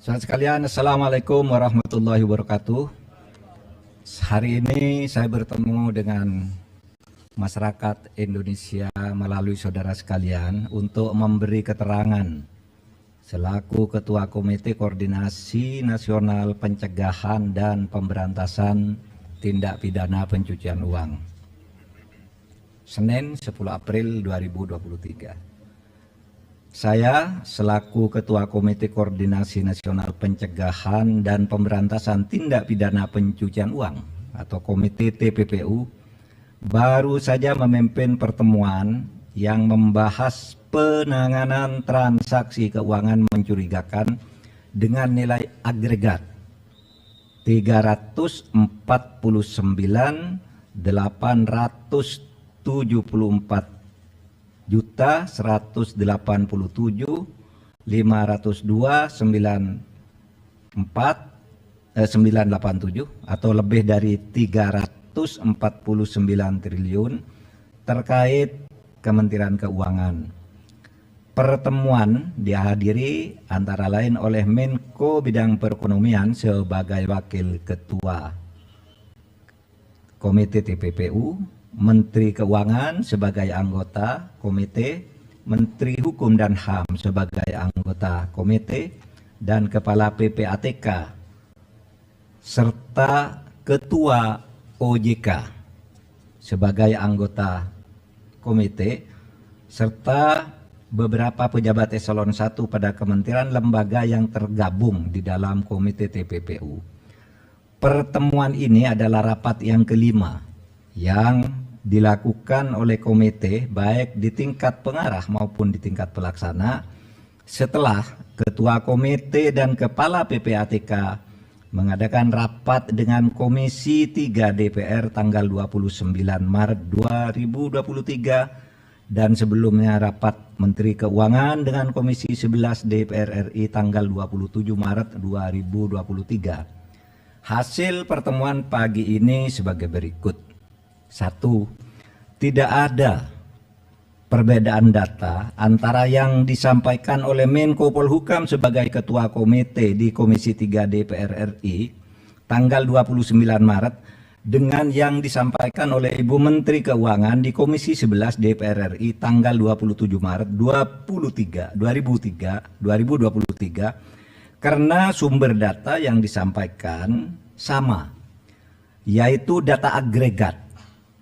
Speaker 2: Saudara sekalian, Assalamualaikum warahmatullahi wabarakatuh. Hari ini saya bertemu dengan masyarakat Indonesia melalui saudara sekalian untuk memberi keterangan selaku Ketua Komite Koordinasi Nasional Pencegahan dan Pemberantasan Tindak Pidana Pencucian Uang. Senin 10 April 2023. Saya selaku Ketua Komite Koordinasi Nasional Pencegahan dan Pemberantasan Tindak Pidana Pencucian Uang atau Komite TPPU baru saja memimpin pertemuan yang membahas penanganan transaksi keuangan mencurigakan dengan nilai agregat 344.174.502.987 atau lebih dari 349 triliun terkait Kementerian Keuangan. Pertemuan dihadiri antara lain oleh Menko Bidang Perekonomian sebagai Wakil Ketua Komite TPPU, Menteri Keuangan sebagai anggota komite, Menteri Hukum dan HAM sebagai anggota komite, dan Kepala PPATK, serta Ketua OJK sebagai anggota komite, serta beberapa pejabat eselon 1 pada kementerian lembaga yang tergabung di dalam komite TPPU. Pertemuan ini adalah rapat yang kelima yang dilakukan oleh komite baik di tingkat pengarah maupun di tingkat pelaksana setelah Ketua Komite dan Kepala PPATK mengadakan rapat dengan Komisi 3 DPR tanggal 29 Maret 2023 dan sebelumnya rapat Menteri Keuangan dengan Komisi 11 DPR RI tanggal 27 Maret 2023. Hasil pertemuan pagi ini sebagai berikut. 1. Tidak ada perbedaan data antara yang disampaikan oleh Menko Polhukam sebagai Ketua Komite di Komisi 3 DPR RI tanggal 29 Maret dengan yang disampaikan oleh Ibu Menteri Keuangan di Komisi 11 DPR RI tanggal 27 Maret 2023 karena sumber data yang disampaikan sama, yaitu data agregat.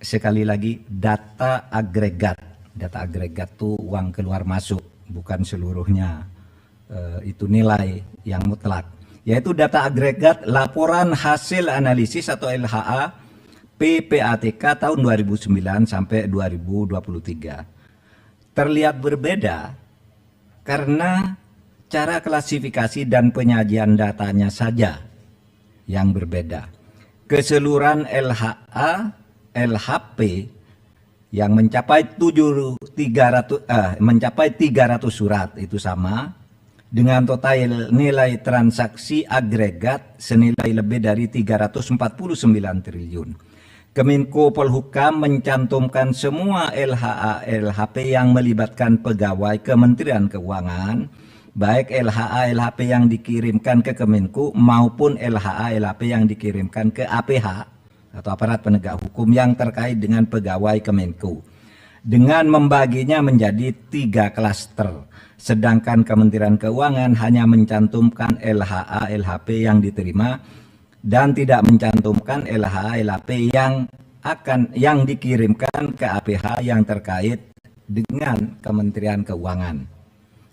Speaker 2: Sekali lagi, data agregat. Data agregat itu uang keluar masuk, bukan seluruhnya itu nilai yang mutlak. Yaitu data agregat laporan hasil analisis atau LHA PPATK tahun 2009 sampai 2023. Terlihat berbeda karena cara klasifikasi dan penyajian datanya saja yang berbeda. Keseluruhan LHA, LHP yang mencapai 300 surat itu sama dengan total nilai transaksi agregat senilai lebih dari 349 triliun. Kemenko Polhukam mencantumkan semua LHA LHP yang melibatkan pegawai Kementerian Keuangan, baik LHA LHP yang dikirimkan ke Kemenko maupun LHA LHP yang dikirimkan ke APH atau aparat penegak hukum yang terkait dengan pegawai Kemenko, dengan membaginya menjadi 3 klaster. Sedangkan Kementerian Keuangan hanya mencantumkan LHA LHP yang diterima dan tidak mencantumkan LHA LHP yang dikirimkan ke APH yang terkait dengan Kementerian Keuangan.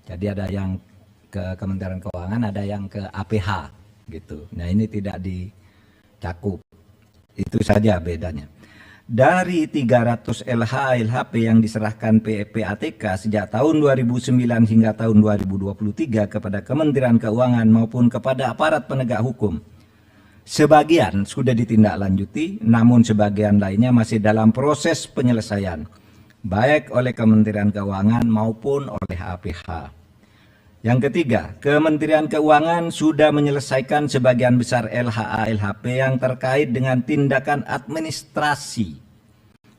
Speaker 2: Jadi ada yang ke Kementerian Keuangan, ada yang ke APH gitu. Nah, ini tidak dicakup. Itu saja bedanya. Dari 300 LHA LHP yang diserahkan PPATK sejak tahun 2009 hingga tahun 2023 kepada Kementerian Keuangan maupun kepada aparat penegak hukum, sebagian sudah ditindaklanjuti, namun sebagian lainnya masih dalam proses penyelesaian, baik oleh Kementerian Keuangan maupun oleh APH. Yang ketiga, Kementerian Keuangan sudah menyelesaikan sebagian besar LHA LHP yang terkait dengan tindakan administrasi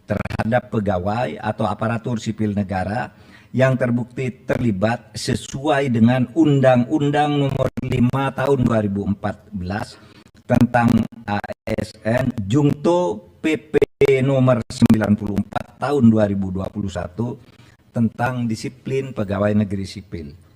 Speaker 2: terhadap pegawai atau aparatur sipil negara yang terbukti terlibat sesuai dengan Undang-Undang Nomor 5 Tahun 2014 tentang ASN Jungto PP Nomor 94 Tahun 2021 tentang disiplin pegawai negeri sipil.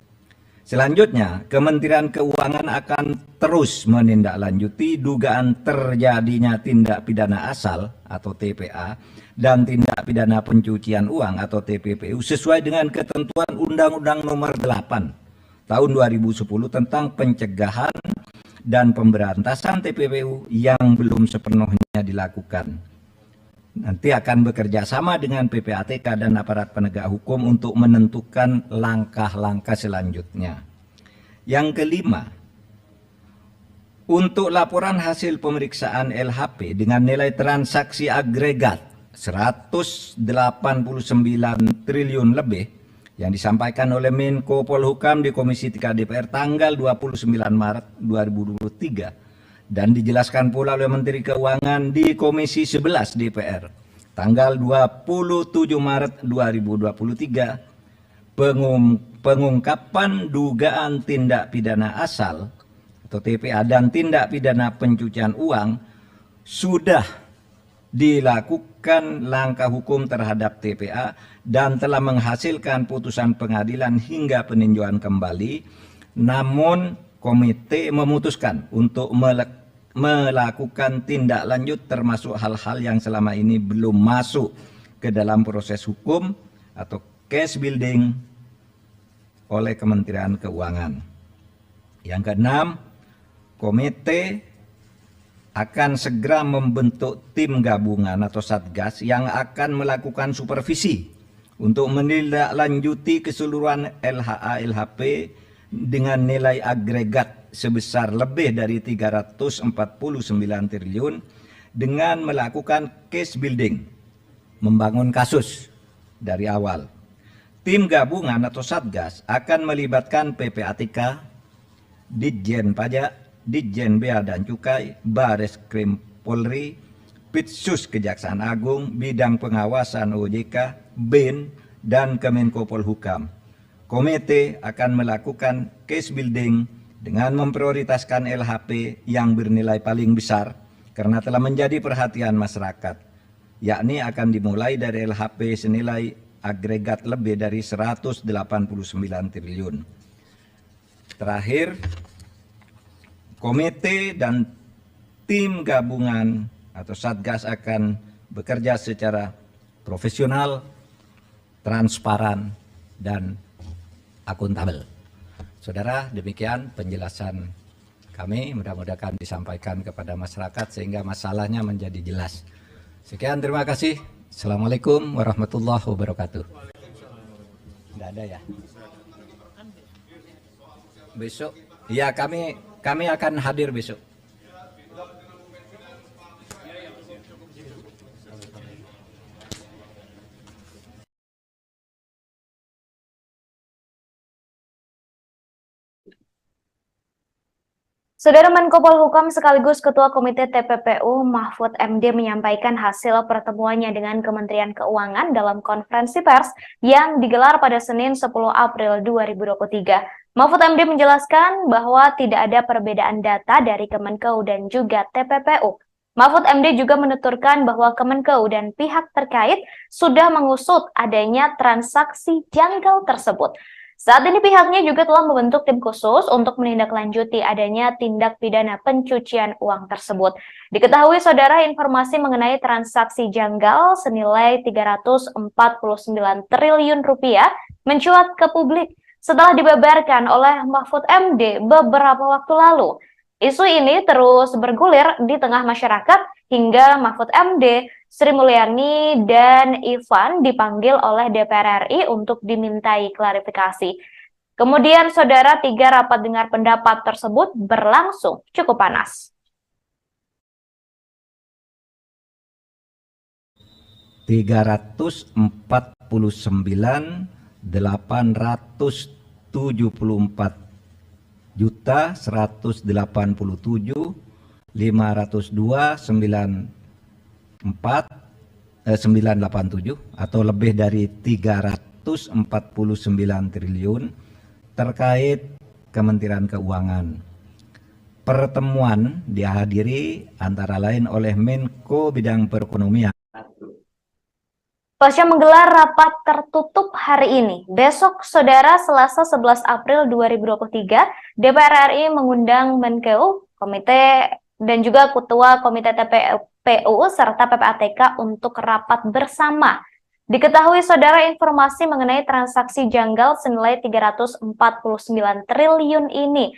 Speaker 2: Selanjutnya, Kementerian Keuangan akan terus menindaklanjuti dugaan terjadinya tindak pidana asal atau TPA dan tindak pidana pencucian uang atau TPPU sesuai dengan ketentuan Undang-Undang Nomor 8 Tahun 2010 tentang pencegahan dan pemberantasan TPPU yang belum sepenuhnya dilakukan. Nanti akan bekerja sama dengan PPATK dan aparat penegak hukum untuk menentukan langkah-langkah selanjutnya. Yang kelima, untuk laporan hasil pemeriksaan LHP dengan nilai transaksi agregat 189 triliun lebih yang disampaikan oleh Menko Polhukam di Komisi 3 DPR tanggal 29 Maret 2023 dan dijelaskan pula oleh Menteri Keuangan di Komisi 11 DPR tanggal 27 Maret 2023, pengungkapan dugaan tindak pidana asal atau TPA dan tindak pidana pencucian uang sudah dilakukan langkah hukum terhadap TPA dan telah menghasilkan putusan pengadilan hingga peninjauan kembali. Namun komite memutuskan untuk melakukan tindak lanjut termasuk hal-hal yang selama ini belum masuk ke dalam proses hukum atau case building oleh Kementerian Keuangan. Yang keenam, komite akan segera membentuk tim gabungan atau satgas yang akan melakukan supervisi untuk menindaklanjuti keseluruhan LHA LHP dengan nilai agregat sebesar lebih dari 349 triliun dengan melakukan case building, membangun kasus dari awal. Tim gabungan atau satgas akan melibatkan PPATK, Ditjen Pajak, Ditjen Bea dan Cukai, Bareskrim Polri, Pitsus Kejaksaan Agung, Bidang Pengawasan OJK, BIN, dan Kemenko Polhukam. Komite akan melakukan case building dengan memprioritaskan LHP yang bernilai paling besar karena telah menjadi perhatian masyarakat, yakni akan dimulai dari LHP senilai agregat lebih dari 189 triliun. Terakhir, komite dan tim gabungan atau satgas akan bekerja secara profesional, transparan, dan akuntabel. Saudara, demikian penjelasan kami, mudah-mudahan disampaikan kepada masyarakat sehingga masalahnya menjadi jelas. Sekian, terima kasih. Assalamualaikum warahmatullahi wabarakatuh. Tidak ada ya? Besok, ya kami akan hadir besok.
Speaker 1: Saudara Menko Polhukam sekaligus Ketua Komite TPPU Mahfud MD menyampaikan hasil pertemuannya dengan Kementerian Keuangan dalam konferensi pers yang digelar pada Senin 10 April 2023. Mahfud MD menjelaskan bahwa tidak ada perbedaan data dari Kemenkeu dan juga TPPU. Mahfud MD juga menuturkan bahwa Kemenkeu dan pihak terkait sudah mengusut adanya transaksi janggal tersebut. Saat ini pihaknya juga telah membentuk tim khusus untuk menindaklanjuti adanya tindak pidana pencucian uang tersebut. Diketahui saudara informasi mengenai transaksi janggal senilai 349 triliun rupiah mencuat ke publik setelah dibeberkan oleh Mahfud MD beberapa waktu lalu. Isu ini terus bergulir di tengah masyarakat hingga Mahfud MD, Sri Mulyani, dan Ivan dipanggil oleh DPR RI untuk dimintai klarifikasi. Kemudian, saudara, 3 rapat dengar pendapat tersebut berlangsung cukup panas.
Speaker 2: 344.987 atau lebih dari 349 triliun terkait Kementerian Keuangan. Pertemuan dihadiri antara lain oleh Menko Bidang Perekonomian.
Speaker 1: Pasca menggelar rapat tertutup hari ini, besok saudara Selasa 11 April 2023, DPR RI mengundang Menkeu, Komite dan juga Ketua Komite TPPU serta PPATK untuk rapat bersama. Diketahui saudara informasi mengenai transaksi janggal senilai 349 triliun ini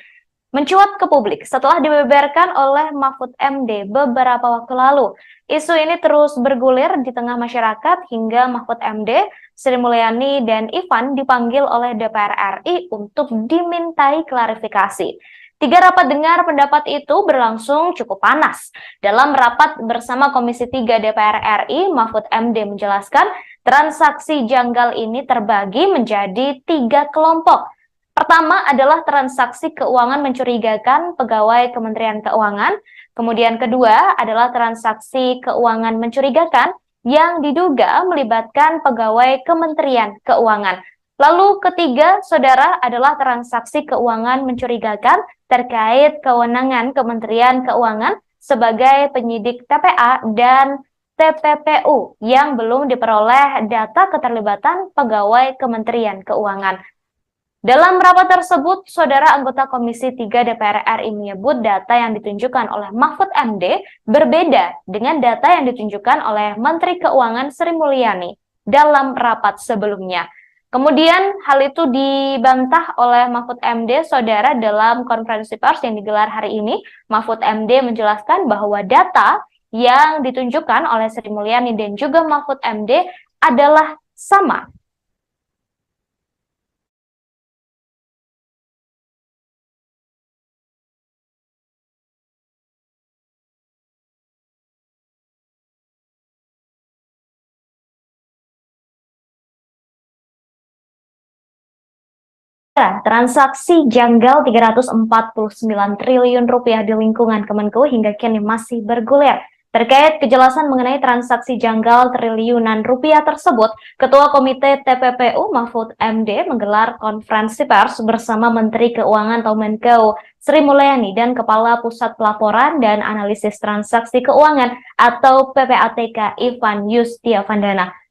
Speaker 1: mencuat ke publik setelah dibeberkan oleh Mahfud MD beberapa waktu lalu. Isu ini terus bergulir di tengah masyarakat hingga Mahfud MD, Sri Mulyani, dan Ivan dipanggil oleh DPR RI untuk dimintai klarifikasi. 3 rapat dengar pendapat itu berlangsung cukup panas. Dalam rapat bersama Komisi 3 DPR RI, Mahfud MD menjelaskan transaksi janggal ini terbagi menjadi 3 kelompok. Pertama adalah transaksi keuangan mencurigakan pegawai Kementerian Keuangan. Kemudian kedua adalah transaksi keuangan mencurigakan yang diduga melibatkan pegawai Kementerian Keuangan. Lalu ketiga, saudara, adalah transaksi keuangan mencurigakan terkait kewenangan Kementerian Keuangan sebagai penyidik TPA dan TPPU yang belum diperoleh data keterlibatan pegawai Kementerian Keuangan. Dalam rapat tersebut, saudara anggota Komisi 3 DPR RI menyebut data yang ditunjukkan oleh Mahfud MD berbeda dengan data yang ditunjukkan oleh Menteri Keuangan Sri Mulyani dalam rapat sebelumnya. Kemudian hal itu dibantah oleh Mahfud MD, saudara, dalam konferensi pers yang digelar hari ini. Mahfud MD menjelaskan bahwa data yang ditunjukkan oleh Sri Mulyani dan juga Mahfud MD adalah sama. Transaksi janggal 349 triliun rupiah di lingkungan Kemenkeu hingga kini masih bergulir. Terkait kejelasan mengenai transaksi janggal triliunan rupiah tersebut, Ketua Komite TPPU Mahfud MD menggelar konferensi pers bersama Menteri Keuangan atau Menkeu Sri Mulyani dan Kepala Pusat Pelaporan dan Analisis Transaksi Keuangan atau PPATK Ivan Yustiavandana.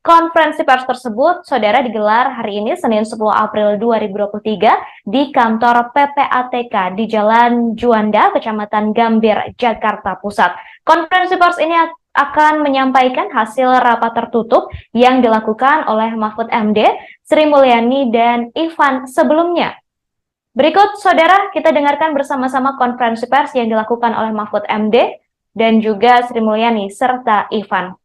Speaker 1: Konferensi pers tersebut, saudara, digelar hari ini Senin 10 April 2023 di kantor PPATK di Jalan Juanda, Kecamatan Gambir, Jakarta Pusat. Konferensi pers ini akan menyampaikan hasil rapat tertutup yang dilakukan oleh Mahfud MD, Sri Mulyani, dan Ivan sebelumnya. Berikut, saudara, kita dengarkan bersama-sama konferensi pers yang dilakukan oleh Mahfud MD dan juga Sri Mulyani serta Ivan.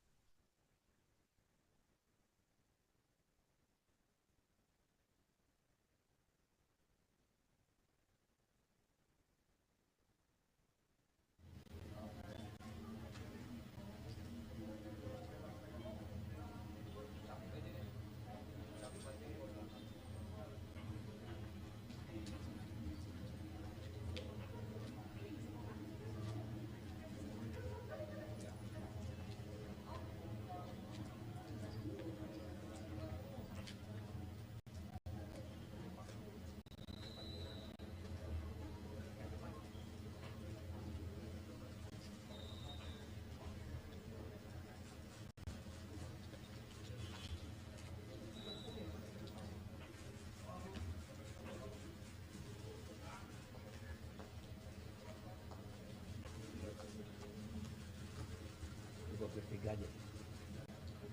Speaker 2: bertiga aja.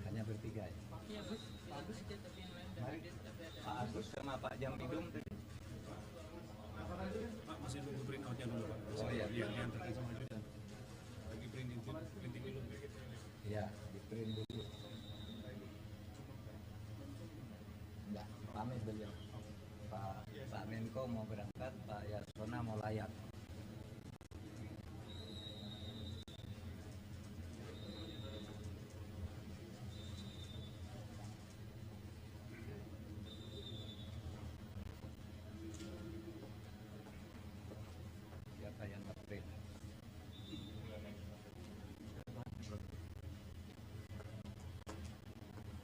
Speaker 2: Hanya bertiga ya. Mari Pak Agus sama Pak Jambidum tadi.
Speaker 3: Pak masih nunggu print outnya dulu Pak.
Speaker 2: Oh iya.
Speaker 3: Yang diantarkan sama Dridan. Lagi printing dulu.
Speaker 2: Iya, di print dulu. Enggak, pamit beliau. Pak Menko mau berangkat, Pak Yasona mau layak. Siapa yang ngeprint?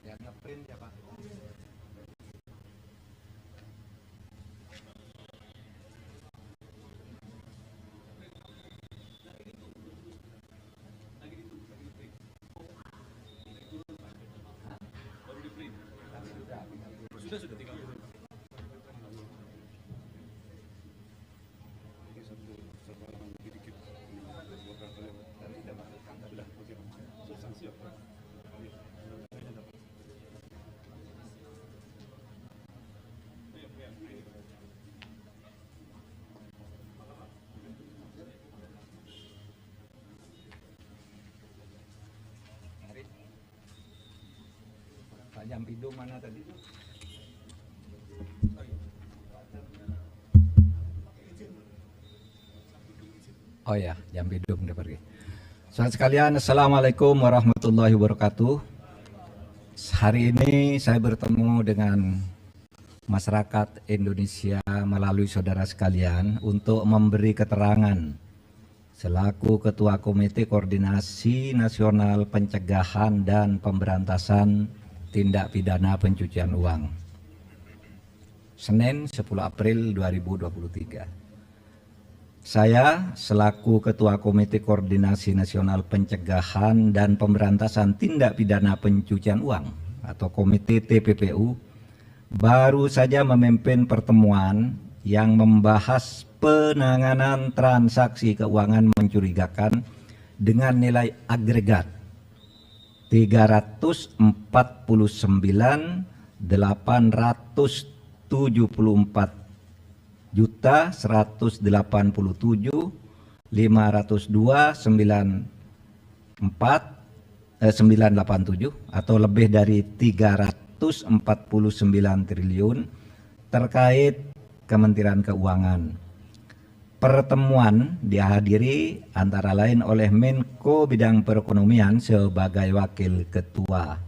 Speaker 2: Yang ngeprint ya Pak?
Speaker 3: Baru di print. Sudah tinggal turun. Ini satu halaman lebih dikit. Buat kartunya Pak.
Speaker 2: Tadi sudah masukkan tadi.
Speaker 3: Sudah, oke Pak. Substansi apa? Iya. Saya dapat.
Speaker 2: Mari. Pak Jambidum mana tadi? Oh ya, Jambidum udah pergi. Saudara sekalian, Assalamualaikum warahmatullahi wabarakatuh. Hari ini saya bertemu dengan masyarakat Indonesia melalui saudara sekalian untuk memberi keterangan selaku Ketua Komite Koordinasi Nasional Pencegahan dan Pemberantasan Tindak Pidana Pencucian Uang. Senin 10 April 2023. Saya selaku Ketua Komite Koordinasi Nasional Pencegahan dan Pemberantasan Tindak Pidana Pencucian Uang atau Komite TPPU baru saja memimpin pertemuan yang membahas penanganan transaksi keuangan mencurigakan dengan nilai agregat 344.184.502.987 atau lebih dari 349 triliun terkait Kementerian Keuangan. Pertemuan dihadiri antara lain oleh Menko Bidang Perekonomian sebagai Wakil Ketua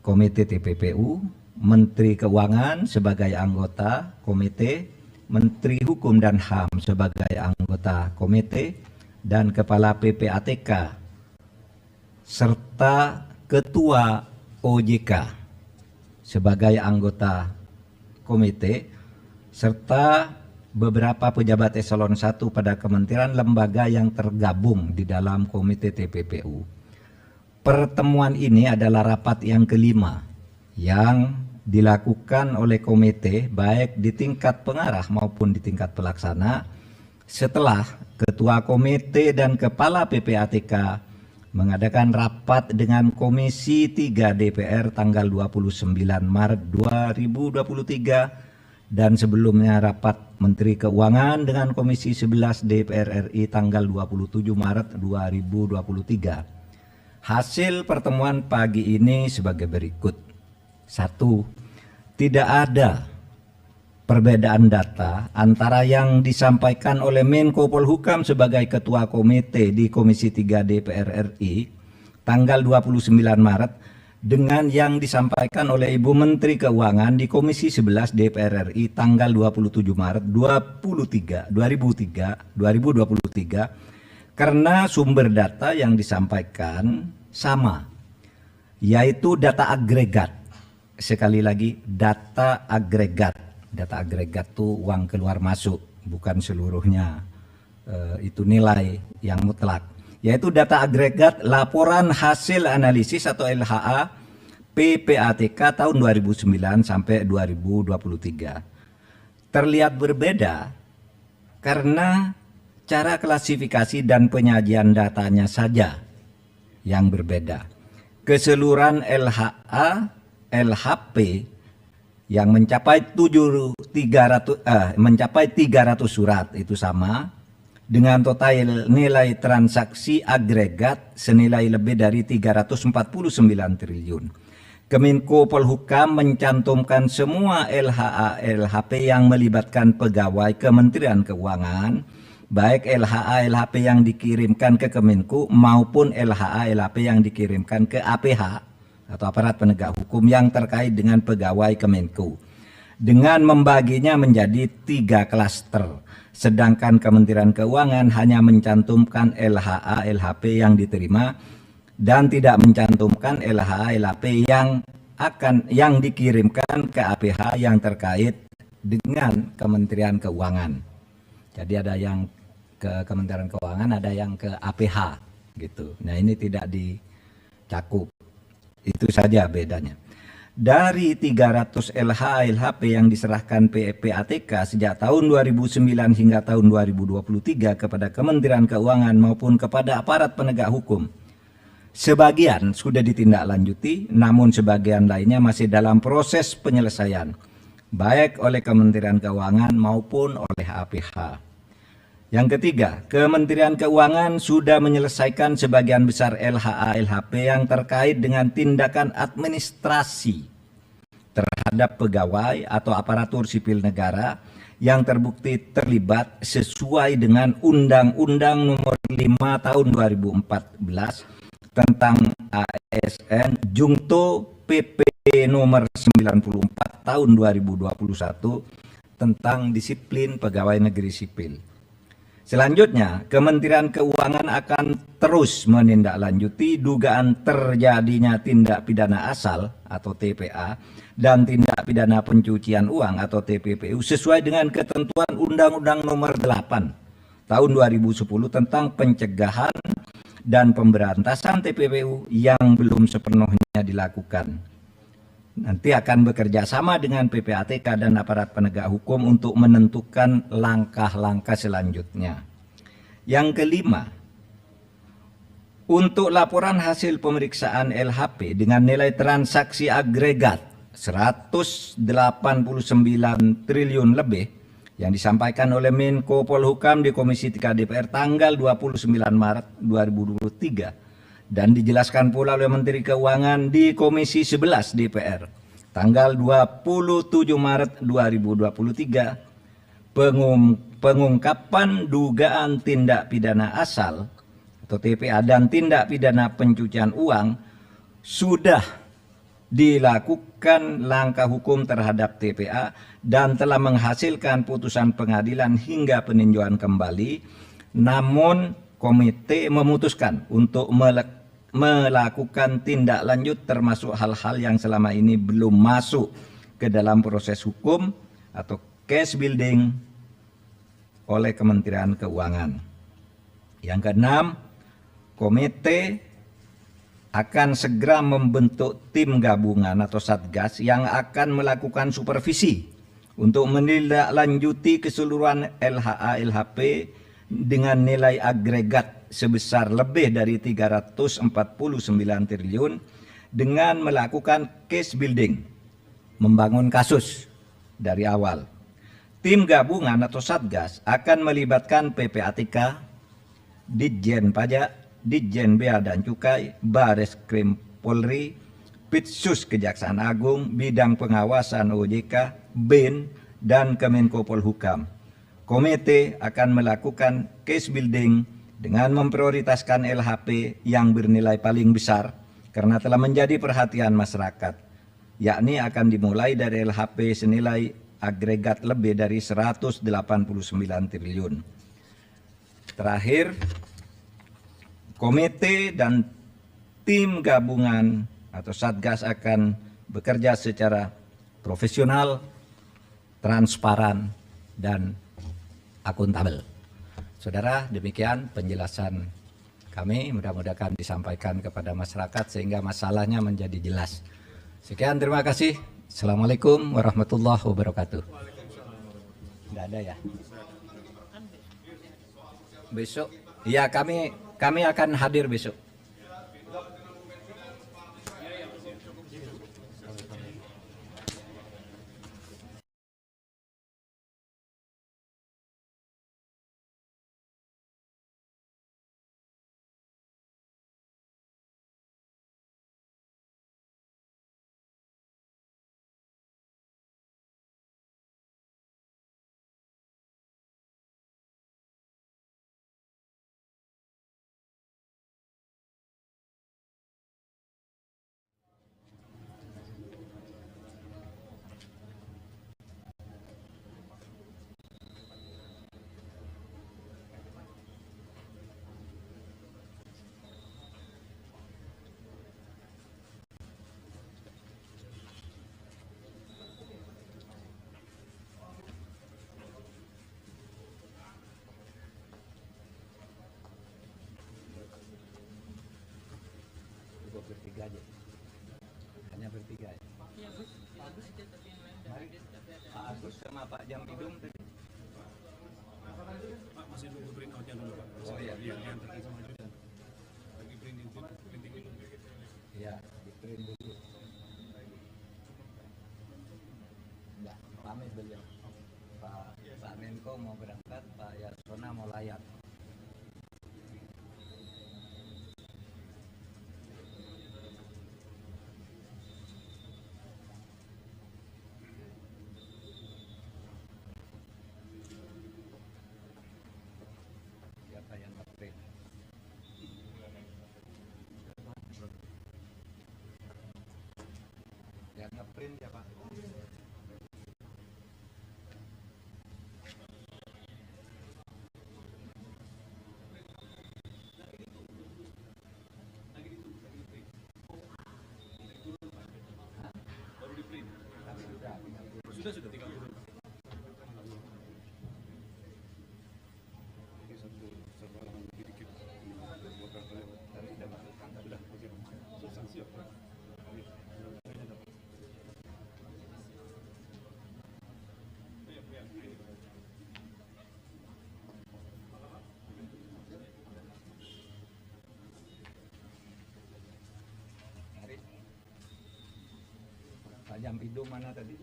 Speaker 2: Komite TPPU, Menteri Keuangan sebagai anggota komite, Menteri Hukum dan HAM sebagai anggota komite, dan Kepala PPATK, serta Ketua OJK sebagai anggota komite, serta beberapa pejabat eselon 1 pada kementerian lembaga yang tergabung di dalam komite TPPU. Pertemuan ini adalah rapat yang kelima yang dilakukan oleh komite baik di tingkat pengarah maupun di tingkat pelaksana setelah Ketua Komite dan Kepala PPATK mengadakan rapat dengan Komisi 3 DPR tanggal 29 Maret 2023 dan sebelumnya rapat Menteri Keuangan dengan Komisi 11 DPR RI tanggal 27 Maret 2023. Hasil pertemuan pagi ini sebagai berikut. 1. Tidak ada perbedaan data antara yang disampaikan oleh Menko Polhukam sebagai Ketua Komite di Komisi 3 DPR RI tanggal 29 Maret dengan yang disampaikan oleh Ibu Menteri Keuangan di Komisi 11 DPR RI tanggal 27 Maret 2023 karena sumber data yang disampaikan sama, yaitu data agregat. Sekali lagi, data agregat. Data agregat itu uang keluar masuk, bukan seluruhnya itu nilai yang mutlak. Yaitu data agregat laporan hasil analisis atau LHA PPATK tahun 2009 sampai 2023. Terlihat berbeda karena cara klasifikasi dan penyajian datanya saja yang berbeda. Keseluruhan LHA, LHP yang mencapai 300 surat itu sama dengan total nilai transaksi agregat senilai lebih dari 349 triliun. Kemenko Polhukam mencantumkan semua LHA LHP yang melibatkan pegawai Kementerian Keuangan, baik LHA LHP yang dikirimkan ke Kemenko maupun LHA LHP yang dikirimkan ke APH atau aparat penegak hukum yang terkait dengan pegawai Kemenko, dengan membaginya menjadi 3 klaster. Sedangkan Kementerian Keuangan hanya mencantumkan LHA LHP yang diterima dan tidak mencantumkan LHA LHP yang dikirimkan ke APH yang terkait dengan Kementerian Keuangan. Jadi ada yang ke Kementerian Keuangan, ada yang ke APH gitu. Nah, ini tidak dicakup. Itu saja bedanya. Dari 300 LHA LHP yang diserahkan PPATK sejak tahun 2009 hingga tahun 2023 kepada Kementerian Keuangan maupun kepada aparat penegak hukum, sebagian sudah ditindaklanjuti, namun sebagian lainnya masih dalam proses penyelesaian, baik oleh Kementerian Keuangan maupun oleh APH. Yang ketiga, Kementerian Keuangan sudah menyelesaikan sebagian besar LHA LHP yang terkait dengan tindakan administrasi terhadap pegawai atau aparatur sipil negara yang terbukti terlibat sesuai dengan Undang-Undang Nomor 5 Tahun 2014 tentang ASN Jungto PP Nomor 94 Tahun 2021 tentang disiplin pegawai negeri sipil. Selanjutnya, Kementerian Keuangan akan terus menindaklanjuti dugaan terjadinya tindak pidana asal atau TPA dan tindak pidana pencucian uang atau TPPU sesuai dengan ketentuan Undang-Undang Nomor 8 Tahun 2010 tentang pencegahan dan pemberantasan TPPU yang belum sepenuhnya dilakukan. Nanti akan bekerja sama dengan PPATK dan aparat penegak hukum untuk menentukan langkah-langkah selanjutnya. Yang kelima, untuk laporan hasil pemeriksaan LHP dengan nilai transaksi agregat 189 triliun lebih yang disampaikan oleh Menko Polhukam di Komisi 3 DPR tanggal 29 Maret 2023 dan dijelaskan pula oleh Menteri Keuangan di Komisi 11 DPR tanggal 27 Maret 2023, pengungkapan dugaan tindak pidana asal atau TPA dan tindak pidana pencucian uang sudah dilakukan langkah hukum terhadap TPA dan telah menghasilkan putusan pengadilan hingga peninjauan kembali. Namun komite memutuskan untuk melakukan tindak lanjut termasuk hal-hal yang selama ini belum masuk ke dalam proses hukum atau case building oleh Kementerian Keuangan. Yang keenam, komite akan segera membentuk tim gabungan atau satgas yang akan melakukan supervisi untuk menindaklanjuti keseluruhan LHA LHP dengan nilai agregat sebesar lebih dari 349 triliun dengan melakukan case building, membangun kasus dari awal. Tim gabungan atau satgas akan melibatkan PPATK, Ditjen Pajak, Ditjen Bea dan Cukai, Bareskrim Polri, Pitsus Kejaksaan Agung, Bidang Pengawasan OJK, BIN, dan Kemenko Polhukam. Komite akan melakukan case building dengan memprioritaskan LHP yang bernilai paling besar karena telah menjadi perhatian masyarakat, yakni akan dimulai dari LHP senilai agregat lebih dari 189 triliun. Terakhir, komite dan tim gabungan atau satgas akan bekerja secara profesional, transparan, dan akuntabel. Saudara, demikian penjelasan kami, mudah-mudahan disampaikan kepada masyarakat sehingga masalahnya menjadi jelas. Sekian, terima kasih. Assalamualaikum warahmatullahi wabarakatuh. Tidak ada ya? Besok? Ya, kami akan hadir besok. bertiga aja. Hanya bertiga ya. Mari, Pak Agus sama Pak Jampidum tadi.
Speaker 3: Pak, masih nunggu print out-nya dulu Pak.
Speaker 2: Oh iya.
Speaker 3: Iya, diantarkan sama Judan. Lagi printing itu.
Speaker 2: Ya, di print dulu. Enggak, pamit beliau. Pak Menko mau berangkat, Pak Yasona mau layak. Siapa yang nge-print? Yang nge-print ya Pak?
Speaker 3: Baru di print.
Speaker 2: Tapi sudah,
Speaker 3: Sudah tinggal turun. Ini satu halaman lebih dikit. Ini buat kalian.
Speaker 2: tapi sudah masukkan.
Speaker 3: Sudah, oke. Substansi apa? Iya. Kayaknya dapat.
Speaker 2: Mari. Pak Jampidum mana tadi?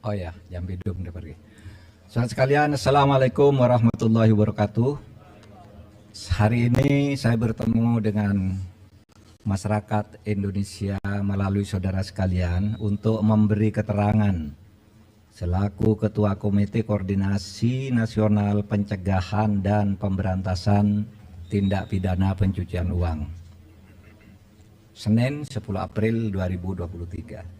Speaker 2: Oh ya, Jampidum udah pergi. Saudara sekalian, Assalamualaikum warahmatullahi wabarakatuh. Hari ini saya bertemu dengan masyarakat Indonesia melalui saudara sekalian untuk memberi keterangan selaku Ketua Komite Koordinasi Nasional Pencegahan dan Pemberantasan Tindak Pidana Pencucian Uang. Senin 10 April 2023.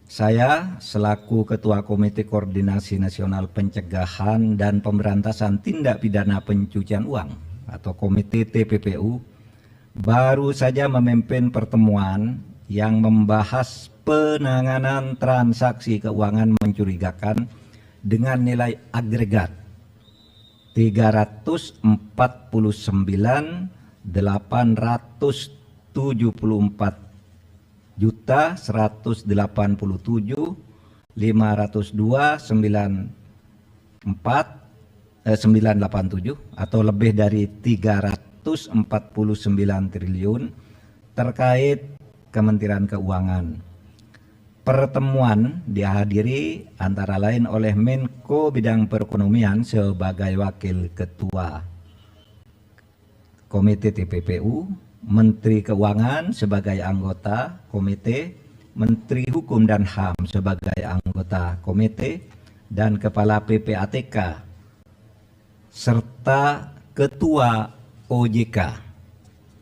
Speaker 2: Saya selaku Ketua Komite Koordinasi Nasional Pencegahan dan Pemberantasan Tindak Pidana Pencucian Uang atau Komite TPPU baru saja memimpin pertemuan yang membahas penanganan transaksi keuangan mencurigakan dengan nilai agregat 344.187.502.987 atau lebih dari 349 triliun terkait Kementerian Keuangan. Pertemuan dihadiri antara lain oleh Menko Bidang Perekonomian sebagai Wakil Ketua Komite TPPU, Menteri Keuangan sebagai anggota komite, Menteri Hukum dan HAM sebagai anggota komite, dan Kepala PPATK serta Ketua OJK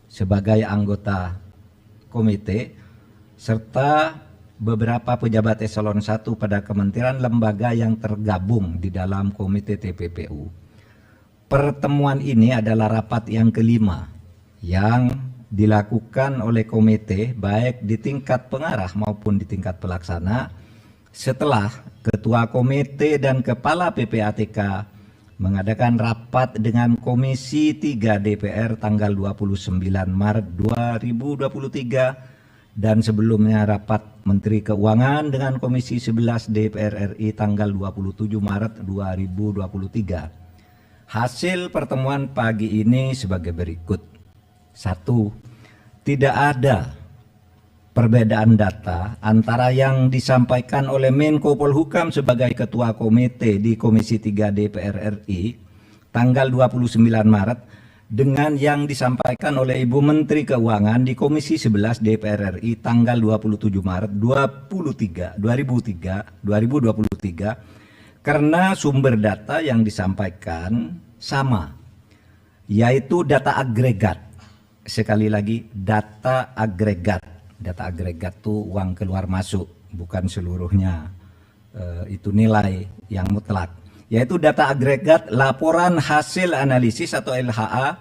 Speaker 2: sebagai anggota komite, serta beberapa pejabat eselon 1 pada kementerian lembaga yang tergabung di dalam komite TPPU. Pertemuan ini adalah rapat yang kelima yang dilakukan oleh komite baik di tingkat pengarah maupun di tingkat pelaksana setelah Ketua Komite dan Kepala PPATK mengadakan rapat dengan Komisi 3 DPR tanggal 29 Maret 2023 dan sebelumnya rapat Menteri Keuangan dengan Komisi 11 DPR RI tanggal 27 Maret 2023. Hasil pertemuan pagi ini sebagai berikut. 1. Tidak ada perbedaan data antara yang disampaikan oleh Menko Polhukam sebagai Ketua Komite di Komisi 3 DPR RI tanggal 29 Maret dengan yang disampaikan oleh Ibu Menteri Keuangan di Komisi 11 DPR RI tanggal 27 Maret 2023 karena sumber data yang disampaikan sama, yaitu data agregat. Sekali lagi, data agregat. Data agregat itu uang keluar masuk, bukan seluruhnya itu nilai yang mutlak. Yaitu data agregat laporan hasil analisis atau LHA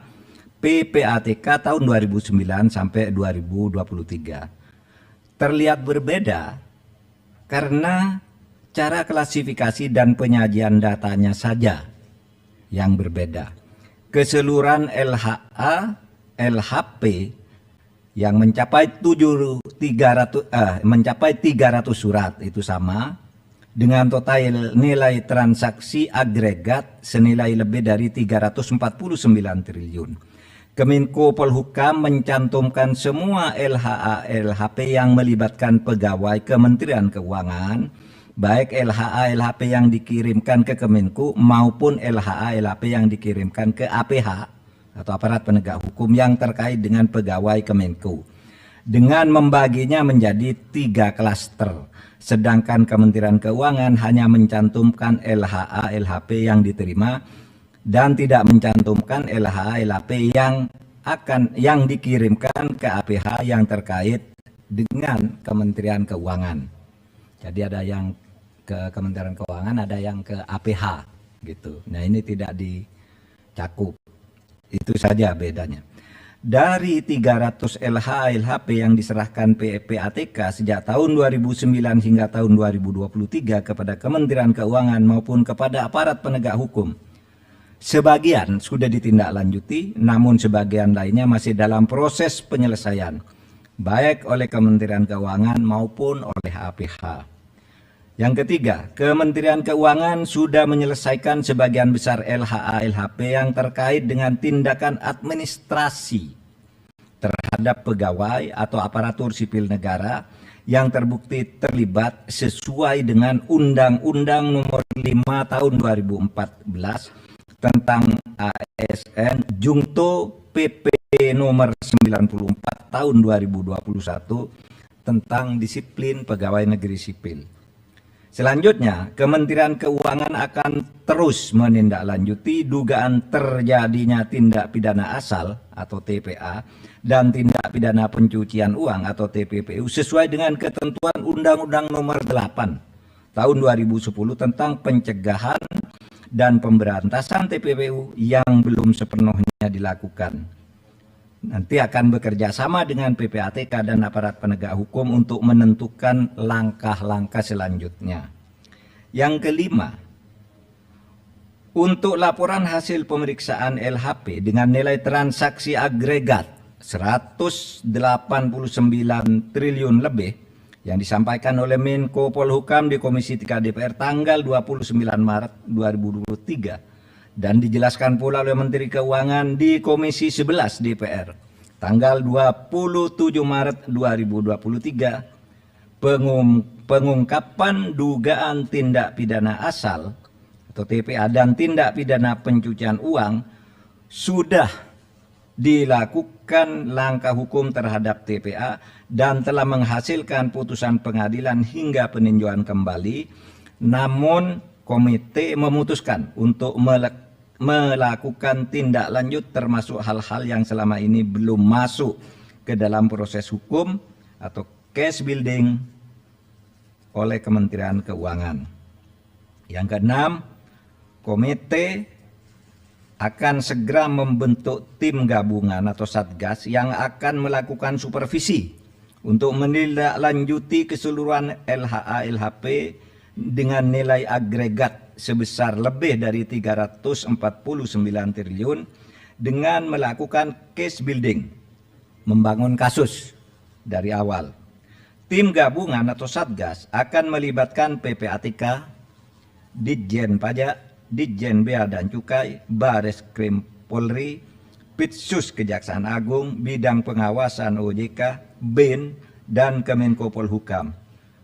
Speaker 2: PPATK tahun 2009 sampai 2023. Terlihat berbeda karena cara klasifikasi dan penyajian datanya saja yang berbeda. Keseluruhan LHA, LHP yang mencapai 300 surat itu sama dengan total nilai transaksi agregat senilai lebih dari 349 triliun. Kemenko Polhukam mencantumkan semua LHA LHP yang melibatkan pegawai Kementerian Keuangan, baik LHA LHP yang dikirimkan ke Kemenko maupun LHA LHP yang dikirimkan ke APH atau aparat penegak hukum yang terkait dengan pegawai Kemenko, dengan membaginya menjadi 3 klaster. Sedangkan Kementerian Keuangan hanya mencantumkan LHA LHP yang diterima dan tidak mencantumkan LHA LHP yang dikirimkan ke APH yang terkait dengan Kementerian Keuangan. Jadi ada yang ke Kementerian Keuangan, ada yang ke APH gitu. Nah, ini tidak dicakup. Itu saja bedanya. Dari 300 LHA LHP yang diserahkan PPATK sejak tahun 2009 hingga tahun 2023 kepada Kementerian Keuangan maupun kepada aparat penegak hukum, sebagian sudah ditindaklanjuti, namun sebagian lainnya masih dalam proses penyelesaian, baik oleh Kementerian Keuangan maupun oleh APH. Yang ketiga, Kementerian Keuangan sudah menyelesaikan sebagian besar LHA LHP yang terkait dengan tindakan administrasi terhadap pegawai atau aparatur sipil negara yang terbukti terlibat sesuai dengan Undang-Undang Nomor 5 Tahun 2014 tentang ASN Jungto PP Nomor 94 Tahun 2021 tentang disiplin pegawai negeri sipil. Selanjutnya, Kementerian Keuangan akan terus menindaklanjuti dugaan terjadinya tindak pidana asal atau TPA dan tindak pidana pencucian uang atau TPPU sesuai dengan ketentuan Undang-Undang Nomor 8 Tahun 2010 tentang pencegahan dan pemberantasan TPPU yang belum sepenuhnya dilakukan. Nanti akan bekerja sama dengan PPATK dan aparat penegak hukum untuk menentukan langkah-langkah selanjutnya. Yang kelima, untuk laporan hasil pemeriksaan LHP dengan nilai transaksi agregat 189 triliun lebih yang disampaikan oleh Menko Polhukam di Komisi 3 DPR tanggal 29 Maret 2023 dan dijelaskan pula oleh Menteri Keuangan di Komisi 11 DPR tanggal 27 Maret 2023, pengungkapan dugaan tindak pidana asal atau TPA dan tindak pidana pencucian uang sudah dilakukan langkah hukum terhadap TPA dan telah menghasilkan putusan pengadilan hingga peninjauan kembali, namun komite memutuskan untuk melakukan tindak lanjut termasuk hal-hal yang selama ini belum masuk ke dalam proses hukum atau case building oleh Kementerian Keuangan. Yang keenam, komite akan segera membentuk tim gabungan atau satgas yang akan melakukan supervisi untuk menindaklanjuti keseluruhan LHA LHP dengan nilai agregat sebesar lebih dari 349 triliun dengan melakukan case building, membangun kasus dari awal. Tim gabungan atau satgas akan melibatkan PPATK, Ditjen Pajak, Ditjen Bea dan Cukai, Bareskrim Polri, Pitsus Kejaksaan Agung, Bidang Pengawasan OJK, BIN, dan Kemenko Polhukam.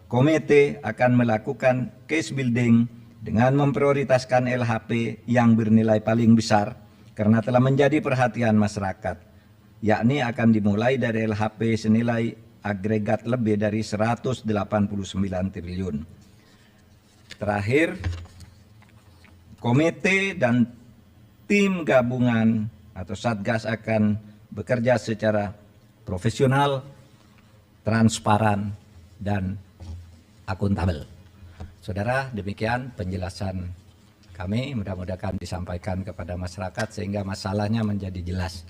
Speaker 2: Komite akan melakukan case building dengan memprioritaskan LHP yang bernilai paling besar karena telah menjadi perhatian masyarakat, yakni akan dimulai dari LHP senilai agregat lebih dari 189 triliun. Terakhir, komite dan tim gabungan atau satgas akan bekerja secara profesional, transparan, dan akuntabel. Saudara, demikian penjelasan kami, mudah-mudahan disampaikan kepada masyarakat sehingga masalahnya menjadi jelas.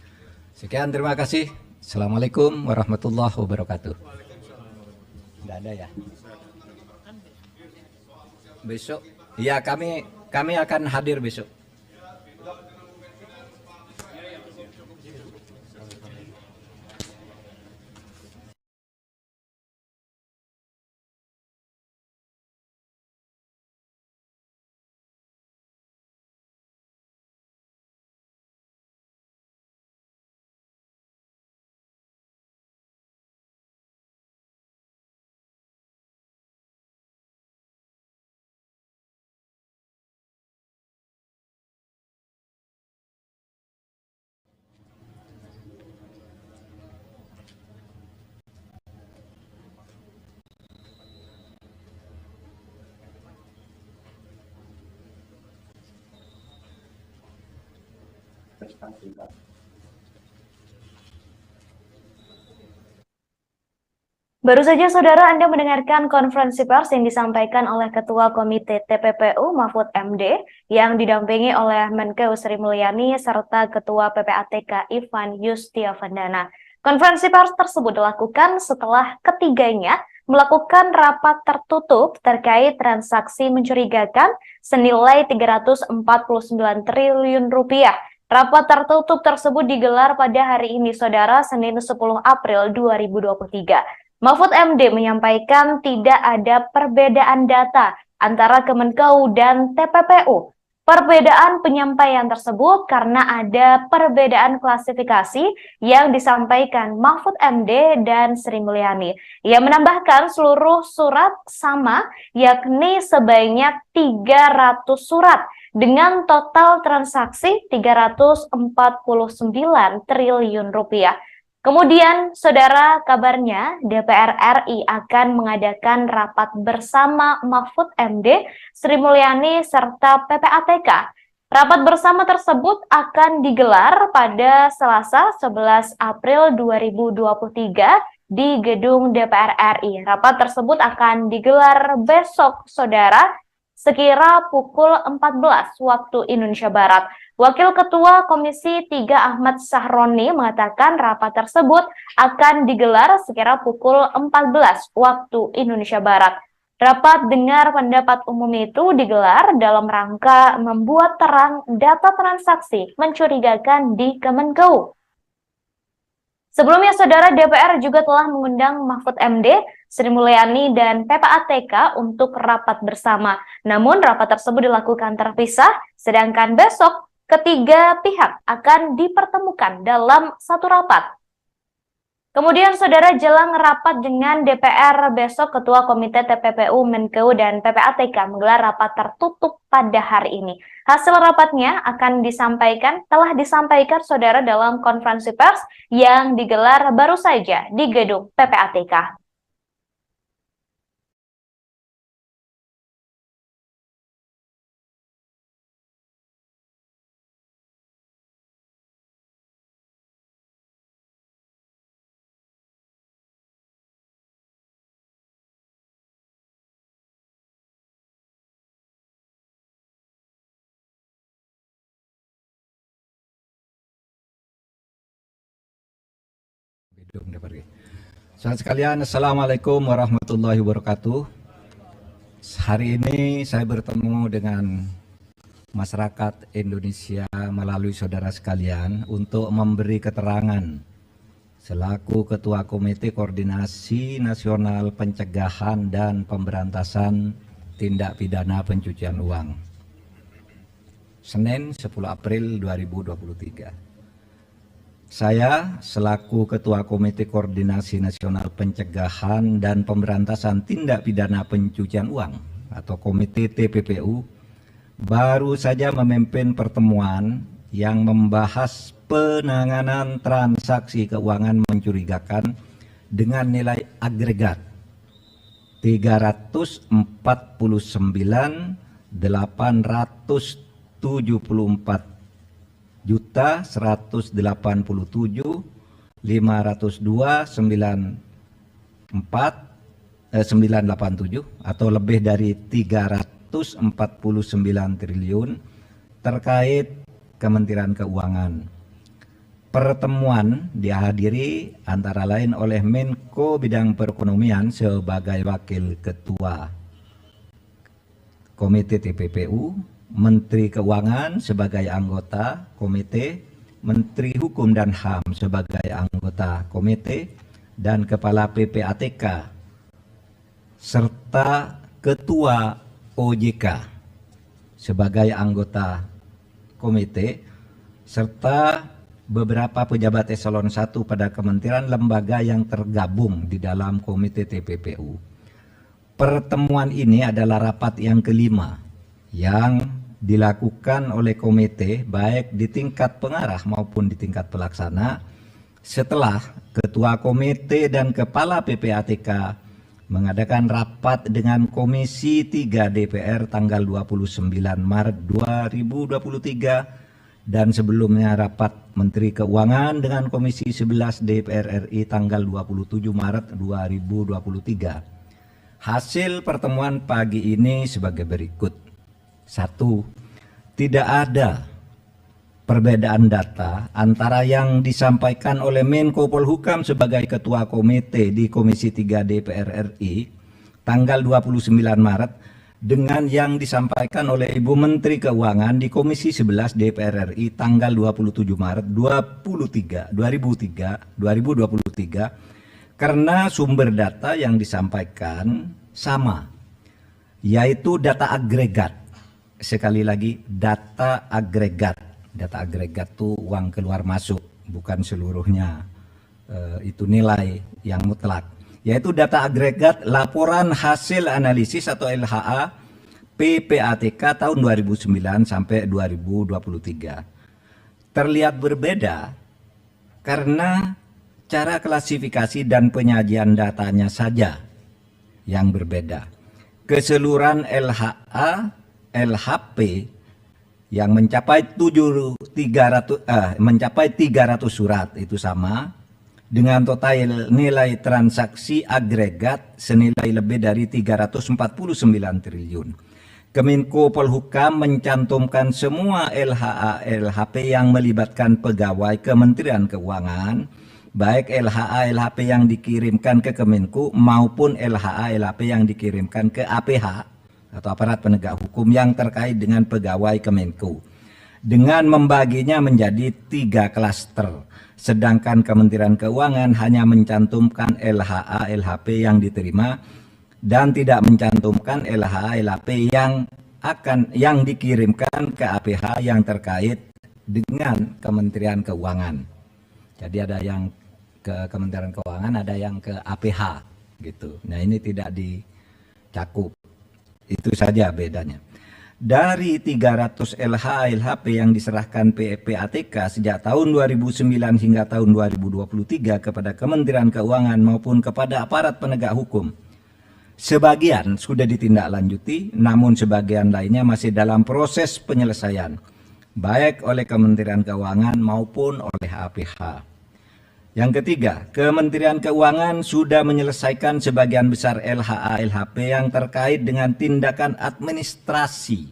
Speaker 2: Sekian, terima kasih. Assalamualaikum warahmatullahi wabarakatuh. Tidak ada ya? Besok? Ya, kami akan hadir besok.
Speaker 1: Baru saja saudara Anda mendengarkan konferensi pers yang disampaikan oleh Ketua Komite TPPU Mahfud MD yang didampingi oleh Menkeu Sri Mulyani serta Ketua PPATK Ivan Yustiavandana. Konferensi pers tersebut dilakukan setelah ketiganya melakukan rapat tertutup terkait transaksi mencurigakan senilai 349 triliun rupiah. Rapat tertutup tersebut digelar pada hari ini, saudara, Senin 10 April 2023. Mahfud MD menyampaikan tidak ada perbedaan data antara Kemenkeu dan TPPU. Perbedaan penyampaian tersebut karena ada perbedaan klasifikasi yang disampaikan Mahfud MD dan Sri Mulyani. Ia menambahkan seluruh surat sama, yakni sebanyak 300 surat dengan total transaksi 349 triliun rupiah. Kemudian, saudara, kabarnya DPR RI akan mengadakan rapat bersama Mahfud MD, Sri Mulyani, serta PPATK. Rapat bersama tersebut akan digelar pada Selasa 11 April 2023 di gedung DPR RI. Rapat tersebut akan digelar besok, saudara, sekira pukul 14 waktu Indonesia Barat. Wakil Ketua Komisi 3 Ahmad Sahroni mengatakan rapat tersebut akan digelar sekira pukul 14 waktu Indonesia Barat. Rapat dengar pendapat umum itu digelar dalam rangka membuat terang data transaksi mencurigakan di Kemenkeu. Sebelumnya, saudara, DPR juga telah mengundang Mahfud MD, Sri Mulyani, dan PPATK untuk rapat bersama. Namun, rapat tersebut dilakukan terpisah, sedangkan besok ketiga pihak akan dipertemukan dalam satu rapat. Kemudian, saudara, jelang rapat dengan DPR besok, Ketua Komite TPPU, Menkeu, dan PPATK menggelar rapat tertutup pada hari ini. Hasil rapatnya telah disampaikan, saudara, dalam konferensi pers yang digelar baru saja di gedung PPATK.
Speaker 2: Saudara sekalian, Assalamualaikum warahmatullahi wabarakatuh. Hari ini saya bertemu dengan masyarakat Indonesia melalui saudara sekalian untuk memberi keterangan selaku Ketua Komite Koordinasi Nasional Pencegahan dan Pemberantasan Tindak Pidana Pencucian Uang. Senin 10 April 2023. Saya selaku Ketua Komite Koordinasi Nasional Pencegahan dan Pemberantasan Tindak Pidana Pencucian Uang atau Komite TPPU baru saja memimpin pertemuan yang membahas penanganan transaksi keuangan mencurigakan dengan nilai agregat 349.874 juta 187.502.987 atau lebih dari 349 triliun terkait Kementerian Keuangan. Pertemuan dihadiri antara lain oleh Menko Bidang Perekonomian sebagai Wakil Ketua Komite TPPU, Menteri Keuangan sebagai anggota komite, Menteri Hukum dan HAM sebagai anggota komite, dan Kepala PPATK, serta Ketua OJK sebagai anggota komite, serta beberapa pejabat eselon 1 pada kementerian lembaga yang tergabung di dalam komite TPPU. Pertemuan ini adalah rapat yang kelima yang dilakukan oleh komite baik di tingkat pengarah maupun di tingkat pelaksana setelah Ketua Komite dan Kepala PPATK mengadakan rapat dengan Komisi 3 DPR tanggal 29 Maret 2023 dan sebelumnya rapat Menteri Keuangan dengan Komisi 11 DPR RI tanggal 27 Maret 2023. Hasil pertemuan pagi ini sebagai berikut. 1. Tidak ada perbedaan data antara yang disampaikan oleh Menko Polhukam sebagai Ketua Komite di Komisi 3 DPR RI tanggal 29 Maret dengan yang disampaikan oleh Ibu Menteri Keuangan di Komisi 11 DPR RI tanggal 27 Maret 2023 karena sumber data yang disampaikan sama, yaitu data agregat. Sekali lagi, data agregat. Data agregat itu uang keluar masuk, bukan seluruhnya itu nilai yang mutlak. Yaitu data agregat laporan hasil analisis atau LHA PPATK tahun 2009 sampai 2023. Terlihat berbeda karena cara klasifikasi dan penyajian datanya saja yang berbeda. Keseluruhan LHA, LHP yang mencapai 300 surat itu sama, dengan total nilai transaksi agregat senilai lebih dari 349 triliun. Kemenko Polhukam mencantumkan semua LHA LHP yang melibatkan pegawai Kementerian Keuangan, baik LHA LHP yang dikirimkan ke Kemenko maupun LHA LHP yang dikirimkan ke APH atau aparat penegak hukum yang terkait dengan pegawai Kemenko, dengan membaginya menjadi 3 klaster. Sedangkan Kementerian Keuangan hanya mencantumkan LHA LHP yang diterima dan tidak mencantumkan LHA LHP yang dikirimkan ke APH yang terkait dengan Kementerian Keuangan. Jadi ada yang ke Kementerian Keuangan, ada yang ke APH gitu. Nah, ini tidak dicakup. Itu saja bedanya. Dari 300 LHA LHP yang diserahkan PPATK sejak tahun 2009 hingga tahun 2023 kepada Kementerian Keuangan maupun kepada aparat penegak hukum, sebagian sudah ditindaklanjuti, namun sebagian lainnya masih dalam proses penyelesaian, baik oleh Kementerian Keuangan maupun oleh APH. Yang ketiga, Kementerian Keuangan sudah menyelesaikan sebagian besar LHA LHP yang terkait dengan tindakan administrasi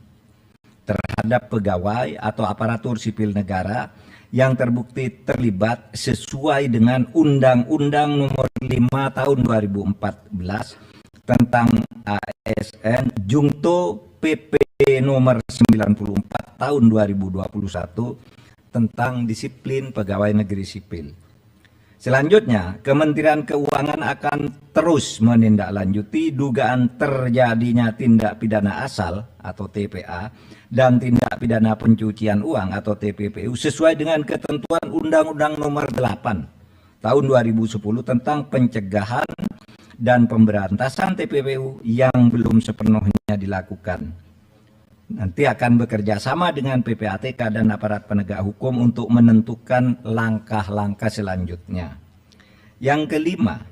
Speaker 2: terhadap pegawai atau aparatur sipil negara yang terbukti terlibat sesuai dengan Undang-Undang Nomor 5 Tahun 2014 tentang ASN Jungto PP Nomor 94 Tahun 2021 tentang disiplin pegawai negeri sipil. Selanjutnya, Kementerian Keuangan akan terus menindaklanjuti dugaan terjadinya tindak pidana asal atau TPA dan tindak pidana pencucian uang atau TPPU sesuai dengan ketentuan Undang-Undang Nomor 8 Tahun 2010 tentang pencegahan dan pemberantasan TPPU yang belum sepenuhnya dilakukan. Nanti akan bekerja sama dengan PPATK dan aparat penegak hukum untuk menentukan langkah-langkah selanjutnya. Yang kelima,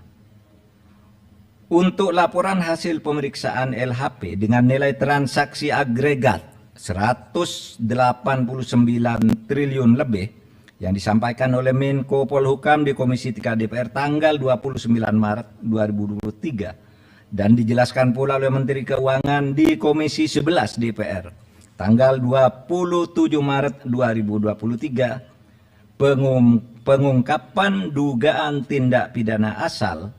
Speaker 2: untuk laporan hasil pemeriksaan LHP dengan nilai transaksi agregat 189 triliun lebih yang disampaikan oleh Menko Polhukam di Komisi 3 DPR tanggal 29 Maret 2023. Dan dijelaskan pula oleh Menteri Keuangan di Komisi 11 DPR tanggal 27 Maret 2023, pengungkapan dugaan tindak pidana asal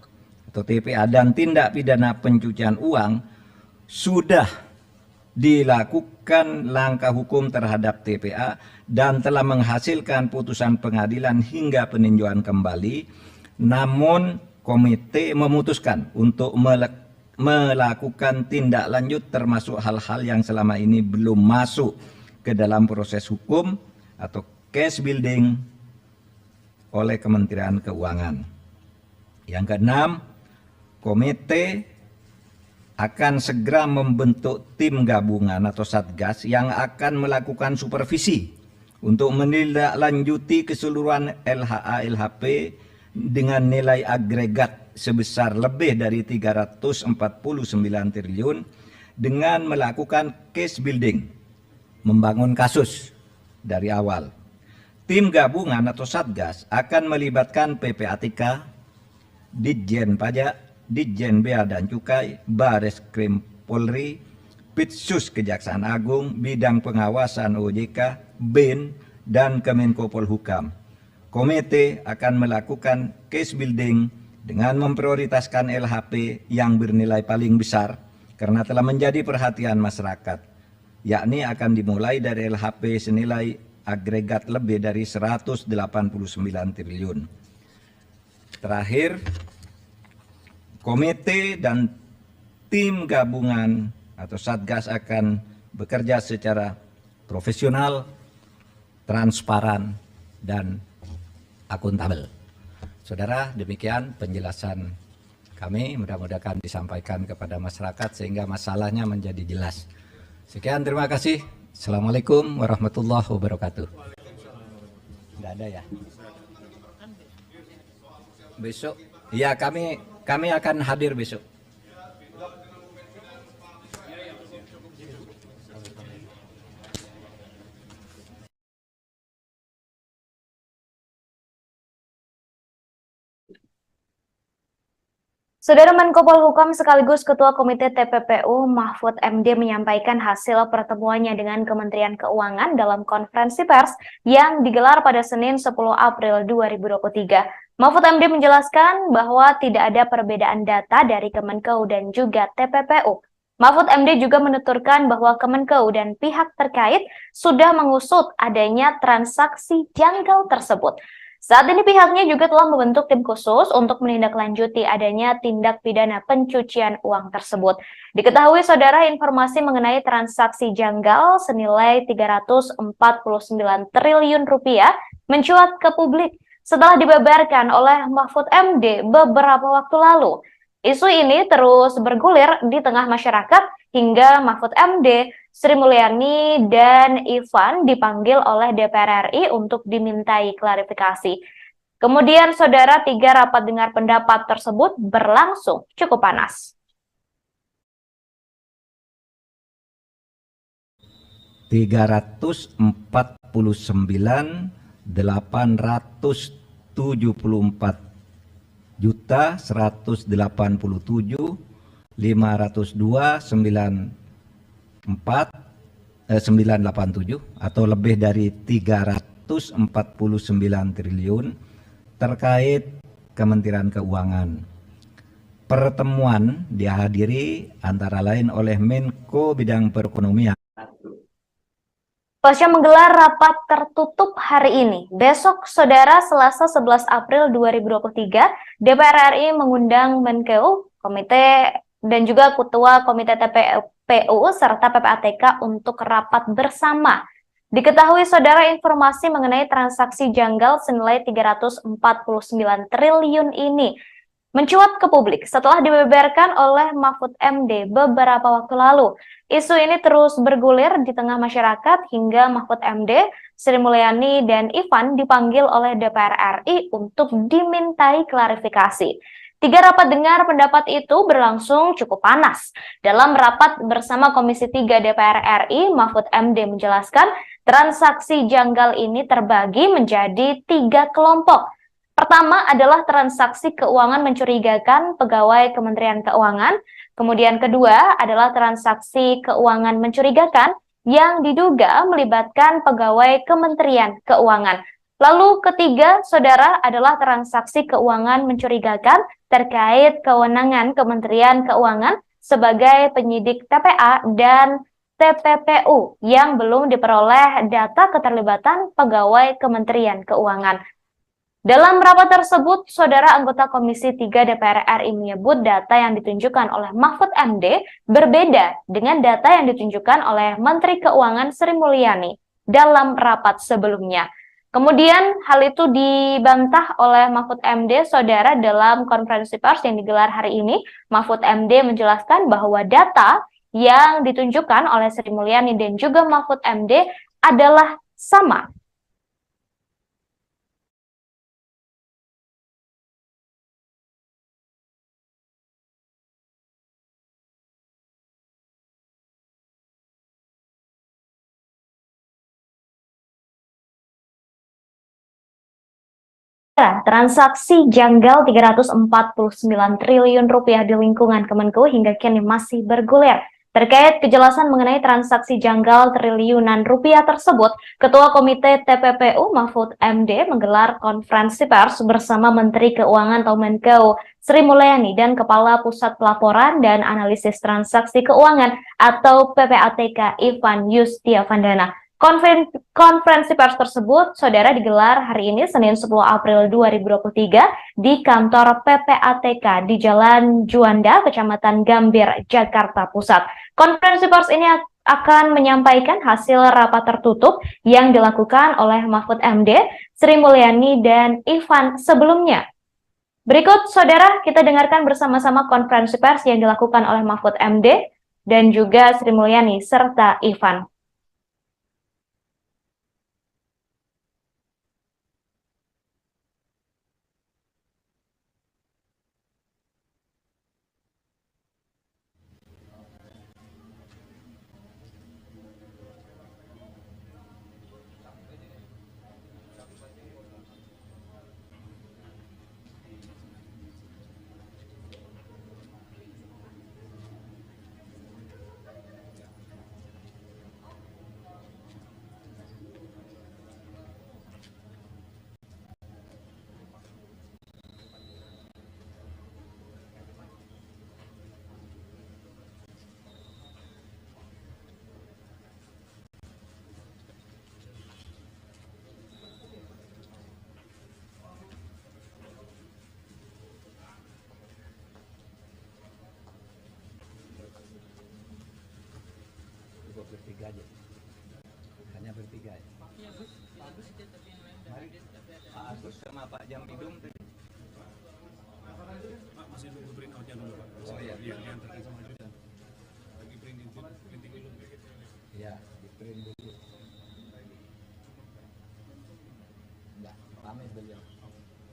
Speaker 2: atau TPA dan tindak pidana pencucian uang sudah dilakukan langkah hukum terhadap TPA dan telah menghasilkan putusan pengadilan hingga peninjauan kembali. Namun komite memutuskan untuk melakukan tindak lanjut termasuk hal-hal yang selama ini belum masuk ke dalam proses hukum atau case building oleh Kementerian Keuangan. Yang keenam, komite akan segera membentuk tim gabungan atau satgas yang akan melakukan supervisi untuk menindaklanjuti keseluruhan LHA LHP dengan nilai agregat sebesar lebih dari 349 triliun dengan melakukan case building, membangun kasus dari awal. Tim gabungan atau Satgas akan melibatkan PPATK, Ditjen Pajak, Ditjen Bea dan Cukai, Bares Krim Polri, Pitsus Kejaksaan Agung, Bidang Pengawasan OJK, BIN, dan Kemenko Polhukam. Komite akan melakukan case building dengan memprioritaskan LHP yang bernilai paling besar karena telah menjadi perhatian masyarakat, yakni akan dimulai dari LHP senilai agregat lebih dari 189 triliun. Terakhir, komite dan tim gabungan atau Satgas akan bekerja secara profesional, transparan, dan akuntabel. Saudara, demikian penjelasan kami, mudah-mudahan disampaikan kepada masyarakat sehingga masalahnya menjadi jelas. Sekian, terima kasih. Assalamualaikum warahmatullahi wabarakatuh. Tidak ada ya? Besok, ya kami akan hadir besok.
Speaker 1: Saudara Menko Polhukam sekaligus Ketua Komite TPPU Mahfud MD menyampaikan hasil pertemuannya dengan Kementerian Keuangan dalam konferensi pers yang digelar pada Senin 10 April 2023. Mahfud MD menjelaskan bahwa tidak ada perbedaan data dari Kemenkeu dan juga TPPU. Mahfud MD juga menuturkan bahwa Kemenkeu dan pihak terkait sudah mengusut adanya transaksi janggal tersebut. Saat ini pihaknya juga telah membentuk tim khusus untuk menindaklanjuti adanya tindak pidana pencucian uang tersebut. Diketahui saudara, informasi mengenai transaksi janggal senilai 349 triliun rupiah mencuat ke publik setelah dibeberkan oleh Mahfud MD beberapa waktu lalu. Isu ini terus bergulir di tengah masyarakat hingga Mahfud MD, Sri Mulyani, dan Ivan dipanggil oleh DPR RI untuk dimintai klarifikasi. Kemudian, saudara, 3 rapat dengar pendapat tersebut berlangsung cukup panas.
Speaker 2: 344.849.802.987 atau lebih dari 349 triliun terkait Kementerian Keuangan. Pertemuan dihadiri antara lain oleh Menko Bidang Perekonomian.
Speaker 1: Pasca menggelar rapat tertutup hari ini, besok saudara Selasa 11 April 2023, DPR RI mengundang Menkeu, Komite dan juga Ketua Komite TPPU serta PPATK untuk rapat bersama. Diketahui saudara, informasi mengenai transaksi janggal senilai 349 triliun ini mencuat ke publik setelah dibeberkan oleh Mahfud MD beberapa waktu lalu. Isu ini terus bergulir di tengah masyarakat hingga Mahfud MD, Sri Mulyani, dan Ivan dipanggil oleh DPR RI untuk dimintai klarifikasi. 3 rapat dengar pendapat itu berlangsung cukup panas. Dalam rapat bersama Komisi 3 DPR RI, Mahfud MD menjelaskan transaksi janggal ini terbagi menjadi 3 kelompok. Pertama adalah transaksi keuangan mencurigakan pegawai Kementerian Keuangan. Kemudian kedua adalah transaksi keuangan mencurigakan yang diduga melibatkan pegawai Kementerian Keuangan. Lalu ketiga, saudara, adalah transaksi keuangan mencurigakan terkait kewenangan Kementerian Keuangan sebagai penyidik TPA dan TPPU yang belum diperoleh data keterlibatan pegawai Kementerian Keuangan. Dalam rapat tersebut, saudara anggota Komisi 3 DPR RI menyebut data yang ditunjukkan oleh Mahfud MD berbeda dengan data yang ditunjukkan oleh Menteri Keuangan Sri Mulyani dalam rapat sebelumnya. Kemudian hal itu dibantah oleh Mahfud MD, saudara, dalam konferensi pers yang digelar hari ini. Mahfud MD menjelaskan bahwa data yang ditunjukkan oleh Sri Mulyani dan juga Mahfud MD adalah sama. Transaksi janggal 349 triliun rupiah di lingkungan Kemenku hingga kini masih bergulir. Terkait kejelasan mengenai transaksi janggal triliunan rupiah tersebut, Ketua Komite TPPU Mahfud MD menggelar konferensi pers bersama Menteri Keuangan atau Menko Sri Mulyani dan Kepala Pusat Pelaporan dan Analisis Transaksi Keuangan atau PPATK Ivan Yustiavandana. Konferensi pers tersebut, saudara, digelar hari ini Senin 10 April 2023 di kantor PPATK di Jalan Juanda, Kecamatan Gambir, Jakarta Pusat. Konferensi pers ini akan menyampaikan hasil rapat tertutup yang dilakukan oleh Mahfud MD, Sri Mulyani, dan Ivan sebelumnya. Berikut, saudara, kita dengarkan bersama-sama konferensi pers yang dilakukan oleh Mahfud MD dan juga Sri Mulyani serta Ivan.
Speaker 2: Bertiga aja, hanya bertiga ya. Mari Pak Agus sama Pak Jamidum tadi.
Speaker 3: Pak, masih nunggu print out-nya dulu, Pak.
Speaker 2: Oh iya.
Speaker 3: Diantarkan sama Judan. Lagi printing dulu.
Speaker 2: Ya, di print dulu. Enggak, pamit beliau.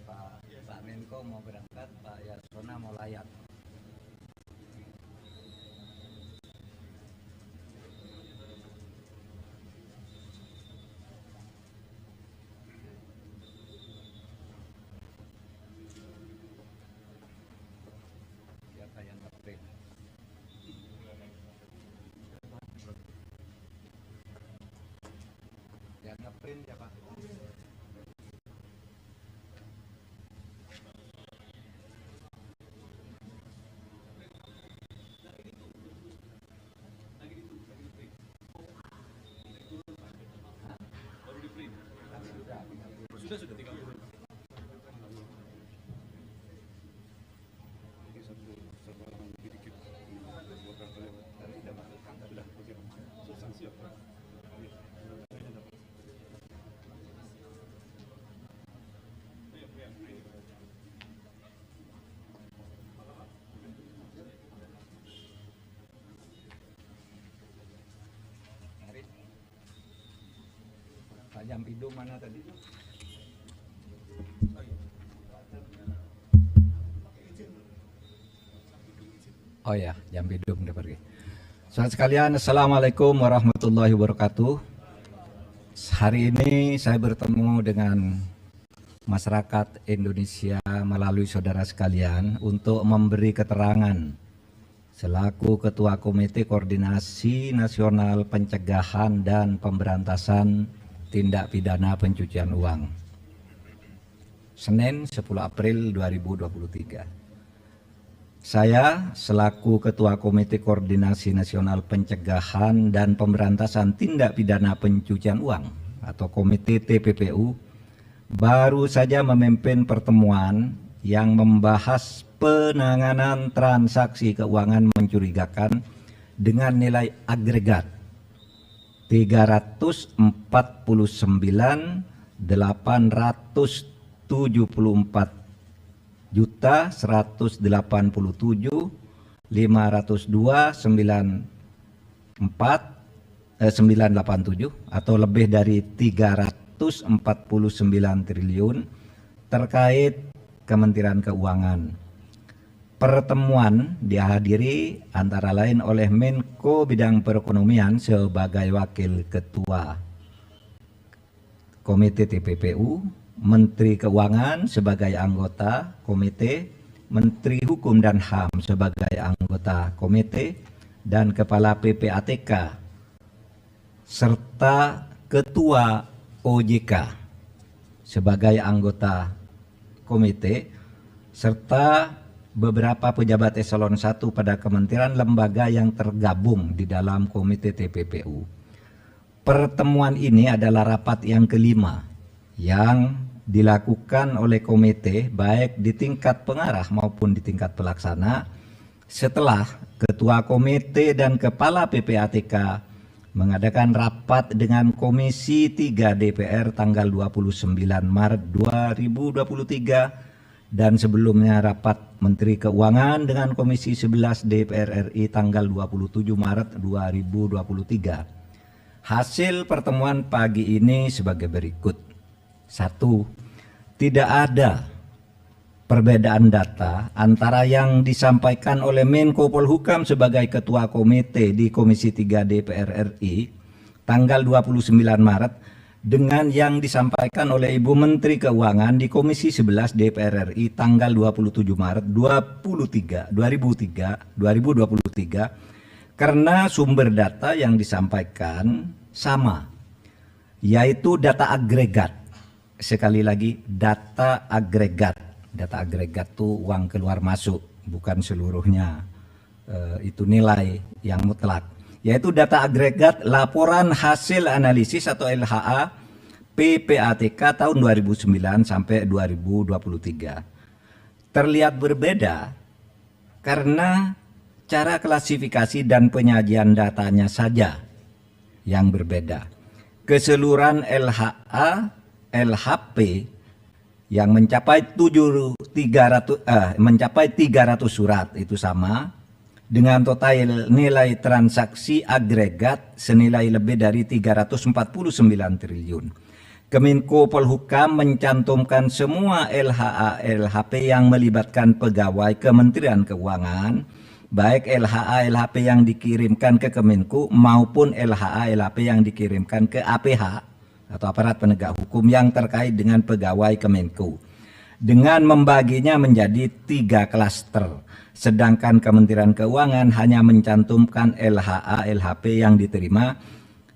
Speaker 2: Pak Menko mau berangkat, Pak Yasona mau layak. Yang ngeprint ya Pak.
Speaker 3: Sudah tinggal dulu. Ini satu lebih dikit. Buat kalian. Sudah, oke. Substansi apa?
Speaker 2: Pak Jamidum mana tadi? Oh ya, Jamidum udah pergi. Saudara sekalian, Assalamualaikum warahmatullahi wabarakatuh. Hari ini saya bertemu dengan masyarakat Indonesia melalui saudara sekalian untuk memberi keterangan selaku Ketua Komite Koordinasi Nasional Pencegahan dan Pemberantasan Tindak Pidana Pencucian Uang. Senin 10 April 2023. Saya selaku Ketua Komite Koordinasi Nasional Pencegahan dan Pemberantasan Tindak Pidana Pencucian Uang atau Komite TPPU baru saja memimpin pertemuan yang membahas penanganan transaksi keuangan mencurigakan dengan nilai agregat 344.174.502.987 atau lebih dari 349 triliun terkait Kementerian Keuangan. Pertemuan dihadiri antara lain oleh Menko Bidang Perekonomian sebagai Wakil Ketua Komite TPPU, Menteri Keuangan sebagai anggota komite, Menteri Hukum dan HAM sebagai anggota komite, dan Kepala PPATK serta Ketua OJK sebagai anggota komite, serta beberapa pejabat eselon 1 pada kementerian lembaga yang tergabung di dalam komite TPPU. Pertemuan ini adalah rapat yang kelima yang dilakukan oleh komite baik di tingkat pengarah maupun di tingkat pelaksana setelah Ketua Komite dan Kepala PPATK mengadakan rapat dengan Komisi 3 DPR tanggal 29 Maret 2023 dan sebelumnya rapat Menteri Keuangan dengan Komisi 11 DPR RI tanggal 27 Maret 2023. Hasil pertemuan pagi ini sebagai berikut. 1. Tidak ada perbedaan data antara yang disampaikan oleh Menko Polhukam sebagai Ketua Komite di Komisi 3 DPR RI tanggal 29 Maret dengan yang disampaikan oleh Ibu Menteri Keuangan di Komisi 11 DPR RI tanggal 27 Maret 2023 karena sumber data yang disampaikan sama, yaitu data agregat. Sekali lagi, data agregat. Data agregat itu uang keluar masuk, bukan seluruhnya itu nilai yang mutlak. Yaitu data agregat laporan hasil analisis atau LHA PPATK tahun 2009 sampai 2023. Terlihat berbeda karena cara klasifikasi dan penyajian datanya saja yang berbeda. Keseluruhan LHA LHP yang mencapai 300 surat itu sama dengan total nilai transaksi agregat senilai lebih dari 349 triliun. Kemenko Polhukam mencantumkan semua LHA LHP yang melibatkan pegawai Kementerian Keuangan, baik LHA LHP yang dikirimkan ke Kemenko maupun LHA LHP yang dikirimkan ke APH atau aparat penegak hukum yang terkait dengan pegawai Kemenko, dengan membaginya menjadi 3 klaster, sedangkan Kementerian Keuangan hanya mencantumkan LHA LHP yang diterima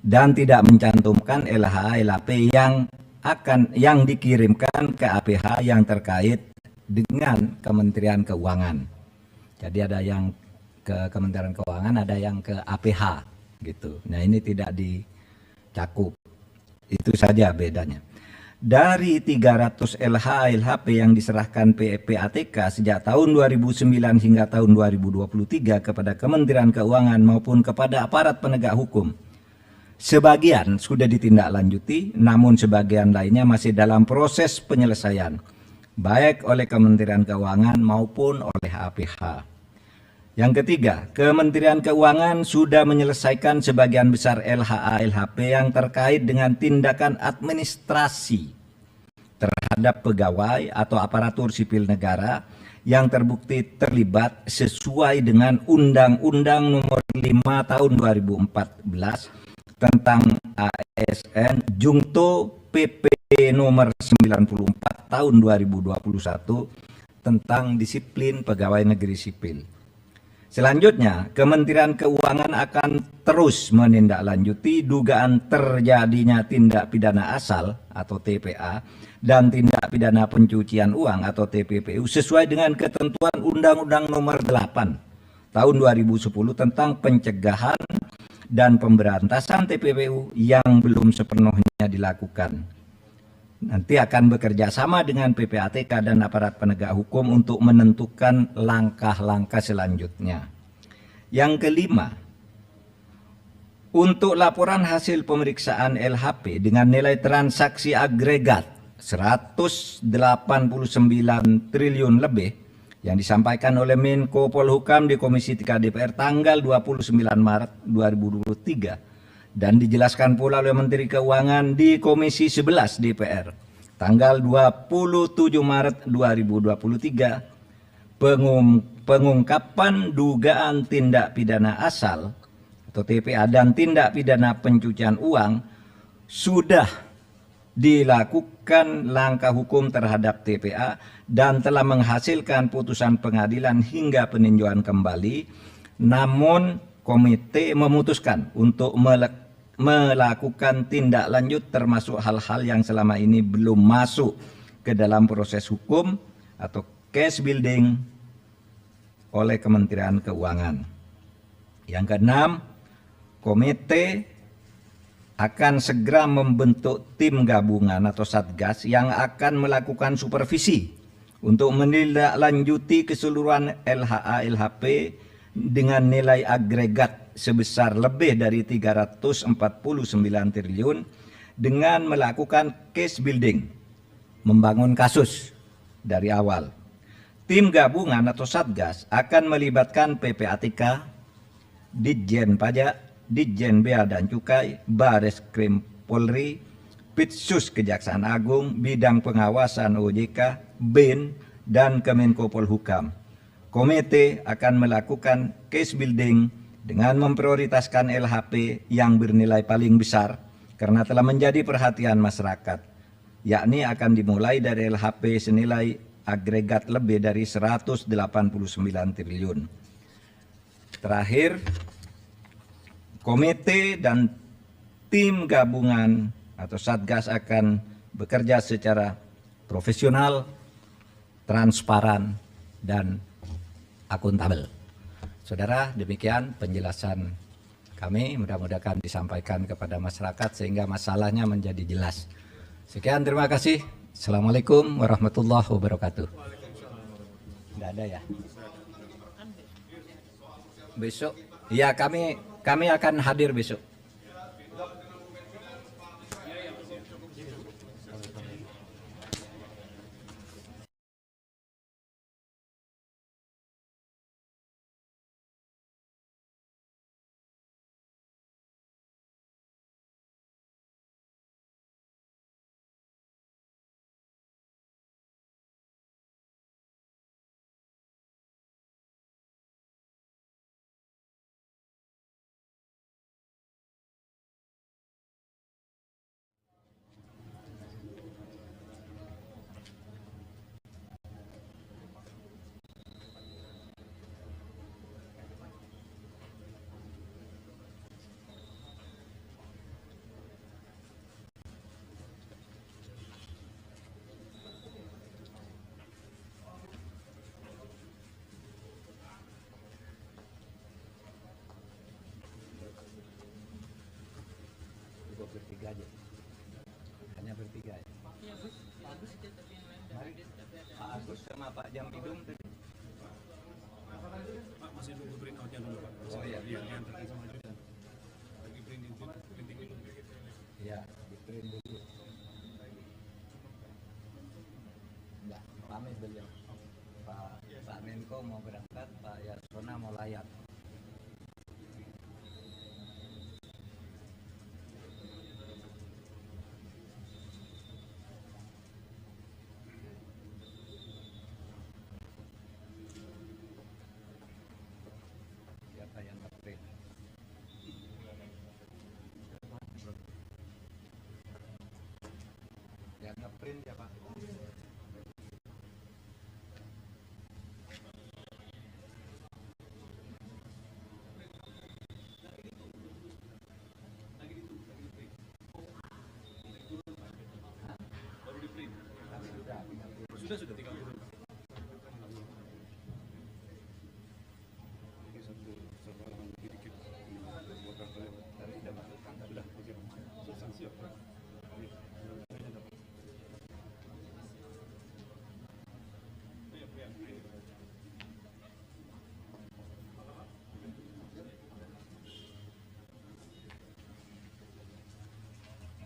Speaker 2: dan tidak mencantumkan LHA LHP yang dikirimkan ke APH yang terkait dengan Kementerian Keuangan. Jadi ada yang ke Kementerian Keuangan, ada yang ke APH gitu. Nah, ini tidak dicakup. Itu saja bedanya. Dari 300 LHA LHP yang diserahkan PPATK sejak tahun 2009 hingga tahun 2023 kepada Kementerian Keuangan maupun kepada aparat penegak hukum, sebagian sudah ditindaklanjuti, namun sebagian lainnya masih dalam proses penyelesaian, baik oleh Kementerian Keuangan maupun oleh APH. Yang ketiga, Kementerian Keuangan sudah menyelesaikan sebagian besar LHA LHP yang terkait dengan tindakan administrasi terhadap pegawai atau aparatur sipil negara yang terbukti terlibat sesuai dengan Undang-Undang Nomor 5 Tahun 2014 tentang ASN Jungto PP Nomor 94 Tahun 2021 tentang disiplin pegawai negeri sipil. Selanjutnya, Kementerian Keuangan akan terus menindaklanjuti dugaan terjadinya tindak pidana asal atau TPA dan tindak pidana pencucian uang atau TPPU sesuai dengan ketentuan Undang-Undang Nomor 8 Tahun 2010 tentang pencegahan dan pemberantasan TPPU yang belum sepenuhnya dilakukan. Nanti akan bekerja sama dengan PPATK dan aparat penegak hukum untuk menentukan langkah-langkah selanjutnya. Yang kelima, untuk laporan hasil pemeriksaan LHP dengan nilai transaksi agregat 189 triliun lebih yang disampaikan oleh Menko Polhukam di Komisi 3 DPR tanggal 29 Maret 2023 dan dijelaskan pula oleh Menteri Keuangan di Komisi 11 DPR tanggal 27 Maret 2023, pengungkapan dugaan tindak pidana asal atau TPA dan tindak pidana pencucian uang sudah dilakukan langkah hukum terhadap TPA dan telah menghasilkan putusan pengadilan hingga peninjauan kembali, namun komite memutuskan untuk melakukan tindak lanjut termasuk hal-hal yang selama ini belum masuk ke dalam proses hukum atau case building oleh Kementerian Keuangan. Yang keenam, komite akan segera membentuk tim gabungan atau satgas yang akan melakukan supervisi untuk menindaklanjuti keseluruhan LHA LHP dengan nilai agregat sebesar lebih dari 349 triliun dengan melakukan case building, membangun kasus dari awal. Tim gabungan atau satgas akan melibatkan PPATK, Ditjen Pajak, Ditjen Bea dan Cukai, Bareskrim Polri, Pitsus Kejaksaan Agung, Bidang Pengawasan OJK, BIN, dan Kemenko Polhukam. Komite akan melakukan case building dengan memprioritaskan LHP yang bernilai paling besar karena telah menjadi perhatian masyarakat, yakni akan dimulai dari LHP senilai agregat lebih dari 189 triliun. Terakhir, komite dan tim gabungan atau satgas akan bekerja secara profesional, transparan, dan akuntabel. Saudara, demikian penjelasan kami. Mudah-mudahan disampaikan kepada masyarakat sehingga masalahnya menjadi jelas. Sekian, terima kasih. Assalamualaikum warahmatullahi wabarakatuh. Tidak ada ya? Besok, ya kami akan hadir besok. Bertiga aja, hanya bertiga ya. Mari, Pak Agus sama Pak Jampidum tadi.
Speaker 3: Pak, masih nunggu print out-nya dulu, Pak.
Speaker 2: Oh iya.
Speaker 3: Diantarkan sama Judan. Lagi printing dulu.
Speaker 2: Iya, di print dulu. Enggak, pamit beliau. Pak Menko mau berangkat, Pak Yasona mau layak. Siapa yang nge-print? Yang nge-print ya Pak?
Speaker 3: Sudah 30. Ini satu halaman lebih dikit. Buat apa ya? Sudah, oke. Substansi apa? Saya dapat.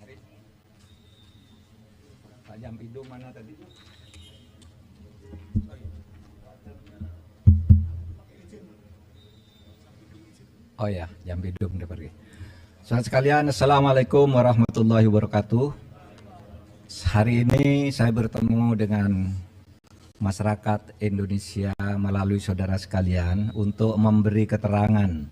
Speaker 2: Mari. Pak Jampidum mana tadi? Oh ya, Jampidum udah pergi. Saudara sekalian, Assalamualaikum warahmatullahi wabarakatuh. Hari ini saya bertemu dengan masyarakat Indonesia melalui saudara sekalian untuk memberi keterangan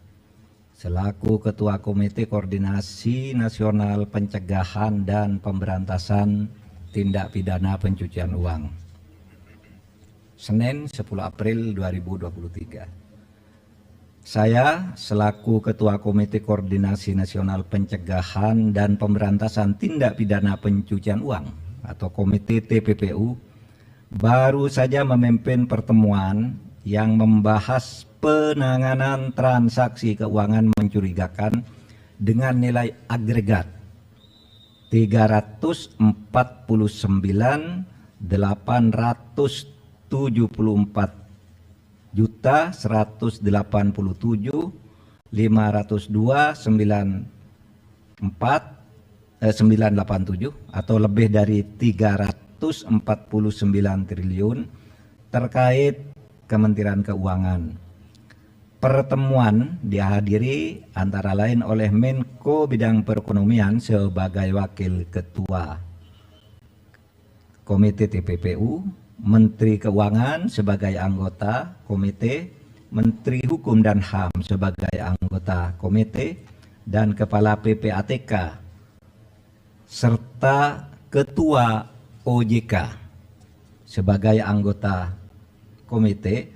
Speaker 2: selaku Ketua Komite Koordinasi Nasional Pencegahan dan Pemberantasan Tindak Pidana Pencucian Uang. Senin 10 April 2023. Saya selaku Ketua Komite Koordinasi Nasional Pencegahan dan Pemberantasan Tindak Pidana Pencucian Uang atau Komite TPPU baru saja memimpin pertemuan yang membahas penanganan transaksi keuangan mencurigakan dengan nilai agregat 344.174.502.987 atau lebih dari 349 triliun terkait Kementerian Keuangan. Pertemuan dihadiri antara lain oleh Menko Bidang Perekonomian sebagai Wakil Ketua Komite TPPU, Menteri Keuangan sebagai anggota komite, Menteri Hukum dan HAM sebagai anggota komite, dan Kepala PPATK serta Ketua OJK sebagai anggota komite,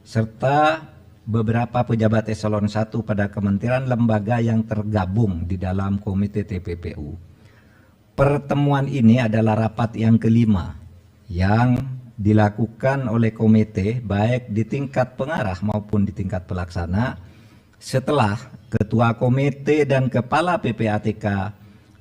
Speaker 2: serta beberapa pejabat eselon 1 pada kementerian lembaga yang tergabung di dalam komite TPPU. Pertemuan ini adalah rapat yang kelima yang dilakukan oleh komite baik di tingkat pengarah maupun di tingkat pelaksana setelah Ketua Komite dan Kepala PPATK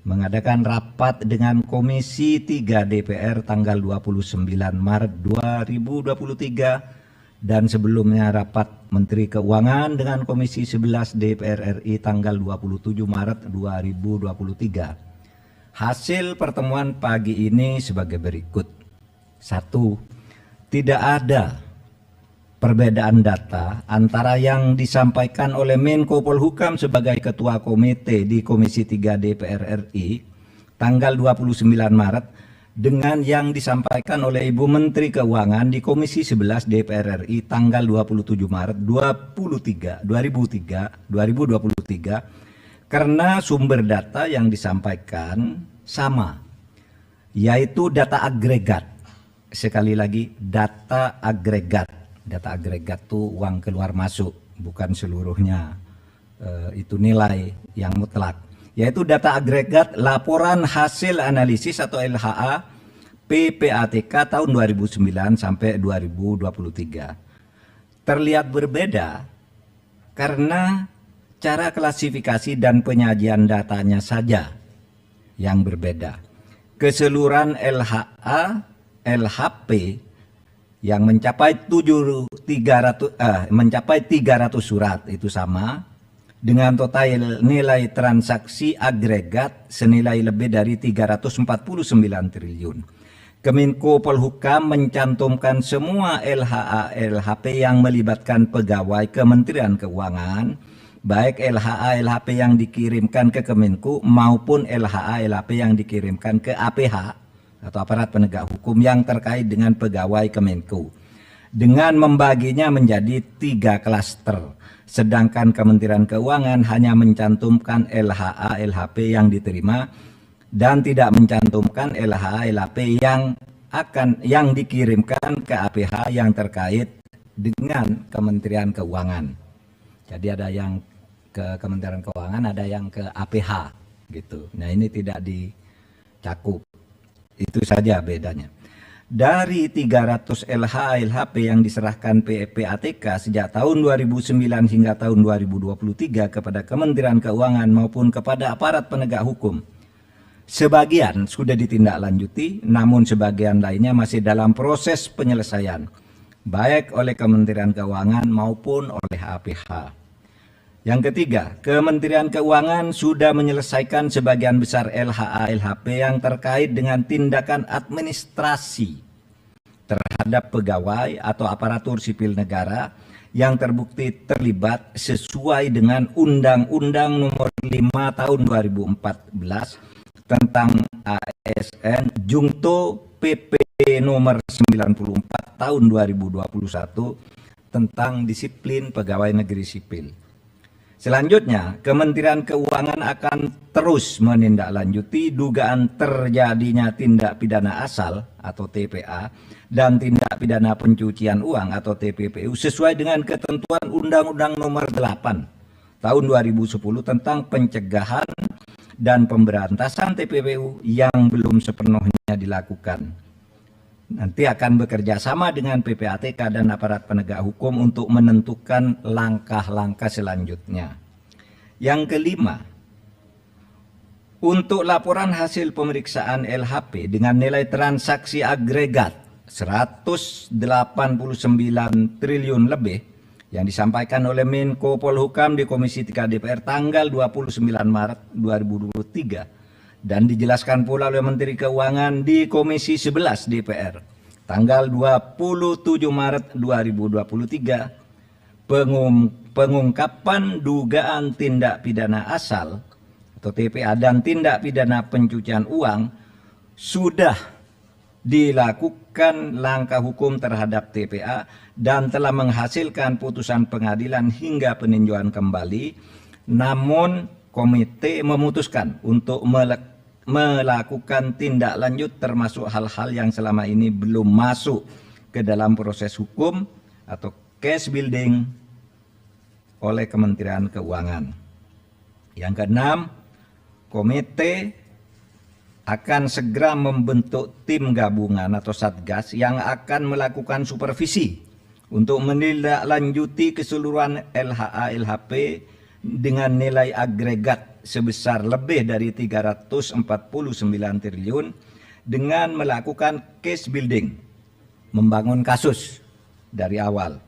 Speaker 2: mengadakan rapat dengan Komisi 3 DPR tanggal 29 Maret 2023 dan sebelumnya rapat Menteri Keuangan dengan Komisi 11 DPR RI tanggal 27 Maret 2023. Hasil pertemuan pagi ini sebagai berikut. 1. Tidak ada perbedaan data antara yang disampaikan oleh Menko Polhukam sebagai Ketua Komite di Komisi 3 DPR RI tanggal 29 Maret dengan yang disampaikan oleh Ibu Menteri Keuangan di Komisi 11 DPR RI tanggal 27 Maret 2023 karena sumber data yang disampaikan sama, yaitu data agregat. Sekali lagi, data agregat. Data agregat itu uang keluar masuk, bukan seluruhnya itu nilai yang mutlak. Yaitu data agregat laporan hasil analisis atau LHA PPATK tahun 2009 sampai 2023. Terlihat berbeda karena cara klasifikasi dan penyajian datanya saja yang berbeda. Keseluruhan LHA, LHP yang mencapai 300 surat itu sama dengan total nilai transaksi agregat senilai lebih dari 349 triliun. Kemenko Polhukam mencantumkan semua LHA LHP yang melibatkan pegawai Kementerian Keuangan, baik LHA LHP yang dikirimkan ke Kemenko maupun LHA LHP yang dikirimkan ke APH atau aparat penegak hukum yang terkait dengan pegawai Kemenko, dengan membaginya menjadi 3 klaster, sedangkan Kementerian Keuangan hanya mencantumkan LHA LHP yang diterima dan tidak mencantumkan LHA LHP yang dikirimkan ke APH yang terkait dengan Kementerian Keuangan. Jadi ada yang ke Kementerian Keuangan, ada yang ke APH gitu. Nah, ini tidak dicakup. Itu saja bedanya. Dari 300 LHA LHP yang diserahkan PPATK sejak tahun 2009 hingga tahun 2023 kepada Kementerian Keuangan maupun kepada aparat penegak hukum, sebagian sudah ditindaklanjuti, namun sebagian lainnya masih dalam proses penyelesaian, baik oleh Kementerian Keuangan maupun oleh APH. Yang ketiga, Kementerian Keuangan sudah menyelesaikan sebagian besar LHA LHP yang terkait dengan tindakan administrasi terhadap pegawai atau aparatur sipil negara yang terbukti terlibat sesuai dengan Undang-Undang Nomor 5 Tahun 2014 tentang ASN Jungto PP Nomor 94 Tahun 2021 tentang disiplin pegawai negeri sipil. Selanjutnya, Kementerian Keuangan akan terus menindaklanjuti dugaan terjadinya tindak pidana asal atau TPA dan tindak pidana pencucian uang atau TPPU sesuai dengan ketentuan Undang-Undang Nomor 8 Tahun 2010 tentang pencegahan dan pemberantasan TPPU yang belum sepenuhnya dilakukan. Nanti akan bekerja sama dengan PPATK dan aparat penegak hukum untuk menentukan langkah-langkah selanjutnya. Yang kelima, untuk laporan hasil pemeriksaan LHP dengan nilai transaksi agregat 189 triliun lebih yang disampaikan oleh Menko Polhukam di Komisi 3 DPR tanggal 29 Maret 2023 dan dijelaskan pula oleh Menteri Keuangan di Komisi 11 DPR tanggal 27 Maret 2023, pengungkapan dugaan tindak pidana asal atau TPA dan tindak pidana pencucian uang sudah dilakukan langkah hukum terhadap TPA dan telah menghasilkan putusan pengadilan hingga peninjauan kembali, namun komite memutuskan untuk melakukan tindak lanjut termasuk hal-hal yang selama ini belum masuk ke dalam proses hukum atau case building oleh Kementerian Keuangan. Yang keenam, komite akan segera membentuk tim gabungan atau satgas yang akan melakukan supervisi untuk menindaklanjuti keseluruhan LHA LHP dengan nilai agregat sebesar lebih dari 349 triliun dengan melakukan case building, membangun kasus dari awal.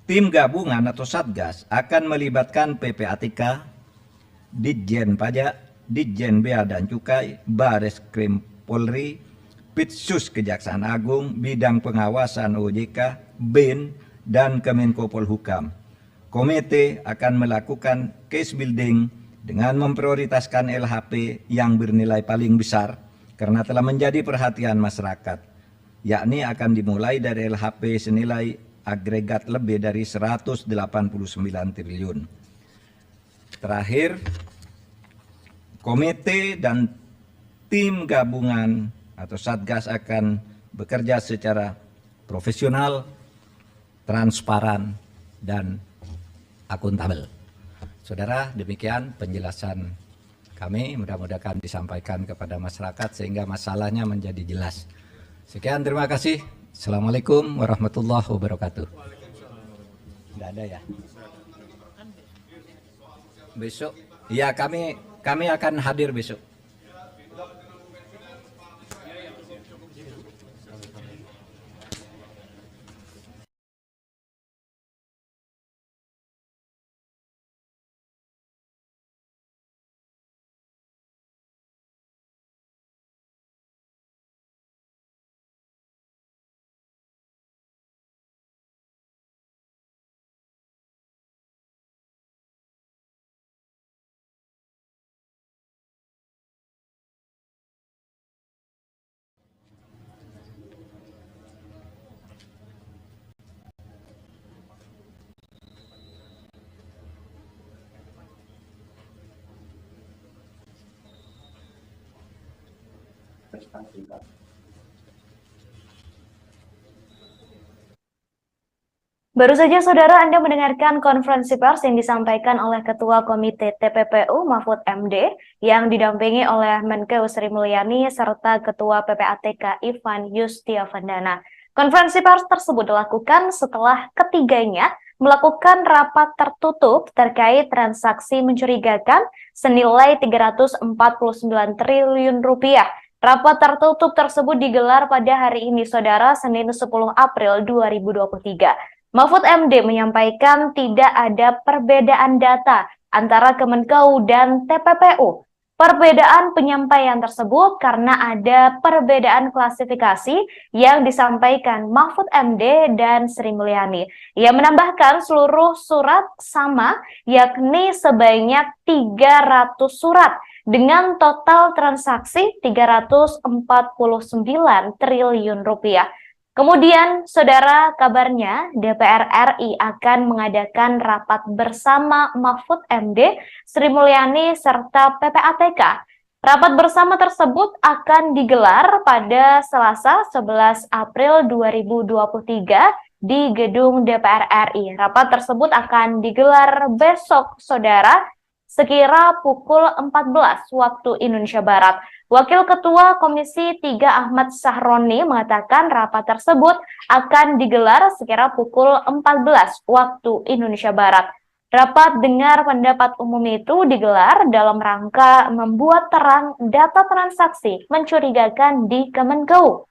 Speaker 2: Tim gabungan atau satgas akan melibatkan PPATK, Ditjen Pajak, Ditjen Bea dan Cukai, Bareskrim Polri, Pitsus Kejaksaan Agung, Bidang Pengawasan OJK, BIN, dan Kemenko Polhukam. Komite akan melakukan case building dengan memprioritaskan LHP yang bernilai paling besar karena telah menjadi perhatian masyarakat, yakni akan dimulai dari LHP senilai agregat lebih dari 189 triliun. Terakhir, komite dan tim gabungan atau satgas akan bekerja secara profesional, transparan, dan akuntabel. Saudara, demikian penjelasan kami, mudah-mudahan disampaikan kepada masyarakat sehingga masalahnya menjadi jelas. Sekian, terima kasih. Assalamualaikum warahmatullahi wabarakatuh. Tidak ada ya? Besok, ya kami akan hadir besok.
Speaker 1: Baru saja saudara Anda mendengarkan konferensi pers yang disampaikan oleh Ketua Komite TPPU Mahfud MD yang didampingi oleh Menkeu Sri Mulyani serta Ketua PPATK Ivan Yustiavandana. Konferensi pers tersebut dilakukan setelah ketiganya melakukan rapat tertutup terkait transaksi mencurigakan senilai 349 triliun rupiah. Rapat tertutup tersebut digelar pada hari ini, saudara, Senin 10 April 2023. Mahfud MD menyampaikan tidak ada perbedaan data antara Kemenkeu dan TPPU. Perbedaan penyampaian tersebut karena ada perbedaan klasifikasi yang disampaikan Mahfud MD dan Sri Mulyani. Ia menambahkan seluruh surat sama, yakni sebanyak 300 surat dengan total transaksi 349 triliun rupiah. Kemudian, saudara, kabarnya DPR RI akan mengadakan rapat bersama Mahfud MD, Sri Mulyani, serta PPATK. Rapat bersama tersebut akan digelar pada Selasa 11 April 2023 di gedung DPR RI. Rapat tersebut akan digelar besok, saudara, sekira pukul 14 waktu Indonesia Barat. Wakil Ketua Komisi 3 Ahmad Sahroni mengatakan rapat tersebut akan digelar sekira pukul 14 waktu Indonesia Barat. Rapat dengar pendapat umum itu digelar dalam rangka membuat terang data transaksi mencurigakan di Kemenkeu.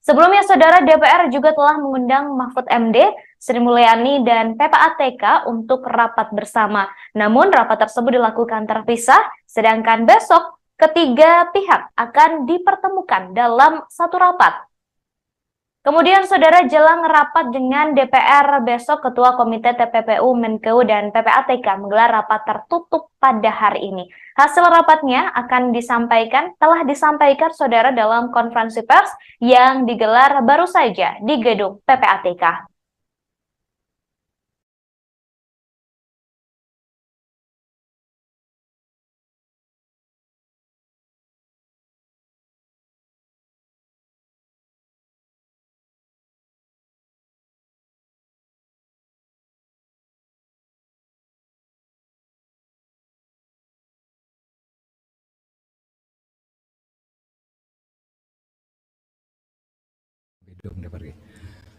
Speaker 1: Sebelumnya, saudara, DPR juga telah mengundang Mahfud MD, Sri Mulyani, dan PPATK untuk rapat bersama. Namun, rapat tersebut dilakukan terpisah, sedangkan besok ketiga pihak akan dipertemukan dalam satu rapat. Kemudian, saudara, jelang rapat dengan DPR besok, Ketua Komite TPPU, Menkeu, dan PPATK menggelar rapat tertutup pada hari ini. Hasil rapatnya telah disampaikan, saudara, dalam konferensi pers yang digelar baru saja di gedung PPATK.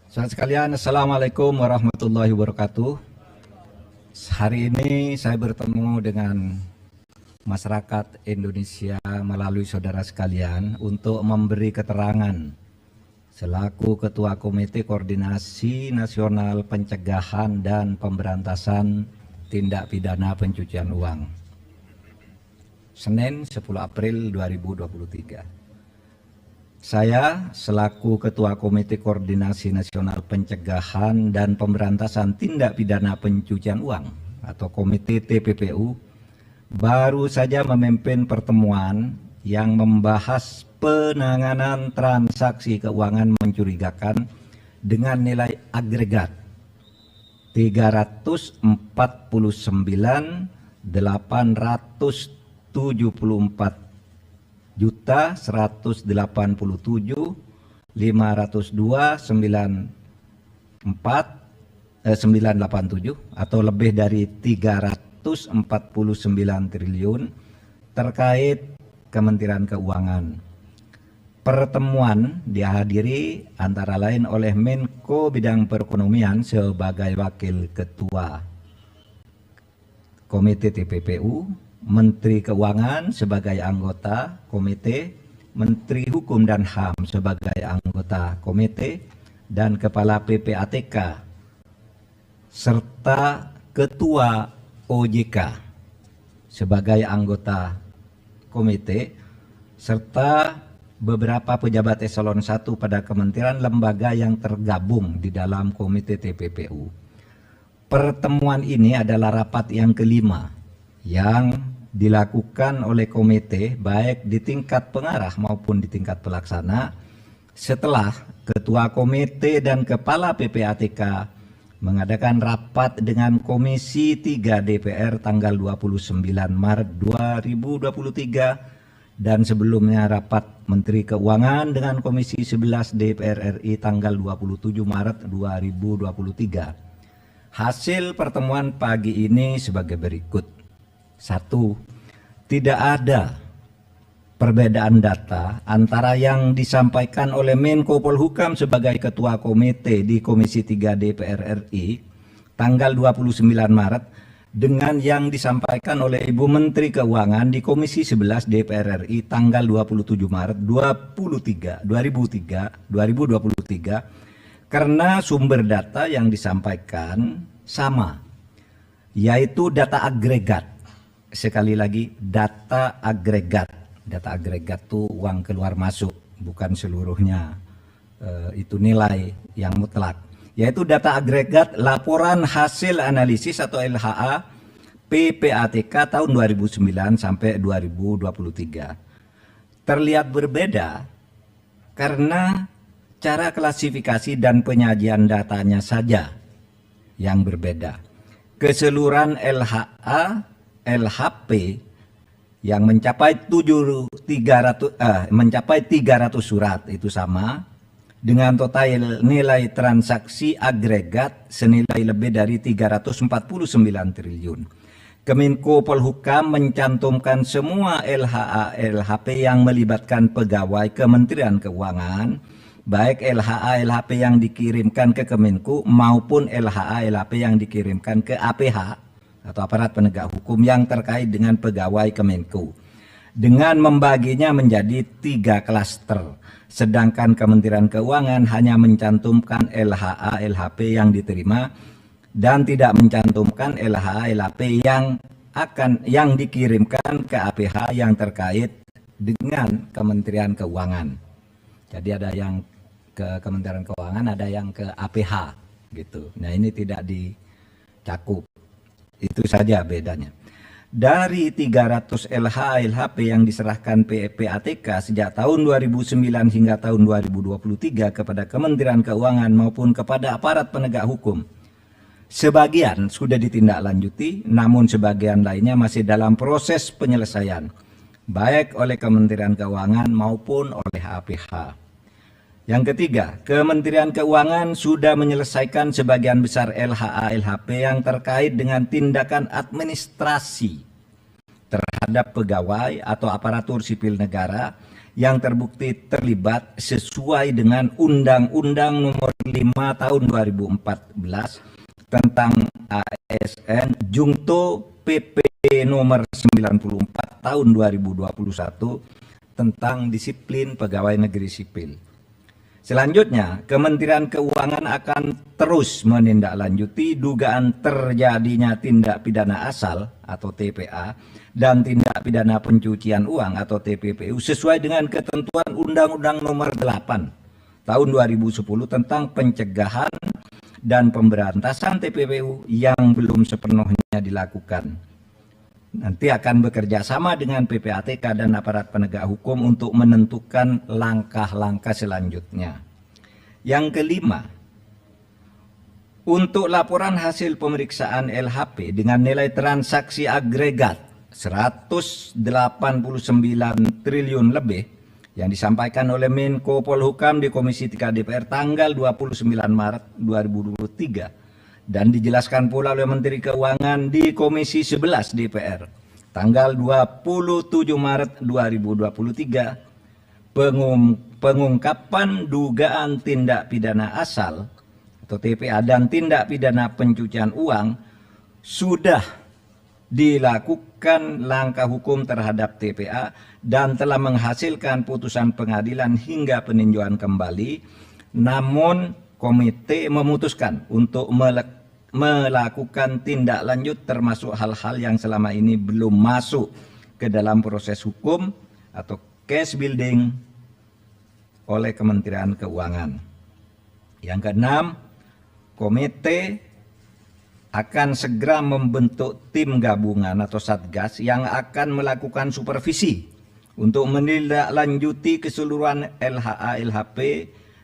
Speaker 2: Saudara sekalian, Assalamualaikum warahmatullahi wabarakatuh. Hari ini saya bertemu dengan masyarakat Indonesia melalui saudara sekalian untuk memberi keterangan selaku Ketua Komite Koordinasi Nasional Pencegahan dan Pemberantasan Tindak Pidana Pencucian Uang. Senin 10 April 2023. Saya selaku Ketua Komite Koordinasi Nasional Pencegahan dan Pemberantasan Tindak Pidana Pencucian Uang atau Komite TPPU baru saja memimpin pertemuan yang membahas penanganan transaksi keuangan mencurigakan dengan nilai agregat 349.874 juta 187.502.987 atau lebih dari 349 triliun terkait Kementerian Keuangan. Pertemuan dihadiri antara lain oleh Menko Bidang Perekonomian sebagai Wakil Ketua Komite TPPU, Menteri Keuangan sebagai anggota komite, Menteri Hukum dan HAM sebagai anggota komite, dan Kepala PPATK, serta Ketua OJK sebagai anggota komite, serta beberapa pejabat eselon 1 pada kementerian lembaga yang tergabung di dalam komite TPPU. Pertemuan ini adalah rapat yang kelima yang dilakukan oleh komite baik di tingkat pengarah maupun di tingkat pelaksana setelah Ketua Komite dan Kepala PPATK mengadakan rapat dengan Komisi 3 DPR tanggal 29 Maret 2023 dan sebelumnya rapat Menteri Keuangan dengan Komisi 11 DPR RI tanggal 27 Maret 2023. Hasil pertemuan pagi ini sebagai berikut. 1. Tidak ada perbedaan data antara yang disampaikan oleh Menko Polhukam sebagai Ketua Komite di Komisi 3 DPR RI tanggal 29 Maret dengan yang disampaikan oleh Ibu Menteri Keuangan di Komisi 11 DPR RI tanggal 27 Maret 2023 karena sumber data yang disampaikan sama, yaitu data agregat. Sekali lagi, data agregat. Data agregat itu uang keluar masuk, bukan seluruhnya itu nilai yang mutlak. Yaitu data agregat laporan hasil analisis atau LHA PPATK tahun 2009 sampai 2023. Terlihat berbeda karena cara klasifikasi dan penyajian datanya saja yang berbeda. Keseluruhan LHA, LHP yang mencapai 300 surat itu sama dengan total nilai transaksi agregat senilai lebih dari 349 triliun. Kemenko Polhukam mencantumkan semua LHA LHP yang melibatkan pegawai Kementerian Keuangan, baik LHA LHP yang dikirimkan ke Kemenko maupun LHA LHP yang dikirimkan ke APH atau aparat penegak hukum yang terkait dengan pegawai Kemenko, dengan membaginya menjadi 3 klaster. Sedangkan Kementerian Keuangan hanya mencantumkan LHA LHP yang diterima dan tidak mencantumkan LHA LHP yang dikirimkan ke APH yang terkait dengan Kementerian Keuangan. Jadi ada yang ke Kementerian Keuangan, ada yang ke APH gitu. Nah, ini tidak dicakup. Itu saja bedanya. Dari 300 LHA LHP yang diserahkan PPATK sejak tahun 2009 hingga tahun 2023 kepada Kementerian Keuangan maupun kepada aparat penegak hukum, sebagian sudah ditindaklanjuti, namun sebagian lainnya masih dalam proses penyelesaian, baik oleh Kementerian Keuangan maupun oleh APH. Yang ketiga, Kementerian Keuangan sudah menyelesaikan sebagian besar LHA LHP yang terkait dengan tindakan administrasi terhadap pegawai atau aparatur sipil negara yang terbukti terlibat sesuai dengan Undang-Undang Nomor 5 Tahun 2014 tentang ASN Jungto PP Nomor 94 Tahun 2021 tentang disiplin pegawai negeri sipil. Selanjutnya, Kementerian Keuangan akan terus menindaklanjuti dugaan terjadinya tindak pidana asal atau TPA dan tindak pidana pencucian uang atau TPPU sesuai dengan ketentuan Undang-Undang Nomor 8 Tahun 2010 tentang pencegahan dan pemberantasan TPPU yang belum sepenuhnya dilakukan. Nanti akan bekerja sama dengan PPATK dan aparat penegak hukum untuk menentukan langkah-langkah selanjutnya. Yang kelima, untuk laporan hasil pemeriksaan LHP dengan nilai transaksi agregat 189 triliun lebih yang disampaikan oleh Menko Polhukam di Komisi 3 DPR tanggal 29 Maret 2023 dan dijelaskan pula oleh Menteri Keuangan di Komisi 11 DPR tanggal 27 Maret 2023, pengungkapan dugaan tindak pidana asal atau TPA dan tindak pidana pencucian uang sudah dilakukan langkah hukum terhadap TPA dan telah menghasilkan putusan pengadilan hingga peninjauan kembali, namun komite memutuskan untuk melakukan tindak lanjut termasuk hal-hal yang selama ini belum masuk ke dalam proses hukum atau case building oleh Kementerian Keuangan. Yang keenam, komite akan segera membentuk tim gabungan atau satgas yang akan melakukan supervisi untuk menindaklanjuti keseluruhan LHA LHP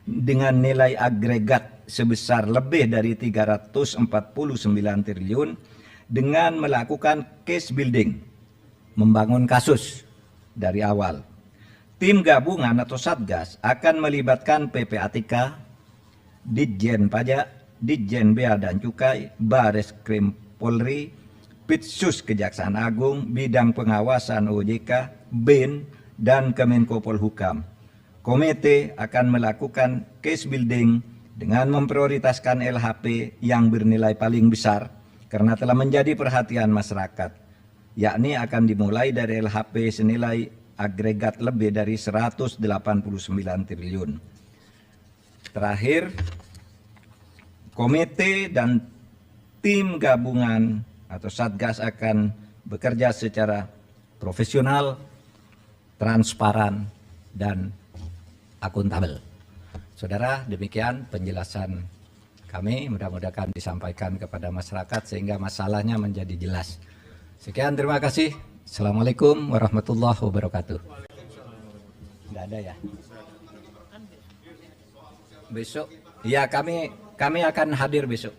Speaker 2: dengan nilai agregat sebesar lebih dari 349 triliun dengan melakukan case building, membangun kasus dari awal. Tim gabungan atau satgas akan melibatkan PPATK, Ditjen Pajak, Ditjen Bea dan Cukai, Bareskrim Polri, Pitsus Kejaksaan Agung, Bidang Pengawasan OJK, BIN, dan Kemenko Polhukam. Komite akan melakukan case building dengan memprioritaskan LHP yang bernilai paling besar karena telah menjadi perhatian masyarakat, yakni akan dimulai dari LHP senilai agregat lebih dari 189 triliun. Terakhir, komite dan tim gabungan atau satgas akan bekerja secara profesional, transparan, dan akuntabel. Saudara, demikian penjelasan kami, mudah-mudahan disampaikan kepada masyarakat sehingga masalahnya menjadi jelas. Sekian, terima kasih. Assalamualaikum warahmatullahi wabarakatuh. Tidak ada ya? Besok, ya kami akan hadir besok.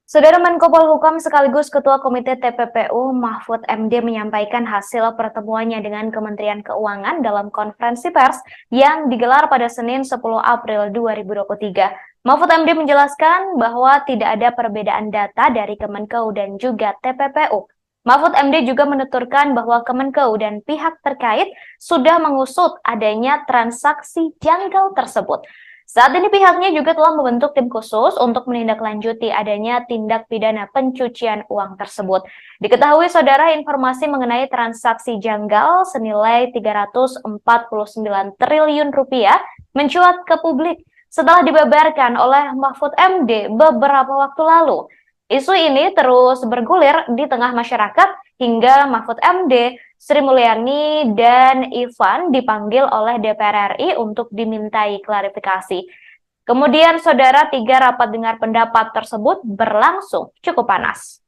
Speaker 1: Saudara Menko Polhukam sekaligus Ketua Komite TPPU Mahfud MD menyampaikan hasil pertemuannya dengan Kementerian Keuangan dalam konferensi pers yang digelar pada Senin 10 April 2023. Mahfud MD menjelaskan bahwa tidak ada perbedaan data dari Kemenkeu dan juga TPPU. Mahfud MD juga menuturkan bahwa Kemenkeu dan pihak terkait sudah mengusut adanya transaksi janggal tersebut. Saat ini pihaknya juga telah membentuk tim khusus untuk menindaklanjuti adanya tindak pidana pencucian uang tersebut. Diketahui saudara informasi mengenai transaksi janggal senilai 349 triliun rupiah mencuat ke publik setelah dibeberkan oleh Mahfud MD beberapa waktu lalu. Isu ini terus bergulir di tengah masyarakat hingga Mahfud MD, Sri Mulyani, dan Ivan dipanggil oleh DPR RI untuk dimintai klarifikasi. Kemudian, saudara, 3 rapat dengar pendapat tersebut berlangsung cukup panas.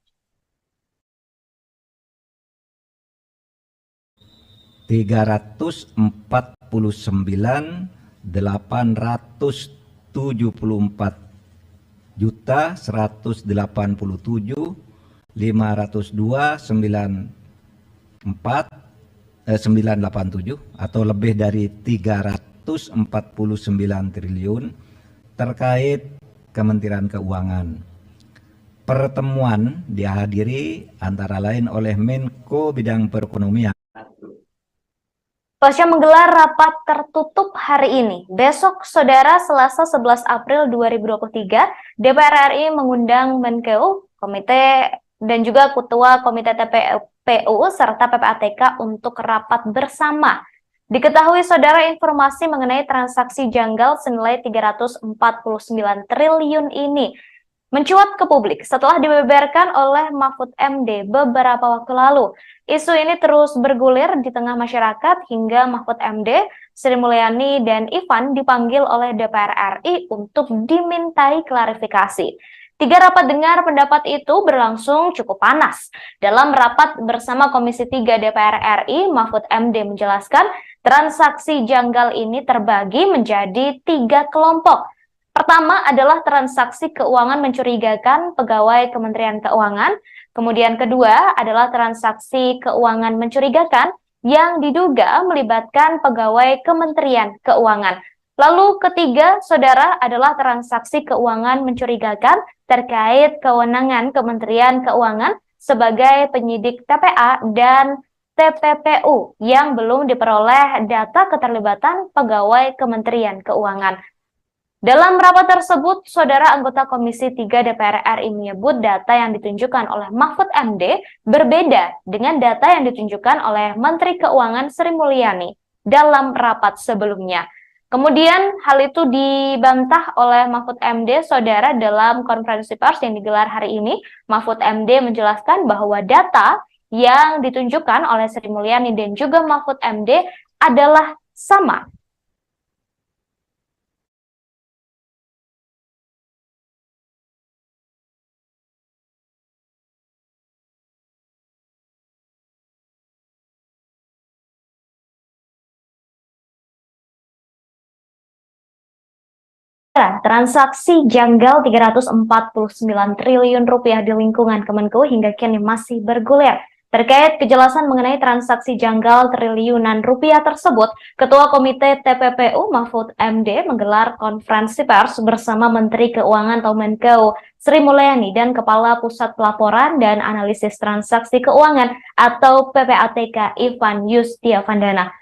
Speaker 2: 344.987 atau lebih dari 349 triliun terkait Kementerian Keuangan. Pertemuan dihadiri antara lain oleh Menko Bidang Perekonomian.
Speaker 1: Pasca menggelar rapat tertutup hari ini, besok saudara Selasa 11 April 2023, DPR RI mengundang Menkeu, Komite dan juga Ketua Komite TPPU serta PPATK untuk rapat bersama. Diketahui saudara informasi mengenai transaksi janggal senilai 349 triliun ini mencuat ke publik setelah dibeberkan oleh Mahfud MD beberapa waktu lalu. Isu ini terus bergulir di tengah masyarakat hingga Mahfud MD, Sri Mulyani, dan Ivan dipanggil oleh DPR RI untuk dimintai klarifikasi. 3 rapat dengar pendapat itu berlangsung cukup panas. Dalam rapat bersama Komisi 3 DPR RI, Mahfud MD menjelaskan transaksi janggal ini terbagi menjadi 3 kelompok. Pertama adalah transaksi keuangan mencurigakan pegawai Kementerian Keuangan. Kemudian kedua adalah transaksi keuangan mencurigakan yang diduga melibatkan pegawai Kementerian Keuangan. Lalu ketiga, saudara, adalah transaksi keuangan mencurigakan terkait kewenangan Kementerian Keuangan sebagai penyidik TPA dan TPPU yang belum diperoleh data keterlibatan pegawai Kementerian Keuangan. Dalam rapat tersebut, saudara anggota Komisi 3 DPR RI menyebut data yang ditunjukkan oleh Mahfud MD berbeda dengan data yang ditunjukkan oleh Menteri Keuangan Sri Mulyani dalam rapat sebelumnya. Kemudian hal itu dibantah oleh Mahfud MD, saudara, dalam konferensi pers yang digelar hari ini. Mahfud MD menjelaskan bahwa data yang ditunjukkan oleh Sri Mulyani dan juga Mahfud MD adalah sama. Transaksi janggal 349 triliun rupiah di lingkungan Kemenkeu hingga kini masih bergulir. Terkait kejelasan mengenai transaksi janggal triliunan rupiah tersebut, Ketua Komite TPPU Mahfud MD menggelar konferensi pers bersama Menteri Keuangan atau Menkeu Sri Mulyani dan Kepala Pusat Pelaporan dan Analisis Transaksi Keuangan atau PPATK Ivan Yustiavandana.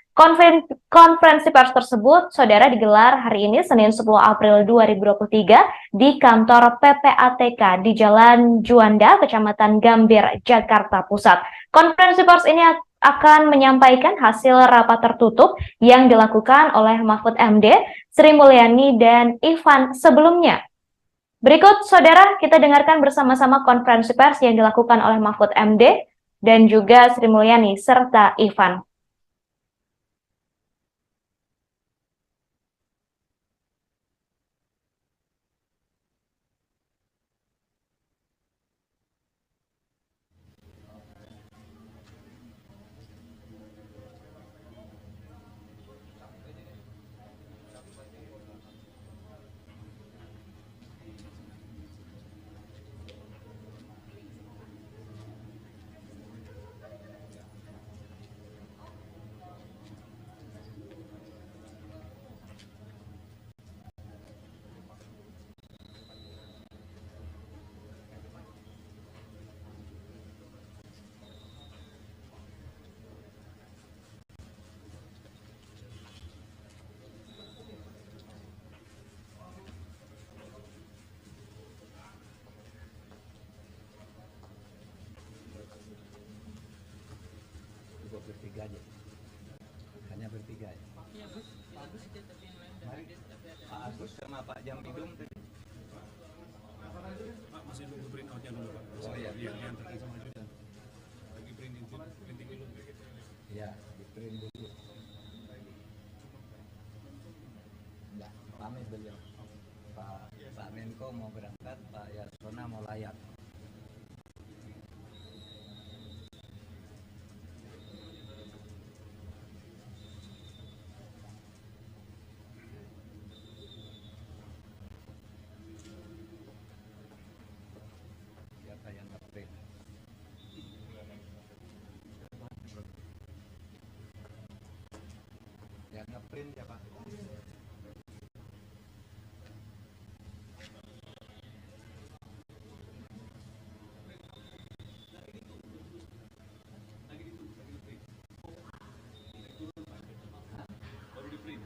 Speaker 1: Konferensi pers tersebut, saudara, digelar hari ini Senin 10 April 2023 di kantor PPATK di Jalan Juanda, Kecamatan Gambir, Jakarta Pusat. Konferensi pers ini akan menyampaikan hasil rapat tertutup yang dilakukan oleh Mahfud MD, Sri Mulyani, dan Ivan sebelumnya. Berikut, saudara, kita dengarkan bersama-sama konferensi pers yang dilakukan oleh Mahfud MD dan juga Sri Mulyani serta Ivan.
Speaker 2: aja. Hanya bertiga ya. Mari, Pak Agus sama Pak Jampidum tadi.
Speaker 3: Pak, masih nunggu print out-nya dulu, Pak.
Speaker 2: Oh iya.
Speaker 3: Iya, diantarkan sama Judan. Lagi printing dulu.
Speaker 2: Ya, di print dulu. Ya, pamit beliau. Pak Menko mau berangkat, Pak Yasona mau layak. Siapa yang ngeprint? Yang ngeprint ya Pak?
Speaker 3: Baru di print.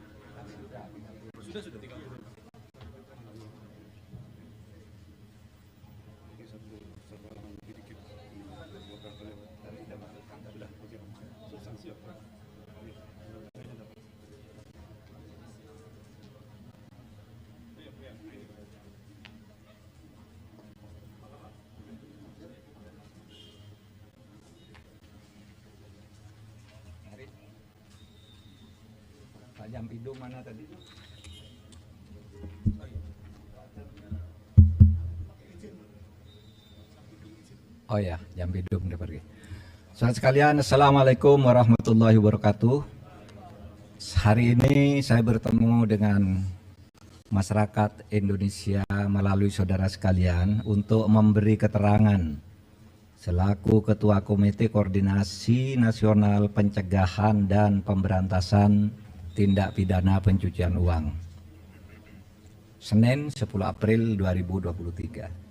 Speaker 3: Sudah tinggal turun. Ini satu halaman lebih dikit. Buat kalian. Sudah, oke. Substansi apa? Kayaknya dapat.
Speaker 2: Mari. Pak Jampidum mana tadi? Oh ya, Jampidum udah pergi. Saudara sekalian, Assalamualaikum warahmatullahi wabarakatuh. Hari ini saya bertemu dengan masyarakat Indonesia melalui saudara sekalian untuk memberi keterangan selaku Ketua Komite Koordinasi Nasional Pencegahan dan Pemberantasan Tindak Pidana Pencucian Uang. Senin 10 April 2023.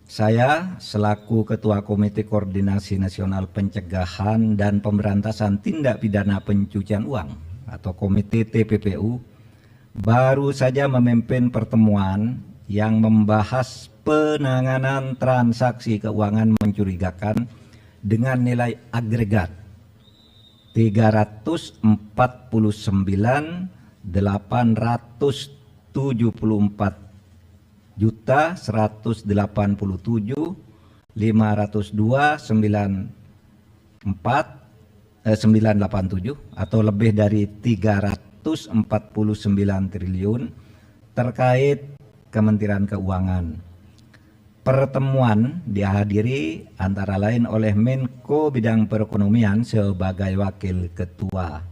Speaker 2: Saya selaku Ketua Komite Koordinasi Nasional Pencegahan dan Pemberantasan Tindak Pidana Pencucian Uang atau Komite TPPU baru saja memimpin pertemuan yang membahas penanganan transaksi keuangan mencurigakan dengan nilai agregat 344.174.502.987 atau lebih dari 349 triliun terkait Kementerian Keuangan. Pertemuan dihadiri antara lain oleh Menko Bidang Perekonomian sebagai Wakil Ketua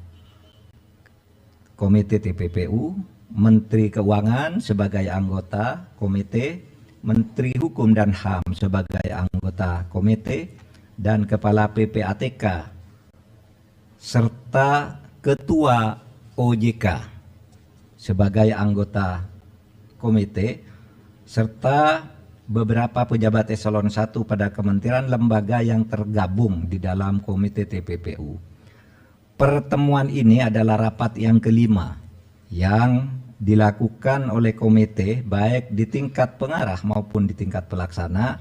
Speaker 2: Komite TPPU, Menteri Keuangan sebagai anggota komite, Menteri Hukum dan HAM sebagai anggota komite, dan Kepala PPATK serta Ketua OJK sebagai anggota komite, serta beberapa pejabat eselon 1 pada kementerian lembaga yang tergabung di dalam komite TPPU. Pertemuan ini adalah rapat yang kelima yang dilakukan oleh komite baik di tingkat pengarah maupun di tingkat pelaksana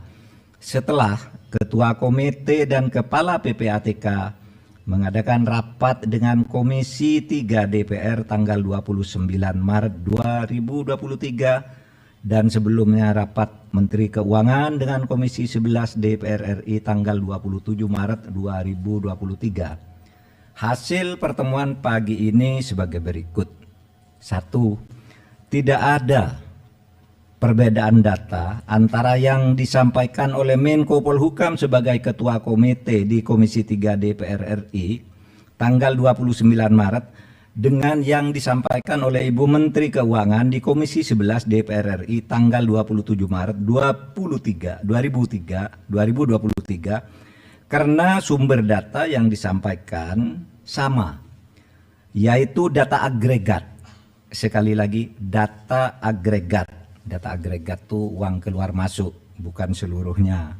Speaker 2: setelah Ketua Komite dan Kepala PPATK mengadakan rapat dengan Komisi 3 DPR tanggal 29 Maret 2023 dan sebelumnya rapat Menteri Keuangan dengan Komisi 11 DPR RI tanggal 27 Maret 2023. Hasil pertemuan pagi ini sebagai berikut. 1. Tidak ada perbedaan data antara yang disampaikan oleh Menko Polhukam sebagai Ketua Komite di Komisi 3 DPR RI tanggal 29 Maret dengan yang disampaikan oleh Ibu Menteri Keuangan di Komisi 11 DPR RI tanggal 27 Maret 2023 karena sumber data yang disampaikan sama, yaitu data agregat. Sekali lagi, data agregat. Data agregat itu uang keluar masuk, bukan seluruhnya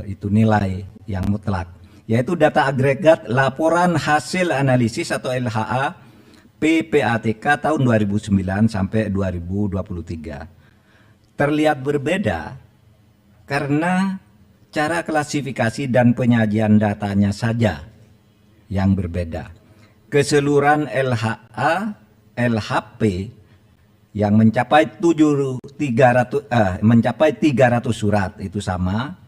Speaker 2: itu nilai yang mutlak. Yaitu data agregat laporan hasil analisis atau LHA PPATK tahun 2009 sampai 2023. Terlihat berbeda karena cara klasifikasi dan penyajian datanya saja yang berbeda. Keseluruhan LHA, LHP yang mencapai 300 surat itu sama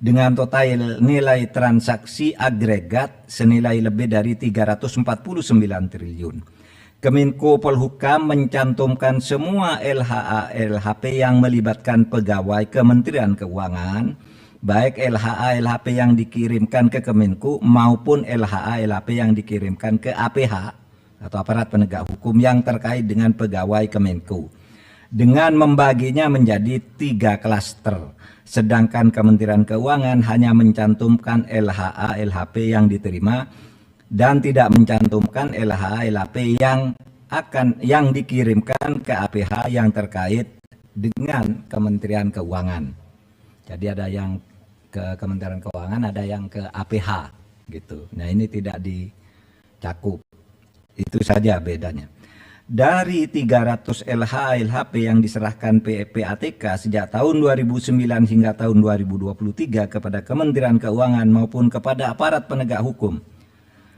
Speaker 2: dengan total nilai transaksi agregat senilai lebih dari 349 triliun. Kemenko Polhukam mencantumkan semua LHA LHP yang melibatkan pegawai Kementerian Keuangan, baik LHA LHP yang dikirimkan ke Kemenko maupun LHA LHP yang dikirimkan ke APH atau aparat penegak hukum yang terkait dengan pegawai Kemenko, dengan membaginya menjadi 3 klaster. Sedangkan Kementerian Keuangan hanya mencantumkan LHA LHP yang diterima dan tidak mencantumkan LHA LHP yang dikirimkan ke APH yang terkait dengan Kementerian Keuangan. Jadi ada yang ke Kementerian Keuangan, ada yang ke APH gitu. Nah, ini tidak dicakup. Itu saja bedanya. Dari 300 LHA LHP yang diserahkan PPATK sejak tahun 2009 hingga tahun 2023 kepada Kementerian Keuangan maupun kepada aparat penegak hukum,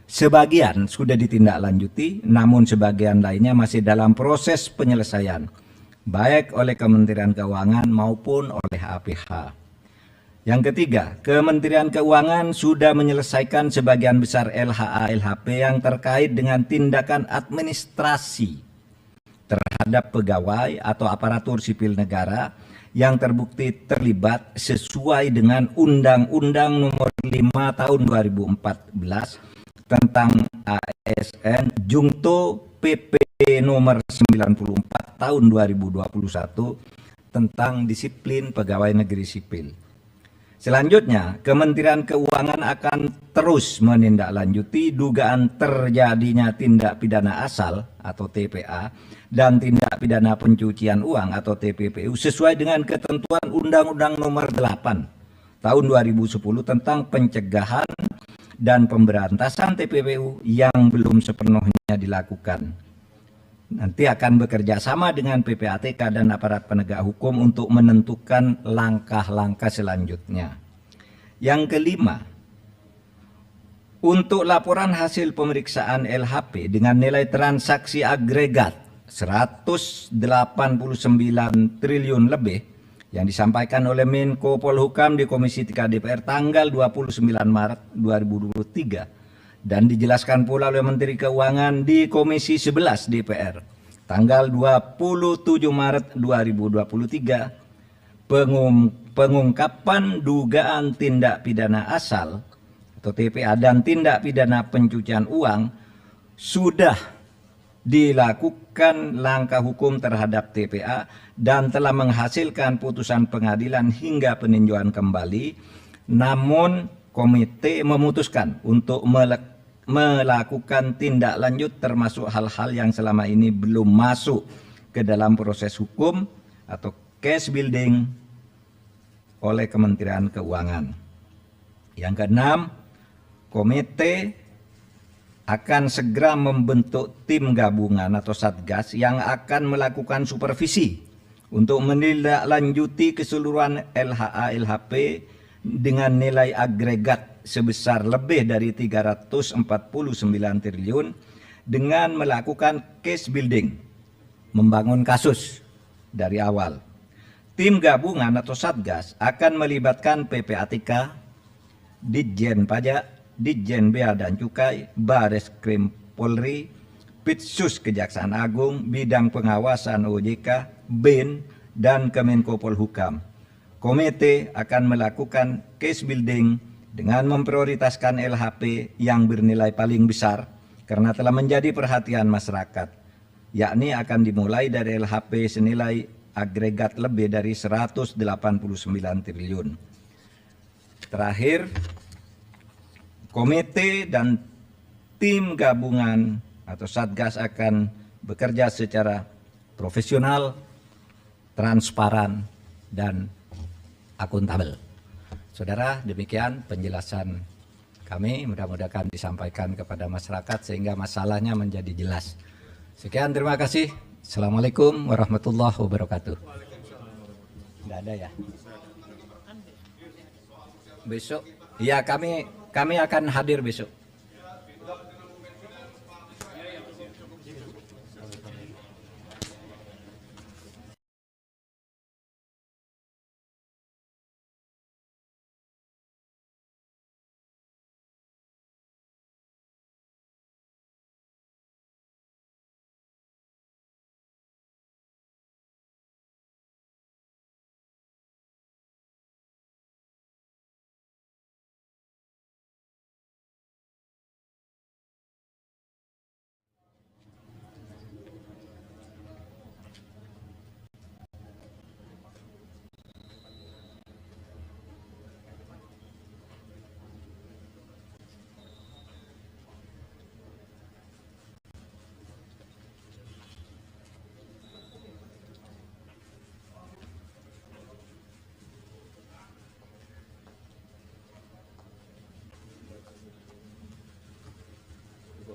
Speaker 2: sebagian sudah ditindaklanjuti, namun sebagian lainnya masih dalam proses penyelesaian, baik oleh Kementerian Keuangan maupun oleh APH. Yang ketiga, Kementerian Keuangan sudah menyelesaikan sebagian besar LHA LHP yang terkait dengan tindakan administrasi terhadap pegawai atau aparatur sipil negara yang terbukti terlibat sesuai dengan Undang-Undang Nomor 5 Tahun 2014 tentang ASN Jungto PP Nomor 94 Tahun 2021 tentang disiplin pegawai negeri sipil. Selanjutnya, Kementerian Keuangan akan terus menindaklanjuti dugaan terjadinya tindak pidana asal atau TPA dan tindak pidana pencucian uang atau TPPU sesuai dengan ketentuan Undang-Undang Nomor 8 Tahun 2010 tentang pencegahan dan pemberantasan TPPU yang belum sepenuhnya dilakukan. Nanti akan bekerja sama dengan PPATK dan aparat penegak hukum untuk menentukan langkah-langkah selanjutnya. Yang kelima, untuk laporan hasil pemeriksaan LHP dengan nilai transaksi agregat 189 triliun lebih yang disampaikan oleh Menko Polhukam di Komisi 3 DPR tanggal 29 Maret 2023 dan dijelaskan pula oleh Menteri Keuangan di Komisi 11 DPR tanggal 27 Maret 2023, pengungkapan dugaan tindak pidana asal atau TPA dan tindak pidana pencucian uang sudah dilakukan langkah hukum terhadap TPA dan telah menghasilkan putusan pengadilan hingga peninjauan kembali, namun komite memutuskan untuk melakukan tindak lanjut termasuk hal-hal yang selama ini belum masuk ke dalam proses hukum atau case building oleh Kementerian Keuangan. Yang keenam, komite akan segera membentuk tim gabungan atau satgas yang akan melakukan supervisi untuk menindaklanjuti keseluruhan LHA LHP dengan nilai agregat sebesar lebih dari 349 triliun dengan melakukan case building, membangun kasus dari awal. Tim gabungan atau satgas akan melibatkan PPATK, Ditjen Pajak, Ditjen Bea dan Cukai, Bareskrim Polri, Pitsus Kejaksaan Agung, Bidang Pengawasan OJK, BIN, dan Kemenko Polhukam. Komite akan melakukan case building dengan memprioritaskan LHP yang bernilai paling besar karena telah menjadi perhatian masyarakat, yakni akan dimulai dari LHP senilai agregat lebih dari 189 triliun. Terakhir, komite dan tim gabungan atau satgas akan bekerja secara profesional, transparan, dan akuntabel. Saudara, demikian penjelasan kami, mudah-mudahan disampaikan kepada masyarakat sehingga masalahnya menjadi jelas. Sekian, terima kasih. Assalamualaikum warahmatullahi wabarakatuh. Tidak ada ya? Besok, ya kami akan hadir besok.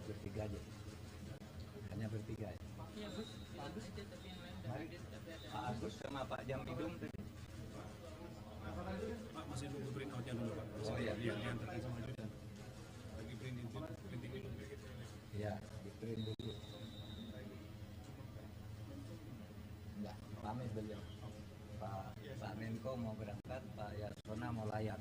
Speaker 2: bertiga aja. Hanya bertiga ya. Mari, Pak Agus sama Pak Jampidum tadi.
Speaker 3: Pak, masih nunggu print outnya dulu Pak.
Speaker 2: Oh iya.
Speaker 3: Diantarkan sama Judan. Lagi printing dulu.
Speaker 2: Iya, di print dulu. Enggak, pamit beliau. Pak Menko mau berangkat, Pak Yasona mau layak.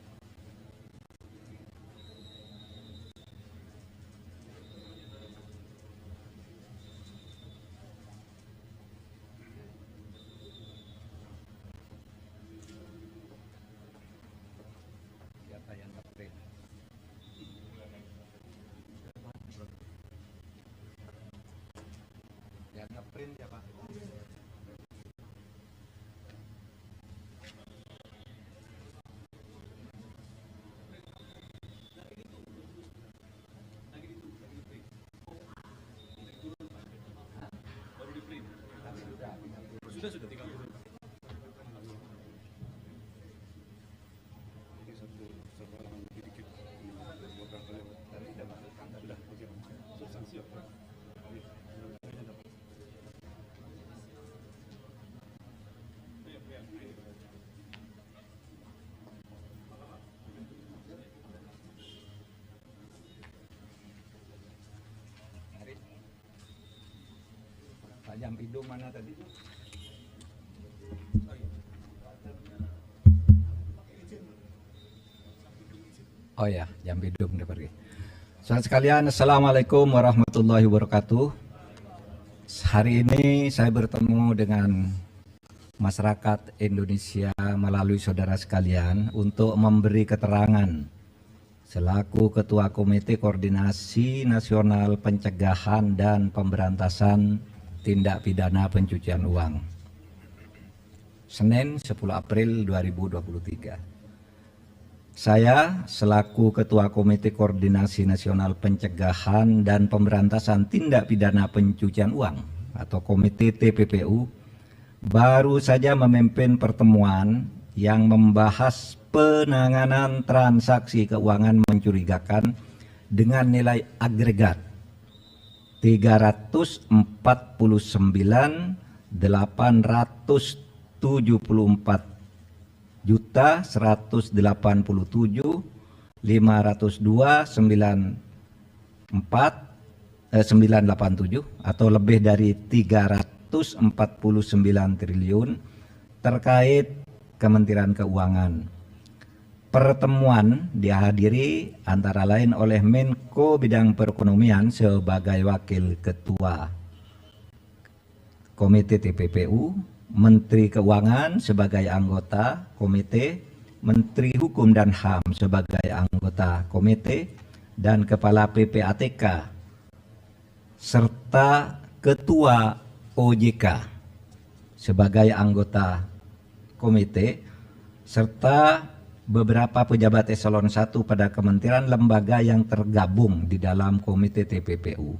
Speaker 2: Siapa yang ngeprint? Yang ngeprint ya Pak?
Speaker 3: Baru di print. Sudah 30. Ini satu halangan lebih dikit. Buat kalian. Sudah, oke. Substansi apa? Ini dapat.
Speaker 2: Mari. Pak Jampidum mana tadi? Oh ya, Jampidum udah pergi. Saudara sekalian, Assalamualaikum warahmatullahi wabarakatuh. Hari ini saya bertemu dengan masyarakat Indonesia melalui saudara sekalian untuk memberi keterangan selaku Ketua Komite Koordinasi Nasional Pencegahan dan Pemberantasan Tindak Pidana Pencucian Uang. Senin 10 April 2023. Saya selaku Ketua Komite Koordinasi Nasional Pencegahan dan Pemberantasan Tindak Pidana Pencucian Uang atau Komite TPPU baru saja memimpin pertemuan yang membahas penanganan transaksi keuangan mencurigakan dengan nilai agregat 344.174.502.987 atau lebih dari 349 triliun terkait Kementerian Keuangan. Pertemuan dihadiri antara lain oleh Menko Bidang Perekonomian sebagai Wakil Ketua Komite TPPU, Menteri Keuangan sebagai anggota komite, Menteri Hukum dan HAM sebagai anggota komite, dan Kepala PPATK, serta Ketua OJK sebagai anggota komite, serta beberapa pejabat eselon 1 pada kementerian lembaga yang tergabung di dalam komite TPPU.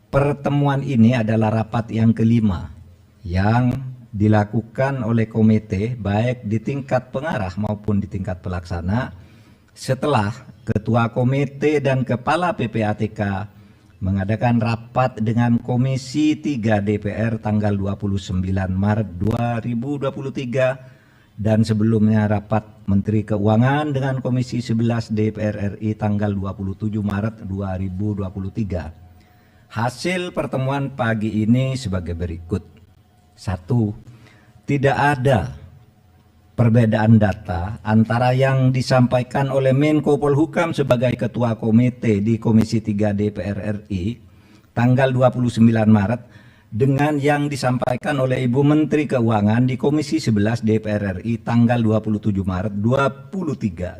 Speaker 2: Pertemuan ini adalah rapat yang kelima yang dilakukan oleh komite baik di tingkat pengarah maupun di tingkat pelaksana setelah Ketua Komite dan Kepala PPATK mengadakan rapat dengan Komisi 3 DPR tanggal 29 Maret 2023 dan sebelumnya rapat Menteri Keuangan dengan Komisi 11 DPR RI tanggal 27 Maret 2023. Hasil pertemuan pagi ini sebagai berikut. 1. Tidak ada perbedaan data antara yang disampaikan oleh Menko Polhukam sebagai Ketua Komite di Komisi 3 DPR RI tanggal 29 Maret dengan yang disampaikan oleh Ibu Menteri Keuangan di Komisi 11 DPR RI tanggal 27 Maret 2023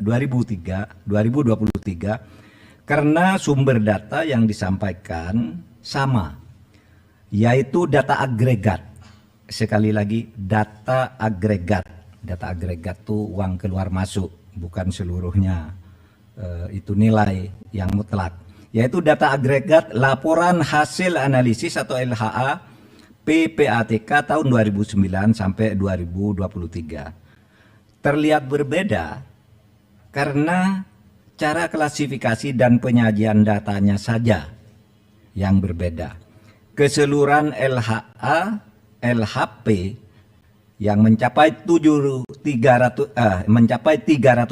Speaker 2: karena sumber data yang disampaikan sama, yaitu data agregat. Sekali lagi, data agregat. Data agregat itu uang keluar masuk, bukan seluruhnya itu nilai yang mutlak. Yaitu data agregat laporan hasil analisis atau LHA PPATK tahun 2009 sampai 2023. Terlihat berbeda karena cara klasifikasi dan penyajian datanya saja yang berbeda. Keseluruhan LHA, LHP yang mencapai 300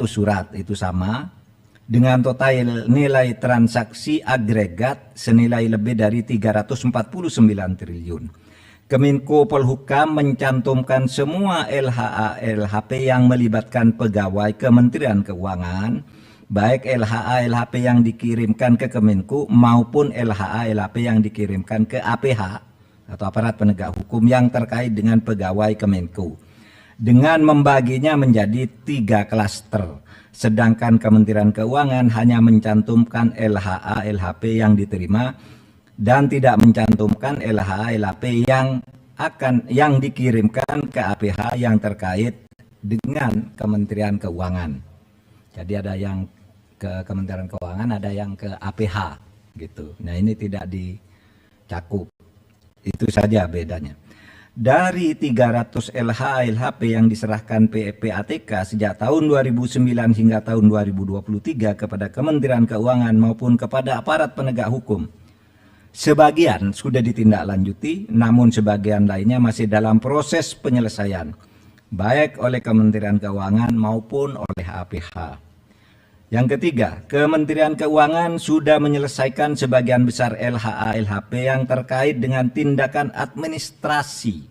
Speaker 2: surat itu sama dengan total nilai transaksi agregat senilai lebih dari 349 triliun. Kemenko Polhukam mencantumkan semua LHA LHP yang melibatkan pegawai Kementerian Keuangan, baik LHA LHP yang dikirimkan ke Kemenko maupun LHA LHP yang dikirimkan ke APH atau aparat penegak hukum yang terkait dengan pegawai Kemenko, dengan membaginya menjadi 3 klaster. Sedangkan Kementerian Keuangan hanya mencantumkan LHA LHP yang diterima dan tidak mencantumkan LHA LHP yang dikirimkan ke APH yang terkait dengan Kementerian Keuangan. Jadi ada yang ke Kementerian Keuangan, ada yang ke APH gitu. Nah, ini tidak dicakup. Itu saja bedanya. Dari 300 LHA LHP yang diserahkan PPATK sejak tahun 2009 hingga tahun 2023 kepada Kementerian Keuangan maupun kepada aparat penegak hukum, sebagian sudah ditindaklanjuti, namun sebagian lainnya masih dalam proses penyelesaian, baik oleh Kementerian Keuangan maupun oleh APH. Yang ketiga, Kementerian Keuangan sudah menyelesaikan sebagian besar LHA LHP yang terkait dengan tindakan administrasi